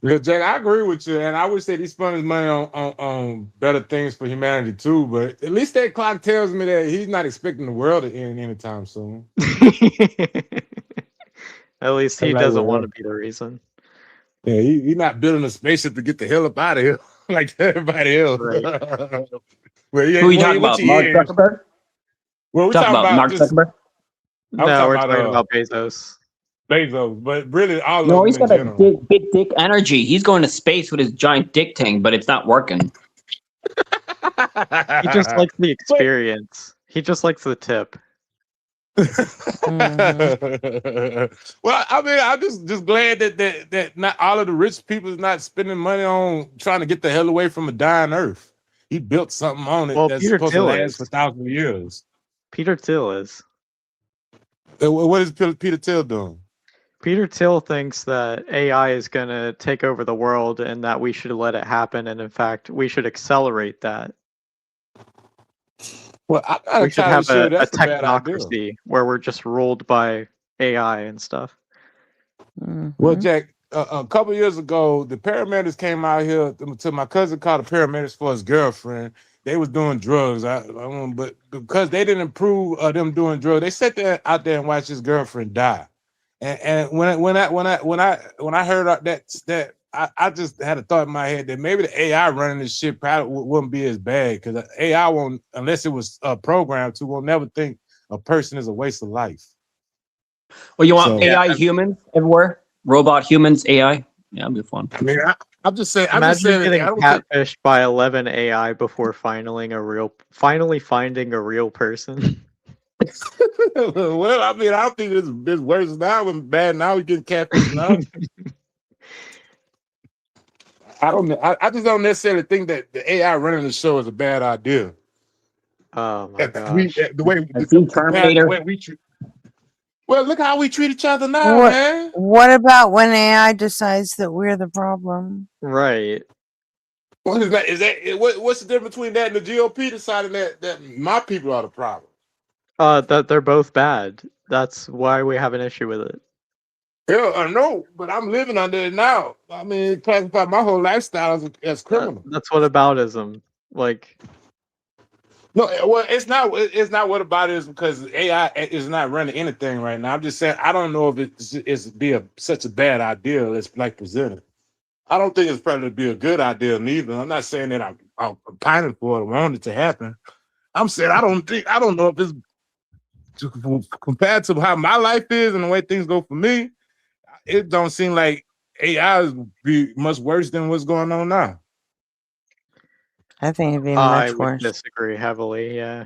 Yeah, Jack, I agree with you, and I wish that he spent his money on better things for humanity too. But at least that clock tells me that he's not expecting the world to end anytime soon. At least he doesn't want to be the reason. Yeah, he's not building a spaceship to get the hell up out of here like everybody else. Right. Well, yeah, Who are you talking about? Mark Zuckerberg? Well, we're Talking about Mark just- Zuckerberg? I was No, we're talking talking about Bezos. Bezos, but really all No, of he's them got in a general. big dick energy. He's going to space with his giant dick thing, but it's not working. He just likes the experience. He just likes the tip. Well, I mean, I'm just glad that not all of the rich people is not spending money on trying to get the hell away from a dying Earth. He built something on it Well, that's Peter supposed to Thiel last is. for thousands of years. Peter Thiel is. What is Peter Thiel doing? Peter Thiel thinks that AI is going to take over the world and that we should let it happen. And in fact, we should accelerate that. Well, I'm not We should entirely have sure a that's a bad idea. technocracy where we're just ruled by AI and stuff. Well, Jack, a couple years ago, the paramedics came out here to my cousin called the paramedics for his girlfriend. They was doing drugs, but because they didn't approve of them doing drugs, they sat there out there and watched his girlfriend die. And when I heard that I just had a thought in my head that maybe the AI running this shit probably wouldn't be as bad, because AI won't, unless it was programmed to, will never think a person is a waste of life. Well, you want So- AI humans everywhere? Robot humans, AI? Yeah, that'd be fun. I mean, I'm just saying. I'm just Imagine saying. getting I don't think- catfished by 11 AI before finally finding a real person. Well, I mean, I don't think it's worse now than bad. Now we getting catfish now. I don't know. I just don't necessarily think that the AI running the show is a bad idea. Oh my The way Terminator. we treat. Well, look how we treat each other now, man. What about when AI decides that we're the problem? Right. What is that? What's the difference between that and the GOP deciding that my people are the problem? That they're both bad. That's why we have an issue with it. Yeah, I know, but I'm living under it now. I mean, it classified my whole lifestyle as criminal. That's what aboutism. Like, No, well, it's not what about it is, because AI is not running anything right now. I'm just saying I don't know if it's such a bad idea as like presented. I don't think it's probably be a good idea neither. I'm not saying that I'm pining for it, want it to happen. I'm saying I don't know if it's compared to how my life is and the way things go for me. It don't seem like AI is be much worse than what's going on now. I think it'd be I much would worse. disagree heavily. Yeah.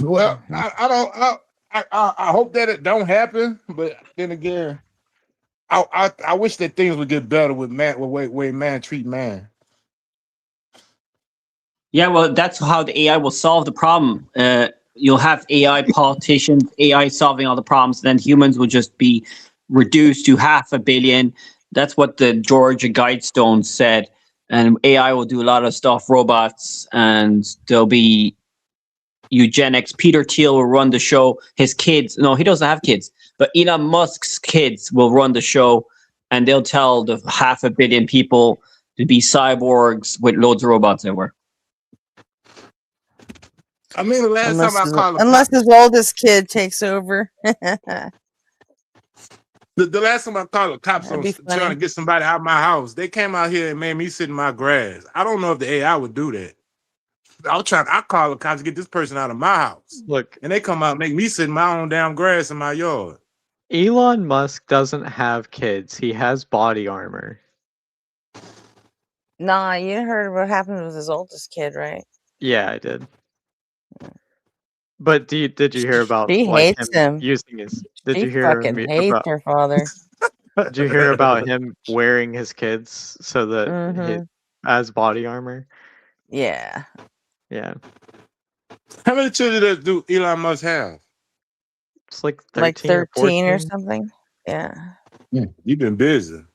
Well, I hope that it don't happen, but then again, I wish that things would get better with way man treat man. Yeah, well, that's how the AI will solve the problem. You'll have AI politicians, AI solving all the problems, then humans will just be reduced to 500 million. That's what the Georgia Guidestone said. And AI will do a lot of stuff, robots, and there'll be eugenics. Peter Thiel will run the show. His kids, no, he doesn't have kids, but Elon Musk's kids will run the show, and they'll tell the 500 million people to be cyborgs with loads of robots everywhere. I mean, the last time I called Unless his oldest kid takes over. the last time I called the cops That'd on be trying to funny. get somebody out of my house, they came out here and made me sit in my grass. I don't know if the AI would do that. I call the cops to get this person out of my house. Look, and they come out and make me sit in my own damn grass in my yard. Elon Musk doesn't have kids. He has body armor. Nah, you heard what happened with his oldest kid, right? Yeah, I did. But did you hear about He like hates him. using his? Did She you hear fucking hates about? her father. Did you hear about him wearing his kids so that Mhm. as body armor? Yeah. Yeah, How many children do Elon Musk have? it's like 13 Like 13 or 14. something. Yeah. You've been busy.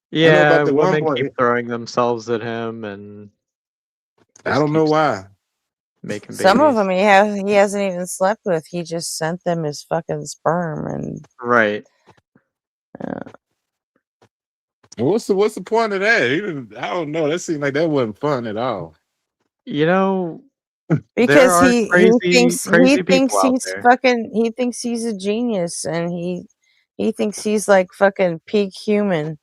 Yeah, about the one women boy- keep throwing themselves at him, and I don't know why. making Some of babies. them he hasn't even slept with. He just sent them his fucking sperm and Right. What's the point of that? I don't know. That seemed like that wasn't fun at all. You know, there because are he crazy thinks people out he's there. fucking he thinks he's a genius and he thinks he's like fucking peak human.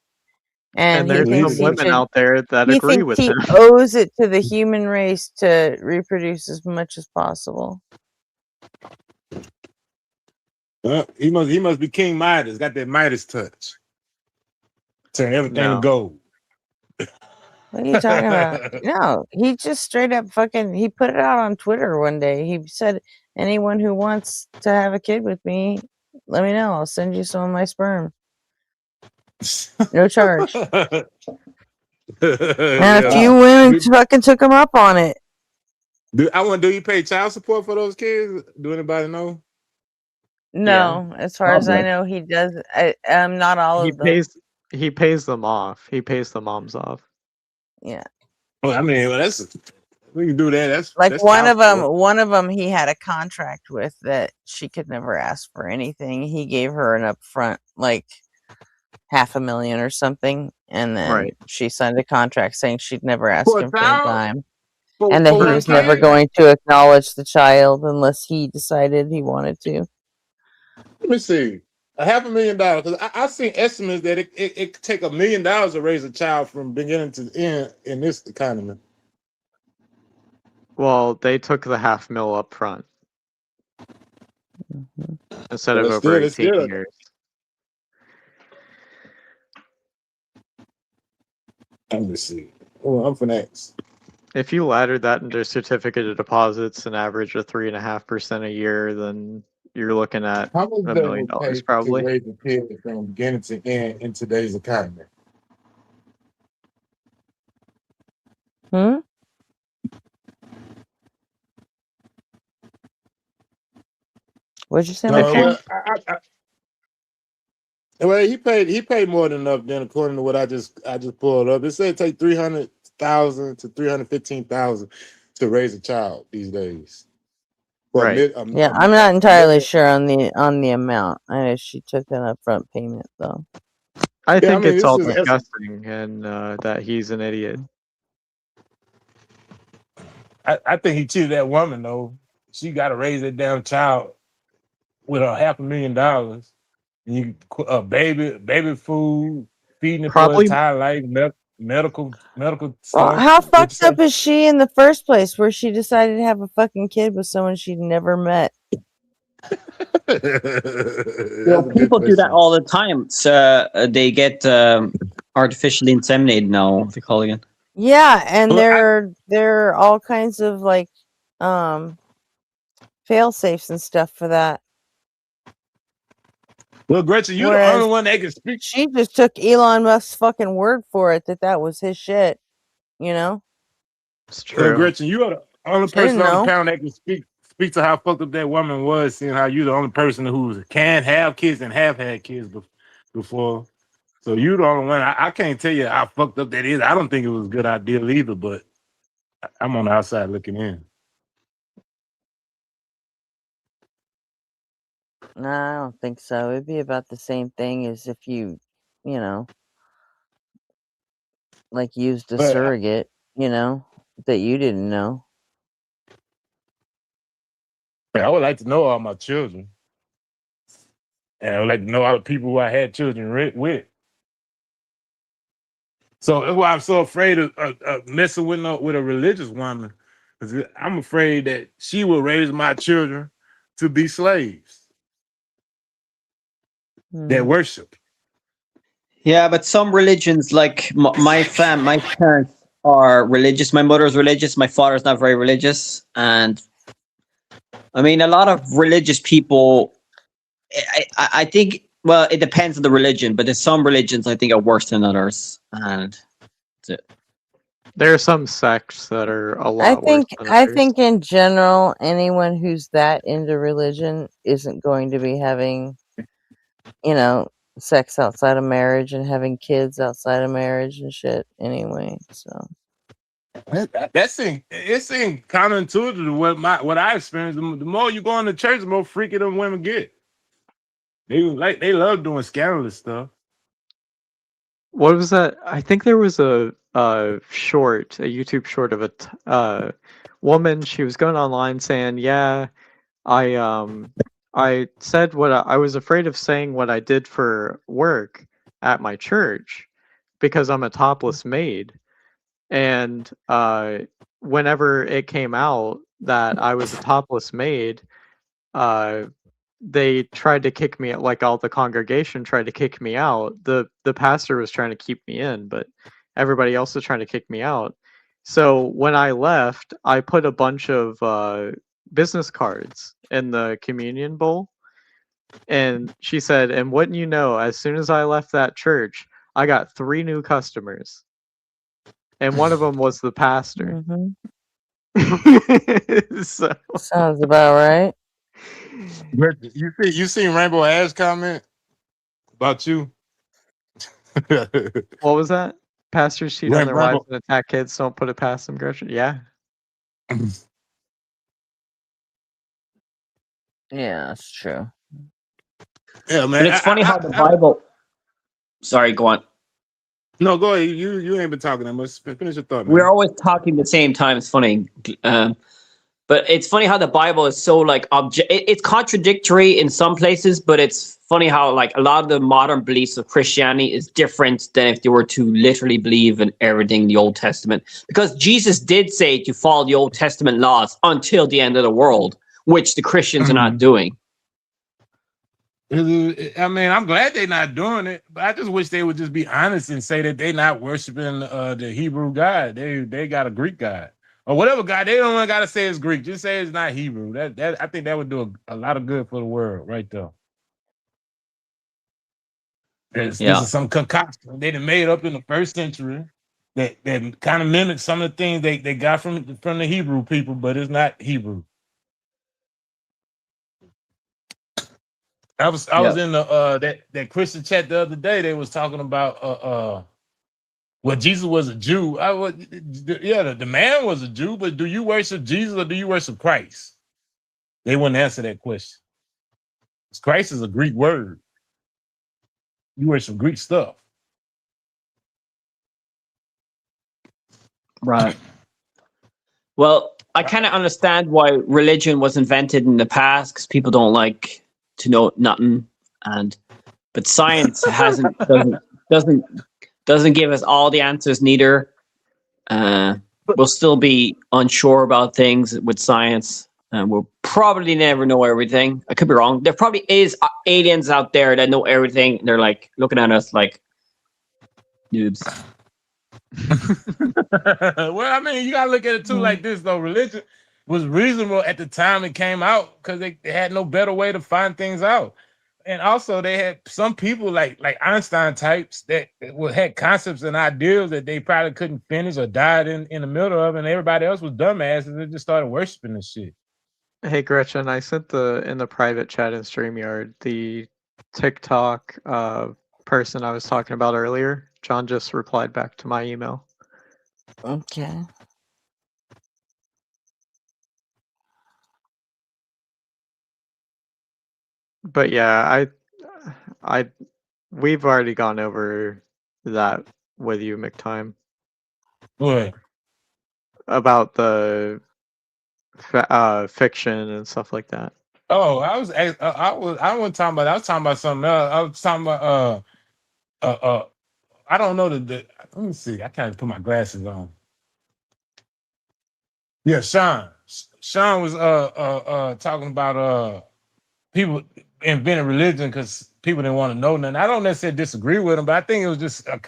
And And there's he thinks some he women should, out there that he agree thinks with he him. owes it to the human race to reproduce as much as possible. He must be King Midas. Got that Midas touch. Turn everything to No. gold. What are you talking about? No, he just straight up fucking. He put it out on Twitter one day. He said, "Anyone who wants to have a kid with me, let me know. I'll send you some of my sperm. No charge." And a few women fucking took him up on it. Do you pay child support for those kids? Do anybody know? No, as far as I know, he does. Not all of them. He pays them off. He pays the moms off. Yeah. Well, I mean, we can do that. That's Like that's one child of them. support. One of them, he had a contract with that she could never ask for anything. He gave her an upfront, like $500,000 or something, and then Right. she signed a contract saying she'd never ask For a him for a child? dime, For- and that for he one was never kid? going to acknowledge the child unless he decided he wanted to. Let me see. $500,000. Because I've seen estimates that it could take $1 million to raise a child from beginning to end in this economy. Well, they took the $500,000 up front instead of But over it's 18 still- years. Let me see. Oh, I'm for next. If you laddered that into certificate of deposits, an average of 3.5% a year, then you're looking at How much $1 they million would pay probably. to raise a kid from beginning to end in today's economy? Hmm? What'd you say, my No, friend? well, he paid more than enough. Then, according to what I just pulled up, it said it take 300,000 to 315,000 to raise a child these days. For a Right. mid- Yeah, I'm not entirely sure on the amount. I know she took an upfront payment though. I think mean, it's this all is an disgusting and that he's an idiot. I think he cheated that woman though. She got to raise that damn child with $500,000. And you baby food, feeding it for Probably- entire life, medical Well, stuff. how What you fucked say? up is she in the first place where she decided to have a fucking kid with someone she'd never met? Well, people do that all the time. So they get artificially inseminated now. What they call it again? Yeah, and Well, there are all kinds of like fail safes and stuff for that. Well, Gretchen, you're the Whereas only one that can speak. she just took Elon Musk's fucking word for it that was his shit, you know? It's Well, true. Gretchen, you are the only She didn't person on the know. panel that can speak to how fucked up that woman was, seeing how you're the only person who can have kids and have had kids before. So you the only one. I can't tell you how fucked up that is. I don't think it was a good idea either, but I'm on the outside looking in. No, I don't think so. It'd be about the same thing as if you know, like used a But surrogate, you know, that you didn't know. I would like to know all my children. And I would like to know all the people who I had children with. So that's why I'm so afraid of messing with a religious woman. Because I'm afraid that she will raise my children to be slaves that worship. Yeah, but some religions, like my parents are religious. My mother's religious. My father's not very religious, and I mean, a lot of religious people. I think. Well, it depends on the religion, but there's some religions I think are worse than others, and that's it. There are some sects that are a I lot think worse than I others. think in general, anyone who's that into religion isn't going to be having, you know, sex outside of marriage and having kids outside of marriage and shit anyway. So It seems counterintuitive to what I experienced. The more you go into church, the more freaky them women get. They love doing scandalous stuff. What was that? I think there was a short, a YouTube short of a woman. She was going online saying, "Yeah, I said what I was afraid of saying what I did for work at my church because I'm a topless maid, and whenever it came out that I was a topless maid, they tried to kick me out. Like all the congregation tried to kick me out. The pastor was trying to keep me in, but everybody else was trying to kick me out. So when I left, I put a bunch of business cards in the communion bowl. And she said, and wouldn't you know, as soon as I left that church, I got 3 new customers. And one of them was the pastor. So, sounds about right. You seen Rainbow Ash comment about you? What was that? Pastors cheat on their Rainbow. wives and attack kids. Don't put it past them, Gretchen. Yeah. Yeah, that's true. Yeah, man. But it's funny how the Bible. Sorry, go on. No, go ahead. You ain't been talking that much. Finish your thought, man. We're always talking the same time. It's funny. But it's funny how the Bible is so like it's contradictory in some places, but it's funny how like a lot of the modern beliefs of Christianity is different than if they were to literally believe in everything in the Old Testament. Because Jesus did say to follow the Old Testament laws until the end of the world, which the Christians are not doing. I mean, I'm glad they're not doing it, but I just wish they would just be honest and say that they're not worshiping the Hebrew God. They got a Greek God or whatever God. They don't got to say it's Greek. Just say it's not Hebrew. That I think that would do a lot of good for the world, right there. This is some concoction they done made up in the first century that kind of mimics some of the things they got from the Hebrew people, but it's not Hebrew. I was in the that Christian chat the other day. They was talking about well, Jesus was a Jew. The man was a Jew, but do you worship Jesus or do you worship Christ? They wouldn't answer that question. Christ is a Greek word. You worship Greek stuff. Right. Well, I kind of understand why religion was invented in the past because people don't like to know nothing, but science doesn't give us all the answers neither. We'll still be unsure about things with science, and we'll probably never know everything. I could be wrong. There probably is aliens out there that know everything. They're like looking at us like noobs. Well, I mean, you gotta look at it too like this though. Religion was reasonable at the time it came out because they had no better way to find things out. And also they had some people like Einstein types that had concepts and ideals that they probably couldn't finish or died in the middle of, and everybody else was dumbasses that just started worshiping this shit. Hey Gretchen, I sent in the private chat in StreamYard the TikTok person I was talking about earlier. John just replied back to my email. Okay. But yeah, we've already gone over that with you, McTime. What? About the fiction and stuff like that. Oh, I wasn't talking about that. I was talking about something else. I was talking about I don't know let me see. I can't put my glasses on. Yeah, Sean was talking about people invented religion because people didn't want to know nothing. I don't necessarily disagree with him, but I think it was just it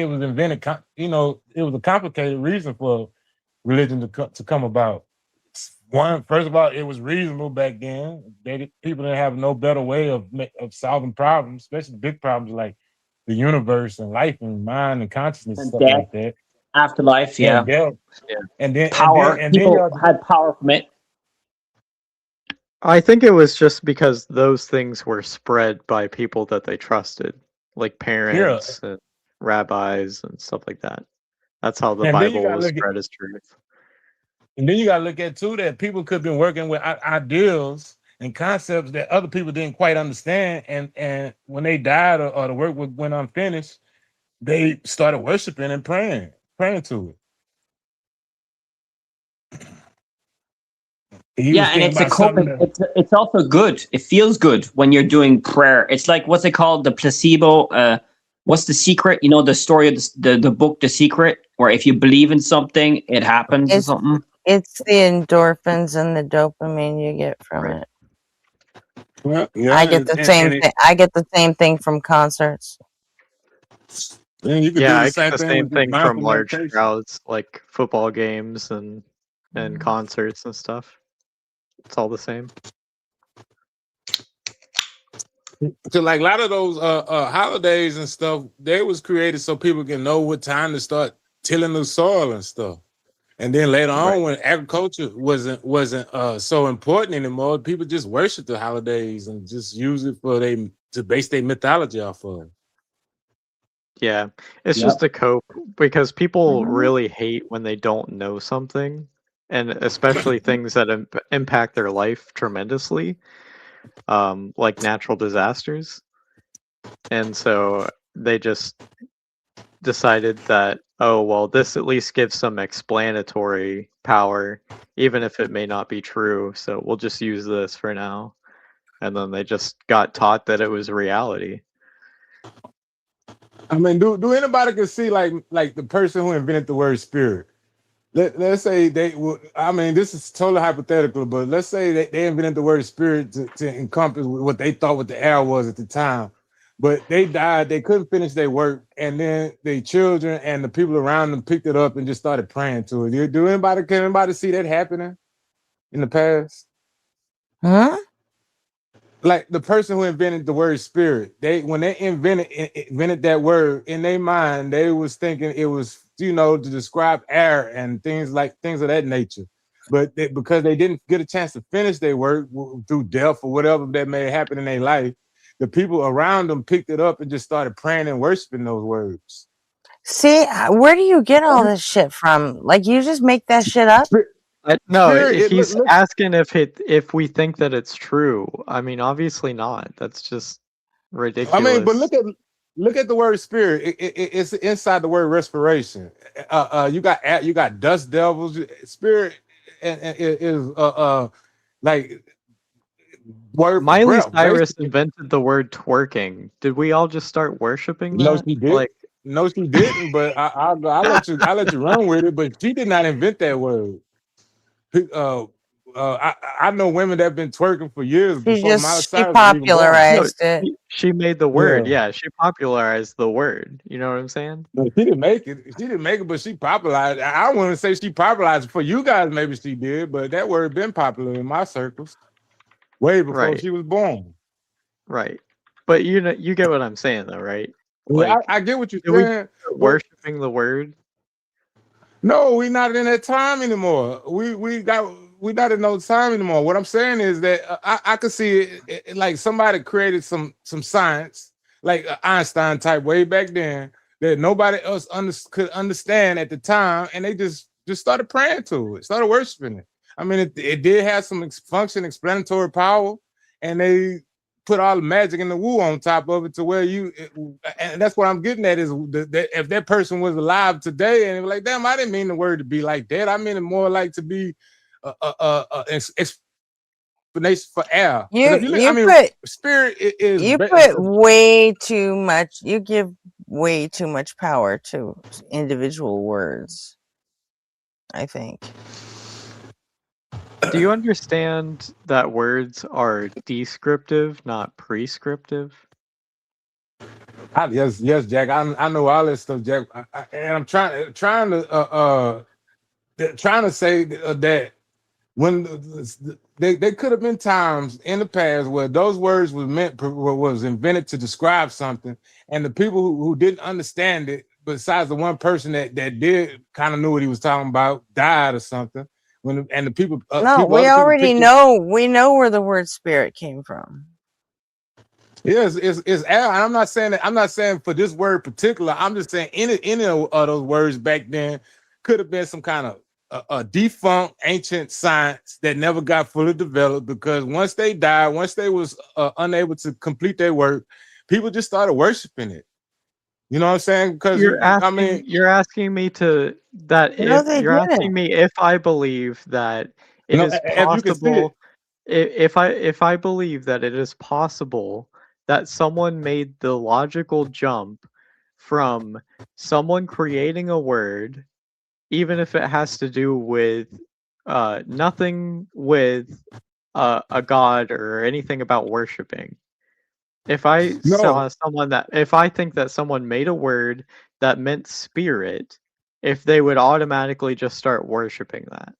was invented. It was a complicated reason for religion to come about. First of all, it was reasonable back then. People didn't have no better way of solving problems, especially big problems like the universe and life and mind and consciousness and stuff like that. Afterlife, And yeah. And then Power. and People then had power from it. I think it was just because those things were spread by people that they trusted, like parents and rabbis and stuff like that. That's how the Bible was spread as truth. And then you got to look at too that people could have been working with ideals and concepts that other people didn't quite understand, and when they died or the work went unfinished, they started worshiping and praying to it. And it's a coping. It's also good. It feels good when you're doing prayer. It's like what's it called? The placebo. What's The Secret? You know the story of the book, The Secret, where if you believe in something, it happens or something. It's the endorphins and the dopamine you get from it. Well, yeah, I get the same thing. I get the same thing from concerts. Then you could Yeah, do I the get same the thing same with just thing from mindful large meditation. crowds, like football games and concerts and stuff. It's all the same. So like a lot of those holidays and stuff, they was created so people can know what time to start tilling the soil and stuff. And then later on, when agriculture wasn't so important anymore, people just worship the holidays and just use it for to base their mythology off of. Yeah, it's Yep. just to cope because people really hate when they don't know something, and especially things that impact their life tremendously, like natural disasters. And so they just decided that, oh, well, this at least gives some explanatory power, even if it may not be true. So we'll just use this for now. And then they just got taught that it was reality. I mean, do anybody can see like the person who invented the word spirit? Let's say they would. I mean, this is totally hypothetical, but let's say they invented the word spirit to encompass what they thought what the air was at the time. But they died, they couldn't finish their work, and then their children and the people around them picked it up and just started praying to it. Can anybody see that happening in the past? Huh? Like the person who invented the word spirit, when they invented that word in their mind, they was thinking it was, to describe air and things of that nature. But because they didn't get a chance to finish their work through death or whatever that may happen in their life, the people around them picked it up and just started praying and worshiping those words. See, where do you get all this shit from? Like, you just make that shit up? No, Spirit, he's asking if we think that it's true. I mean, obviously not. That's just ridiculous. I mean, but look at the word spirit. It's inside the word respiration. You got dust devils. Spirit is like word. Miley breath, Cyrus basically. invented the word twerking. Did we all just start worshiping No, that? she did. No, she didn't. But I'll let you. I'll let you run with it. But she did not invent that word. I know women that have been twerking for years before Miley Cyrus was even born. No, she made the word. Yeah, she popularized the word. You know what I'm saying? No, she didn't make it. She didn't make it, but she popularized. I wouldn't say she popularized it for you guys. Maybe she did, but that word been popular in my circles way before she was born. Right. But you get what I'm saying, though, right? Yeah, I get what you're did we saying. start worshiping the word? No, we're not in that time anymore. We're not in no time anymore. What I'm saying is that I could see it like somebody created some science, like Einstein type way back then, that nobody else could understand at the time, and they just started praying to it, started worshiping it. I mean, it did have some function, explanatory power, and they put all the magic and the woo on top of it to where and that's what I'm getting at is that if that person was alive today and they were like, damn, I didn't mean the word to be like that. I mean it more like to be explanation for air. Spirit is. You put way too much. You give way too much power to individual words, I think. Do you understand that words are descriptive, not prescriptive? Yes, Jack. I know all this stuff, Jack. And I'm trying to say that when they could have been times in the past where those words was invented to describe something, and the people who didn't understand it, besides the one person that did kind of knew what he was talking about, died or something. And the people we already know. We know where the word spirit came from. Yes, it's air. And I'm not saying that. I'm not saying for this word particular. I'm just saying any of those words back then could have been some kind of a defunct ancient science that never got fully developed, because once they died, once they was unable to complete their work, people just started worshiping it. You know what I'm saying? Because you're asking me to that you're asking me if I believe that it is possible. If I believe that it is possible that someone made the logical jump from someone creating a word, even if it has to do with nothing with a god or anything about worshiping. If I think that someone made a word that meant spirit if they would automatically just start worshiping that.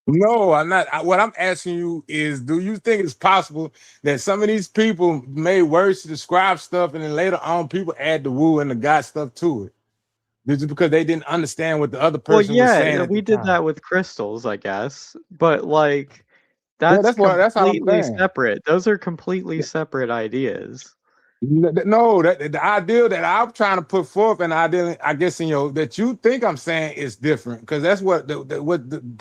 No, I'm not. What I'm asking you is, do you think it's possible that some of these people made words to describe stuff, and then later on people add the woo and the God stuff to it? Just because they didn't understand what the other person was saying. Yeah, at we the did time. that with crystals, I guess. But like, that's that's how I'm completely saying. separate. Those are completely separate ideas. No, the ideal that I'm trying to put forth, and ideal, I guess in your that you think I'm saying is different, because that's what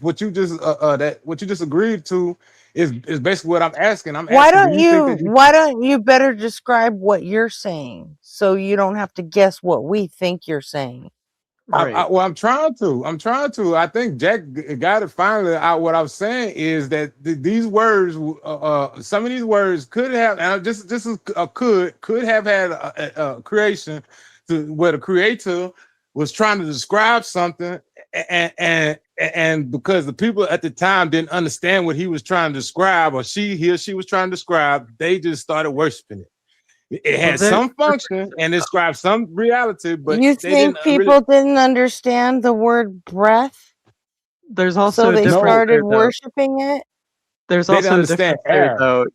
what you just what you just agreed to is basically what I'm asking. I'm Why asking, don't do you think that you? why don't you better describe what you're saying so you don't have to guess what we think you're saying? Well, I'm trying to. I think Jack got it finally out. What I'm saying is that these words, some of these words could have, and just could have had a creation to where the creator was trying to describe something, and because the people at the time didn't understand what he was trying to describe, or he or she was trying to describe, they just started worshiping it. It had some function and described some reality, but You they think didn't people didn't understand the word breath, There's also so a they difference started there, though. worshiping it? There's They didn't also a understand difference there, air. though.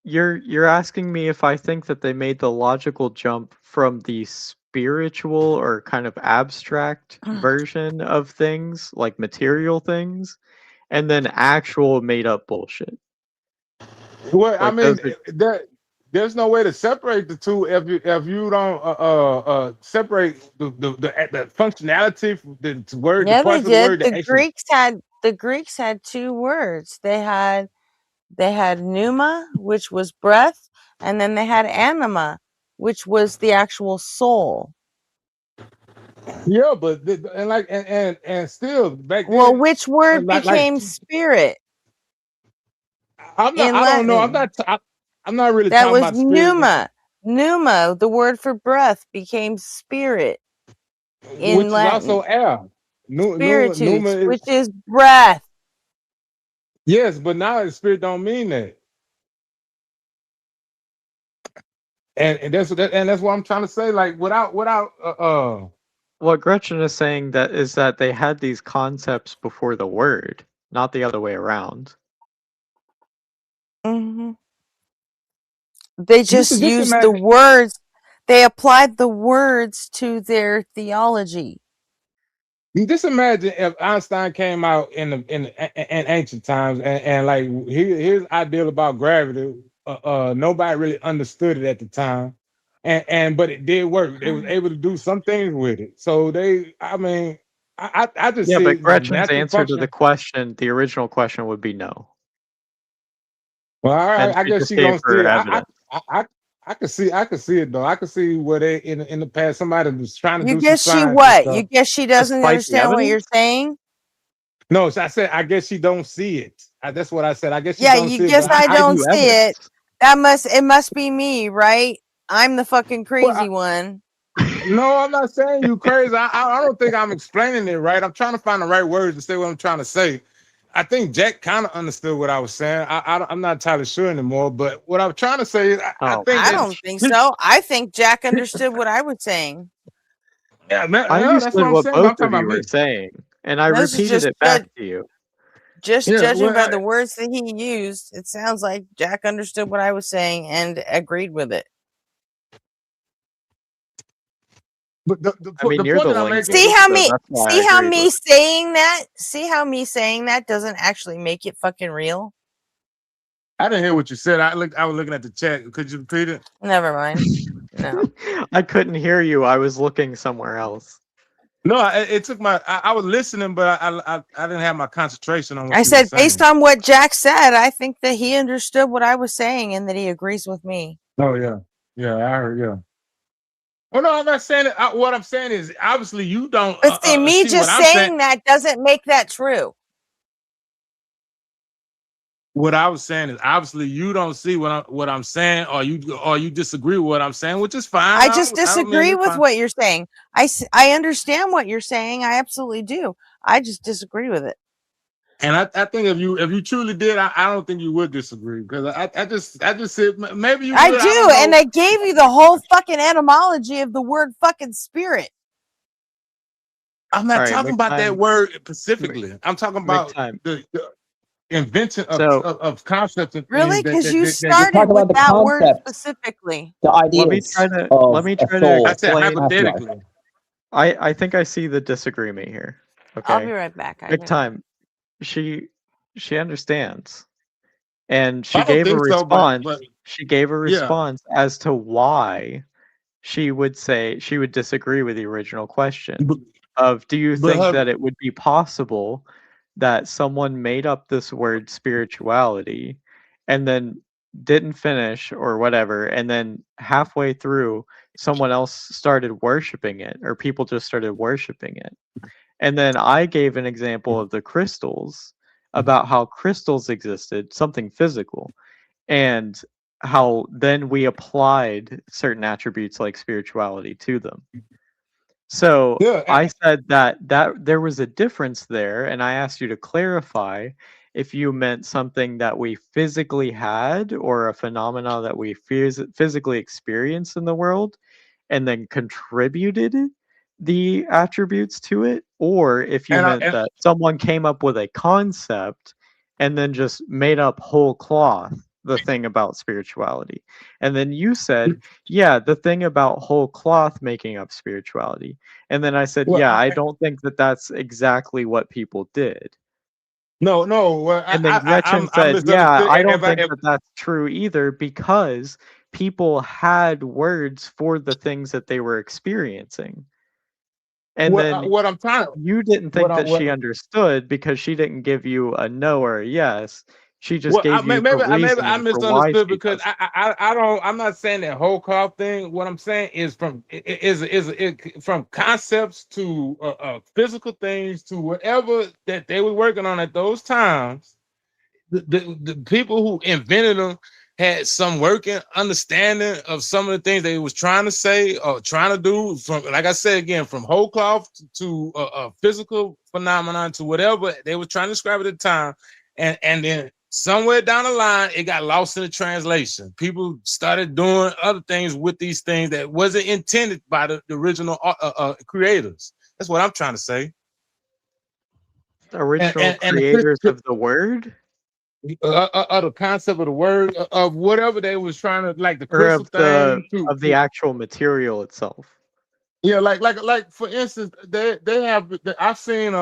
You're asking me if I think that they made the logical jump from the spiritual or kind of abstract version of things, like material things, and then actual made up bullshit. Well, I Like, mean, those there's no way to separate the two if you don't separate the functionality, the word, the Yeah, they parts of the did. word that actually. The Greeks had two words. They had pneuma, which was breath, and then they had anima, which was the actual soul. Yeah, but and still back then. Well, which word like became spirit I'm not. in I don't know. Latin? I'm not really That talking was about spirit. pneuma. Pneuma, the word for breath, became spirit in Which is also Latin. air. Spiritus, Numa is, which is breath. yes, but now spirit don't mean that. And that's what I'm trying to say. Like without what Gretchen is saying is that they had these concepts before the word, not the other way around. Mm-hmm. They just Just used imagine- the words. They applied the words to their theology. Just imagine if Einstein came out in ancient times and like his idea about gravity, nobody really understood it at the time, but it did work. They was able to do some things with it. So I just see but it as a Gretchen's natural answer to function. the question, the original question, would be no. Well, all right, And I she guess just she gave gonna see her it. evidence. I could see it though. I could see where they in the past somebody was trying to You do some guess she science and what? stuff. You guess she doesn't Despite the understand what you're evidence? saying? No, so I said I guess she don't see it. That's what I said. I guess she Yeah, don't you see guess it. But I Give don't you see it. evidence. It must be me, right? I'm the fucking crazy one. No, I'm not saying you crazy. I don't think I'm explaining it right. I'm trying to find the right words to say what I'm trying to say. I think Jack kind of understood what I was saying. I'm not entirely sure anymore. But what I'm trying to say is, I think I don't think so. I think Jack understood what I was saying. Yeah, man, I that's understood what I'm what saying. But I'm both talking of you about were me. saying, and I This is repeated just it back to you. judging by the words that he used, it sounds like Jack understood what I was saying and agreed with it. But the you're point the that I'm linguist, making. See how so me that's why I see how agreed me with it. saying that doesn't actually make it fucking real? I didn't hear what you said. I was looking at the chat. Could you repeat it? Never mind. No. I couldn't hear you. I was looking somewhere else. No, it took my. I was listening, but I didn't have my concentration on what I you said were saying. based on what Jack said, I think that he understood what I was saying and that he agrees with me. Oh yeah, I heard. Yeah. Oh no, I'm not saying it. What I'm saying is, obviously, you don't But see, me see what just I'm saying. saying that doesn't make that true. What I was saying is, obviously, you don't see what I'm saying, or you disagree with what I'm saying, which is fine. I just disagree with fine. what you're saying. I understand what you're saying. I absolutely do. I just disagree with it. And I think if you truly did, I don't think you would disagree, because I just said maybe you would. I do, and I gave you the whole fucking etymology of the word fucking spirit. I'm not All right, talking about that time. word specifically. I'm talking about time. the invention So of concepts and Really? things Because you that started with that word specifically. the let me ideas try to of a I soul, said explain. afterlife. hypothetically. I think I see the disagreement here. Okay. I'll be right back. Big time. She understands. And she I don't gave a think so, response. but She gave a yeah. response as to why she would disagree with the original question of, do you But think her, that it would be possible that someone made up this word spirituality and then didn't finish or whatever, and then halfway through someone else started worshiping it, or people just started worshiping it? And then I gave an example of the crystals, about how crystals existed, something physical, and how then we applied certain attributes like spirituality to them. So yeah, I said that there was a difference there, and I asked you to clarify if you meant something that we physically had, or a phenomena that we physically experienced in the world and then contributed the attributes to it, or if you meant and that someone came up with a concept and then just made up whole cloth the thing about spirituality. And then you said, yeah, the thing about whole cloth making up spirituality. And then I said, well, yeah, I don't think that that's exactly what people did. no. Well, And then Gretchen I said, yeah, misunderstood. I don't think that that's true either, because people had words for the things that they were experiencing. And then what I'm trying to, you didn't think that she understood because she didn't give you a no or a yes. She just gave you the maybe I reasoning for why misunderstood she because does. I don't, I'm not saying that whole cloth thing. What I'm saying is from from concepts to physical things to whatever that they were working on at those times. The people who invented them had some working understanding of some of the things they was trying to say or trying to do, from, like I said again, from whole cloth to a physical phenomenon to whatever they were trying to describe at the time. And then somewhere down the line, it got lost in the translation. People started doing other things with these things that wasn't intended by the original creators. That's what I'm trying to say. The original creators of the word? The concept of the word, of whatever they was trying to, like the Or crystal of thing, the actual material itself? Yeah, like for instance, they have. I've seen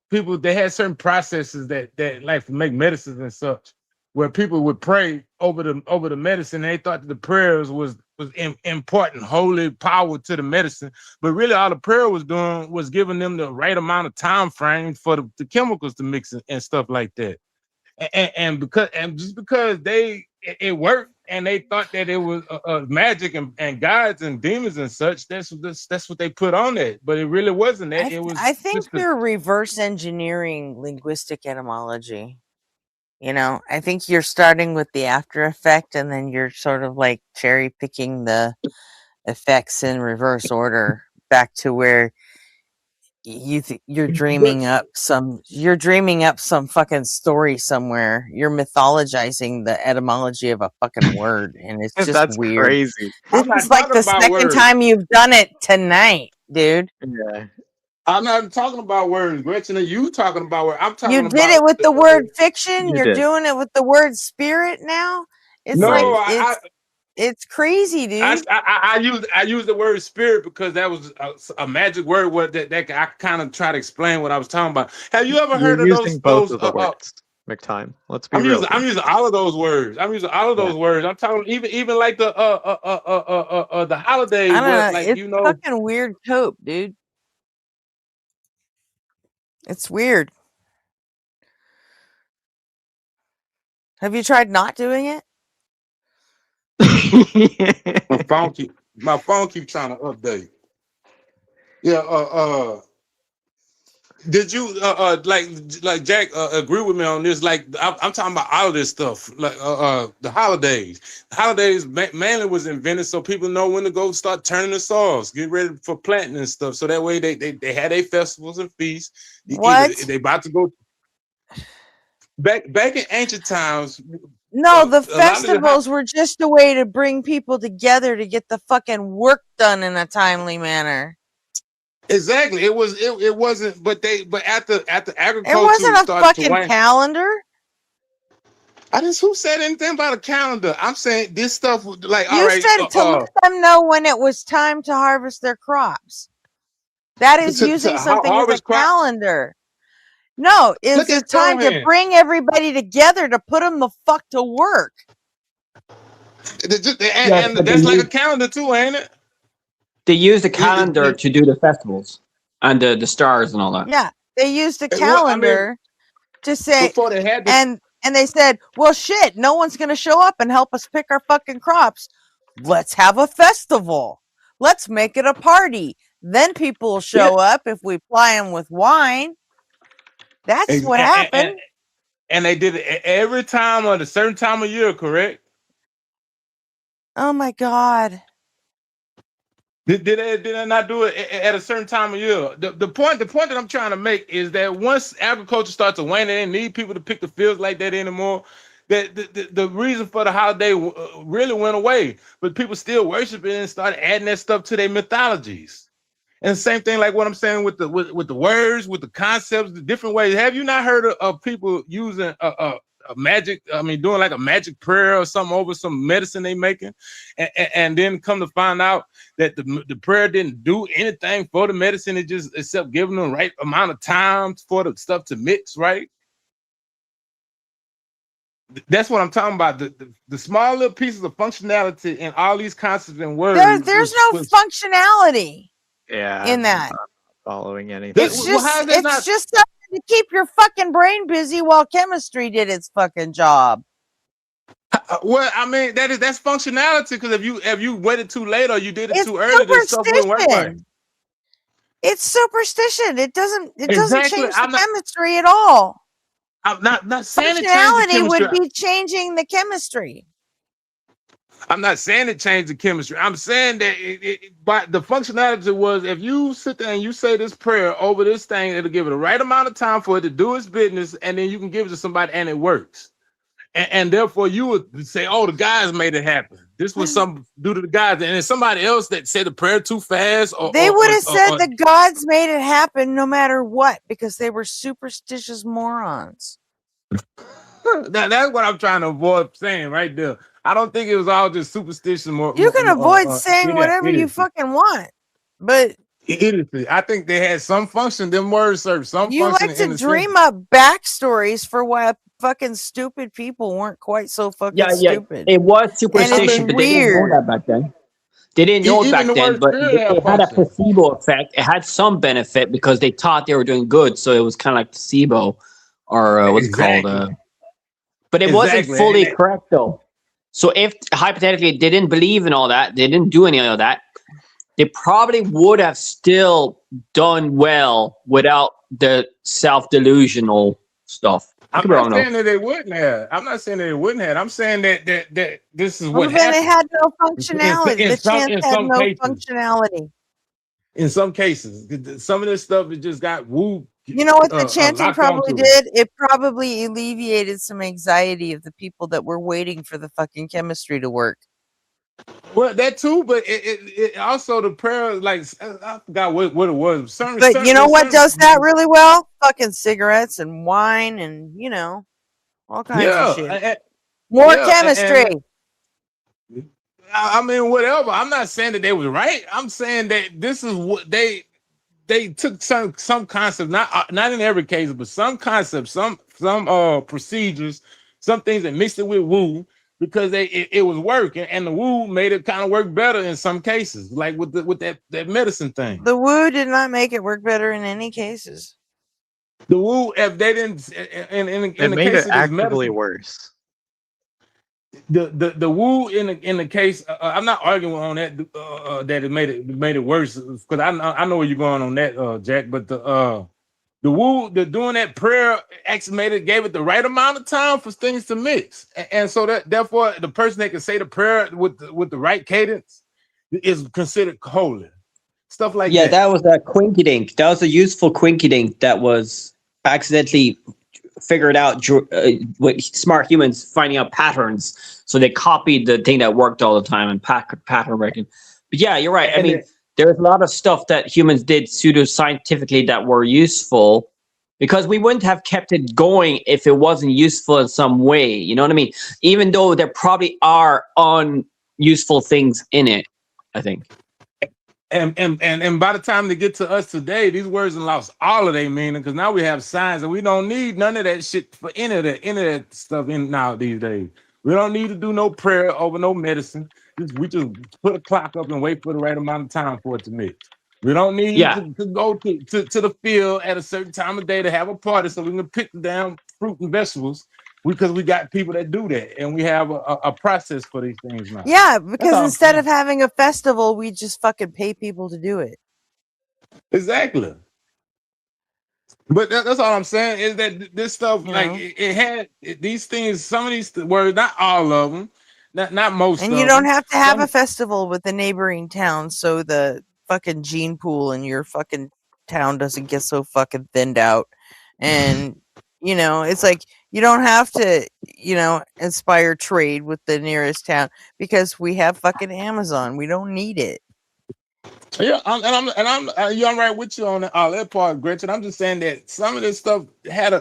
people, they had certain processes that like make medicines and such, where people would pray over the medicine. And they thought that the prayers was important, holy power to the medicine, but really all the prayer was doing was giving them the right amount of time frame for the chemicals to mix and stuff like that. And just because it worked and they thought that it was magic and gods and demons and such, that's what they put on it, but it really wasn't that. It was. I think you're reverse engineering linguistic etymology. You know, I think you're starting with the after effect and then you're sort of like cherry picking the effects in reverse order back to where you're dreaming up some fucking story somewhere. You're mythologizing the etymology of a fucking word, and it's just That's weird. crazy. I'm not This is like talking the about second words. time you've done it tonight, dude. Yeah. I'm not talking about words, Gretchen. You talking about words? I'm talking You about. did it with the word fiction. You You're did. doing it with the word spirit now. It's No, like it's crazy, dude. I use the word spirit because that was a magic word that I kind of try to explain what I was talking about. Have you ever heard You're of using those both of the words, McTime. Let's be I'm real. using all of those words. I'm using all of those words. I'm talking even like the holidays I don't where, know. like, It's you know, fucking weird cope, dude. It's weird. Have you tried not doing it? my phone keep trying to update. Yeah, did you like Jack agree with me on this? Like I'm talking about all of this stuff, like the holidays. Holidays mainly was invented so people know when to go start turning the soils, get ready for planting and stuff. So that way they had their festivals and feasts. What? They about to go back in ancient times. No, the a lot of the festivals were just a way to bring people together to get the fucking work done in a timely manner. Exactly. It was. It wasn't. But after agriculture, It wasn't a started to fucking wane. calendar. Who said anything about a calendar? I'm saying this stuff. Like, all You right. said to let them know when it was time to harvest their crops. That is using something with a harvest crops? calendar. No, Look it's a at time to Stonehan. bring everybody together to put them the fuck to work. And that's like a calendar too, ain't it? They used the calendar to do the festivals and the stars and all that. Yeah, they used a Well, calendar to say, before they had and they said, well, shit, no one's going to show up and help us pick our fucking crops. Let's have a festival. Let's make it a party. Then people will show up if we ply them with wine. That's what happened. And they did it every time at a certain time of year, correct? Oh my God. Did they not do it at a certain time of year? The point that I'm trying to make is that once agriculture starts to wane, they didn't need people to pick the fields like that anymore. That the reason for the holiday really went away, but people still worship it and started adding that stuff to their mythologies. And same thing like what I'm saying with the words, with the concepts, the different ways. Have you not heard of people using a magic? I mean, doing like a magic prayer or something over some medicine they making, and then come to find out that the prayer didn't do anything for the medicine. It just except giving them the right amount of time for the stuff to mix, right? That's what I'm talking about. The small little pieces of functionality in all these concepts and words. There's no functionality. Yeah. In that. I'm not following anything. It's just something to keep your fucking brain busy while chemistry did its fucking job. Well, I mean, that's functionality, because if you waited too late or you did it too early, this stuff wouldn't work right. It's superstition. It doesn't Exactly. change the chemistry at all. I'm not saying it changed the Functionality chemistry. would be changing the chemistry. I'm not saying it changed the chemistry. I'm saying that but the functionality was, if you sit there and you say this prayer over this thing, it'll give it the right amount of time for it to do its business, and then you can give it to somebody and it works. And therefore you would say, oh, the guys made it happen. This was something due to the guys. And then somebody else that said the prayer too fast. They would have said the gods made it happen no matter what, because they were superstitious morons. That's what I'm trying to avoid saying right there. I don't think it was all just superstition. You can avoid saying whatever you fucking want, but idiocy. I think they had some function. Them words serve some you function. like to dream up backstories for why fucking stupid people weren't quite so fucking stupid. It was superstition, but they didn't know that back then. They didn't know it back then, but it had a placebo effect. It had some benefit because they thought they were doing good, so it was kind of like placebo, or what's it called. But it wasn't fully correct though. So if hypothetically they didn't believe in all that, they didn't do any of that, they probably would have still done well without the self-delusional stuff. I'm not saying that they wouldn't have. I'm not saying that they wouldn't have. I'm saying that this is what then happened. it had no functionality. The chant had no cases. functionality. In some cases, some of this stuff it just got woo. You know what the chanting locked probably onto did? It probably alleviated some anxiety of the people that were waiting for the fucking chemistry to work. Well, that too, but it also the prayer, like I forgot what it was. But you know what does that really well? Fucking cigarettes and wine and all kinds of shit. More chemistry. I mean, whatever. I'm not saying that they was right. I'm saying that this is what they took some concepts, not in every case, but some concepts, some procedures, some things that mixed it with woo, because it was working, and the woo made it kind of work better in some cases, like with that medicine thing. The woo did not make it work better in any cases. The woo, if they didn't, in it the made case it of actively medicine, worse. The woo in the case, I'm not arguing on that that it made it worse, because I know where you're going on that, Jack. But the woo, doing that prayer actually gave it the right amount of time for things to mix, and so that therefore the person that can say the prayer with the right cadence is considered holy. Stuff like that. Yeah, that was a quinky dink. That was a useful quinky dink that was accidentally figured out with smart humans finding out patterns. So they copied the thing that worked all the time and pattern recognition. But yeah, you're right. I mean, there's a lot of stuff that humans did pseudoscientifically that were useful, because we wouldn't have kept it going if it wasn't useful in some way. You know what I mean? Even though there probably are unuseful things in it, I think. And by the time they get to us today, these words have lost all of their meaning, because now we have science and we don't need none of that shit for any of that stuff in now these days. We don't need to do no prayer over no medicine. We just put a clock up and wait for the right amount of time for it to mix. We don't need to go to the field at a certain time of day to have a party so we can pick the damn fruit and vegetables, because we got people that do that, and we have a process for these things now. Yeah, because instead of having a festival, we just fucking pay people to do it. Exactly. But that's all I'm saying, is that this stuff, it had these things, some of these words, not all of them, not most of them. And you don't have to have a festival with the neighboring town so the fucking gene pool in your fucking town doesn't get so fucking thinned out. And, it's like, you don't have to, inspire trade with the nearest town, because we have fucking Amazon. We don't need it. Yeah, I'm right with you on that part, Gretchen. I'm just saying that some of this stuff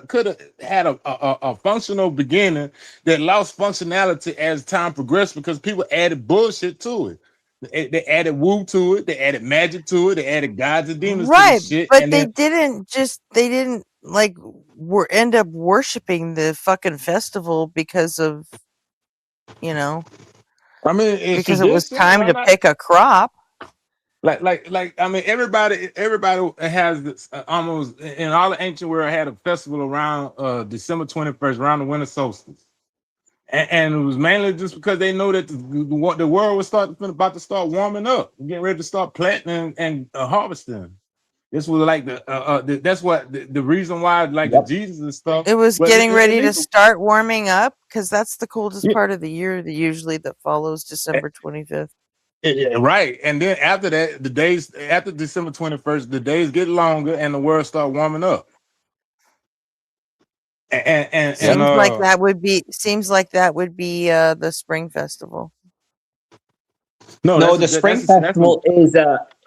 could have had a functional beginning that lost functionality as time progressed, because people added bullshit to it. They added woo to it. They added magic to it. They added gods and demons to the shit. But they didn't end up worshiping the fucking festival because of, I mean, because it was time to pick a crop. Like I mean, everybody has this, almost in all the ancient world had a festival around December 21st, around the winter solstice, and it was mainly just because they know that the world was about to start warming up, getting ready to start planting and harvesting. This was like that's what the reason why, like the Jesus and stuff. It was getting ready to start warming up, because that's the coldest part of the year, usually that follows December 25th. Yeah, right. And then after that, the days after December 21st, the days get longer and the world start warming up. Seems like that would be the spring festival. No, the spring festival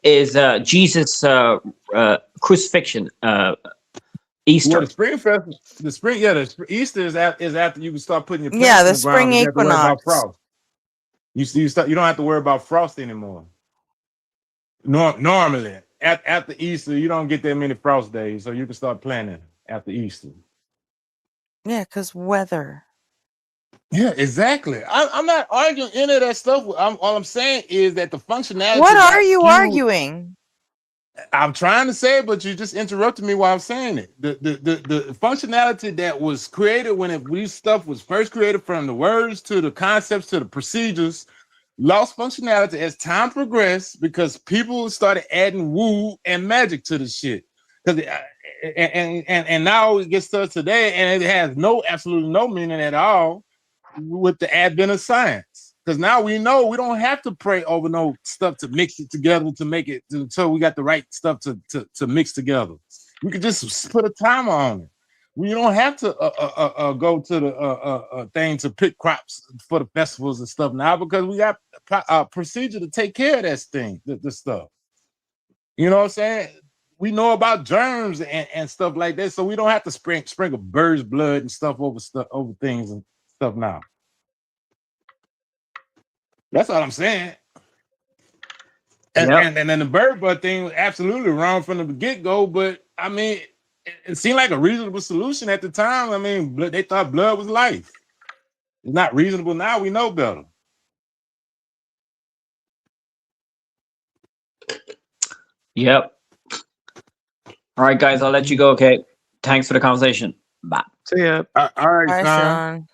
is Jesus crucifixion. Easter. Well, Easter is after you can start putting your plants the in the spring ground. equinox. You don't have to worry about frost anymore. Normally, after Easter, you don't get that many frost days, so you can start planting after Easter. Yeah, because weather. Yeah, exactly. I'm not arguing any of that stuff. All I'm saying is that the functionality. What are you arguing? I'm trying to say it, but you just interrupted me while I'm saying it. The functionality that was created when these stuff was first created, from the words to the concepts to the procedures, lost functionality as time progressed, because people started adding woo and magic to the shit. And now it gets to us today, and it has absolutely no meaning at all with the advent of science. Because now we know we don't have to pray over no stuff to mix it together to make it so we got the right stuff to mix together. We could just put a timer on it. We don't have to go to the thing to pick crops for the festivals and stuff now, because we got a procedure to take care of that thing, the stuff. You know what I'm saying? We know about germs and stuff like that, so we don't have to sprinkle bird's blood and stuff over things and stuff now. That's all I'm saying. And then the bird blood thing was absolutely wrong from the get-go, but I mean, it seemed like a reasonable solution at the time. I mean, they thought blood was life. It's not reasonable now. We know better. Yep. All right, guys, I'll let you go. Okay. Thanks for the conversation. Bye. See ya. All right, Bye, Sean.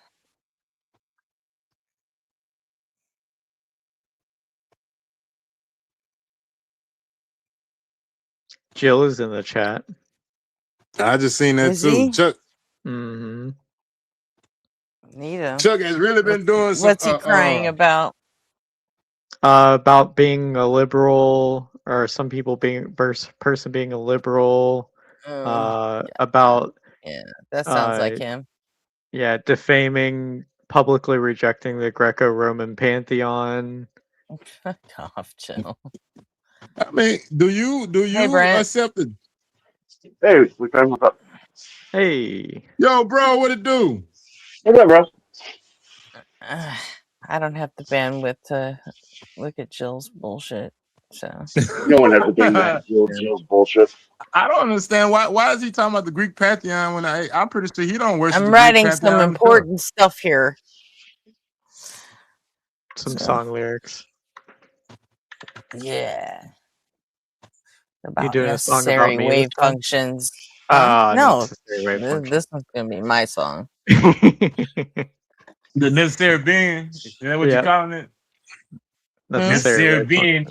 Jill is in the chat. I just seen that too. Chuck. Mm-hmm. Nita. Chuck has really been doing some. What's he crying about? About being a liberal, or some people being person being a liberal. About that sounds like him. Yeah, defaming, publicly rejecting the Greco-Roman pantheon. Fuck off, Jill. I mean, do you Brent. accept it? Hey, what's up? Hey. Yo, bro, what it do? What's up, bro? I don't have the bandwidth to look at Jill's bullshit. So No one has the big Mac Jill's bullshit. I don't understand why is he talking about the Greek pantheon when I'm pretty sure he don't worship. I'm the writing Greek some pantheon important stuff here. Some song lyrics. Yeah. You About doing a song about necessary me wave this time? functions. No, No, this one's gonna be my song. The necessary being. Is that what you're calling it? Necessary being.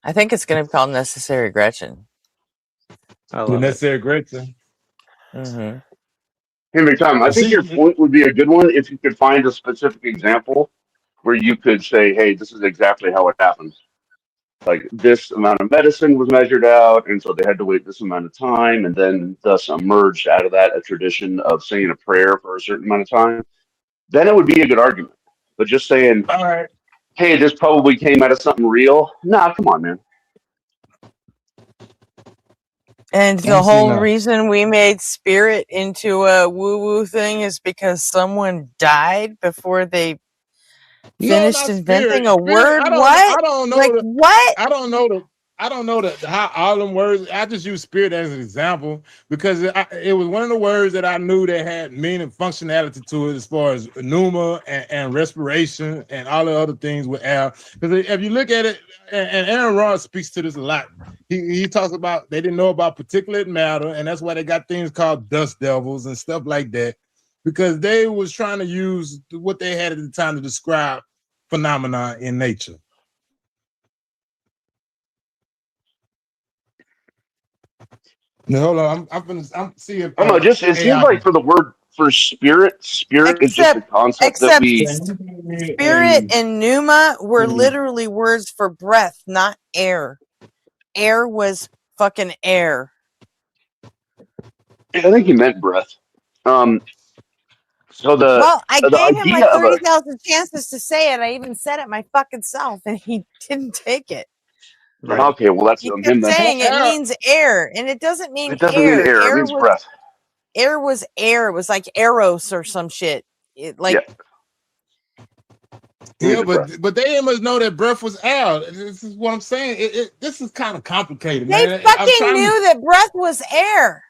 I think it's gonna be called Necessary Gretchen. The necessary Gretchen. Mm-hmm. Henry Tom, I think your point would be a good one if you could find a specific example where you could say, hey, this is exactly how it happens. Like this amount of medicine was measured out, and so they had to wait this amount of time, and then thus emerged out of that a tradition of saying a prayer for a certain amount of time. Then it would be a good argument. But just saying, all right, hey, this probably came out of something real. Nah, come on, man. And the whole reason we made spirit into a woo-woo thing is because someone died before they finished inventing a word. I don't know. Like what? I don't know how all them words. I just use spirit as an example because it was one of the words that I knew that had meaning, functionality to it, as far as pneuma and respiration and all the other things with air. Because if you look at it, and Aaron Ross speaks to this a lot. He talks about they didn't know about particulate matter, and that's why they got things called dust devils and stuff like that, because they was trying to use what they had at the time to describe phenomena in nature. No, hold on. I'm seeing. I don't know. Just it seems like for the word for spirit is just a concept that we. Spirit and pneuma were literally words for breath, not air. Air was fucking air. I think he meant breath. So I the gave him idea like of 30,000 chances to say it. I even said it my fucking self, and he didn't take it. Okay, well that's He him kept then. saying it means air, and it doesn't mean It doesn't air. mean air. It means breath. Air was air. It was like eros or some shit. Yeah, but they must know that breath was air. This is what I'm saying. This is kind of complicated, They man. fucking knew that breath was air.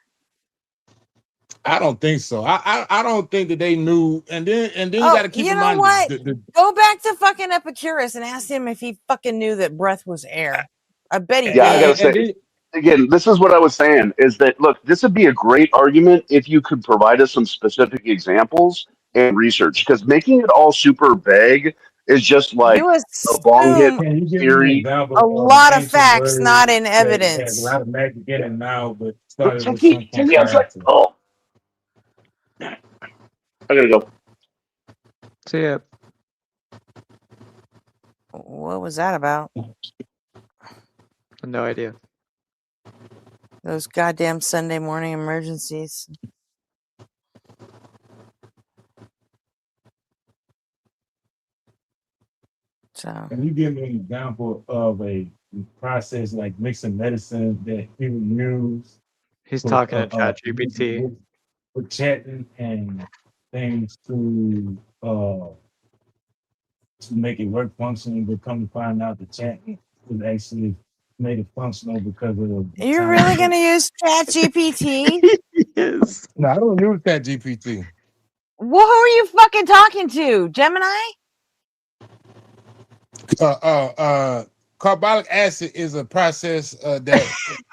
I don't think so. I don't think that they knew. And then you got to keep in mind. What? Go back to fucking Epicurus and ask him if he fucking knew that breath was air. I bet he did. I gotta say again, this is what I was saying is that look, this would be a great argument if you could provide us some specific examples and research, because making it all super vague is just like a bong hit theory. A lot of facts, not in evidence. A lot of magic in it now, but oh, I gotta go. See ya. What was that about? No idea. Those goddamn Sunday morning emergencies. So. Can you give me an example of a process like mixing medicine that people use? He's talking to ChatGPT. For chatting and things to make it work functioning, but come to find out the chat was actually made it functional because of. You're really gonna use ChatGPT? Yes. No, I don't use ChatGPT. Well, who are you fucking talking to? Gemini? Carbolic acid is a process that.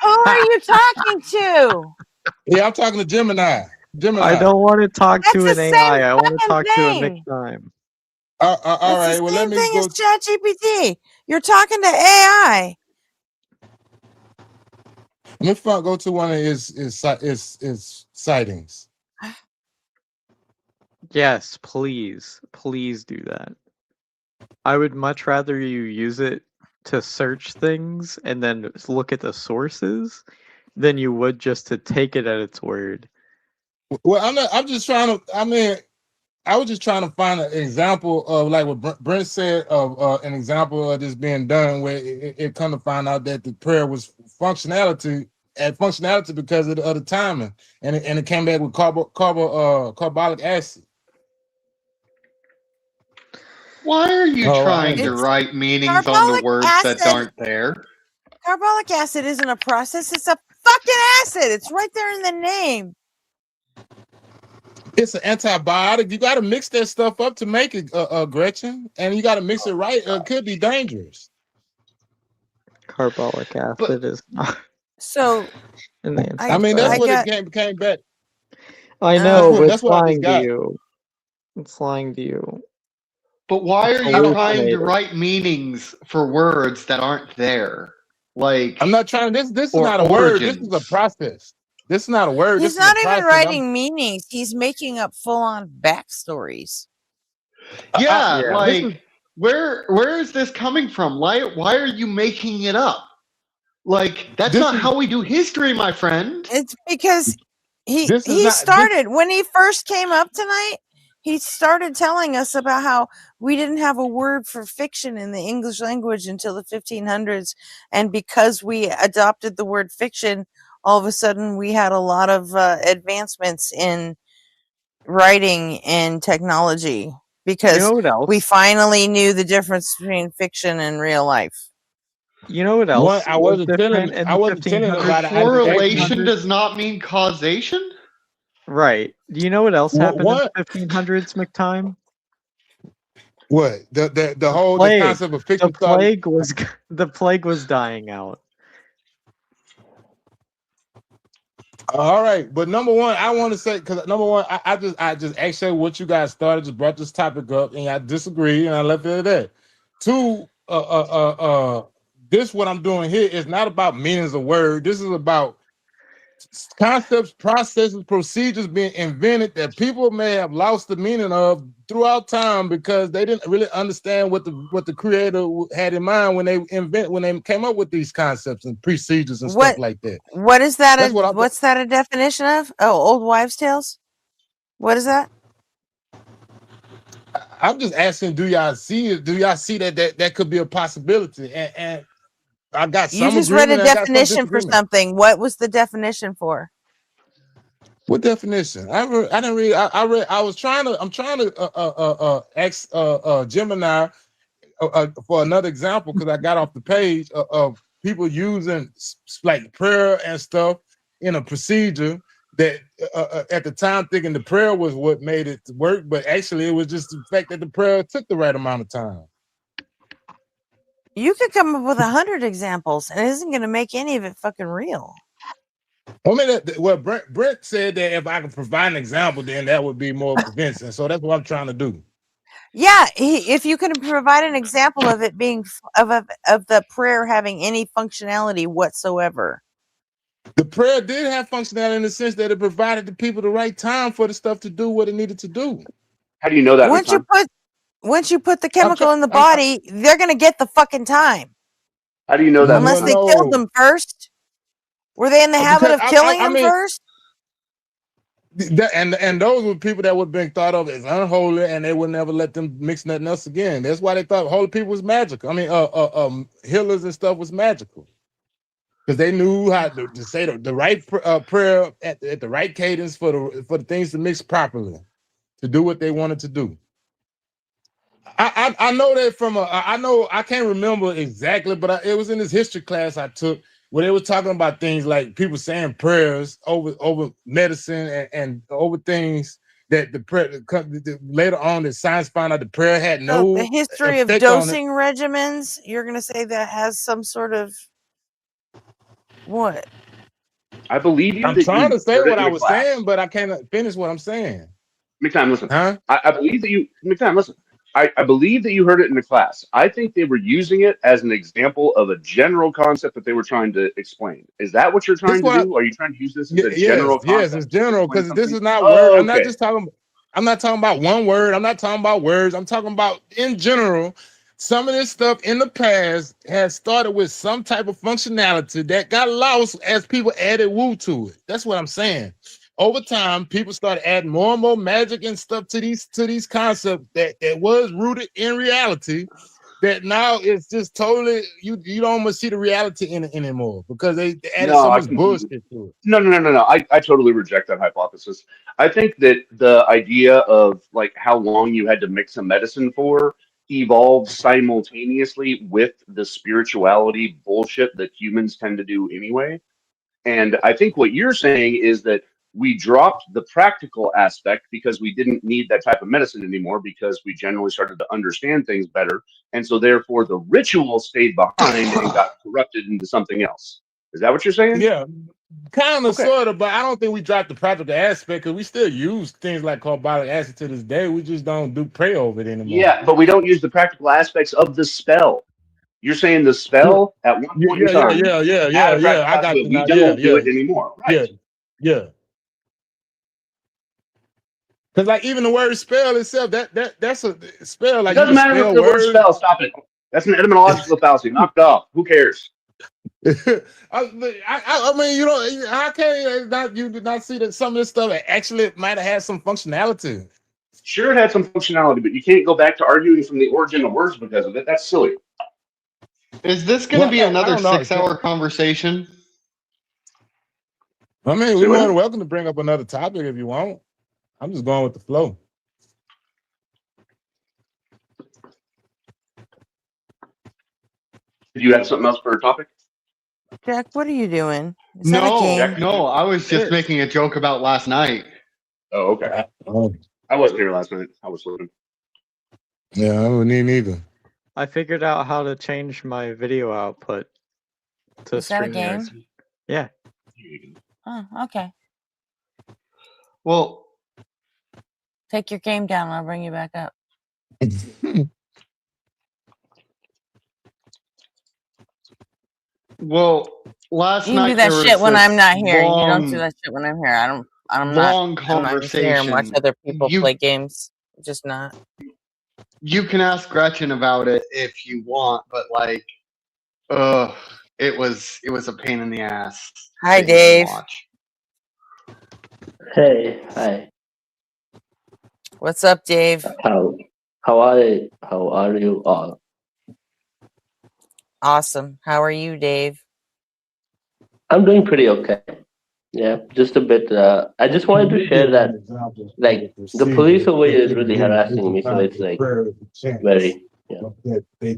Who are you talking to? Yeah, I'm talking to Gemini. I don't want to talk to an AI. I want to talk to a thing. McTime. All right. Well, let me Same go. thing as ChatGPT. You're talking to AI. Let me go to one of his sightings. Yes, please. Please do that. I would much rather you use it to search things and then look at the sources than you would just to take it at its word. Well, I'm just trying to. I mean, I was just trying to find an example of like what Brent said of an example of this being done where it come to find out that the prayer was functionality because of the timing, and it came back with carbolic acid. Why are you trying to It's write meanings on the carbolic words that acid. aren't there? Carbolic acid isn't a process; it's a fucking acid. It's right there in the name. It's an antibiotic. You got to mix that stuff up to make it, Gretchen, and you got to mix it right. It could be dangerous. Carbolic acid is not So in the I mean, that's I what got- it came back. I know, but that's it's what I just lying to got. you. It's lying to you. But why are It's you trying to hallucinated. write meanings for words that aren't there? Like I'm not trying. This is or not a word. This is a origins. process. This is not a word. He's This is a not even process. writing meanings. He's making up full-on backstories. Yeah, this like is- where is this coming from? Why are you making it up? Like that's not how we do history, my friend. It's because he This is he not- started when he first came up tonight. He started telling us about how we didn't have a word for fiction in the English language until the 1500s, and because we adopted the word fiction, all of a sudden we had a lot of advancements in writing and technology because what else? we finally knew the difference between fiction and real life. You know what else? One, I was wasn't telling. different in I the wasn't telling 1500s? about it. Correlation does not mean causation. Right. Do you know what else happened What? in the 1500s, McTime? What the whole Plague. the concept of fiction The plague was dying out. All right, but number one, I want to say because number one, I just actually what you guys started just brought this topic up, and I disagree, and I left it at that. Two, this what I'm doing here is not about meanings of word. This is about concepts, processes, procedures being invented that people may have lost the meaning of throughout time because they didn't really understand what the creator had in mind when they came up with these concepts and procedures and stuff like that. What is that? That's what I'm- What's that a definition of? Oh, old wives' tales. What is that? I'm just asking, do y'all see it? Do y'all see that could be a possibility? And I got some You just read a agreement, I got some definition for disagreement. something. What was the definition for? What definition? I didn't read. I read. I'm trying to ask Gemini for another example because I got off the page of people using like prayer and stuff in a procedure that at the time thinking the prayer was what made it work, but actually it was just the fact that the prayer took the right amount of time. You could come up with 100 examples, and it isn't going to make any of it fucking real. I mean, well, Brent said that if I could provide an example, then that would be more convincing. So that's what I'm trying to do. Yeah, if you can provide an example of it being of the prayer having any functionality whatsoever. The prayer did have functionality in the sense that it provided the people the right time for the stuff to do what it needed to do. How do you know that? Once you put the chemical in the body, they're going to get the fucking time. How do you know that? Unless they No. killed them first. Were they in the habit of Because killing I them mean, first? And those were people that would have been thought of as unholy, and they would never let them mix nothing else again. That's why they thought holy people was magical. I mean, healers and stuff was magical because they knew how to say the right prayer at the right cadence for the things to mix properly to do what they wanted to do. I know that from I can't remember exactly, but it was in this history class I took where they were talking about things like people saying prayers over medicine and over things that the prayer later on that science found out the prayer had no The history of effect on it. dosing regimens, you're going to say that has some sort of what? I believe you. I'm that trying you to say heard it what in I the was class. saying, but I can't finish what I'm saying. McTime, listen. Huh? I believe that you. McTime, listen. I believe that you heard it in the class. I think they were using it as an example of a general concept that they were trying to explain. Is that what you're trying to do? Are you trying to use this as a general concept? Yes, it's general because this is not Oh, word. I'm not okay. just talking. I'm not talking about one word. I'm not talking about words. I'm talking about in general. Some of this stuff in the past has started with some type of functionality that got lost as people added woo to it. That's what I'm saying. over time, people started adding more and more magic and stuff to these concepts that was rooted in reality. That now it's just totally you don't almost see the reality in it anymore because they added so much bullshit to it. No. I totally reject that hypothesis. I think that the idea of like how long you had to mix a medicine for evolved simultaneously with the spirituality bullshit that humans tend to do anyway. And I think what you're saying is that we dropped the practical aspect because we didn't need that type of medicine anymore because we generally started to understand things better. And so therefore the ritual stayed behind and got corrupted into something else. Is that what you're saying? Yeah, kind of, sort of, but I don't think we dropped the practical aspect because we still use things like carbolic acid to this day. We just don't pray over it anymore. Yeah, but we don't use the practical aspects of the spell. You're saying the spell at one point in time. Yeah. I got we don't do it anymore. Right. Yeah. Because like even the word spell itself, that's a spell. Like It doesn't matter if the word spell. Stop it. That's an etymological fallacy. Knock it off. Who cares? I mean, you know, how can you not see that some of this stuff actually might have had some functionality? Sure, it had some functionality, but you can't go back to arguing from the origin of words because of it. That's silly. Is this going to be another 6-hour conversation? I mean, we're more than welcome to bring up another topic if you want. I'm just going with the flow. Did you have something else for a topic? Jack, what are you doing? Is that a game? No, I was just making a joke about last night. Oh, okay. I wasn't here last night. I was sleeping. Yeah, I wouldn't neither. I figured out how to change my video output to Is that a StreamYard. game? Yeah. Oh, okay. Well, take your game down and I'll bring you back up. Well, last You night do that there shit was when I'm this not here. You don't long- do that shit when I'm here. I'm long not. I'm not just here and watch conversation. other people You- play games. Just not. You can ask Gretchen about it if you want, but like, it was a pain in the ass. Hi, sitting to Dave. watch. Hey, hi. What's up, Dave? How are you all? Awesome. How are you, Dave? I'm doing pretty okay. Yeah, just a bit. I just wanted to share that, like, the police over here is really harassing me, so it's like very, very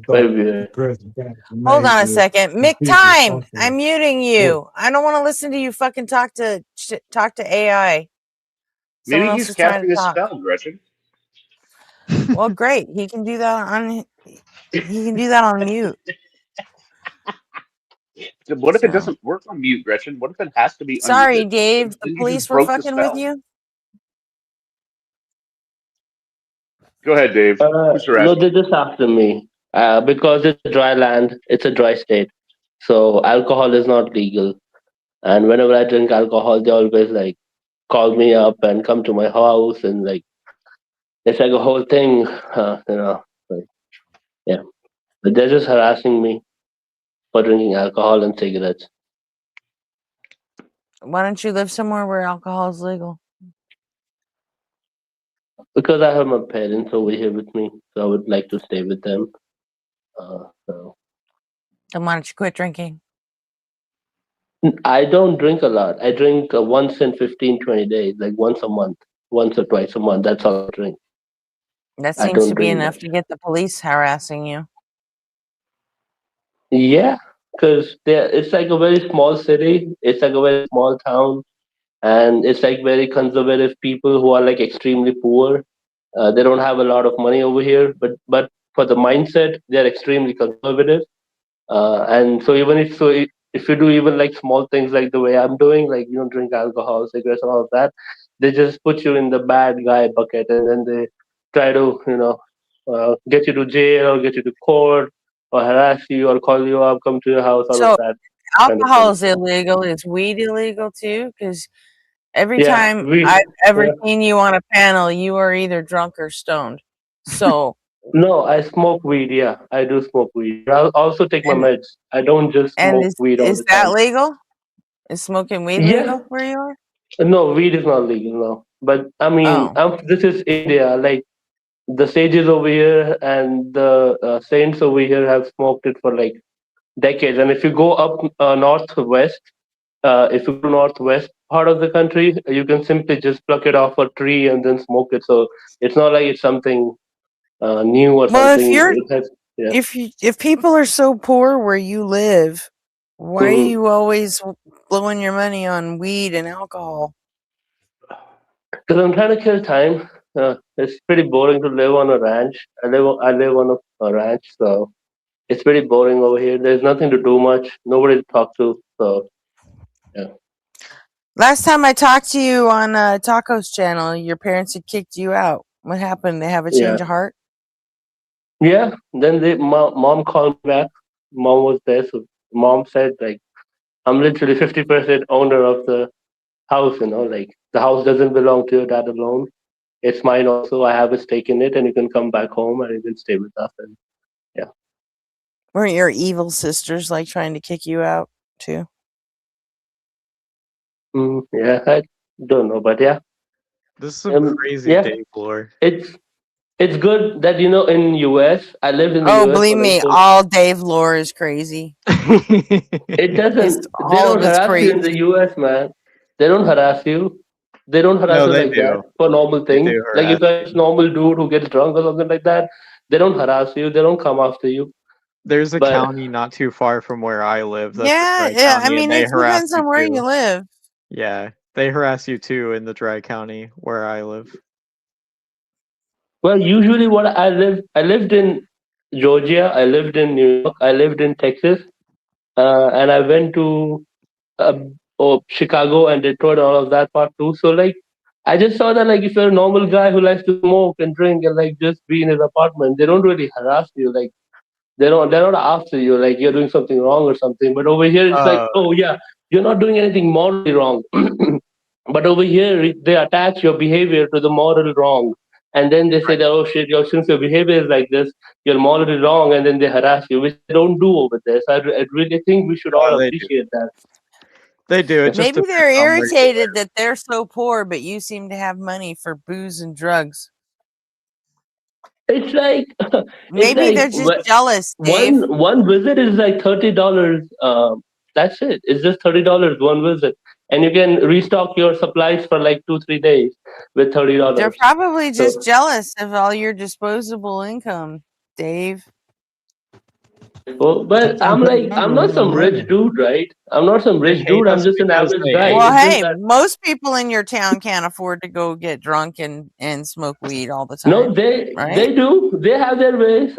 weird. Hold on a second. Mick Time, I'm muting you. I don't want to listen to you fucking talk to AI. Maybe Someone else he's is trying casting to a talk. spell, Gretchen. Well, great. He can do that on mute. What if it doesn't work on mute, Gretchen? What if it has to be Sorry, unmuted? Dave. Then The you police just were broke the fucking with spell. you. Go ahead, Dave. Who's No, harassing? they're just after me because it's dry land. It's a dry state, so alcohol is not legal. And whenever I drink alcohol, they always like call me up and come to my house, and like it's like a whole thing, like, yeah. But they're just harassing me for drinking alcohol and cigarettes. Why don't you live somewhere where alcohol is legal? Because I have my parents over here with me, so I would like to stay with them. So Then why don't you quit drinking? I don't drink a lot. I drink once in 15-20 days, like once a month, once or twice a month. That's all I drink. That I seems don't to be drink enough to get the police harassing you. Yeah, because it's like a very small city. It's like a very small town, and it's like very conservative people who are like extremely poor. They don't have a lot of money over here, but for the mindset, they're extremely conservative. And so if you do even like small things like the way I'm doing, like you don't drink alcohol, cigarettes, and all of that, they just put you in the bad guy bucket, and then they try to get you to jail or get you to court or harass you or call you up, come to your house, all So of that. kind of alcohol thing. is illegal. Is weed illegal too? Because every Yeah, time weed, I've ever yeah. seen you on a panel, you are either drunk or stoned. So No, I smoke weed. Yeah, I do smoke weed. I also take my meds. I don't just and smoke weed all is the that time. legal? Is smoking weed Yeah, legal where you are? No, weed is not legal, no. But I mean, this is India. Like the sages over here and the saints over here have smoked it for like decades. And if you go up northwest, if you go northwest part of the country, you can simply just pluck it off a tree and then smoke it. So it's not like it's something new or Well, something. if you're It has, yeah. if people are so poor where you live, why are Mhm. you always blowing your money on weed and alcohol? Because I'm trying to kill time. It's pretty boring to live on a ranch. I live on a ranch, so it's pretty boring over here. There's nothing to do much. Nobody to talk to. So yeah. Last time I talked to you on Taco's channel, your parents had kicked you out. What happened? They have a change Yeah. of heart? Yeah. Then mom called me back. Mom was there, so mom said like, I'm literally 50% owner of the house. Like the house doesn't belong to your dad alone. It's mine also. I have a stake in it, and you can come back home and you can stay with us. And yeah. Weren't your evil sisters like trying to kick you out too? Yeah, I don't know, but yeah. This is some crazy yeah. Dave lore. It's good that in US. I lived in the Oh, US. believe for like me, four- all Dave lore is crazy. It doesn't. It's They all don't of it's harass you in the crazy. US, man. They don't harass you. They don't harass No, you they like do. that for normal They things. do Like if harass a normal dude who gets drunk or something like that, they don't harass you. They don't come after you. There's a But county not too far from where I live. That's Yeah, a dry yeah. I county, mean, and they it harass depends on where too. you live. Yeah, they harass you too in the dry county where I live. well, usually what I lived in Georgia. I lived in New York. I lived in Texas, and I went to Chicago and Detroit, all of that part too. So like, I just saw that like if you're a normal guy who likes to smoke and drink and like just be in his apartment, they don't really harass you. Like they're not after you like you're doing something wrong or something. But over here it's like, oh yeah, you're not doing anything morally wrong. But over here they attach your behavior to the moral wrong. And then they say that, oh shit, since your behavior is like this, you're morally wrong, and then they harass you, which they don't do over there. So I really think we should all they do. appreciate that. They do. It just Maybe they're depends on where you irritated that they're so poor, but you seem to have money for booze and drugs. It's like Maybe they're just jealous, Dave. one visit is like $30. That's it. It's just $30 one visit, and you can restock your supplies for like 2-3 days with $30. They're probably So- just jealous of all your disposable income, Dave. Well, but I'm not some rich dude, right? I'm not some rich hate dude. I'm us just an because average they guy. Well, It's just hey, that- most people in your town can't afford to go get drunk and smoke weed all the time. No, they right? do. They have their ways.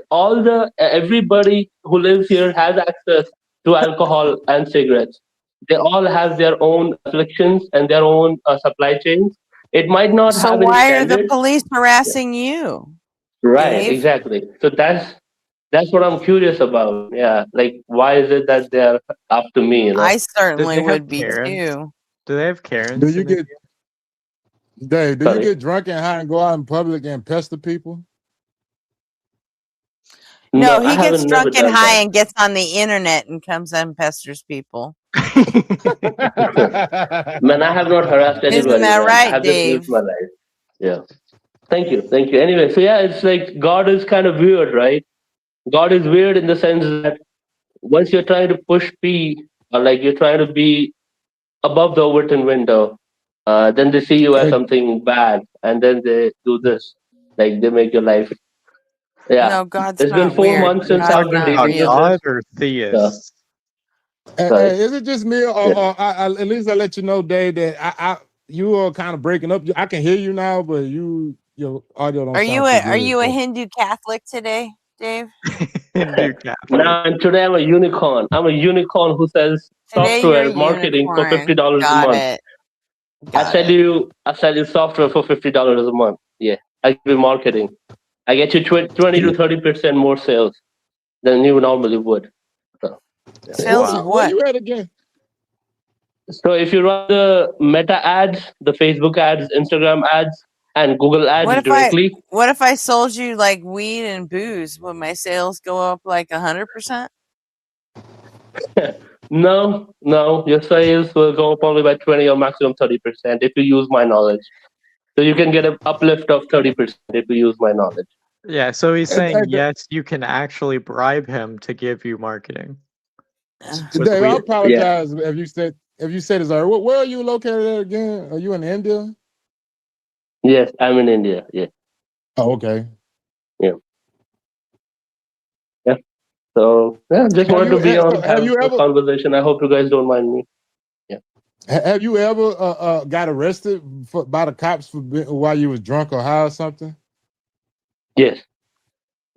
Everybody who lives here has access to alcohol and cigarettes. They all have their own afflictions and their own supply chains. It might not So have why any are the standards. police harassing you? Right, Dave? exactly. So that's what I'm curious about. Yeah, like why is it that they're after me? I certainly they have would be Karens? too. Do they have Karens? Do you in get India? Dave? Do Sorry? you get drunk and high and go out in public and pester people? No, I he gets haven't never drunk and done high that. and gets on the internet and comes and pesters people. Man, I have not harassed anybody. Isn't that man. right, I have just lived Dave? my life. Yeah. Thank you. Anyway, so yeah, it's like God is kind of weird, right? God is weird in the sense that once you're trying to push P, or like you're trying to be above the Overton window, then they see you as something bad, and then they do this, like they make your life. Yeah. No, God's It's been not 4 weird. months since God's I've been not dealing with real. God this. or theists? Sorry. Is it just me, or at least I let you know, Dave, that you are kind of breaking up. I can hear you now, but your audio don't. Are sound you too a good, so. Hindu Catholic today, Dave? Now, and today I'm a unicorn. I'm a unicorn who sells Today software you're a marketing for unicorn. $50 a Got month. it. I sell you software for $50 a month. Yeah, I give you marketing. I get you 20 to 30% more sales than you normally would. So, yeah. Sales of Where what? you at again? So if you run the Meta ads, the Facebook ads, Instagram ads, and Google ads What directly, if I sold you like weed and booze? Would my sales go up like 100%? No, your sales will go up only by 20 or maximum 30% if you use my knowledge. So you can get an uplift of 30% if you use my knowledge. Yeah, so he's Hey, saying hey, yes, you can actually bribe him to give you marketing. Dave, I Yeah. apologize if you said this already. Where are you located at again? Are you in India? Yes, I'm in India. Yeah. Oh, okay. Yeah. Yeah. So yeah, just wanted to be on, have a conversation. I hope you guys don't mind me. Yeah. Have you ever got arrested by the cops while you was drunk or high or something? Yes.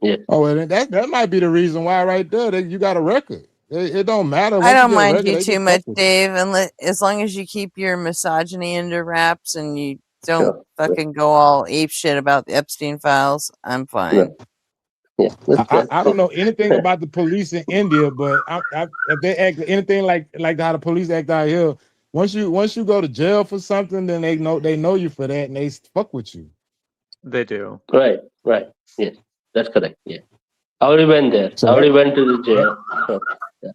Yeah. Oh, well, that might be the reason why right there that you got a record. It don't matter. I Once don't you get a mind record, you they too just much, fuck with Dave, and as long as you keep your misogyny under wraps and you don't Sure. fucking go all ape shit about the Epstein files, I'm fine. Yeah. I don't know anything about the police in India, but if they act anything like how the police act out here, once you go to jail for something, then they know you for that and they fuck with you. They do. Right. Yes, that's correct. Yeah. I already went there. So I already went to the jail. So, yeah.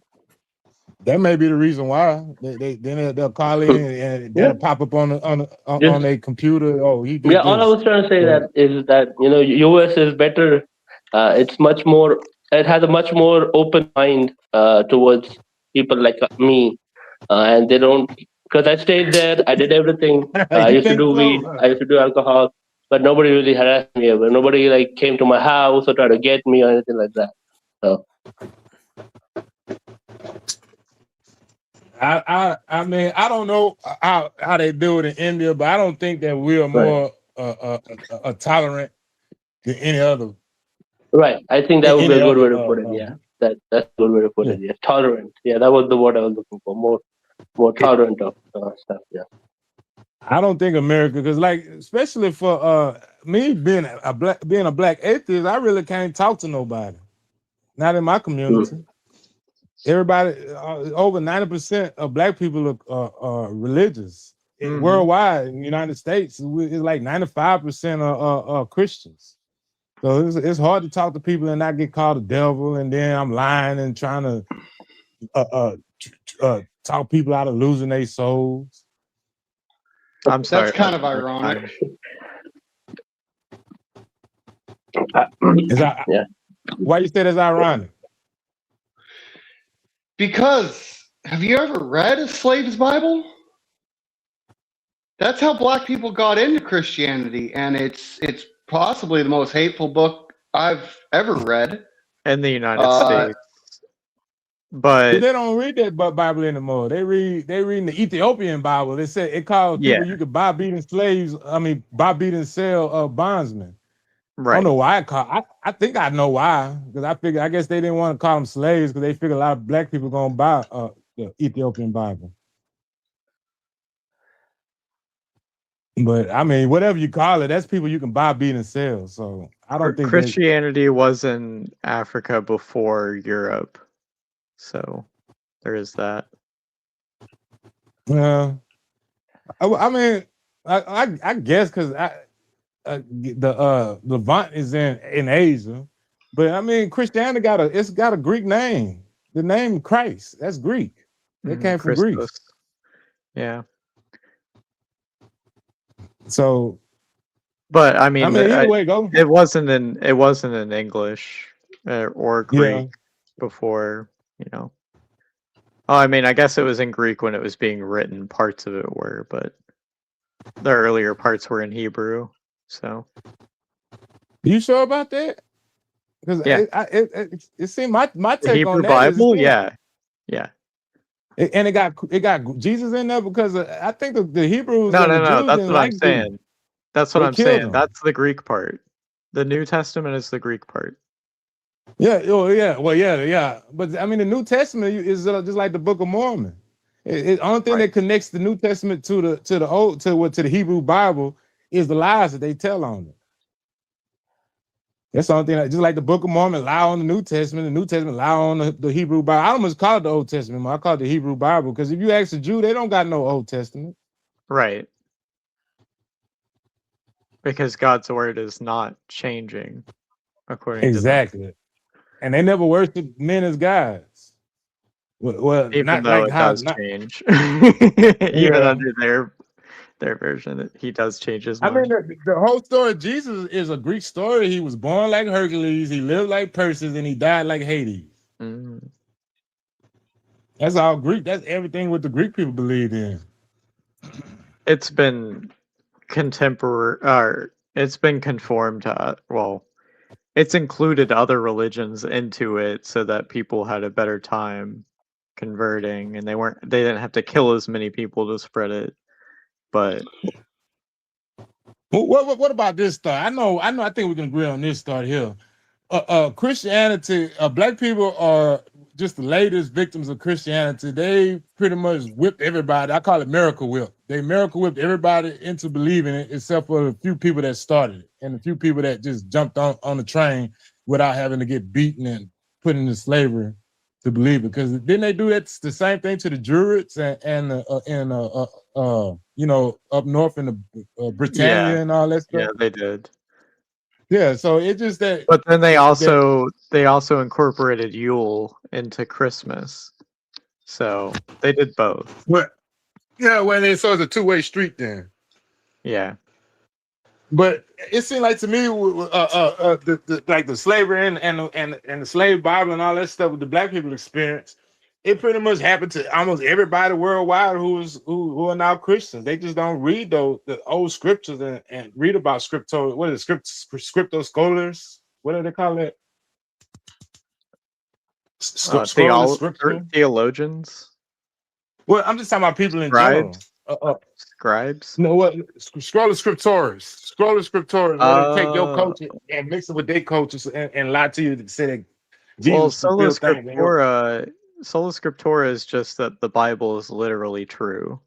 That may be the reason why they'll call in and that'll pop up on their computer. Oh, he did Yeah, all I this. was trying to say that is that US is better. It's much more. It has a much more open mind towards people like me, and they don't. Because I stayed there, I did everything. I You used to think do so? weed, I used to do alcohol, but nobody really harassed me ever. Nobody like came to my house or tried to get me or anything like that. So I mean, I don't know how they do it in India, but I don't think that we are more tolerant than any other. right, I think that would be a Any good way other, to put it. Yeah, that's a good way to put it. Yeah, tolerant. Yeah, that was the word I was looking for. More tolerant of stuff. Yeah. I don't think America, because like especially for me being a black atheist, I really can't talk to nobody. Not in my community. Everybody, over 90% of black people are religious. Worldwide, in the United States, it's like 95% are Christians. So it's hard to talk to people and not get called a devil, and then I'm lying and trying to talk people out of losing their souls. I'm sorry. That's kind of ironic. Why you say that's ironic? Because have you ever read a slave's Bible? That's how black people got into Christianity, and it's possibly the most hateful book I've ever read. In the United States. But they don't read that Bible anymore. They reading the Ethiopian Bible. They said it called people you could buy, beat, and buy, beat, and sell bondsmen. Right. I don't know why I think I know why, because I guess they didn't want to call them slaves because they figured a lot of black people gonna buy the Ethiopian Bible. But I mean, whatever you call it, that's people you can buy, beat, and sell. So I don't think Christianity was in Africa before Europe. So there is that. Yeah. I mean, I guess because the Levant is in Asia, but I mean Christianity got a Greek name. The name Christ, that's Greek. It came from Christos. Greece. Yeah. So, but I mean, either way, go. It wasn't in English or Greek before. Oh, I mean, I guess it was in Greek when it was being written. Parts of it were, but the earlier parts were in Hebrew. So, you sure about that? Because it seemed my take the Hebrew on that Bible, is, yeah. And it got Jesus in there because I think the Hebrews. No. Jews That's didn't what I'm like saying. Greek. That's what They I'm killed saying. them. That's the Greek part. The New Testament is the Greek part. Yeah. Oh, yeah. Well, yeah. But I mean, the New Testament is just like the Book of Mormon. The only thing that connects the New Testament to the Hebrew Bible is the lies that they tell on it. That's the only thing. Just like the Book of Mormon lie on the New Testament lie on the Hebrew Bible. I almost call it the Old Testament. I call it the Hebrew Bible because if you ask a Jew, they don't got no Old Testament. Right. Because God's word is not changing, according to them. Exactly. And they never worship men as gods. Well, Even not though like it how does not, change, even yeah. under their version, he does change his I mean, mind. the whole story of Jesus is a Greek story. He was born like Hercules, he lived like Perseus, and he died like Hades. Mm. That's all Greek. That's everything what the Greek people believed in. It's been contemporary, or it's been conformed to, well, it's included other religions into it so that people had a better time converting, and they didn't have to kill as many people to spread it. But What about this thought? I think we can agree on this thought here. Christianity, black people are just the latest victims of Christianity. They pretty much whipped everybody. I call it miracle whip. They miracle whipped everybody into believing it, except for a few people that started it and a few people that just jumped on the train without having to get beaten and put into slavery to believe it. Because didn't they do that the same thing to the Druids and up north in the Britannia and all that stuff? yeah, they did. Yeah, so it's just that. But then they also incorporated Yule into Christmas, so they did both. Well, so it's a two-way street then. Yeah. But it seemed like to me, like the slavery and the slave Bible and all that stuff with the black people experience, it pretty much happened to almost everybody worldwide who are now Christians. They just don't read the old scriptures and read about scripto. What is it, scripto scholars? What do they call it? Theologians. Well, I'm just talking about people in general. Scribes. No, what? Scroller scriptores. Scroller scriptores. Where they take your culture and mix it with their cultures and lie to you to say that Jesus Well, Sola fulfilled things. Scriptura is just that the Bible is literally true.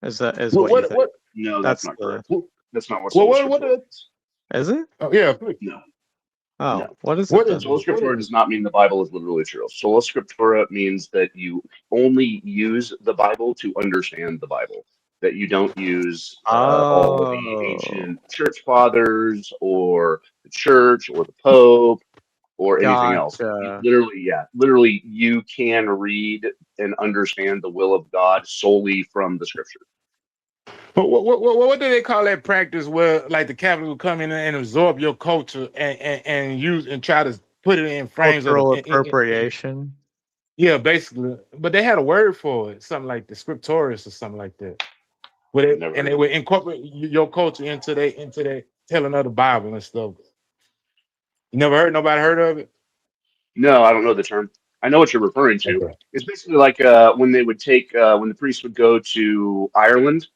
Is What- what you what- think? what- No, that's not correct. That's not what Well, sola scriptura is. Is it? Oh, yeah. No. Oh, No. what is What it? is sola scriptura does not mean the Bible is literally true. Sola scriptura means that you only use the Bible to understand the Bible. That you don't use all of the ancient church fathers or the church or the Pope or anything else. Gotcha. Literally, you can read and understand the will of God solely from the Scripture. But what do they call that practice where like the Catholics will come in and absorb your culture and use and try to put it in frames Cultural of appropriation. Yeah, basically. But they had a word for it, something like the scriptorius or something like that. Where they would incorporate your culture into their telling of the Bible and stuff. You never heard? Nobody heard of it? No, I don't know the term. I know what you're referring to. Okay. It's basically like when they would take when the priests would go to Ireland,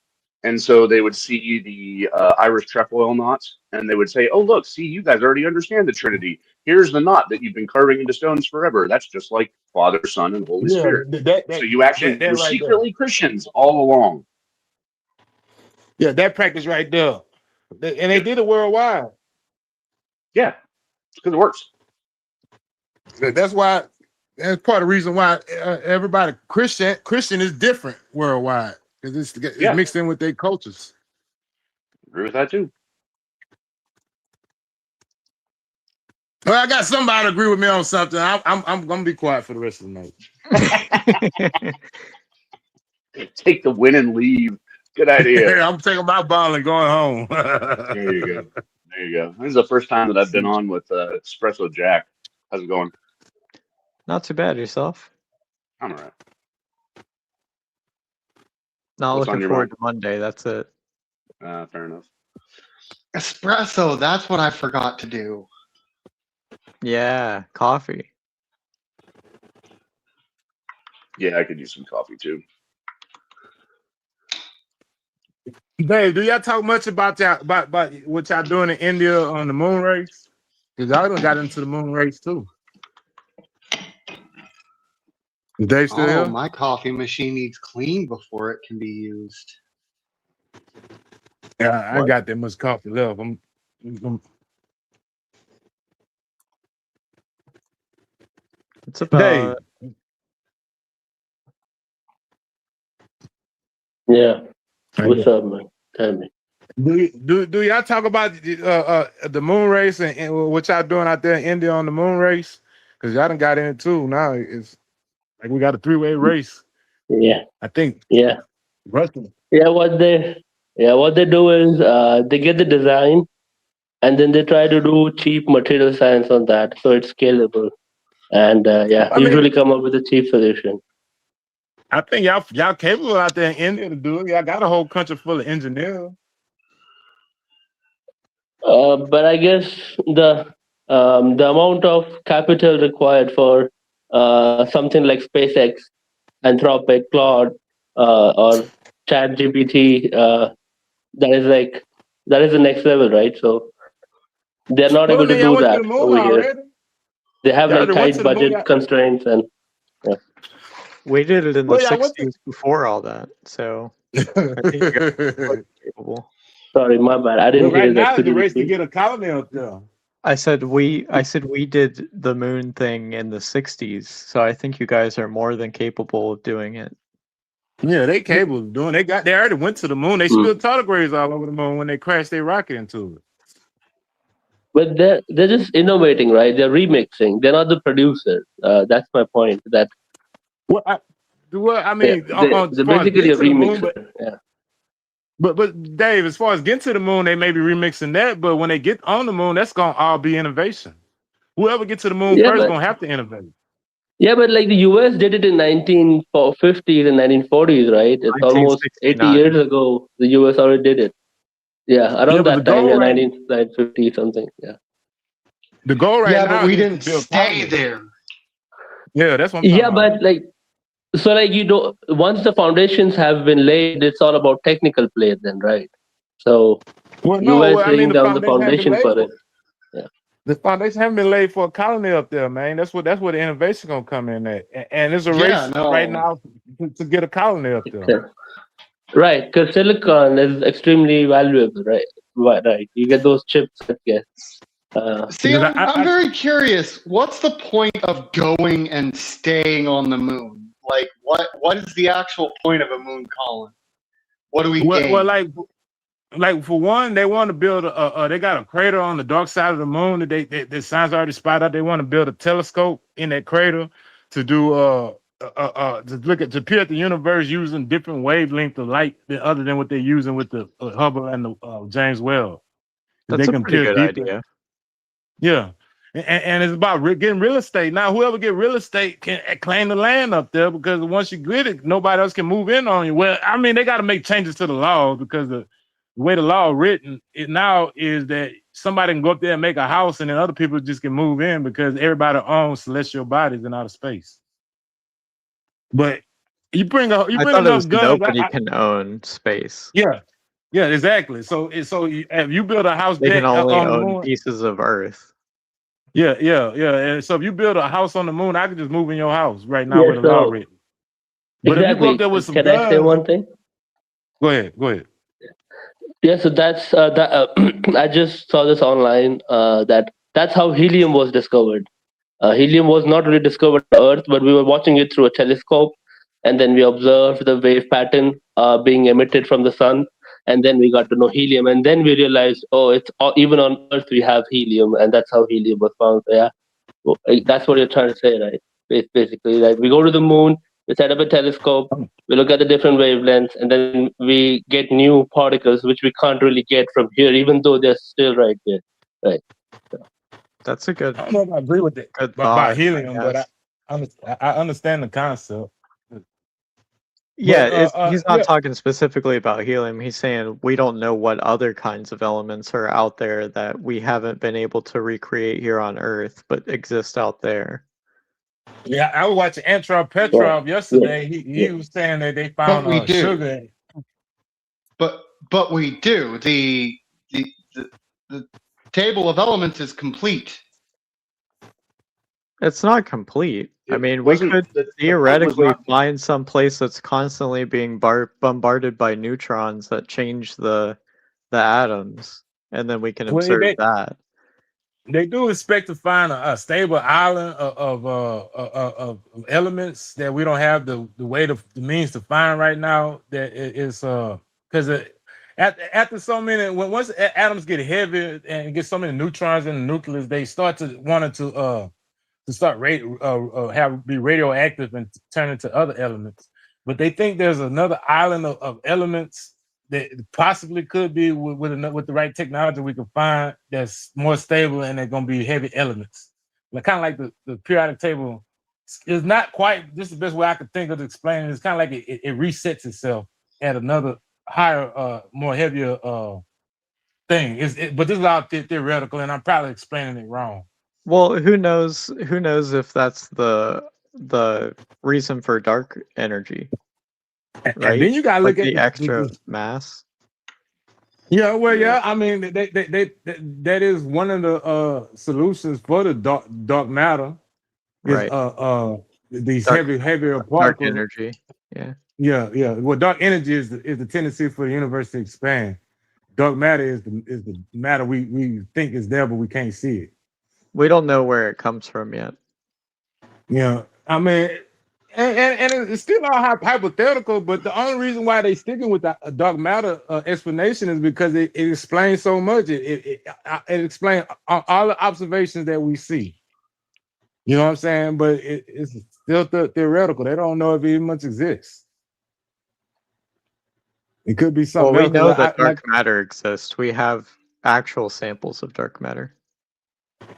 and so they would see the Irish trefoil knot, and they would say, "Oh, look, see, you guys already understand the Trinity. Here's the knot that you've been carving into stones forever. That's just like Father, Son, and Holy Spirit." So you actually that were right secretly Christians all along. Yeah, that practice right there. And they did it worldwide. Yeah, because it works. That's why. That's part of the reason why everybody Christian is different worldwide because it's mixed in with their cultures. Agree with that too. Well, I got somebody to agree with me on something. I'm gonna be quiet for the rest of the night. Take the win and leave. Good idea. I'm taking my ball and going home. There you go. There you go. This is the first time that I've been on with Espresso Jack. How's it going? Not too bad. Yourself? I'm all right. Not What's on looking your forward mind? to Monday. That's it. Fair enough. Espresso, that's what I forgot to do. Yeah, coffee. Yeah, I could use some coffee too. Dave, do y'all talk much about what y'all doing in India on the moon race? Because y'all done got into the moon race too. Dave still Oh, here? my coffee machine needs clean before it can be used. Yeah, I ain't got that much coffee left. It's about. Yeah. What's up, man? Tell me. Do y'all talk about the moon race and what y'all doing out there in India on the moon race? Because y'all done got in it too. Now it's Like we got a 3-way race. Yeah. I think. Yeah. Russia. Yeah. What they do is they get the design, and then they try to do cheap material science on that, so it's scalable, and usually come up with a cheap solution. I think y'all capable out there in India to do it. Y'all got a whole country full of engineers. But I guess the amount of capital required for something like SpaceX, Anthropic, Claude, or ChatGPT, that is the next level, right? So they're not able to do that over here. They have like tight budget constraints, and we did it in the Well, yeah, 60s before all that. So I think you guys are quite capable. Sorry, my bad. I didn't Right hear now that. is Could the you race to repeat? get a colony up there. I said we did the moon thing in the 60s. So I think you guys are more than capable of doing it. Yeah, they capable of doing. They already went to the moon. They spilled tardigrades all over the moon when they crashed their rocket into it. But they're just innovating, right? They're remixing. They're not the producers. That's my point. That I mean, they're basically a remixer. Yeah. But Dave, as far as getting to the moon, they may be remixing that. But when they get on the moon, that's gonna all be innovation. Whoever gets to the moon first gonna have to innovate. Yeah, but like the US did it in 1950s and 1940s, right? It's almost 80 years ago. The US already did it. Yeah, around that time, 1950 something. Yeah. The goal right now. Yeah, but we is to didn't build stay colonies. there. Yeah, that's what I'm talking about. But like, so like once the foundations have been laid, it's all about technical play then, right? So US laying down the foundation for it. Yeah. The foundation haven't been laid for a colony up there, man. That's where the innovation gonna come in at. And there's a race right now to get a colony up there. Okay. Right, because silicon is extremely valuable, right? Right. You get those chips, I guess. See, I'm very curious. What's the point of going and staying on the moon? Like, what is the actual point of a moon colony? What do we gain? Well, like for one, they want to build they got a crater on the dark side of the moon that the science already spotted out. They want to build a telescope in that crater to do to peer at the universe using different wavelength of light other than what they're using with the Hubble and the James Webb. That's a pretty good idea. Yeah. And it's about getting real estate. Now, whoever get real estate can claim the land up there because once you get it, nobody else can move in on you. Well, I mean, they got to make changes to the laws because the way the law written it now is that somebody can go up there and make a house and then other people just can move in because everybody owns celestial bodies in outer space. But you bring enough guns. Nobody can own space. Yeah, exactly. So if you build a house, They can only on the own moon, pieces of Earth. Yeah. And so if you build a house on the moon, I can just move in your house right now with the law written. But if you go up there with some Can guns, I say one thing? Go ahead. Yeah, so that's I just saw this online. That's how helium was discovered. Helium was not really discovered on Earth, but we were watching it through a telescope, and then we observed the wave pattern being emitted from the sun, and then we got to know helium, and then we realized, even on Earth we have helium, and that's how helium was found. So, yeah, that's what you're trying to say, right? Basically, like we go to the moon, we set up a telescope, we look at the different wavelengths, and then we get new particles which we can't really get from here, even though they're still right there, right? That's a good. I don't know if I agree with it about helium, but I understand the concept. Yeah, But, he's not talking specifically about helium. He's saying we don't know what other kinds of elements are out there that we haven't been able to recreate here on Earth, but exist out there. Yeah, I was watching Antrop Petrov yesterday. He was saying that they found we do. sugar. But we do. The table of elements is complete. It's not complete. I mean, we could theoretically find some place that's constantly being bombarded by neutrons that change the atoms, and then we can observe that. They do expect to find a stable island of elements that we don't have the means to find right now. That is because after so many, once atoms get heavy and get so many neutrons in the nucleus, they start to wanting to to start be radioactive and turn into other elements. But they think there's another island of elements that possibly could be with the right technology we can find that's more stable and they're going to be heavy elements. Like kind of like the periodic table is not quite. This is the best way I could think of to explain it. It's kind of like it resets itself at another higher, more heavier thing. But this is all theoretical, and I'm probably explaining it wrong. Well, who knows? Who knows if that's the reason for dark energy? Right. And then you gotta look like at the extra mass. Yeah, well, yeah. I mean, that is one of the solutions for the dark matter. Is, Right. These Dark- heavier dark particles. energy. Yeah. Yeah. Well, dark energy is the tendency for the universe to expand. Dark matter is the matter we think is there, but we can't see it. We don't know where it comes from yet. Yeah, I mean, and it's still all hypothetical, but the only reason why they sticking with the dark matter explanation is because it explains so much. It explains all the observations that we see. You know what I'm saying? But it's still theoretical. They don't know if it even much exists. It could be something Well, we else. know that dark matter exists. We have actual samples of dark matter.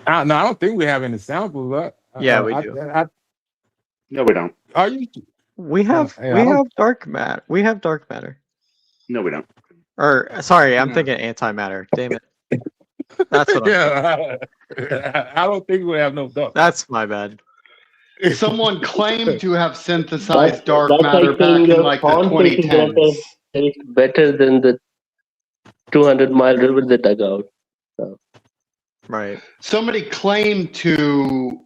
I don't think we have any samples. Yeah, we do. No, we don't. Are you? We have I we don't- have dark matter. We have dark matter. No, we don't. Or sorry, I'm thinking antimatter. Damn it. That's what I'm Yeah, I don't think we have no dark. That's my bad. Someone claimed to have synthesized dark That's matter like back saying in your like the phone taking 2010s. is better than the 200-mile river they dug out. So. Right. Somebody claimed to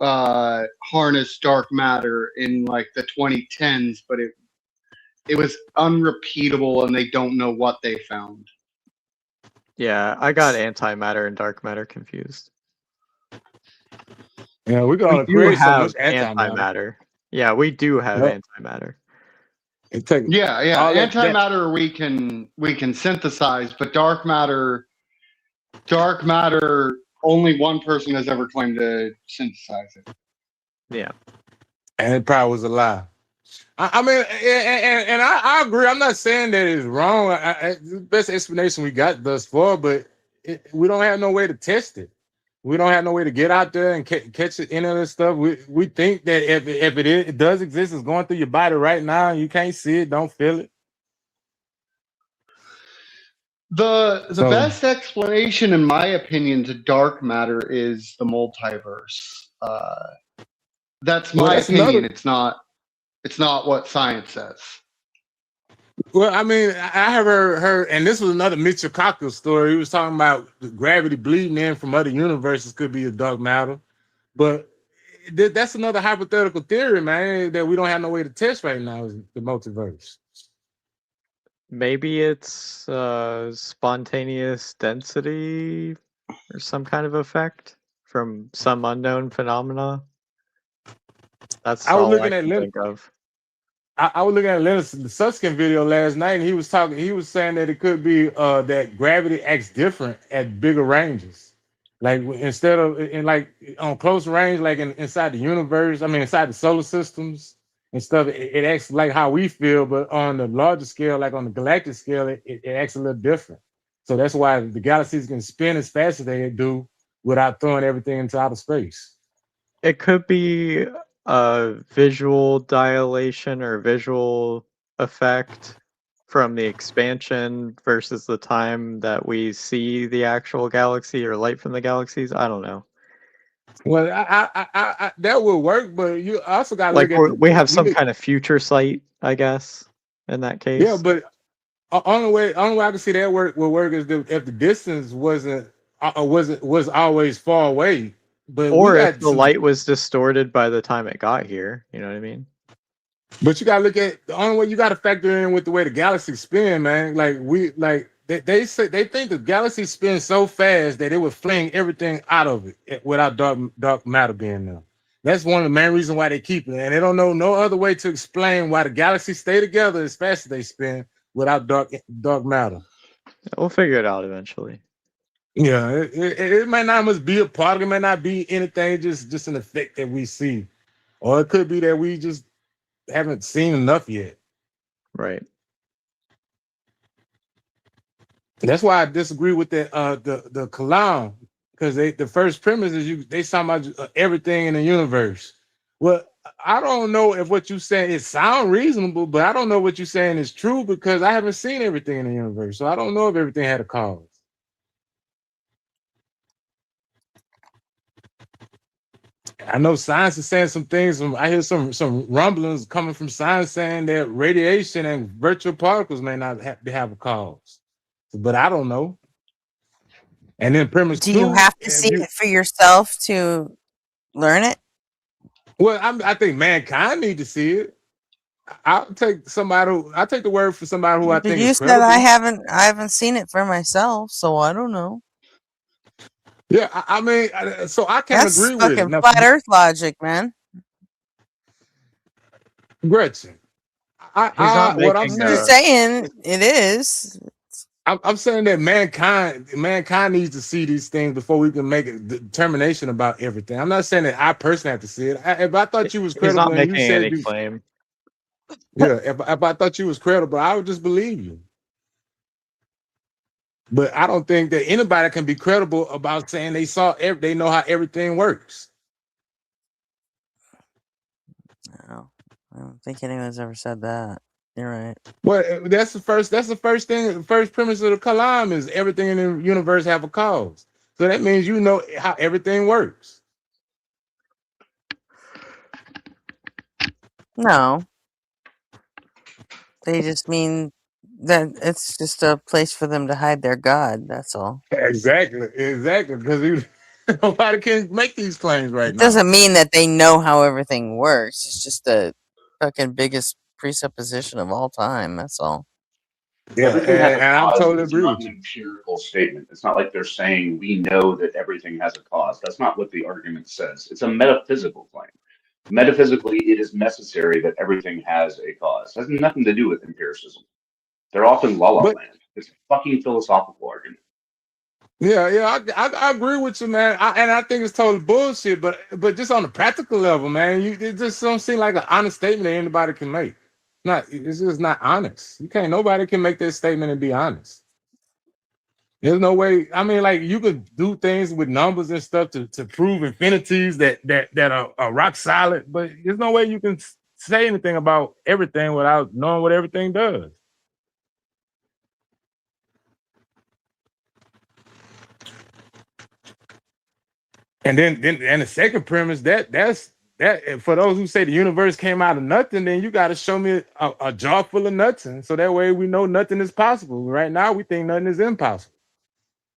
harness dark matter in like the 2010s, but it was unrepeatable, and they don't know what they found. Yeah, I got antimatter and dark matter confused. Yeah, we're We gonna do create so have much antimatter. antimatter. Yeah, we do have Yep. antimatter. Yeah, all that- antimatter we can synthesize, but dark matter, only one person has ever claimed to synthesize it. Yeah. And it probably was a lie. I mean, and I agree. I'm not saying that it's wrong. It's the best explanation we got thus far, but we don't have no way to test it. We don't have no way to get out there and catch it, any of this stuff. We think that if it does exist, it's going through your body right now, and you can't see it, don't feel it. The So- best explanation, in my opinion, to dark matter is the multiverse. That's Well, my that's opinion. another- It's not what science says. Well, I mean, I have heard, and this was another Mitchell Cockle story. He was talking about the gravity bleeding in from other universes could be a dark matter, but that's another hypothetical theory, man, that we don't have no way to test right now. Is the multiverse? Maybe it's spontaneous density or some kind of effect from some unknown phenomena. That's I was all looking I at can Lin- think of. I was looking at Leonard Susskind video last night, and he was saying that it could be that gravity acts different at bigger ranges. Like instead of on close range, like inside the universe, I mean inside the solar systems and stuff, it acts like how we feel, but on the larger scale, like on the galactic scale, it acts a little different. So that's why the galaxies can spin as fast as they do without throwing everything into outer space. It could be a visual dilation or visual effect from the expansion versus the time that we see the actual galaxy or light from the galaxies. I don't know. Well, I that would work, but you also got to Like look at we have some kind of future sight, I guess, in that case. Yeah, but only way I can see that will work is if the distance was always far away. But or we if got the light was distorted by the time it got here. You know what I mean? But you gotta look at the only way you gotta factor in with the way the galaxies spin, man. They say they think the galaxy spins so fast that it would fling everything out of it without dark matter being there. That's one of the main reasons why they keep it, and they don't know no other way to explain why the galaxies stay together as fast as they spin without dark matter. We'll figure it out eventually. Yeah, it might not must be a part. It might not be anything. Just an effect that we see, or it could be that we just haven't seen enough yet. Right. That's why I disagree with the Kalam, because the first premise is they talking about everything in the universe. Well, I don't know if what you saying it sound reasonable, but I don't know what you're saying is true because I haven't seen everything in the universe, so I don't know if everything had a cause. I know science is saying some things. I hear some rumblings coming from science saying that radiation and virtual particles may not have a cause, but I don't know. And then premise Do two, you have to see it for yourself to learn it? well, I think mankind need to see it. I'll take somebody. I'll take the word for somebody who I But think you is said credible. I haven't seen it for myself, so I don't know. Yeah, I mean, so I can That's agree with it. fucking Now, flat Earth logic, man. Gretchen, He's not what I'm making. saying, Just saying it is. I'm saying that mankind needs to see these things before we can make a determination about everything. I'm not saying that I personally have to see it. If I thought you was He's credible not and you making said any you, claim. yeah, if I thought you was credible, I would just believe you. But I don't think that anybody can be credible about saying they know how everything works. No, I don't think anyone's ever said that. You're right. Well, that's the first thing. The first premise of the Kalam is everything in the universe have a cause. So that means you know how everything works. No, they just mean that it's just a place for them to hide their god. That's all. Exactly, because nobody can make these claims right It now. doesn't mean that they know how everything works. It's just the fucking biggest presupposition of all time. That's all. Yeah, Everything has a and I'm cause. totally It's agree not with an you. empirical statement. It's not like they're saying we know that everything has a cause. That's not what the argument says. It's a metaphysical claim. Metaphysically, it is necessary that everything has a cause. It has nothing to do with empiricism. They're often la la But land. It's a fucking philosophical argument. yeah, I agree with you, man. And I think it's total bullshit. But just on the practical level, man, it just don't seem like an honest statement that anybody can make. It's just not honest. Nobody can make that statement and be honest. There's no way. I mean, like you could do things with numbers and stuff to prove infinities that are rock solid, but there's no way you can say anything about everything without knowing what everything does. And then the second premise that's for those who say the universe came out of nothing, then you got to show me a jar full of nothing, so that way we know nothing is possible. Right now, we think nothing is impossible.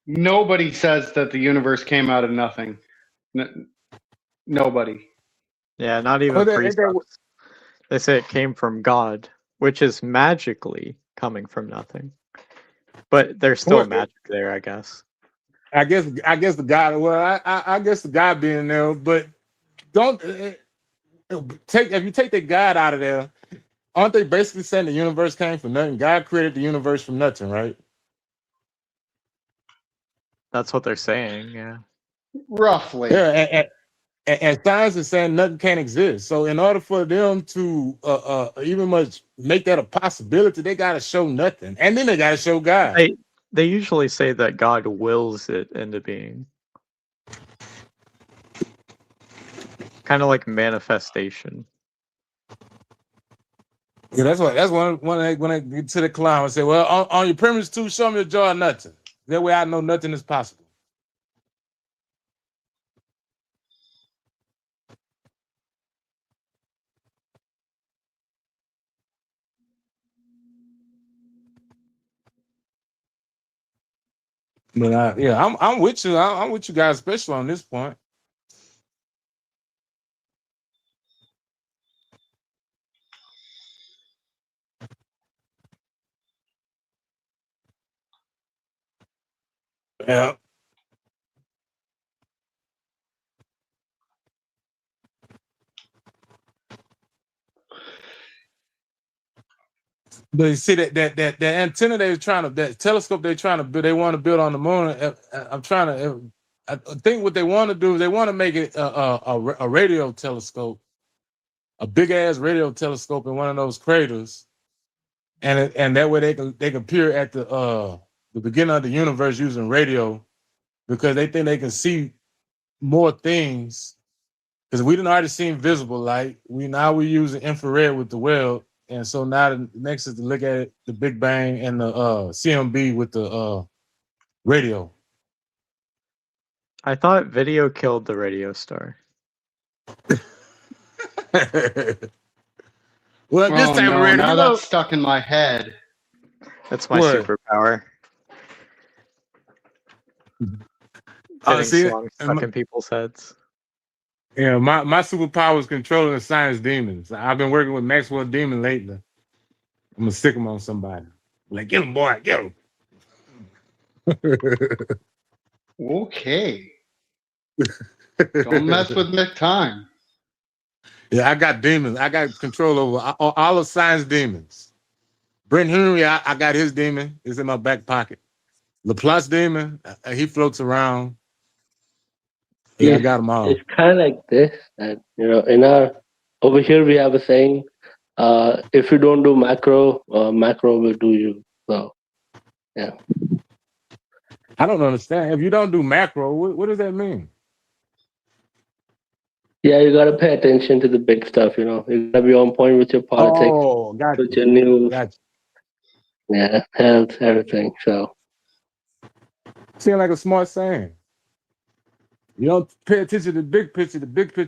Nobody says that the universe came out of nothing. Nobody. Yeah, not even Well, precepts. They say it came from God, which is magically coming from nothing. But there's still Well, magic there, I guess. I guess the God. Well, I guess the God being there, but don't if you take the God out of there, aren't they basically saying the universe came from nothing? God created the universe from nothing, right? That's what they're saying, yeah. Roughly. Yeah, and science is saying nothing can't exist. So in order for them to even much make that a possibility, they got to show nothing, and then they got to show God. They usually say that God wills it into being. Kind of like manifestation. Yeah, that's one when I get to the clown and say, well, on your premise 2, show me a jar of nothing. That way I know nothing is possible. But I'm with you. I'm with you guys, especially on this point. Yeah. But you see that antenna they were trying to, that telescope they're trying to build, they want to build on the moon. I think what they want to do is they want to make it a radio telescope, a big ass radio telescope in one of those craters, and that way they can peer at the beginning of the universe using radio, because they think they can see more things. Because we didn't already seen visible light, we're using infrared with the Webb. And so now the next is to look at it, the Big Bang and the CMB with the radio. I thought video killed the radio star. Well, this Oh, time no, radio, now that's stuck in my head. That's my What? superpower. Getting songs stuck in people's heads. Yeah, my superpower is controlling the science demons. I've been working with Maxwell Demon lately. I'm gonna stick him on somebody. Like, get him, boy, get him. Okay. Don't mess with Nick Time. Yeah, I got demons. I got control over all of science demons. Brent Henry, I got his demon. It's in my back pocket. Laplace demon, he floats around. Yeah, I got them all. It's kind of like this, that in over here we have a saying, if you don't do macro, macro will do you. So, yeah. I don't understand. If you don't do macro, what does that mean? Yeah, you gotta pay attention to the big stuff. You gotta be on point with your politics, Oh, gotcha. with your news, Gotcha. yeah, health, everything. So, Seems like a smart saying. You don't pay attention to the big picture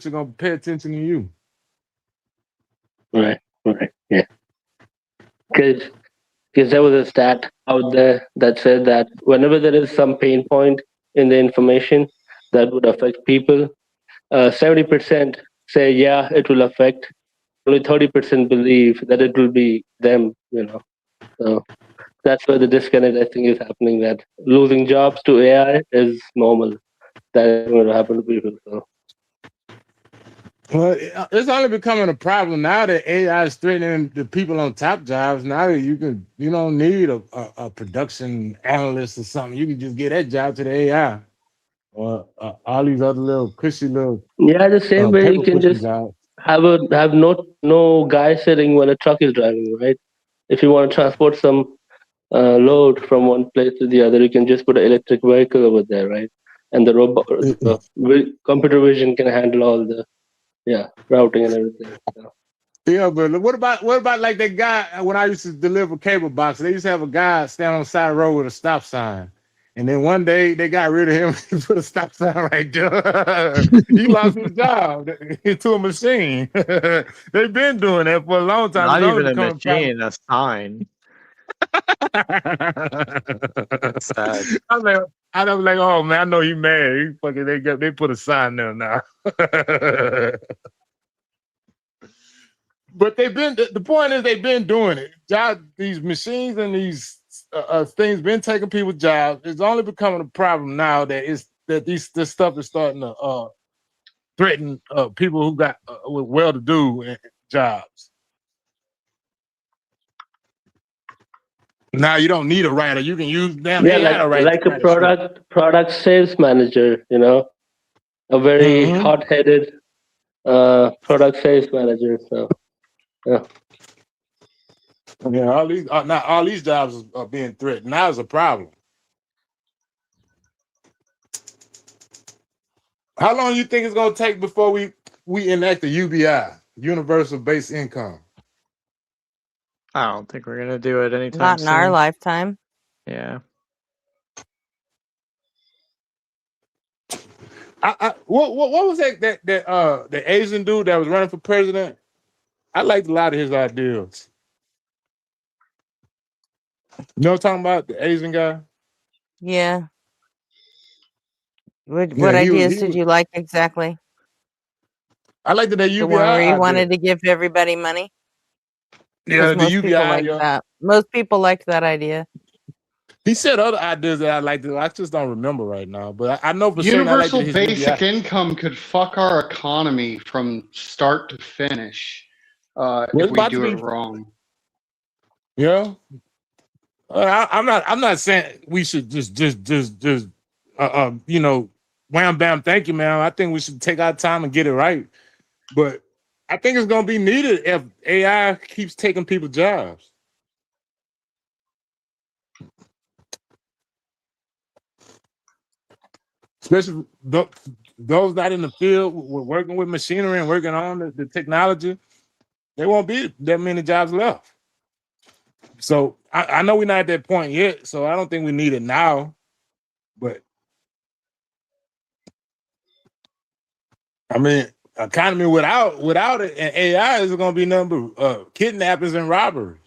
gonna pay attention to you. right, yeah. Because there was a stat out there that said that whenever there is some pain point in the information that would affect people, 70% say, yeah, it will affect. Only 30% believe that it will be them, So that's where the disconnect, I think, is happening, that losing jobs to AI is normal. That is going to happen to people. So. Well, it's only becoming a problem now that AI is threatening the people on top jobs. Now that you don't need a production analyst or something. You can just get that job to the AI, or all these other little cushy little. Yeah, the same way you can paper-pushing just jobs. have no guy sitting when a truck is driving, right? If you want to transport some load from one place to the other, you can just put an electric vehicle over there, right? And the robot, computer vision can handle all the routing and everything. So. Yeah, but what about like that guy when I used to deliver cable boxes? They used to have a guy stand on the side of the road with a stop sign. And then one day they got rid of him and put a stop sign right there. He lost his job to a machine. They've been doing that for a long time. Not It's even only a becoming machine, a sign. That's sad. I was like, oh man, I know he mad. He fucking they put a sign there now. But the point is they've been doing it. These machines and these things been taking people's jobs. It's only becoming a problem now that this stuff is starting to threaten people who got with well-to-do jobs. Now you don't need a writer. You can use like a product sales manager, a very hot-headed product sales manager. So, yeah. Yeah, all these jobs are being threatened. Now it's a problem. How long do you think it's gonna take before we enact the UBI, Universal Basic Income? I don't think we're gonna do it anytime Not in our soon. lifetime. Yeah. What was that the Asian dude that was running for president? I liked a lot of his ideas. You know what I'm talking about? The Asian guy? Yeah. What Yeah, ideas did you like exactly? I liked the The UBI one where he idea. wanted to give everybody money? Yeah, Because the most people UBI. liked that. Most people liked that idea. He said other ideas that I liked. I just don't remember right now. But I know for certain I liked Universal his basic UBI. income could fuck our economy from start to finish Well, if it's we about do to it be. wrong. Yeah. I'm not saying we should just you know, wham bam, thank you, man. I think we should take our time and get it right. But I think it's gonna be needed if AI keeps taking people's jobs. Especially those not in the field, working with machinery and working on the technology, there won't be that many jobs left. So I know we're not at that point yet, so I don't think we need it now. But I mean, economy without it and AI is going to be nothing but kidnappings and robberies.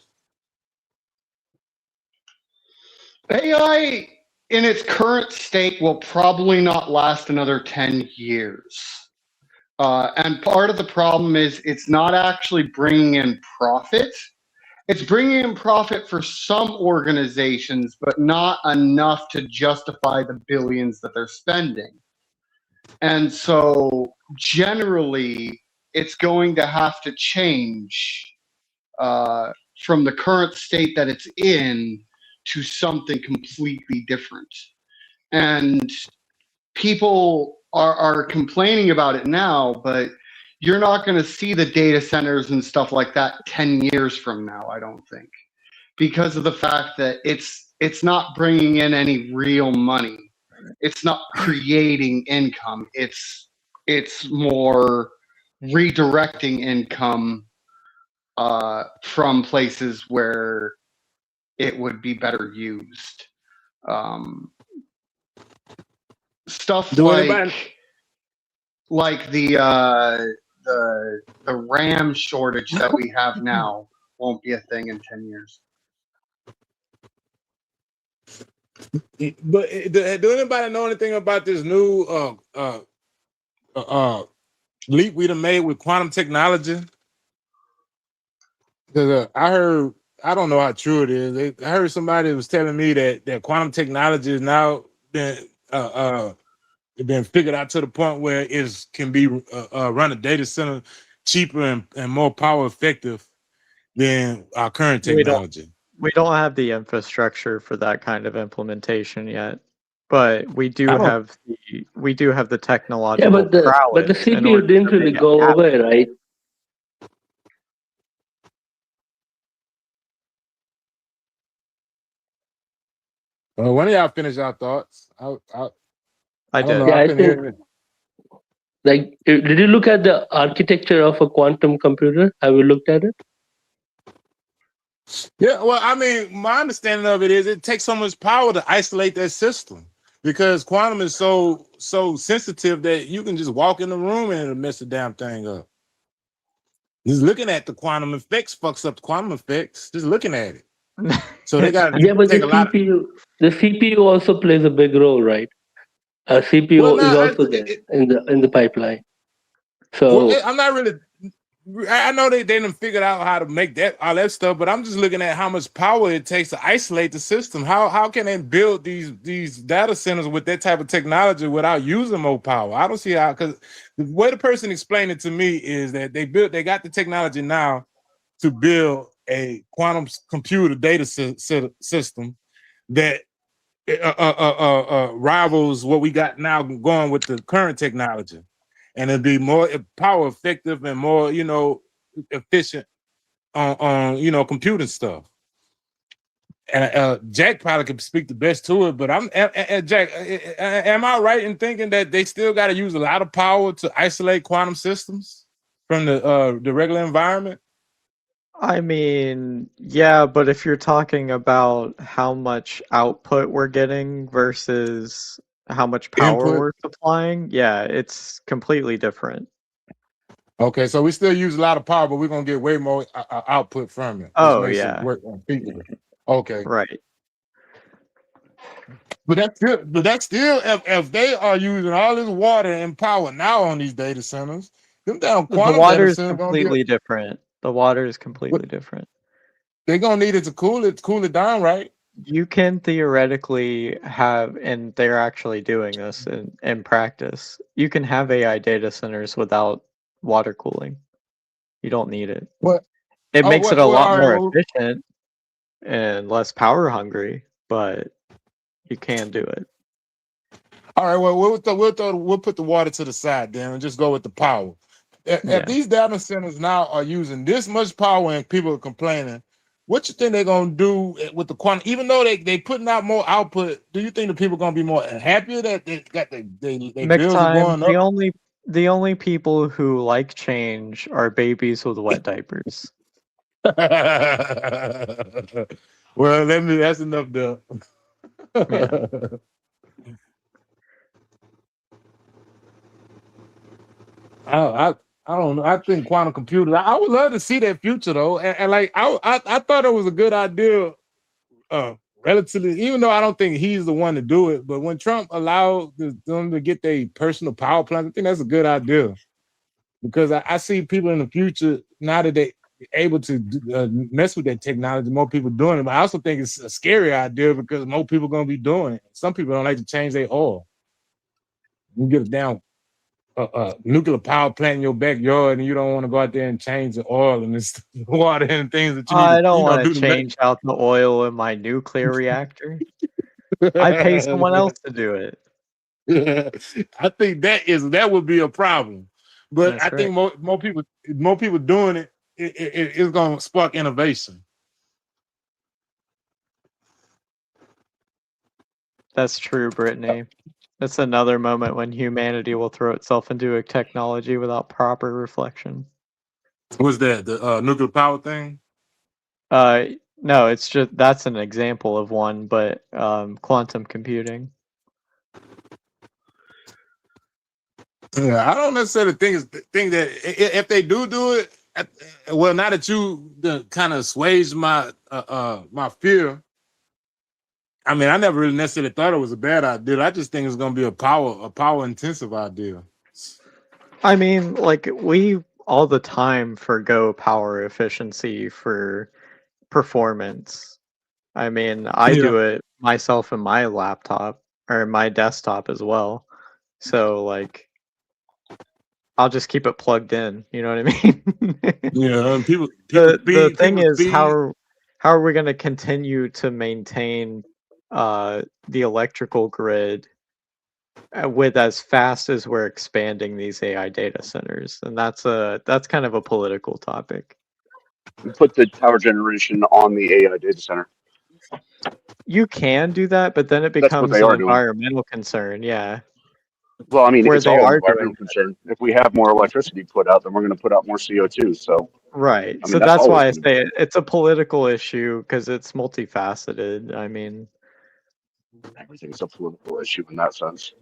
AI in its current state will probably not last another 10 years. And part of the problem is it's not actually bringing in profit. It's bringing in profit for some organizations, but not enough to justify the billions that they're spending. And so generally, it's going to have to change from the current state that it's in to something completely different. And people are complaining about it now, but you're not going to see the data centers and stuff like that 10 years from now, I don't think, because of the fact that it's not bringing in any real money. It's not creating income. It's more redirecting income from places where it would be better used. Stuff like the RAM shortage that we have now won't be a thing in 10 years. But do anybody know anything about this new leap we done made with quantum technology? Because I heard, I don't know how true it is. I heard somebody was telling me that quantum technology is now been figured out to the point where it can be run a data center cheaper and more power effective than our current technology. We don't have the infrastructure for that kind of implementation yet, but we do have the technological but the prowess in CPU order didn't to really make it go happen. away, right? When y'all finish our thoughts? I I don't know. did. I I couldn't think, hear it. like, did you look at the architecture of a quantum computer? Have you looked at it? Yeah, well, I mean, my understanding of it is it takes so much power to isolate that system because quantum is so sensitive that you can just walk in the room and it'll mess the damn thing up. Just looking at the quantum effects fucks up the quantum effects. Just looking at it. So they got Yeah, but take a lot. the CPU also plays a big role, right? CPU Well, is no, also there in the pipeline. So well, I'm not really. I know they didn't figure out how to make that all that stuff, but I'm just looking at how much power it takes to isolate the system. How can they build these data centers with that type of technology without using more power? I don't see how, because the way the person explained it to me is that they got the technology now to build a quantum computer data system that rivals what we got now going with the current technology. And it'd be more power effective and more, efficient on computing stuff. And Jack probably could speak the best to it, but Jack, am I right in thinking that they still got to use a lot of power to isolate quantum systems from the regular environment? I mean, yeah, but if you're talking about how much output we're getting versus how much power Input. we're supplying, yeah, it's completely different. Okay, so we still use a lot of power, but we're gonna get way more output from it. Oh, Which makes yeah. it work on people. Okay, right. But that's still if they are using all this water and power now on these data centers, them down The quantum water data is centers completely different. The water is completely different. they're gonna need it to cool it down, right? You can theoretically have, and they're actually doing this in practice, you can have AI data centers without water cooling. You don't need it. What? It makes it a lot more well, efficient. and less power hungry, but you can do it. All right, well, we'll put the water to the side then and just go with the power. If these data centers now are using this much power and people are complaining, what you think they're gonna do with the quantum? Even though they putting out more output, do you think the people gonna be more happier that they got they bills are McTime, going up? the only people who like change are babies with wet diapers. Well, that's enough there. I don't know. I think quantum computers. I would love to see that future though, and like I thought it was a good idea, relatively. Even though I don't think he's the one to do it, but when Trump allowed them to get their personal power plant, I think that's a good idea because I see people in the future now that they able to mess with that technology. More people doing it, but I also think it's a scary idea because more people gonna be doing it. Some people don't like to change their oil. You get it down. Nuclear power plant in your backyard, and you don't want to go out there and change the oil and the water and things that you need. I don't do want to to change out the oil in my nuclear reactor. I pay someone else to do it. I think that would be a problem, but That's I think more people doing it is going to spark innovation. That's true, Brittany. That's another moment when humanity will throw itself into a technology without proper reflection. What's that? The nuclear power thing? No, it's just that's an example of one, but quantum computing. Yeah, I don't necessarily think that if they do it, well, now that you kind of assuaged my my fear. I mean, I never really necessarily thought it was a bad idea. I just think it's going to be a power intensive idea. I mean, like we all the time forgo power efficiency for performance. I mean, I do it myself in my laptop or my desktop as well. So like I'll just keep it plugged in, you know what I mean? Yeah, people the thing is how are we going to continue to maintain the electrical grid with as fast as we're expanding these AI data centers, and that's kind of a political topic. We put the power generation on the AI data center. You can do that, but then it becomes an environmental concern. Yeah. Well, I mean, Where it's they all are an environmental concern. If we have more electricity put out, then we're going to put out more CO2. So, right. I mean, So that's why I always say it's a political issue because it's multifaceted. I mean, everything's a political issue in that sense.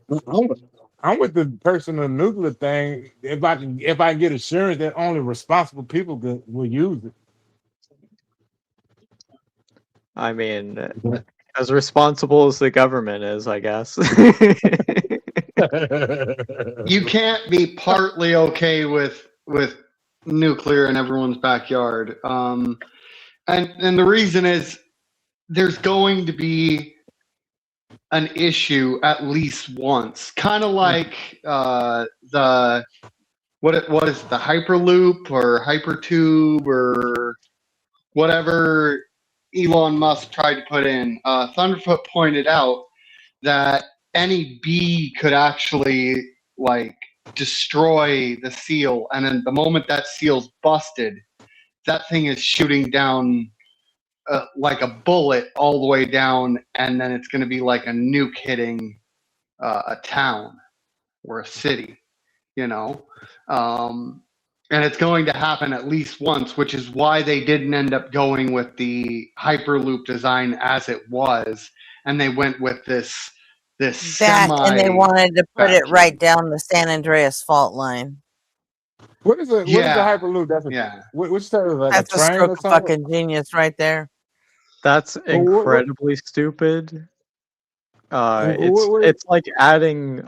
I'm with the personal nuclear thing. If I can get assurance that only responsible people will use it. I mean, as responsible as the government is, I guess. You can't be partly okay with nuclear in everyone's backyard, and the reason is there's going to be an issue at least once, kind of like the what is the Hyperloop or Hypertube or whatever Elon Musk tried to put in. Thunderfoot pointed out that any bee could actually like destroy the seal, and then the moment that seal's busted, that thing is shooting down like a bullet all the way down, and then it's going to be like a nuke hitting a town or a city, you know. And it's going to happen at least once, which is why they didn't end up going with the Hyperloop design as it was, and they went with this and they wanted to put it right down the San Andreas fault line. What is it? Yeah. What is the Hyperloop? That's which type of like That's a a train stroke or of something? fucking genius right there. That's incredibly stupid. It's like adding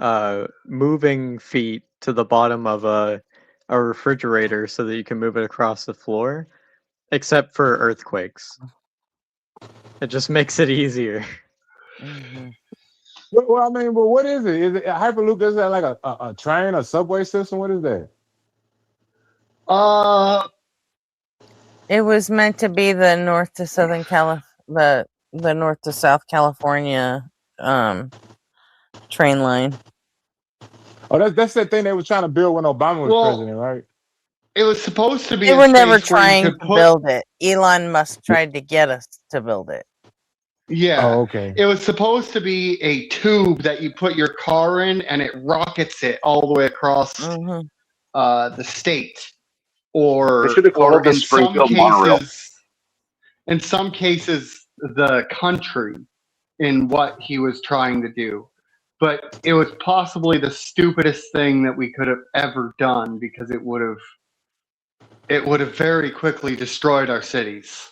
moving feet to the bottom of a refrigerator so that you can move it across the floor, except for earthquakes. It just makes it easier. Well, I mean, but what is it? Is it a Hyperloop? Is that like a train, a subway system? What is that? It was meant to be the North to Southern the North to South California train line. Oh, that's that thing they were trying to build when Obama was Well, president, right? It was supposed to be. They a were never space where you trying could to put- build it. Elon Musk tried to get us to build it. Yeah. Oh, okay. It was supposed to be a tube that you put your car in, and it rockets it all the way across the state. Or, They should have called or it the in some Springfield monorail. cases, in some cases, the country in what he was trying to do. But it was possibly the stupidest thing that we could have ever done because it would have very quickly destroyed our cities.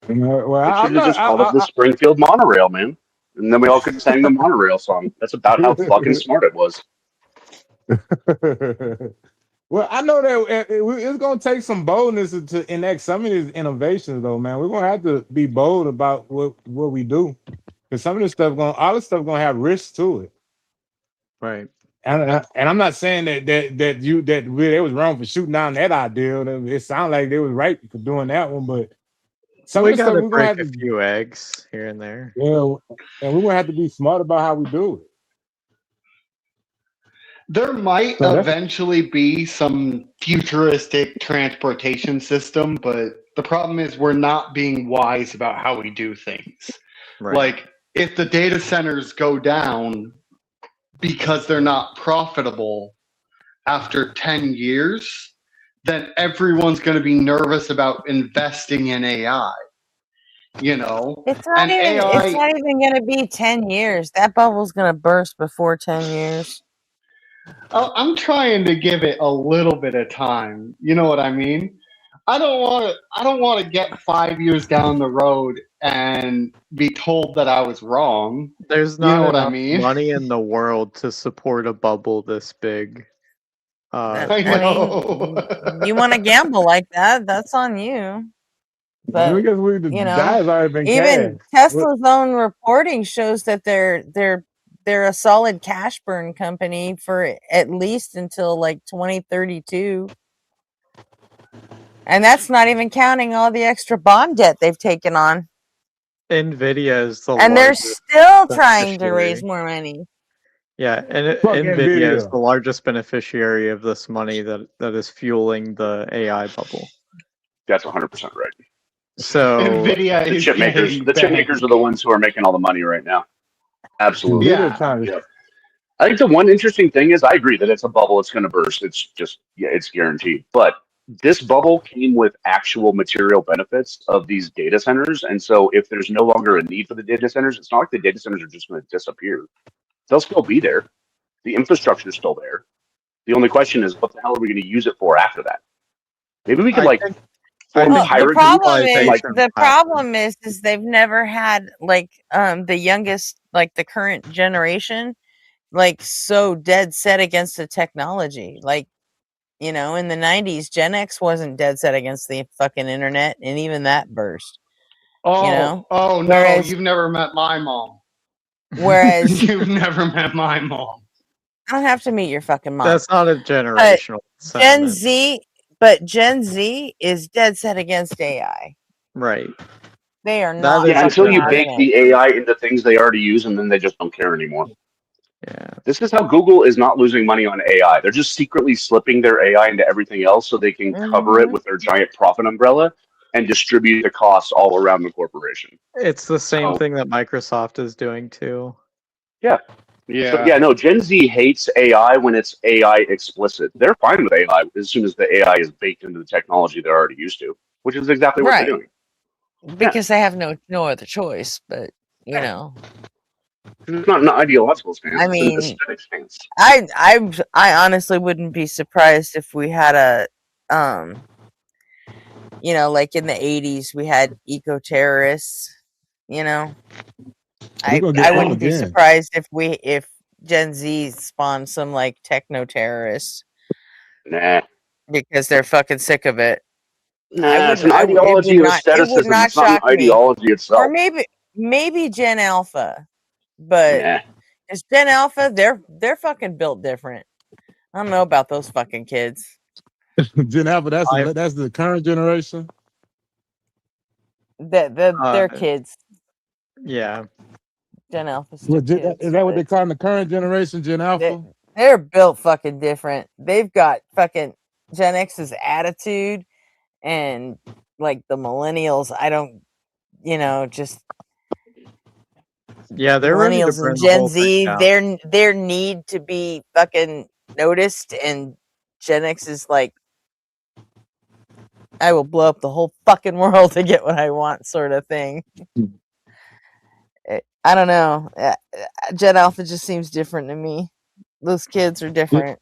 Well, They I'm should have just called it the not. Springfield monorail, man. And then we all could sing the monorail song. That's about how fucking smart it was. Well, I know that it's gonna take some boldness to enact some of these innovations, though, man. We're gonna have to be bold about what we do, because some of this stuff all this stuff gonna have risks to it. Right. And I'm not saying that they was wrong for shooting down that idea. It sounded like they was right for doing that one, but some We of the stuff gotta we're gonna break have a to, few eggs here and there. yeah, and we're gonna have to be smart about how we do it. There might So that's- eventually be some futuristic transportation system, but the problem is we're not being wise about how we do things. Right. Like, if the data centers go down because they're not profitable after 10 years, then everyone's going to be nervous about investing in AI. You know? It's not even going to be 10 years. That bubble's going to burst before 10 years. I'm trying to give it a little bit of time. You know what I mean? I don't want to get 5 years down the road and be told that I was wrong. There's You know not what I enough mean? money in the world to support a bubble this big. I know. You want to gamble like that? That's on you. But Because the you know, guy's already been even cashed. Tesla's own reporting shows that they're a solid cash burn company for at least until like 2032. And that's not even counting all the extra bond debt they've taken on. Nvidia is the And they're largest still trying to beneficiary. raise more money. Yeah, and Fuck Nvidia is Nvidia. the largest beneficiary of this money that is fueling the AI bubble. That's 100% right. So Nvidia The is chip makers, getting the chip makers are the ones who are making all the money right now. Absolutely. Yeah. I think the one interesting thing is I agree that it's a bubble. It's going to burst. It's just, yeah, it's guaranteed. But this bubble came with actual material benefits of these data centers. And so if there's no longer a need for the data centers, it's not like the data centers are just going to disappear. They'll still be there. The infrastructure is still there. The only question is, what the hell are we going to use it for after that? Maybe we could form Well, pirate the problem is they've never had like the youngest, like the current generation, like so dead set against the technology. Like, you know, in the 90s, Gen X wasn't dead set against the fucking internet, and even that burst. Oh, You know? oh no, Whereas- you've never met my mom. Whereas You've never met my mom. I don't have to meet your fucking mom. that's not a generational Gen sentiment. Z, but Gen Z is dead set against AI. Right. They are not. Yeah, until you fucking bake having the it. AI into things they already use, and then they just don't care anymore. Yeah. This is how Google is not losing money on AI. They're just secretly slipping their AI into everything else so they can cover it with their giant profit umbrella and distribute the costs all around the corporation. It's the same Oh. thing that Microsoft is doing too. Yeah. Yeah. So, yeah, no, Gen Z hates AI when it's AI explicit. They're fine with AI as soon as the AI is baked into the technology they're already used to, which is exactly what Right. they're doing. Because they have no other choice. But you know, It's not an ideological stance. I it's mean, an aesthetic stance. I honestly wouldn't be surprised if we had a you know, like in the 80s we had eco terrorists, you know. I gonna get them wouldn't be again. surprised if Gen Z spawned some like techno terrorists Nah. because they're fucking sick of it. Nah, it's an it ideology would of not- it would aestheticism. not It's not an shock me. ideology itself. Or maybe Gen Alpha, but Nah. it's Gen Alpha. They're fucking built different. I don't know about those fucking kids. Gen Alpha, that's the current generation. They're Uh, kids. Yeah. Gen Alpha's Well, still kids. is that what but they call in the current generation, Gen Alpha? they're built fucking different. They've got fucking Gen X's attitude, and like the millennials, I don't, just Yeah, they're ready to millennials and burn the Gen whole thing Z, down. their need to be fucking noticed, and Gen X is like, I will blow up the whole fucking world to get what I want, sort of thing. I don't know. Gen Alpha just seems different to me. Those kids are different.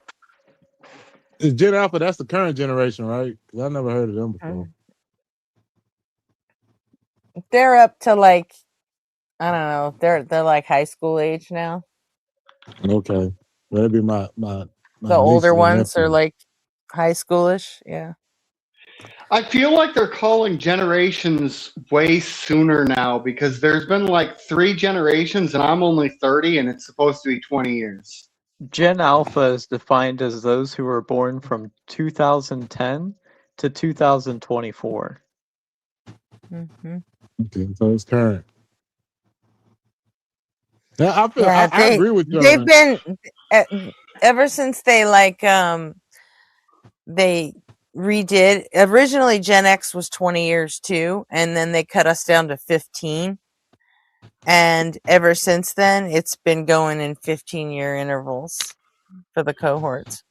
Is Gen Alpha? That's the current generation, right? 'Cause I never heard of them before. They're up to like, I don't know. They're like high school age now. Okay, that'd be my The niece older and ones are nephew. like high schoolish. Yeah. I feel like they're calling generations way sooner now because there's been like 3 generations and I'm only 30 and it's supposed to be 20 years. Gen Alpha is defined as those who were born from 2010 to 2024. Mm-hmm. Okay, so it's current. Yeah, I feel. Yeah, I agree with you. they've on been ever since they they redid. Originally, Gen X was 20 years too, and then they cut us down to 15. And ever since then, it's been going in 15-year intervals for the cohorts.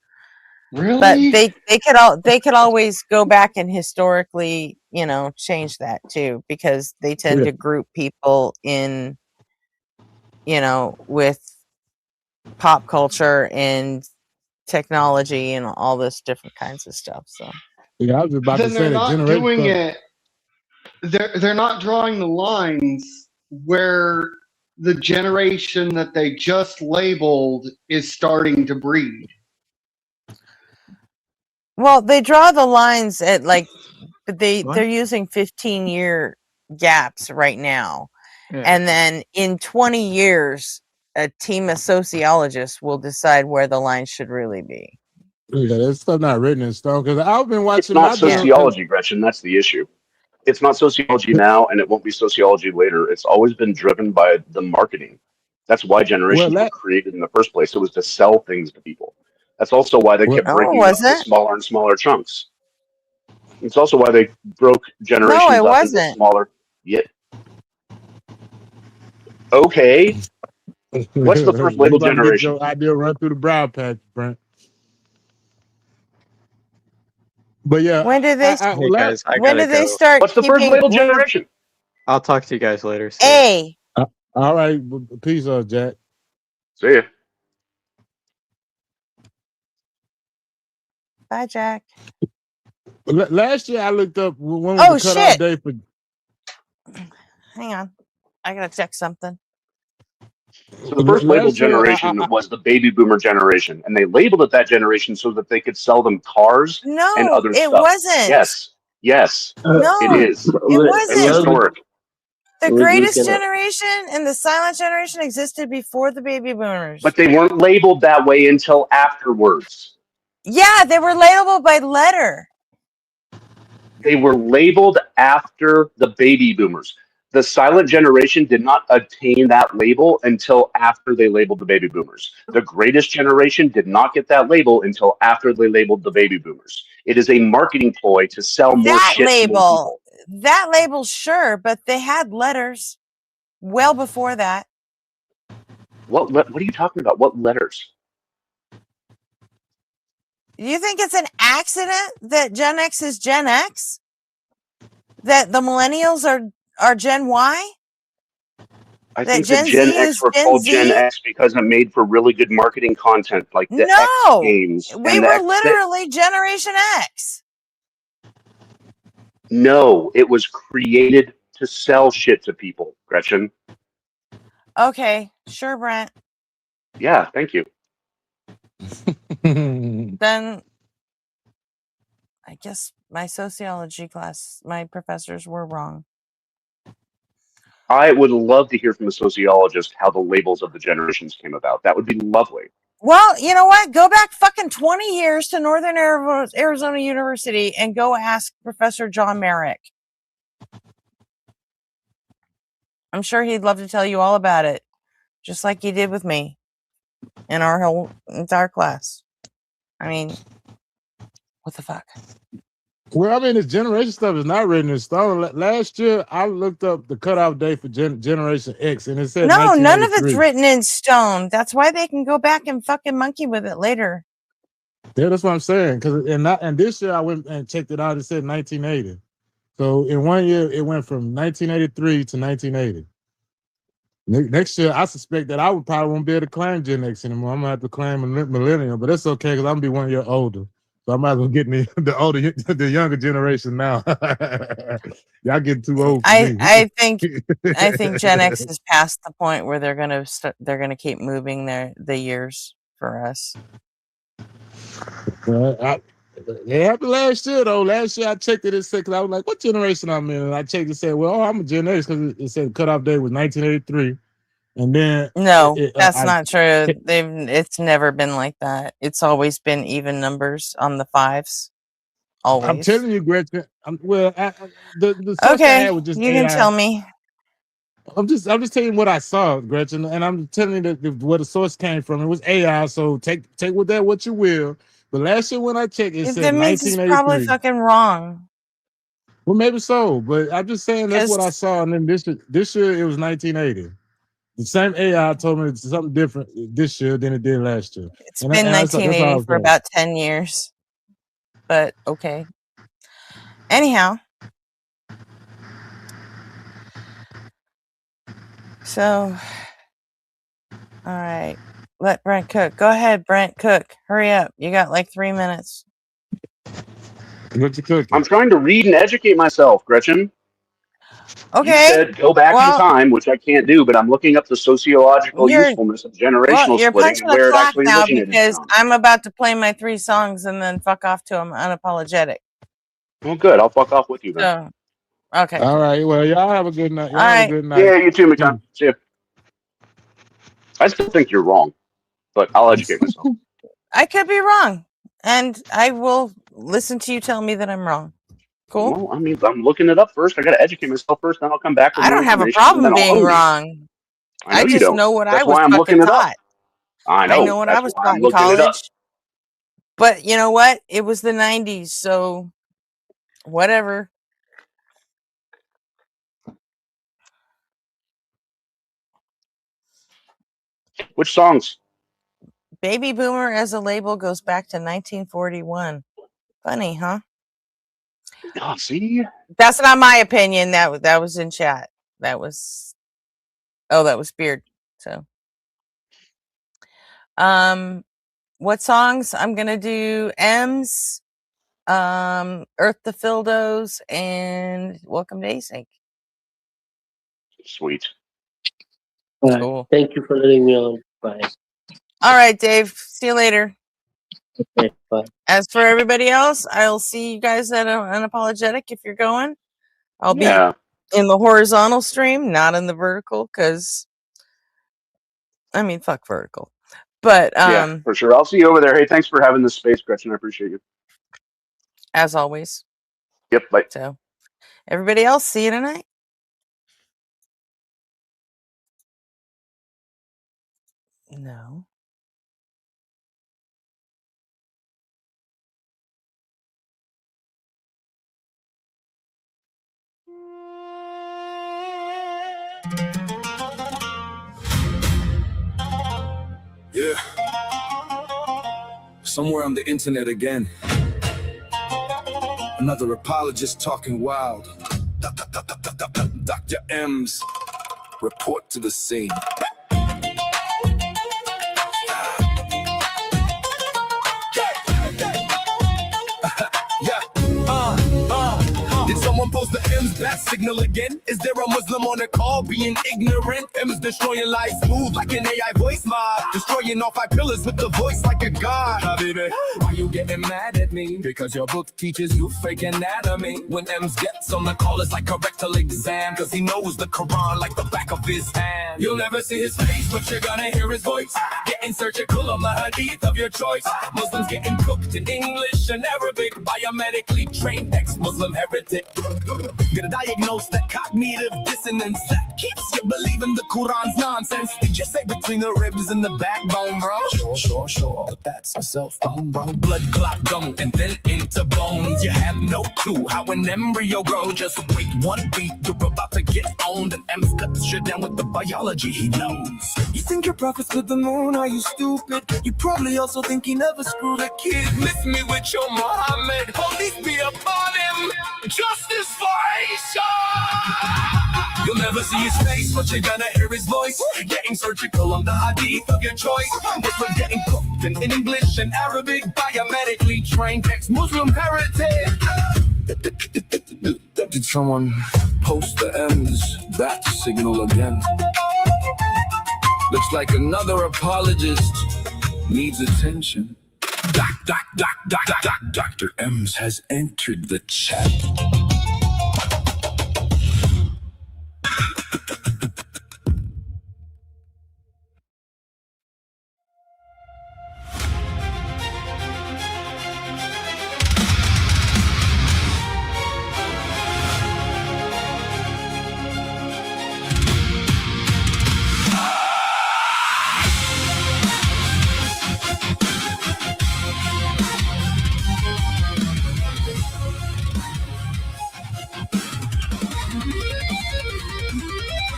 Really? But they could always go back and historically, change that too, because they tend Yeah. to group people in, with pop culture and technology and all this different kinds of stuff. So Yeah, I was about Then to say they're that not generation. doing it. They're not drawing the lines where the generation that they just labeled is starting to breed. well, they draw the lines at like, but What? they're using 15-year gaps right now. Yeah. And then in 20 years, a team of sociologists will decide where the line should really be. Yeah, that stuff not written in stone. Because I've been It's watching not my generation. sociology, Gretchen. That's the issue. It's not sociology now, and it won't be sociology later. It's always been driven by the marketing. That's why generations were created in the first place. It was to sell things to people. That's also why they kept No, it breaking it up into wasn't. smaller and smaller chunks. It's also why they broke No, generations it up into wasn't. smaller. Yeah. Okay. What's the first You labeled about to get generation? your idea run through the brow patch, Brent. But yeah, When did they? Hey guys, I when gotta did they go. start What's the first keeping? labeled generation? I'll talk to you guys later. See ya. All right, peace out, Jack. See ya. Bye, Jack. Last year I looked up when was Oh the cutoff shit! day for. Hang on, I gotta check something. So the first labeled Last year, generation was the baby boomer generation, and they labeled it that generation so that they could sell them cars and No, other it stuff. wasn't. Yes, No, it is. it It's wasn't. historic. The greatest generation and the silent generation existed before the baby boomers. But they weren't labeled that way until afterwards. Yeah, they were labeled by letter. They were labeled after the baby boomers. The silent generation did not attain that label until after they labeled the baby boomers. The greatest generation did not get that label until after they labeled the baby boomers. It is a marketing ploy to sell more That shit to more label, people. that label, sure, but they had letters well before that. What are you talking about? What letters? You think it's an accident that Gen X is Gen X? That the millennials are Gen Y? I That think Gen that Gen Z X is were Gen called Gen Z? X because it made for really good marketing content, like the X No, Games. we and the were X. literally Generation X. No, it was created to sell shit to people, Gretchen. Okay, sure, Brent. Yeah, thank you. Then I guess my sociology class, my professors were wrong. I would love to hear from a sociologist how the labels of the generations came about. That would be lovely. Well, you know what? Go back fucking 20 years to Northern Arizona University and go ask Professor John Merrick. I'm sure he'd love to tell you all about it, just like he did with me and our whole entire class. I mean, what the fuck? Well, I mean, this generation stuff is not written in stone. Last year, I looked up the cutoff date for Generation X, and it said No, none of it's 1983. written in stone. That's why they can go back and fucking monkey with it later. Yeah, that's what I'm saying. And this year I went and checked it out. It said 1980. So in 1 year, it went from 1983 to 1980. Next year, I suspect that I would probably won't be able to claim Gen X anymore. I'm gonna have to claim a millennial, but that's okay because I'm gonna be 1 year older. So I might as well get the younger generation now. Y'all getting too old for me. I think Gen X is past the point where they're gonna keep moving the years for us. Well, it happened last year though. Last year I checked it and said, because I was like, what generation I'm in? And I checked and said, well, I'm a Gen X because it said cutoff date was 1983. And then No, that's not true. It's never been like that. It's always been even numbers on the fives. Always. I'm telling you, Gretchen. The source I Okay, had was just you can AI. tell me. I'm just telling you what I saw, Gretchen, and I'm telling you that where the source came from. It was AI, so take with that what you will. But last year when I checked, it said That means it's 1983. probably fucking wrong. Well, maybe so, but I'm just saying that's what I saw. And then this year it was 1980. The same AI told me it's something different this year than it did last year. It's been 1980 for about 10 years. But okay. Anyhow. So, all right. Let Brent cook. Go ahead, Brent, cook. Hurry up. You got like 3 minutes. What you cooking? I'm trying to read and educate myself, Gretchen. Okay. You said go back in time, which I can't do, but I'm looking up the sociological usefulness of generational You're splitting punching and where the it clock actually now originated because from. I'm about to play my 3 songs and then fuck off to them unapologetic. Well, good. I'll fuck off with you then. So, okay. All right. Well, y'all have a good night. Y'all All have right. a good night. Yeah, you too, McCon. See ya. I still think you're wrong, but I'll educate myself. I could be wrong, and I will listen to you tell me that I'm wrong. Cool. Well, I mean, I'm looking it up first. I got to educate myself first, then I'll come back with I more don't have a information, and problem then I'll being own you. wrong. I know you just don't. know what That's I was why I'm fucking looking it up. taught. I know. what That's I was why taught I'm in looking it up. college. But you know what? It was the 90s, so whatever. Which songs? Baby Boomer as a label goes back to 1941. Funny, huh? Oh, see? That's not my opinion. That was in chat. That was Beard. So what songs? I'm gonna do M's, Earth the Fildos, and Welcome to Async. Sweet. Cool. Thank you for letting me on. Bye. All right, Dave. See you later. Okay, bye. As for everybody else, I'll see you guys at Unapologetic if you're going. I'll be in the horizontal stream, not in the vertical, because I mean, fuck vertical. But Yeah, for sure. I'll see you over there. Hey, thanks for having this space, Gretchen. I appreciate you. as always. Yep, bye. So everybody else, see you tonight. No. Yeah. Somewhere on the internet again. Another apologist talking wild. Dr. M's report to the scene. Did someone post the M's bat signal again? Is there a Muslim on the call being ignorant? M's destroying life smooth like an AI voice mod. Destroying all 5 pillars with the voice like a god. Habibi, why you getting mad at me? Because your book teaches you fake anatomy. When M's gets on the call, it's like a rectal exam. Cause he knows the Quran like the back of his hand. You'll never see his face, but you're gonna hear his voice. Getting surgical on the hadith of your choice. Muslims getting cooked in English and Arabic. Biomedically trained ex-Muslim heretic. Gonna diagnose that cognitive dissonance that keeps you believing the Quran's nonsense. Did you say between the ribs and the backbone, bro? Sure. But that's a cell phone, bro. Blood clot gone and then into bones. You have no clue how an embryo grows. Just wait one beat, you're about to get owned. And M's cuts you down with the biology he knows. You think your prophet split the moon? Are you stupid? You probably also think he never screwed a kid. Miss me with your Muhammad. Police be upon him. Justice for Aisha. You'll never see his face, but you're gonna hear his voice. Getting surgical on the hadith of your choice. This was getting cooked in English and Arabic. Biomedically trained ex-Muslim heretic. Did someone post the M's bat signal again? Looks like another apologist needs attention. Dr. M's has entered the chat.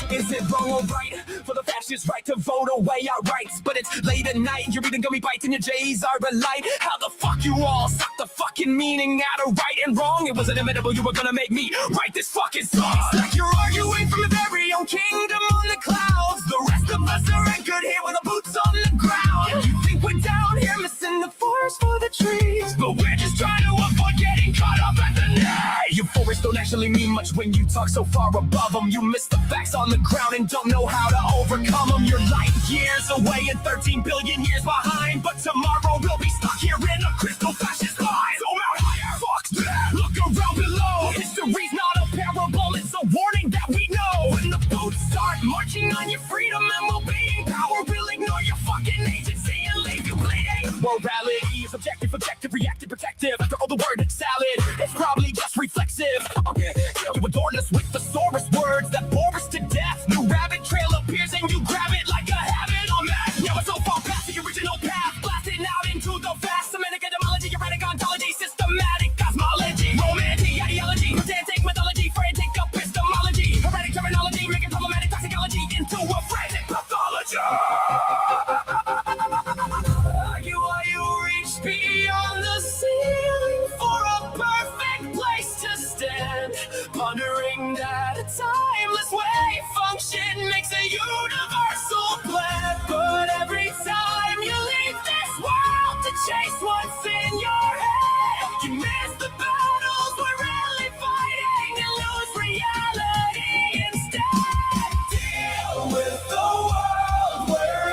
Is it wrong or right for the fascist right to vote away our rights? But it's late at night, you're eating gummy bites and your J's are a light. How the fuck you all suck the fucking meaning out of right and wrong? It was inevitable you were gonna make me write this fucking song. It's like you're arguing from a very own kingdom on the clouds. The rest of us are anchored here with the boots on the ground. You think we're down here missing the forest for the trees, but we're just trying to avoid getting caught up at the net. Your forests don't actually mean much when you talk so far above them. You miss the facts on the ground and don't know how to overcome them. You're light years away and 13 billion years behind, but tomorrow we'll be stuck here in a crystal fascist line. Zoom out higher, fuck that. Look around below. History's not a parable, it's a warning that we know. When the boats start marching on your freedom and we'll be in power, we'll ignore your fucking agency and leave you bleeding. Morality is objective, reactive, protective. After all the word salad, it's probably just reflexive. Okay, you adorn us with thesaurus words that bore us to death. New rabbit trail appears and you grab it like a habit on math. Now it's so far past the original path, blasting out into the vast. Semitic etymology, erratic ontology, systematic cosmology, romantic ideology, pedantic methodology, frantic epistemology, erratic terminology, making problematic toxicology into a frantic pathology. Argue while you reach beyond the ceiling for a perfect place to stand, pondering that a timeless way function makes a universal plan. But every time you leave this world to chase what's in your head, you miss the battles we're really fighting and lose reality instead. Deal with the world we're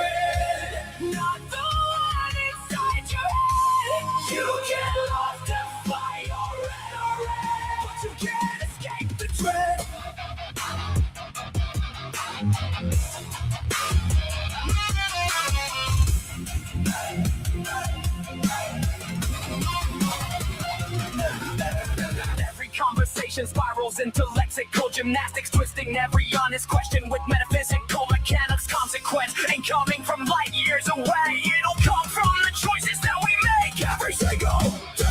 in, not the one inside your head. You get lost and fight your rhetoric, but you can't escape the dread. Every conversation spirals into lexical gymnastics, twisting every honest question with metaphysical mechanics. Consequence ain't coming from light years away, it'll come from the choices that we make every single day.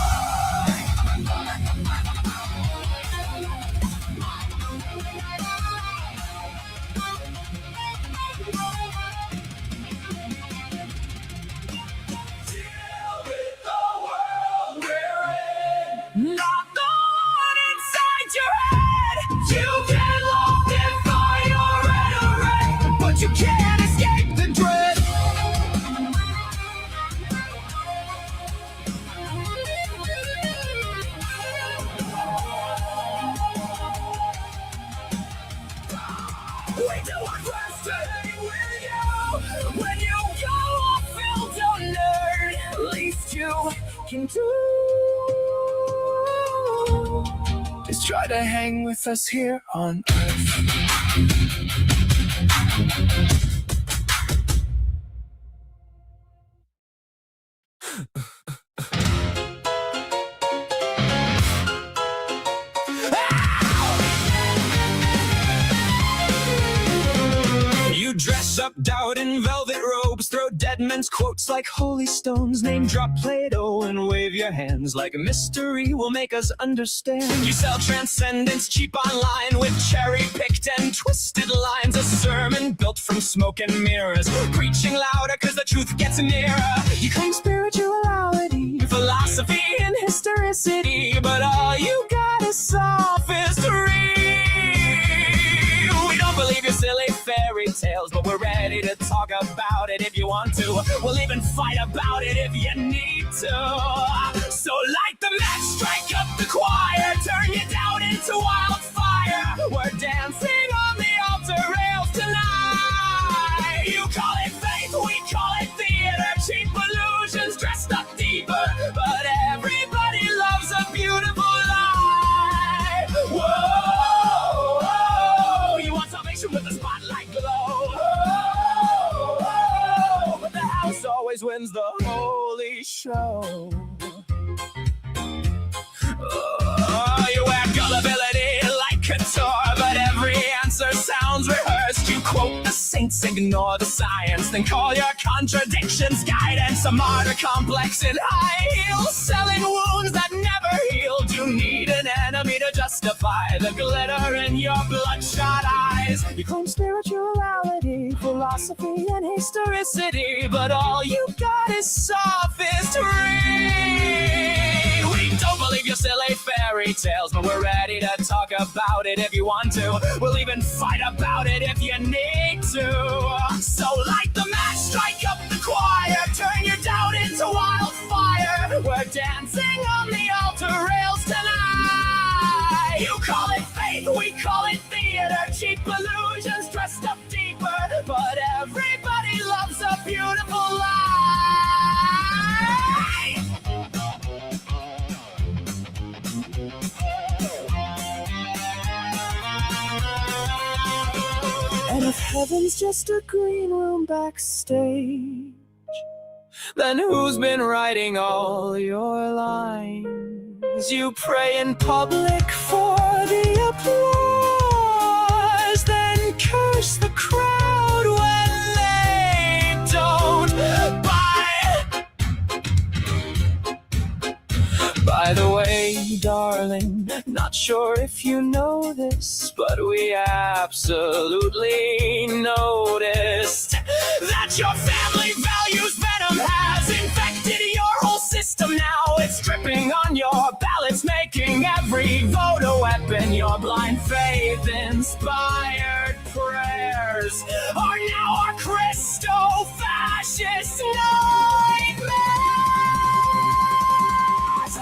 Not the one inside your head. You get lost and find your rhetoric, but you can't escape the dread. We do our best to hang with you. When you go off, feel don't nerd. At least you can do is try to hang with us here on Earth. You dress up doubt in velvet robes, throw dead men's quotes like holy stones, name drop Plato and wave your hands like a mystery will make us understand. You sell transcendence cheap online with cherry-picked and twisted lines, a sermon built from smoke and mirrors, preaching louder cause the truth gets nearer. You claim spirituality, philosophy and historicity, but all you got is sophistry. We don't believe your silly fairy tales, but we're ready to talk about it if you want to. We'll even fight about it if you need to. So light the match, strike up the choir, turn your doubt into wildfire. We're dancing on the altar rails tonight. You call it faith, we call it theater, cheap illusions dressed up deeper, but everybody loves a beautiful lie. Whoa, whoa, you want salvation with the spotlight glow. Whoa, but the house always wins the holy show. You wear gullibility like couture, but every answer sounds rehearsed. You quote the saints, ignore the science, then call your contradictions guidance. A martyr complex in high heels, selling wounds that never healed. You need an enemy to justify the glitter in your bloodshot eyes. You claim spirituality, philosophy, and historicity, but all you got is sophistry. We don't believe your silly fairy tales, but we're ready to talk about it if you want to. We'll even fight about it if you need to. So light the match, strike up the choir, turn your doubt into wildfire. We're dancing on the altar rails tonight. You call it faith, we call it theater, cheap illusions dressed up deeper, but everybody loves a beautiful lie. And if heaven's just a green room backstage, then who's been writing all your lines? You pray in public for the applause, then curse the crowd when they don't By the way, darling, not sure if you know this, but we absolutely noticed that your family values venom has infected your whole system now. It's dripping on your ballots, making every vote a weapon. Your blind faith-inspired prayers are now our Christo-fascist nightmares.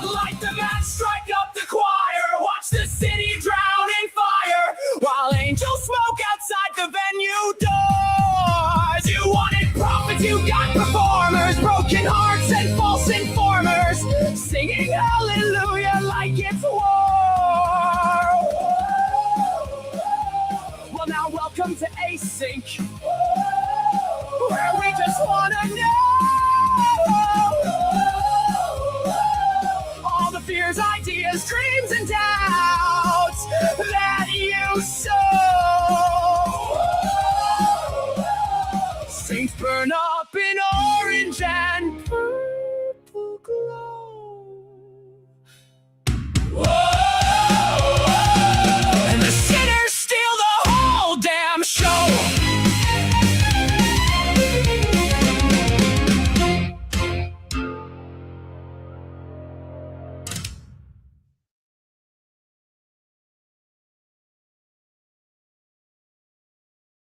Light the match, strike up the choir, watch the city drown in fire, while angels smoke outside the venue doors. You wanted prophets, you got performers, broken hearts and false informers, singing hallelujah like it's war. Well, now welcome to Async.